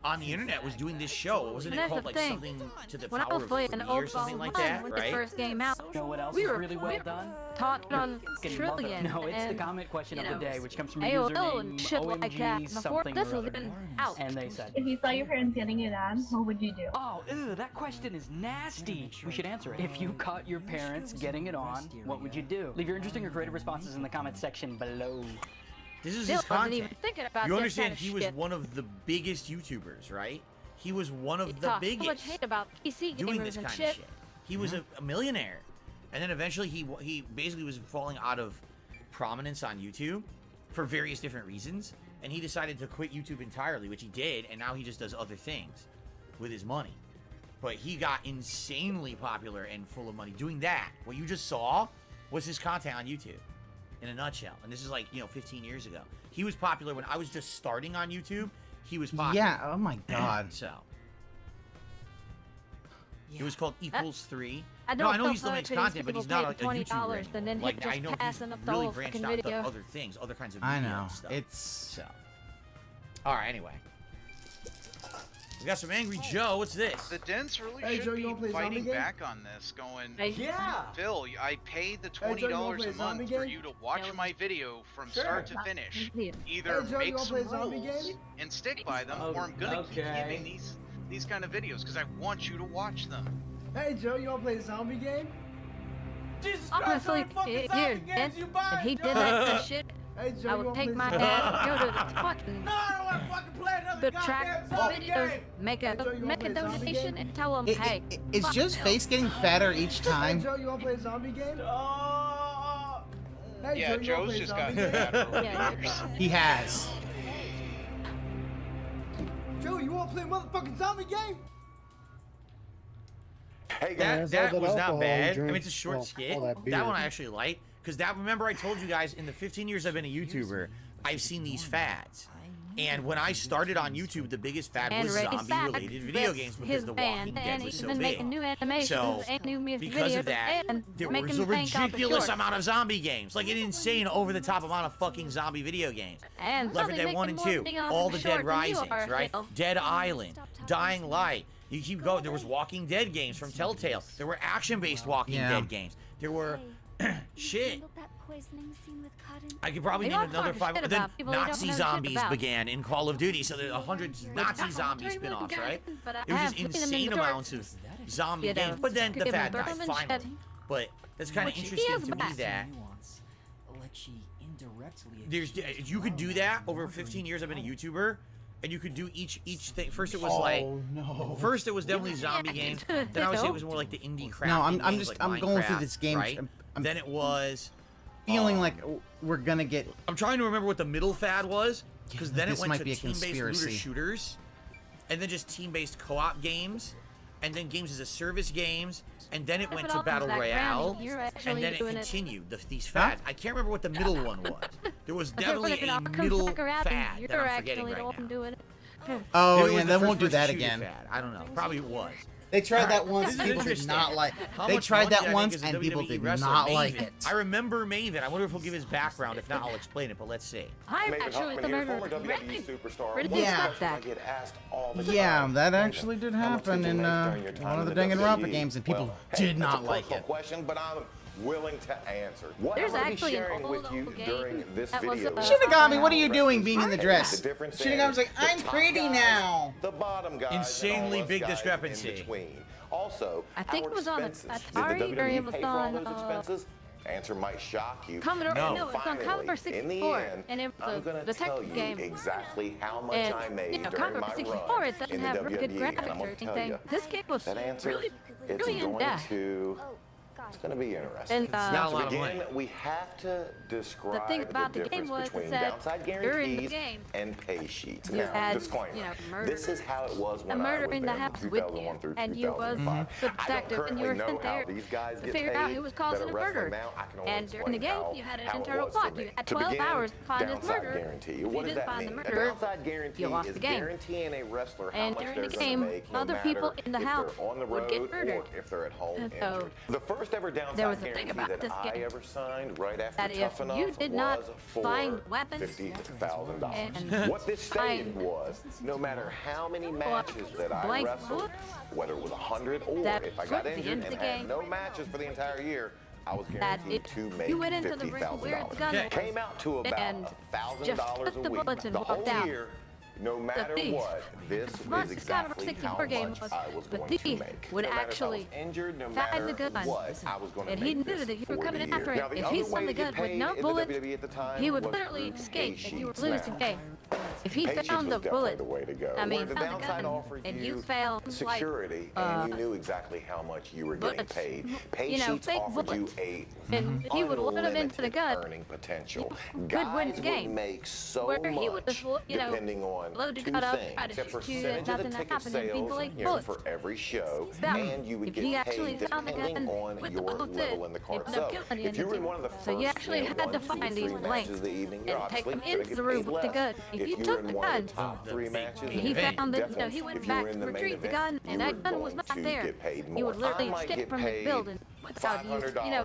Speaker 17: On the internet was doing this show. Wasn't
Speaker 2: And
Speaker 17: it
Speaker 2: that's
Speaker 17: called
Speaker 2: the
Speaker 17: like
Speaker 2: thing.
Speaker 17: something to the
Speaker 2: When I
Speaker 17: power
Speaker 2: was
Speaker 17: of
Speaker 2: playing
Speaker 17: 3
Speaker 2: old
Speaker 17: or something like
Speaker 2: Ball
Speaker 17: that,
Speaker 2: when the
Speaker 17: right?
Speaker 2: first game out,
Speaker 11: You know what else
Speaker 2: we
Speaker 11: is
Speaker 2: were
Speaker 11: really well done?
Speaker 2: talking on
Speaker 11: Fucking love it.
Speaker 2: Trillion.
Speaker 11: No, it's the
Speaker 2: and,
Speaker 11: comment question
Speaker 2: you
Speaker 11: of the
Speaker 2: know,
Speaker 11: day, which comes from
Speaker 2: AOL
Speaker 11: username
Speaker 2: and shit like that
Speaker 11: OMG
Speaker 2: before
Speaker 11: something
Speaker 2: this
Speaker 11: or
Speaker 2: was
Speaker 11: other.
Speaker 2: even out.
Speaker 11: And they said,
Speaker 15: If you saw your parents getting it on, what would you do?
Speaker 11: oh, ew, that question is nasty. We should answer it. If you caught your parents getting it on, what would you do? Leave your interesting or creative responses in the comment section below.
Speaker 17: This is
Speaker 2: Still
Speaker 17: his
Speaker 2: wasn't
Speaker 17: content.
Speaker 2: even thinking about
Speaker 17: You
Speaker 2: this
Speaker 17: understand?
Speaker 2: kind of
Speaker 17: He was
Speaker 2: shit.
Speaker 17: one of the biggest YouTubers, right? He was one of
Speaker 2: He
Speaker 17: the
Speaker 2: talked so
Speaker 17: biggest
Speaker 2: much hate about PC
Speaker 17: doing
Speaker 2: gamers
Speaker 17: this
Speaker 2: and
Speaker 17: kind
Speaker 2: shit.
Speaker 17: of shit. He was a millionaire, and then eventually he basically was falling out of prominence on YouTube for various different reasons, and he decided to quit YouTube entirely, which he did, and now he just does other things with his money. But he got insanely popular and full of money doing that. What you just saw was his content on YouTube in a nutshell. And this is like, 15 years ago. He was popular when I was just starting on YouTube. He was popular.
Speaker 13: Yeah, oh my god.
Speaker 17: So it was called Equals 3.
Speaker 2: I
Speaker 17: No,
Speaker 2: don't
Speaker 17: I know
Speaker 2: feel
Speaker 17: he still
Speaker 2: sorry
Speaker 17: makes
Speaker 2: for these
Speaker 17: content, but
Speaker 2: people
Speaker 17: he's not
Speaker 2: paying
Speaker 17: a YouTuber
Speaker 2: $20 and then
Speaker 17: anymore.
Speaker 2: he
Speaker 17: Like, I
Speaker 2: just
Speaker 17: know
Speaker 2: passing up
Speaker 17: he's
Speaker 2: the
Speaker 17: really
Speaker 2: whole
Speaker 17: branched
Speaker 2: fucking
Speaker 17: out to
Speaker 2: video.
Speaker 17: other things, other kinds of
Speaker 13: I
Speaker 17: media
Speaker 13: know.
Speaker 17: and stuff.
Speaker 13: It's
Speaker 17: So. All right, anyway. We got some Angry Joe. What's this?
Speaker 16: The Dents really
Speaker 6: Hey,
Speaker 16: should
Speaker 6: Joe, you wanna play
Speaker 16: be
Speaker 6: a zombie
Speaker 16: fighting
Speaker 6: game?
Speaker 16: back on this, going,
Speaker 6: Yeah!
Speaker 16: Phil, I paid the
Speaker 6: Hey, Joe, you wanna
Speaker 16: $20
Speaker 6: play
Speaker 16: a
Speaker 6: a zombie
Speaker 16: month for
Speaker 6: game?
Speaker 16: you to watch my video from
Speaker 6: Sure.
Speaker 16: start to finish.
Speaker 6: Hey,
Speaker 16: Either
Speaker 6: Joe, you
Speaker 16: make
Speaker 6: wanna
Speaker 16: some
Speaker 6: play a zombie
Speaker 16: rules
Speaker 6: game?
Speaker 16: and stick by them, or I'm gonna keep giving these kind of videos because I want you to watch them.
Speaker 6: Hey Joe, you wanna play a zombie game? Jesus
Speaker 2: Honestly, dude, Ben, if he did that kind of shit,
Speaker 6: Hey, Joe,
Speaker 2: I
Speaker 6: you
Speaker 2: would
Speaker 6: wanna
Speaker 2: take
Speaker 6: play
Speaker 2: my
Speaker 6: some-
Speaker 2: dad and go to the fucking
Speaker 6: No, I don't wanna fucking play another
Speaker 2: the
Speaker 6: goddamn
Speaker 2: track
Speaker 6: zombie
Speaker 2: videos,
Speaker 6: game.
Speaker 2: make
Speaker 6: Hey, Joe, you
Speaker 2: a
Speaker 6: wanna
Speaker 2: make a
Speaker 6: play a zombie
Speaker 2: donation
Speaker 6: game?
Speaker 2: and tell him, hey,
Speaker 13: Is
Speaker 2: fuck
Speaker 13: Joe's
Speaker 2: Phil.
Speaker 13: face getting fatter each
Speaker 6: Hey
Speaker 13: time?
Speaker 6: Joe, you wanna play a zombie game? Hey,
Speaker 16: Yeah,
Speaker 6: Joe, you wanna
Speaker 16: Joe's
Speaker 6: play a
Speaker 16: just
Speaker 6: zombie
Speaker 16: gotten
Speaker 6: game?
Speaker 16: fatter over
Speaker 2: Yeah,
Speaker 16: the years.
Speaker 13: He has.
Speaker 6: Joe, you wanna play a motherfucking zombie game?
Speaker 17: That was not bad. I mean, it's a short skit. That one I actually like. Because remember I told you guys, in the 15 years I've been a YouTuber, I've seen these fads. And when I started on YouTube, the biggest fad was zombie-related video games because The Walking Dead was so big. So, because of that, there was a ridiculous amount of zombie games. Like an insane, over-the-top amount of fucking zombie video games. Left 4 Dead 1 and 2, all the Dead Risings, right? Dead Island, Dying Light. You keep going. There was Walking Dead games from Telltale. There were action-based Walking Dead games. There were... shit. I could probably name another 5. Then Nazi zombies began in Call of Duty, so there's 100 Nazi zombie spin-offs, right? It was just insane amounts of zombie games. But then the fad died finally. But that's kind of interesting to me that you could do that over 15 years. I've been a YouTuber. And you could do each thing. First it was first it was definitely zombie games. Then I would say it was more like the indie crafting.
Speaker 13: No, I'm
Speaker 17: games,
Speaker 13: just
Speaker 17: like
Speaker 13: going through
Speaker 17: Minecraft,
Speaker 13: this game.
Speaker 17: Right? Then it was
Speaker 13: feeling like we're gonna get.
Speaker 17: I'm trying to remember what the middle fad was, because then it went to
Speaker 13: might be a
Speaker 17: team-based looter shooters, and then just team-based co-op games, and then games as a service games, and then it went to battle royale, and then it continued. These fads. I can't remember what the middle one was. There was definitely a middle fad that I'm forgetting right now.
Speaker 13: Oh yeah, they won't do that again.
Speaker 17: Fad. I don't know. Probably it was.
Speaker 13: They tried that once and people did not like it. They tried that once and people did not like it.
Speaker 17: I remember Maven. I wonder if he'll give his background. If not, I'll explain it, but let's see.
Speaker 2: I'm actually the murderer.
Speaker 13: Yeah, that actually did happen in one of the Danganronpa games and people did not like it.
Speaker 4: But I'm willing to answer.
Speaker 2: There's actually an old game
Speaker 4: during this video.
Speaker 13: Shinigami, what are you doing being in the dress? Shinigami's like, I'm pretty now.
Speaker 4: The bottom guys.
Speaker 17: Insanely big discrepancy.
Speaker 4: Also,
Speaker 2: I think it was on Atari or it was on
Speaker 4: answer might shock you.
Speaker 2: Commodore, no, it was on Commodore 64,
Speaker 4: end,
Speaker 2: and it was
Speaker 4: I'm
Speaker 2: the tech game.
Speaker 4: Exactly how much I made during
Speaker 2: Commodore
Speaker 4: my
Speaker 2: 64,
Speaker 4: run
Speaker 2: it doesn't have really good graphics or anything. This game was really in depth.
Speaker 4: It's going to be interesting.
Speaker 2: And,
Speaker 4: to begin, we have to describe
Speaker 2: the thing about the game was that
Speaker 4: downside
Speaker 2: during the
Speaker 4: guarantees
Speaker 2: game,
Speaker 4: and pay sheets.
Speaker 2: you
Speaker 4: Now,
Speaker 2: had,
Speaker 4: disclaimer,
Speaker 2: murder,
Speaker 4: this is how it was when
Speaker 2: a
Speaker 4: I
Speaker 2: murder
Speaker 4: was
Speaker 2: in the
Speaker 4: there
Speaker 2: house
Speaker 4: from
Speaker 2: with
Speaker 4: 2001
Speaker 2: you,
Speaker 4: through
Speaker 2: and you was
Speaker 4: 2005.
Speaker 2: the detective, and you were sent there to figure out who was causing the murder. And during the game, you had an internal plot. You had 12 hours to find this murderer. If you didn't find the murderer, you lost the game. And during the game, other people in the house would get murdered.
Speaker 4: If they're at home
Speaker 2: and so
Speaker 4: the first ever downside
Speaker 2: there was a thing about this game
Speaker 4: ever signed right after
Speaker 2: that if you did not find weapons
Speaker 4: $50,000. What this stated was, no matter how many matches that I wrestled, whether it was 100 or if I got injured and had no matches for the entire year, I was guaranteed to make $50,000. Came out to about $1,000 a week. The whole year. No matter what, this is exactly how much I was going to make.
Speaker 2: Would actually find the gun, and he knew that you were coming after him. If he saw the gun with no bullets, he would literally escape, and you would lose the game. If he found the bullet, I mean, found the gun, and you found
Speaker 4: security, and you knew exactly how much you were getting paid. Pay sheets offered you a
Speaker 2: and he would load him into the gun.
Speaker 4: Earning potential.
Speaker 2: Could win the game.
Speaker 4: Make so
Speaker 2: where he would
Speaker 4: much, depending on
Speaker 2: load the
Speaker 4: two
Speaker 2: gun up,
Speaker 4: things.
Speaker 2: try to
Speaker 4: The
Speaker 2: shoot
Speaker 4: percentage
Speaker 2: you,
Speaker 4: of the
Speaker 2: nothing
Speaker 4: ticket
Speaker 2: happened, and people like bullets.
Speaker 4: for every show, and you would
Speaker 2: if
Speaker 4: get
Speaker 2: he
Speaker 4: paid
Speaker 2: actually found the
Speaker 4: depending
Speaker 2: gun
Speaker 4: on
Speaker 2: with
Speaker 4: your
Speaker 2: the bullets
Speaker 4: level in the card. So, if you were in one of the first,
Speaker 2: so you actually had to find these blanks and take them into the room with the gun. If you took the gun, and he found that, he went back to retrieve the gun, and that gun was not there, he would literally escape from the building without you,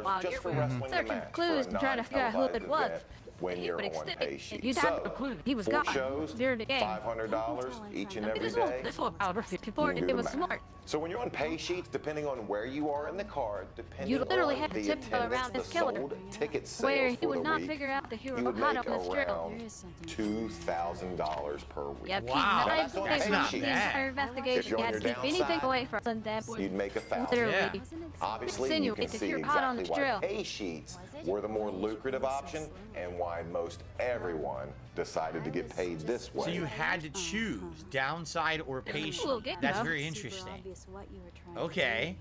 Speaker 2: while you're searching clues and trying to figure out who it was.
Speaker 4: When you're on pay sheet.
Speaker 2: You'd have to clue he was gone during the game.
Speaker 4: $500 each and every day.
Speaker 2: This was however, it was smart.
Speaker 4: So when you're on pay sheets, depending on where you are in the card, depending
Speaker 2: you literally
Speaker 4: on
Speaker 2: had to
Speaker 4: the
Speaker 2: tiptoe around this killer,
Speaker 4: ticket sales
Speaker 2: where he
Speaker 4: for
Speaker 2: would
Speaker 4: the
Speaker 2: not
Speaker 4: week,
Speaker 2: figure out that he
Speaker 4: you
Speaker 2: was
Speaker 4: would
Speaker 2: hot
Speaker 4: make
Speaker 2: on his trail.
Speaker 4: around $2,000 per week.
Speaker 2: Yep,
Speaker 4: wow,
Speaker 2: that's not bad. The entire investigation, you had to keep anything away from them.
Speaker 4: You'd make $1,000.
Speaker 2: Literally,
Speaker 4: obviously, you can see exactly why pay sheets were the more lucrative option and why most everyone decided to get paid this way.
Speaker 17: So you had to choose downside or pay sheet. That's very interesting. Okay.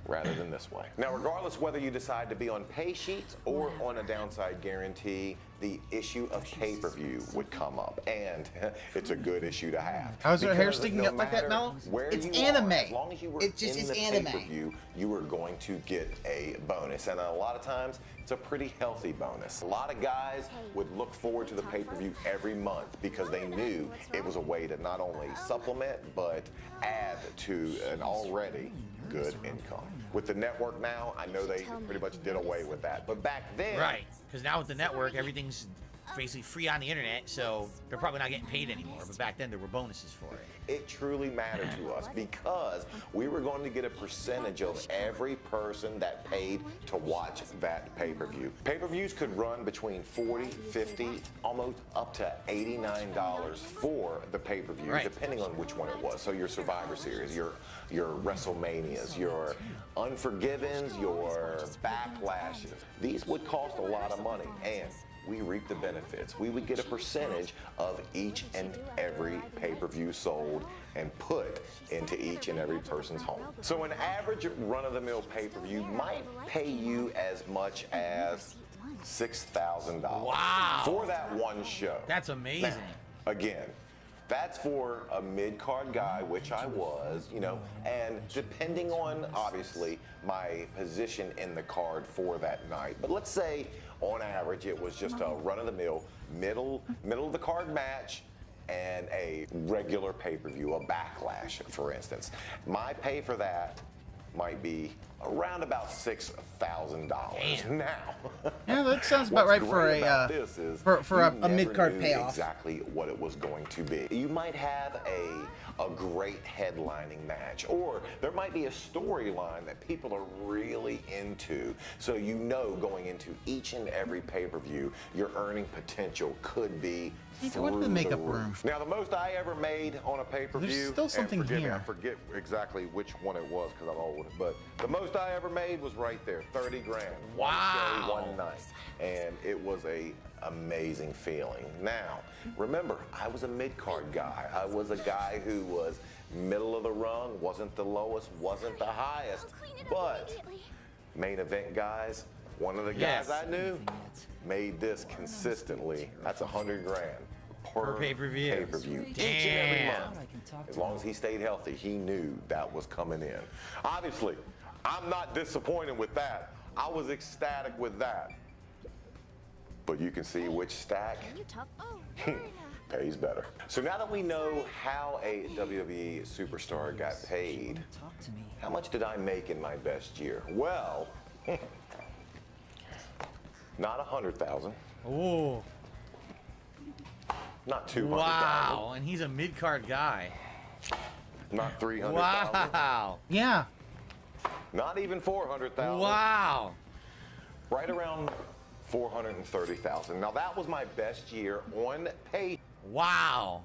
Speaker 4: Rather than this way. Now, regardless whether you decide to be on pay sheets or on a downside guarantee, the issue of pay-per-view would come up, and it's a good issue to have.
Speaker 13: How's her hair
Speaker 4: Because
Speaker 13: sticking
Speaker 4: no
Speaker 13: up like that,
Speaker 4: matter
Speaker 13: Mel?
Speaker 4: where
Speaker 13: It's
Speaker 4: you
Speaker 13: anime.
Speaker 4: Are, as long as you were
Speaker 13: It just
Speaker 4: in
Speaker 13: is
Speaker 4: the
Speaker 13: anime.
Speaker 4: pay-per-view, you were going to get a bonus, and a lot of times it's a pretty healthy bonus. A lot of guys would look forward to the pay-per-view every month because they knew it was a way to not only supplement but add to an already good income. With the network now, I know they pretty much did away with that, but back then,
Speaker 17: Right, because now with the network, everything's basically free on the internet, so they're probably not getting paid anymore. But back then, there were bonuses for it.
Speaker 4: it truly mattered to us because we were going to get a percentage of every person that paid to watch that pay-per-view. Pay-per-views could run between $40, $50, almost up to $89 for the pay-per-view,
Speaker 17: Right.
Speaker 4: depending on which one it was. So your Survivor Series, your WrestleManias, your Unforgivens, your Backlashes, these would cost a lot of money, and we reap the benefits. We would get a percentage of each and every pay-per-view sold and put into each and every person's home. So an average run-of-the-mill pay-per-view might pay you as much as $6,000
Speaker 17: Wow.
Speaker 4: for that one show.
Speaker 17: That's amazing.
Speaker 4: Now, again, that's for a mid-card guy, which I was, you know, and depending on, obviously, my position in the card for that night. But let's say, on average, it was just a run-of-the-mill, middle of the card match, and a regular pay-per-view, a Backlash, for instance. My pay for that might be around about $6,000. Now,
Speaker 13: yeah, that sounds about right for a for a mid-card payoff.
Speaker 4: Exactly what it was going to be. You might have a great headlining match, or there might be a storyline that people are really into. So you know, going into each and every pay-per-view, your earning potential could be
Speaker 13: What the makeup room?
Speaker 4: Now, the most I ever made on a pay-per-view,
Speaker 13: There's still something
Speaker 4: and forgive me,
Speaker 13: here.
Speaker 4: I forget exactly which one it was because I'm old, but the most I ever made was right there, 30 grand.
Speaker 17: Wow.
Speaker 4: One show, one night. And it was a amazing feeling. Now, remember, I was a mid-card guy. I was a guy who was middle of the rung, wasn't the lowest, wasn't the highest, but main event guys, one of the guys I knew made this consistently. That's 100 grand per
Speaker 17: pay-per-view.
Speaker 4: Pay-per-view each and every month. As long as he stayed healthy, he knew that was coming in. Obviously, I'm not disappointed with that. I was ecstatic with that. But you can see which stack pays better. So now that we know how a WWE superstar got paid, how much did I make in my best year? Well, not 100,000.
Speaker 17: Oh.
Speaker 4: Not 200,000.
Speaker 17: Wow, and he's a mid-card guy.
Speaker 4: Not 300,000.
Speaker 17: Wow.
Speaker 13: Yeah.
Speaker 4: Not even 400,000.
Speaker 17: Wow.
Speaker 4: Right around 430,000. Now that was my best year on pay.
Speaker 17: Wow.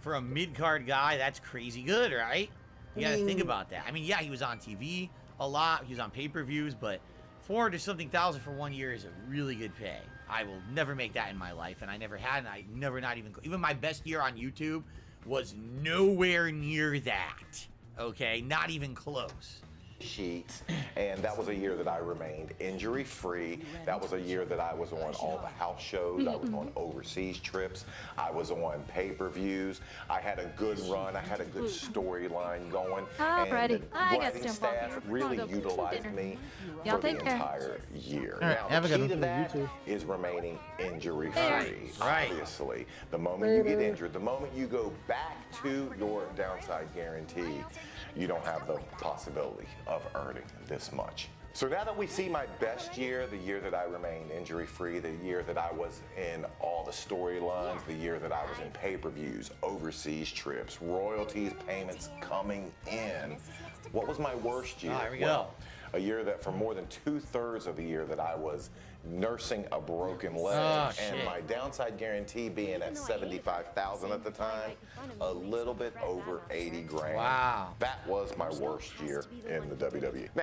Speaker 17: For a mid-card guy, that's crazy good, right? You gotta think about that. I mean, yeah, he was on TV a lot. He was on pay-per-views, but 400-something thousand for 1 year is a really good pay. I will never make that in my life, and I never had, and I never not even my best year on YouTube was nowhere near that. Okay, not even close.
Speaker 4: Sheets, and that was a year that I remained injury-free. That was a year that I was on all the house shows. I was on overseas trips. I was on pay-per-views. I had a good run. I had a good storyline going.
Speaker 2: Alrighty,
Speaker 4: And the
Speaker 2: I got
Speaker 4: writing
Speaker 2: to jump off
Speaker 4: staff
Speaker 2: here.
Speaker 4: really
Speaker 2: I'll go
Speaker 4: utilized
Speaker 2: dinner.
Speaker 4: me
Speaker 2: Y'all
Speaker 4: for the
Speaker 2: take care.
Speaker 4: entire year.
Speaker 13: All right,
Speaker 4: Now,
Speaker 13: have a
Speaker 4: the
Speaker 13: good
Speaker 4: key to
Speaker 13: one.
Speaker 4: that is remaining injury-free. Obviously, the moment you get injured, the moment you go back to your downside guarantee, you don't have the possibility of earning this much. So now that we see my best year, the year that I remained injury-free, the year that I was in all the storylines, the year that I was in pay-per-views, overseas trips, royalties, payments coming in, what was my worst year?
Speaker 17: Here we go.
Speaker 4: A year that for more than 2/3 of the year that I was nursing a broken leg, and my downside guarantee being at 75,000 at the time, a little bit over 80 grand.
Speaker 17: Wow.
Speaker 4: That was my worst year in the WWE. Now,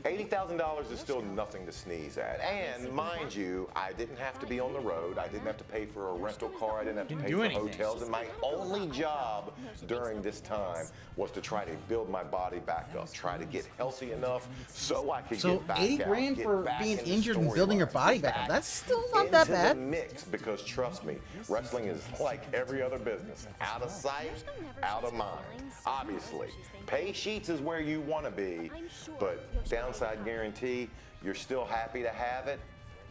Speaker 4: $80,000 is still nothing to sneeze at. And mind you, I didn't have to be on the road. I didn't have to pay for a rental car. I didn't have to pay for hotels. And my only job during this time was to try to build my body back up, try to get healthy enough so I could
Speaker 13: So
Speaker 4: get back
Speaker 13: 80
Speaker 4: out,
Speaker 13: grand
Speaker 4: get
Speaker 13: for
Speaker 4: back
Speaker 13: being
Speaker 4: into
Speaker 13: injured and building your
Speaker 4: storylines.
Speaker 13: body back up. That's still not that bad.
Speaker 4: The mix, because trust me, wrestling is like every other business. Out of sight, out of mind. Obviously, pay sheets is where you want to be, but downside guarantee, you're still happy to have it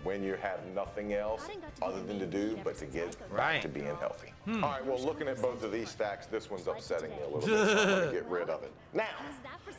Speaker 4: when you have nothing else other than to do but to get back to being healthy. All right, well, looking at both of these stacks, this one's upsetting me a little bit, so I'm going to get rid of it. Now,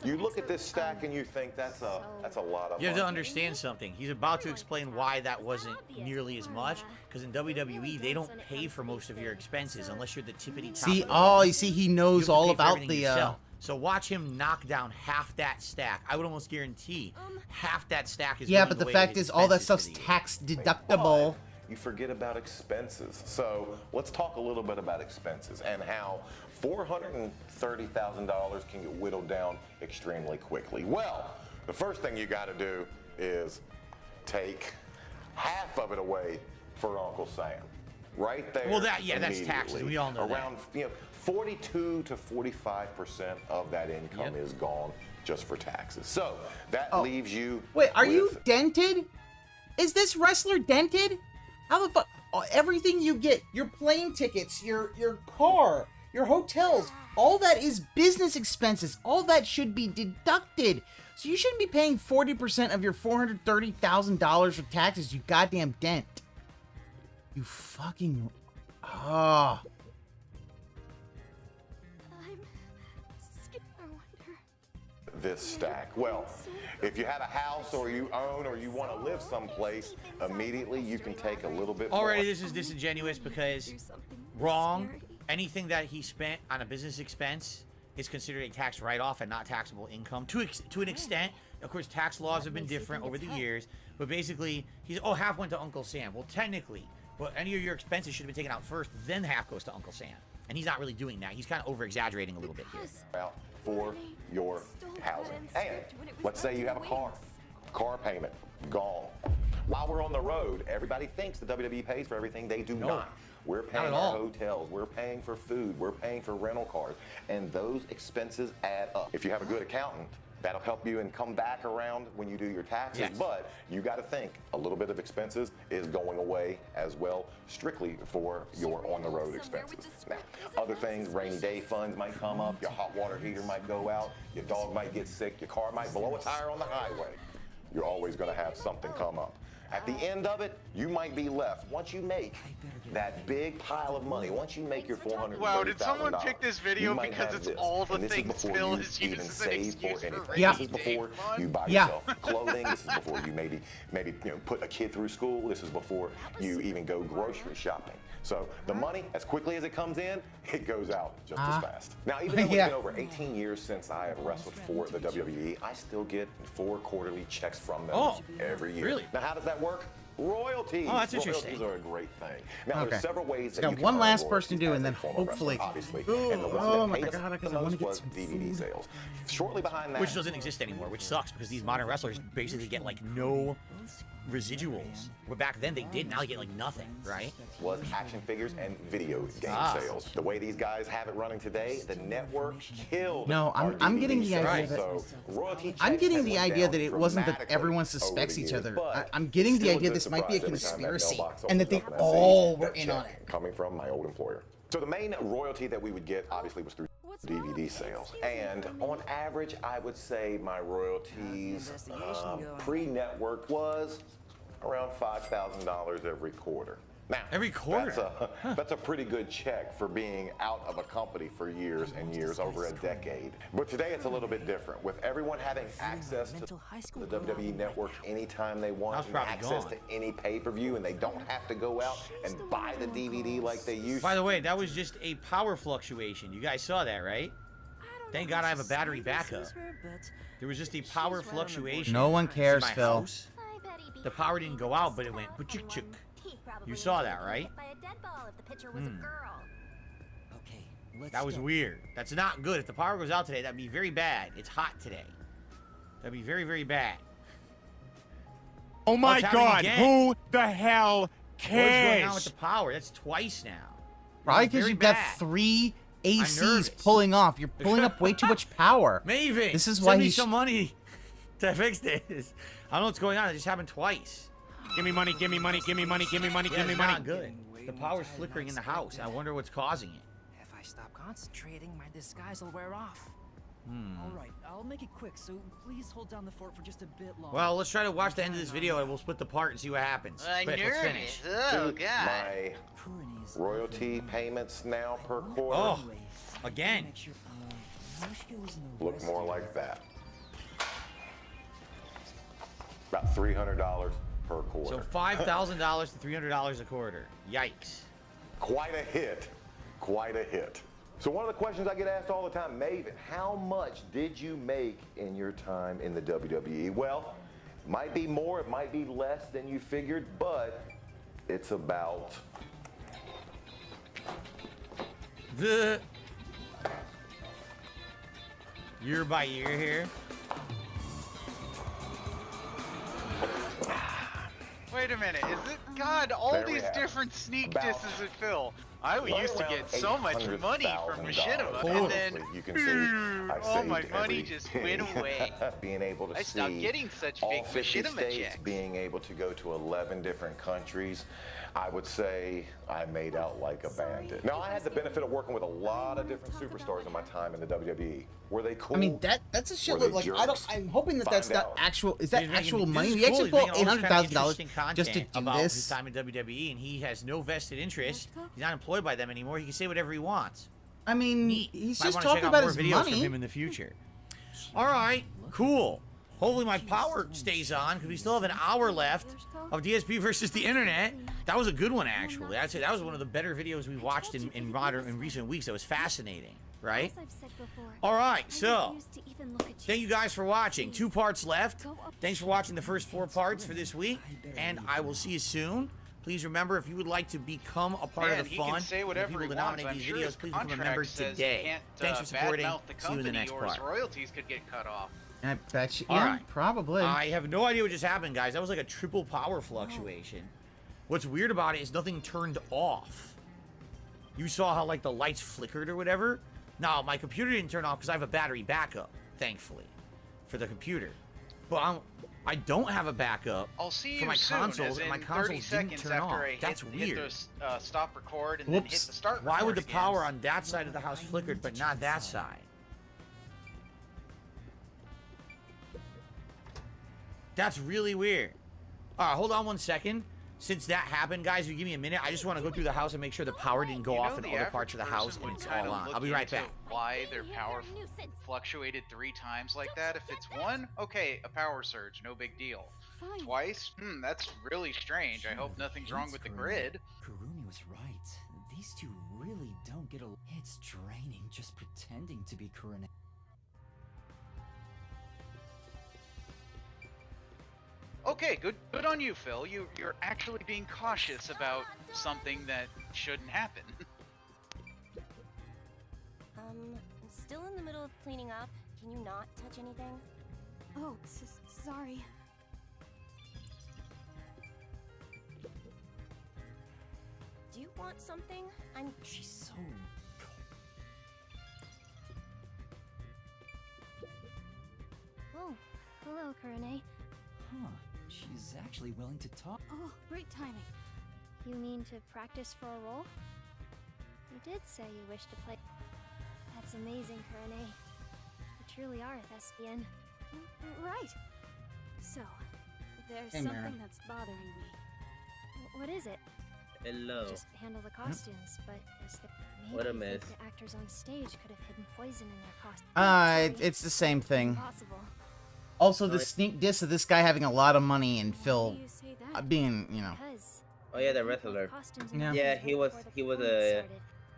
Speaker 4: you look at this stack and you think that's a lot of
Speaker 17: You have
Speaker 4: money.
Speaker 17: to understand something. He's about to explain why that wasn't nearly as much, because in WWE, they don't pay for most of your expenses unless you're the tippity top.
Speaker 13: See, oh, you see, he knows all about the.
Speaker 17: So watch him knock down half that stack. I would almost guarantee half that stack is.
Speaker 13: Yeah, but the fact is, all that stuff's tax deductible.
Speaker 4: You forget about expenses. So let's talk a little bit about expenses and how $430,000 can get whittled down extremely quickly. Well, the first thing you got to do is take half of it away for Uncle Sam. Right there.
Speaker 17: Well, that's taxes. We all know
Speaker 4: around,
Speaker 17: that.
Speaker 4: 42 to 45% of that income is gone just for taxes. So that leaves you.
Speaker 13: Wait, are you dented? Is this wrestler dented? How the fuck? Everything you get, your plane tickets, your car, your hotels, all that is business expenses. All that should be deducted. So you shouldn't be paying 40% of your $430,000 for taxes, you goddamn dent. You fucking. Ah.
Speaker 4: This stack. Well, if you have a house or you own or you want to live someplace, immediately you can take a little bit
Speaker 17: Already,
Speaker 4: more.
Speaker 17: this is disingenuous because wrong. Anything that he spent on a business expense is considered a tax write-off and not taxable income to an extent. Of course, tax laws have been different over the years, but basically, half went to Uncle Sam. Well, technically, any of your expenses should have been taken out first, then half goes to Uncle Sam. And he's not really doing that. He's kind of over-exaggerating a little bit here.
Speaker 4: Out for your housing. And let's say you have a car payment, gone. While we're on the road, everybody thinks the WWE pays for everything. They do not. We're paying our hotels, we're paying for food, we're paying for rental cars, and those expenses add up. If you have a good accountant, that'll help you and come back around when you do your taxes. Yes. But you got to think a little bit of expenses is going away as well, strictly for your on-the-road expenses. Now, other things, rainy day funds might come up, your hot water heater might go out, your dog might get sick, your car might blow a tire on the highway. You're always going to have something come up. At the end of it, you might be left. Once you make that big pile of money, once you make your $430,000.
Speaker 16: Wow, did someone pick this video because it's all the things Phil has used as an excuse for
Speaker 4: This is before you buy yourself clothing. This is before you maybe put a kid through school. This is before you even go grocery shopping. So the money, as quickly as it comes in, it goes out just as fast. Now, even though it's been over 18 years since I have wrestled for the WWE, I still get 4 quarterly checks from them every year.
Speaker 17: Really?
Speaker 4: Now, how does that work? Royalties.
Speaker 17: Oh, that's interesting.
Speaker 4: Royalties are a great thing. Now, there's several ways that
Speaker 13: got
Speaker 4: you can
Speaker 13: one
Speaker 4: earn
Speaker 13: last person to do,
Speaker 4: royalties
Speaker 13: and then
Speaker 4: as a former
Speaker 13: hopefully.
Speaker 4: wrestler, obviously.
Speaker 13: Ooh,
Speaker 4: And the one
Speaker 13: oh
Speaker 4: that
Speaker 13: my
Speaker 4: paid us
Speaker 13: God,
Speaker 4: the
Speaker 13: I want to
Speaker 4: most
Speaker 13: get
Speaker 4: was
Speaker 13: some
Speaker 4: DVD
Speaker 13: food.
Speaker 4: sales. Shortly behind that,
Speaker 17: Which doesn't exist anymore, which sucks because these modern wrestlers basically get like no residuals. Where back then they did, now they get like nothing, right?
Speaker 4: Was action figures and video game sales. The way these guys have it running today, the network killed.
Speaker 13: No, I'm getting the idea that I'm getting the idea that it wasn't that everyone suspects each other. I'm getting the idea this might be a conspiracy, and that they all were in on it.
Speaker 4: Coming from my old employer. So the main royalty that we would get obviously was through DVD sales. And on average, I would say my royalties pre-network was around $5,000 every quarter. Now,
Speaker 17: every quarter?
Speaker 4: That's a pretty good check for being out of a company for years and years, over a decade. But today it's a little bit different. With everyone having access to the WWE Network anytime they want, and access to any pay-per-view, and they don't have to go out and buy the DVD like they used to.
Speaker 17: By the way, that was just a power fluctuation. You guys saw that, right? Thank God I have a battery backup. There was just a power fluctuation.
Speaker 13: No one cares, Phil.
Speaker 17: House. The power didn't go out, but it went chuk-chuk. You saw that, right? That was weird. That's not good. If the power goes out today, that'd be very bad. It's hot today. That'd be very, very bad.
Speaker 8: Oh my God! Who the hell cares?
Speaker 17: What's going on with the power? That's twice now.
Speaker 13: Probably because you've got 3 ACs pulling off. You're pulling up way too much power.
Speaker 17: Maybe.
Speaker 13: This is why
Speaker 17: Send me some money to fix this. I don't know what's going on. It just happened twice.
Speaker 8: Give me money, give me money, give me money, give me money,
Speaker 17: Yeah,
Speaker 8: give me
Speaker 17: it's
Speaker 8: money.
Speaker 17: not good. The power's flickering in the house. I wonder what's causing it.
Speaker 15: If I stop concentrating, my disguise will wear off.
Speaker 17: Hmm.
Speaker 15: All right, I'll make it quick, so please hold down the fort for just a bit longer.
Speaker 17: Well, let's try to watch the end of this video and we'll split the part and see what happens. Quick, let's finish.
Speaker 4: Oh, God. My royalty payments now per quarter.
Speaker 17: Oh, again.
Speaker 4: Look more like that. About $300 per quarter.
Speaker 17: So $5,000 to $300 a quarter. Yikes.
Speaker 4: Quite a hit. Quite a hit. So one of the questions I get asked all the time, Maven, how much did you make in your time in the WWE? Well, it might be more, it might be less than you figured, but it's about
Speaker 17: the year by year here.
Speaker 16: Wait a minute, is it? God, all
Speaker 4: There we
Speaker 16: these
Speaker 4: have it.
Speaker 16: different sneak
Speaker 4: About
Speaker 16: disses at Phil. I
Speaker 4: right
Speaker 16: used to
Speaker 4: around
Speaker 16: get so much money from Machinima, and then
Speaker 4: you can see I
Speaker 16: all my
Speaker 4: saved
Speaker 16: money
Speaker 4: every
Speaker 16: just went
Speaker 4: penny.
Speaker 16: away.
Speaker 4: Being able to
Speaker 16: I stopped
Speaker 4: see
Speaker 16: getting such
Speaker 4: all
Speaker 16: big
Speaker 4: 50
Speaker 16: Machinima
Speaker 4: states,
Speaker 16: checks.
Speaker 4: being able to go to 11 different countries, I would say I made out like a bandit. Now, I had the benefit of working with a lot of different superstars in my time in the WWE. Were they cool?
Speaker 13: I mean, that's a
Speaker 4: Were
Speaker 13: shitload.
Speaker 4: they
Speaker 13: Like,
Speaker 4: jerks?
Speaker 13: I'm hoping that
Speaker 4: Find
Speaker 13: that's not
Speaker 4: out.
Speaker 13: actual. Is that
Speaker 17: He's making-
Speaker 13: actual
Speaker 17: this
Speaker 13: money?
Speaker 17: is
Speaker 13: We
Speaker 17: cool.
Speaker 13: actually
Speaker 17: He's
Speaker 13: pull
Speaker 17: making all this kind of
Speaker 13: $800,000
Speaker 17: interesting
Speaker 13: just to
Speaker 17: content
Speaker 13: do
Speaker 17: about his
Speaker 13: this.
Speaker 17: time in WWE, and he has no vested interest. He's not employed by them anymore. He can say whatever he wants.
Speaker 13: I mean,
Speaker 17: Neat.
Speaker 13: he's
Speaker 17: Might
Speaker 13: just
Speaker 17: wanna
Speaker 13: talking
Speaker 17: check out
Speaker 13: about
Speaker 17: more
Speaker 13: his
Speaker 17: videos from
Speaker 13: money.
Speaker 17: him in the future. All right, cool. Hopefully my power stays on because we still have an hour left of DSP versus the internet. That was a good one, actually. I'd say that was one of the better videos we watched in recent weeks. That was fascinating, right? All right, so thank you guys for watching. 2 parts left. Thanks for watching the first 4 parts for this week, and I will see you soon. Please remember, if you would like to become a part
Speaker 16: Man,
Speaker 17: of the
Speaker 16: he
Speaker 17: fun,
Speaker 16: can say
Speaker 17: and the
Speaker 16: whatever
Speaker 17: people
Speaker 16: he
Speaker 17: to
Speaker 16: wants.
Speaker 17: nominate
Speaker 16: I'm
Speaker 17: these
Speaker 16: sure
Speaker 17: videos,
Speaker 16: his
Speaker 17: please become a
Speaker 16: contract
Speaker 17: member
Speaker 16: says
Speaker 17: today.
Speaker 16: he can't,
Speaker 17: Thanks for supporting.
Speaker 16: badmouth the
Speaker 17: See you in the
Speaker 16: company
Speaker 17: next
Speaker 16: or his
Speaker 17: part.
Speaker 16: royalties could get cut off.
Speaker 13: I bet you.
Speaker 17: All
Speaker 13: Yeah,
Speaker 17: right.
Speaker 13: probably.
Speaker 17: I have no idea what just happened, guys. That was like a triple power fluctuation. What's weird about it is nothing turned off. You saw how like the lights flickered or whatever? No, my computer didn't turn off because I have a battery backup, thankfully, for the computer. But I don't have a backup
Speaker 16: I'll see you
Speaker 17: for my
Speaker 16: soon,
Speaker 17: consoles,
Speaker 16: as
Speaker 17: and my
Speaker 16: in
Speaker 17: console
Speaker 16: 30
Speaker 17: didn't
Speaker 16: seconds
Speaker 17: turn
Speaker 16: after
Speaker 17: off.
Speaker 16: I
Speaker 17: That's
Speaker 16: hit
Speaker 17: weird.
Speaker 16: the stop record and then hit the start
Speaker 17: Why would the
Speaker 16: record again.
Speaker 17: power on that side of the house flickered, but not that side? That's really weird. All right, hold on 1 second. Since that happened, guys, if you give me a minute, I just want to go through the house and make sure the power didn't go off in
Speaker 16: the
Speaker 17: other
Speaker 16: average
Speaker 17: parts of the house and
Speaker 16: person
Speaker 17: it's
Speaker 16: would kinda
Speaker 17: all on.
Speaker 16: look
Speaker 17: I'll be right
Speaker 16: into
Speaker 17: back.
Speaker 16: Why their power fluctuated 3 times like that? If it's 1, okay, a power surge, no big deal. Twice? That's really strange. I hope nothing's wrong with the grid.
Speaker 15: Kurumi was right. These two really don't get a. It's draining just pretending to be Kurune.
Speaker 16: Okay, good on you, Phil. You're actually being cautious about something that shouldn't happen.
Speaker 12: Still in the middle of cleaning up. Can you not touch anything?
Speaker 5: Oh, sorry.
Speaker 12: Do you want something?
Speaker 15: She's so.
Speaker 5: Oh, hello, Kurune.
Speaker 15: Huh. She's actually willing to talk.
Speaker 5: Oh, great timing. You mean to practice for a role? You did say you wish to play. That's amazing, Kurune. You truly are a thespian. Right. So, there's
Speaker 13: Hey,
Speaker 5: something
Speaker 13: Mara.
Speaker 5: that's bothering me. What is it?
Speaker 19: Hello.
Speaker 5: Just handle the costumes, but is the
Speaker 19: What a
Speaker 5: maybe
Speaker 19: mess.
Speaker 5: the actors on stage could have hidden poison in their costumes.
Speaker 13: It's the same thing.
Speaker 5: Impossible.
Speaker 13: Also, the sneak diss of this guy having a lot of money and Phil being, you know.
Speaker 19: Oh yeah, the wrestler.
Speaker 13: Yeah.
Speaker 19: Yeah, he was a if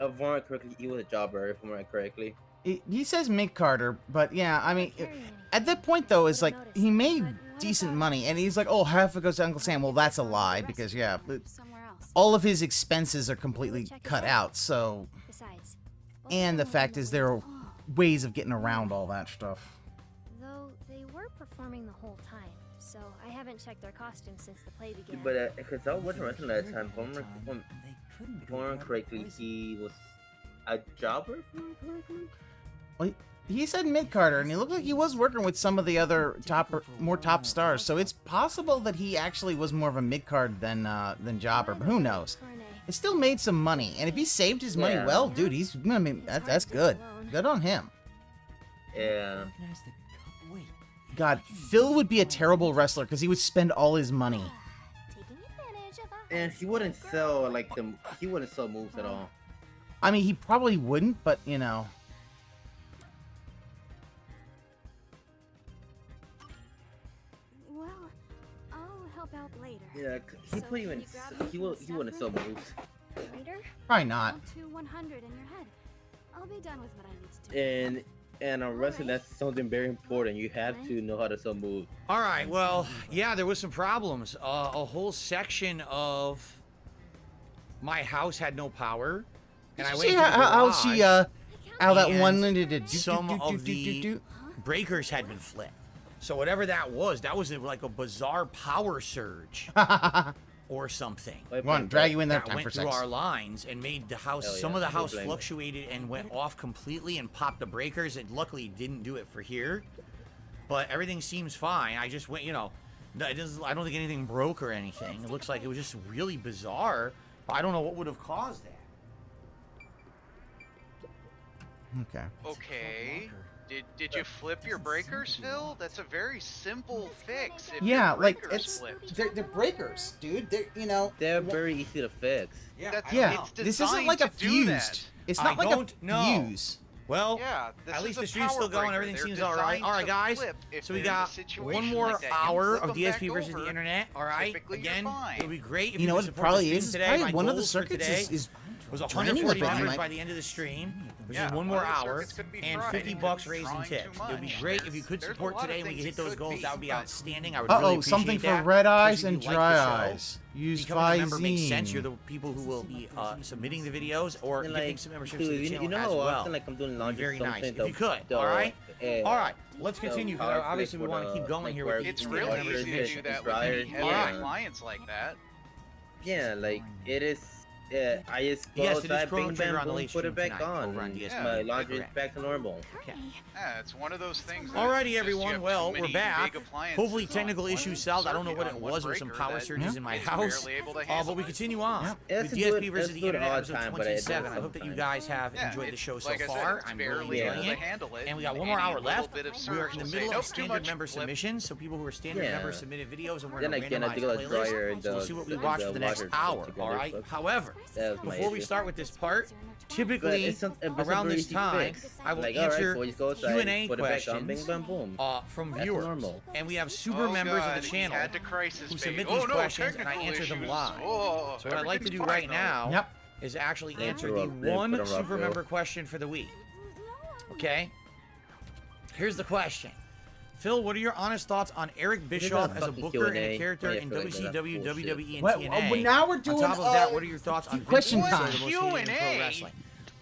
Speaker 19: I remember correctly, he was a jobber, if I remember correctly.
Speaker 13: He says Mick Carter, but yeah, I mean, at that point though, is like he made decent money, and he's like, oh, half it goes to Uncle Sam. Well, that's a lie because yeah, all of his expenses are completely cut out. So, and the fact is there are ways of getting around all that stuff.
Speaker 5: Though they were performing the whole time, so I haven't checked their costumes since the play began.
Speaker 19: But because I wasn't wrestling at that time, if I remember correctly, he was a jobber.
Speaker 13: Well, he said mid-carder, and he looked like he was working with some of the other more top stars. So it's possible that he actually was more of a mid-card than Jobber. But who knows? It still made some money, and if he saved his money well, dude, he's gonna be that's good. Good on him.
Speaker 19: Yeah.
Speaker 13: God, Phil would be a terrible wrestler because he would spend all his money.
Speaker 19: And he wouldn't sell he wouldn't sell moves at all.
Speaker 13: I mean, he probably wouldn't, but you know.
Speaker 5: Well, I'll help out later.
Speaker 19: Yeah, he wouldn't sell moves.
Speaker 5: Later?
Speaker 13: Probably not.
Speaker 5: Count to 100 in your head. I'll be done with what I need to do.
Speaker 19: And on wrestling, that's something very important. You have to know how to sell moves.
Speaker 17: All right, well, yeah, there was some problems. A whole section of my house had no power, and I went to the garage,
Speaker 13: how that one did
Speaker 17: some of the breakers had been flipped. So whatever that was like a bizarre power surge or something.
Speaker 13: I want to drag you in there
Speaker 17: that
Speaker 13: time
Speaker 17: went
Speaker 13: for
Speaker 17: through
Speaker 13: sex.
Speaker 17: our lines and made the house. Some of the house fluctuated and went off completely and popped the breakers. And luckily didn't do it for here, but everything seems fine. I just went, you know, I don't think anything broke or anything. It looks like it was just really bizarre. I don't know what would have caused that.
Speaker 13: Okay.
Speaker 16: Okay. Did you flip your breakers, Phil? That's a very simple fix. If
Speaker 13: Yeah,
Speaker 16: your
Speaker 13: like
Speaker 16: breakers
Speaker 13: it's they're breakers, dude.
Speaker 19: They're very easy to fix.
Speaker 13: Yeah, this isn't like a fused. It's not like a fuse.
Speaker 17: Well,
Speaker 16: yeah,
Speaker 17: at least the stream's still going. Everything seems all right. All right, guys. So we got one more hour of DSP versus the internet. All right. Again, it would be great if
Speaker 13: you know what
Speaker 17: could
Speaker 13: it
Speaker 17: support the
Speaker 13: probably
Speaker 17: stream
Speaker 13: is.
Speaker 17: today.
Speaker 13: Probably
Speaker 17: My
Speaker 13: one of the
Speaker 17: goals for
Speaker 13: circuits
Speaker 17: today
Speaker 13: is
Speaker 17: was
Speaker 13: training
Speaker 17: 140
Speaker 13: a bit,
Speaker 17: members
Speaker 13: Mike.
Speaker 17: by the end of the stream, which
Speaker 16: Yeah,
Speaker 17: is one
Speaker 16: one
Speaker 17: more
Speaker 16: of the
Speaker 17: hour,
Speaker 16: circuits could be
Speaker 17: and
Speaker 16: Friday.
Speaker 17: $50 raised in
Speaker 16: Drawing
Speaker 17: tips.
Speaker 16: too
Speaker 17: It would be
Speaker 16: much.
Speaker 17: great if you could
Speaker 16: There's a
Speaker 17: support
Speaker 16: lot of
Speaker 17: today and we could
Speaker 16: things
Speaker 17: hit
Speaker 16: it
Speaker 17: those
Speaker 16: could
Speaker 17: goals.
Speaker 16: be,
Speaker 17: That would be
Speaker 16: but-
Speaker 17: outstanding. I would really appreciate
Speaker 13: something
Speaker 17: that.
Speaker 13: for red eyes
Speaker 17: Especially
Speaker 13: and
Speaker 17: if you like
Speaker 13: dry
Speaker 17: the show.
Speaker 13: eyes. Use
Speaker 17: Becoming a member makes
Speaker 13: Visine.
Speaker 17: sense. You're the people who will be submitting the videos or
Speaker 19: And,
Speaker 17: giving some memberships to
Speaker 19: dude,
Speaker 17: the channel
Speaker 19: you know
Speaker 17: as
Speaker 19: how
Speaker 17: well.
Speaker 19: often I'm doing laundry
Speaker 17: Very nice.
Speaker 19: something
Speaker 17: If you could, all right? All right, let's continue because obviously we want to keep going here with
Speaker 16: It's
Speaker 17: the
Speaker 16: really
Speaker 17: member
Speaker 16: easy to do
Speaker 17: submission.
Speaker 16: that with any heavy clients like that.
Speaker 19: Yeah, like it is. Yeah, I just go
Speaker 17: Yes, it is
Speaker 19: outside,
Speaker 17: Chrono
Speaker 19: bing,
Speaker 17: Trigger
Speaker 19: bam,
Speaker 17: on the
Speaker 19: boom,
Speaker 17: late
Speaker 19: put it
Speaker 17: stream
Speaker 19: back
Speaker 17: tonight
Speaker 19: on.
Speaker 17: over on
Speaker 19: And
Speaker 17: DSP.
Speaker 19: my laundry is
Speaker 17: Correct.
Speaker 19: back to normal.
Speaker 17: Okay.
Speaker 16: Yeah, it's one of those things.
Speaker 17: Alrighty, everyone. Well, we're back. Hopefully, technical
Speaker 16: on
Speaker 17: issues
Speaker 16: one
Speaker 17: solved. I don't know what it
Speaker 16: circuit
Speaker 17: was.
Speaker 16: on
Speaker 17: There were some
Speaker 16: one
Speaker 17: power
Speaker 16: breaker
Speaker 17: surges
Speaker 16: that
Speaker 17: in my
Speaker 16: is
Speaker 17: house.
Speaker 16: barely able to
Speaker 17: But
Speaker 16: handle
Speaker 17: we
Speaker 16: it.
Speaker 17: continue on with
Speaker 19: Let's do
Speaker 17: DSP
Speaker 19: it-
Speaker 17: versus
Speaker 19: let's
Speaker 17: the
Speaker 19: do it
Speaker 17: internet
Speaker 19: all
Speaker 17: episode
Speaker 19: the time, but it
Speaker 17: 27. I
Speaker 19: does
Speaker 17: hope that you
Speaker 19: sometimes.
Speaker 17: guys have
Speaker 16: Yeah,
Speaker 17: enjoyed the
Speaker 16: it's-
Speaker 17: show so
Speaker 16: like I said,
Speaker 17: far.
Speaker 16: it's
Speaker 17: I'm
Speaker 16: barely
Speaker 17: really
Speaker 16: able
Speaker 17: enjoying
Speaker 16: to
Speaker 17: it.
Speaker 16: handle it.
Speaker 17: And we got one
Speaker 16: Any
Speaker 17: more hour
Speaker 16: little
Speaker 17: left.
Speaker 16: bit of
Speaker 17: We are
Speaker 16: surge
Speaker 17: in the
Speaker 16: will
Speaker 17: middle
Speaker 16: say,
Speaker 17: of
Speaker 16: "Nope, too
Speaker 17: standard
Speaker 16: much
Speaker 17: member
Speaker 16: flip."
Speaker 17: submissions, so people who are standard
Speaker 19: Yeah.
Speaker 17: members submitted videos, and we're
Speaker 19: Then
Speaker 17: in a
Speaker 19: again, I do
Speaker 17: randomized
Speaker 19: like dryer
Speaker 17: playlist.
Speaker 19: and
Speaker 17: So we'll see what we
Speaker 19: the
Speaker 17: watch for the next
Speaker 19: water
Speaker 17: hour.
Speaker 19: together,
Speaker 17: All right.
Speaker 19: but
Speaker 17: However,
Speaker 19: that was my
Speaker 17: before we
Speaker 19: issue.
Speaker 17: start with this part,
Speaker 19: But
Speaker 17: typically
Speaker 19: it's
Speaker 17: around this
Speaker 19: easy
Speaker 17: time,
Speaker 19: fix.
Speaker 17: I will
Speaker 19: Like, all right,
Speaker 17: answer
Speaker 19: so you go outside,
Speaker 17: Q&A
Speaker 19: put it back on,
Speaker 17: questions
Speaker 19: bing, bam, boom.
Speaker 17: from
Speaker 19: That's
Speaker 17: viewers.
Speaker 19: normal.
Speaker 17: And we have super
Speaker 16: Oh,
Speaker 17: members
Speaker 16: God,
Speaker 17: of the
Speaker 16: he
Speaker 17: channel
Speaker 16: had to crisis
Speaker 17: who
Speaker 16: bait.
Speaker 17: submit
Speaker 16: Oh,
Speaker 17: these
Speaker 16: no,
Speaker 17: questions, and I
Speaker 16: technical
Speaker 17: answer them
Speaker 16: issues.
Speaker 17: live.
Speaker 16: Oh,
Speaker 17: So what I'd like to do
Speaker 16: everything's
Speaker 17: right
Speaker 16: fine,
Speaker 17: now
Speaker 13: Yep.
Speaker 17: is actually
Speaker 19: They
Speaker 17: answer
Speaker 19: put
Speaker 17: the
Speaker 19: a rough- they
Speaker 17: one
Speaker 19: put a rough
Speaker 17: super
Speaker 19: bill.
Speaker 17: member question for the week. Okay? Here's the question. Phil, what are your honest thoughts on Eric Bischoff as a
Speaker 19: fucking
Speaker 17: booker and a
Speaker 19: Q&A.
Speaker 17: character
Speaker 19: Yeah,
Speaker 17: in
Speaker 19: I feel like that's
Speaker 17: WCW,
Speaker 19: bullshit.
Speaker 17: WWE, and
Speaker 13: Well,
Speaker 17: TNA?
Speaker 13: now we're doing,
Speaker 17: On top of that, what are your thoughts on
Speaker 13: question
Speaker 17: Vince
Speaker 13: time.
Speaker 17: McMahon, the most hated in pro wrestling?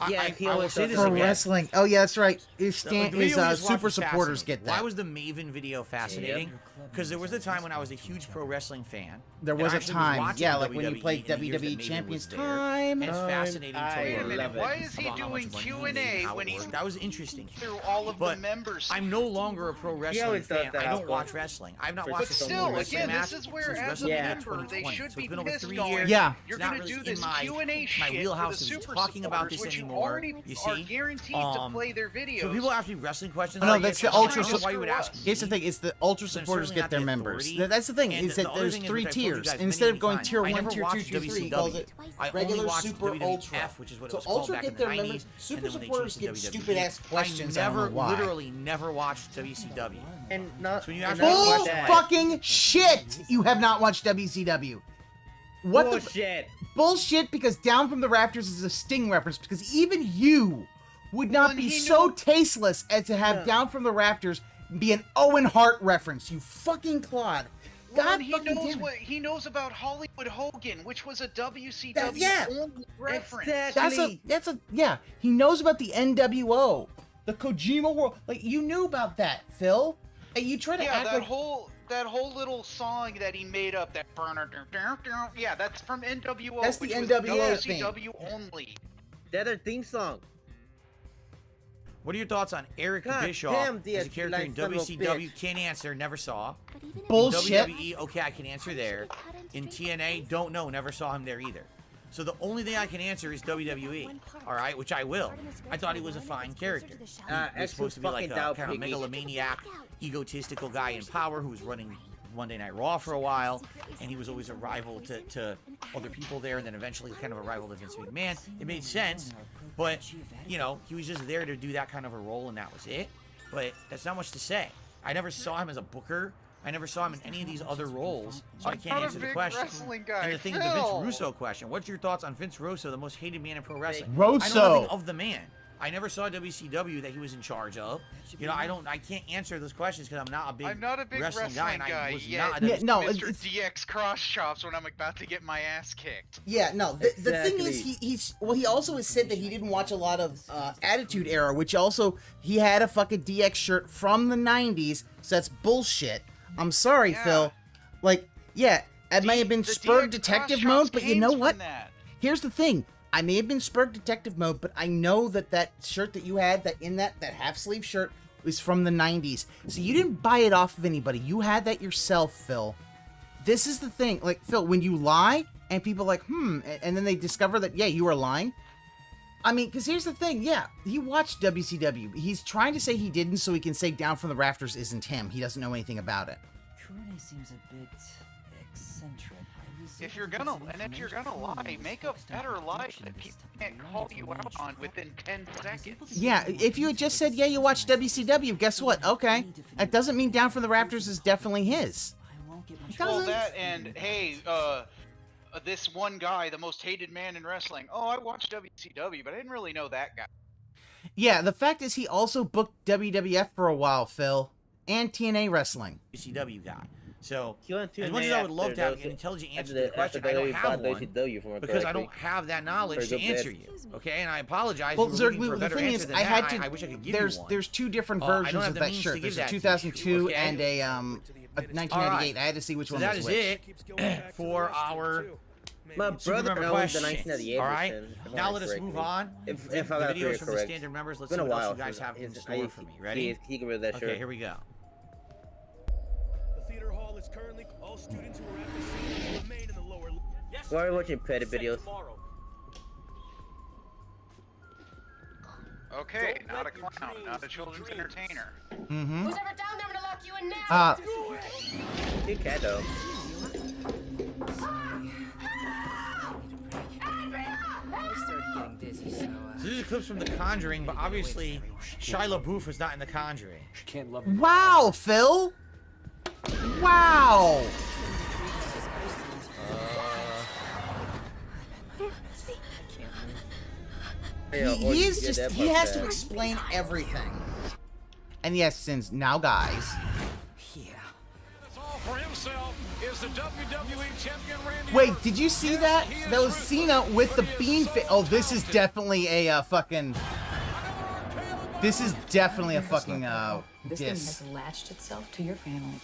Speaker 19: Yeah,
Speaker 17: I
Speaker 19: he
Speaker 17: will
Speaker 19: always
Speaker 17: say
Speaker 19: does
Speaker 17: this
Speaker 19: that.
Speaker 13: For
Speaker 17: again.
Speaker 13: wrestling. Oh yeah, that's right. His
Speaker 17: The video we just watched
Speaker 13: super
Speaker 17: was
Speaker 13: supporters
Speaker 17: fascinating.
Speaker 13: get that.
Speaker 17: Why was the Maven video fascinating? Because there was a time when I was a huge pro wrestling fan.
Speaker 13: There
Speaker 17: and
Speaker 13: was
Speaker 17: I
Speaker 13: a
Speaker 17: actually
Speaker 13: time,
Speaker 17: watching
Speaker 13: yeah, like when you
Speaker 17: WWE
Speaker 13: played
Speaker 17: in the years
Speaker 13: WWE
Speaker 17: that Maven
Speaker 13: Champions
Speaker 17: was there.
Speaker 13: Time.
Speaker 17: And it's fascinating to
Speaker 16: Wait a
Speaker 17: learn
Speaker 16: minute, why is he
Speaker 17: about how much
Speaker 16: doing
Speaker 17: money
Speaker 16: Q&A
Speaker 17: made and how
Speaker 16: when
Speaker 17: it
Speaker 16: he's
Speaker 17: worked. That was interesting.
Speaker 16: through all of
Speaker 17: But
Speaker 16: the members?
Speaker 17: I'm no longer a pro wrestling
Speaker 19: always does
Speaker 17: fan.
Speaker 19: that,
Speaker 17: I don't
Speaker 19: Alpha.
Speaker 17: watch wrestling. I've not
Speaker 19: But
Speaker 17: watched a
Speaker 16: still,
Speaker 17: single wrestling
Speaker 16: again,
Speaker 17: match
Speaker 16: this is where,
Speaker 17: since
Speaker 16: as a
Speaker 17: WrestleMania
Speaker 16: member, they
Speaker 17: 2020.
Speaker 16: should
Speaker 17: So
Speaker 16: be
Speaker 17: it's been over
Speaker 16: pissed
Speaker 17: 3
Speaker 16: going,
Speaker 17: years.
Speaker 13: Yeah.
Speaker 16: You're
Speaker 17: It's not
Speaker 16: going to
Speaker 17: really
Speaker 16: do
Speaker 17: in
Speaker 16: this
Speaker 17: my
Speaker 16: Q&A shit
Speaker 17: wheelhouse
Speaker 16: for the
Speaker 17: to be
Speaker 16: super
Speaker 17: talking about
Speaker 16: supporters,
Speaker 17: this
Speaker 16: which
Speaker 17: anymore.
Speaker 16: you already
Speaker 17: You
Speaker 16: are
Speaker 17: see?
Speaker 16: guaranteed to play their videos.
Speaker 17: So people ask me wrestling questions.
Speaker 13: No,
Speaker 17: like,
Speaker 13: that's
Speaker 17: yeah,
Speaker 13: the
Speaker 17: I
Speaker 13: ultra.
Speaker 17: don't know why you would ask
Speaker 13: Here's the
Speaker 17: me.
Speaker 13: thing: it's the ultra
Speaker 17: So I'm
Speaker 13: supporters
Speaker 17: certainly
Speaker 13: get their
Speaker 17: not the
Speaker 13: members.
Speaker 17: authority.
Speaker 13: That's the thing.
Speaker 17: And
Speaker 13: Is that
Speaker 17: the other
Speaker 13: there's
Speaker 17: thing is,
Speaker 13: 3
Speaker 17: which I've told you
Speaker 13: tiers.
Speaker 17: guys
Speaker 13: Instead
Speaker 17: many
Speaker 13: of going
Speaker 17: times,
Speaker 13: tier
Speaker 17: I
Speaker 13: 1,
Speaker 17: never
Speaker 13: tier 2,
Speaker 17: watched
Speaker 13: tier 3, he calls it
Speaker 17: I only
Speaker 13: regular,
Speaker 17: watched
Speaker 13: super,
Speaker 17: WWF,
Speaker 13: ultra.
Speaker 17: which is what it
Speaker 13: So
Speaker 17: was called
Speaker 13: ultra
Speaker 17: back
Speaker 13: get
Speaker 17: in the
Speaker 13: their
Speaker 17: 90s,
Speaker 13: members.
Speaker 17: and
Speaker 13: Super
Speaker 17: then when they
Speaker 13: supporters
Speaker 17: changed to
Speaker 13: get
Speaker 17: WWE.
Speaker 13: stupid ass questions.
Speaker 17: I
Speaker 13: I don't
Speaker 17: never,
Speaker 13: know why.
Speaker 17: literally never watched WCW.
Speaker 19: And not.
Speaker 17: So when you ask
Speaker 19: and
Speaker 17: me
Speaker 19: not
Speaker 13: Bull
Speaker 17: about
Speaker 19: that.
Speaker 13: fucking shit! You have not watched WCW. What the
Speaker 19: Bullshit.
Speaker 13: bullshit? Because Down from the Rafters is a Sting reference. Because even you would not be so tasteless as to have Down from the Rafters be an Owen Hart reference. You fucking clod. God
Speaker 16: he
Speaker 13: fucking
Speaker 16: knows
Speaker 13: damn it.
Speaker 16: what he knows about Hollywood Hogan, which was a WCW only reference.
Speaker 13: That's a yeah. He knows about the NWO, the Kojima World. Like you knew about that, Phil. And you try to
Speaker 16: Yeah,
Speaker 13: act
Speaker 16: that
Speaker 13: like
Speaker 16: whole little song that he made up, that burner, yeah, that's from NWO.
Speaker 13: That's the
Speaker 16: which was
Speaker 13: NWO thing.
Speaker 16: WCW only.
Speaker 19: That's their theme song.
Speaker 17: What are your thoughts on Eric Bischoff as a character in WCW? Can't answer, never saw.
Speaker 13: Bullshit.
Speaker 17: In WWE, okay, I can answer there. In TNA, don't know, never saw him there either. So the only thing I can answer is WWE, all right, which I will. I thought he was a fine character. He was supposed to be like a kind of megalomaniac, egotistical guy in power who was running Monday Night Raw for a while, and he was always a rival to other people there, and then eventually kind of a rival to Vince McMahon. It made sense, but, you know, he was just there to do that kind of a role, and that was it. But that's not much to say. I never saw him as a booker. I never saw him in any of these other roles, so I can't answer the question. And the thing, the Vince Russo question. What's your thoughts on Vince Russo, the most hated man in pro wrestling?
Speaker 13: Russo.
Speaker 17: I know nothing of the man. I never saw WCW that he was in charge of. You know, I can't answer those questions because I'm not a big wrestling guy, and I was not.
Speaker 16: Mr. DX cross chops when I'm about to get my ass kicked.
Speaker 13: Yeah, no. The thing is, he also has said that he didn't watch a lot of Attitude Era, which also he had a fucking DX shirt from the '90s. So that's bullshit. I'm sorry, Phil. Like, yeah, it may have been spurred detective mode, but you know what? Here's the thing. I may have been spurred detective mode, but I know that that shirt that you had, that half-sleeve shirt, was from the 90s. So you didn't buy it off of anybody. You had that yourself, Phil. This is the thing. Like, Phil, when you lie, and people are like, and then they discover that, yeah, you were lying. I mean, because here's the thing. Yeah, he watched WCW. He's trying to say he didn't so he can say Down from the Rafters isn't him. He doesn't know anything about it.
Speaker 15: Kurune seems a bit eccentric.
Speaker 16: If you're gonna lie, make a better lie that people can't call you out on within 10 seconds.
Speaker 13: Yeah, if you had just said, yeah, you watched WCW, guess what? Okay. That doesn't mean Down from the Rafters is definitely his.
Speaker 16: Well, that and, hey, this one guy, the most hated man in wrestling. Oh, I watched WCW, but I didn't really know that guy.
Speaker 13: Yeah, the fact is he also booked WWF for a while, Phil, and TNA wrestling.
Speaker 17: WCW guy. So, as much as I would love to have an intelligent answer to the question, I don't have one because I don't have that knowledge to answer you. Okay, and I apologize.
Speaker 13: Well, Zerg, the thing is, I wish I could give you one. There's two different versions of that shirt. There's a 2002 and a 1998. I had to see which one was which.
Speaker 17: So that is it for our
Speaker 19: My brother owns the 1998
Speaker 17: all right, now let us move on.
Speaker 19: If
Speaker 17: the
Speaker 19: I got
Speaker 17: videos from the standard members, let's see what else you guys have in store for me. Ready?
Speaker 19: He can wear that shirt.
Speaker 17: Okay, here we go.
Speaker 1: The theater hall is currently all students who are at the scene remain in the lower.
Speaker 19: Why are you watching Reddit videos?
Speaker 16: Okay, not a clown, not a children's entertainer.
Speaker 13: Mm-hmm.
Speaker 12: Who's ever down there, I'm gonna lock you in now.
Speaker 19: Good cat though.
Speaker 17: So these are clips from The Conjuring, but obviously Shia LaBeouf was not in The Conjuring.
Speaker 13: Wow, Phil! Wow! He has to explain everything. And yes, since now, guys. Wait, did you see that? That was Cena with the bean face. Oh, this is definitely a fucking. This is definitely a fucking
Speaker 10: This thing
Speaker 13: diss.
Speaker 10: has latched itself to your family.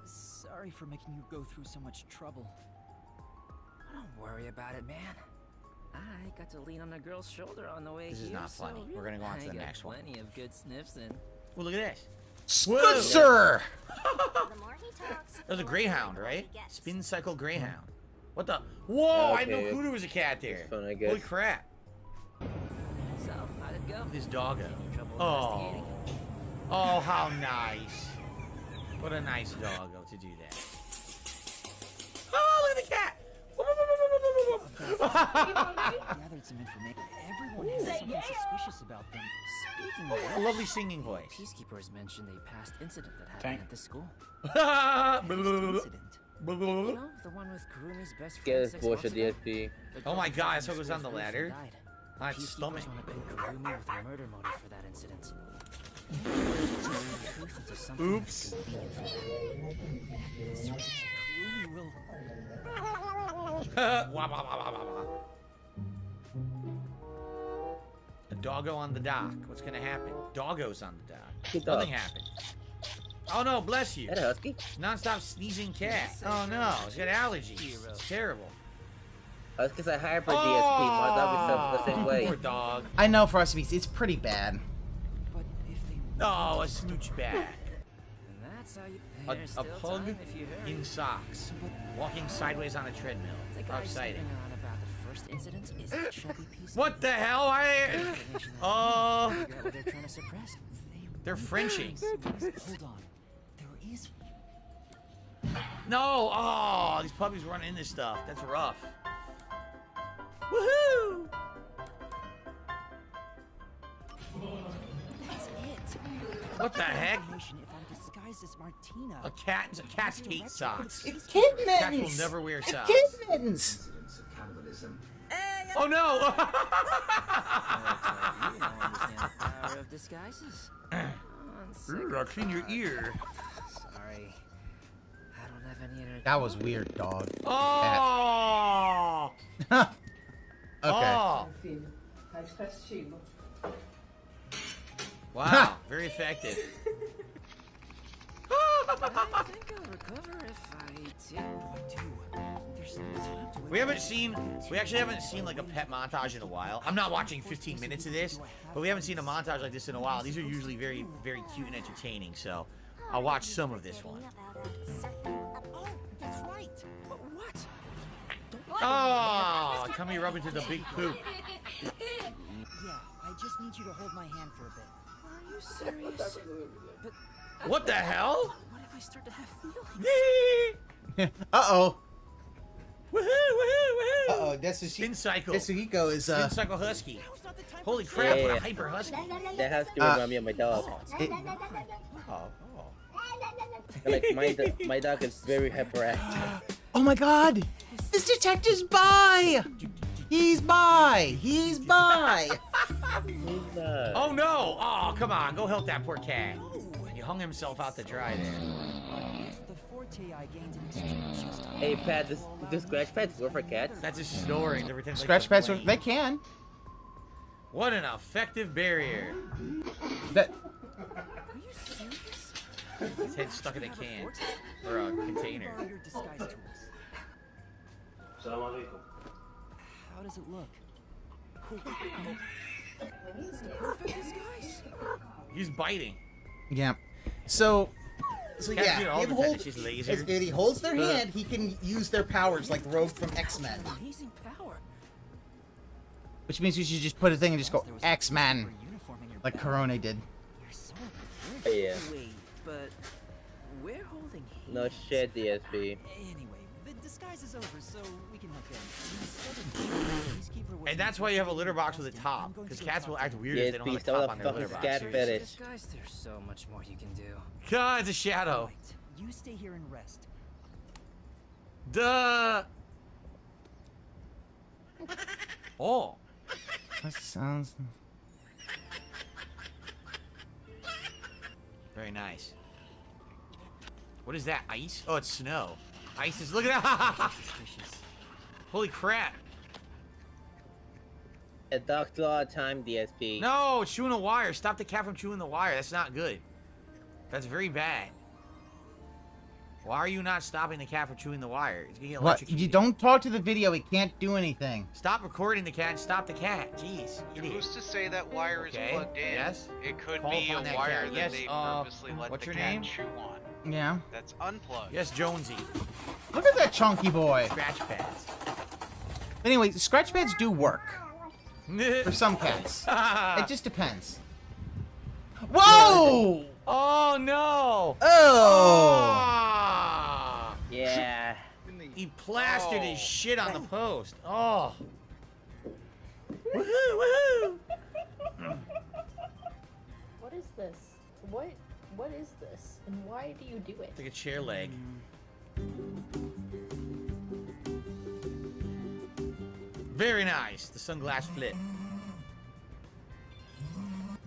Speaker 15: Sorry for making you go through so much trouble. Don't worry about it, man. I got to lean on a girl's shoulder on the way
Speaker 17: This is not funny. We're gonna go on to the next one.
Speaker 15: Plenty of good sniffs in.
Speaker 17: Well, look at this.
Speaker 13: Good sir.
Speaker 17: That was a greyhound, right? Spin cycle greyhound. What the? Whoa! I didn't know Kudu was a cat there.
Speaker 19: Fun, I guess.
Speaker 17: Holy crap!
Speaker 15: So, how'd it go?
Speaker 17: This doggo. Oh. Oh, how nice. What a nice doggo to do that. Oh, look at the cat!
Speaker 15: Gathered some information. Everyone has something suspicious about them. Speaking of
Speaker 17: A lovely singing voice.
Speaker 15: Peacekeepers mentioned a past incident that happened at the school.
Speaker 17: Incident.
Speaker 15: You know, the one with Kurumi's best friend.
Speaker 19: Get his bullshit DSP.
Speaker 17: Oh my god, I saw it was on the ladder. On its stomach.
Speaker 15: Want to pin Kurumi with a murder motive for that incident.
Speaker 17: Oops. A doggo on the dock. What's gonna happen? Doggo's on the dock. Nothing happened. Oh no, bless you.
Speaker 19: That husky?
Speaker 17: Non-stop sneezing cat. Oh no, it's got allergies. It's terrible.
Speaker 19: That's because I hired for DSP. My dog is the same way.
Speaker 17: Poor dog.
Speaker 13: I know for us to be, it's pretty bad.
Speaker 17: Oh, a smooch bag.
Speaker 15: That's how you.
Speaker 17: A pug in socks, walking sideways on a treadmill. How exciting!
Speaker 15: About the first incident is a chubby piece.
Speaker 17: What the hell? Oh.
Speaker 15: What they're trying to suppress.
Speaker 17: They're Frenching.
Speaker 15: Hold on. There is.
Speaker 17: No! Oh, these puppies run into stuff. That's rough. Woohoo!
Speaker 15: That's it.
Speaker 17: What the heck?
Speaker 15: If I'm disguised as Martina.
Speaker 17: Cats hate socks.
Speaker 13: It's kid mittens.
Speaker 17: Cats will never wear socks.
Speaker 13: It's kid mittens.
Speaker 17: Oh no!
Speaker 15: Power of disguises.
Speaker 17: I'll clean your ear.
Speaker 15: Sorry. I don't have any energy.
Speaker 13: That was weird, dog.
Speaker 17: Oh!
Speaker 13: Okay.
Speaker 17: Oh! Wow, very effective.
Speaker 15: I think I'll recover if I do. There's no time to
Speaker 17: We actually haven't seen like a pet montage in a while. I'm not watching 15 minutes of this, but we haven't seen a montage like this in a while. These are usually very, very cute and entertaining, so I'll watch some of this one.
Speaker 15: Oh, that's right. But what?
Speaker 17: Oh, tummy rub into the big poop.
Speaker 15: Yeah, I just need you to hold my hand for a bit. Are you serious? But
Speaker 17: what the hell?
Speaker 15: What if I start to have feelings?
Speaker 13: Uh-oh.
Speaker 17: Woohoo, woohoo, woohoo!
Speaker 13: Uh-oh, Tetsuhiko is,
Speaker 17: Spin Cycle Husky. Holy crap, what a hyper husky.
Speaker 19: That has to remind me of my dog. Like, my dog is very hyperactive.
Speaker 13: Oh my god! This detective's by! He's by! He's by!
Speaker 17: Oh no! Oh, come on, go help that poor cat. He hung himself out to dry there.
Speaker 19: Hey, Pat, does scratch pads work for cats?
Speaker 17: That's a story.
Speaker 13: Scratch pads, they can.
Speaker 17: What an effective barrier.
Speaker 13: That.
Speaker 15: Are you serious?
Speaker 17: His head's stuck in a can. Or a container.
Speaker 15: How does it look? It's the perfect disguise.
Speaker 17: He's biting.
Speaker 13: Yeah. So
Speaker 17: Cats
Speaker 13: yeah,
Speaker 17: do all
Speaker 13: him
Speaker 17: the
Speaker 13: hold,
Speaker 17: fetishes, laser.
Speaker 13: if he holds their hand, he can use their powers like Rogue from X-Men.
Speaker 15: Amazing power.
Speaker 13: Which means you should just put a thing and just go X-Men, like Corona did.
Speaker 19: Yeah.
Speaker 15: Wait, but we're holding hands.
Speaker 19: No shit, DSP.
Speaker 15: Anyway, the disguise is over, so we can head
Speaker 17: And that's why you have a litter box with a top, because cats will act weird if they don't have a top on their litter box.
Speaker 19: Cat fetish.
Speaker 15: Disguise, there's so much more you can do.
Speaker 17: God, it's a shadow.
Speaker 15: You stay here and rest.
Speaker 17: Duh. Oh.
Speaker 13: That sounds.
Speaker 17: Very nice. What is that? Ice? Oh, it's snow. Ice is. Look at that. Holy crap.
Speaker 19: A dog a lot of time, DSP.
Speaker 17: No, it's chewing a wire. Stop the cat from chewing the wire. That's not good. That's very bad. Why are you not stopping the cat from chewing the wire? It's gonna get
Speaker 13: What?
Speaker 17: electrocuted.
Speaker 13: You don't talk to the video. It can't do anything.
Speaker 17: Stop recording the cat and stop the cat. Jeez. Idiot.
Speaker 16: Who's to say that wire is
Speaker 17: Okay,
Speaker 16: plugged in?
Speaker 17: yes.
Speaker 16: It could
Speaker 17: Call
Speaker 16: be a
Speaker 17: upon that
Speaker 16: wire
Speaker 17: cat.
Speaker 16: that
Speaker 17: Yes,
Speaker 16: they purposely let
Speaker 17: what's
Speaker 16: the
Speaker 17: your
Speaker 16: cat
Speaker 17: name?
Speaker 16: chew on.
Speaker 13: Yeah.
Speaker 16: That's unplugged.
Speaker 17: Yes, Jonesy.
Speaker 13: Look at that chunky boy.
Speaker 17: Scratch pads.
Speaker 13: Anyway, scratch pads do work. For some cats. It just depends. Whoa!
Speaker 17: Oh no!
Speaker 13: Oh!
Speaker 19: Yeah.
Speaker 17: He plastered his shit on the post. Oh. Woohoo! Woohoo!
Speaker 7: What is this? What is this? And why do you do it?
Speaker 17: It's like a chair leg. Very nice. The sunglass flip.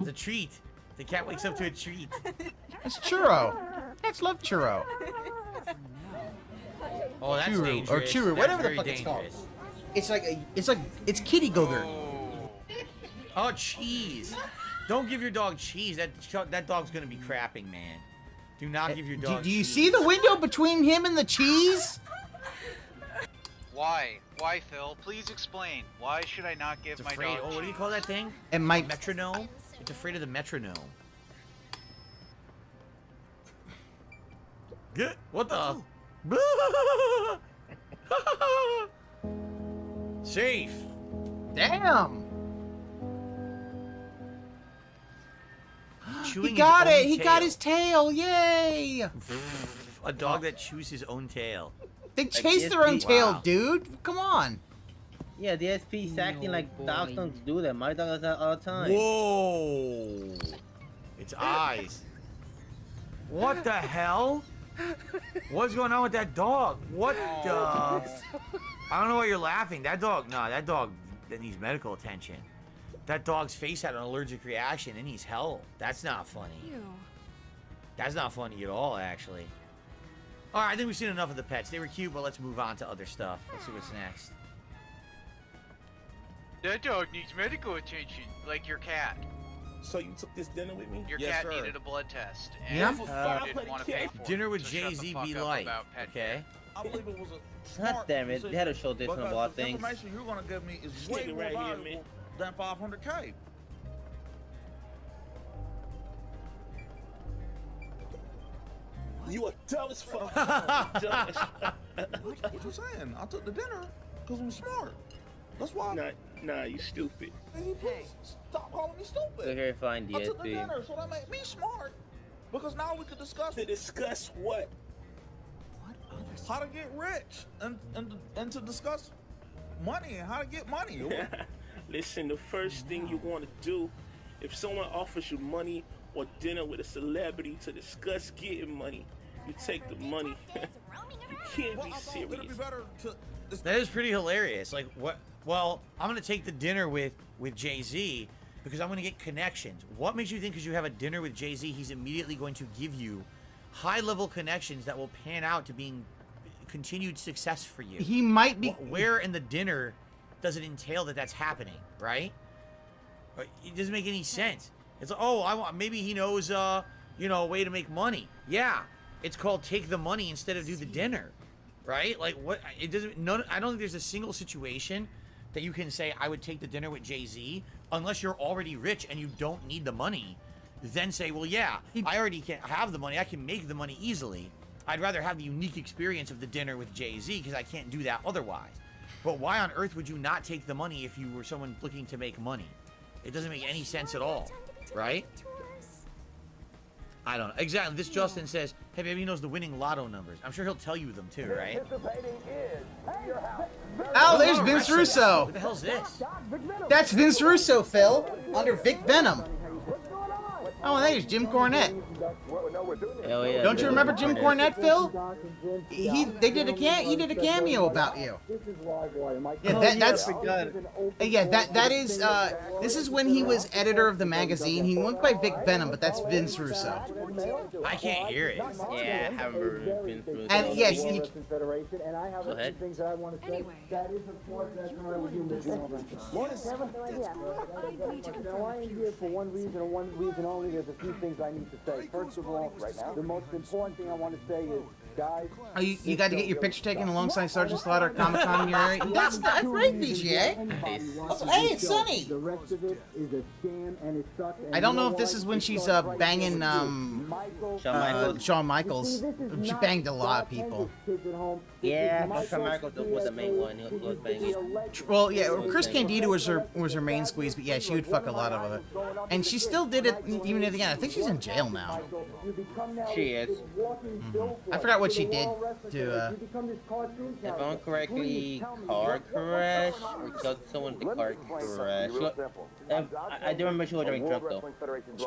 Speaker 17: It's a treat. The cat wakes up to a treat.
Speaker 13: It's churro. Cats love churro.
Speaker 17: Oh, that's
Speaker 13: Churu,
Speaker 17: dangerous.
Speaker 13: or churu,
Speaker 17: That's
Speaker 13: whatever the
Speaker 17: very
Speaker 13: fuck it's called.
Speaker 17: dangerous.
Speaker 13: It's kitty googer.
Speaker 17: Oh, cheese. Don't give your dog cheese. That dog's gonna be crapping, man. Do not give your dog
Speaker 13: Do you
Speaker 17: cheese.
Speaker 13: see the window between him and the cheese?
Speaker 16: Why? Why, Phil? Please explain. Why should I not give my dog?
Speaker 17: Oh, what do you call that thing?
Speaker 13: It might
Speaker 17: metronome. It's afraid of the metronome. Get what the? Safe.
Speaker 13: Damn.
Speaker 17: Chewing
Speaker 13: He got
Speaker 17: his own
Speaker 13: it. He
Speaker 17: tail.
Speaker 13: got his tail. Yay.
Speaker 17: A dog that chews his own tail.
Speaker 13: They chase their own tail, dude. Come on.
Speaker 19: Yeah, the SP's acting like dogs don't do that. My dog does that all the time.
Speaker 17: Whoa! Its eyes. What the hell? What's going on with that dog? What the? I don't know why you're laughing. That dog, that dog that needs medical attention. That dog's face had an allergic reaction and he's hell. That's not funny.
Speaker 24: Ew.
Speaker 17: That's not funny at all, actually. All right, I think we've seen enough of the pets. They were cute, but let's move on to other stuff. Let's see what's next.
Speaker 16: That dog needs medical attention, like your cat.
Speaker 18: So you took this dinner with me?
Speaker 16: Your
Speaker 18: Yes,
Speaker 16: cat
Speaker 18: sir.
Speaker 16: needed a blood test, and
Speaker 17: Yeah.
Speaker 16: you didn't want to pay for it.
Speaker 17: Dinner with
Speaker 16: so shut the
Speaker 17: Jay-Z
Speaker 16: fuck
Speaker 17: be
Speaker 16: up
Speaker 17: like,
Speaker 16: about pet
Speaker 17: okay?
Speaker 18: I believe it was a
Speaker 19: God
Speaker 18: smart
Speaker 19: damn it.
Speaker 18: decision
Speaker 19: They had to show this on a
Speaker 18: because
Speaker 19: lot of
Speaker 18: the
Speaker 19: things.
Speaker 18: information you're gonna give me is way
Speaker 19: Nigga
Speaker 18: more
Speaker 19: right here,
Speaker 18: valuable than 500K. You a dumb as fuck. What you saying? I took the dinner because I'm smart. That's why.
Speaker 14: Nah, you stupid.
Speaker 18: Hey, stop calling me stupid.
Speaker 19: Look here, find
Speaker 18: I took the
Speaker 19: DSP.
Speaker 18: dinner, so that made me smart. Because now we could discuss. To discuss what? How to get rich and to discuss money and how to get money.
Speaker 14: Listen, the first thing you want to do, if someone offers you money or dinner with a celebrity to discuss getting money, you take the money. You can't be serious.
Speaker 17: That is pretty hilarious. Like, what? Well, I'm gonna take the dinner with Jay-Z because I'm gonna get connections. What makes you think because you have a dinner with Jay-Z, he's immediately going to give you high-level connections that will pan out to being continued success for you?
Speaker 13: He might be.
Speaker 17: Where in the dinner does it entail that that's happening, right? It doesn't make any sense. It's like, oh, maybe he knows, a way to make money. Yeah, it's called take the money instead of do the dinner, right? Like, what? It doesn't. I don't think there's a single situation that you can say I would take the dinner with Jay-Z unless you're already rich and you don't need the money. Then say, well, yeah, I already can't have the money. I can make the money easily. I'd rather have the unique experience of the dinner with Jay-Z because I can't do that otherwise. But why on earth would you not take the money if you were someone looking to make money? It doesn't make any sense at all, right? I don't know. Exactly. This Justin says, hey, maybe he knows the winning lotto numbers. I'm sure he'll tell you them too, right?
Speaker 13: Oh, there's Vince Russo.
Speaker 17: What the hell's this?
Speaker 13: That's Vince Russo, Phil, under Vic Venom. Oh, and there's Jim Cornette.
Speaker 19: Hell yeah.
Speaker 13: Don't you remember Jim Cornette, Phil? He did a cameo about you. Yeah, that is this is when he was editor of the magazine. He went by Vic Venom, but that's Vince Russo.
Speaker 17: I can't hear it.
Speaker 19: Yeah, I remember Vince Russo.
Speaker 13: And yes, he,
Speaker 19: Go ahead.
Speaker 6: Now I am here for one reason and one reason only. There's a few things I need to say. First of all, the most important thing I want to say is, guys.
Speaker 13: Oh, you got to get your picture taken alongside Sergeant Slaughter at Comic Con in your area. That's not great, VGA. Oh, hey, it's Sunny.
Speaker 6: The rest of it is a scam and it sucks.
Speaker 13: I don't know if this is when she's banging Shawn Michaels. She banged a lot of people.
Speaker 19: Yeah, Shawn Michaels was the main one. He was banging.
Speaker 13: Well, yeah, Chris Candido was her main squeeze, but yeah, she would fuck a lot of it. And she still did it even at the end. I think she's in jail now.
Speaker 19: She is.
Speaker 13: I forgot what she did to.
Speaker 19: If I'm correctly, car crash or killed someone with a car crash. I do remember she was driving drunk though.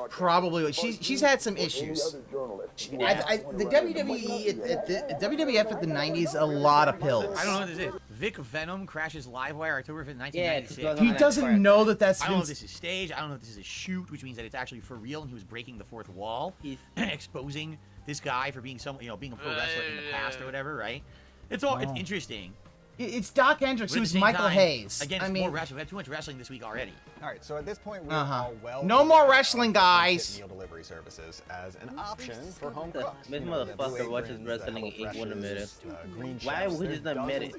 Speaker 13: Probably. She's had some issues. The WWE, WWF at the 90s, a lot of pills.
Speaker 17: I don't know what this is. Vic Venom crashes Livewire October 5th, 1996.
Speaker 13: He doesn't know that that's
Speaker 17: I don't know if this is staged. I don't know if this is a shoot, which means that it's actually for real and he was breaking the fourth wall, exposing this guy for being being a pro wrestler in the past or whatever, right? It's interesting.
Speaker 13: It's Doc Hendricks,
Speaker 17: But at
Speaker 13: who's
Speaker 17: the same
Speaker 13: Michael
Speaker 17: time,
Speaker 13: Hayes.
Speaker 17: Again, it's more wrestling. We had too much wrestling this week already.
Speaker 20: All right, so at this point, we're all well.
Speaker 13: No more wrestling, guys.
Speaker 20: Meal delivery services as an option for home
Speaker 19: The
Speaker 20: cooks.
Speaker 19: this motherfucker watches wrestling in 1 minute. Why would he just not met it?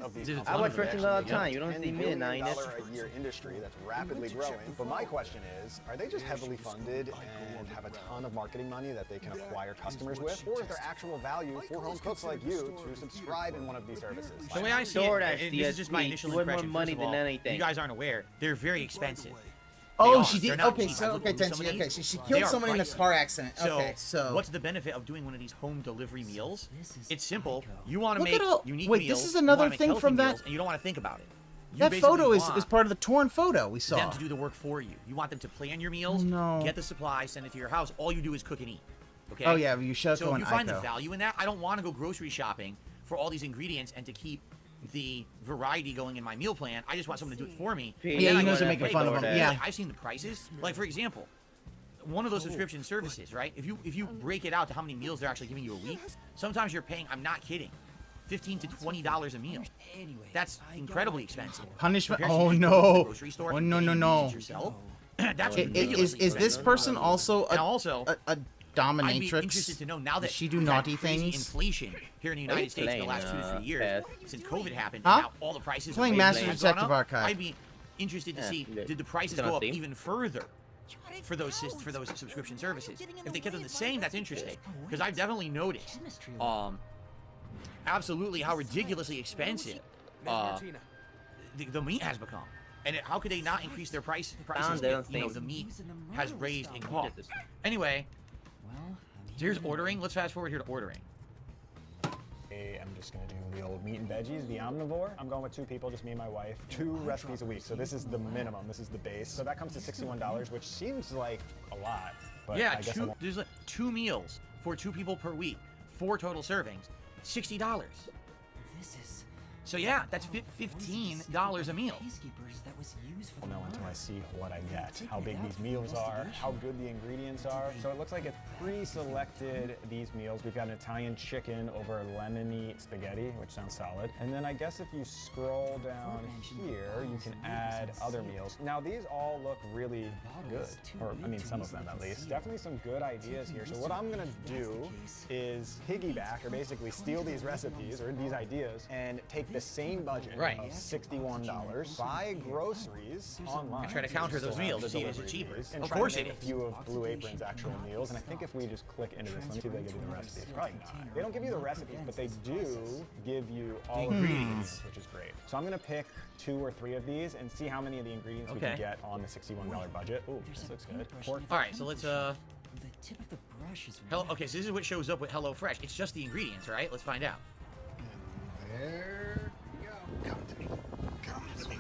Speaker 19: I watch wrestling all the time. You don't see me in $9
Speaker 20: a year industry that's rapidly growing. But my question is, are they just heavily funded and have a ton of marketing money that they can acquire customers with, or is there actual value for home cooks like you to subscribe in one of these services?
Speaker 17: The way I see it, and this is just my initial impression.
Speaker 19: More money
Speaker 17: First of all,
Speaker 19: than anything.
Speaker 17: you guys aren't aware, they're very expensive.
Speaker 13: Oh, she did. Okay, so okay, so she killed somebody in a car accident. Okay, so
Speaker 17: what's the benefit of doing one of these home delivery meals? It's simple. You want to make unique
Speaker 13: wait,
Speaker 17: meals.
Speaker 13: this is another thing from that.
Speaker 17: And you don't want to think about it.
Speaker 13: That photo is part of the torn photo we saw.
Speaker 17: Them to do the work for you. You want them to plan your meals, get the supplies, send it to your house. All you do is cook and eat. Okay.
Speaker 13: Oh yeah, you should.
Speaker 17: So if you find the value in that, I don't want to go grocery shopping for all these ingredients and to keep the variety going in my meal plan. I just want someone to do it for me.
Speaker 13: Yeah, he knows they're making fun of him. Yeah.
Speaker 17: Like, I've seen the prices. Like, for example, one of those subscription services, right? If you break it out to how many meals they're actually giving you a week, sometimes you're paying, I'm not kidding, $15 to $20 a meal. That's incredibly expensive.
Speaker 13: Punishment? Oh no.
Speaker 17: Oh
Speaker 13: no.
Speaker 17: That's
Speaker 13: is this person also a dominatrix?
Speaker 17: I'd be interested to know now that
Speaker 13: does she do naughty things?
Speaker 17: Inflation here in the United States in the last 2 to 3 years since COVID happened.
Speaker 13: Huh?
Speaker 17: Now all the prices
Speaker 13: Playing Master Detective Archive.
Speaker 17: I'd be interested to see, did the prices go up even further for those subscription services? If they kept them the same, that's interesting, because I've definitely noticed absolutely how ridiculously expensive the meat has become. And how could they not increase their prices if, the meat has raised in cost? Anyway, here's ordering. Let's fast forward here to ordering.
Speaker 20: I'm just gonna do the old meat and veggies, the omnivore. I'm going with 2 people, just me and my wife. 2 recipes a week, so this is the minimum. This is the base. So that comes to $61, which seems like a lot. But
Speaker 17: yeah,
Speaker 20: I guess
Speaker 17: there's like 2 meals for 2 people per week, 4 total servings, $60. So yeah, that's $15 a meal.
Speaker 20: I'll know until I see what I get, how big these meals are, how good the ingredients are. So it looks like it's pre-selected these meals. We've got an Italian chicken over lemony spaghetti, which sounds solid. And then I guess if you scroll down here, you can add other meals. Now these all look really good, or I mean some of them at least. Definitely some good ideas here. So what I'm gonna do is piggyback, or basically steal these recipes or these ideas and take the same budget of $61, buy groceries online.
Speaker 17: And try to counter those meals to see if it's cheaper.
Speaker 20: And
Speaker 17: of course it is.
Speaker 20: A few of Blue Apron's actual meals, and I think if we just click into this, let me see if they give you the recipes. Probably not. They don't give you the recipes, but they do give you all the ingredients, which is great. So I'm gonna pick 2 or 3 of these and see how many of the ingredients we can get on the $61 budget. Ooh, this looks good.
Speaker 17: All right, so let's The tip of the brush is okay, so this is what shows up with HelloFresh. It's just the ingredients, right? Let's find out.
Speaker 20: There you go. Come to me. Come to me.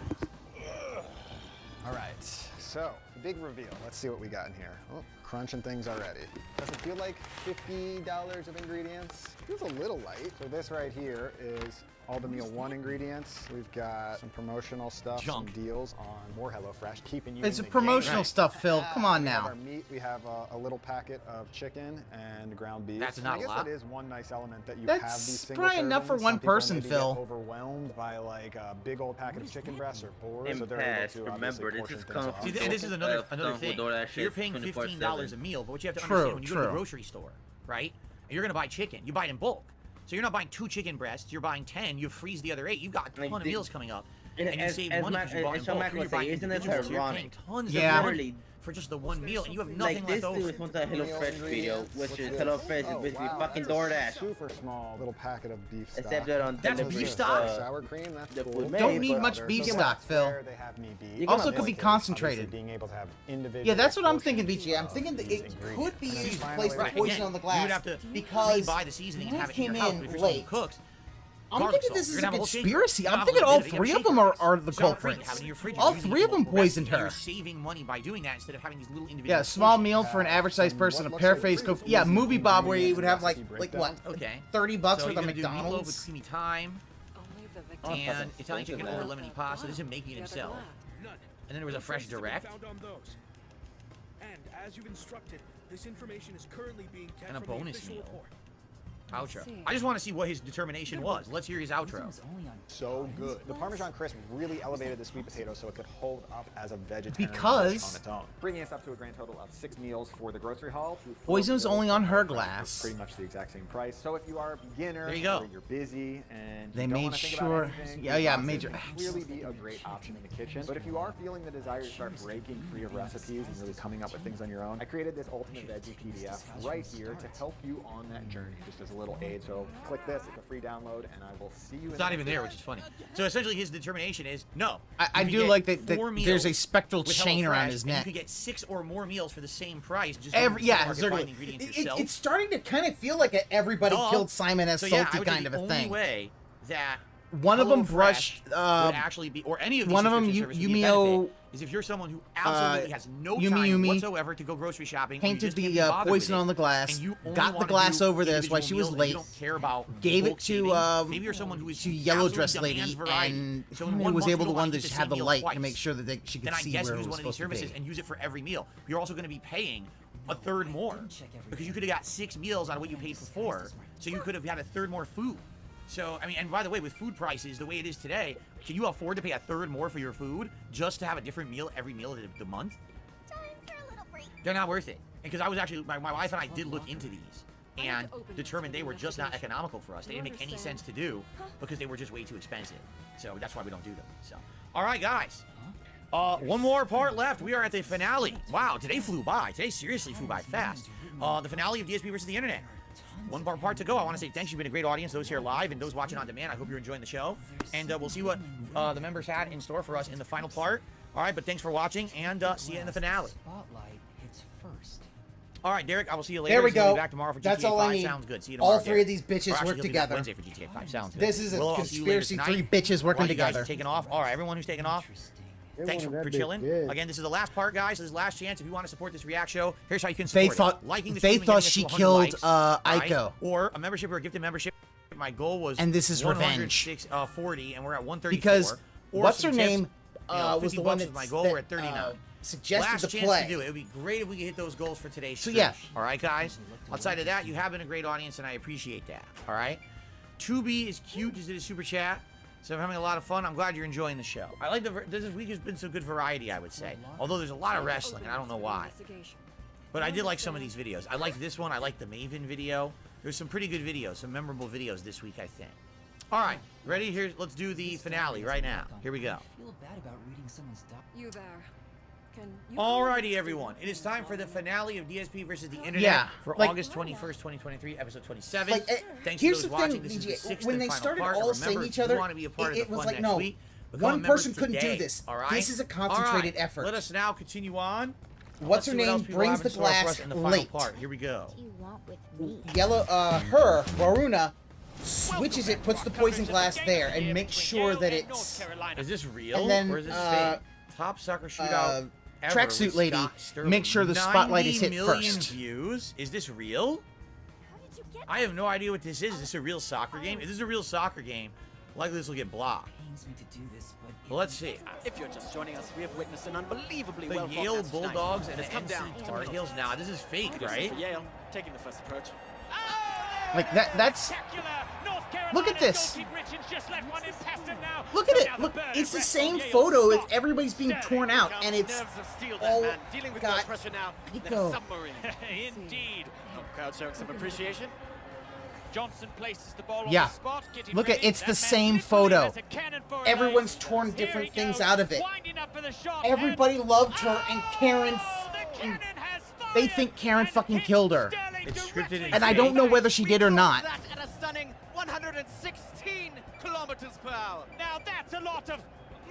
Speaker 20: All right, so the big reveal. Let's see what we got in here. Oh, crunching things already. Does it feel like $50 of ingredients? Feels a little light. So this right here is all the meal 1 ingredients. We've got some promotional stuff, some deals on more HelloFresh, keeping you
Speaker 13: It's
Speaker 20: in
Speaker 13: a
Speaker 20: the
Speaker 13: promotional
Speaker 20: game.
Speaker 13: stuff, Phil. Come on
Speaker 20: We have
Speaker 13: now.
Speaker 20: our meat. We have a little packet of chicken and ground beef.
Speaker 17: That's
Speaker 20: And
Speaker 17: not
Speaker 20: I guess
Speaker 17: a lot.
Speaker 20: that is one nice element that you
Speaker 13: That's
Speaker 20: have these single
Speaker 13: probably enough for
Speaker 20: servings.
Speaker 13: one
Speaker 20: Some people
Speaker 13: person,
Speaker 20: maybe
Speaker 13: Phil.
Speaker 20: Get overwhelmed by like a big old packet of chicken breasts or boars, so they're able
Speaker 19: Impasse,
Speaker 20: to
Speaker 19: remember, this
Speaker 20: portion
Speaker 19: is
Speaker 20: things off.
Speaker 19: Kung Fu.
Speaker 17: And this is another thing. You're paying $15 a meal, but what you have to understand when you go to the grocery store, right? You're gonna buy chicken. You buy it in bulk. So you're not buying 2 chicken breasts. You're buying 10. You freeze the other 8. You've got a ton of meals coming up, and you save money because you bought in bulk. You're buying individuals. You're paying tons of money for just the 1 meal, and you have nothing left over.
Speaker 19: Like this dude wants a HelloFresh video, which is HelloFresh is basically fucking DoorDash.
Speaker 20: Super small little packet of beef stock.
Speaker 19: Except that on
Speaker 17: That's beef stock.
Speaker 20: Sour cream. That's cool.
Speaker 13: Don't need much beef stock, Phil. Also could be concentrated.
Speaker 20: Being able to have individual.
Speaker 13: Yeah, that's what I'm thinking, VG. I'm thinking that it could be used to place the poison on the glass.
Speaker 17: You would have to
Speaker 13: because
Speaker 17: buy the seasoning and have it in
Speaker 13: came
Speaker 17: your house.
Speaker 13: in
Speaker 17: But if you're
Speaker 13: late.
Speaker 17: someone who cooks,
Speaker 13: I'm thinking this is a conspiracy. I'm thinking all 3 of them are the culprits. All 3 of them poisoned her.
Speaker 17: You're saving money by doing that instead of having these little individual.
Speaker 13: Yeah, small meal for an average sized person. A paraphrase code. Yeah, movie Bob where you would have like what?
Speaker 17: Okay.
Speaker 13: $30
Speaker 17: so
Speaker 13: for the
Speaker 17: you're gonna do meatloaf
Speaker 13: McDonald's.
Speaker 17: with creamy thyme and Italian chicken over lemony pasta. This is making it himself. And then there was a fresh direct.
Speaker 1: And as you've instructed, this information is currently being kept
Speaker 17: And a
Speaker 1: from the
Speaker 17: bonus
Speaker 1: official
Speaker 17: meal.
Speaker 1: report.
Speaker 17: Outro. I just want to see what his determination was. Let's hear his outro.
Speaker 20: So good. The Parmesan crisp really elevated the sweet potato so it could hold up as a vegetarian
Speaker 13: Because-
Speaker 20: dish on its own. Bringing us up to a grand total of 6 meals for the grocery haul.
Speaker 13: Poison's only on her glass.
Speaker 20: Pretty much the exact same price. So if you are a beginner,
Speaker 17: there you go.
Speaker 20: or you're busy, and
Speaker 13: They
Speaker 20: you don't
Speaker 13: made
Speaker 20: wanna think
Speaker 13: sure-
Speaker 20: about anything,
Speaker 13: yeah, yeah,
Speaker 20: pasta
Speaker 13: major-
Speaker 20: can clearly be a great option in the kitchen. But if you are feeling the desire to start breaking free of recipes and really coming up with things on your own, I created this Ultimate Veggie PDF right here to help you on that journey, just as a little aid. So click this, it's a free download, and I will see you in
Speaker 17: It's not even there, which is funny. So essentially his determination is, no.
Speaker 13: I
Speaker 17: you can
Speaker 13: do
Speaker 17: get
Speaker 13: like that
Speaker 17: 4 meals
Speaker 13: there's a spectral
Speaker 17: with
Speaker 13: chain around
Speaker 17: HelloFresh,
Speaker 13: his
Speaker 17: and
Speaker 13: neck.
Speaker 17: You could get 6 or more meals for the same price. Just
Speaker 13: Yeah,
Speaker 17: find
Speaker 13: certainly.
Speaker 17: ingredients yourself.
Speaker 13: It's starting to kind of feel like a everybody killed Simon S.
Speaker 17: So yeah, I
Speaker 13: Salty
Speaker 17: would say
Speaker 13: kind of
Speaker 17: the
Speaker 13: a
Speaker 17: only
Speaker 13: thing.
Speaker 17: way that
Speaker 13: One of them
Speaker 17: HelloFresh
Speaker 13: brushed.
Speaker 17: would actually be, or any of these
Speaker 13: one of them,
Speaker 17: subscription services would be a
Speaker 13: Yumio.
Speaker 17: benefit, is if you're someone who absolutely has no time
Speaker 13: Yumi
Speaker 17: whatsoever to go grocery shopping, or you
Speaker 13: painted
Speaker 17: just can't
Speaker 13: the
Speaker 17: be bothered with
Speaker 13: poison
Speaker 17: it,
Speaker 13: on the glass,
Speaker 17: and you only
Speaker 13: got the
Speaker 17: wanna
Speaker 13: glass
Speaker 17: do
Speaker 13: over this while she
Speaker 17: individual
Speaker 13: was
Speaker 17: meals, and
Speaker 13: late,
Speaker 17: you don't care about
Speaker 13: gave it
Speaker 17: bulk
Speaker 13: to
Speaker 17: savings. Maybe you're someone who is
Speaker 13: to yellow
Speaker 17: absolutely
Speaker 13: dress
Speaker 17: demands
Speaker 13: lady,
Speaker 17: variety.
Speaker 13: and
Speaker 17: So in
Speaker 13: who
Speaker 17: 1
Speaker 13: was
Speaker 17: month,
Speaker 13: able
Speaker 17: you
Speaker 13: to
Speaker 17: don't
Speaker 13: one
Speaker 17: want
Speaker 13: to
Speaker 17: eat
Speaker 13: just
Speaker 17: the
Speaker 13: have the
Speaker 17: same meal
Speaker 13: light
Speaker 17: twice.
Speaker 13: to make sure that she could
Speaker 17: Then I
Speaker 13: see
Speaker 17: guess
Speaker 13: where it
Speaker 17: use
Speaker 13: was
Speaker 17: one of these
Speaker 13: supposed to
Speaker 17: services
Speaker 13: be.
Speaker 17: and use it for every meal. You're also going to be paying a third more because you could have got 6 meals out of what you paid for 4, so you could have had a third more food. So, I mean, and by the way, with food prices the way it is today, can you afford to pay a third more for your food just to have a different meal every meal of the month? They're not worth it. Because I was actually, my wife and I did look into these and determined they were just not economical for us. They didn't make any sense to do because they were just way too expensive. So that's why we don't do them. So, all right, guys. One more part left. We are at the finale. Wow, today flew by. Today seriously flew by fast. The finale of DSP versus the Internet. One more part to go. I want to say thanks. You've been a great audience. Those here live and those watching on demand. I hope you're enjoying the show. And we'll see what the members had in store for us in the final part. All right, but thanks for watching, and see you in the finale.
Speaker 15: Spotlight hits first.
Speaker 17: All right, Derek, I will see you later.
Speaker 13: There we
Speaker 17: He's gonna
Speaker 13: go.
Speaker 17: be back tomorrow for GTA
Speaker 13: That's all
Speaker 17: 5.
Speaker 13: I need.
Speaker 17: Sounds good. See you tomorrow,
Speaker 13: All 3
Speaker 17: Derek.
Speaker 13: of these bitches
Speaker 17: Or actually,
Speaker 13: work
Speaker 17: he'll be back
Speaker 13: together.
Speaker 17: Wednesday for GTA 5. Sounds good.
Speaker 13: This is a
Speaker 17: Willow, I'll see you later
Speaker 13: conspiracy. 3
Speaker 17: tonight.
Speaker 13: bitches working
Speaker 17: All you guys
Speaker 13: together.
Speaker 17: are taking off. All right, everyone who's taking off. Thanks for chilling. Again, this is the last part, guys. This is the last chance. If you want to support this React show, here's how you can support it. Liking the stream and getting us to 100
Speaker 13: killed
Speaker 17: likes, all right?
Speaker 13: Aiko.
Speaker 17: Or a membership or a gifted membership. My goal was
Speaker 13: And this is revenge.
Speaker 17: 40, and we're at 134.
Speaker 13: Because
Speaker 17: Or
Speaker 13: what's
Speaker 17: some
Speaker 13: her
Speaker 17: tips.
Speaker 13: name was the one
Speaker 17: was
Speaker 13: that
Speaker 17: my goal. We're at 39.
Speaker 13: Suggested
Speaker 17: Last
Speaker 13: the
Speaker 17: chance
Speaker 13: play.
Speaker 17: to do it. It would be great if we could hit those goals for today's
Speaker 13: So,
Speaker 17: stream.
Speaker 13: yeah.
Speaker 17: All right, guys. Outside of that, you have been a great audience, and I appreciate that. All right. 2B is cute. Just did a super chat. So I'm having a lot of fun. I'm glad you're enjoying the show. I like this week has been some good variety, I would say. Although there's a lot of wrestling, and I don't know why. But I did like some of these videos. I like this one. I like the Maven video. There's some pretty good videos, some memorable videos this week, I think. All right, ready? Here, let's do the finale right now. Here we go.
Speaker 15: I feel bad about reading someone's
Speaker 9: You there. Can you
Speaker 17: Alrighty, everyone. It is time for the finale of DSP versus the Internet
Speaker 13: Yeah,
Speaker 17: for
Speaker 13: like-
Speaker 17: August 21st, 2023, episode 27.
Speaker 13: Like,
Speaker 17: Thanks
Speaker 13: here's
Speaker 17: to those
Speaker 13: the thing,
Speaker 17: watching. This is the
Speaker 13: BJ,
Speaker 17: 6th
Speaker 13: when
Speaker 17: and
Speaker 13: they
Speaker 17: final
Speaker 13: started
Speaker 17: part.
Speaker 13: all
Speaker 17: Remember,
Speaker 13: saying
Speaker 17: if
Speaker 13: each
Speaker 17: you
Speaker 13: other,
Speaker 17: want to be a part of
Speaker 13: it
Speaker 17: the
Speaker 13: was
Speaker 17: fun
Speaker 13: like,
Speaker 17: next
Speaker 13: no,
Speaker 17: week, become
Speaker 13: one
Speaker 17: a member
Speaker 13: person couldn't do
Speaker 17: today,
Speaker 13: this.
Speaker 17: All right?
Speaker 13: This is a
Speaker 17: All
Speaker 13: concentrated
Speaker 17: right,
Speaker 13: effort.
Speaker 17: Let us now continue on.
Speaker 13: What's
Speaker 17: Let's
Speaker 13: her
Speaker 17: see what
Speaker 13: name
Speaker 17: else people
Speaker 13: brings
Speaker 17: have in
Speaker 13: the
Speaker 17: store for us
Speaker 13: glass
Speaker 17: in the final
Speaker 13: late.
Speaker 17: part. Here we go.
Speaker 13: Yellow, her, Waruna, switches it, puts the poison glass there, and makes sure that it's...
Speaker 17: Is this real
Speaker 13: And then,
Speaker 17: or is this fake? Top soccer shootout ever
Speaker 13: tracksuit
Speaker 17: with
Speaker 13: lady,
Speaker 17: Scott Sterling.
Speaker 13: make sure the spotlight is hit
Speaker 17: 90 million
Speaker 13: first.
Speaker 17: views? Is this real? I have no idea what this is. Is this a real soccer game? If this is a real soccer game, likely this will get blocked.
Speaker 15: pains me to do this, but
Speaker 17: Well, let's see.
Speaker 22: If you're just joining us, we have witnessed an unbelievably
Speaker 17: The
Speaker 22: well
Speaker 17: Yale Bulldogs and the
Speaker 22: come down.
Speaker 17: NC Tar Heels. Now, this is fake, right?
Speaker 22: For Yale, taking the first approach.
Speaker 13: Like, that's... Look at this. Look at it. Look, it's the same photo. Everybody's being torn out, and it's all got Pico.
Speaker 22: Indeed. Crowd showing some appreciation. Johnson places the ball
Speaker 13: Yeah.
Speaker 22: on the spot. Getting
Speaker 13: Look at
Speaker 22: ready.
Speaker 13: it's the
Speaker 22: That man
Speaker 13: same
Speaker 22: literally
Speaker 13: photo.
Speaker 22: has a cannon for an
Speaker 13: Everyone's
Speaker 22: eye.
Speaker 13: torn
Speaker 22: Here
Speaker 13: different
Speaker 22: he
Speaker 13: things
Speaker 22: goes,
Speaker 13: out of it.
Speaker 22: winding up for the shot,
Speaker 13: Everybody loved her, and Karen... They think Karen fucking killed her.
Speaker 17: It's scripted
Speaker 13: And I don't know whether she did or not.
Speaker 22: That at a stunning 116 kilometers per hour. Now that's a lot of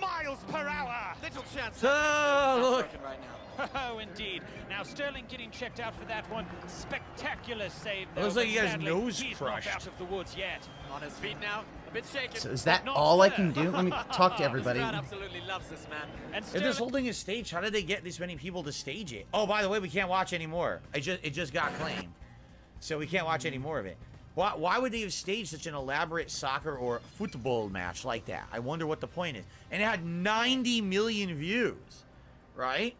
Speaker 22: miles per hour. Little chance.
Speaker 17: Look.
Speaker 22: Right now. Oh, indeed. Now Sterling getting checked out for that one. Spectacular save.
Speaker 17: It looks
Speaker 22: though,
Speaker 17: like he
Speaker 22: but
Speaker 17: got his
Speaker 22: sadly,
Speaker 17: nose
Speaker 22: he's
Speaker 17: crushed.
Speaker 22: Not out of the woods yet. On his feet now. A bit shaken.
Speaker 13: So is that all I can do? Let me talk to everybody.
Speaker 22: This crowd absolutely loves this man. And
Speaker 17: If this whole thing is staged, how did they get this many people to stage it? Oh, by the way, we can't watch anymore. It just got claimed. So we can't watch any more of it. Why would they have staged such an elaborate soccer or football match like that? I wonder what the point is. And it had 90 million views, right?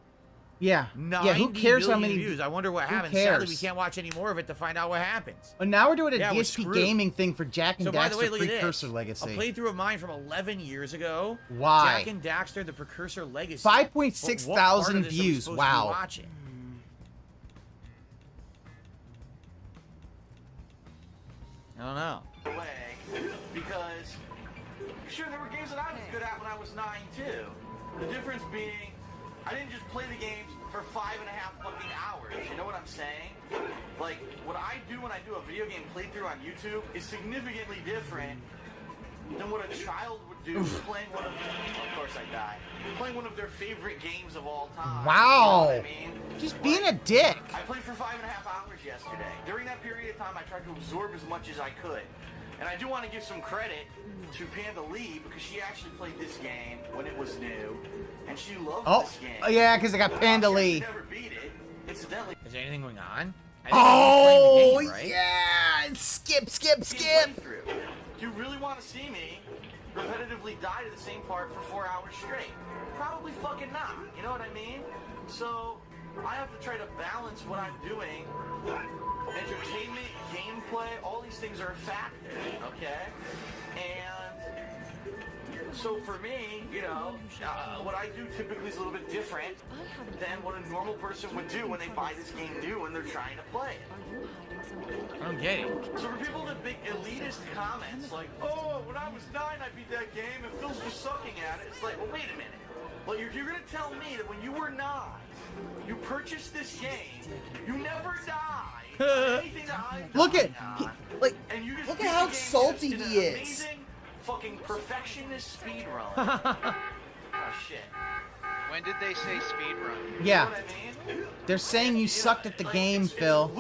Speaker 13: Yeah.
Speaker 17: 90
Speaker 13: yeah, who cares how many
Speaker 17: views? I wonder what
Speaker 13: who
Speaker 17: happens.
Speaker 13: cares?
Speaker 17: Sadly, we can't watch any more of it to find out what happens.
Speaker 13: And now we're doing a
Speaker 17: Yeah, we're
Speaker 13: DSP
Speaker 17: screwed.
Speaker 13: gaming thing for Jack and
Speaker 17: So by the
Speaker 13: Daxter
Speaker 17: way, look at
Speaker 13: Precursor
Speaker 17: this.
Speaker 13: Legacy.
Speaker 17: A playthrough of mine from 11 years ago.
Speaker 13: Why?
Speaker 17: Jack and Daxter, the Precursor Legacy.
Speaker 13: 5.6
Speaker 17: What part of
Speaker 13: thousand
Speaker 17: this are we
Speaker 13: views.
Speaker 17: supposed to be
Speaker 13: Wow.
Speaker 17: watching? I don't know.
Speaker 3: Because sure, there were games that I was good at when I was 9 too. The difference being, I didn't just play the games for 5.5 fucking hours. You know what I'm saying? Like, what I do when I do a video game playthrough on YouTube is significantly different than what a child would do playing one of course I die. Playing one of their favorite games of all time.
Speaker 13: Wow.
Speaker 3: You know what I mean?
Speaker 13: Just being a dick.
Speaker 3: I played for 5.5 hours yesterday. During that period of time, I tried to absorb as much as I could. And I do want to give some credit to Panda Lee because she actually played this game when it was new, and she loved this game.
Speaker 13: Oh, yeah, because I got Panda Lee.
Speaker 3: Never beat it. Incidentally,
Speaker 17: is there anything going on?
Speaker 13: Oh,
Speaker 17: game, right?
Speaker 13: yeah! Skip, skip, skip!
Speaker 3: Do you really want to see me repetitively die to the same part for 4 hours straight? Probably fucking not. You know what I mean? So I have to try to balance what I'm doing. Entertainment, gameplay, all these things are a factor, okay? And so for me, you know, what I do typically is a little bit different than what a normal person would do when they buy this game new and they're trying to play it.
Speaker 17: I don't get it.
Speaker 3: So for people that make elitist comments like, oh, when I was 9 I beat that game and Phil's just sucking at it, it's like, well, wait a minute. Well, you're going to tell me that when you were 9, you purchased this game, you never died. Anything that I've
Speaker 13: Look at,
Speaker 3: done,
Speaker 13: like,
Speaker 3: and you just
Speaker 13: look
Speaker 3: beat
Speaker 13: at
Speaker 3: the
Speaker 13: how
Speaker 3: game
Speaker 13: salty
Speaker 3: in an
Speaker 13: he is.
Speaker 3: amazing fucking perfectionist speedrun. Oh, shit.
Speaker 16: When did they say speedrun?
Speaker 13: Yeah. They're saying you sucked at the game, Phil.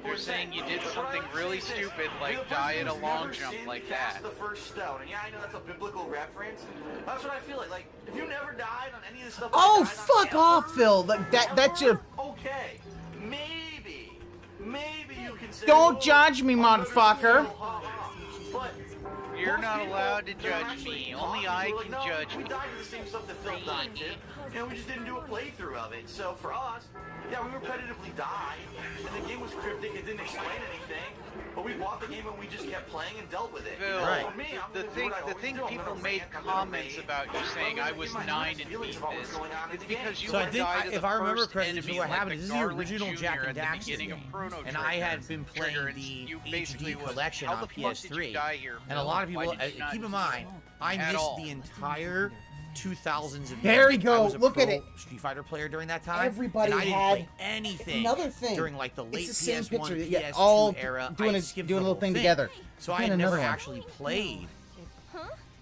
Speaker 16: They're saying you did something really stupid, like die at a long jump like that.
Speaker 3: The first stone, and yeah, I know that's a biblical reference. That's what I feel like. Like, if you never died on any of the stuff.
Speaker 13: Oh, fuck off, Phil. Like, that you...
Speaker 3: Okay, maybe you can say.
Speaker 13: Don't judge me, motherfucker.
Speaker 3: But
Speaker 16: you're not allowed to judge me. Only I can judge
Speaker 3: we
Speaker 16: me.
Speaker 3: died to the same stuff that Phil died to, and we just didn't do a playthrough of it. So for us, yeah, we repetitively died, and the game was cryptic. It didn't explain anything, but we bought the game and we just kept playing and dealt with it.
Speaker 16: Phil,
Speaker 3: Right. For me,
Speaker 16: the thing people made comments about you saying I was 9 and beat this, it's because you
Speaker 17: So I
Speaker 16: would
Speaker 17: think,
Speaker 16: die to
Speaker 17: if
Speaker 16: the
Speaker 17: I remember
Speaker 16: first
Speaker 17: correctly,
Speaker 16: enemy
Speaker 17: so what
Speaker 16: like
Speaker 17: happened
Speaker 16: the
Speaker 17: is this is the
Speaker 16: Garland
Speaker 17: original Jack
Speaker 16: Jr.
Speaker 17: and
Speaker 16: at the
Speaker 17: Daxter
Speaker 16: beginning of
Speaker 17: game,
Speaker 16: Chrono
Speaker 17: and I
Speaker 16: Trigger.
Speaker 17: had been playing
Speaker 16: Trigger,
Speaker 17: the
Speaker 16: you basically
Speaker 17: HD
Speaker 16: was,
Speaker 17: collection
Speaker 16: how
Speaker 17: on
Speaker 16: the fuck did you
Speaker 17: PS3,
Speaker 16: die here,
Speaker 17: and a
Speaker 16: Phil?
Speaker 17: lot of
Speaker 16: Why
Speaker 17: people,
Speaker 16: did you not
Speaker 17: keep in
Speaker 16: do
Speaker 17: mind, I
Speaker 16: at
Speaker 17: missed
Speaker 16: all?
Speaker 17: the entire 2000s of
Speaker 13: There we
Speaker 17: years.
Speaker 13: go.
Speaker 17: I was a
Speaker 13: Look at
Speaker 17: pro
Speaker 13: it.
Speaker 17: Street Fighter player during that time.
Speaker 13: Everybody
Speaker 17: and I didn't
Speaker 13: had
Speaker 17: play anything.
Speaker 13: another thing.
Speaker 17: During like the late
Speaker 13: It's the same
Speaker 17: PS1,
Speaker 13: picture.
Speaker 17: PS2
Speaker 13: Yeah, all
Speaker 17: era.
Speaker 13: doing
Speaker 17: I
Speaker 13: a
Speaker 17: skipped
Speaker 13: doing a
Speaker 17: the
Speaker 13: little
Speaker 17: whole
Speaker 13: thing together.
Speaker 17: So I
Speaker 13: Find
Speaker 17: had never
Speaker 13: another one.
Speaker 17: actually played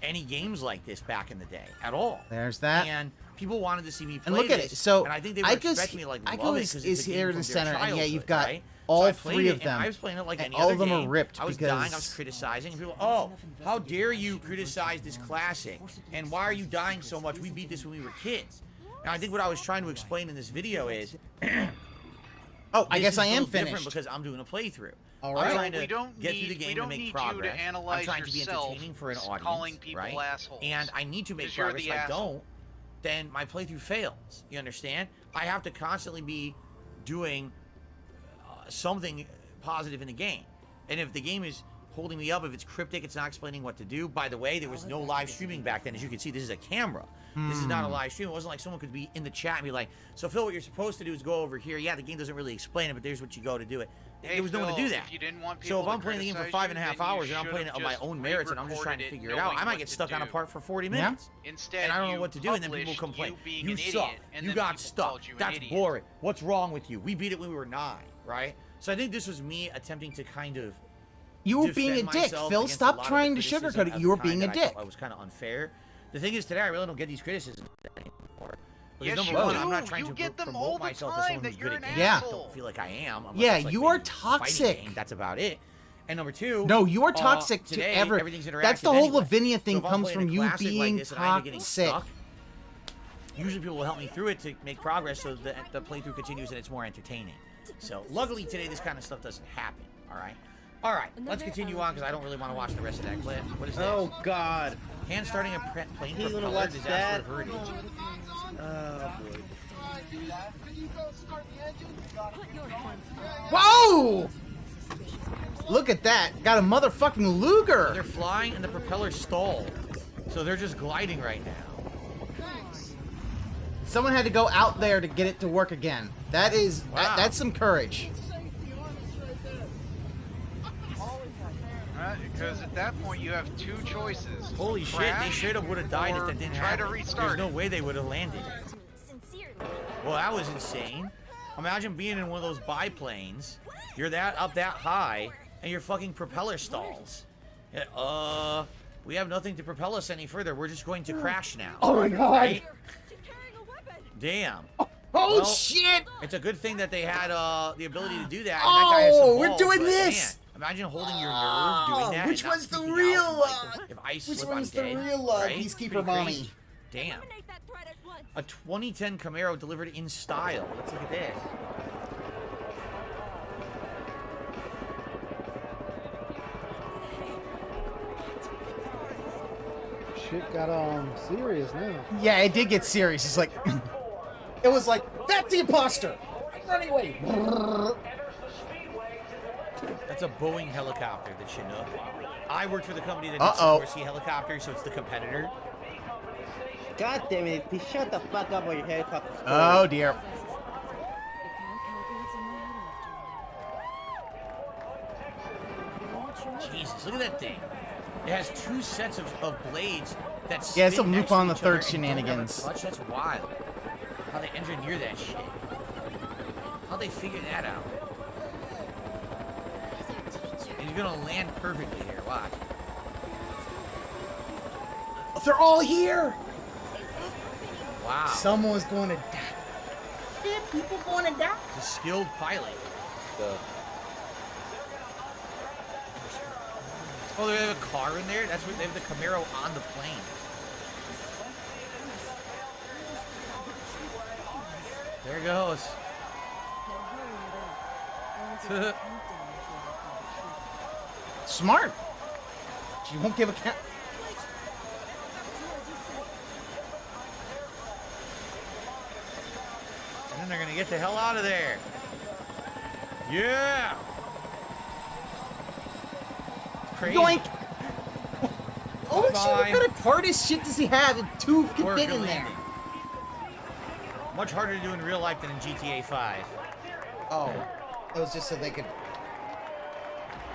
Speaker 17: any games like this back in the day at all.
Speaker 13: There's that.
Speaker 17: And people wanted to see me play
Speaker 13: And look at
Speaker 17: this,
Speaker 13: it. So
Speaker 17: and I think they were
Speaker 13: Ico's
Speaker 17: expecting me to like
Speaker 13: Ico
Speaker 17: love it
Speaker 13: is
Speaker 17: 'cause it's a game
Speaker 13: here in
Speaker 17: from
Speaker 13: the
Speaker 17: their
Speaker 13: center, and yeah,
Speaker 17: childhood,
Speaker 13: you've got
Speaker 17: right?
Speaker 13: all
Speaker 17: So I played
Speaker 13: three
Speaker 17: it,
Speaker 13: of
Speaker 17: and
Speaker 13: them.
Speaker 17: I was playing it like
Speaker 13: and
Speaker 17: any
Speaker 13: all
Speaker 17: other
Speaker 13: of them
Speaker 17: game.
Speaker 13: are ripped
Speaker 17: I was
Speaker 13: because
Speaker 17: dying, I was criticizing, and people, oh, how dare you criticize this classic? And why are you dying so much? We beat this when we were kids. And I think what I was trying to explain in this video is,
Speaker 13: oh, I guess I am
Speaker 17: different
Speaker 13: finished
Speaker 17: because I'm doing a playthrough.
Speaker 13: All
Speaker 17: I'm
Speaker 13: right.
Speaker 17: trying to
Speaker 16: We don't
Speaker 17: get through the
Speaker 16: need- we
Speaker 17: game
Speaker 16: don't
Speaker 17: and make
Speaker 16: need
Speaker 17: progress.
Speaker 16: you to analyze
Speaker 17: I'm trying to be
Speaker 16: yourself
Speaker 17: entertaining for an audience,
Speaker 16: calling people
Speaker 17: right?
Speaker 16: assholes.
Speaker 17: And I need to make
Speaker 16: 'Cause you're
Speaker 17: progress.
Speaker 16: the
Speaker 17: If I
Speaker 16: asshole.
Speaker 17: don't, then my playthrough fails. You understand? I have to constantly be doing something positive in the game. And if the game is holding me up, if it's cryptic, it's not explaining what to do. By the way, there was no live streaming back then. As you can see, this is a camera. This is not a live stream. It wasn't like someone could be in the chat and be like, so Phil, what you're supposed to do is go over here. Yeah, the game doesn't really explain it, but there's what you go to do it.
Speaker 16: Hey,
Speaker 17: there was no one to
Speaker 16: Phil,
Speaker 17: do that.
Speaker 16: if you didn't want
Speaker 17: So
Speaker 16: people
Speaker 17: if
Speaker 16: to
Speaker 17: I'm playing the game for
Speaker 16: criticize
Speaker 17: 5.5
Speaker 16: you, then you
Speaker 17: hours and I'm playing it on my
Speaker 16: should've
Speaker 17: own
Speaker 16: just
Speaker 17: merits and I'm just trying to
Speaker 16: re-recorded
Speaker 17: figure
Speaker 16: it
Speaker 17: it out,
Speaker 16: knowing
Speaker 17: I might
Speaker 16: what
Speaker 17: get
Speaker 16: to
Speaker 17: stuck on a
Speaker 16: do.
Speaker 17: part for 40
Speaker 13: Yeah.
Speaker 17: minutes.
Speaker 16: Instead,
Speaker 17: And I don't know
Speaker 16: you
Speaker 17: what to do, and then people
Speaker 16: published
Speaker 17: complain.
Speaker 16: you being
Speaker 17: You
Speaker 16: an
Speaker 17: suck.
Speaker 16: idiot, and
Speaker 17: You
Speaker 16: then
Speaker 17: got
Speaker 16: people
Speaker 17: stuck.
Speaker 16: called you an
Speaker 17: That's
Speaker 16: idiot.
Speaker 17: boring. What's wrong with you? We beat it when we were 9, right? So I think this was me attempting to kind of
Speaker 13: You were being a
Speaker 17: defend
Speaker 13: dick,
Speaker 17: myself
Speaker 13: Phil.
Speaker 17: against a
Speaker 13: Stop
Speaker 17: lot of
Speaker 13: trying
Speaker 17: the
Speaker 13: to
Speaker 17: criticism
Speaker 13: sugarcoat it.
Speaker 17: at
Speaker 13: You were
Speaker 17: the time
Speaker 13: being a
Speaker 17: that I
Speaker 13: dick.
Speaker 17: thought was kind of unfair. The thing is, today I really don't get these criticisms anymore. Because
Speaker 16: Yes,
Speaker 17: number
Speaker 16: you
Speaker 17: one,
Speaker 16: do.
Speaker 17: I'm not trying
Speaker 16: You
Speaker 17: to
Speaker 16: get them all
Speaker 17: promote
Speaker 16: the
Speaker 17: myself
Speaker 16: time
Speaker 17: as someone
Speaker 16: that
Speaker 17: who's
Speaker 16: you're
Speaker 17: good at
Speaker 16: an
Speaker 17: games.
Speaker 13: Yeah.
Speaker 17: I don't feel like I am. unless
Speaker 13: Yeah,
Speaker 17: it's like
Speaker 13: you are
Speaker 17: maybe a fighting
Speaker 13: toxic.
Speaker 17: game. That's about it. And number two,
Speaker 13: No, you are toxic to
Speaker 17: today,
Speaker 13: ever.
Speaker 17: everything's
Speaker 13: That's the
Speaker 17: interactive
Speaker 13: whole
Speaker 17: anyway.
Speaker 13: Lavinia thing
Speaker 17: So if I'm
Speaker 13: comes
Speaker 17: playing
Speaker 13: from
Speaker 17: a
Speaker 13: you
Speaker 17: classic like
Speaker 13: being
Speaker 17: this and I end up getting
Speaker 13: toxic.
Speaker 17: stuck, usually people will help me through it to make progress so that the playthrough continues and it's more entertaining. So luckily today this kind of stuff doesn't happen. All right, let's continue on because I don't really want to watch the rest of that clip. What is this?
Speaker 19: Oh God.
Speaker 17: Hand starting a plane
Speaker 19: You wanna
Speaker 17: propeller
Speaker 19: watch
Speaker 17: disaster
Speaker 19: that?
Speaker 17: averted.
Speaker 19: Oh boy.
Speaker 13: Whoa! Look at that. Got a motherfucking Luger.
Speaker 17: They're flying and the propeller stalled. So they're just gliding right now.
Speaker 13: Someone had to go out there to get it to work again. That is, that's some courage.
Speaker 16: Because at that point you have two choices.
Speaker 17: Holy shit, they should have would have died if that didn't happen.
Speaker 16: Try to restart.
Speaker 17: There's no way they would have landed. Well, that was insane. Imagine being in one of those biplanes. You're up that high, and your fucking propeller stalls. We have nothing to propel us any further. We're just going to crash now.
Speaker 13: Oh my god.
Speaker 17: Right? Damn.
Speaker 13: Oh shit!
Speaker 17: It's a good thing that they had the ability to do that. And
Speaker 13: Oh,
Speaker 17: that guy has some
Speaker 13: we're
Speaker 17: balls,
Speaker 13: doing
Speaker 17: but,
Speaker 13: this!
Speaker 17: Man, imagine holding your nerve doing that.
Speaker 13: Which
Speaker 17: and not
Speaker 13: one's the
Speaker 17: speaking
Speaker 13: real?
Speaker 17: out, like, if I
Speaker 13: Which
Speaker 17: slip,
Speaker 13: one's
Speaker 17: I'm
Speaker 13: the
Speaker 17: dead,
Speaker 13: real
Speaker 17: right?
Speaker 13: Peacekeeper
Speaker 17: Pretty
Speaker 13: mommy?
Speaker 17: crazy. Damn. A 2010 Camaro delivered in style. Let's look at this.
Speaker 2: Shit got serious now.
Speaker 13: Yeah, it did get serious. It's like, it was like, that's the imposter. I'm running away.
Speaker 17: That's a Boeing helicopter, the Chinook. I worked for the company that did Sikorsky helicopters, so it's the competitor.
Speaker 19: God damn it, please shut the fuck up while your helicopter.
Speaker 13: Oh dear.
Speaker 17: Jesus, look at that thing. It has two sets of blades that spin.
Speaker 13: Yeah, it's some
Speaker 17: next
Speaker 13: Loop on
Speaker 17: to
Speaker 13: the
Speaker 17: each other
Speaker 13: third
Speaker 17: and don't have a
Speaker 13: shenanigans.
Speaker 17: clutch. That's wild. How they engineer that shit. How'd they figure that out? And you're gonna land perfectly here, watch.
Speaker 13: They're all here.
Speaker 17: Wow.
Speaker 13: Someone's going to die. People going to die.
Speaker 17: It's a skilled pilot. Oh, they have a car in there? That's what they have, the Camaro on the plane. There it goes.
Speaker 13: Smart. She won't give a count.
Speaker 17: And then they're gonna get the hell out of there. Yeah. Crazy.
Speaker 13: Yoink. Oh shit, what
Speaker 17: Bye.
Speaker 13: kind of TARDIS shit does he have? And two can
Speaker 17: Or
Speaker 13: fit
Speaker 17: good
Speaker 13: in there.
Speaker 17: landing. Much harder to do in real life than in GTA 5.
Speaker 13: Oh, it was just so they could.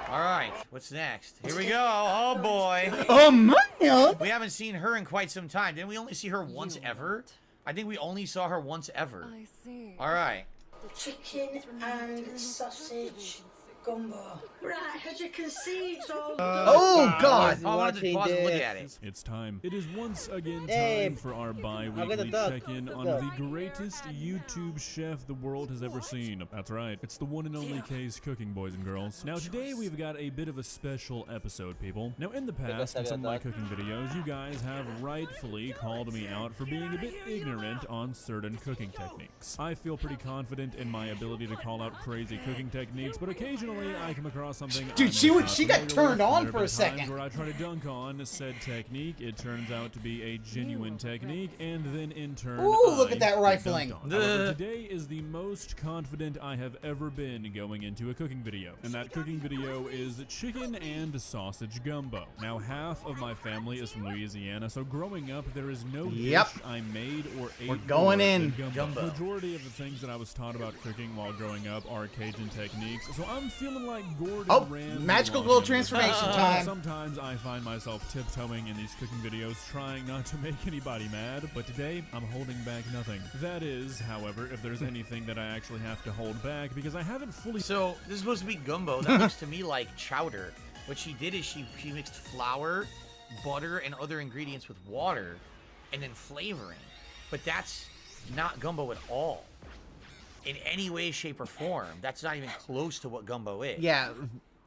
Speaker 17: All right, what's next? Here we go. Oh boy.
Speaker 13: Oh man.
Speaker 17: We haven't seen her in quite some time. Didn't we only see her once ever? I think we only saw her once ever.
Speaker 9: I see.
Speaker 17: All right.
Speaker 11: The chicken and sausage gumbo. Right, as you can see, it's all
Speaker 13: Oh god.
Speaker 17: I wanted to pause and look at it.
Speaker 21: It's time. It is once again
Speaker 19: Hey,
Speaker 21: time for our
Speaker 19: I'll
Speaker 21: bi-weekly
Speaker 19: get the duck.
Speaker 21: check-in on
Speaker 19: Duck.
Speaker 21: the greatest YouTube chef the world has ever seen. That's right. It's the one and only K's Cooking, boys and girls. Now today we've got a bit of a special episode, people. Now in the past, in some of my cooking videos, you guys have rightfully called me out for being a bit ignorant on certain cooking techniques. I feel pretty confident in my ability to call out crazy cooking techniques, but occasionally I come across something
Speaker 13: Dude,
Speaker 21: I'm
Speaker 13: she
Speaker 21: not
Speaker 13: got
Speaker 21: familiar
Speaker 13: turned
Speaker 21: with,
Speaker 13: on
Speaker 21: and
Speaker 13: for
Speaker 21: there
Speaker 13: a
Speaker 21: have been times
Speaker 13: second.
Speaker 21: where I try to dunk on said technique, it turns out to be a genuine technique, and then in turn,
Speaker 13: Ooh, look
Speaker 21: I
Speaker 13: at that
Speaker 21: get
Speaker 13: rifling.
Speaker 21: dunked on. However, today is the most confident I have ever been going into a cooking video, and that cooking video is chicken and sausage gumbo. Now, half of my family is from Louisiana, so growing up, there is no
Speaker 13: Yep.
Speaker 21: dish I made or ate
Speaker 13: We're going
Speaker 21: more
Speaker 13: in.
Speaker 21: than
Speaker 17: Gumbo.
Speaker 21: The majority of the things that I was taught about cooking while growing up are Cajun techniques, so I'm feeling like Gordon
Speaker 13: Oh,
Speaker 21: Ramsay
Speaker 13: magical
Speaker 21: along
Speaker 13: little
Speaker 21: with
Speaker 13: transformation
Speaker 21: it.
Speaker 13: time.
Speaker 21: Sometimes I find myself tiptoeing in these cooking videos, trying not to make anybody mad, but today I'm holding back nothing. That is, however, if there's anything that I actually have to hold back, because I haven't fully...
Speaker 17: So this is supposed to be gumbo. That looks to me like chowder. What she did is she mixed flour, butter, and other ingredients with water, and then flavoring. But that's not gumbo at all. In any way, shape, or form. That's not even close to what gumbo is.
Speaker 13: Yeah.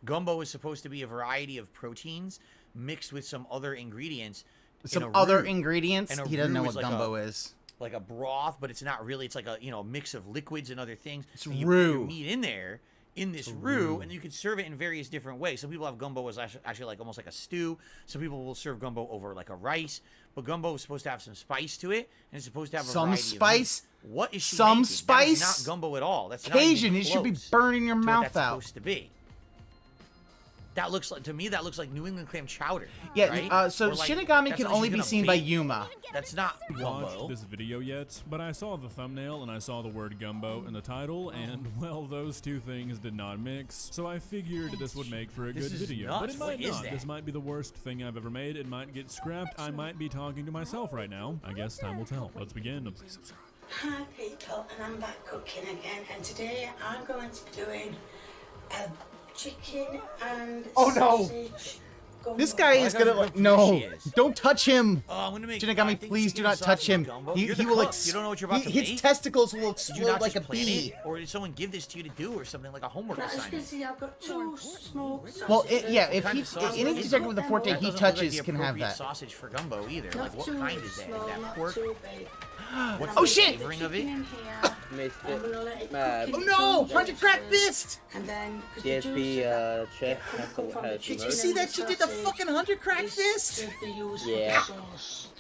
Speaker 17: Gumbo is supposed to be a variety of proteins mixed with some other ingredients.
Speaker 13: Some
Speaker 17: in a
Speaker 13: other
Speaker 17: roux.
Speaker 13: ingredients?
Speaker 17: And a
Speaker 13: He doesn't know
Speaker 17: roux
Speaker 13: what
Speaker 17: like
Speaker 13: gumbo is.
Speaker 17: Like a broth, but it's not really. It's like a mix of liquids and other things.
Speaker 13: It's
Speaker 17: and you
Speaker 13: roux.
Speaker 17: put your meat in there, in this roux, and you can serve it in various different ways. Some people have gumbo as actually like almost like a stew. Some people will serve gumbo over like a rice. But gumbo is supposed to have some spice to it, and it's supposed to have a variety
Speaker 13: spice.
Speaker 17: Of what is she
Speaker 13: Some
Speaker 17: making?
Speaker 13: spice.
Speaker 17: That is not gumbo at all. That's
Speaker 13: Cajun.
Speaker 17: Not
Speaker 13: it
Speaker 17: even
Speaker 13: should be
Speaker 17: close
Speaker 13: burning your
Speaker 17: to what
Speaker 13: mouth
Speaker 17: that's
Speaker 13: out.
Speaker 17: Supposed to be. That looks like, to me, that looks like New England clam chowder.
Speaker 13: Yeah,
Speaker 17: right?
Speaker 13: So
Speaker 17: like,
Speaker 13: Shinigami can only be seen by Yuma.
Speaker 17: That's not
Speaker 21: watched
Speaker 17: gumbo.
Speaker 21: this video yet, but I saw the thumbnail and I saw the word gumbo in the title, and well, those two things did not mix. So I figured this would make for a good video, but it might not. This might be the worst thing I've ever made. It might get scrapped. I might be talking to myself right now. I guess time will tell. Let's begin.
Speaker 11: Hi people, and I'm back cooking again, and today I'm going to be doing a chicken and sausage gumbo.
Speaker 13: This guy is gonna like, no, don't touch him.
Speaker 17: I'm gonna make
Speaker 13: Shinigami, please do not touch him. He will
Speaker 17: you don't know what you're about to
Speaker 13: his
Speaker 17: make?
Speaker 13: testicles will
Speaker 17: Did you
Speaker 13: explode
Speaker 17: not
Speaker 13: like a
Speaker 17: just plan
Speaker 13: bee.
Speaker 17: it? Or did someone give this to you to do, or something like a homework
Speaker 11: As you
Speaker 17: assignment?
Speaker 11: can see, I've got 2 smoked sausages.
Speaker 13: Well, yeah, if
Speaker 17: Kind
Speaker 13: he,
Speaker 17: of sausage
Speaker 13: any
Speaker 17: is
Speaker 13: detective with a forte
Speaker 17: That
Speaker 13: he
Speaker 17: doesn't look like
Speaker 13: touches
Speaker 17: the
Speaker 13: can have
Speaker 17: appropriate
Speaker 13: that.
Speaker 17: sausage for gumbo either.
Speaker 11: Not
Speaker 17: Like, what
Speaker 11: too
Speaker 17: kind is that? Is
Speaker 11: small,
Speaker 17: that
Speaker 11: not
Speaker 17: pork?
Speaker 11: too big.
Speaker 17: What's
Speaker 13: Oh
Speaker 17: the
Speaker 13: shit!
Speaker 17: flavoring of it?
Speaker 13: Oh no! 100 crack fist!
Speaker 11: And then
Speaker 19: CSP chef.
Speaker 13: Did you see that she did the fucking 100 crack fist?
Speaker 19: Yeah.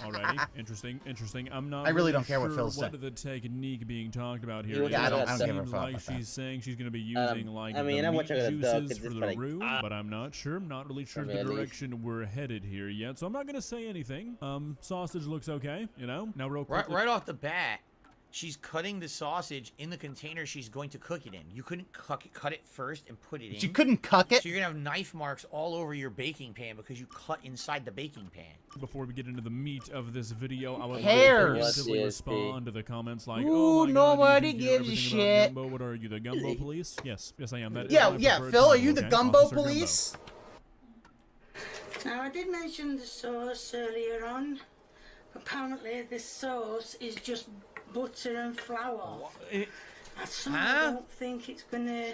Speaker 21: Alrighty, interesting. I'm not.
Speaker 13: I really don't care what
Speaker 21: sure
Speaker 13: Phil's
Speaker 21: what
Speaker 13: saying.
Speaker 21: the technique being talked about here.
Speaker 13: Yeah, I don't give a
Speaker 21: Seems
Speaker 13: fuck
Speaker 21: like
Speaker 13: about that.
Speaker 21: she's saying she's going to be using like
Speaker 19: I mean,
Speaker 21: the
Speaker 19: I'm
Speaker 21: meat
Speaker 19: watching a duck,
Speaker 21: juices
Speaker 19: it's
Speaker 21: for
Speaker 19: just
Speaker 21: the
Speaker 19: like,
Speaker 21: roux, but I'm not sure. I'm not really sure the
Speaker 19: Really?
Speaker 21: direction we're headed here yet, so I'm not going to say anything. Sausage looks okay, you know. Now, real quick,
Speaker 17: Right off the bat, she's cutting the sausage in the container she's going to cook it in. You couldn't cut it first and put it in.
Speaker 13: You couldn't cuck it?
Speaker 17: So you're going to have knife marks all over your baking pan because you cut inside the baking pan.
Speaker 21: Before we get into the meat of this video, I would
Speaker 13: cares?
Speaker 21: like to respond to the comments like,
Speaker 13: Ooh,
Speaker 21: "Oh my
Speaker 13: nobody
Speaker 21: God, you know
Speaker 13: gives a
Speaker 21: everything about
Speaker 13: shit."
Speaker 21: Gumbo. What are you, the gumbo police? Yes, I am. That is
Speaker 13: Yeah,
Speaker 21: my
Speaker 13: yeah,
Speaker 21: preferred
Speaker 13: Phil, are
Speaker 21: title,
Speaker 13: you the
Speaker 21: okay?
Speaker 13: gumbo
Speaker 21: Officer
Speaker 13: police?
Speaker 11: Now, I did mention the sauce earlier on. Apparently, this sauce is just butter and flour. I somehow don't think it's gonna.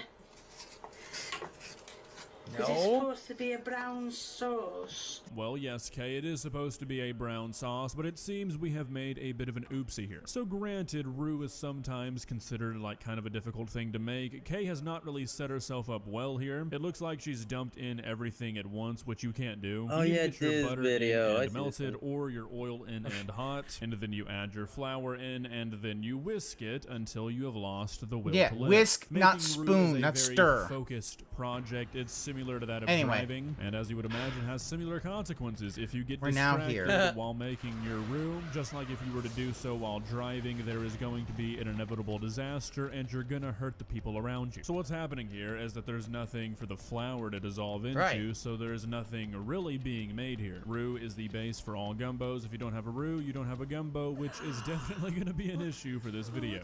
Speaker 11: Is it supposed to be a brown sauce?
Speaker 21: Well, yes, Kay, it is supposed to be a brown sauce, but it seems we have made a bit of an oopsie here. So granted, roux is sometimes considered like kind of a difficult thing to make. Kay has not really set herself up well here. It looks like she's dumped in everything at once, which you can't do.
Speaker 19: Oh,
Speaker 21: you
Speaker 19: yeah,
Speaker 21: get your
Speaker 19: this
Speaker 21: butter
Speaker 19: video.
Speaker 21: in
Speaker 19: I
Speaker 21: and
Speaker 19: see
Speaker 21: melted,
Speaker 19: this
Speaker 21: or your oil in and hot, and then you add your flour in, and then you whisk it until you have lost the will
Speaker 13: Yeah,
Speaker 21: to live.
Speaker 13: whisk, not
Speaker 21: Making roux is
Speaker 13: spoon,
Speaker 21: a
Speaker 13: not
Speaker 21: very
Speaker 13: stir.
Speaker 21: focused project. It's similar to that of
Speaker 13: Anyway.
Speaker 21: driving, and as you would imagine, has similar consequences if you get
Speaker 13: We're now
Speaker 21: distracted
Speaker 13: here.
Speaker 21: while making your roux. Just like if you were to do so while driving, there is going to be an inevitable disaster, and you're gonna hurt the people around you. So what's happening here is that there's nothing for the flour to dissolve into,
Speaker 17: Right.
Speaker 21: so there's nothing really being made here. Roux is the base for all gumbos. If you don't have a roux, you don't have a gumbo, which is definitely gonna be an issue for this video.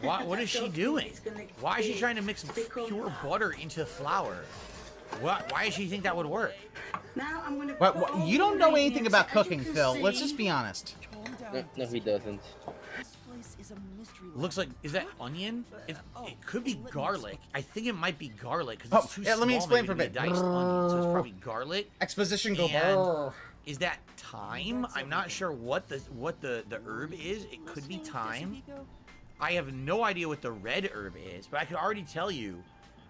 Speaker 17: What is she doing? Why is she trying to mix pure butter into flour? Why does she think that would work?
Speaker 11: Now I'm gonna.
Speaker 13: What, you don't know anything about cooking, Phil. Let's just be honest.
Speaker 19: No, he doesn't.
Speaker 17: Looks like, is that onion? It could be garlic. I think it might be garlic because
Speaker 13: Oh,
Speaker 17: it's too
Speaker 13: yeah, let me
Speaker 17: small
Speaker 13: explain
Speaker 17: maybe
Speaker 13: for a
Speaker 17: to be
Speaker 13: bit.
Speaker 17: diced onion, so it's probably garlic.
Speaker 13: Exposition go.
Speaker 17: And
Speaker 13: brrr.
Speaker 17: is that thyme? I'm not sure what the herb is. It could be thyme. I have no idea what the red herb is, but I could already tell you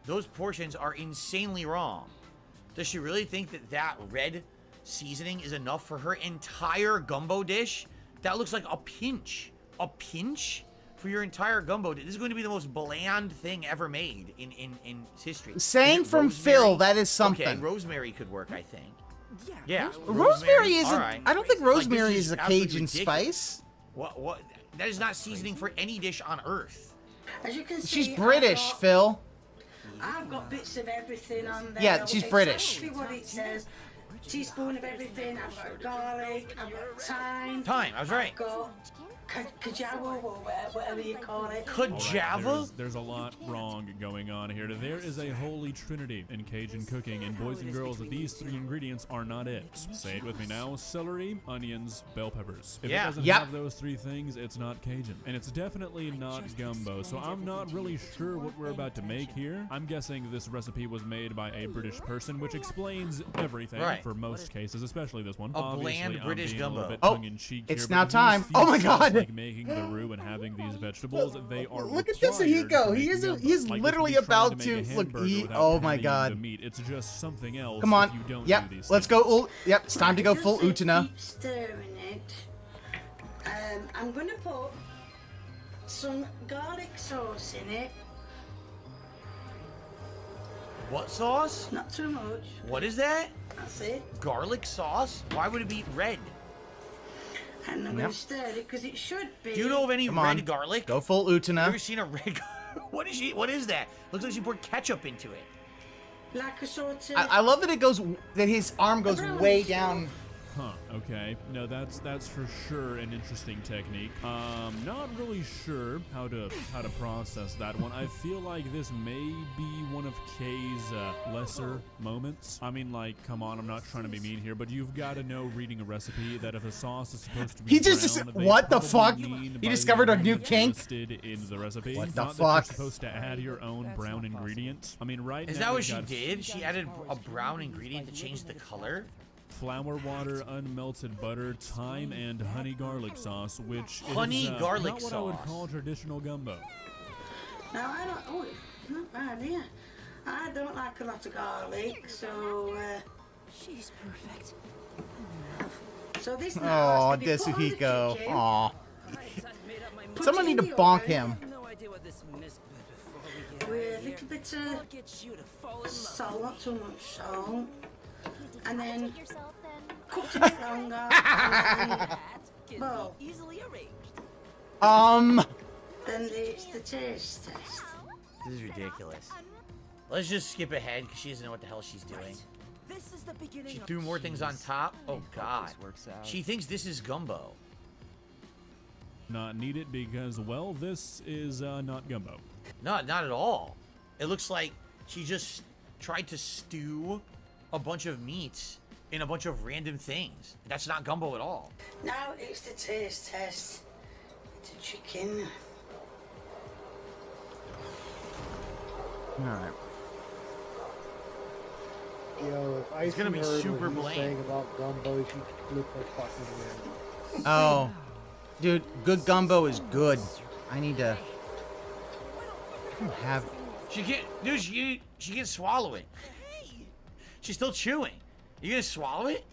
Speaker 17: those portions are insanely wrong. Does she really think that red seasoning is enough for her entire gumbo dish? That looks like a pinch. A pinch for your entire gumbo dish. This is going to be the most bland thing ever made in history.
Speaker 13: Saying from
Speaker 17: rosemary?
Speaker 13: Phil, that is something.
Speaker 17: Okay, rosemary could work, I think. Yeah.
Speaker 13: Rosemary isn't.
Speaker 17: all right.
Speaker 13: I don't think
Speaker 17: Like,
Speaker 13: rosemary
Speaker 17: this
Speaker 13: is a
Speaker 17: absolutely
Speaker 13: Cajun
Speaker 17: ridiculous.
Speaker 13: spice.
Speaker 17: What? That is not seasoning for any dish on earth.
Speaker 11: As you can see,
Speaker 13: She's British, Phil.
Speaker 11: I've got bits of everything on there.
Speaker 13: Yeah, she's British.
Speaker 11: Exactly what it says. Teaspoon of everything. I've got garlic. I've got thyme.
Speaker 17: Thyme, I was right.
Speaker 11: I've got kajawa or whatever you call it.
Speaker 21: Alright, there's a lot wrong going on here. There is a holy trinity in Cajun cooking, and boys and girls, these three ingredients are not it. Say it with me now: celery, onions, bell peppers. If it doesn't have those three things, it's not Cajun, and it's definitely not gumbo. So I'm not really sure what we're about to make here. I'm guessing this recipe was made by a British person, which explains everything for most cases, especially this one.
Speaker 17: A bland
Speaker 21: Obviously,
Speaker 17: British
Speaker 21: I'm being a little
Speaker 17: gumbo.
Speaker 21: bit
Speaker 13: Oh,
Speaker 21: tongue-in-cheek
Speaker 13: it's
Speaker 21: here,
Speaker 13: now
Speaker 21: but these
Speaker 13: time.
Speaker 21: few
Speaker 13: Oh my God. God!
Speaker 21: Like making the roux and having these vegetables, they are
Speaker 13: Look at this Hiko. He is literally about to look. Oh my God!
Speaker 21: It's just something else.
Speaker 13: Come on.
Speaker 21: If you don't
Speaker 13: Yep.
Speaker 21: do these
Speaker 13: Let's go. Yep. It's time to go full Utana.
Speaker 11: Keep stirring it. I'm gonna put some garlic sauce in it.
Speaker 17: What sauce?
Speaker 11: Not too much.
Speaker 17: What is that?
Speaker 11: That's it.
Speaker 17: Garlic sauce? Why would it be red?
Speaker 11: And I'm going to stir it because it should be.
Speaker 17: Do you know of any red garlic?
Speaker 13: Go full Utana.
Speaker 17: Ever seen a red? What is that? Looks like she poured ketchup into it.
Speaker 11: Like a sort of.
Speaker 13: I love that it goes. That his arm goes way down.
Speaker 21: Huh, okay. No, that's for sure an interesting technique. Not really sure how to process that one. I feel like this may be one of Kay's lesser moments. I mean, like, come on, I'm not trying to be mean here, but you've got to know reading a recipe that if a sauce is supposed to be brown,
Speaker 13: what the fuck? He discovered a new kink?
Speaker 21: Listed in the recipe.
Speaker 13: What the
Speaker 21: Not
Speaker 13: fuck?
Speaker 21: That you're supposed to add your own brown ingredients. I mean, right
Speaker 17: Is
Speaker 21: now
Speaker 17: that what
Speaker 21: we've
Speaker 17: she
Speaker 21: got
Speaker 17: did? She added a brown ingredient to change the color?
Speaker 21: flour, water, unmelted butter, thyme, and honey garlic sauce, which
Speaker 17: honey
Speaker 21: is
Speaker 17: garlic
Speaker 21: not what
Speaker 17: sauce.
Speaker 21: I would call traditional gumbo.
Speaker 11: Now I don't. Oh, not bad, yeah. I don't like a lot of garlic, so.
Speaker 9: She's perfect.
Speaker 11: So this.
Speaker 13: Oh, Desuhiko. Aw. Someone need to bonk him.
Speaker 11: With a little bit of salt, not too much salt. And then cook it longer. Well, then it's the taste test.
Speaker 17: This is ridiculous. Let's just skip ahead because she doesn't know what the hell she's doing. She threw more things on top. Oh God. She thinks this is gumbo.
Speaker 21: Not needed because, well, this is not gumbo.
Speaker 17: No, not at all. It looks like she just tried to stew a bunch of meats in a bunch of random things. That's not gumbo at all.
Speaker 11: Now it's the taste test. It's a chicken.
Speaker 13: Alright.
Speaker 2: Yo, if
Speaker 17: It's gonna be
Speaker 2: heard
Speaker 17: super
Speaker 2: what he was
Speaker 17: bland.
Speaker 2: saying about gumbo, she'd flip her fucking head.
Speaker 13: Oh. Dude, good gumbo is good. I need to... I don't have...
Speaker 17: She can't, dude, she can't swallow it. She's still chewing. You gonna swallow it?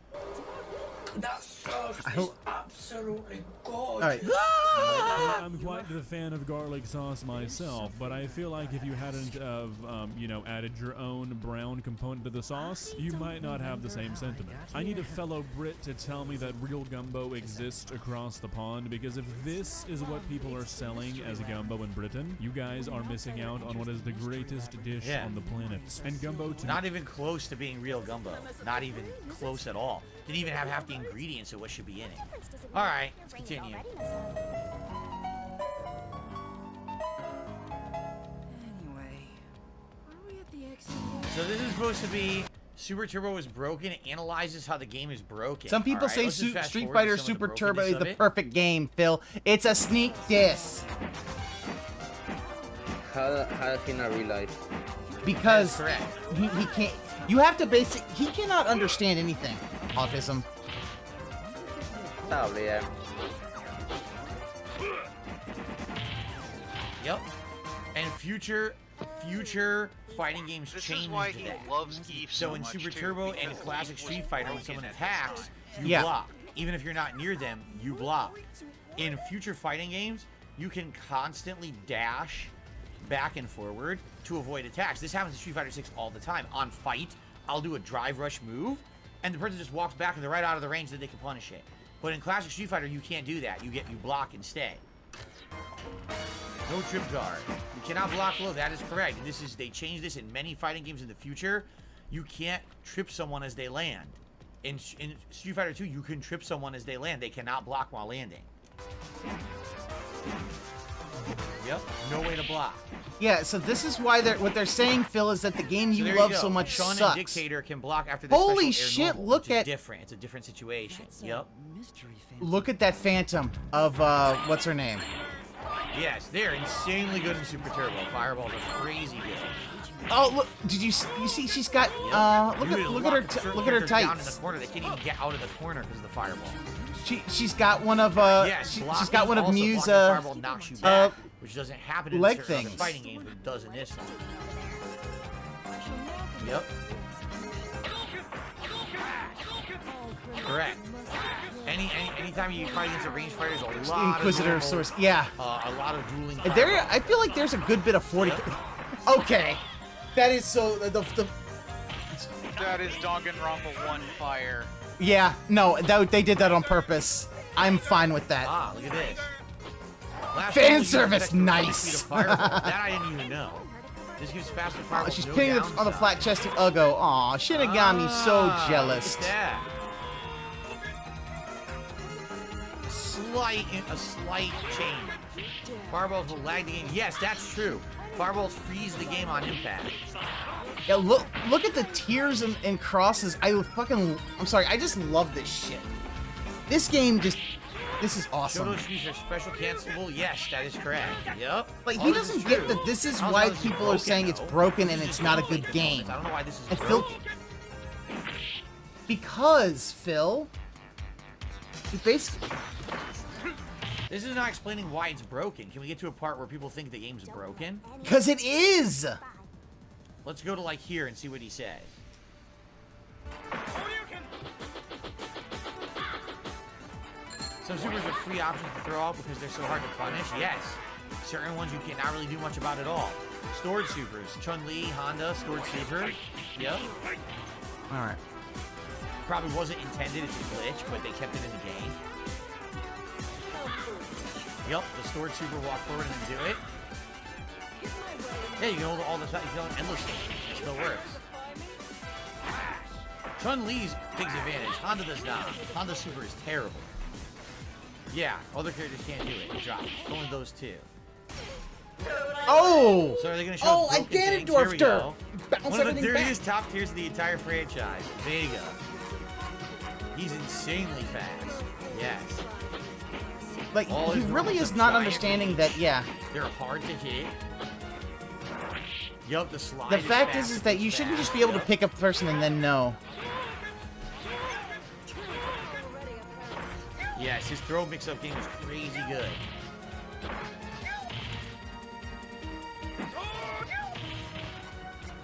Speaker 11: That sauce is absolutely gorgeous.
Speaker 13: Alright.
Speaker 21: I'm quite the fan of garlic sauce myself, but I feel like if you hadn't you know, added your own brown component to the sauce, you might not have the same sentiment. I need a fellow Brit to tell me that real gumbo exists across the pond, because if this is what people are selling as gumbo in Britain, you guys are missing out on what is the greatest dish on the planet. And gumbo to
Speaker 17: Not even close to being real gumbo. Not even close at all. Didn't even have half the ingredients of what should be in it. Alright, let's continue. So this is supposed to be Super Turbo is broken. It analyzes how the game is broken.
Speaker 13: Some people
Speaker 17: Alright,
Speaker 13: say
Speaker 17: let's just fast
Speaker 13: Street
Speaker 17: forward to
Speaker 13: Fighter
Speaker 17: some of the
Speaker 13: Super Turbo is
Speaker 17: brokenness
Speaker 13: the
Speaker 17: of it.
Speaker 13: perfect game, Phil. It's a sneak diss.
Speaker 19: How does he not realize?
Speaker 13: Because he can't... You have to he cannot understand anything. Autism.
Speaker 19: Probably, yeah.
Speaker 17: Yep. And future fighting games change
Speaker 16: he
Speaker 17: that.
Speaker 16: loves Eve
Speaker 17: So
Speaker 16: so
Speaker 17: in
Speaker 16: much,
Speaker 17: Super
Speaker 16: too,
Speaker 17: Turbo
Speaker 16: because
Speaker 17: and Classic
Speaker 16: Eve was
Speaker 17: Street Fighter, when
Speaker 16: broken
Speaker 17: someone
Speaker 16: at the
Speaker 17: attacks,
Speaker 16: time.
Speaker 17: you block. Even if you're not near them, you block. In future fighting games, you can constantly dash back and forward to avoid attacks. This happens in Street Fighter 6 all the time. On Fight, I'll do a drive rush move, and the person just walks back and they're right out of the range that they can punish it. But in Classic Street Fighter, you can't do that. You block and stay. No trip guard. You cannot block low. That is correct. And they changed this in many fighting games in the future. You can't trip someone as they land. In Street Fighter 2, you can trip someone as they land. They cannot block while landing. Yep. No way to block.
Speaker 13: Yeah, so this is why what they're saying, Phil, is that the game you
Speaker 17: there
Speaker 13: love
Speaker 17: go.
Speaker 13: so much
Speaker 17: Sean
Speaker 13: sucks.
Speaker 17: and Dictator can block after the
Speaker 13: Holy
Speaker 17: special air
Speaker 13: shit,
Speaker 17: normal,
Speaker 13: look
Speaker 17: which is
Speaker 13: at...
Speaker 17: different. It's a different situation. Yep.
Speaker 13: Look at that Phantom of, what's her name?
Speaker 17: Yes, they're insanely good in Super Turbo. Fireballs are crazy good.
Speaker 13: Oh, look! Did you see? She's got. Look at her tights.
Speaker 17: Down in the corner, they can't even get out of the corner because of the fireball.
Speaker 13: She's got one of she's got one of Mew's
Speaker 17: fireball knocks you back, which doesn't happen in
Speaker 13: leg
Speaker 17: certain other
Speaker 13: things.
Speaker 17: fighting games, but it does in this one. Yep. Correct. Anytime you fight against a ranged fighter, there's a lot
Speaker 13: Inquisitor
Speaker 17: of
Speaker 13: source. Yeah.
Speaker 17: A lot of dueling.
Speaker 13: There, I feel like there's a good bit of 40. Okay, that is so the.
Speaker 16: That is Danganronpa 1 fire.
Speaker 13: Yeah, no, they did that on purpose. I'm fine with that.
Speaker 17: Ah, look at this.
Speaker 13: Fan service, nice.
Speaker 17: That I didn't even know. This gives faster fireball.
Speaker 13: She's pinning on the flat chest of Ugo. Aw, Shinigami's so jealous.
Speaker 17: Look at that. A slight change. Fireballs will lag the game. Yes, that's true. Fireballs freeze the game on impact.
Speaker 13: Yeah, look at the tears and crosses. I'm sorry, I just love this shit. This game this is awesome.
Speaker 17: Shoto trees are special cancelable? Yes, that is correct. Yep.
Speaker 13: Like, he doesn't get that this is why people are saying it's broken and it's not a good game.
Speaker 17: I don't know why this is
Speaker 13: and
Speaker 17: broken.
Speaker 13: Because, Phil, basically...
Speaker 17: This is not explaining why it's broken. Can we get to a part where people think the game's broken?
Speaker 13: Because it is!
Speaker 17: Let's go to, like, here and see what he says. Some supers are free options to throw out because they're so hard to punish. Yes. Certain ones you cannot really do much about at all. Stored supers. Chun-Li, Honda, stored super. Yep.
Speaker 13: Alright.
Speaker 17: Probably wasn't intended as a glitch, but they kept it in the game. Yep, the stored super walk forward and then do it. Yeah, you can hold all the time. You can hold endlessly. It still works. Chun-Li's takes advantage. Honda does not. Honda super is terrible. Yeah, other characters can't do it. Drop. Only those two.
Speaker 13: Oh!
Speaker 17: So are they going to show
Speaker 13: I Ganondorfed her!
Speaker 17: One of the dirtiest top tiers of the entire franchise. There you go. He's insanely fast. Yes.
Speaker 13: Like, he really is not understanding that, yeah.
Speaker 17: They're hard to hit. Yup, the slide.
Speaker 13: The fact is that you shouldn't just be able to pick up the person and then know.
Speaker 17: Yes, his throw mix-up game is crazy good.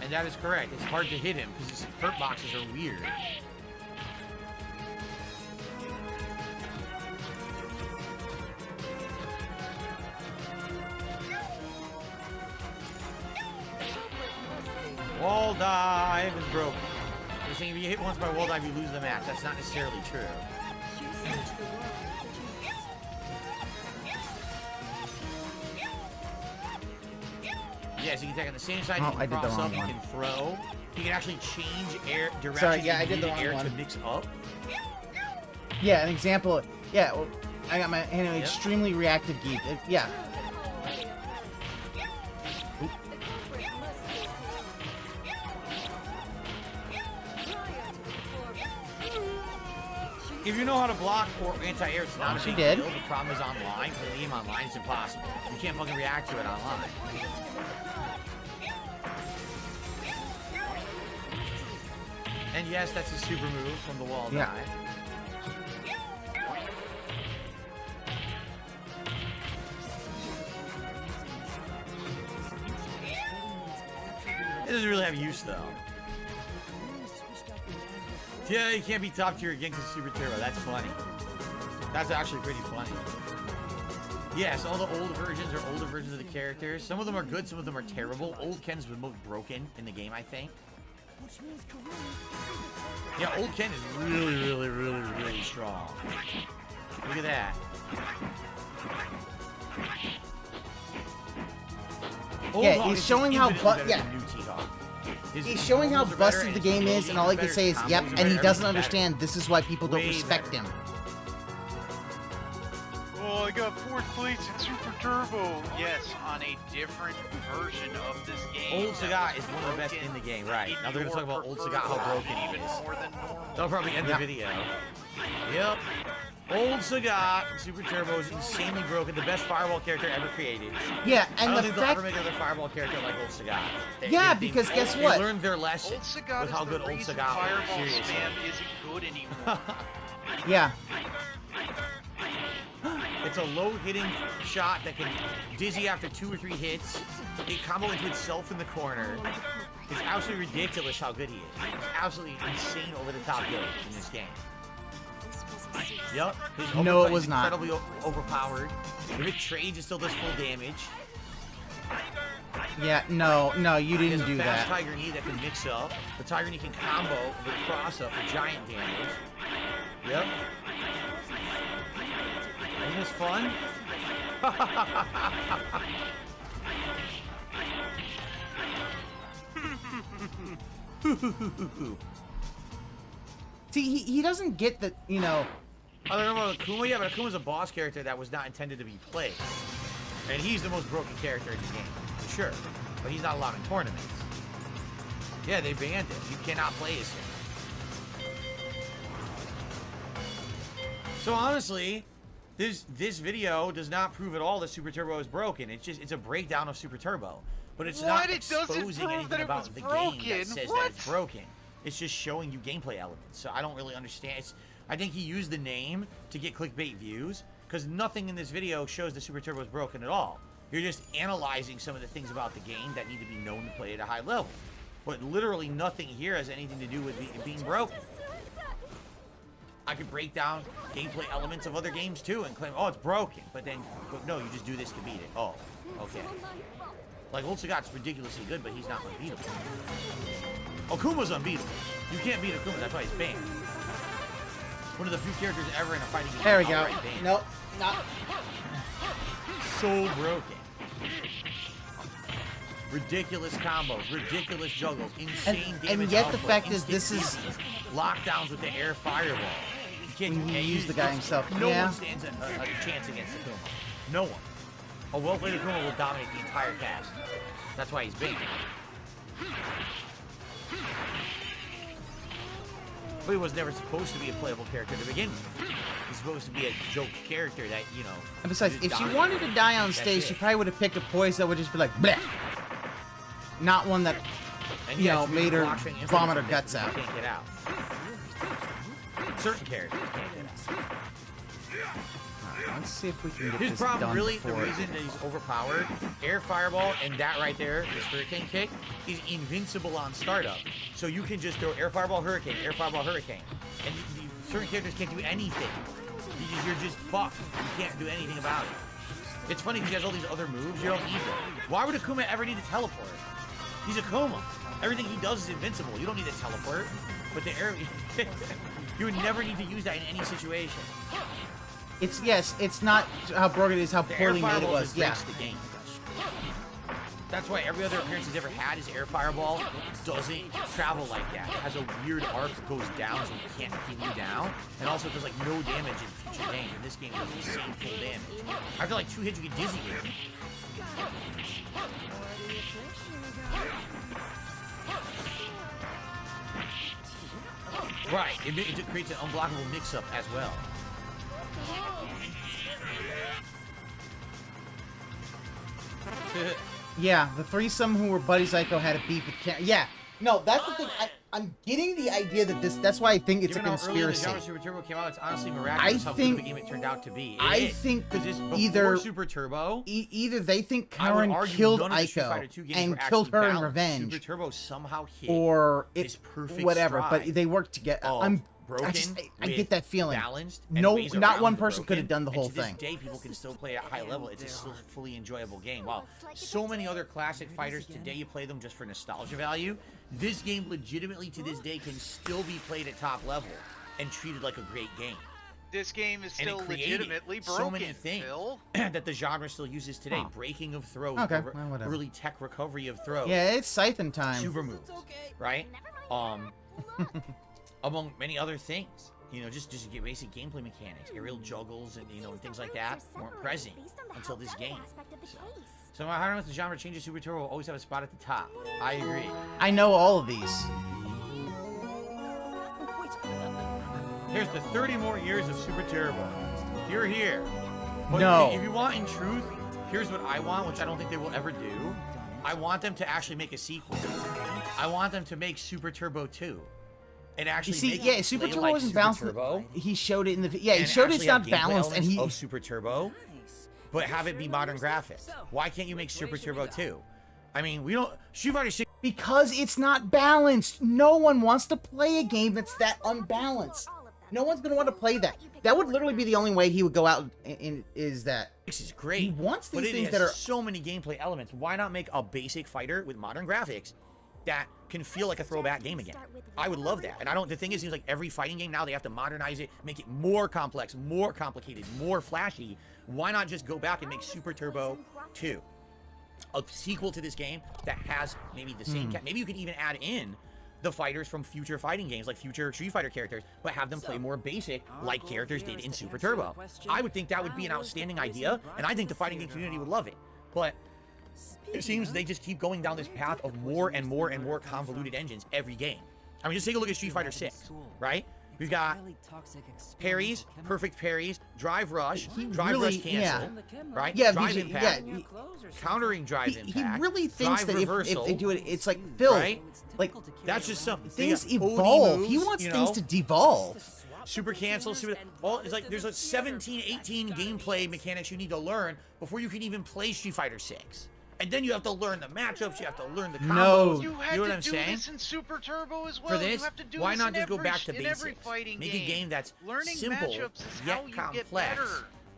Speaker 17: And that is correct. It's hard to hit him because his hurt boxes are weird. Wall dive is broken. You're saying if you hit once by wall dive, you lose the match. That's not necessarily true. Yes, you can attack on the same side. You can cross up. You can throw. You can actually change air direction.
Speaker 13: Sorry, yeah, I did the wrong
Speaker 17: air
Speaker 13: one.
Speaker 17: to mix up.
Speaker 13: Yeah, an example. Yeah, well, I got my hand on extremely reactive geek. Yeah.
Speaker 17: If you know how to block or anti-air, it's not a big
Speaker 13: did.
Speaker 17: deal. The problem is online. For the game online, it's impossible. You can't fucking react to it online. And yes, that's a super move from the wall dive. It doesn't really have use, though. Yeah, you can't be top tier again because Super Turbo. That's funny. That's actually pretty funny. Yes, all the old versions are older versions of the characters. Some of them are good, some of them are terrible. Old Ken's the most broken in the game, I think. Yeah, Old Ken is really strong. Look at that.
Speaker 13: Yeah, he's showing how he's showing how busted the game is, and all he can say is, yep, and he doesn't understand this is why people don't respect him.
Speaker 16: Oh, I got 4th place in Super Turbo. Yes, on a different version of this game.
Speaker 17: Old Sagat is one of the best in the game, right? Now they're going to talk about Old Sagat, how broken he is. They'll probably end the video. Yep. Old Sagat, Super Turbo is insanely broken. The best Fireball character ever created.
Speaker 13: Yeah, and
Speaker 17: I don't
Speaker 13: the
Speaker 17: think
Speaker 13: fact...
Speaker 17: they'll ever make another Fireball character like Old Sagat.
Speaker 13: Because guess what?
Speaker 17: They learned their lesson with how good Old Sagat was.
Speaker 16: Fireball spam isn't good anymore.
Speaker 13: Yeah.
Speaker 17: It's a low-hitting shot that can dizzy after 2 or 3 hits. It combo into itself in the corner. It's absolutely ridiculous how good he is. It's absolutely insane over-the-top good in this game. Yep.
Speaker 13: No, it was not.
Speaker 17: Incredibly overpowered. If it trades, it still does full damage.
Speaker 13: Yeah, no, you didn't do
Speaker 17: There's a fast
Speaker 13: that.
Speaker 17: Tiger Knee that can mix up. The Tiger Knee can combo with a cross-up for giant damage. Yep. Isn't this fun?
Speaker 13: See, he doesn't get the, you know...
Speaker 17: I don't know about Akuma. Yeah, but Akuma's a boss character that was not intended to be played. And he's the most broken character in the game, for sure. But he's not allowed in tournaments. Yeah, they banned it. You cannot play as him. So honestly, this video does not prove at all that Super Turbo is broken. It's a breakdown of Super Turbo. But it's not exposing anything about the game that says that it's broken. It's just showing you gameplay elements. So I don't really understand. I think he used the name to get clickbait views, because nothing in this video shows the Super Turbo is broken at all. You're just analyzing some of the things about the game that need to be known to play at a high level. But literally nothing here has anything to do with it being broken. I could break down gameplay elements of other games too and claim, oh, it's broken. But no, you just do this to beat it. Oh, okay. Like, Old Sagat's ridiculously good, but he's not unbeatable. Akuma's unbeatable. You can't beat Akuma, that's why he's banned. One of the few characters ever in a fighting game.
Speaker 13: There we go. Nope, not.
Speaker 17: So broken. Ridiculous combos, ridiculous juggles, insane damage.
Speaker 13: And yet
Speaker 17: output,
Speaker 13: the fact is, this is
Speaker 17: lockdowns with the air fireball. You can't
Speaker 13: use the guy himself.
Speaker 17: No
Speaker 13: Yeah.
Speaker 17: one stands a chance against Akuma. No one. A well-played Akuma will dominate the entire cast. That's why he's banned. But he was never supposed to be a playable character to begin with. He's supposed to be a joke character that, you know...
Speaker 13: And besides, if she wanted to die on stage, she probably would have picked a poise that would just be like, bleh. Not one that, you know, made her vomit her guts out.
Speaker 17: Can't get out. Certain characters can't get out.
Speaker 13: Let's see if we can get
Speaker 17: His
Speaker 13: this
Speaker 17: problem,
Speaker 13: done
Speaker 17: really, the
Speaker 13: before-
Speaker 17: reason that he's overpowered, air fireball, and that right there, this hurricane kick, is invincible on startup. So you can just throw air fireball, hurricane, and certain characters can't do anything. You're just fucked. You can't do anything about it. It's funny because he has all these other moves. You don't need them. Why would Akuma ever need to teleport? He's Akuma. Everything he does is invincible. You don't need to teleport. But the air, you would never need to use that in any situation.
Speaker 13: It's, yes, it's not how broken it is, how poorly made it was. Yeah.
Speaker 17: The game. That's why every other appearance he's ever had, his air fireball doesn't travel like that. It has a weird arc that goes down so you can't continue down. And also it does like no damage in future games. In this game it does insane full damage. After like 2 hits you get dizzy with it. Right, it creates an unblockable mix-up as well.
Speaker 13: Yeah, the threesome who were buddies Ico had a beef with Karen. Yeah, no, that's the thing. I'm getting the idea that that's why I think it's
Speaker 17: Given
Speaker 13: a
Speaker 17: how early the
Speaker 13: conspiracy.
Speaker 17: genre Super Turbo came out, it's honestly miraculous how good of a game it turned out to be.
Speaker 13: I think
Speaker 17: because
Speaker 13: either
Speaker 17: Super Turbo,
Speaker 13: either they think
Speaker 17: I would
Speaker 13: Karen
Speaker 17: argue
Speaker 13: killed
Speaker 17: none of the Street Fighter
Speaker 13: Ico
Speaker 17: 2 games
Speaker 13: and
Speaker 17: were
Speaker 13: killed
Speaker 17: actually
Speaker 13: her in
Speaker 17: balanced.
Speaker 13: revenge,
Speaker 17: Super Turbo somehow hit
Speaker 13: or
Speaker 17: this
Speaker 13: it
Speaker 17: perfect
Speaker 13: whatever.
Speaker 17: stride
Speaker 13: But they worked together.
Speaker 17: of broken,
Speaker 13: I get that feeling.
Speaker 17: Balanced, and
Speaker 13: No,
Speaker 17: ways
Speaker 13: not
Speaker 17: around
Speaker 13: one
Speaker 17: the
Speaker 13: person could have
Speaker 17: broken,
Speaker 13: done the whole
Speaker 17: and to
Speaker 13: thing.
Speaker 17: this day, people can still play at a high level. It's a still fully enjoyable game. While so many other classic fighters today, you play them just for nostalgia value. This game, legitimately to this day, can still be played at top level and treated like a great game.
Speaker 16: This game is
Speaker 17: And it
Speaker 16: still
Speaker 17: created
Speaker 16: legitimately broken,
Speaker 17: so many things
Speaker 16: Phil.
Speaker 17: that the genre still uses today.
Speaker 13: Huh.
Speaker 17: Breaking of throws,
Speaker 13: Okay, well, whatever.
Speaker 17: early tech recovery of throws.
Speaker 13: Yeah, it's Scythen time.
Speaker 17: Super moves, right? Among many other things. You know, just basic gameplay mechanics, aerial juggles, and and things like that weren't present until this game. So no matter how much the genre changes, Super Turbo will always have a spot at the top. I agree.
Speaker 13: I know all of these.
Speaker 17: Here's the 30 more years of Super Turbo. You're here. But
Speaker 13: No.
Speaker 17: if you want in truth, here's what I want, which I don't think they will ever do. I want them to actually make a sequel. I want them to make Super Turbo 2. And actually
Speaker 13: You see,
Speaker 17: make
Speaker 13: yeah,
Speaker 17: it
Speaker 13: Super
Speaker 17: play
Speaker 13: Turbo
Speaker 17: like
Speaker 13: wasn't
Speaker 17: Super
Speaker 13: balanced.
Speaker 17: Turbo,
Speaker 13: He showed it in the he
Speaker 17: and
Speaker 13: showed it's
Speaker 17: actually
Speaker 13: not
Speaker 17: have gameplay
Speaker 13: balanced, and
Speaker 17: elements
Speaker 13: he
Speaker 17: of Super Turbo, but have it be modern graphics. Why can't you make Super Turbo 2? I mean, we don't. Street Fighter 6.
Speaker 13: Because it's not balanced. No one wants to play a game that's that unbalanced. No one's gonna want to play that. That would literally be the only way he would go out in is that.
Speaker 17: This is great.
Speaker 13: He wants these
Speaker 17: but
Speaker 13: things
Speaker 17: it
Speaker 13: that
Speaker 17: has
Speaker 13: are
Speaker 17: so many gameplay elements. Why not make a basic fighter with modern graphics that can feel like a throwback game again? I would love that. And I don't. The thing is, it seems like every fighting game now they have to modernize it, make it more complex, more complicated, more flashy. Why not just go back and make Super Turbo 2? A sequel to this game that has maybe the same maybe you could even add in the fighters from future fighting games, like future Street Fighter characters, but have them play more basic like characters did in Super Turbo. I would think that would be an outstanding idea, and I think the fighting game community would love it. But it seems they just keep going down this path of more and more and more convoluted engines every game. I mean, just take a look at Street Fighter 6, right? We've got parries, perfect parries, drive rush, drive rush cancel, right?
Speaker 13: Yeah,
Speaker 17: drive
Speaker 13: VJ,
Speaker 17: impact,
Speaker 13: yeah,
Speaker 17: countering drive
Speaker 13: he
Speaker 17: impact.
Speaker 13: really thinks
Speaker 17: drive
Speaker 13: that if
Speaker 17: reversal,
Speaker 13: they do it, it's like Phil,
Speaker 17: right?
Speaker 13: like
Speaker 17: That's just something.
Speaker 13: things evolve. He wants things to devolve.
Speaker 17: Super cancel, super. All it's like there's like 17, 18 gameplay mechanics you need to learn before you can even play Street Fighter 6. And then you have to learn the matchups. You have to learn the combos.
Speaker 13: No.
Speaker 16: You had
Speaker 17: know what
Speaker 16: to
Speaker 17: I'm
Speaker 16: do
Speaker 17: saying?
Speaker 16: this in Super Turbo as well.
Speaker 17: For this,
Speaker 16: you have to do
Speaker 17: why
Speaker 16: this
Speaker 17: not
Speaker 16: in
Speaker 17: just go
Speaker 16: every,
Speaker 17: back to
Speaker 16: in every
Speaker 17: basics?
Speaker 16: fighting
Speaker 17: Make
Speaker 16: game.
Speaker 17: a game that's
Speaker 16: Learning
Speaker 17: simple
Speaker 16: matchups is
Speaker 17: yet
Speaker 16: how you
Speaker 17: complex,
Speaker 16: get better.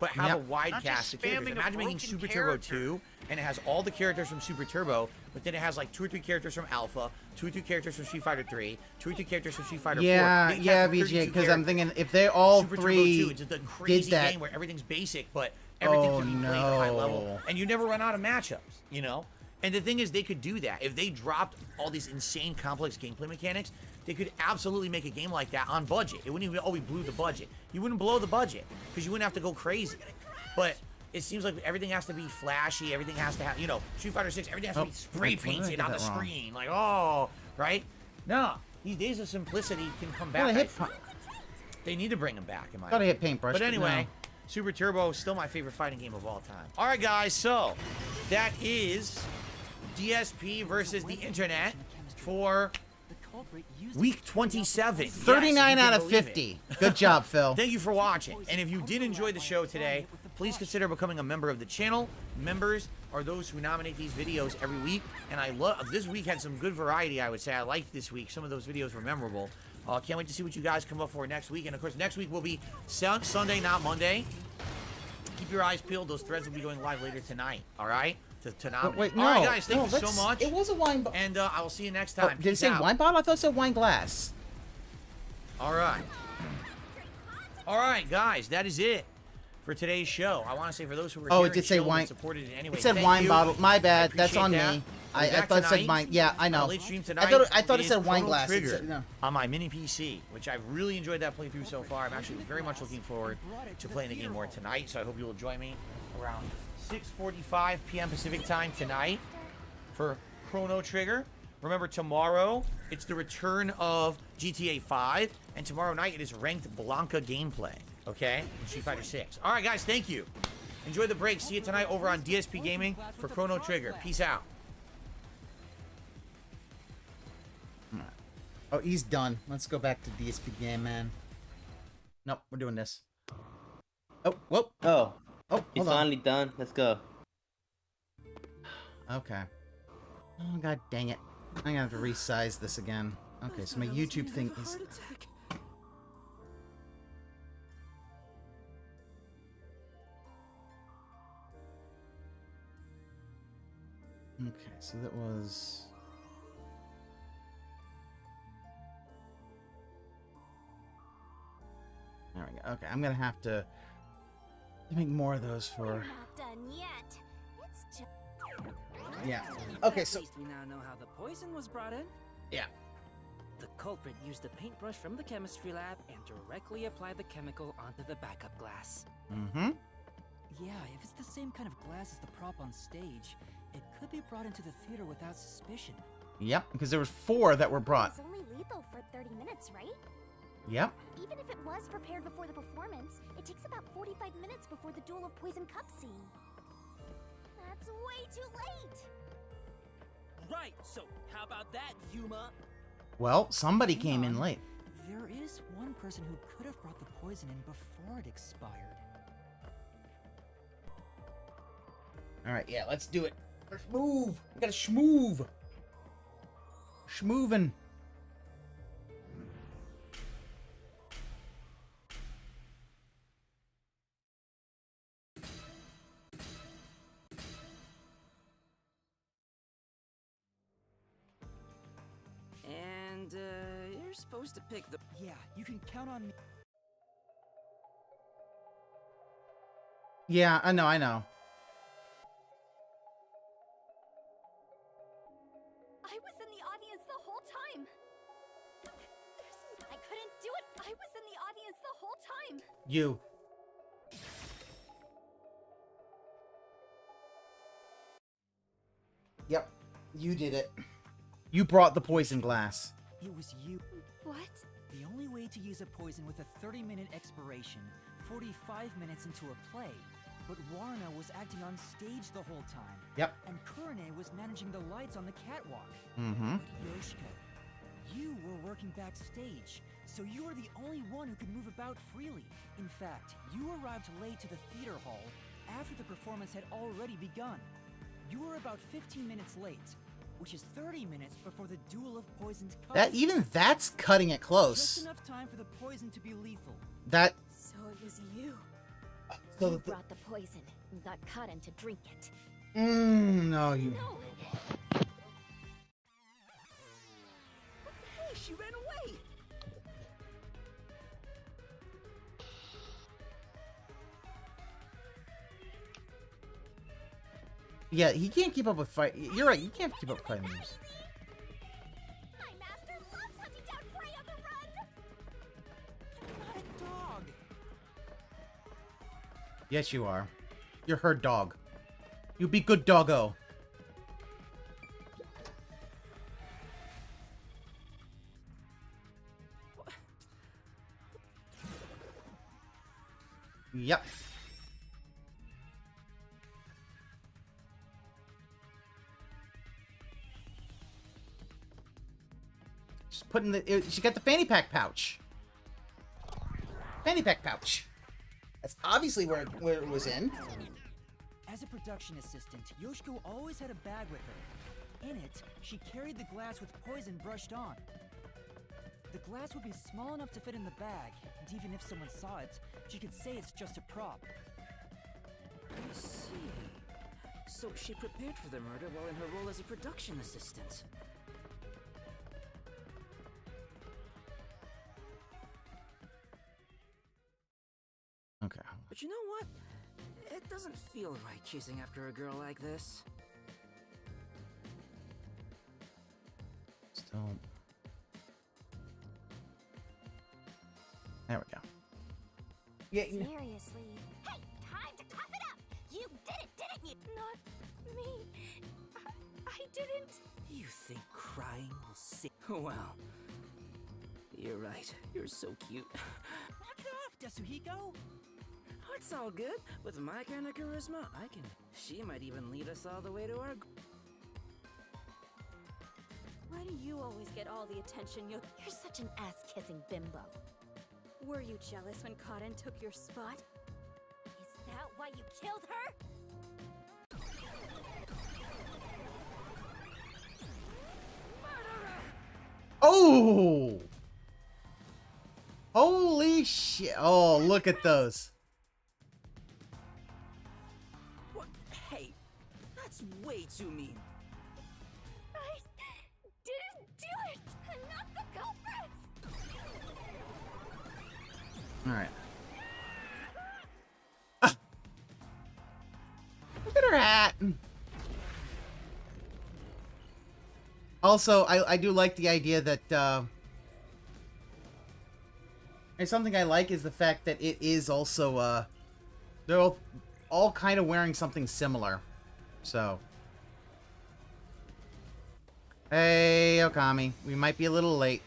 Speaker 17: but have a wide
Speaker 16: Not
Speaker 17: cast
Speaker 16: just
Speaker 17: of characters.
Speaker 16: spamming a
Speaker 17: Imagine making
Speaker 16: broken
Speaker 17: Super
Speaker 16: character.
Speaker 17: Turbo 2, and it has all the characters from Super Turbo, but then it has like 2 or 3 characters from Alpha, 2 or 3 characters from Street Fighter 3, 2 or 3 characters from Street Fighter 4.
Speaker 13: Yeah,
Speaker 17: Make
Speaker 13: yeah,
Speaker 17: that
Speaker 13: VJ,
Speaker 17: 32
Speaker 13: because I'm
Speaker 17: characters.
Speaker 13: thinking if they all
Speaker 17: Super
Speaker 13: three
Speaker 17: Turbo 2, it's a crazy
Speaker 13: did that.
Speaker 17: game where everything's basic, but everything
Speaker 13: Oh,
Speaker 17: can be played at a high level,
Speaker 13: no.
Speaker 17: and you never run out of matchups, you know? And the thing is, they could do that. If they dropped all these insane complex gameplay mechanics, they could absolutely make a game like that on budget. It wouldn't even, oh, we blew the budget. You wouldn't blow the budget, because you wouldn't have to go crazy. But it seems like everything has to be flashy, everything has to have, you know, Street Fighter 6, everything has to be spray painted on the screen. Like, oh, right? No, these days of simplicity can come back. I think. They need to bring them back, in my
Speaker 13: Thought I
Speaker 17: opinion.
Speaker 13: hit paintbrush,
Speaker 17: But
Speaker 13: but
Speaker 17: anyway,
Speaker 13: no.
Speaker 17: Super Turbo is still my favorite fighting game of all time. All right, guys, so that is DSP versus the internet for week 27.
Speaker 13: 39 out of 50. Good job, Phil.
Speaker 17: Thank you for watching. And if you did enjoy the show today, please consider becoming a member of the channel. Members are those who nominate these videos every week. And I love, this week had some good variety, I would say. I liked this week. Some of those videos were memorable. Can't wait to see what you guys come up for next week. And of course, next week will be Sunday, not Monday. Keep your eyes peeled. Those threads will be going live later tonight. All right? To nominate.
Speaker 13: Wait,
Speaker 17: All right,
Speaker 13: no,
Speaker 17: guys. Thank you so much.
Speaker 13: It was a wine bottle.
Speaker 17: And I will see you next
Speaker 13: Oh,
Speaker 17: time.
Speaker 13: did it
Speaker 17: Peace
Speaker 13: say
Speaker 17: out.
Speaker 13: wine bottle? I thought it said wine glass.
Speaker 17: All right. All right, guys. That is it for today's show. I want to say for those who were
Speaker 13: Oh,
Speaker 17: here
Speaker 13: it did
Speaker 17: and
Speaker 13: say
Speaker 17: showed and
Speaker 13: wine.
Speaker 17: supported it anyway.
Speaker 13: It said
Speaker 17: thank
Speaker 13: wine
Speaker 17: you.
Speaker 13: bottle. My
Speaker 17: I
Speaker 13: bad. That's
Speaker 17: appreciate
Speaker 13: on
Speaker 17: that.
Speaker 13: me.
Speaker 17: We'll be
Speaker 13: I
Speaker 17: back
Speaker 13: thought it said
Speaker 17: tonight.
Speaker 13: wine. Yeah, I know.
Speaker 17: Late stream
Speaker 13: I thought it
Speaker 17: is
Speaker 13: said wine
Speaker 17: Chrono
Speaker 13: glass. It
Speaker 17: Trigger
Speaker 13: said- no.
Speaker 17: on my mini PC, which I've really enjoyed that playthrough so far. I'm actually very much looking forward to playing the game more tonight, so I hope you will join me around 6:45 p.m. Pacific time tonight for Chrono Trigger. Remember, tomorrow, it's the return of GTA 5, and tomorrow night it is ranked Blanca gameplay, okay? In Street Fighter 6. All right, guys, thank you. Enjoy the break. See you tonight over on DSP Gaming for Chrono Trigger. Peace out.
Speaker 13: Oh, he's done. Let's go back to DSP game, man. Nope, we're doing this. Oh, whoop.
Speaker 19: Oh.
Speaker 13: Oh,
Speaker 19: He's
Speaker 13: hold on.
Speaker 19: finally done. Let's go.
Speaker 13: Okay. Oh, god dang it. I'm gonna have to resize this again. Okay, so my YouTube thing is... Okay, so that was... There we go. Okay, I'm gonna have to make more of those for...
Speaker 12: Not done yet. It's just...
Speaker 13: Yeah. Okay, so...
Speaker 15: At least we now know how the poison was brought in.
Speaker 13: Yeah.
Speaker 15: The culprit used a paintbrush from the chemistry lab and directly applied the chemical onto the backup glass.
Speaker 13: Mm-hmm.
Speaker 4: Yeah, if it's the same kind of glass as the prop on stage, it could be brought into the theater without suspicion.
Speaker 13: Yep, because there was 4 that were brought.
Speaker 12: It's only lethal for 30 minutes, right?
Speaker 13: Yep.
Speaker 12: Even if it was prepared before the performance, it takes about 45 minutes before the Duel of Poison Cup scene. That's way too late!
Speaker 15: Right, so how about that, Yuma?
Speaker 13: Well, somebody came in late.
Speaker 4: There is one person who could have brought the poison in before it expired.
Speaker 13: Alright, yeah, let's do it. Let's move. We gotta schmoove. Schmoovin'.
Speaker 15: And, you're supposed to pick the...
Speaker 4: Yeah, you can count on me.
Speaker 13: Yeah, I know.
Speaker 12: I was in the audience the whole time! I couldn't do it! I was in the audience the whole time!
Speaker 13: You. Yep, you did it. You brought the poison glass.
Speaker 4: It was you.
Speaker 12: What?
Speaker 4: The only way to use a poison with a 30-minute expiration, 45 minutes into a play. But Warna was acting on stage the whole time.
Speaker 13: Yep.
Speaker 4: And Kurane was managing the lights on the catwalk.
Speaker 13: Mm-hmm.
Speaker 4: But Yoshiko, you were working backstage, so you were the only one who could move about freely. In fact, you arrived late to the theater hall after the performance had already begun. You were about 15 minutes late, which is 30 minutes before the Duel of Poisoned Cup.
Speaker 13: Even that's cutting it close.
Speaker 4: Just enough time for the poison to be lethal.
Speaker 13: That.
Speaker 12: So it was you.
Speaker 13: So
Speaker 12: You brought the poison and got Cotton to drink it.
Speaker 13: No, you.
Speaker 12: No!
Speaker 15: Hey, she ran away!
Speaker 13: Yeah, he can't keep up with fight. You're right. You can't keep up with fighting moves.
Speaker 12: My master loves hunting down prey on the run!
Speaker 4: I'm not a dog.
Speaker 13: Yes, you are. You're her dog. You be good doggo. Yep. Just put in the. She got the fanny pack pouch. Fanny pack pouch. That's obviously where it was in.
Speaker 4: As a production assistant, Yoshiko always had a bag with her. In it, she carried the glass with poison brushed on. The glass would be small enough to fit in the bag, and even if someone saw it, she could say it's just a prop.
Speaker 15: I see. So she prepared for the murder while in her role as a production assistant.
Speaker 13: Okay.
Speaker 15: But you know what? It doesn't feel right chasing after a girl like this.
Speaker 13: Still. There we go. Yeah.
Speaker 12: Seriously. Hey, time to cough it up! You did it, didn't you? Not me. I didn't.
Speaker 15: You think crying will save? Well, you're right. You're so cute.
Speaker 4: Knock it off, Yasuhiko!
Speaker 15: Oh, it's all good. With my kind of charisma, I can. She might even lead us all the way to our.
Speaker 12: Why do you always get all the attention? You're such an ass-kissing bimbo. Were you jealous when Cotton took your spot? Is that why you killed her?
Speaker 13: Oh! Holy shit. Oh, look at those.
Speaker 15: What? Hey, that's way too mean.
Speaker 12: I didn't do it! I'm not the culprit!
Speaker 13: Alright. Ah. Look at her hat. Also, I do like the idea that, and something I like is the fact that it is also, they're all kind of wearing something similar. So. Hey, Okami. We might be a little late.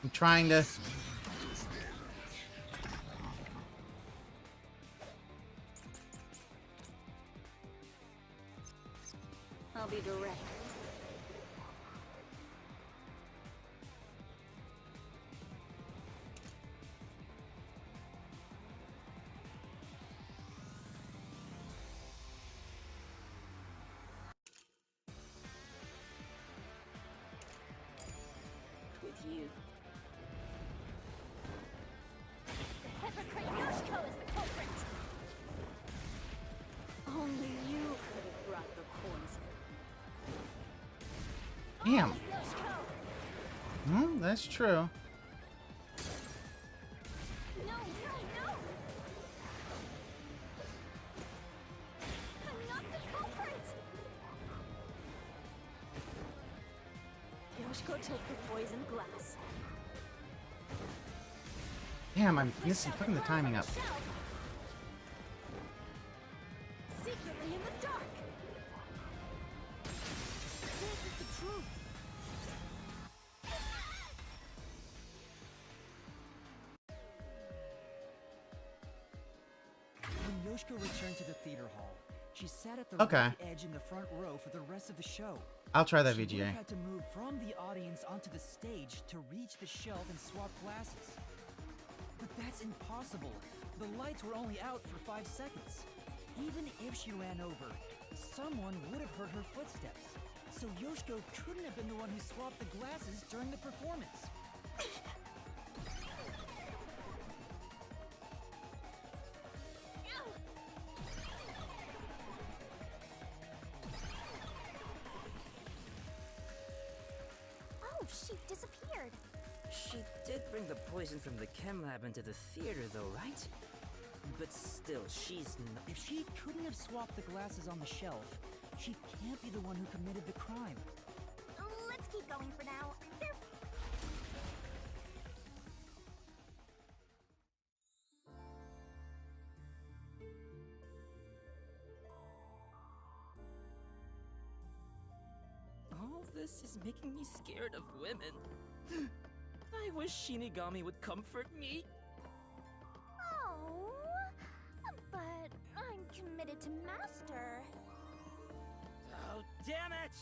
Speaker 13: I'm trying to...
Speaker 12: the director. With you. The hypocrite Yoshiko is the culprit. Only you could have brought the poison.
Speaker 13: Damn. That's true.
Speaker 12: No, no, no! I'm not the culprit! Yoshiko took the poison glass.
Speaker 13: Damn, I'm missing fucking the timing up.
Speaker 12: Secretly in the dark. This is the truth.
Speaker 4: When Yoshiko returned to the theater hall, she sat at the
Speaker 13: Okay.
Speaker 4: right edge in the front row for the rest of the show.
Speaker 13: I'll try that
Speaker 4: She would
Speaker 13: VGA.
Speaker 4: have had to move from the audience onto the stage to reach the shelf and swap glasses. But that's impossible. The lights were only out for 5 seconds. Even if she ran over, someone would have heard her footsteps. So Yoshiko couldn't have been the one who swapped the glasses during the performance.
Speaker 12: Oh, she disappeared.
Speaker 15: She did bring the poison from the chem lab into the theater, though, right? But still, she's not.
Speaker 4: If she couldn't have swapped the glasses on the shelf, she can't be the one who committed the crime.
Speaker 12: Let's keep going for now. They're...
Speaker 15: All this is making me scared of women. I wish Shinigami would comfort me.
Speaker 12: Oh, but I'm committed to Master.
Speaker 15: Oh, damn it!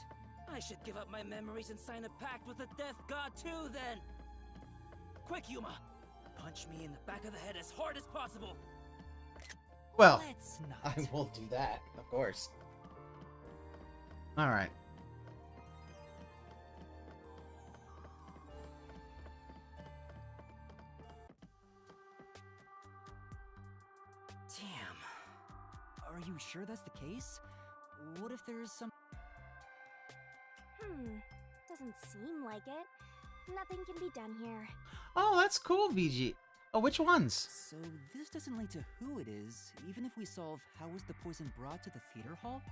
Speaker 15: I should give up my memories and sign a pact with the Death God too, then! Quick, Yuma! Punch me in the back of the head as hard as possible!
Speaker 13: Well,
Speaker 4: Let's not.
Speaker 13: I will do that, of course. All right.
Speaker 4: Damn. Are you sure that's the case? What if there's some...
Speaker 12: Doesn't seem like it. Nothing can be done here.
Speaker 13: Oh, that's cool, VG. Oh, which ones?
Speaker 4: So this doesn't lead to who it is, even if we solve how was the poison brought to the theater hall?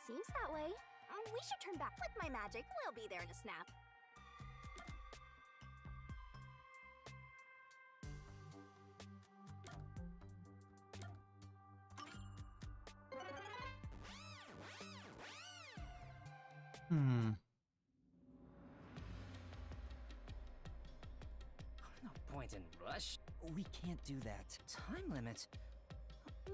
Speaker 12: Seems that way. We should turn back with my magic. We'll be there in a snap.
Speaker 15: No point in rush.
Speaker 4: We can't do that.
Speaker 15: Time limit?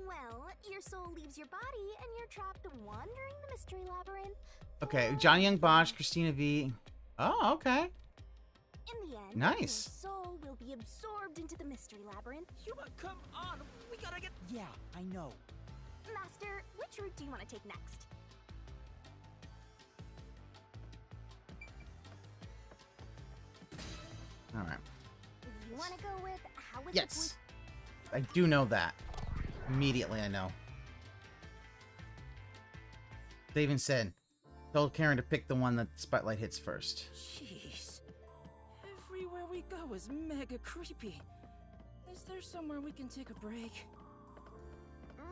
Speaker 12: Well, your soul leaves your body and you're trapped wandering the mystery labyrinth.
Speaker 13: Okay, Johnny Young Bosch, Christina V. Oh, okay.
Speaker 12: In the end,
Speaker 13: Nice.
Speaker 12: your soul will be absorbed into the mystery labyrinth.
Speaker 15: Yuma, come on! We gotta get...
Speaker 4: Yeah, I know.
Speaker 12: Master, which route do you want to take next?
Speaker 13: All right.
Speaker 12: You want to go with how was
Speaker 13: Yes. I do know that. Immediately, I know. They even said, told Karen to pick the one that the spotlight hits first.
Speaker 15: Jeez. Everywhere we go is mega creepy. Is there somewhere we can take a break?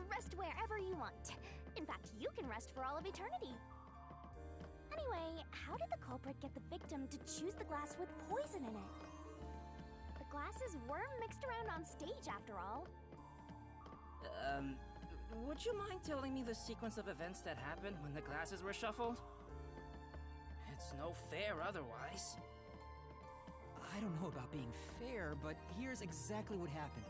Speaker 12: Rest wherever you want. In fact, you can rest for all of eternity. Anyway, how did the culprit get the victim to choose the glass with poison in it? The glasses were mixed around on stage, after all.
Speaker 15: Would you mind telling me the sequence of events that happened when the glasses were shuffled? It's no fair otherwise.
Speaker 4: I don't know about being fair, but here's exactly what happened.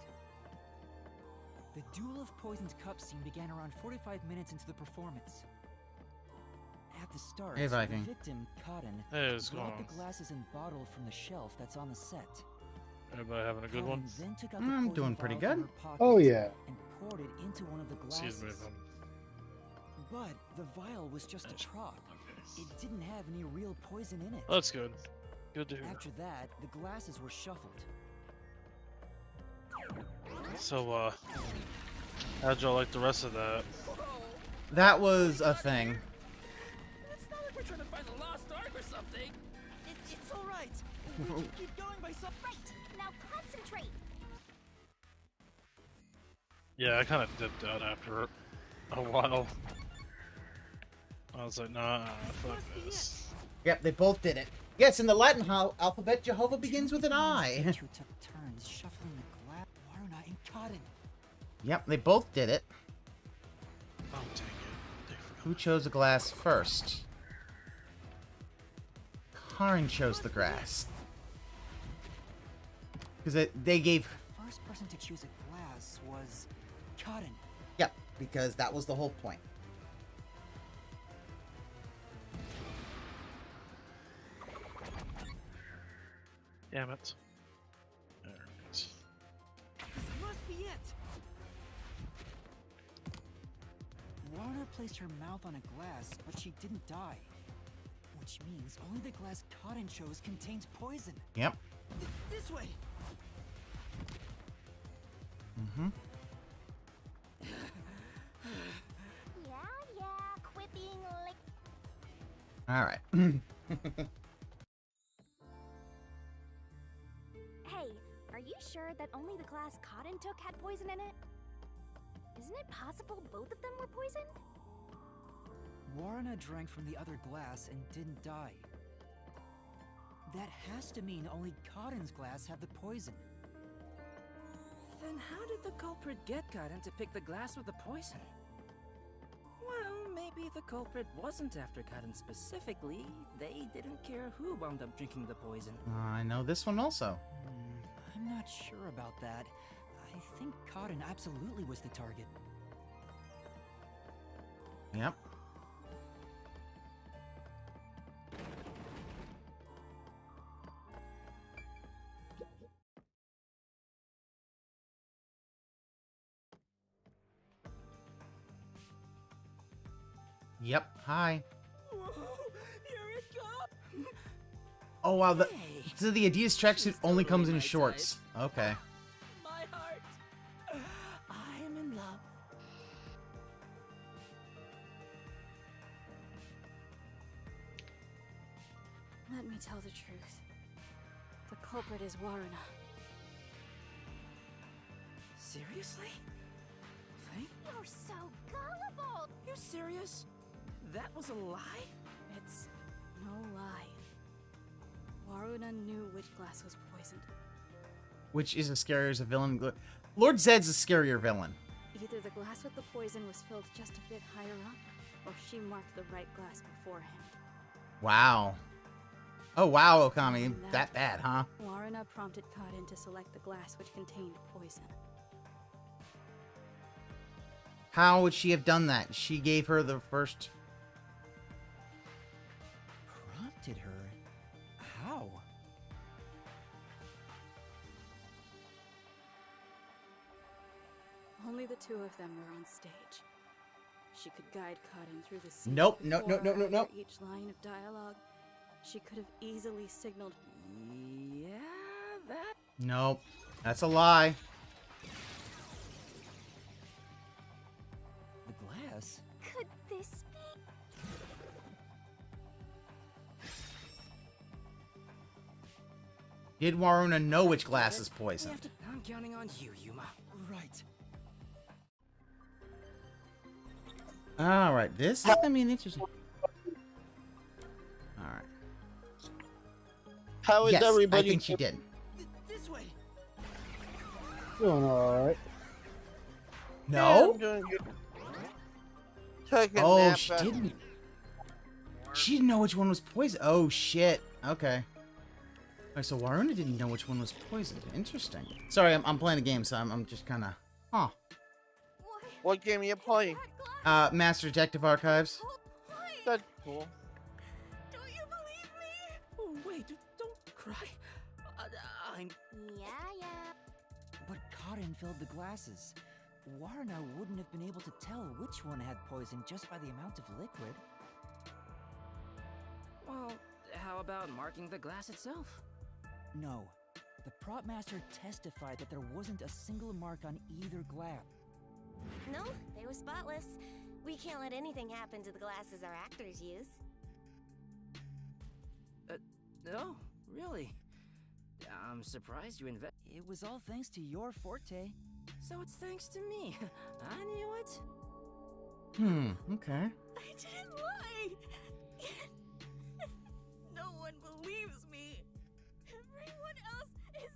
Speaker 4: The duel of poisoned cup scene began around 45 minutes into the performance. At the start,
Speaker 13: Hey, Viking.
Speaker 4: the victim, Cotton,
Speaker 5: Hey, what's going
Speaker 4: brought
Speaker 5: on?
Speaker 4: the glasses and bottle from the shelf that's on the set.
Speaker 5: Everybody having a good one?
Speaker 4: Cotton then took out the
Speaker 13: I'm
Speaker 4: poison
Speaker 13: doing pretty
Speaker 4: vial from
Speaker 13: good.
Speaker 4: her pocket
Speaker 2: Oh, yeah.
Speaker 4: And poured it into one of the glasses.
Speaker 5: Excuse me if I'm...
Speaker 4: But the vial was just a prop. It didn't have any real poison in it.
Speaker 5: That's good. Good to hear.
Speaker 4: After that, the glasses were shuffled.
Speaker 5: So, how'd y'all like the rest of that?
Speaker 13: That was a thing.
Speaker 15: It's not like we're trying to find a lost ark or something. It's all right. We can keep going by some.
Speaker 12: Right. Now concentrate.
Speaker 5: Yeah, I kind of dipped out after a while. I was like, nah, fuck this.
Speaker 13: Yep, they both did it. Yes, in the Latin alphabet, Jehovah begins with an I.
Speaker 4: Who took turns shuffling the glass? Waruna and Cotton.
Speaker 13: Yep, they both did it.
Speaker 5: Oh, dang it.
Speaker 13: Who chose a glass first? Karin chose the grass. Because they gave...
Speaker 4: First person to choose a glass was Cotton.
Speaker 13: Yep, because that was the whole point.
Speaker 5: Damn it. Alright.
Speaker 15: This must be it.
Speaker 4: Warner placed her mouth on a glass, but she didn't die. Which means only the glass Cotton chose contains poison.
Speaker 13: Yep.
Speaker 15: This way.
Speaker 13: Mm-hmm.
Speaker 12: Yeah, quit being like.
Speaker 13: Alright.
Speaker 12: Hey, are you sure that only the glass Cotton took had poison in it? Isn't it possible both of them were poisoned?
Speaker 4: Warner drank from the other glass and didn't die. That has to mean only Cotton's glass had the poison.
Speaker 15: Then how did the culprit get Cotton to pick the glass with the poison? Well, maybe the culprit wasn't after Cotton specifically. They didn't care who wound up drinking the poison.
Speaker 13: I know this one also.
Speaker 4: I'm not sure about that. I think Cotton absolutely was the target.
Speaker 13: Yep. Yep. Hi.
Speaker 15: Whoa, here it comes.
Speaker 13: Oh wow. So the Adidas tracksuit only comes in shorts. Okay.
Speaker 15: My heart. I am in love.
Speaker 12: Let me tell the truth. The culprit is Waruna.
Speaker 15: Seriously? Think?
Speaker 12: You're so gullible!
Speaker 15: You serious? That was a lie?
Speaker 12: It's no lie. Waruna knew which glass was poisoned.
Speaker 13: Which is as scary as a villain? Lord Zed's a scarier villain.
Speaker 12: Either the glass with the poison was filled just a bit higher up, or she marked the right glass beforehand.
Speaker 13: Wow. Oh wow, Okami. That bad, huh?
Speaker 12: Waruna prompted Cotton to select the glass which contained poison.
Speaker 13: How would she have done that? She gave her the first...
Speaker 4: Prompted her? How?
Speaker 12: Only the two of them were on stage. She could guide Cotton through the scene.
Speaker 13: Nope, no.
Speaker 12: After each line of dialogue, she could have easily signaled.
Speaker 15: Yeah, that.
Speaker 13: Nope. That's a lie.
Speaker 4: The glass?
Speaker 12: Could this be?
Speaker 13: Did Waruna know which glass is poisoned?
Speaker 15: I'm counting on you, Yuma.
Speaker 4: Right.
Speaker 13: Alright, this is gonna be an interesting... Alright.
Speaker 14: How is
Speaker 13: yes,
Speaker 14: everybody?
Speaker 13: I think she did.
Speaker 15: This way.
Speaker 2: Doing alright.
Speaker 13: No? Oh, she
Speaker 14: after.
Speaker 13: didn't. She didn't know which one was poisoned. Oh, shit. Okay. Alright, so Waruna didn't know which one was poisoned. Interesting. Sorry, I'm playing a game, so I'm just kind of... Huh.
Speaker 14: What game are you playing?
Speaker 13: Master Detective Archives.
Speaker 14: That's cool.
Speaker 4: cry? I'm...
Speaker 12: Yeah.
Speaker 4: But Cotton filled the glasses. Warna wouldn't have been able to tell which one had poison just by the amount of liquid.
Speaker 15: Well, how about marking the glass itself?
Speaker 4: No. The prop master testified that there wasn't a single mark on either glass.
Speaker 12: No, they were spotless. We can't let anything happen to the glasses our actors use.
Speaker 15: No, really? I'm surprised you
Speaker 4: It was all thanks to your forte.
Speaker 15: So it's thanks to me. I knew it.
Speaker 13: Okay.
Speaker 12: I didn't lie! No one believes me! Everyone else is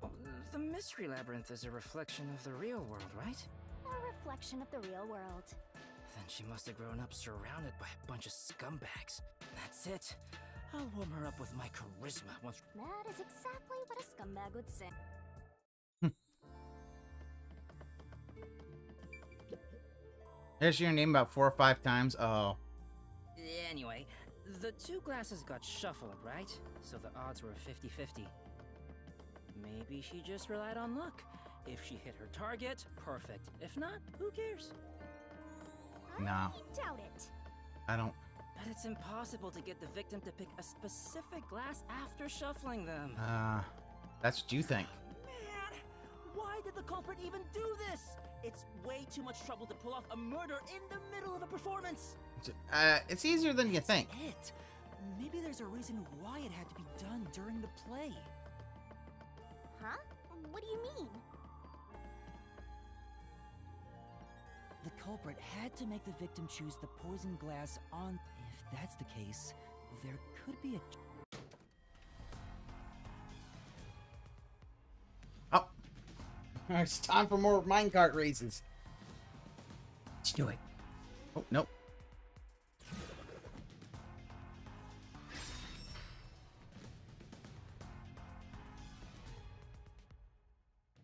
Speaker 12: lying!
Speaker 15: The Mystery Labyrinth is a reflection of the real world, right?
Speaker 12: A reflection of the real world.
Speaker 15: Then she must have grown up surrounded by a bunch of scumbags. That's it. I'll warm her up with my charisma once.
Speaker 12: That is exactly what a scumbag would say.
Speaker 13: There's your name about 4 or 5 times. Oh.
Speaker 15: Anyway, the two glasses got shuffled, right? So the odds were 50-50. Maybe she just relied on luck. If she hit her target, perfect. If not, who cares?
Speaker 13: No.
Speaker 12: I doubt it.
Speaker 13: I don't.
Speaker 15: But it's impossible to get the victim to pick a specific glass after shuffling them.
Speaker 13: That's what you think.
Speaker 15: Man, why did the culprit even do this? It's way too much trouble to pull off a murder in the middle of a performance.
Speaker 13: It's easier than you think.
Speaker 4: It. Maybe there's a reason why it had to be done during the play.
Speaker 12: Huh? What do you mean?
Speaker 4: The culprit had to make the victim choose the poison glass on... If that's the case, there could be a...
Speaker 13: Oh. It's time for more minecart races. Let's do it. Oh, nope.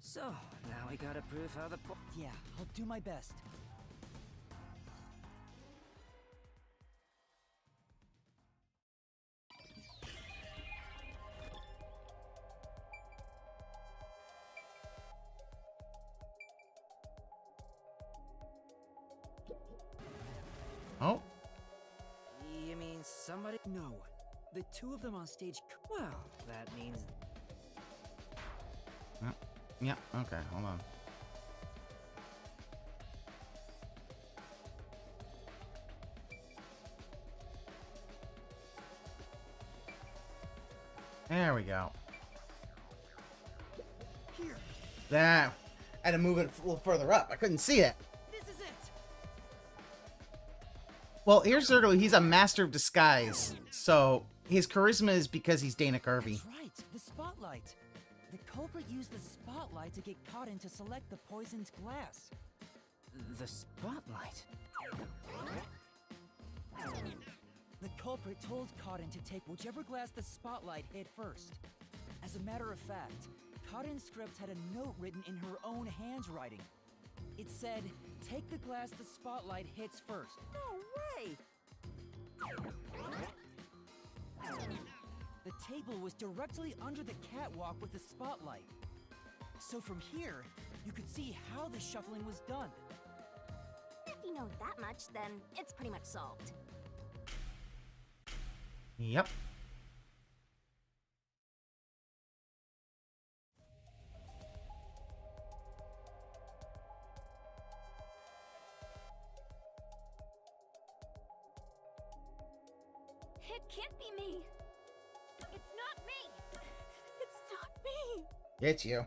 Speaker 15: So, now we gotta prove how the...
Speaker 4: Yeah, I'll do my best.
Speaker 13: Oh.
Speaker 15: You mean somebody?
Speaker 4: No. The two of them on stage...
Speaker 15: Well, that means...
Speaker 13: Yeah, okay, hold on. There we go.
Speaker 4: Here.
Speaker 13: That. I had to move it a little further up. I couldn't see it.
Speaker 4: This is it.
Speaker 13: Well, here's Zerglu. He's a master of disguise. So his charisma is because he's Dana Kirby.
Speaker 4: That's right. The spotlight. The culprit used the spotlight to get Cotton to select the poisoned glass.
Speaker 15: The spotlight?
Speaker 4: The culprit told Cotton to take whichever glass the spotlight hit first. As a matter of fact, Cotton's script had a note written in her own handwriting. It said, take the glass the spotlight hits first.
Speaker 15: No way!
Speaker 4: The table was directly under the catwalk with the spotlight. So from here, you could see how the shuffling was done.
Speaker 12: If you know that much, then it's pretty much solved.
Speaker 13: Yep.
Speaker 12: It can't be me. It's not me. It's not me.
Speaker 13: It's you.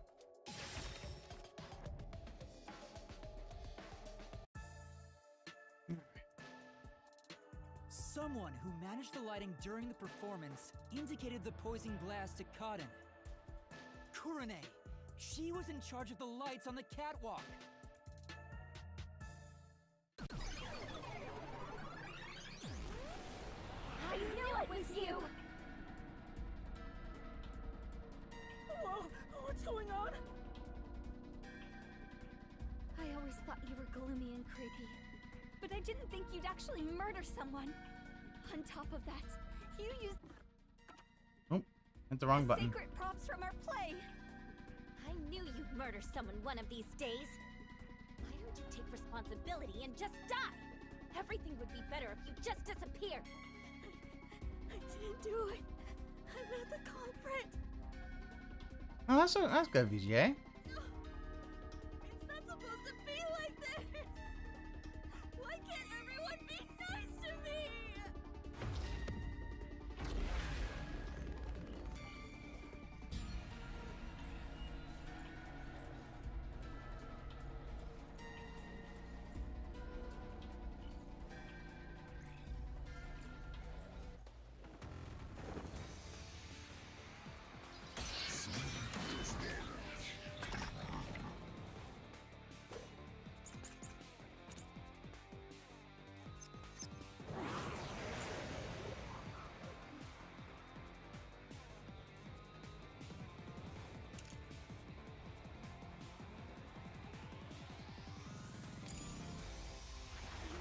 Speaker 4: Someone who managed the lighting during the performance indicated the poison glass to Cotton. Kurane. She was in charge of the lights on the catwalk.
Speaker 12: I knew it was you.
Speaker 15: Whoa, what's going on?
Speaker 12: I always thought you were gloomy and creepy, but I didn't think you'd actually murder someone. On top of that, you used
Speaker 13: Oh, hit the wrong button.
Speaker 12: secret props from our play. I knew you'd murder someone one of these days. Why don't you take responsibility and just die? Everything would be better if you just disappeared. I didn't do it. I'm not the culprit.
Speaker 13: Oh, that's good, VGA.
Speaker 12: It's not supposed to be like this. Why can't everyone be nice to me?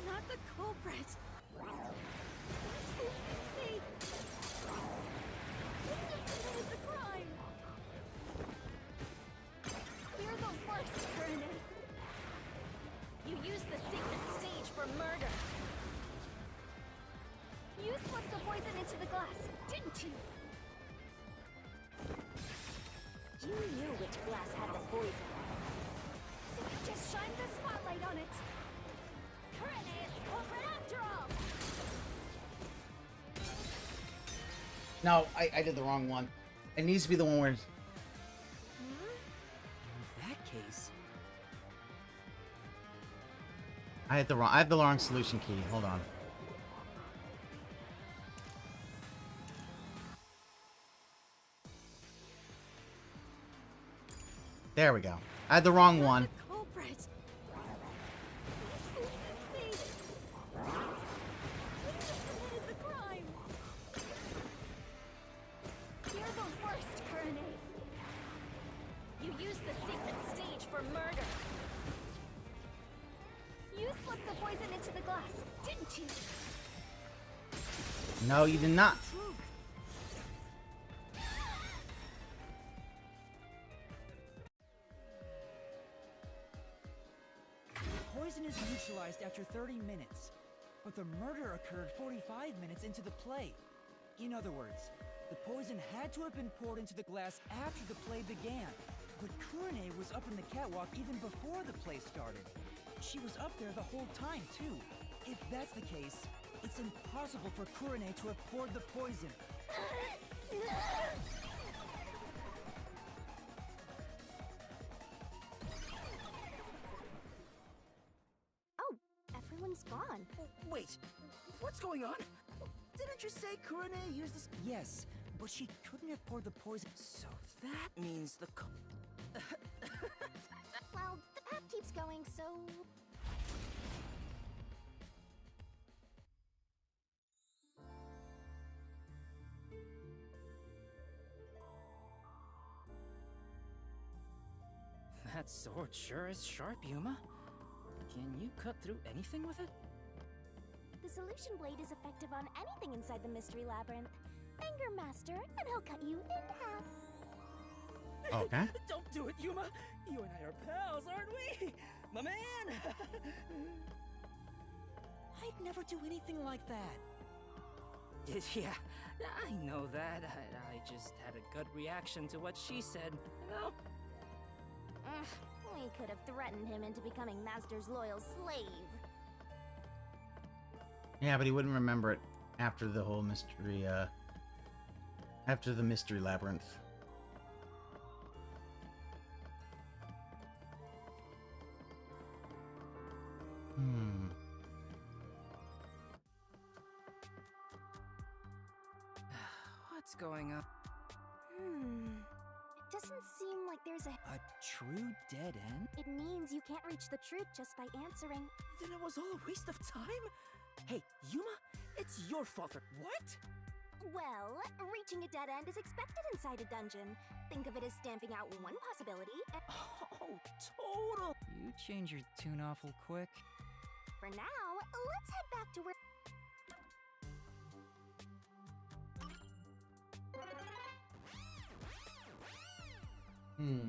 Speaker 12: Not the culprit. He committed the crime. You're the worst, Kurene. You used the secret stage for murder. You slipped the poison into the glass, didn't you? You knew which glass had the poison. So you just shined the spotlight on it. Kurene is the culprit after all!
Speaker 13: No, I did the wrong one. It needs to be the one where.
Speaker 4: In that case,
Speaker 13: I had the wrong solution key. Hold on. There we go. I had the wrong one.
Speaker 12: Culprit! The crime! You're the worst, Kurene. You used the secret stage for murder. You slipped the poison into the glass, didn't you?
Speaker 13: No, you did not.
Speaker 4: poison is neutralized after 30 minutes, but the murder occurred 45 minutes into the play. In other words, the poison had to have been poured into the glass after the play began, but Kurene was up in the catwalk even before the play started. She was up there the whole time, too. If that's the case, it's impossible for Kurene to have poured the poison.
Speaker 12: Oh, everyone's gone.
Speaker 15: Wait, what's going on? Didn't you say Kurene used this?
Speaker 4: Yes, but she couldn't have poured the poison.
Speaker 15: So that means the
Speaker 12: Well, the path keeps going, so...
Speaker 15: That sword sure is sharp, Yuma. Can you cut through anything with it?
Speaker 12: The solution blade is effective on anything inside the mystery labyrinth. Anger Master, and he'll cut you in half.
Speaker 13: Okay.
Speaker 15: Don't do it, Yuma! You and I are pals, aren't we? My man!
Speaker 4: I'd never do anything like that.
Speaker 15: Yeah, I know that. I just had a gut reaction to what she said, you know?
Speaker 12: We could have threatened him into becoming Master's loyal slave.
Speaker 13: Yeah, but he wouldn't remember it after the whole mystery, after the mystery labyrinth.
Speaker 15: What's going on?
Speaker 12: It doesn't seem like there's a
Speaker 4: true dead end?
Speaker 12: It means you can't reach the truth just by answering.
Speaker 15: Then it was all a waste of time? Hey, Yuma, it's your fault. What?
Speaker 12: Well, reaching a dead end is expected inside a dungeon. Think of it as stamping out one possibility.
Speaker 15: Oh, total!
Speaker 4: You change your tune awful quick.
Speaker 12: For now, let's head back to where... Alright,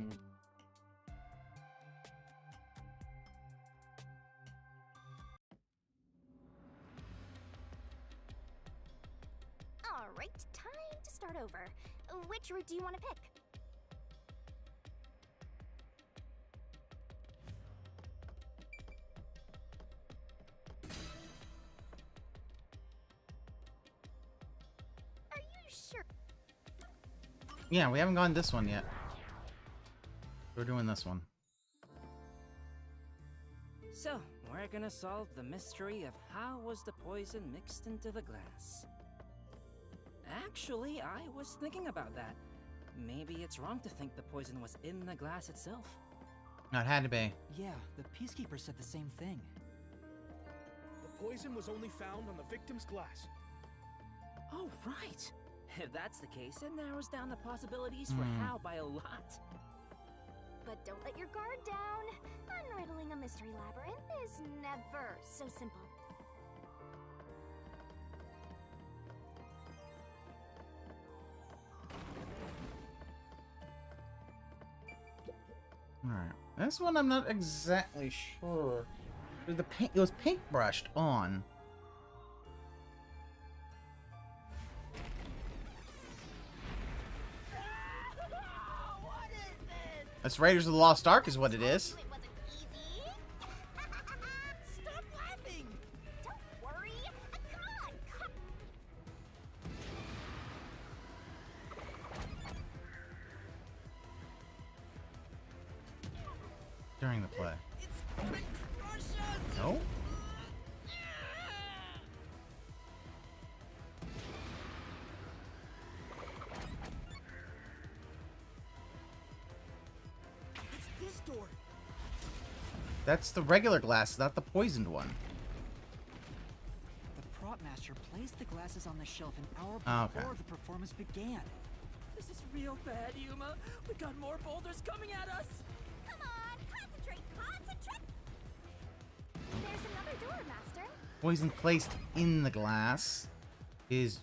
Speaker 12: time to start over. Which route do you want to pick? Are you sure?
Speaker 13: Yeah, we haven't gone this one yet. We're doing this one.
Speaker 15: So, we're gonna solve the mystery of how was the poison mixed into the glass. Actually, I was thinking about that. Maybe it's wrong to think the poison was in the glass itself.
Speaker 13: No, it had to be.
Speaker 4: Yeah, the Peacekeeper said the same thing.
Speaker 7: The poison was only found on the victim's glass.
Speaker 15: Oh, right. If that's the case, it narrows down the possibilities for how by a lot.
Speaker 12: But don't let your guard down. Unriddling a mystery labyrinth is never so simple.
Speaker 13: Alright. This one I'm not exactly sure. The paint, it was paint brushed on. That's Raiders of the Lost Ark is what it is.
Speaker 12: Stop laughing! Don't worry. Come on, come.
Speaker 13: During the play. No?
Speaker 7: This door.
Speaker 13: That's the regular glass, not the poisoned one.
Speaker 4: The prop master placed the glasses on the shelf an hour before the performance began.
Speaker 15: This is real bad, Yuma. We got more boulders coming at us.
Speaker 12: Come on, concentrate, concentrate. There's another door, Master.
Speaker 13: Poison placed in the glass is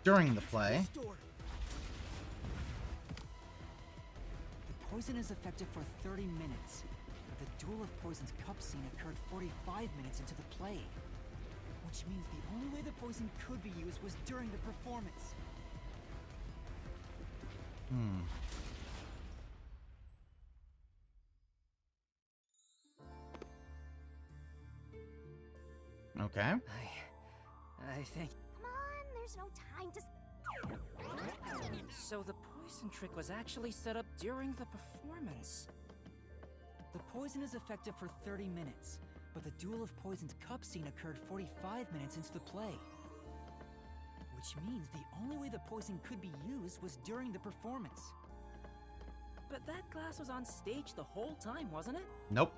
Speaker 13: during the play.
Speaker 4: The poison is effective for 30 minutes, but the Duel of Poison's cup scene occurred 45 minutes into the play, which means the only way the poison could be used was during the performance.
Speaker 13: Okay.
Speaker 15: I think.
Speaker 12: Come on, there's no time to.
Speaker 15: So the poison trick was actually set up during the performance.
Speaker 4: The poison is effective for 30 minutes, but the Duel of Poison's cup scene occurred 45 minutes into the play. Which means the only way the poison could be used was during the performance.
Speaker 15: But that glass was on stage the whole time, wasn't it?
Speaker 13: Nope.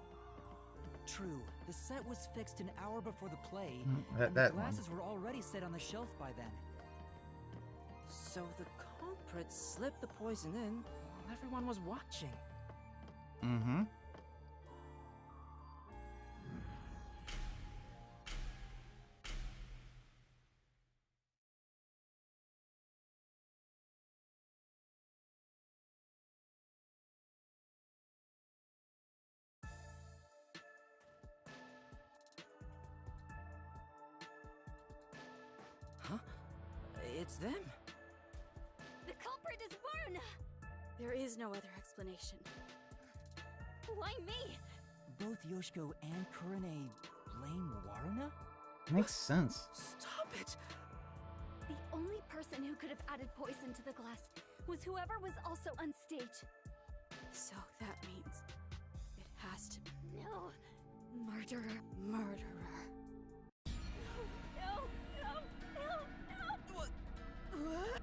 Speaker 4: True. The set was fixed an hour before the play,
Speaker 13: that
Speaker 4: and the
Speaker 13: one.
Speaker 4: glasses were already set on the shelf by then.
Speaker 15: So the culprit slipped the poison in while everyone was watching.
Speaker 13: Mm-hmm.
Speaker 15: Huh? It's them.
Speaker 12: The culprit is Waruna! There is no other explanation. Why me?
Speaker 4: Both Yoshiko and Kurane blame Waruna?
Speaker 13: Makes sense.
Speaker 15: Stop it!
Speaker 12: The only person who could have added poison to the glass was whoever was also on stage. So that means it has to be. No. Murderer. Murderer. No, no, no, no! What? What?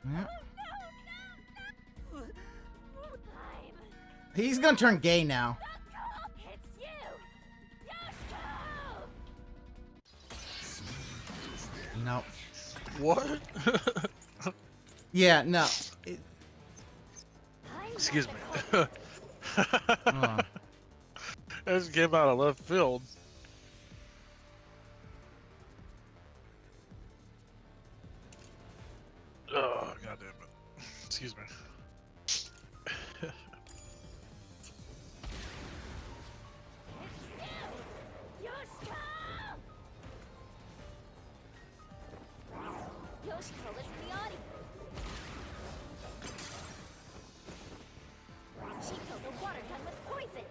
Speaker 13: Yeah.
Speaker 12: No!
Speaker 13: He's gonna turn gay now.
Speaker 12: It's you! Yoshiko!
Speaker 13: No.
Speaker 5: What?
Speaker 13: Yeah, no.
Speaker 5: Excuse me. That just came out of left field. excuse me.
Speaker 12: Yoshiko, listen to the audience. She killed a water gun with poison.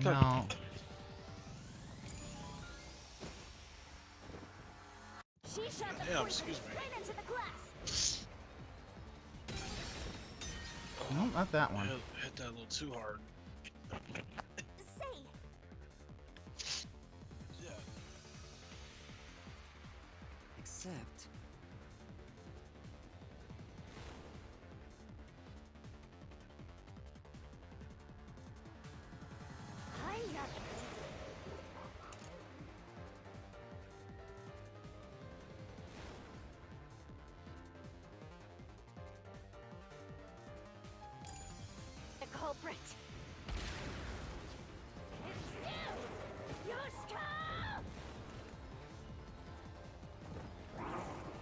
Speaker 13: No.
Speaker 12: She shot the
Speaker 5: Damn,
Speaker 12: poison
Speaker 5: excuse me.
Speaker 12: straight into the glass.
Speaker 13: No, not that one.
Speaker 5: Hit that a little too hard.
Speaker 12: Say,
Speaker 5: Yeah.
Speaker 4: Except...
Speaker 12: I'm not the culprit. It's you! Yoshiko!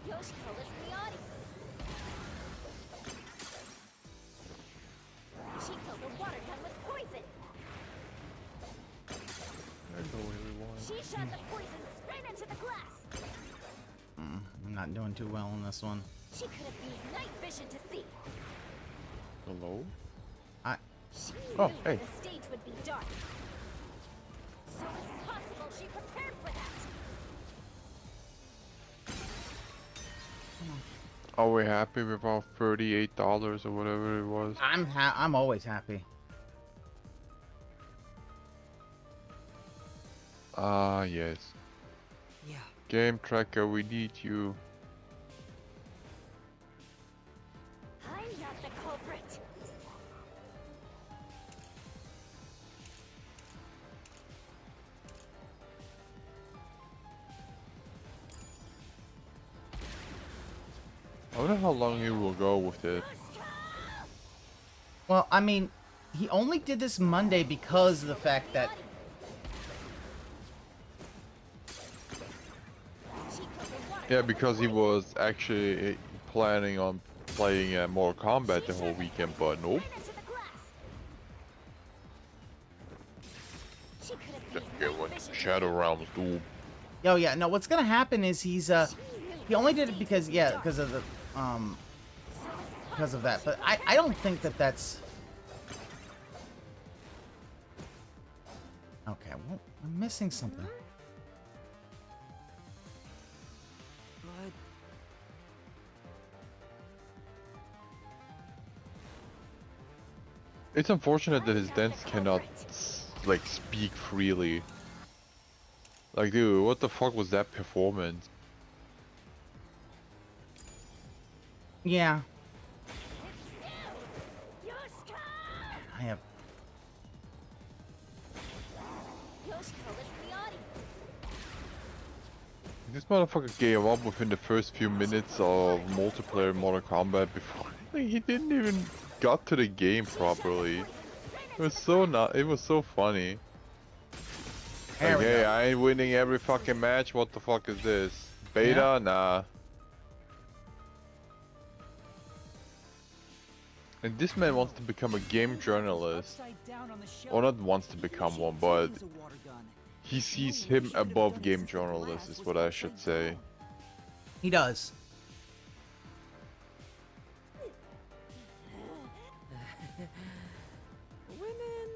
Speaker 12: Yoshiko, listen to the audience. She killed a water gun with poison. She shot the poison straight into the glass.
Speaker 13: I'm not doing too well on this one.
Speaker 12: She could have used night vision to see.
Speaker 8: Hello?
Speaker 12: She
Speaker 8: Oh,
Speaker 12: knew
Speaker 8: hey.
Speaker 12: the stage would be dark. So it's possible she prepared for that.
Speaker 8: Are we happy with our $38 or whatever it was?
Speaker 13: I'm always happy.
Speaker 8: Ah, yes.
Speaker 4: Yeah.
Speaker 8: Game tracker, we need you.
Speaker 12: I'm not the culprit.
Speaker 8: I wonder how long he will go with it.
Speaker 13: Well, I mean, he only did this Monday because of the fact that...
Speaker 8: Yeah, because he was actually planning on playing Mortal Kombat the whole weekend, but nope. Just get what Shadow Realms do.
Speaker 13: Oh yeah, no, what's gonna happen is he only did it because, yeah, because of the, because of that, but I don't think that that's... Okay, well, I'm missing something.
Speaker 4: But...
Speaker 8: It's unfortunate that his dance cannot, like, speak freely. Like, dude, what the fuck was that performance?
Speaker 13: Yeah. I have...
Speaker 8: This motherfucker gave up within the first few minutes of multiplayer Mortal Kombat before like, he didn't even got to the game properly. It was so it was so funny. Like, hey, I ain't winning every fucking match, what the fuck is this? Beta? Yeah. Nah. And this man wants to become a game journalist. Or not wants to become one, but he sees him above game journalist is what I should say.
Speaker 13: He does.
Speaker 12: Women.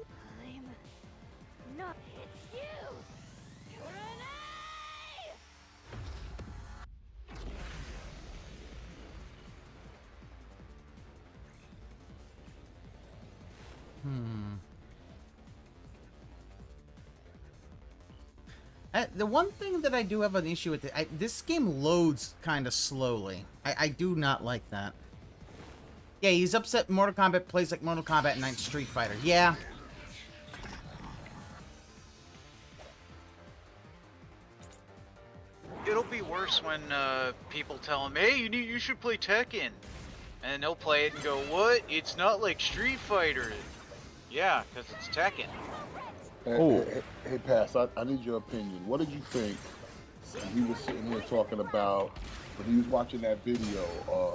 Speaker 12: I'm not. It's you. Renee.
Speaker 13: The one thing that I do have an issue with it, this game loads kind of slowly. I do not like that. Yeah, he's upset Mortal Kombat plays like Mortal Kombat and not Street Fighter. Yeah.
Speaker 16: it'll be worse when people tell him, "Hey, you should play Tekken," and they'll play it and go, "What? It's not like Street Fighter." Yeah, because it's Tekken.
Speaker 10: Hey, Pass, I need your opinion. What did you think when he was sitting here talking about, when he was watching that video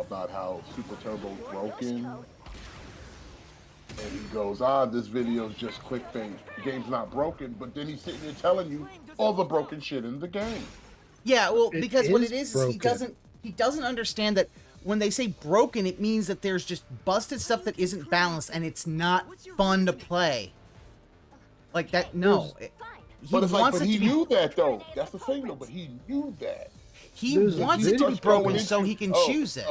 Speaker 10: about how Super Turbo's broken? And he goes, this video's just clickbait. The game's not broken, but then he's sitting there telling you all the broken shit in the game.
Speaker 13: Yeah, well, because what it is he doesn't understand that when they say broken, it means that there's just busted stuff that isn't balanced and it's not fun to play. Like that, no.
Speaker 10: But he knew that though. That's the thing though. But he knew that.
Speaker 13: He wants it to be broken so he can choose it.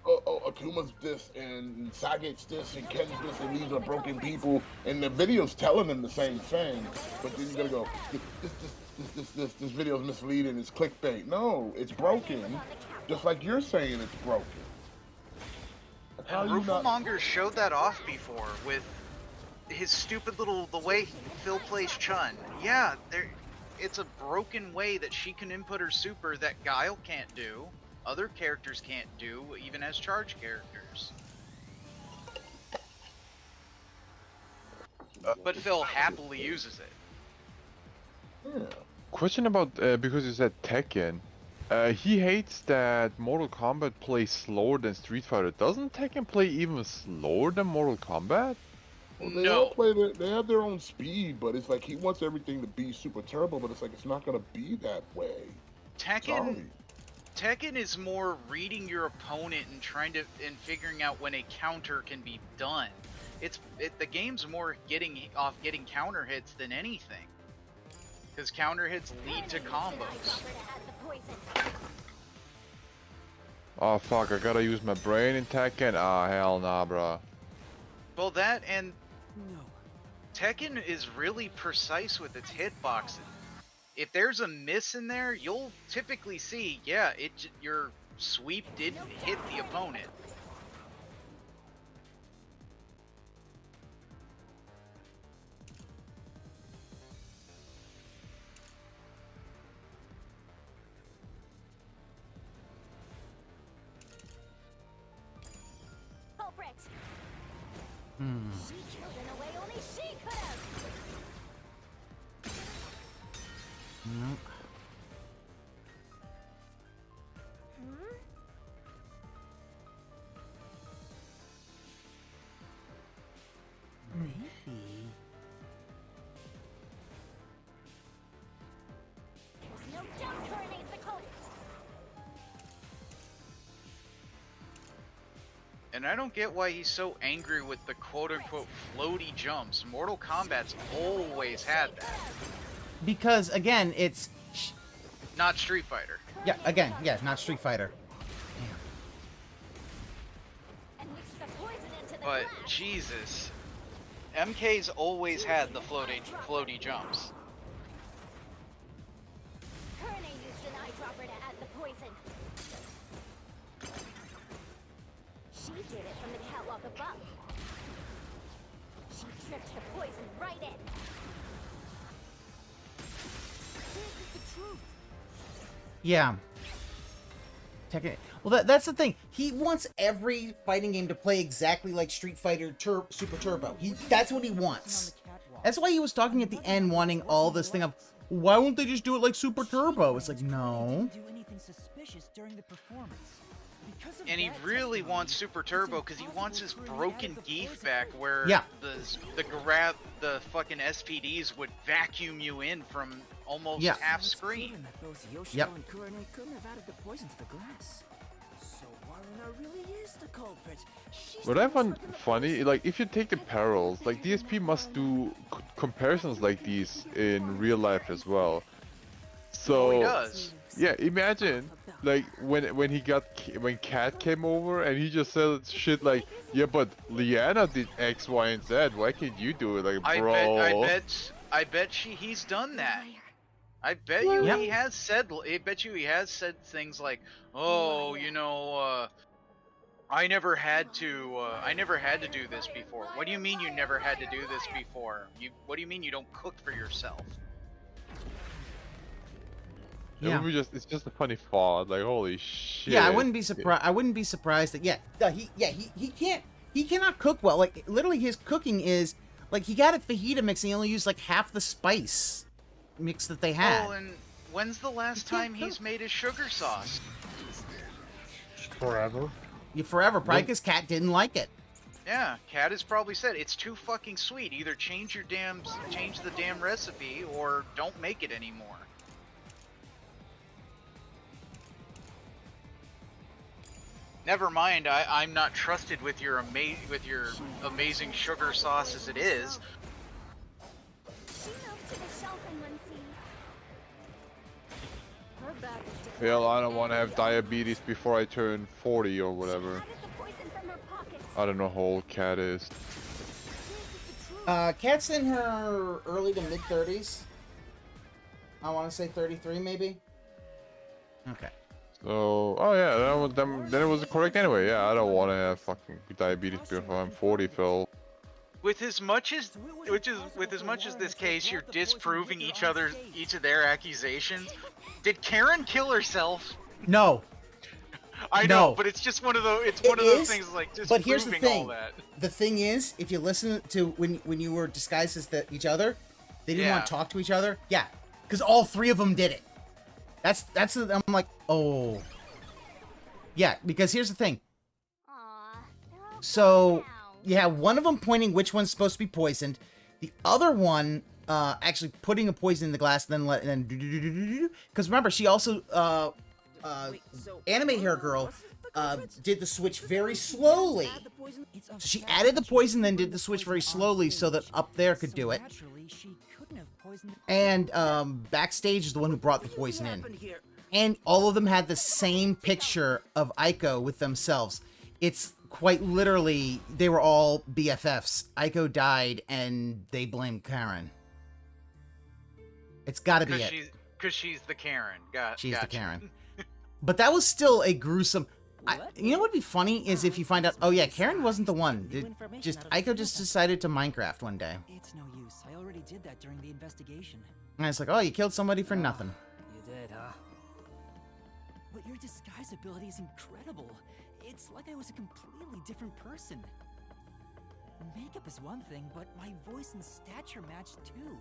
Speaker 10: Akuma's this and Saget's this and Ken's this and these are broken people, and the video's telling them the same thing. But then you're gonna go, this video's misleading. It's clickbait. No, it's broken. Just like you're saying, it's broken.
Speaker 16: And Rooflemonger showed that off before with his stupid little, the way Phil plays Chun. Yeah, it's a broken way that she can input her super that Guile can't do, other characters can't do, even as charge characters. But Phil happily uses it.
Speaker 8: Yeah. Question about, because you said Tekken. He hates that Mortal Kombat plays slower than Street Fighter. Doesn't Tekken play even slower than Mortal Kombat?
Speaker 10: Well, they all play they have their own speed, but it's like he wants everything to be super turbo, but it's like it's not gonna be that way.
Speaker 16: Tekken is more reading your opponent and and figuring out when a counter can be done. The game's more getting counter hits than anything, because counter hits lead to combos.
Speaker 8: Oh fuck! I gotta use my brain in Tekken. Ah, hell nah, bruh.
Speaker 16: Well, that and Tekken is really precise with its hitboxing. If there's a miss in there, you'll typically see, yeah, your sweep didn't hit the opponent.
Speaker 12: She killed in a way only she could have.
Speaker 13: Maybe.
Speaker 12: There's no doubt Coronate's the culprit.
Speaker 16: And I don't get why he's so angry with the quote-unquote floaty jumps. Mortal Kombat's always had that.
Speaker 13: Because, again, it's...
Speaker 16: Not Street Fighter.
Speaker 13: Yeah, again, yeah, not Street Fighter.
Speaker 16: But, Jesus. MK's always had the floaty jumps.
Speaker 12: Kurne used an eyedropper to add the poison. She did it from the catwalk above. She tripped the poison right in. This is the truth.
Speaker 13: Yeah. Tekken. Well, that's the thing. He wants every fighting game to play exactly like Street Fighter Super Turbo. That's what he wants. That's why he was talking at the end, wanting all this thing of, why won't they just do it like Super Turbo? It's like, no.
Speaker 4: Do anything suspicious during the performance.
Speaker 16: And he really wants Super Turbo because he wants his broken Geef back, where the fucking SPDs would vacuum you in from almost half screen.
Speaker 4: Yep. And Kurne couldn't have added the poison to the glass. So Warner really is the culprit.
Speaker 8: What I find funny, like, if you take the parallels, like, DSP must do comparisons like these in real life as well. So,
Speaker 16: he does.
Speaker 8: Yeah, imagine, like, when Cat came over and he just said shit like, yeah, but Liana did X, Y, and Z. Why can't you do it? Like, bro.
Speaker 16: I bet he's done that. I bet you he has said. I bet you he has said things like, "Oh, you know, I never had to do this before." What do you mean you never had to do this before? What do you mean you don't cook for yourself?
Speaker 13: Yeah.
Speaker 8: It's just a funny thought. Like, holy shit.
Speaker 13: Yeah, I wouldn't be surprised. I wouldn't be surprised that he cannot cook well. Like literally, his cooking is like he got a fajita mix and he only used like half the spice mix that they had.
Speaker 16: Oh, and when's the last time he's made a sugar sauce?
Speaker 2: Forever.
Speaker 13: Yeah, forever. Probably because Cat didn't like it.
Speaker 16: Yeah, Cat has probably said it's too fucking sweet. Either change the damn recipe or don't make it anymore. Never mind, I'm not trusted with your amazing sugar sauce as it is.
Speaker 8: Well, I don't want to have diabetes before I turn 40 or whatever. I don't know how old Cat is.
Speaker 13: Cat's in her early to mid 30s. I want to say 33, maybe. Okay.
Speaker 8: So, oh yeah, then it was correct anyway. Yeah, I don't want to have fucking diabetes before I'm 40, Phil.
Speaker 16: With as much as this case, you're disproving each of their accusations. Did Karen kill herself?
Speaker 13: No.
Speaker 16: I know, but it's just one of those. It's one of those things like disproving
Speaker 13: but here's the thing.
Speaker 16: all that.
Speaker 13: The thing is, if you listen to when you were disguised as each other, they didn't want to talk to each other. Yeah, because all three of them did it. That's. I'm like, oh. Yeah, because here's the thing. So you have one of them pointing which one's supposed to be poisoned, the other one actually putting a poison in the glass, and then because remember she also anime hair girl did the switch very slowly. So she added the poison, then did the switch very slowly so that up there could do it. And backstage is the one who brought the poison in. And all of them had the same picture of Aiko with themselves. It's quite literally, they were all BFFs. Aiko died and they blame Karen. It's gotta be it.
Speaker 16: Because she's the Karen.
Speaker 13: She's the Karen. But that was still a gruesome... you know what would be funny is if you find out, oh yeah, Karen wasn't the one. Aiko just decided to Minecraft one day.
Speaker 4: It's no use. I already did that during the investigation.
Speaker 13: And it's like, oh, you killed somebody for nothing.
Speaker 4: You did, huh? But your disguise ability is incredible. It's like I was a completely different person. Makeup is one thing, but my voice and stature match too.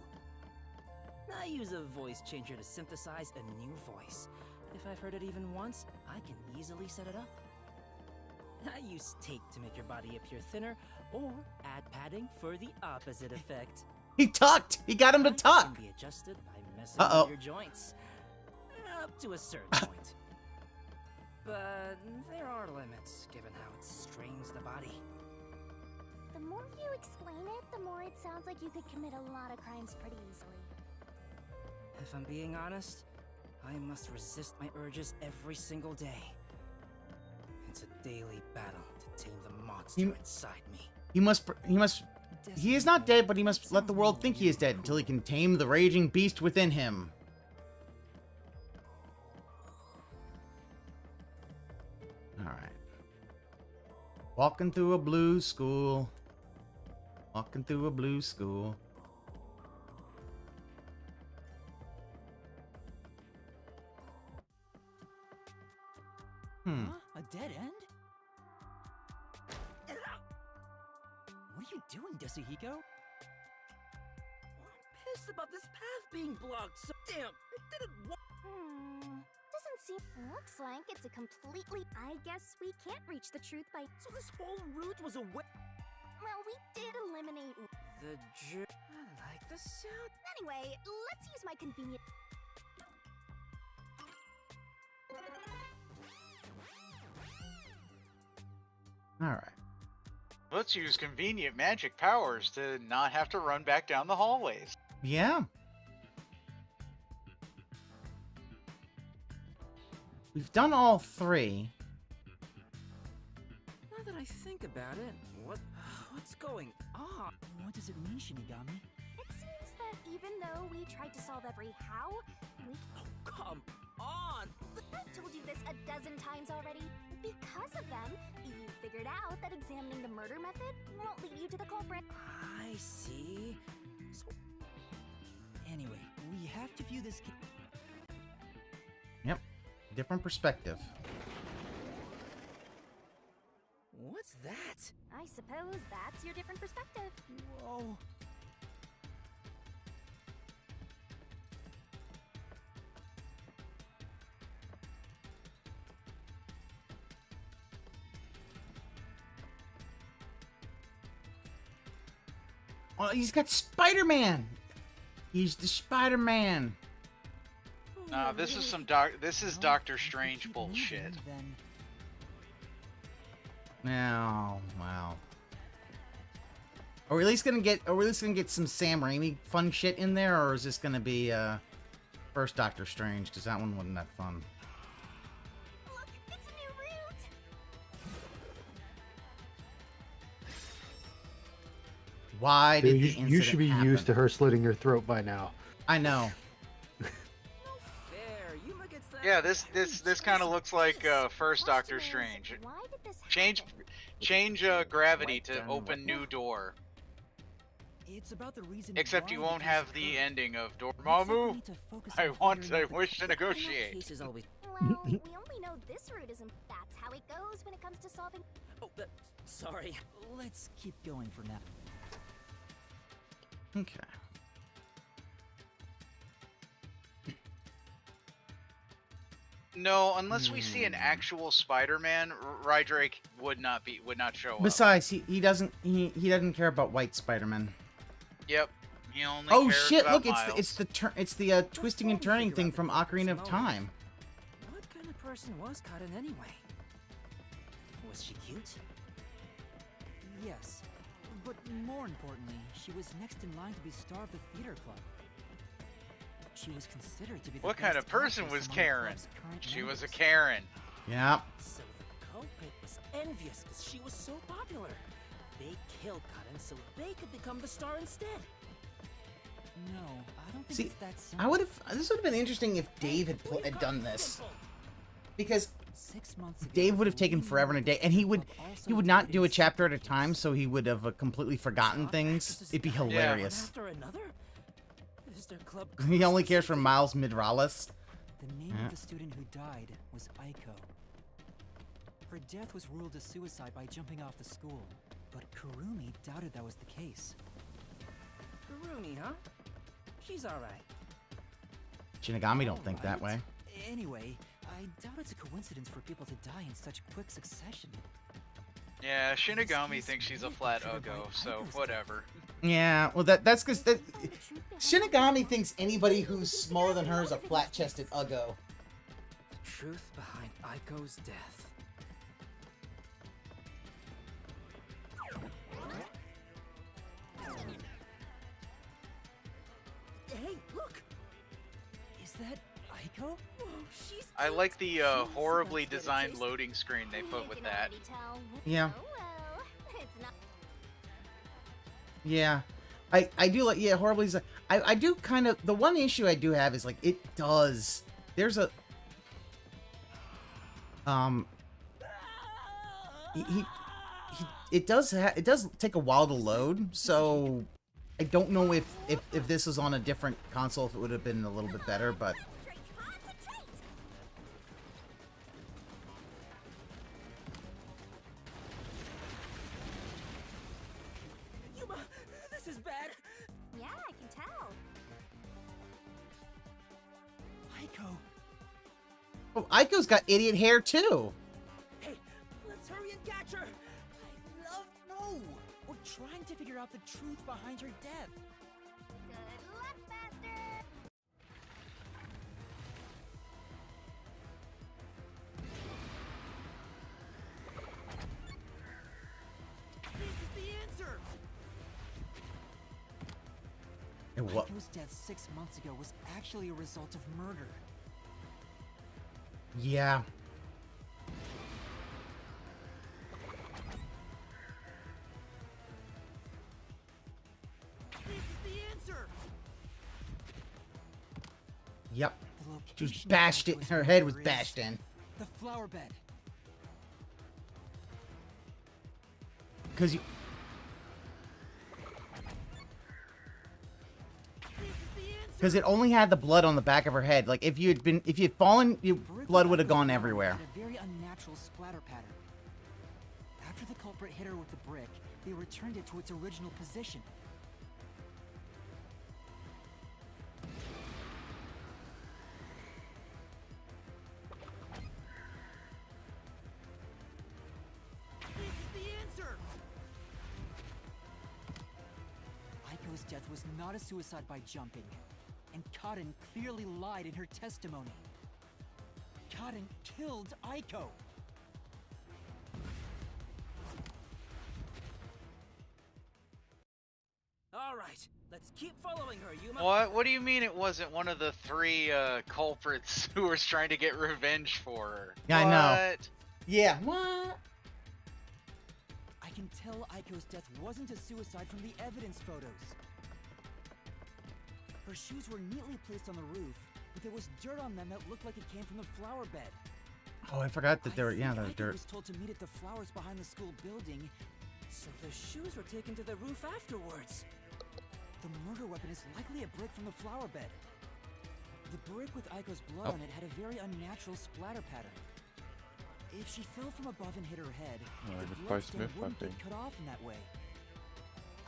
Speaker 15: I use a voice changer to synthesize a new voice. If I've heard it even once, I can easily set it up. I use tape to make your body appear thinner, or add padding for the opposite effect.
Speaker 13: He tucked! He got him to tuck!
Speaker 15: Can be adjusted by messing with your joints. Up to a certain point. But there are limits, given how it strains the body.
Speaker 12: The more you explain it, the more it sounds like you could commit a lot of crimes pretty easily.
Speaker 15: If I'm being honest, I must resist my urges every single day. It's a daily battle to tame the monster inside me.
Speaker 13: He is not dead, but he must let the world think he is dead until he can tame the raging beast within him. Alright. Walking through a blue school. Walking through a blue school.
Speaker 4: Huh? A dead end? What are you doing, Desuhiko?
Speaker 15: Pissed about this path being blocked, so damn, it didn't work.
Speaker 12: Doesn't seem... Looks like it's a completely... I guess we can't reach the truth by...
Speaker 15: So this whole route was a way...
Speaker 12: Well, we did eliminate...
Speaker 15: The I like the sound.
Speaker 12: Anyway, let's use my convenient...
Speaker 13: Alright.
Speaker 16: Let's use convenient magic powers to not have to run back down the hallways.
Speaker 13: Yeah. We've done all three.
Speaker 15: Now that I think about it, what's going on?
Speaker 4: What does it mean, Shinigami?
Speaker 12: It seems that even though we tried to solve every how, we...
Speaker 15: Oh, come on!
Speaker 12: I've told you this a dozen times already. Because of them, you figured out that examining the murder method won't lead you to the culprit.
Speaker 15: I see.
Speaker 4: Anyway, we have to view this...
Speaker 13: Yep. Different perspective.
Speaker 15: What's that?
Speaker 12: I suppose that's your different perspective.
Speaker 15: Whoa.
Speaker 13: Oh, he's got Spider-Man. He's the Spider-Man.
Speaker 16: Nah, this is some This is Doctor Strange bullshit.
Speaker 13: No, wow. Are we at least gonna get some Sam Raimi fun shit in there, or is this gonna be first Doctor Strange? Because that one wasn't that fun.
Speaker 12: Look, it's a new route.
Speaker 13: Why did the
Speaker 2: you
Speaker 13: incident
Speaker 2: should be
Speaker 13: happen?
Speaker 2: used to her slitting your throat by now.
Speaker 13: I know.
Speaker 16: Yeah, this kind of looks like first Doctor Strange. Change gravity to open new door.
Speaker 4: It's about the reason.
Speaker 16: Except you won't have the ending of Dormammu. I wish to negotiate.
Speaker 12: Well, we only know this route isn't. That's how it goes when it comes to solving.
Speaker 4: Oh, sorry. Let's keep going for now.
Speaker 13: Okay.
Speaker 16: No, unless we see an actual Spider-Man, Rydrake would not show up.
Speaker 13: Besides, he doesn't care about white Spider-Man.
Speaker 16: Yep. He only
Speaker 13: Oh
Speaker 16: cares
Speaker 13: shit!
Speaker 16: about
Speaker 13: Look,
Speaker 16: Miles.
Speaker 13: it's the twisting and turning thing from Ocarina of Time.
Speaker 15: What kind of person was Karin anyway? Was she cute?
Speaker 4: Yes, but more importantly, she was next in line to be star of the theater club. She was considered to be the
Speaker 16: What kind of
Speaker 4: best
Speaker 16: person
Speaker 4: actress
Speaker 16: was
Speaker 4: among the
Speaker 16: Karen?
Speaker 4: club's current
Speaker 16: She was a
Speaker 4: members.
Speaker 16: Karen.
Speaker 13: Yeah.
Speaker 15: So the culprit was envious because she was so popular. They killed Karin so they could become the star instead.
Speaker 4: No, I don't think
Speaker 13: See,
Speaker 4: it's that simple.
Speaker 13: this would have been interesting if Dave had done this, because
Speaker 4: 6 months ago,
Speaker 13: Dave would have taken forever and a day, and he would not do a chapter at a time, so he would have completely forgotten things. It'd be hilarious.
Speaker 15: After another? Is their club
Speaker 13: He only cares for Miles Morales.
Speaker 4: The name of the student who died was Aiko. Her death was ruled a suicide by jumping off the school, but Kurumi doubted that was the case.
Speaker 15: Kurumi, huh? She's alright.
Speaker 13: Shinigami don't think that way.
Speaker 4: Anyway, I doubt it's a coincidence for people to die in such quick succession.
Speaker 16: Yeah, Shinigami thinks she's a flat Uggo, so whatever.
Speaker 13: Yeah, well that's because Shinigami thinks anybody who's smaller than her is a flat-chested Uggo.
Speaker 15: Truth behind Aiko's death.
Speaker 4: Hey, look! Is that Aiko?
Speaker 12: Whoa, she's
Speaker 16: I like the horribly designed loading screen they put with that.
Speaker 13: Yeah.
Speaker 12: Oh well, it's not.
Speaker 13: Yeah. I do like, yeah, horribly. I do kind of, the one issue I do have is like, it does, there's a, it does take a while to load, so I don't know if this was on a different console, if it would have been a little bit better, but.
Speaker 15: Yuma, this is bad.
Speaker 12: Yeah, I can tell.
Speaker 4: Aiko.
Speaker 13: Oh, Aiko's got idiot hair too.
Speaker 15: Hey, let's hurry and catch her.
Speaker 4: No! We're trying to figure out the truth behind her death.
Speaker 12: Good luck, bastard.
Speaker 15: This is the answer.
Speaker 13: And what?
Speaker 4: Aiko's death 6 months ago was actually a result of murder.
Speaker 13: Yeah.
Speaker 15: This is the answer.
Speaker 13: Yep.
Speaker 4: The
Speaker 13: She was
Speaker 4: location
Speaker 13: bashed
Speaker 4: of
Speaker 13: in.
Speaker 4: Aiko's
Speaker 13: Her head was
Speaker 4: murder is
Speaker 13: bashed in.
Speaker 4: The flower bed.
Speaker 13: Because you.
Speaker 15: This is the
Speaker 13: Because it only had the blood on the back of her head. Like, if you had fallen, your blood would have gone everywhere.
Speaker 4: Had a very unnatural splatter pattern. After the culprit hit her with the brick, they returned it to its original position.
Speaker 15: This is the answer!
Speaker 4: Aiko's death was not a suicide by jumping, and Cotton clearly lied in her testimony. Cotton killed Aiko!
Speaker 15: Alright, let's keep following her, Yuma.
Speaker 16: What? What do you mean it wasn't one of the 3 culprits who was trying to get revenge for her?
Speaker 13: Yeah, I know.
Speaker 16: What?
Speaker 13: Yeah. What?
Speaker 4: I can tell Aiko's death wasn't a suicide from the evidence photos. Her shoes were neatly placed on the roof, but there was dirt on them that looked like it came from the flower bed.
Speaker 13: Oh, I forgot that there were, yeah, there was
Speaker 4: Aiko
Speaker 13: dirt.
Speaker 4: was told to meet at the flowers behind the school building.
Speaker 15: So the shoes were taken to the roof afterwards.
Speaker 4: The murder weapon is likely a brick from the flower bed. The brick with Aiko's blood on it had a very unnatural splatter pattern. If she fell from above and hit her head, the blood stain wouldn't be cut off in that way.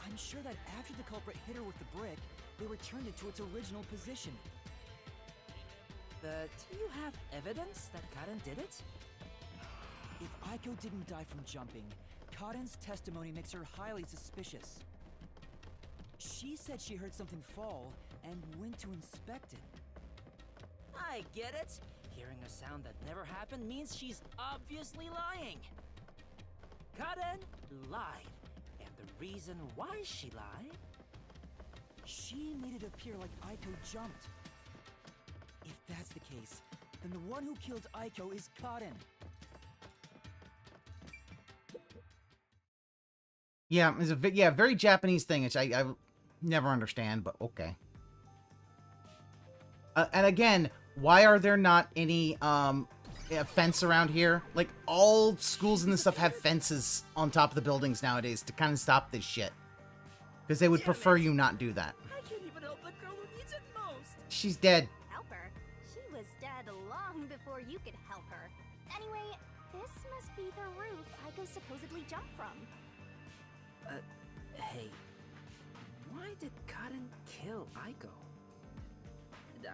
Speaker 4: I'm sure that after the culprit hit her with the brick, they returned it to its original position.
Speaker 15: But do you have evidence that Karen did it?
Speaker 4: If Aiko didn't die from jumping, Cotton's testimony makes her highly suspicious. She said she heard something fall and went to inspect it.
Speaker 15: I get it. Hearing a sound that never happened means she's obviously lying. Karen lied. And the reason why she lied?
Speaker 4: She made it appear like Aiko jumped. If that's the case, then the one who killed Aiko is Cotton.
Speaker 13: Yeah, it's a very Japanese thing, which I never understand, but okay. And again, why are there not any fence around here? Like, all schools and this stuff have fences on top of the buildings nowadays to kind of stop this shit. Because they would prefer you not do that.
Speaker 15: I can't even help the girl who needs it most.
Speaker 13: She's dead.
Speaker 12: Help her? She was dead long before you could help her. Anyway, this must be the roof Aiko supposedly jumped from.
Speaker 15: Hey, why did Cotton kill Aiko?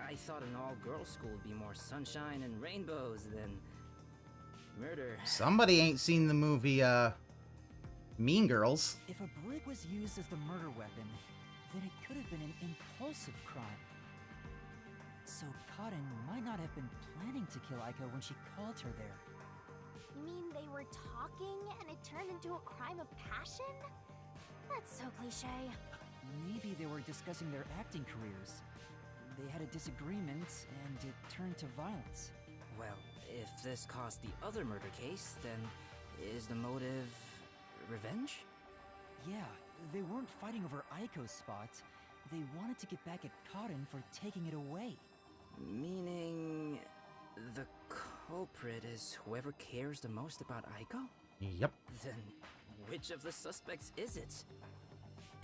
Speaker 15: I thought an all-girls school would be more sunshine and rainbows than murder.
Speaker 13: Somebody ain't seen the movie, Mean Girls.
Speaker 4: If a brick was used as the murder weapon, then it could have been an impulsive crime. So Cotton might not have been planning to kill Aiko when she called her there.
Speaker 12: You mean they were talking and it turned into a crime of passion? That's so cliche.
Speaker 4: Maybe they were discussing their acting careers. They had a disagreement, and it turned to violence.
Speaker 15: Well, if this caused the other murder case, then is the motive revenge?
Speaker 4: Yeah, they weren't fighting over Aiko's spot. They wanted to get back at Cotton for taking it away.
Speaker 15: Meaning the culprit is whoever cares the most about Aiko?
Speaker 13: Yep.
Speaker 15: Then which of the suspects is it?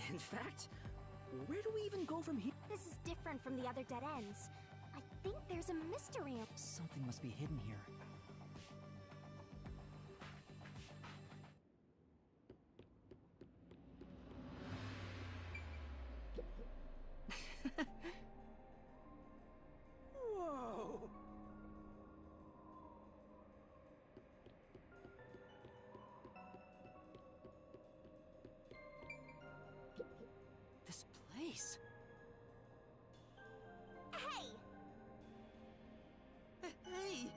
Speaker 15: In fact, where do we even go from here?
Speaker 12: This is different from the other dead ends. I think there's a mystery.
Speaker 4: Something must be hidden here.
Speaker 15: Whoa!
Speaker 4: This place.
Speaker 12: Hey!
Speaker 15: Hey!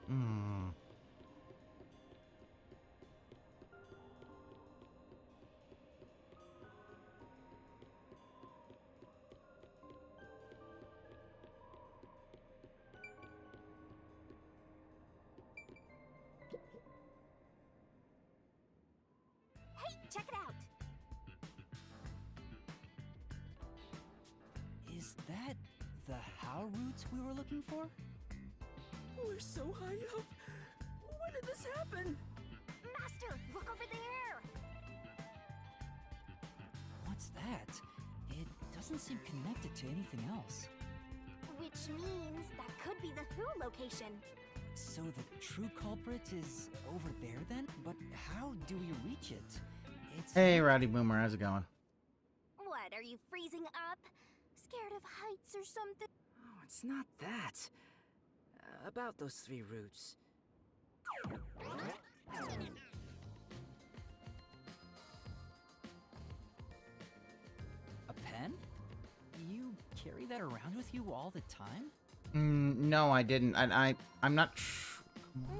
Speaker 13: Hmm.
Speaker 12: Check it out.
Speaker 4: Is that the how route we were looking for?
Speaker 15: We're so high up. When did this happen?
Speaker 12: Faster! Look over there!
Speaker 4: What's that? It doesn't seem connected to anything else.
Speaker 12: Which means that could be the Who location.
Speaker 4: So the true culprit is over there then? But how do we reach it? It's...
Speaker 13: Hey, Rowdy Boomer, how's it going?
Speaker 12: What, are you freezing up? Scared of heights or something?
Speaker 15: Oh, it's not that. About those 3 routes.
Speaker 4: A pen? You carry that around with you all the time?
Speaker 13: No, I didn't. I'm not.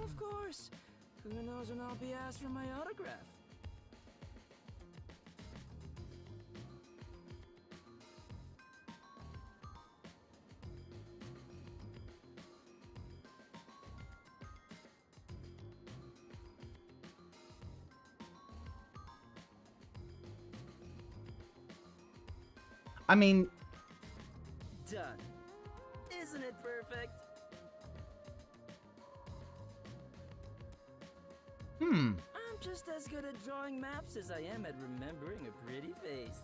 Speaker 15: Of course. Who knows when I'll be asked for my autograph?
Speaker 13: I mean,
Speaker 15: Done. Isn't it perfect? I'm just as good at drawing maps as I am at remembering a pretty face.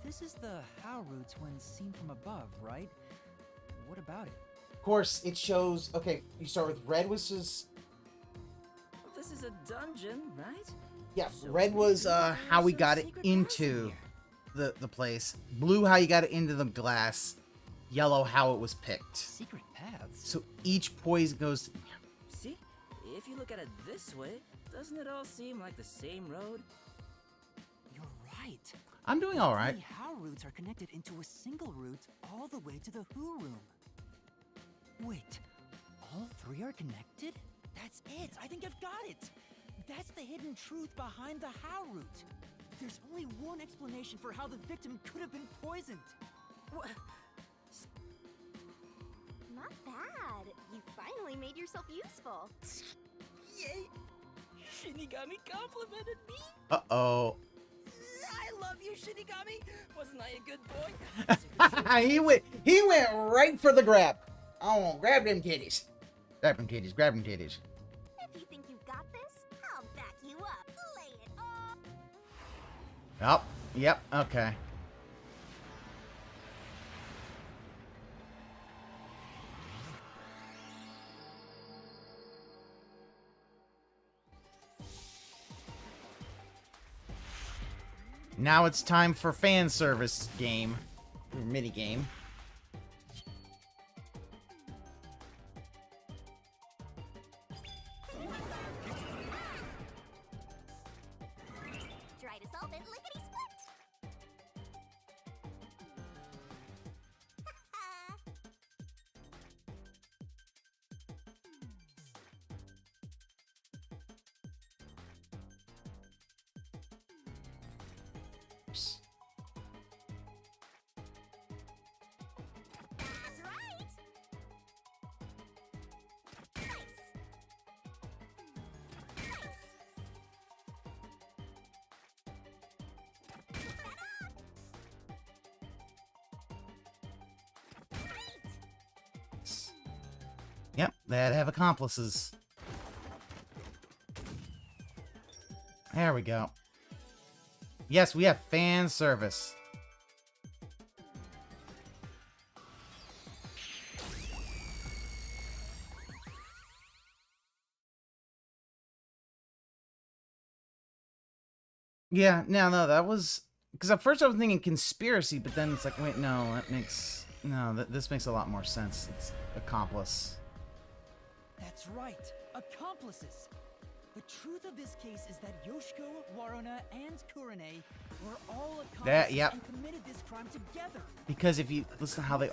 Speaker 4: This is the how routes when seen from above, right? What about it?
Speaker 13: of course, it shows. Okay, you start with red, which is
Speaker 15: This is a dungeon, right?
Speaker 13: yeah.
Speaker 15: So
Speaker 13: Red was how we got it into the place. Blue, how you got it into the glass. Yellow, how it was picked.
Speaker 4: Secret paths.
Speaker 13: So each poison goes.
Speaker 15: See, if you look at it this way, doesn't it all seem like the same road?
Speaker 4: You're right.
Speaker 13: I'm doing all right.
Speaker 4: The how routes are connected into a single route all the way to the Who room. Wait, all 3 are connected? That's it. I think I've got it. That's the hidden truth behind the how route. There's only one explanation for how the victim could have been poisoned.
Speaker 15: What?
Speaker 12: Not bad. You finally made yourself useful.
Speaker 15: Yay! Shinigami complimented me.
Speaker 13: Uh-oh.
Speaker 15: I love you, Shinigami. Wasn't I a good boy?
Speaker 13: he went right for the grab. Oh, grab them titties. Grab them titties. Grab them titties.
Speaker 12: If you think you've got this, I'll back you up. Lay it on.
Speaker 13: Oh, yep. Okay. Now it's time for fan service game. Or mini game.
Speaker 12: Try to solve it lickety split. That's right.
Speaker 13: Yep, they'd have accomplices. There we go. Yes, we have fan service. Yeah, no, that was... Because at first I was thinking conspiracy, but then it's like, wait, no, that makes... No, this makes a lot more sense. It's accomplice.
Speaker 4: That's right, accomplices. The truth of this case is that Yoshiko, Waruna, and Kurane were all accomplices
Speaker 13: Yep.
Speaker 4: and committed this crime together.
Speaker 13: Because if you listen to how they...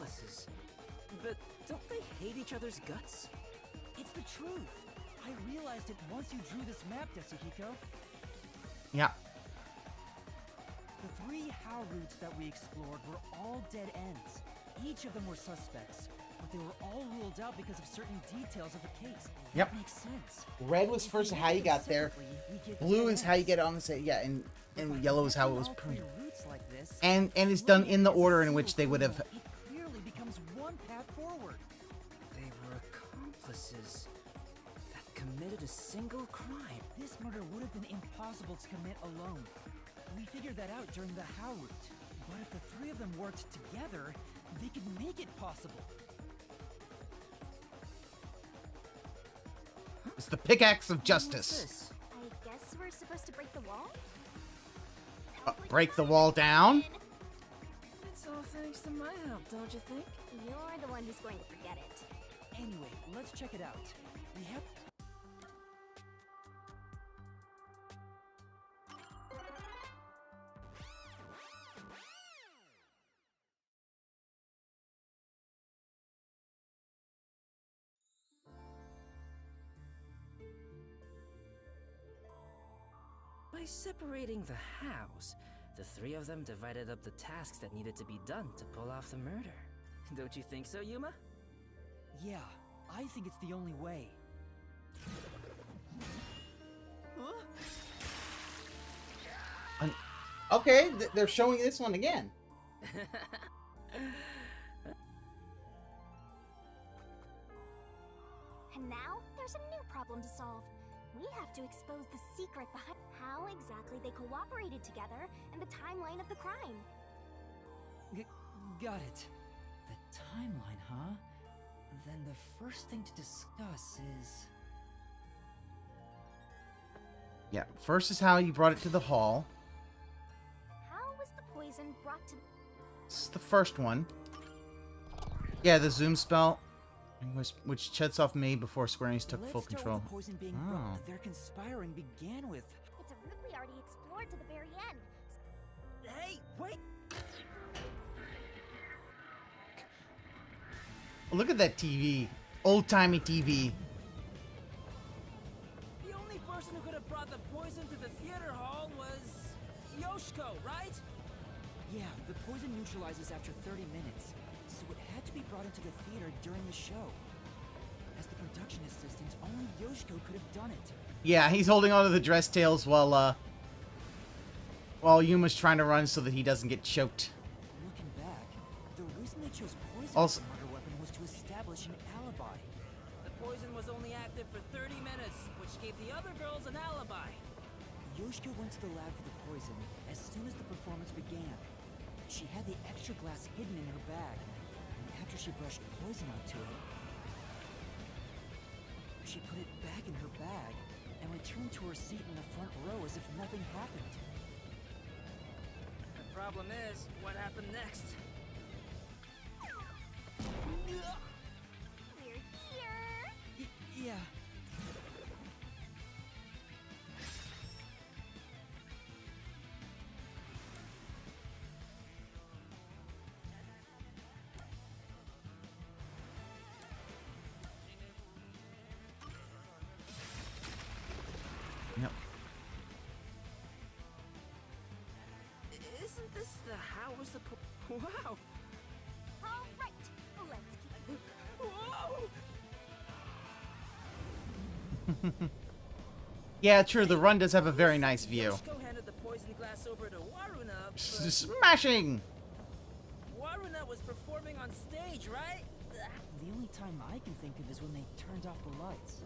Speaker 15: But don't they hate each other's guts?
Speaker 4: It's the truth. I realized it once you drew this map, Yasuhiko.
Speaker 13: Yeah.
Speaker 4: The 3 how routes that we explored were all dead ends. Each of them were suspects, but they were all ruled out because of certain details of the case.
Speaker 13: Yep.
Speaker 4: That makes sense.
Speaker 13: Red was first how you got there. Blue is how you get on the set. Yeah, and yellow is how it was proved. And it's done in the order in which they would have.
Speaker 4: It clearly becomes one path forward.
Speaker 15: They were accomplices that committed
Speaker 4: committed a single crime. This murder would have been impossible to commit alone. We figured that out during the how route. But if the three of them worked together, they could make it possible.
Speaker 13: It's the pickaxe of justice.
Speaker 12: I guess we're supposed to break the wall?
Speaker 13: Break the wall down?
Speaker 15: It's all thanks to my help, don't you think?
Speaker 12: You're the one who's going to forget it.
Speaker 4: Anyway, let's check it out. We have...
Speaker 15: By separating the hows, the three of them divided up the tasks that needed to be done to pull off the murder. Don't you think so, Yuma?
Speaker 4: Yeah, I think it's the only way.
Speaker 13: Okay, they're showing this one again.
Speaker 12: And now, there's a new problem to solve. We have to expose the secret behind how exactly they cooperated together and the timeline of the crime.
Speaker 4: Got it. The timeline, huh? Then the first thing to discuss is...
Speaker 13: Yeah, first is how you brought it to the hall.
Speaker 12: How was the poison brought to...
Speaker 13: This is the first one. Yeah, the zoom spell, which shuts off me before Square Enix took full control.
Speaker 4: The poison being brought their conspiring began with.
Speaker 12: It's a route we already explored to the very end.
Speaker 15: Hey, wait!
Speaker 13: Look at that TV. Old-timey TV.
Speaker 15: The only person who could have brought the poison to the theater hall was... Yoshiko, right?
Speaker 4: Yeah, the poison neutralizes after 30 minutes, so it had to be brought into the theater during the show. As the production assistant, only Yoshiko could have done it.
Speaker 13: Yeah, he's holding onto the dress tails while Yuma's trying to run so that he doesn't get choked.
Speaker 4: Looking back, the reason they chose poison
Speaker 13: Also,
Speaker 4: as a murder weapon was to establish an alibi.
Speaker 15: The poison was only active for 30 minutes, which gave the other girls an alibi.
Speaker 4: Yoshiko went to the lab for the poison as soon as the performance began. She had the extra glass hidden in her bag, and after she brushed poison onto it, she put it back in her bag and returned to her seat in the front row as if nothing happened.
Speaker 15: The problem is, what happened next?
Speaker 12: We're here!
Speaker 4: Yeah.
Speaker 13: Yep.
Speaker 15: Isn't this the how was the wow?
Speaker 12: All right, let's keep...
Speaker 15: Whoa!
Speaker 13: Yeah, true. The run does have a very nice view.
Speaker 15: Yoshiko handed the poison glass over to Waruna, but...
Speaker 13: Smashing!
Speaker 15: Waruna was performing on stage, right?
Speaker 4: The only time I can think of is when they turned off the lights.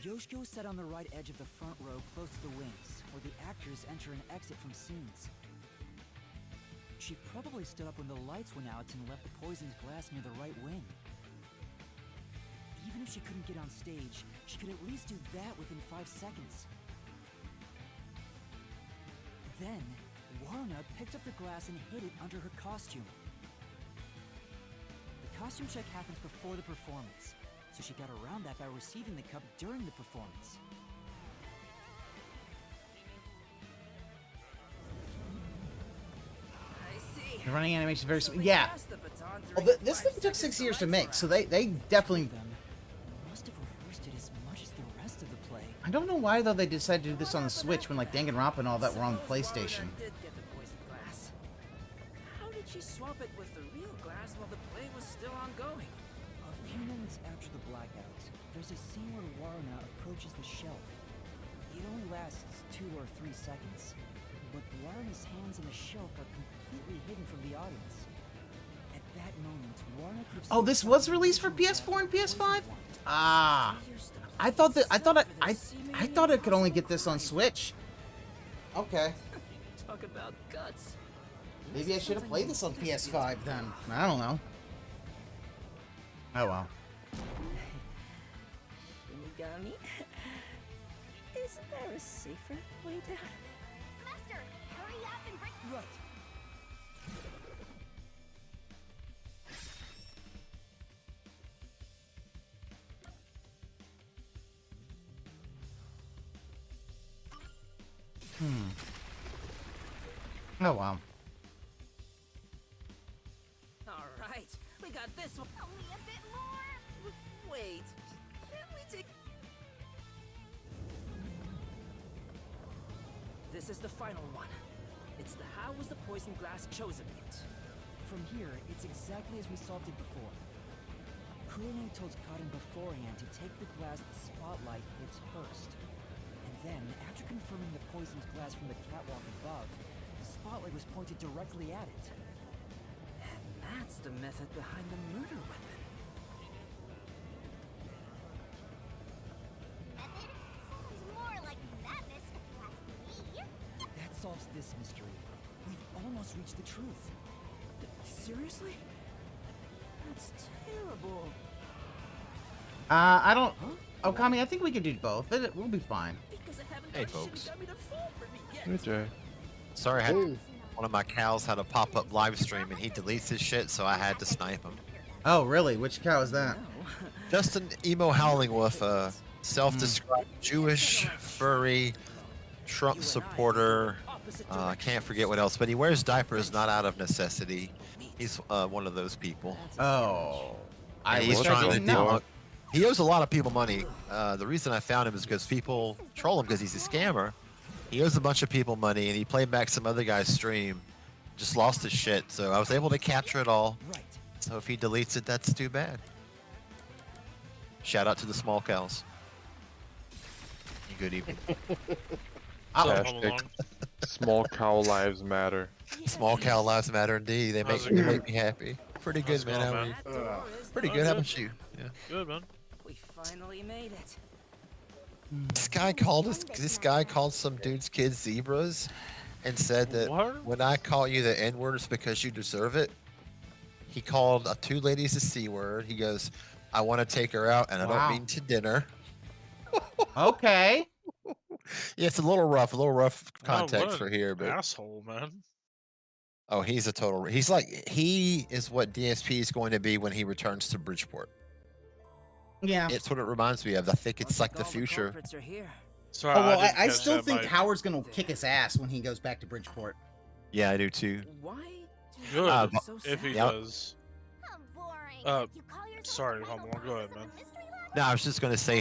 Speaker 4: Yoshiko sat on the right edge of the front row close to the wings, where the actors enter and exit from scenes. She probably stood up when the lights went out and left the poisoned glass near the right wing. Even if she couldn't get on stage, she could at least do that within 5 seconds. Then, Waruna picked up the glass and hid it under her costume. The costume check happens before the performance, so she got around that by receiving the cup during the performance.
Speaker 13: The running animation is very smooth. Yeah. Well, this thing took 6 years to make, so they definitely...
Speaker 4: Must have rehearsed it as much as the rest of the play.
Speaker 13: I don't know why, though, they decided to do this on the Switch when, like, Danganronpa and all that were on the PlayStation.
Speaker 15: How did she swap it with the real glass while the play was still ongoing?
Speaker 4: A few minutes after the blackout, there's a scene where Waruna approaches the shelf. It only lasts 2 or 3 seconds, but Waruna's hands on the shelf are completely hidden from the audience. At
Speaker 13: Oh, this was released for PS4 and PS5? Ah. I thought it could only get this on Switch. Okay.
Speaker 15: Talk about guts.
Speaker 13: Maybe I should have played this on PS5 then. I don't know. Oh well.
Speaker 15: Shinigami? Isn't there a safer way down?
Speaker 12: Master, hurry up and break.
Speaker 15: Right.
Speaker 13: Oh wow.
Speaker 15: All right, we got this one.
Speaker 12: Only a bit more.
Speaker 15: Wait, can we take? This is the final one. It's the how was the poison glass chosen bit.
Speaker 4: From here, it's exactly as we solved it before. Kurone told Cotton beforehand to take the glass the spotlight hits first. And then, after confirming the poisoned glass from the catwalk above, the spotlight was pointed directly at it.
Speaker 15: And that's the method behind the murder weapon.
Speaker 12: Method? Sounds more like madness, if you ask me.
Speaker 4: That solves this mystery. We've almost reached the truth.
Speaker 15: Seriously? That's terrible.
Speaker 13: I don't. Okami, I think we can do both. We'll be fine.
Speaker 6: Hey, folks.
Speaker 8: Hey, Jay.
Speaker 6: Sorry, one of my cows had a pop-up live stream and he deletes his shit, so I had to snipe him.
Speaker 13: Oh, really? Which cow is that?
Speaker 6: Just an emo howling wolf, self-described Jewish, furry, Trump supporter. I can't forget what else, but he wears diapers not out of necessity. He's one of those people.
Speaker 13: Oh.
Speaker 6: He's trying to debunk. He owes a lot of people money. The reason I found him is because people troll him because he's a scammer. He owes a bunch of people money, and he played back some other guy's stream. Just lost his shit, so I was able to capture it all. So if he deletes it, that's too bad. Shout out to the small cows. Good evening.
Speaker 8: Hashtag small cow lives matter.
Speaker 6: Small cow lives matter indeed. They make me happy. Pretty good, man. How are you? Pretty good. How about you? Yeah.
Speaker 5: Good, man.
Speaker 15: We finally made it.
Speaker 6: This guy called some dude's kids zebras, and said that when I call you the N-word, it's because you deserve it. He called two ladies the C-word. He goes, "I want to take her out, and I don't mean to dinner."
Speaker 13: Okay.
Speaker 6: Yeah, it's a little rough context for here, but
Speaker 5: asshole, man.
Speaker 6: Oh, he is what DSP is going to be when he returns to Bridgeport.
Speaker 13: Yeah.
Speaker 6: It's what it reminds me of. I think it's like the future.
Speaker 5: Sorry,
Speaker 13: I still think Howard's gonna kick his ass when he goes back to Bridgeport.
Speaker 6: Yeah, I do too.
Speaker 5: Good, if he does. Sorry, hold on, go ahead, man.
Speaker 6: No, I was just gonna say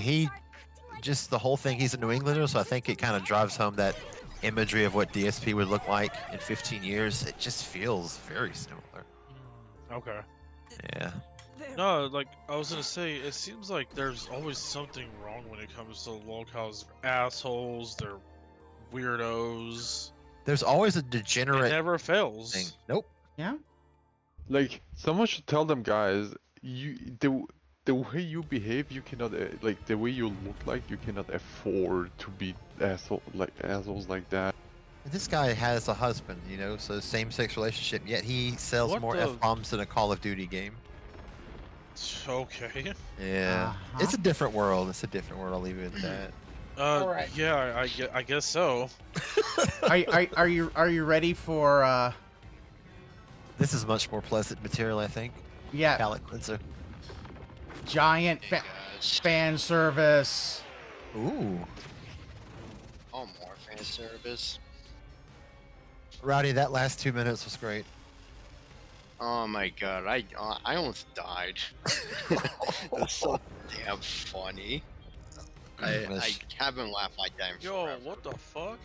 Speaker 6: the whole thing. He's a New Englander, so I think it kind of drives home that imagery of what DSP would look like in 15 years. It just feels very similar.
Speaker 5: Okay.
Speaker 6: Yeah.
Speaker 5: No, like I was gonna say, it seems like there's always something wrong when it comes to locals. Assholes, they're weirdos.
Speaker 6: There's always a degenerate.
Speaker 5: It never fails.
Speaker 6: Thing. Nope.
Speaker 13: Yeah.
Speaker 8: Like someone should tell them, guys. The way you behave, you cannot like the way you look like. You cannot afford to be assholes like that.
Speaker 6: This guy has a husband, so same-sex relationship. Yet he sells more F-bombs than a Call of Duty game.
Speaker 5: Okay.
Speaker 6: Yeah, it's a different world. I'll leave it at that.
Speaker 13: Alright.
Speaker 5: Yeah, I guess so.
Speaker 13: Are you ready for?
Speaker 6: This is much more pleasant material, I think.
Speaker 13: Yeah.
Speaker 6: Palate cleanser.
Speaker 13: Giant fan service.
Speaker 6: Ooh.
Speaker 18: Oh, more fan service.
Speaker 6: Rowdy, that last 2 minutes was great.
Speaker 18: Oh my god, I almost died. It's so damn funny. I haven't laughed like that in forever.
Speaker 5: What the fuck?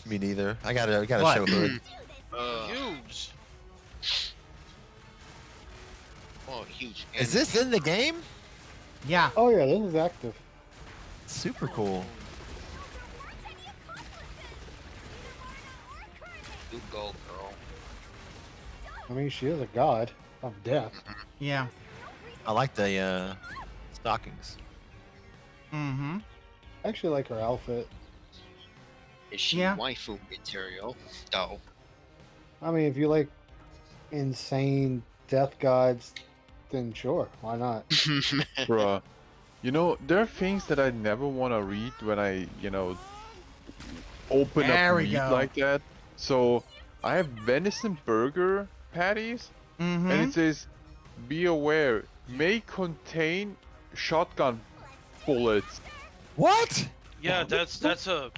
Speaker 6: Me neither. I gotta show Hood.
Speaker 5: Huge.
Speaker 18: Oh, huge.
Speaker 6: Is this in the game?
Speaker 13: Yeah.
Speaker 2: Oh yeah, this is active.
Speaker 6: Super cool.
Speaker 18: You go, girl.
Speaker 2: I mean, she is a god. of death.
Speaker 13: Yeah.
Speaker 6: I like the stockings.
Speaker 13: Mm-hmm.
Speaker 2: I actually like her outfit.
Speaker 18: Is she waifu material? No.
Speaker 2: I mean, if you like insane death gods, then sure, why not?
Speaker 8: Bruh. You know, there are things that I never want to read when I, you know, open
Speaker 13: There
Speaker 8: up
Speaker 13: we
Speaker 8: meat
Speaker 13: go.
Speaker 8: like that. So, I have venison burger patties, and it says, be aware, may contain shotgun bullets.
Speaker 6: What?
Speaker 5: Yeah, that's a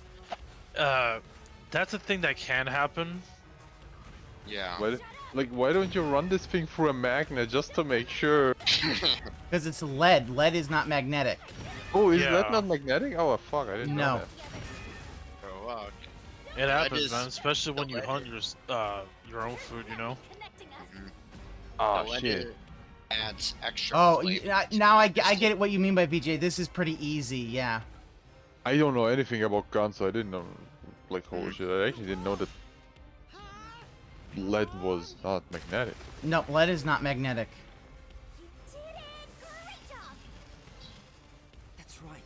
Speaker 5: thing that can happen.
Speaker 18: Yeah.
Speaker 8: Why don't you run this thing through a magnet just to make sure?
Speaker 13: Because it's lead. Lead is not magnetic.
Speaker 8: Oh, is that not magnetic? Oh, fuck, I didn't know
Speaker 13: No.
Speaker 8: that.
Speaker 18: Oh, wow.
Speaker 5: It happens,
Speaker 18: is-
Speaker 5: man. Especially when you hunt your own food, you know.
Speaker 8: Oh,
Speaker 18: The lead
Speaker 8: shit.
Speaker 18: adds extra
Speaker 13: Oh,
Speaker 18: flavor.
Speaker 13: now I get what you mean by VJ. This is pretty easy, yeah.
Speaker 8: I don't know anything about guns, so I didn't know. Like, holy shit, I actually didn't know that lead was not magnetic.
Speaker 13: No, lead is not magnetic.
Speaker 15: That's right.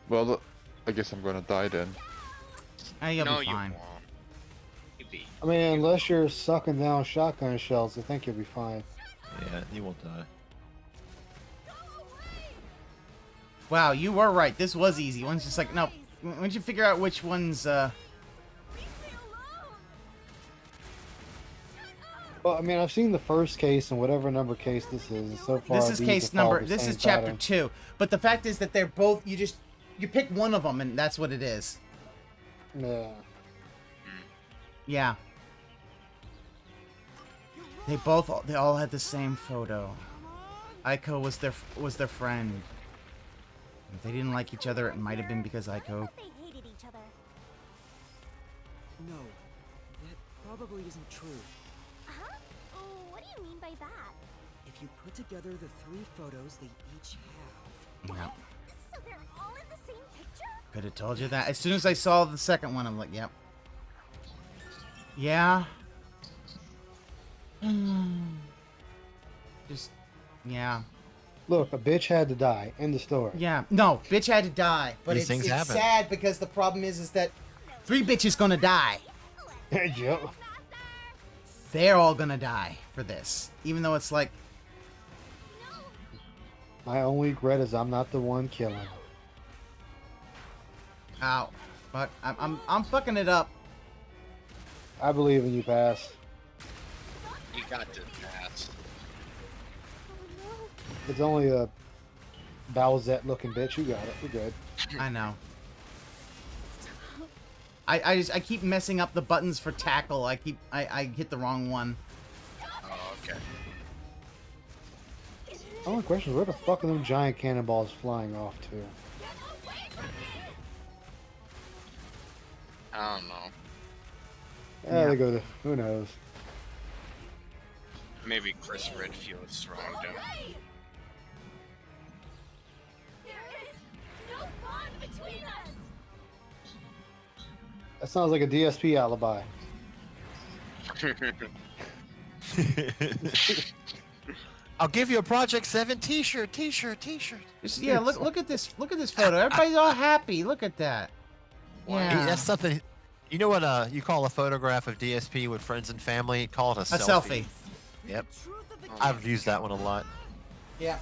Speaker 8: Well, I guess I'm gonna die then.
Speaker 13: You'll
Speaker 18: No,
Speaker 13: be
Speaker 18: you
Speaker 13: fine.
Speaker 18: won't. You'll be-
Speaker 2: I mean, unless you're sucking down shotgun shells, I think you'll be fine.
Speaker 6: Yeah, you won't die.
Speaker 13: Wow, you were right. This was easy. One's just like, no. Once you figure out which one's,
Speaker 2: Well, I mean, I've seen the first case and whatever number case this is. And so far,
Speaker 13: this is
Speaker 2: these
Speaker 13: case
Speaker 2: have followed
Speaker 13: number.
Speaker 2: the
Speaker 13: This
Speaker 2: same
Speaker 13: is chapter
Speaker 2: pattern.
Speaker 13: 2. But the fact is that they're both. You pick one of them, and that's what it is.
Speaker 2: Yeah.
Speaker 13: Yeah. They all had the same photo. Aiko was their friend. If they didn't like each other, it might have been because Aiko.
Speaker 12: They hated each other.
Speaker 15: No, that probably isn't true.
Speaker 12: Huh? What do you mean by that?
Speaker 15: If you put together the 3 photos they each have.
Speaker 13: Yeah.
Speaker 12: So they're all in the same picture?
Speaker 13: Could have told you that. As soon as I saw the second one, I'm like, yep. Yeah. Just, yeah.
Speaker 2: Look, a bitch had to die. End of story.
Speaker 13: Yeah. No, bitch had to die. But
Speaker 6: These
Speaker 13: it's
Speaker 6: things happen.
Speaker 13: sad because the problem is that 3 bitches gonna die.
Speaker 2: Yep.
Speaker 13: They're all gonna die for this. Even though it's like,
Speaker 2: My only regret is I'm not the one killing.
Speaker 13: ow. But I'm fucking it up.
Speaker 2: I believe in you, Pass.
Speaker 18: You got to pass.
Speaker 2: It's only a Bowsette looking bitch. You got it. We're good.
Speaker 13: I know. I keep messing up the buttons for tackle. I hit the wrong one.
Speaker 18: Oh, okay.
Speaker 2: Only question is, where the fuck are them giant cannonballs flying off to?
Speaker 18: I don't know.
Speaker 2: Yeah, they go to, who knows?
Speaker 18: Maybe Chris Redfield is throwing them.
Speaker 2: That sounds like a DSP alibi.
Speaker 6: I'll give you a Project 7 t-shirt.
Speaker 13: Just, yeah, look at this. Look at this photo. Everybody's all happy. Look at that. Yeah.
Speaker 6: That's something. You know what you call a photograph of DSP with friends and family? Call it a selfie. Yep. I've used that one a lot.
Speaker 13: Yeah.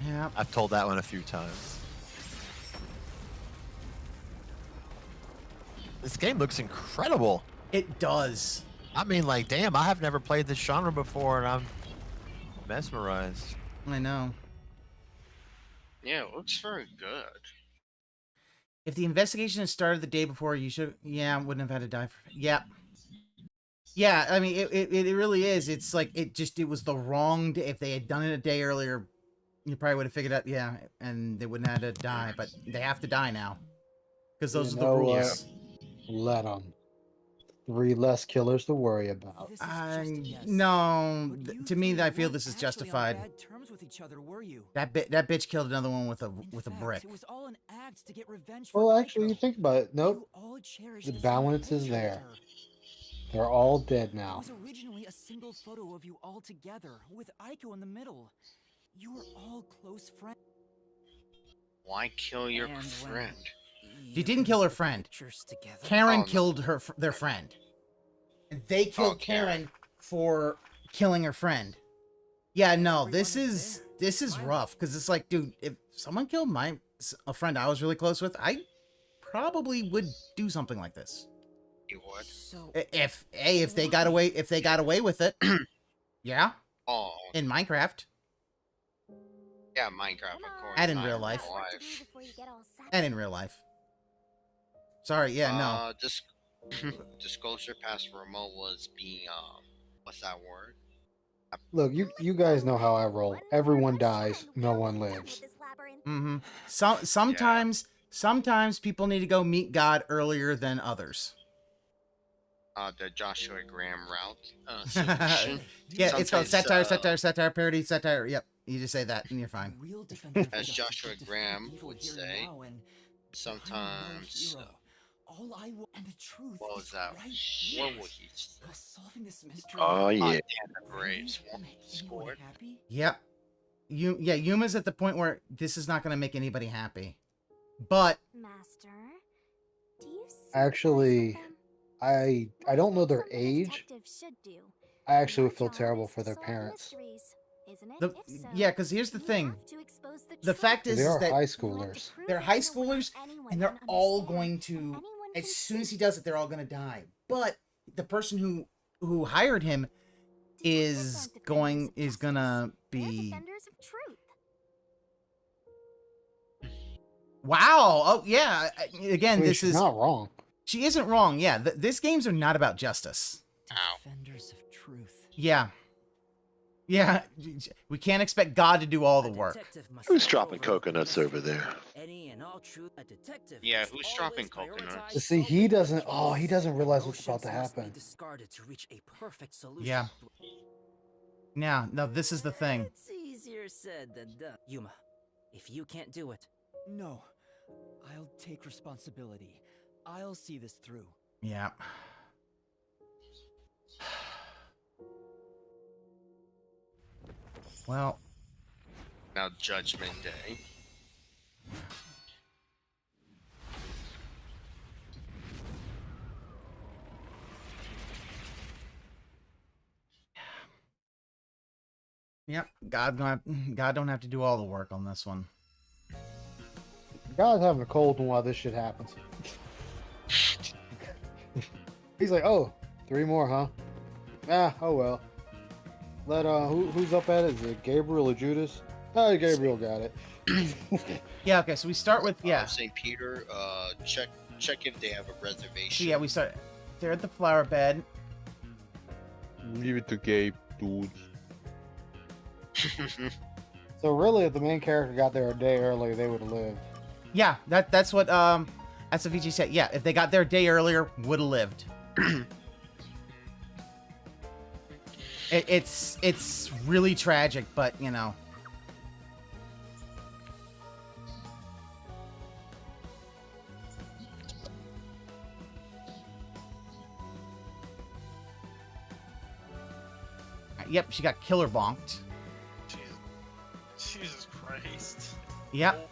Speaker 13: Yeah.
Speaker 6: I've told that one a few times. This game looks incredible.
Speaker 13: It does.
Speaker 6: I mean, like, damn, I have never played this genre before, and I'm mesmerized.
Speaker 13: I know.
Speaker 18: Yeah, it looks very good.
Speaker 13: If the investigation had started the day before, you should. Yeah, wouldn't have had to die for. Yeah. Yeah, I mean, it really is. It's like it was the wrong day. If they had done it a day earlier, you probably would have figured out. Yeah, and they wouldn't have had to die. But they have to die now because those are the rules.
Speaker 2: Let them. 3 less killers to worry about.
Speaker 13: No, to me, I feel this is justified.
Speaker 4: Bad terms with each other, were you?
Speaker 13: That bitch killed another one with a brick.
Speaker 4: It was all an act to get revenge for
Speaker 2: Well, actually, you think about it. Nope.
Speaker 4: all cherish
Speaker 2: The
Speaker 4: this
Speaker 2: balance
Speaker 4: one
Speaker 2: is there. They're all dead
Speaker 4: It
Speaker 2: now.
Speaker 4: was originally a single photo of you all together, with Aiko in the middle. You were all close friends.
Speaker 18: Why kill your
Speaker 4: And when
Speaker 18: friend?
Speaker 13: She didn't kill her friend.
Speaker 4: Together.
Speaker 13: Karen killed their friend. And they killed Karen for killing her friend. Yeah, no, this is rough because it's like, dude, if someone killed a friend I was really close with, I probably would do something like this.
Speaker 18: You would.
Speaker 13: If they got away with it. Yeah.
Speaker 18: Oh.
Speaker 13: In Minecraft.
Speaker 18: Yeah, Minecraft, of course.
Speaker 13: And in real life. And in real life. Sorry, yeah, no.
Speaker 18: Disclosure past remote was being what's that word?
Speaker 2: Look, you guys know how I roll. Everyone dies, no one lives.
Speaker 13: Mm-hmm. Sometimes people need to go meet God earlier than others.
Speaker 18: The Joshua Graham route solution.
Speaker 13: Yeah, it's called satire, parody, satire. Yep, you just say that and you're fine.
Speaker 18: As Joshua Graham would say, sometimes.
Speaker 4: And the truth
Speaker 18: what was that? What would he say?
Speaker 4: Solving this mystery.
Speaker 18: Oh yeah. The Braves scored.
Speaker 13: Yep. Yuma's at the point where this is not going to make anybody happy. But
Speaker 12: Master, do you
Speaker 2: actually, I don't know their age. I actually would feel terrible for their parents.
Speaker 13: Yeah, because here's the thing. The fact is
Speaker 2: that
Speaker 13: they're
Speaker 2: high schoolers.
Speaker 13: They're high schoolers, and they're all going to, as soon as he does it, they're all going to die. But the person who hired him is gonna be. Wow. Oh yeah. Again, this is
Speaker 2: not wrong.
Speaker 13: She isn't wrong. Yeah. These games are not about justice.
Speaker 4: Defenders of truth.
Speaker 13: Yeah. Yeah. We can't expect God to do all the work.
Speaker 1: Who's dropping coconuts over there?
Speaker 18: Yeah, who's dropping coconuts?
Speaker 2: See, he doesn't realize what's about to happen.
Speaker 13: Yeah. Yeah. No, this is the thing.
Speaker 15: It's easier said than done. Yuma, if you can't do it,
Speaker 4: no, I'll take responsibility. I'll see this through.
Speaker 13: Yeah. Well.
Speaker 18: Now Judgment Day.
Speaker 13: Yep. God don't have to do all the work on this one.
Speaker 2: God's having a cold one while this shit happens. He's like, oh, 3 more, huh? Ah, oh well. Let who's up at it? Is it Gabriel or Judas? Oh, Gabriel got it.
Speaker 13: Yeah. Okay. So we start with
Speaker 18: St. Peter. Check if they have a reservation.
Speaker 13: So yeah, we start. They're at the flower bed.
Speaker 8: Leave it to Gabe, dude.
Speaker 2: So really, if the main character got there a day earlier, they would have lived.
Speaker 13: Yeah, that's what VG said. Yeah, if they got there a day earlier, would have lived. It's really tragic, but you know. Yep, she got killer bonked.
Speaker 5: Jesus Christ.
Speaker 13: Yep.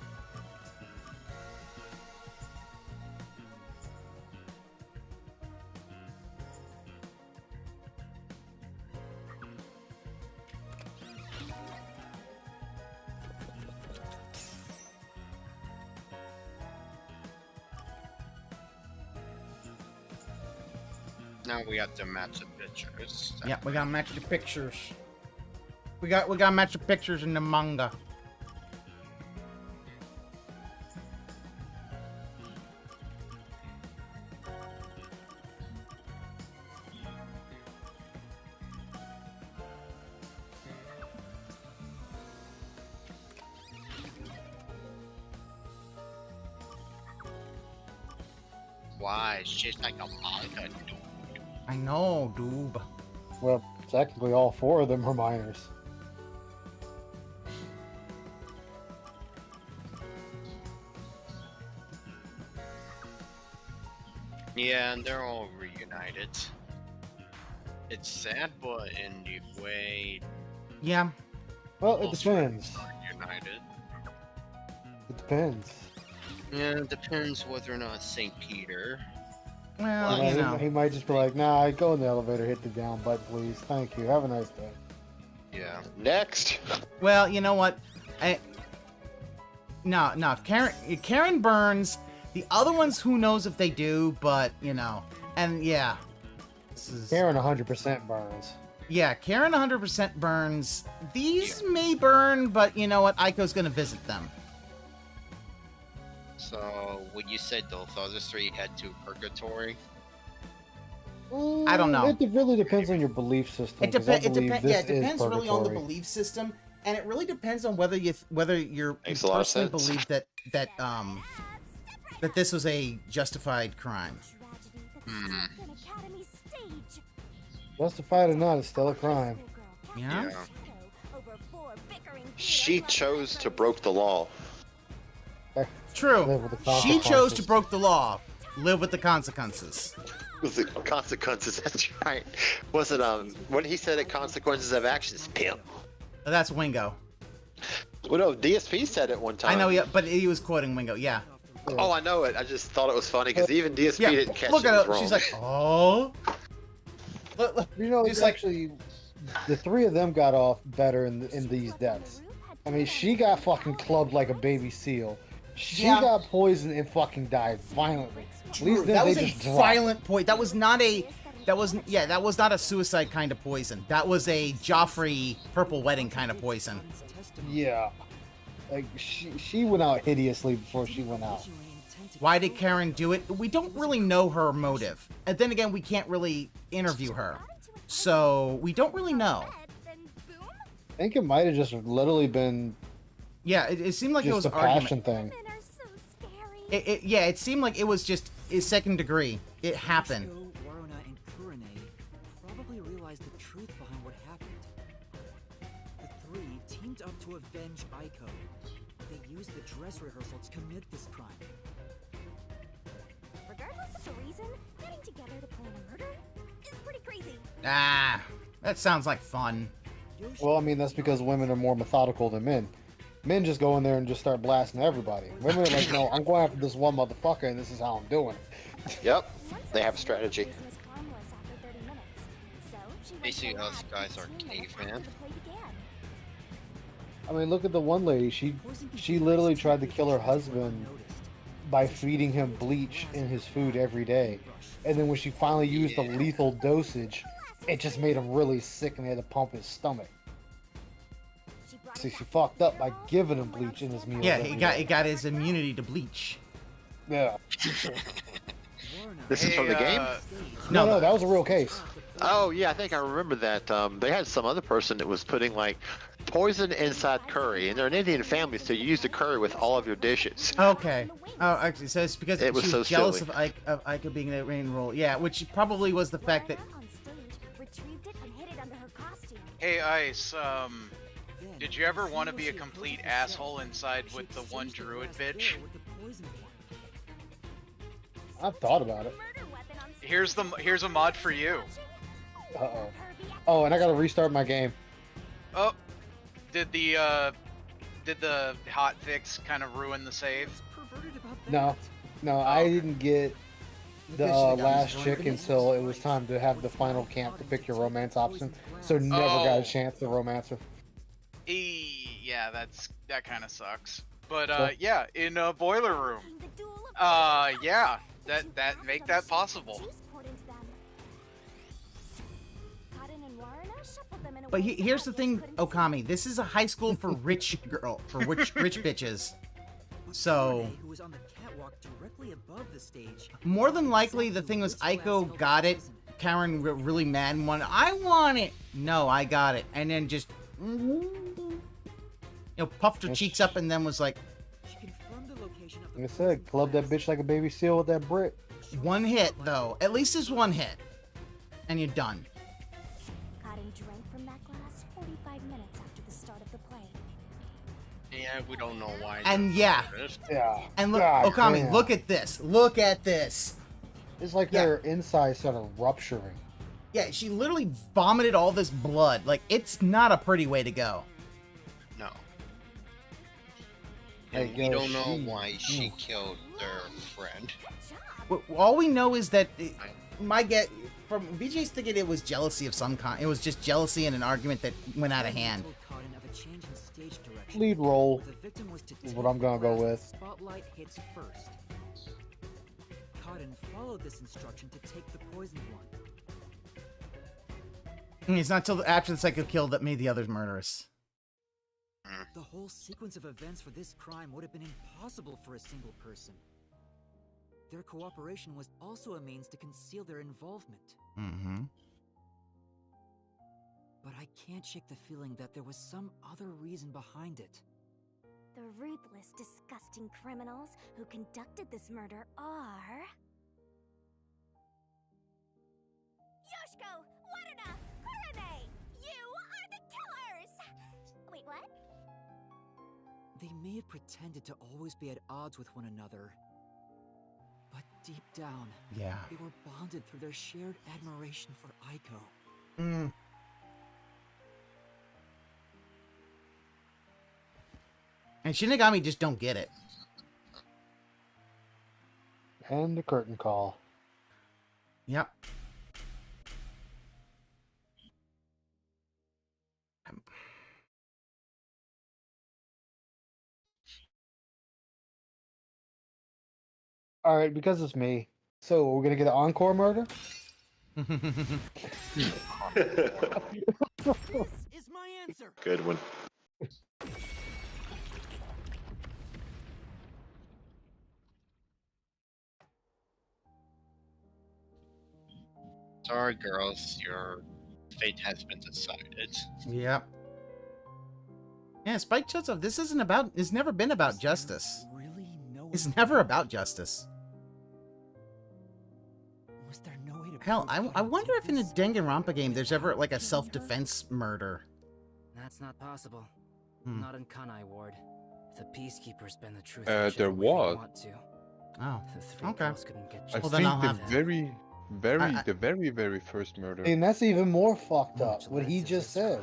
Speaker 18: Now we have to match the pictures.
Speaker 13: Yeah, we gotta match the pictures. We gotta match the pictures in the manga.
Speaker 18: Why? It's just like a manga, dude.
Speaker 13: I know, dude.
Speaker 2: Well, technically all 4 of them are minors.
Speaker 18: Yeah, and they're all reunited. It's sad, but in the way.
Speaker 13: Yeah.
Speaker 2: Well, it depends.
Speaker 18: United.
Speaker 2: It depends.
Speaker 18: Yeah, it depends whether or not St. Peter.
Speaker 13: Well, you know.
Speaker 2: He might just be like, nah, go in the elevator, hit the down button, please. Thank you. Have a nice day.
Speaker 18: Yeah.
Speaker 1: Next.
Speaker 13: Well, you know what? No. Karen burns. The other ones, who knows if they do, but, you know. And, yeah.
Speaker 2: Karen 100% burns.
Speaker 13: Yeah, Karen 100% burns. These may burn, but you know what? Aiko's gonna visit them.
Speaker 18: So, when you said those other three head to purgatory?
Speaker 13: I don't know.
Speaker 2: It really depends on your belief system.
Speaker 13: It depends
Speaker 2: Depends
Speaker 13: really on the belief system, and it really depends on whether you personally believe that this was a justified crime.
Speaker 2: Justified or not, it's still a crime.
Speaker 13: Yeah.
Speaker 1: She chose to broke the law.
Speaker 13: True. She chose to broke the law. Live with the consequences.
Speaker 1: With the consequences, that's right. Was it when he said it, consequences of actions, pimp?
Speaker 13: That's Wingo.
Speaker 1: Well, no, DSP said it one time.
Speaker 13: I know, yeah, but he was quoting Wingo, yeah.
Speaker 1: Oh, I know it. I just thought it was funny because even DSP didn't catch
Speaker 13: look
Speaker 1: it.
Speaker 13: at her.
Speaker 1: Wrong.
Speaker 13: She's like, oh.
Speaker 2: You know, it's actually the three of them got off better in these deaths. I mean, she got fucking clubbed like a baby seal. She got poisoned and fucking died violently. At least
Speaker 13: that was a
Speaker 2: just
Speaker 13: violent poison. That was not a suicide kind of poison. That was a Joffrey Purple Wedding kind of poison.
Speaker 2: Yeah. Like, she went out hideously before she went out.
Speaker 13: Why did Karen do it? We don't really know her motive. And then again, we can't really interview her. So, we don't really know.
Speaker 2: I think it might have just literally been...
Speaker 13: Yeah, it seemed like it was
Speaker 2: a passion thing.
Speaker 13: It seemed like it was just a second degree. It happened.
Speaker 4: Probably realized the truth behind what happened. The three teamed up to avenge Aiko. They used the dress rehearsal to commit this crime.
Speaker 12: Regardless of the reason, getting together to plan a murder is pretty crazy.
Speaker 13: Ah, that sounds like fun.
Speaker 2: Well, I mean, that's because women are more methodical than men. Men just go in there and just start blasting everybody. Women are like, no, I'm going after this one motherfucker, and this is how I'm doing it.
Speaker 1: Yep, they have a strategy.
Speaker 18: Basically, us guys are cavemen.
Speaker 2: I mean, look at the one lady. She literally tried to kill her husband by feeding him bleach in his food every day. And then when she finally used the lethal dosage, it just made him really sick and they had to pump his stomach. So she fucked up by giving him bleach in his meal.
Speaker 13: Yeah, he got his immunity to bleach.
Speaker 2: Yeah.
Speaker 1: This is from the game?
Speaker 2: No, that was a real case.
Speaker 1: Oh, yeah, I think I remember that. They had some other person that was putting, like, poison inside curry. And they're an Indian family, so you use the curry with all of your dishes.
Speaker 13: Okay. Oh, actually, so it's because
Speaker 1: it was
Speaker 13: she was
Speaker 1: so
Speaker 13: jealous
Speaker 1: silly.
Speaker 13: of Aiko being in the main role. Yeah, which probably was the fact that...
Speaker 16: Hey, Ice, did you ever want to be a complete asshole inside with the one druid bitch?
Speaker 2: I've thought about it.
Speaker 16: Here's a mod for you.
Speaker 2: Uh-oh. Oh, and I gotta restart my game.
Speaker 16: Oh, did the hot fix kind of ruin the save?
Speaker 2: No, I didn't get the last chick until it was time to have the final camp to pick your romance option. So never got a chance to romance her.
Speaker 16: Yeah, that kind of sucks. But yeah, in a boiler room. Yeah, that make that possible.
Speaker 13: But here's the thing, Okami. This is a high school for rich rich bitches. So more than likely, the thing was Aiko got it. Karen really mad and wanted, I want it. No, I got it, and then just puffed her cheeks up and then was like,
Speaker 2: like I said, club that bitch like a baby seal with that brick.
Speaker 13: One hit though, at least it's one hit, and you're done.
Speaker 12: Cotton drank from that glass 45 minutes after the start of the play.
Speaker 18: Yeah, we don't know why.
Speaker 13: And yeah. And look,
Speaker 2: God
Speaker 13: Okami,
Speaker 2: damn.
Speaker 13: look at this. Look at this.
Speaker 2: It's like their insides started rupturing.
Speaker 13: Yeah, she literally vomited all this blood. Like, it's not a pretty way to go.
Speaker 18: No.
Speaker 2: Hey,
Speaker 18: And we don't know why she killed their friend.
Speaker 13: All we know is that my get from VJ's thinking it was jealousy of some kind. It was just jealousy and an argument that went out of hand.
Speaker 2: Lead role is what I'm gonna go with.
Speaker 4: Spotlight hits first. Cotton followed this instruction to take the poisoned one.
Speaker 13: It's not till after the second kill that made the others murderous.
Speaker 4: The whole sequence of events for this crime would have been impossible for a single person. Their cooperation was also a means to conceal their involvement.
Speaker 13: Mm-hmm.
Speaker 4: But I can't shake the feeling that there was some other reason behind it.
Speaker 12: The ruthless, disgusting criminals who conducted this murder are... Yoshiko, Waruna, Kurame! You are the killers! Wait, what?
Speaker 4: They may have pretended to always be at odds with one another, but deep down,
Speaker 13: yeah,
Speaker 4: they were bonded through their shared admiration for Aiko.
Speaker 13: Mm. And Shinigami just don't get it.
Speaker 2: And the curtain call.
Speaker 13: Yep.
Speaker 2: All right, because it's me. So we're gonna get an encore murder.
Speaker 4: This is my answer.
Speaker 1: Good one.
Speaker 18: Sorry, girls, your fate has been decided.
Speaker 13: Yep. Yeah, Spike Joseph, this isn't about. It's never been about justice. It's never about justice.
Speaker 4: Was there no way to
Speaker 13: Hell, I wonder if in a Danganronpa game there's ever like a self-defense murder.
Speaker 15: That's not possible. Not in Kanai Ward. The Peacekeepers bend the truth.
Speaker 8: There was.
Speaker 13: Oh,
Speaker 15: the three
Speaker 13: okay.
Speaker 15: girls couldn't get
Speaker 8: I
Speaker 13: Well,
Speaker 8: think
Speaker 13: then I'll
Speaker 8: the
Speaker 13: have
Speaker 8: very first murder.
Speaker 2: And that's even more fucked up. What he just said.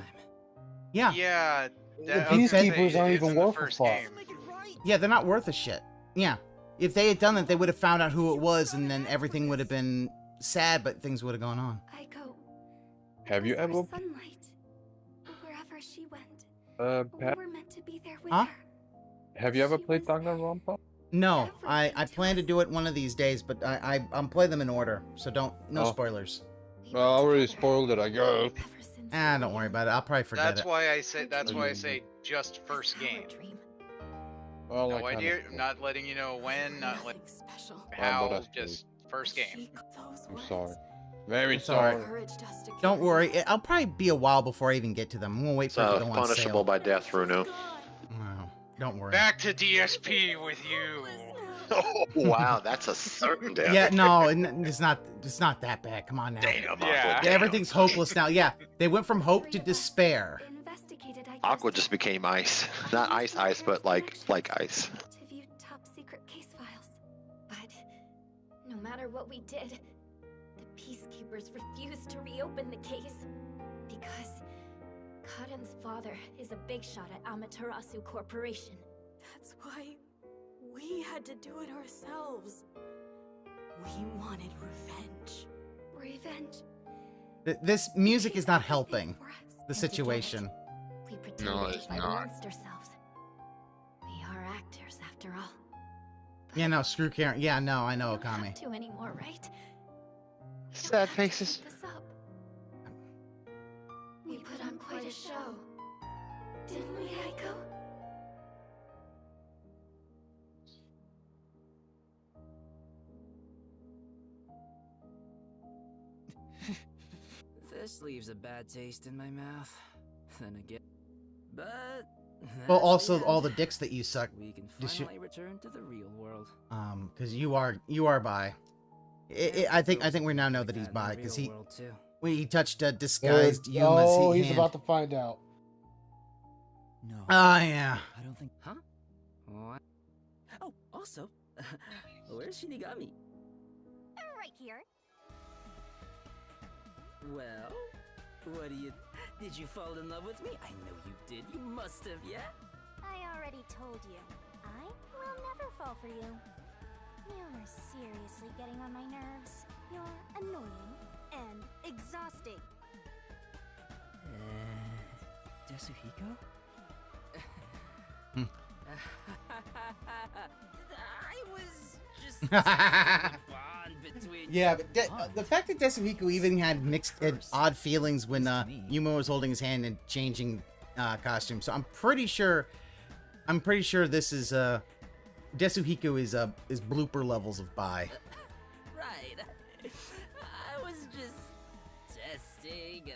Speaker 13: Yeah.
Speaker 16: Yeah.
Speaker 2: The Peacekeepers aren't even worth a fuck.
Speaker 13: Yeah, they're not worth a shit. Yeah. If they had done that, they would have found out who it was, and then everything would have been sad, but things would have gone on.
Speaker 12: Aiko.
Speaker 8: Have you ever?
Speaker 12: Sunlight. Wherever she went.
Speaker 8: Pat,
Speaker 12: We were meant to be there with
Speaker 13: Huh?
Speaker 12: her.
Speaker 8: have you ever played Danganronpa?
Speaker 13: No, I plan to do it one of these days, but I'm playing them in order, so no spoilers.
Speaker 8: Well, I already spoiled it, I guess.
Speaker 13: Don't worry about it. I'll probably forget
Speaker 16: That's
Speaker 13: it.
Speaker 16: why I say just first game.
Speaker 8: Well,
Speaker 16: No idea. Not letting you know when. Not letting how. Just first game.
Speaker 8: I'm sorry. Very
Speaker 13: It's all right.
Speaker 8: sorry.
Speaker 13: Don't worry. It'll probably be a while before I even get to them. We'll wait for it to go on
Speaker 1: Punishable
Speaker 13: sale.
Speaker 1: by death, Runo.
Speaker 13: No, don't worry.
Speaker 16: Back to DSP with you.
Speaker 1: Oh, wow, that's a certain death.
Speaker 13: Yeah, no, it's not that bad. Come on now.
Speaker 1: Damn,
Speaker 16: Yeah.
Speaker 13: Everything's hopeless now. Yeah, they went from hope to despair.
Speaker 1: Aqua just became ice. Not ice, but like ice.
Speaker 12: To view top secret case files. But no matter what we did, the Peacekeepers refused to reopen the case. Because Cotton's father is a big shot at Amaterasu Corporation. That's why we had to do it ourselves. We wanted revenge. Revenge.
Speaker 13: This music is not helping the situation.
Speaker 12: We pretended
Speaker 18: No,
Speaker 12: to
Speaker 18: it's
Speaker 12: fight
Speaker 18: not.
Speaker 12: amongst ourselves. We are actors, after all.
Speaker 13: Yeah, no, screw Karen. Yeah, no, I know,
Speaker 12: We don't
Speaker 13: Okami.
Speaker 12: have to anymore, right?
Speaker 1: Sad faces.
Speaker 12: This up. We put on quite a show, didn't we, Aiko?
Speaker 15: This leaves a bad taste in my mouth. Then again, but
Speaker 13: Well,
Speaker 15: that's
Speaker 13: also
Speaker 15: the
Speaker 13: all
Speaker 15: end.
Speaker 13: the dicks that you suck.
Speaker 15: We can
Speaker 13: Just
Speaker 15: finally return to the real world.
Speaker 13: Because you are bi. I think we now know that he's bi because he touched a disguised Yuma's
Speaker 2: Oh, he's
Speaker 13: hand.
Speaker 2: about to find out.
Speaker 4: No.
Speaker 13: Ah, yeah.
Speaker 4: I don't think.
Speaker 15: Huh? What? Oh, also, where's Shinigami?
Speaker 12: Right here.
Speaker 15: Well, what do you... Did you fall in love with me? I know you did. You must have, yeah?
Speaker 12: I already told you. I will never fall for you. You're seriously getting on my nerves. You're annoying and exhausting.
Speaker 15: Desuhiko? I was just bond between...
Speaker 13: Yeah, but the fact that Desuhiko even had mixed and odd feelings when Yuma was holding his hand and changing costumes. So I'm pretty sure this is Desuhiko is blooper levels of bi.
Speaker 15: Right. I was just testing.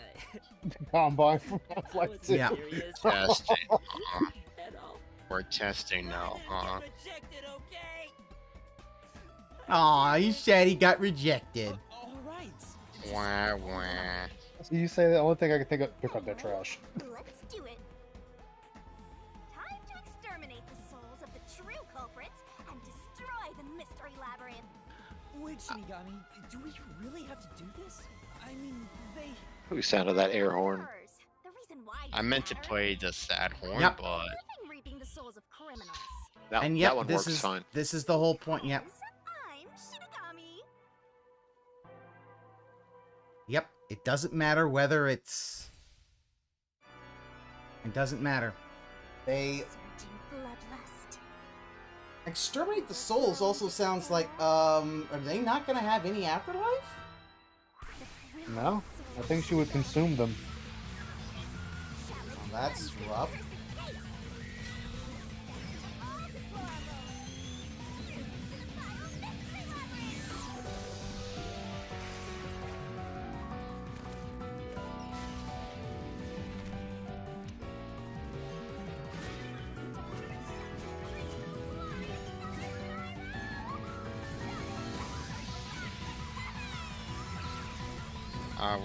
Speaker 2: Combine from Half-Life 2.
Speaker 13: Yeah.
Speaker 18: Testing. We're testing now, huh?
Speaker 13: Aw, he said he got rejected.
Speaker 18: Wah, wah.
Speaker 2: So you say the only thing I can think of, pick up that trash.
Speaker 12: Let's do it. Time to exterminate the souls of the true culprits and destroy the mystery labyrinth.
Speaker 4: Wait, Shinigami, do we really have to do this? I mean, they...
Speaker 1: Who sounded that air horn?
Speaker 12: The reason why
Speaker 18: I meant to play the sad horn,
Speaker 13: Yep.
Speaker 18: but
Speaker 12: reaping the souls of criminals.
Speaker 13: And yep,
Speaker 1: that one
Speaker 13: this
Speaker 1: works
Speaker 13: is
Speaker 1: fine.
Speaker 13: this is the whole point. Yep.
Speaker 12: I'm Shinigami.
Speaker 13: Yep. It doesn't matter whether it's. It doesn't matter. They
Speaker 12: Bloodlust.
Speaker 13: exterminate the souls. Also sounds like are they not gonna have any afterlife?
Speaker 2: No, I think she would consume them.
Speaker 13: Well, that's rough.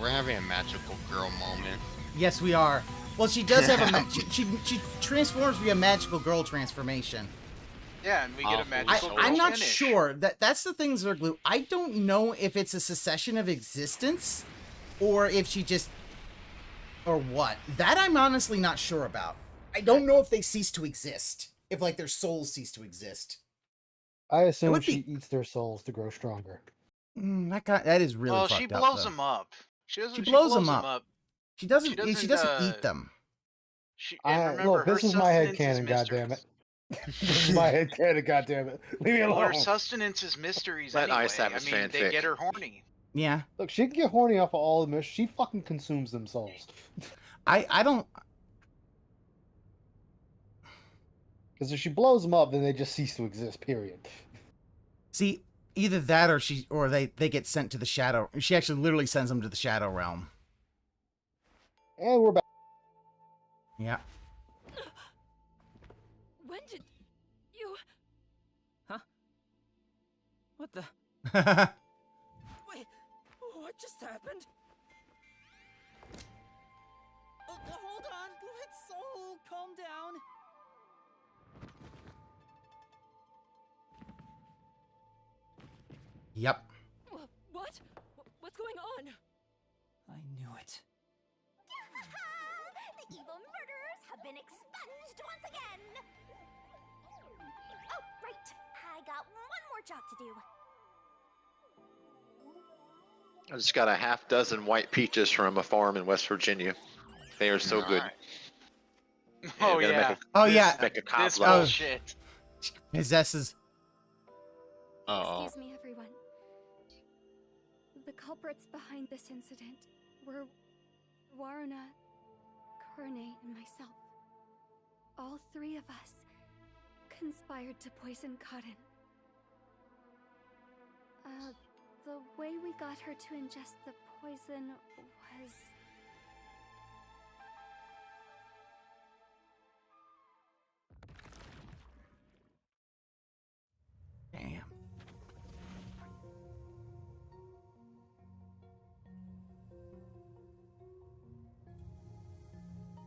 Speaker 18: we're having a magical girl moment.
Speaker 13: Yes, we are. Well, she does have a she transforms via magical girl transformation.
Speaker 16: Yeah, and we get a magical
Speaker 13: I'm not
Speaker 16: finish.
Speaker 13: sure. That's the thing, Zerglue. I don't know if it's a secession of existence, or if she just, or what. That I'm honestly not sure about. I don't know if they cease to exist. If like their souls cease to exist.
Speaker 2: I assume she eats their souls to grow stronger.
Speaker 13: That is really.
Speaker 16: Well,
Speaker 13: fucked
Speaker 16: she
Speaker 13: up,
Speaker 16: blows
Speaker 13: though.
Speaker 16: them up. She
Speaker 13: blows them up. She doesn't eat them.
Speaker 2: Look, this is my headcanon, goddammit. This is my headcanon, goddammit. Leave me alone.
Speaker 16: Well, her sustenance is mysteries
Speaker 1: Let
Speaker 16: anyway.
Speaker 1: Ice have his
Speaker 16: I mean, they
Speaker 1: fanfic.
Speaker 16: get her horny.
Speaker 13: Yeah.
Speaker 2: Look, she can get horny off of all of them. She fucking consumes them souls.
Speaker 13: I don't.
Speaker 2: Because if she blows them up, then they just cease to exist. Period.
Speaker 13: See, either that or they get sent to the shadow. She actually literally sends them to the shadow realm.
Speaker 2: And we're back.
Speaker 13: Yeah.
Speaker 15: When did you... Huh? What the... Wait, what just happened? Oh, hold on, let's all calm down.
Speaker 13: Yep.
Speaker 15: What? What's going on? I knew it.
Speaker 12: The evil murderers have been expunged once again. Oh, right. I got one more job to do.
Speaker 1: I just got a half dozen white peaches from a farm in West Virginia. They are so good.
Speaker 16: Oh,
Speaker 1: They're gonna
Speaker 16: yeah.
Speaker 1: make a cop
Speaker 16: This
Speaker 1: level.
Speaker 16: bullshit.
Speaker 13: Possesses.
Speaker 12: Excuse me, everyone. The culprits behind this incident were Waruna, Korone, and myself. All three of us conspired to poison Cotton. The way we got her to ingest the poison was...
Speaker 13: Damn.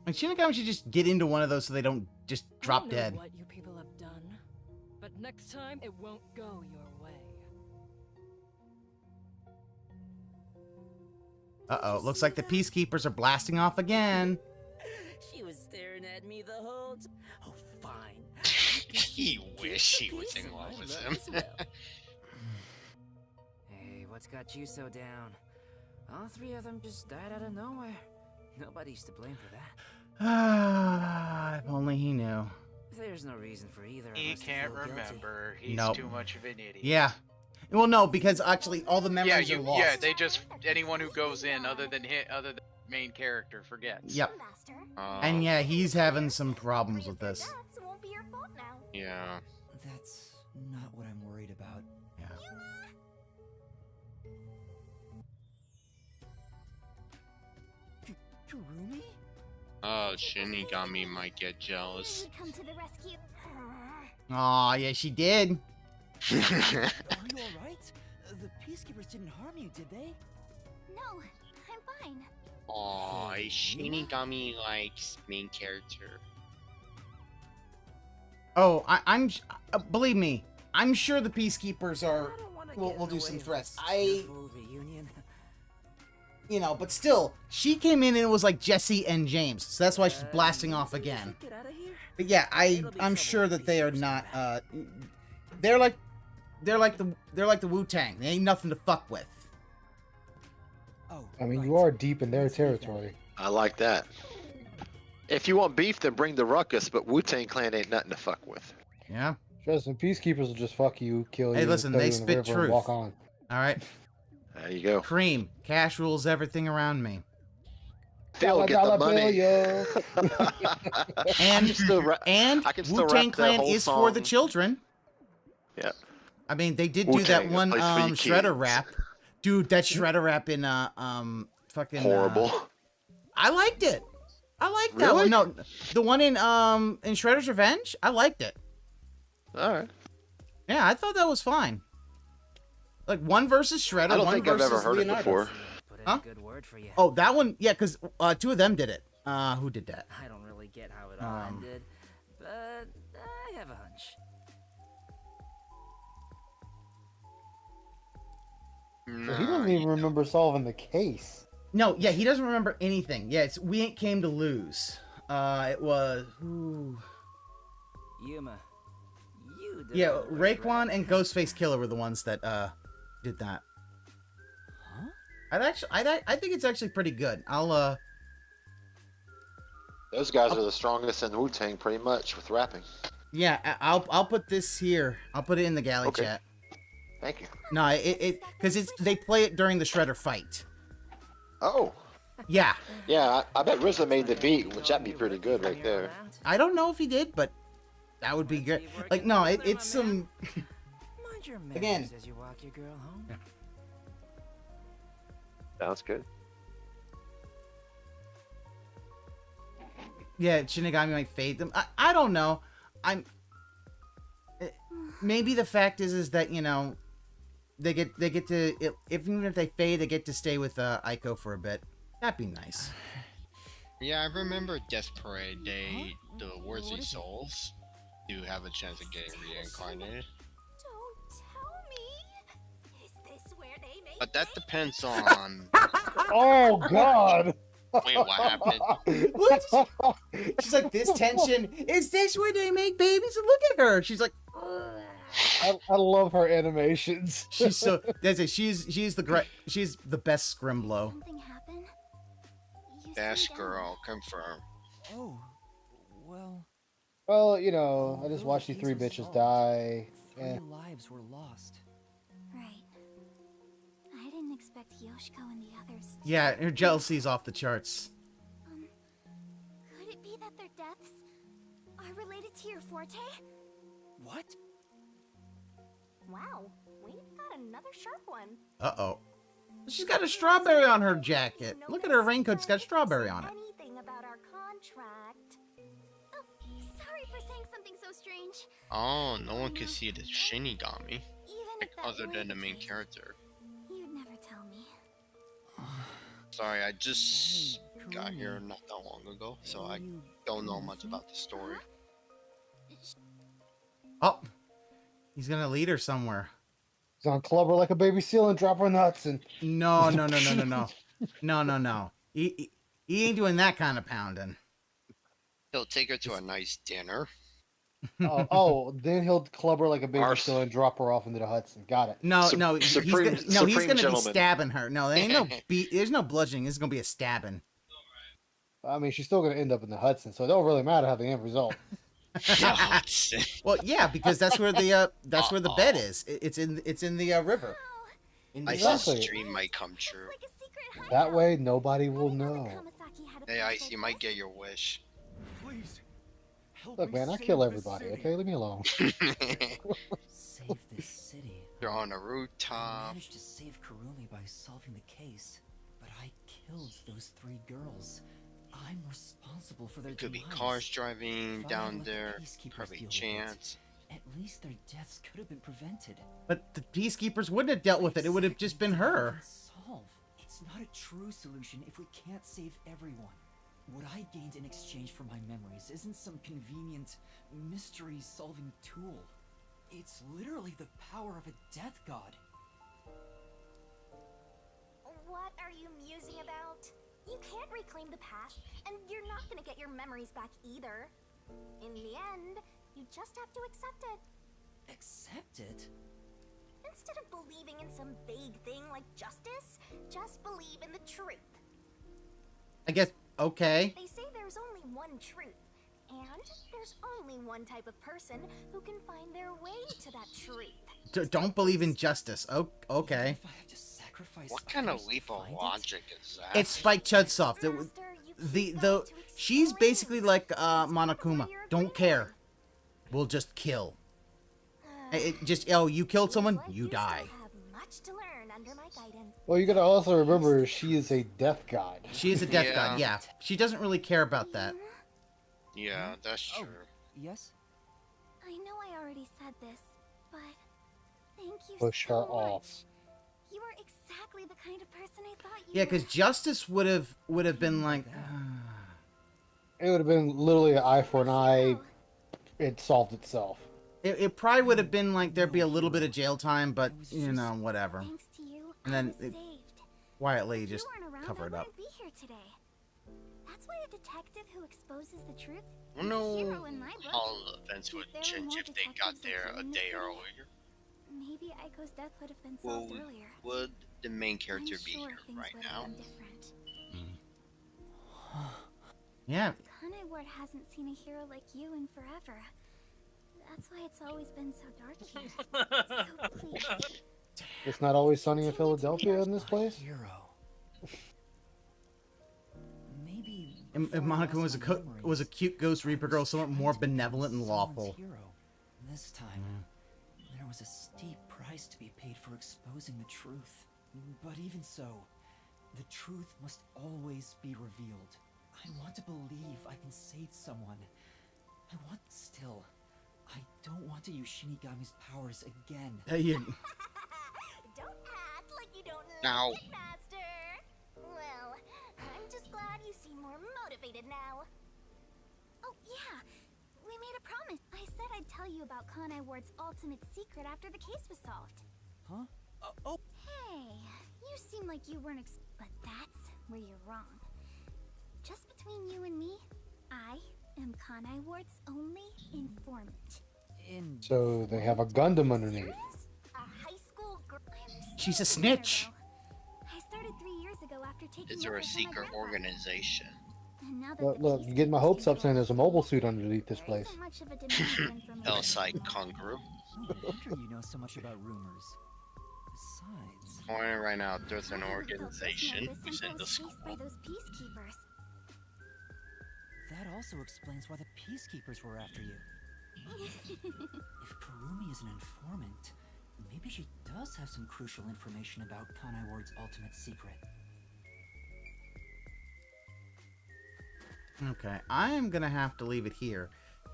Speaker 13: And Shinigami should just get into one of those so they don't just drop
Speaker 20: I know
Speaker 13: dead.
Speaker 20: what you people have done, but next time it won't go your way.
Speaker 13: Uh-oh, looks like the peacekeepers are blasting off again.
Speaker 15: She was staring at me the whole time. Oh, fine.
Speaker 18: He wish she was in love with him.
Speaker 4: Hey, what's got you so down? All three of them just died out of nowhere. Nobody's to blame for that.
Speaker 13: Ah, if only he knew.
Speaker 4: There's no reason for either of
Speaker 16: He
Speaker 4: us to
Speaker 16: can't
Speaker 4: feel guilty.
Speaker 16: remember. He's
Speaker 13: Nope.
Speaker 16: too much of an idiot.
Speaker 13: Yeah. Well, no, because actually all the memories are lost.
Speaker 16: Yeah, they just anyone who goes in other than the main character forgets.
Speaker 13: Yep. And yeah, he's having some problems with this.
Speaker 18: Yeah.
Speaker 4: That's not what I'm worried about.
Speaker 13: Yeah.
Speaker 4: Kurumi?
Speaker 18: Oh, Shinigami might get jealous.
Speaker 12: Come to the rescue.
Speaker 13: Aw, yeah, she did.
Speaker 4: Are you alright? The peacekeepers didn't harm you, did they?
Speaker 12: No, I'm fine.
Speaker 18: Aw, Shinigami likes main character.
Speaker 13: Oh, I'm believe me, I'm sure the peacekeepers are. We'll do some threats. You know, but still, she came in and it was like Jesse and James, so that's why she's blasting off again. But yeah, I'm sure that they are not. They're like the Wu-Tang. They ain't nothing to fuck with.
Speaker 2: I mean, you are deep in their territory.
Speaker 1: I like that. If you want beef, then bring the ruckus, but Wu-Tang Clan ain't nothing to fuck with.
Speaker 13: Yeah.
Speaker 2: Trust me, peacekeepers will just fuck you, kill you.
Speaker 13: Hey, listen,
Speaker 2: throw
Speaker 13: they
Speaker 2: you in the
Speaker 13: spit
Speaker 2: river and
Speaker 13: truth.
Speaker 2: Walk on.
Speaker 13: All right.
Speaker 1: There you go.
Speaker 13: Cream. Cash rules everything around me.
Speaker 1: They'll get the money.
Speaker 13: And Wu-Tang Clan is for the children.
Speaker 1: Yeah.
Speaker 13: I mean, they did do that one Shredder rap. Dude, that Shredder rap in fucking
Speaker 1: horrible.
Speaker 13: I liked it. I liked that one. No, the one in Shredder's Revenge, I liked it.
Speaker 1: All right.
Speaker 13: Yeah, I thought that was fine. Like one versus Shredder,
Speaker 1: I don't
Speaker 13: one
Speaker 1: think I've
Speaker 13: versus
Speaker 1: ever heard
Speaker 13: Leonardo.
Speaker 1: it before.
Speaker 13: Huh? Oh, that one, yeah, because two of them did it. Who did that?
Speaker 4: I don't really get how it all ended, but I have a hunch.
Speaker 2: So he doesn't even remember solving the case.
Speaker 13: No, yeah, he doesn't remember anything. Yeah, it's We Ain't Came to Lose. It was... Ooh.
Speaker 4: Yuma, you did.
Speaker 13: Yeah, Raekwon and Ghostface Killer were the ones that did that.
Speaker 4: Huh?
Speaker 13: I think it's actually pretty good. I'll
Speaker 1: Those guys are the strongest in Wu-Tang, pretty much, with rapping.
Speaker 13: Yeah, I'll put this here. I'll put it in the galley chat.
Speaker 1: Thank you.
Speaker 13: No, because they play it during the Shredder fight.
Speaker 1: Oh.
Speaker 13: Yeah.
Speaker 1: Yeah, I bet RZA made the beat, which that'd be pretty good right there.
Speaker 13: I don't know if he did, but that would be good. Like, no, it's some. Again.
Speaker 4: As you walk your girl home.
Speaker 1: Sounds good.
Speaker 13: Yeah, Shinigami might fade them. I don't know. Maybe the fact is that, you know, they get to, even if they fade, they get to stay with Aiko for a bit. That'd be nice.
Speaker 18: Yeah, I remember Death Parade, the Worthy Souls do have a chance of getting reincarnated.
Speaker 12: Don't tell me. Is this where they make
Speaker 18: But that depends on...
Speaker 2: Oh, God!
Speaker 18: Wait, what happened?
Speaker 13: She's like, this tension, is this where they make babies? And look at her. She's like...
Speaker 2: I love her animations.
Speaker 13: She's so... That's it. She's the best Scrimblo.
Speaker 18: Best girl, confirm.
Speaker 4: Oh, well...
Speaker 2: Well, you know, I just watched these three bitches die.
Speaker 4: Three lives were lost.
Speaker 12: Right. I didn't expect Yoshiko and the others.
Speaker 13: Yeah, her jealousy's off the charts.
Speaker 12: Could it be that their deaths are related to your forte?
Speaker 4: What?
Speaker 12: Wow, we've got another sharp one.
Speaker 13: Uh-oh. She's got a strawberry on her jacket. Look at her raincoat. It's got a strawberry on it.
Speaker 12: Anything about our contract. Oh, sorry for saying something so strange.
Speaker 18: Oh, no one can see the Shinigami. Like, other than the main character.
Speaker 12: You'd never tell me.
Speaker 18: Sorry, I just got here not that long ago, so I don't know much about the story.
Speaker 13: Oh, he's gonna lead her somewhere.
Speaker 2: He's gonna club her like a baby seal and drop her nuts and...
Speaker 13: No. No. He ain't doing that kind of pounding.
Speaker 18: He'll take her to a nice dinner.
Speaker 2: Then he'll club her like a baby still and drop her off into the Hudson. Got it.
Speaker 13: No, he's gonna be stabbing her. No, there ain't no there's no bludgeoning. It's gonna be a stabbing.
Speaker 2: I mean, she's still gonna end up in the Hudson, so it don't really matter how the end result.
Speaker 13: Well, yeah, because that's where the bed is. It's in the river.
Speaker 18: Ice's dream might come true.
Speaker 2: That way, nobody will know.
Speaker 18: Hey, Ice, you might get your wish.
Speaker 7: Please.
Speaker 2: Look, man, I kill everybody. Okay, leave me alone.
Speaker 4: Save this city.
Speaker 18: They're on a
Speaker 4: I
Speaker 18: rooftop.
Speaker 4: managed to save Kurumi by solving the case, but I killed those 3 girls. I'm responsible for their
Speaker 18: Could be
Speaker 4: demise.
Speaker 18: cars driving
Speaker 4: If I
Speaker 18: down
Speaker 4: let
Speaker 18: there.
Speaker 4: the peacekeepers
Speaker 18: Probably
Speaker 4: deal with
Speaker 18: chance.
Speaker 4: it, at least their deaths could have been prevented.
Speaker 13: But the peacekeepers wouldn't have dealt with it. It would have just been her.
Speaker 4: Solve. It's not a true solution if we can't save everyone. What I gained in exchange for my memories isn't some convenient mystery-solving tool. It's literally the power of a death god.
Speaker 12: What are you musing about? You can't reclaim the past, and you're not gonna get your memories back either. In the end, you just have to accept it.
Speaker 4: Accept it?
Speaker 12: Instead of believing in some vague thing like justice, just believe in the truth.
Speaker 13: I guess. Okay.
Speaker 12: They say there's only one truth, and there's only one type of person who can find their way to that truth.
Speaker 13: Don't believe in justice. Oh, okay.
Speaker 18: What kind of leap of logic is that?
Speaker 13: It's Spike Chudsoft. She's basically like Monokuma. Don't care. We'll just kill. You killed someone, you die.
Speaker 12: Much to learn under my guidance.
Speaker 2: Well, you gotta also remember she is a death god.
Speaker 13: She is a death god, yeah. She doesn't really care about that.
Speaker 18: Yeah, that's true.
Speaker 4: Yes?
Speaker 12: I know I already said this, but thank you
Speaker 2: Push her
Speaker 12: so much.
Speaker 2: off.
Speaker 12: You are exactly the kind of person I thought you
Speaker 13: Yeah,
Speaker 12: were.
Speaker 13: because Justice would have been like.
Speaker 2: It would have been literally an eye for an eye. It solved itself.
Speaker 13: It probably would have been like there'd be a little bit of jail time, but you know, whatever.
Speaker 12: Thanks to you,
Speaker 13: And then quietly just cover it up.
Speaker 12: be here today. That's why a detective who exposes the truth
Speaker 18: I don't know
Speaker 12: hero in my book.
Speaker 18: how the events would change if they got there a day earlier.
Speaker 12: Maybe Aiko's death would have been
Speaker 18: Well,
Speaker 12: solved earlier.
Speaker 18: would the main character be
Speaker 12: sure
Speaker 18: here
Speaker 12: things
Speaker 18: right
Speaker 12: would have
Speaker 18: now?
Speaker 12: been different.
Speaker 13: Yeah.
Speaker 12: Kanai Ward hasn't seen a hero like you in forever. That's why it's always been so dark here. So please.
Speaker 2: It's not always sunny in Philadelphia in this place.
Speaker 13: If Monica was a cute Ghost Reaper girl, somewhat more benevolent and lawful.
Speaker 4: This time, there was a steep price to be paid for exposing the truth. But even so, the truth must always be revealed. I want to believe I can save someone. Still, I don't want to use Shinigami's powers again.
Speaker 12: Don't act like you don't
Speaker 18: Now.
Speaker 12: like it, Master. Well, I'm just glad you seem more motivated now. Oh, yeah. We made a promise. I said I'd tell you about Kanai Ward's ultimate secret after the case was solved.
Speaker 4: Huh?
Speaker 12: Hey, you seem like you weren't but that's where you're wrong. Just between you and me, I am Kanai Ward's only informant.
Speaker 2: So they have a Gundam underneath.
Speaker 12: A high school girl.
Speaker 13: She's a snitch.
Speaker 12: I started 3 years ago after taking
Speaker 18: Is there
Speaker 12: over
Speaker 18: a
Speaker 12: for my
Speaker 18: secret
Speaker 12: grandpa.
Speaker 18: organization?
Speaker 12: And now that
Speaker 2: Look, you get my hopes up saying there's a mobile suit underneath this place.
Speaker 12: much of a demand for information.
Speaker 18: Elside Kungru.
Speaker 4: No wonder you know so much about rumors. Besides,
Speaker 18: Pointing right now, there's an organization within the school.
Speaker 12: by those peacekeepers.
Speaker 4: that also explains why the peacekeepers were after you. If Kurumi is an informant, maybe she does have some crucial information about Kanai Ward's ultimate secret.
Speaker 13: Okay, I am gonna have to leave it here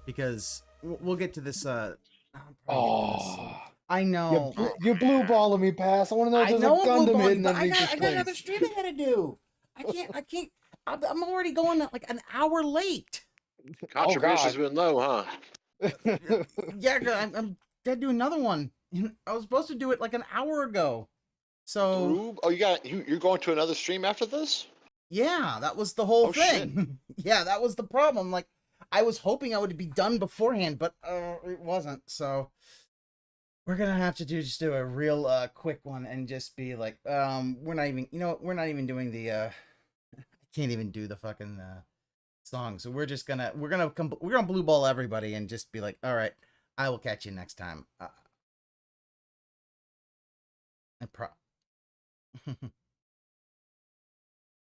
Speaker 13: because we'll get to this.
Speaker 2: Oh,
Speaker 13: I know.
Speaker 2: You blue balling me, pass. I want to know if there's a Gundam hidden underneath this
Speaker 13: I got
Speaker 2: place.
Speaker 13: another stream I gotta do. I can't. I'm already going like an hour late.
Speaker 1: Controversy's been low, huh?
Speaker 13: Yeah, I'm dead to another one. I was supposed to do it like an hour ago. So.
Speaker 1: Oh, you're going to another stream after this?
Speaker 13: Yeah, that was the whole thing. Yeah, that was the problem. Like, I was hoping I would be done beforehand, but it wasn't. So we're gonna have to just do a real quick one and just be like, we're not even, we're not even doing the I can't even do the fucking song. So we're gonna blue ball everybody and just be like, all right, I will catch you next time.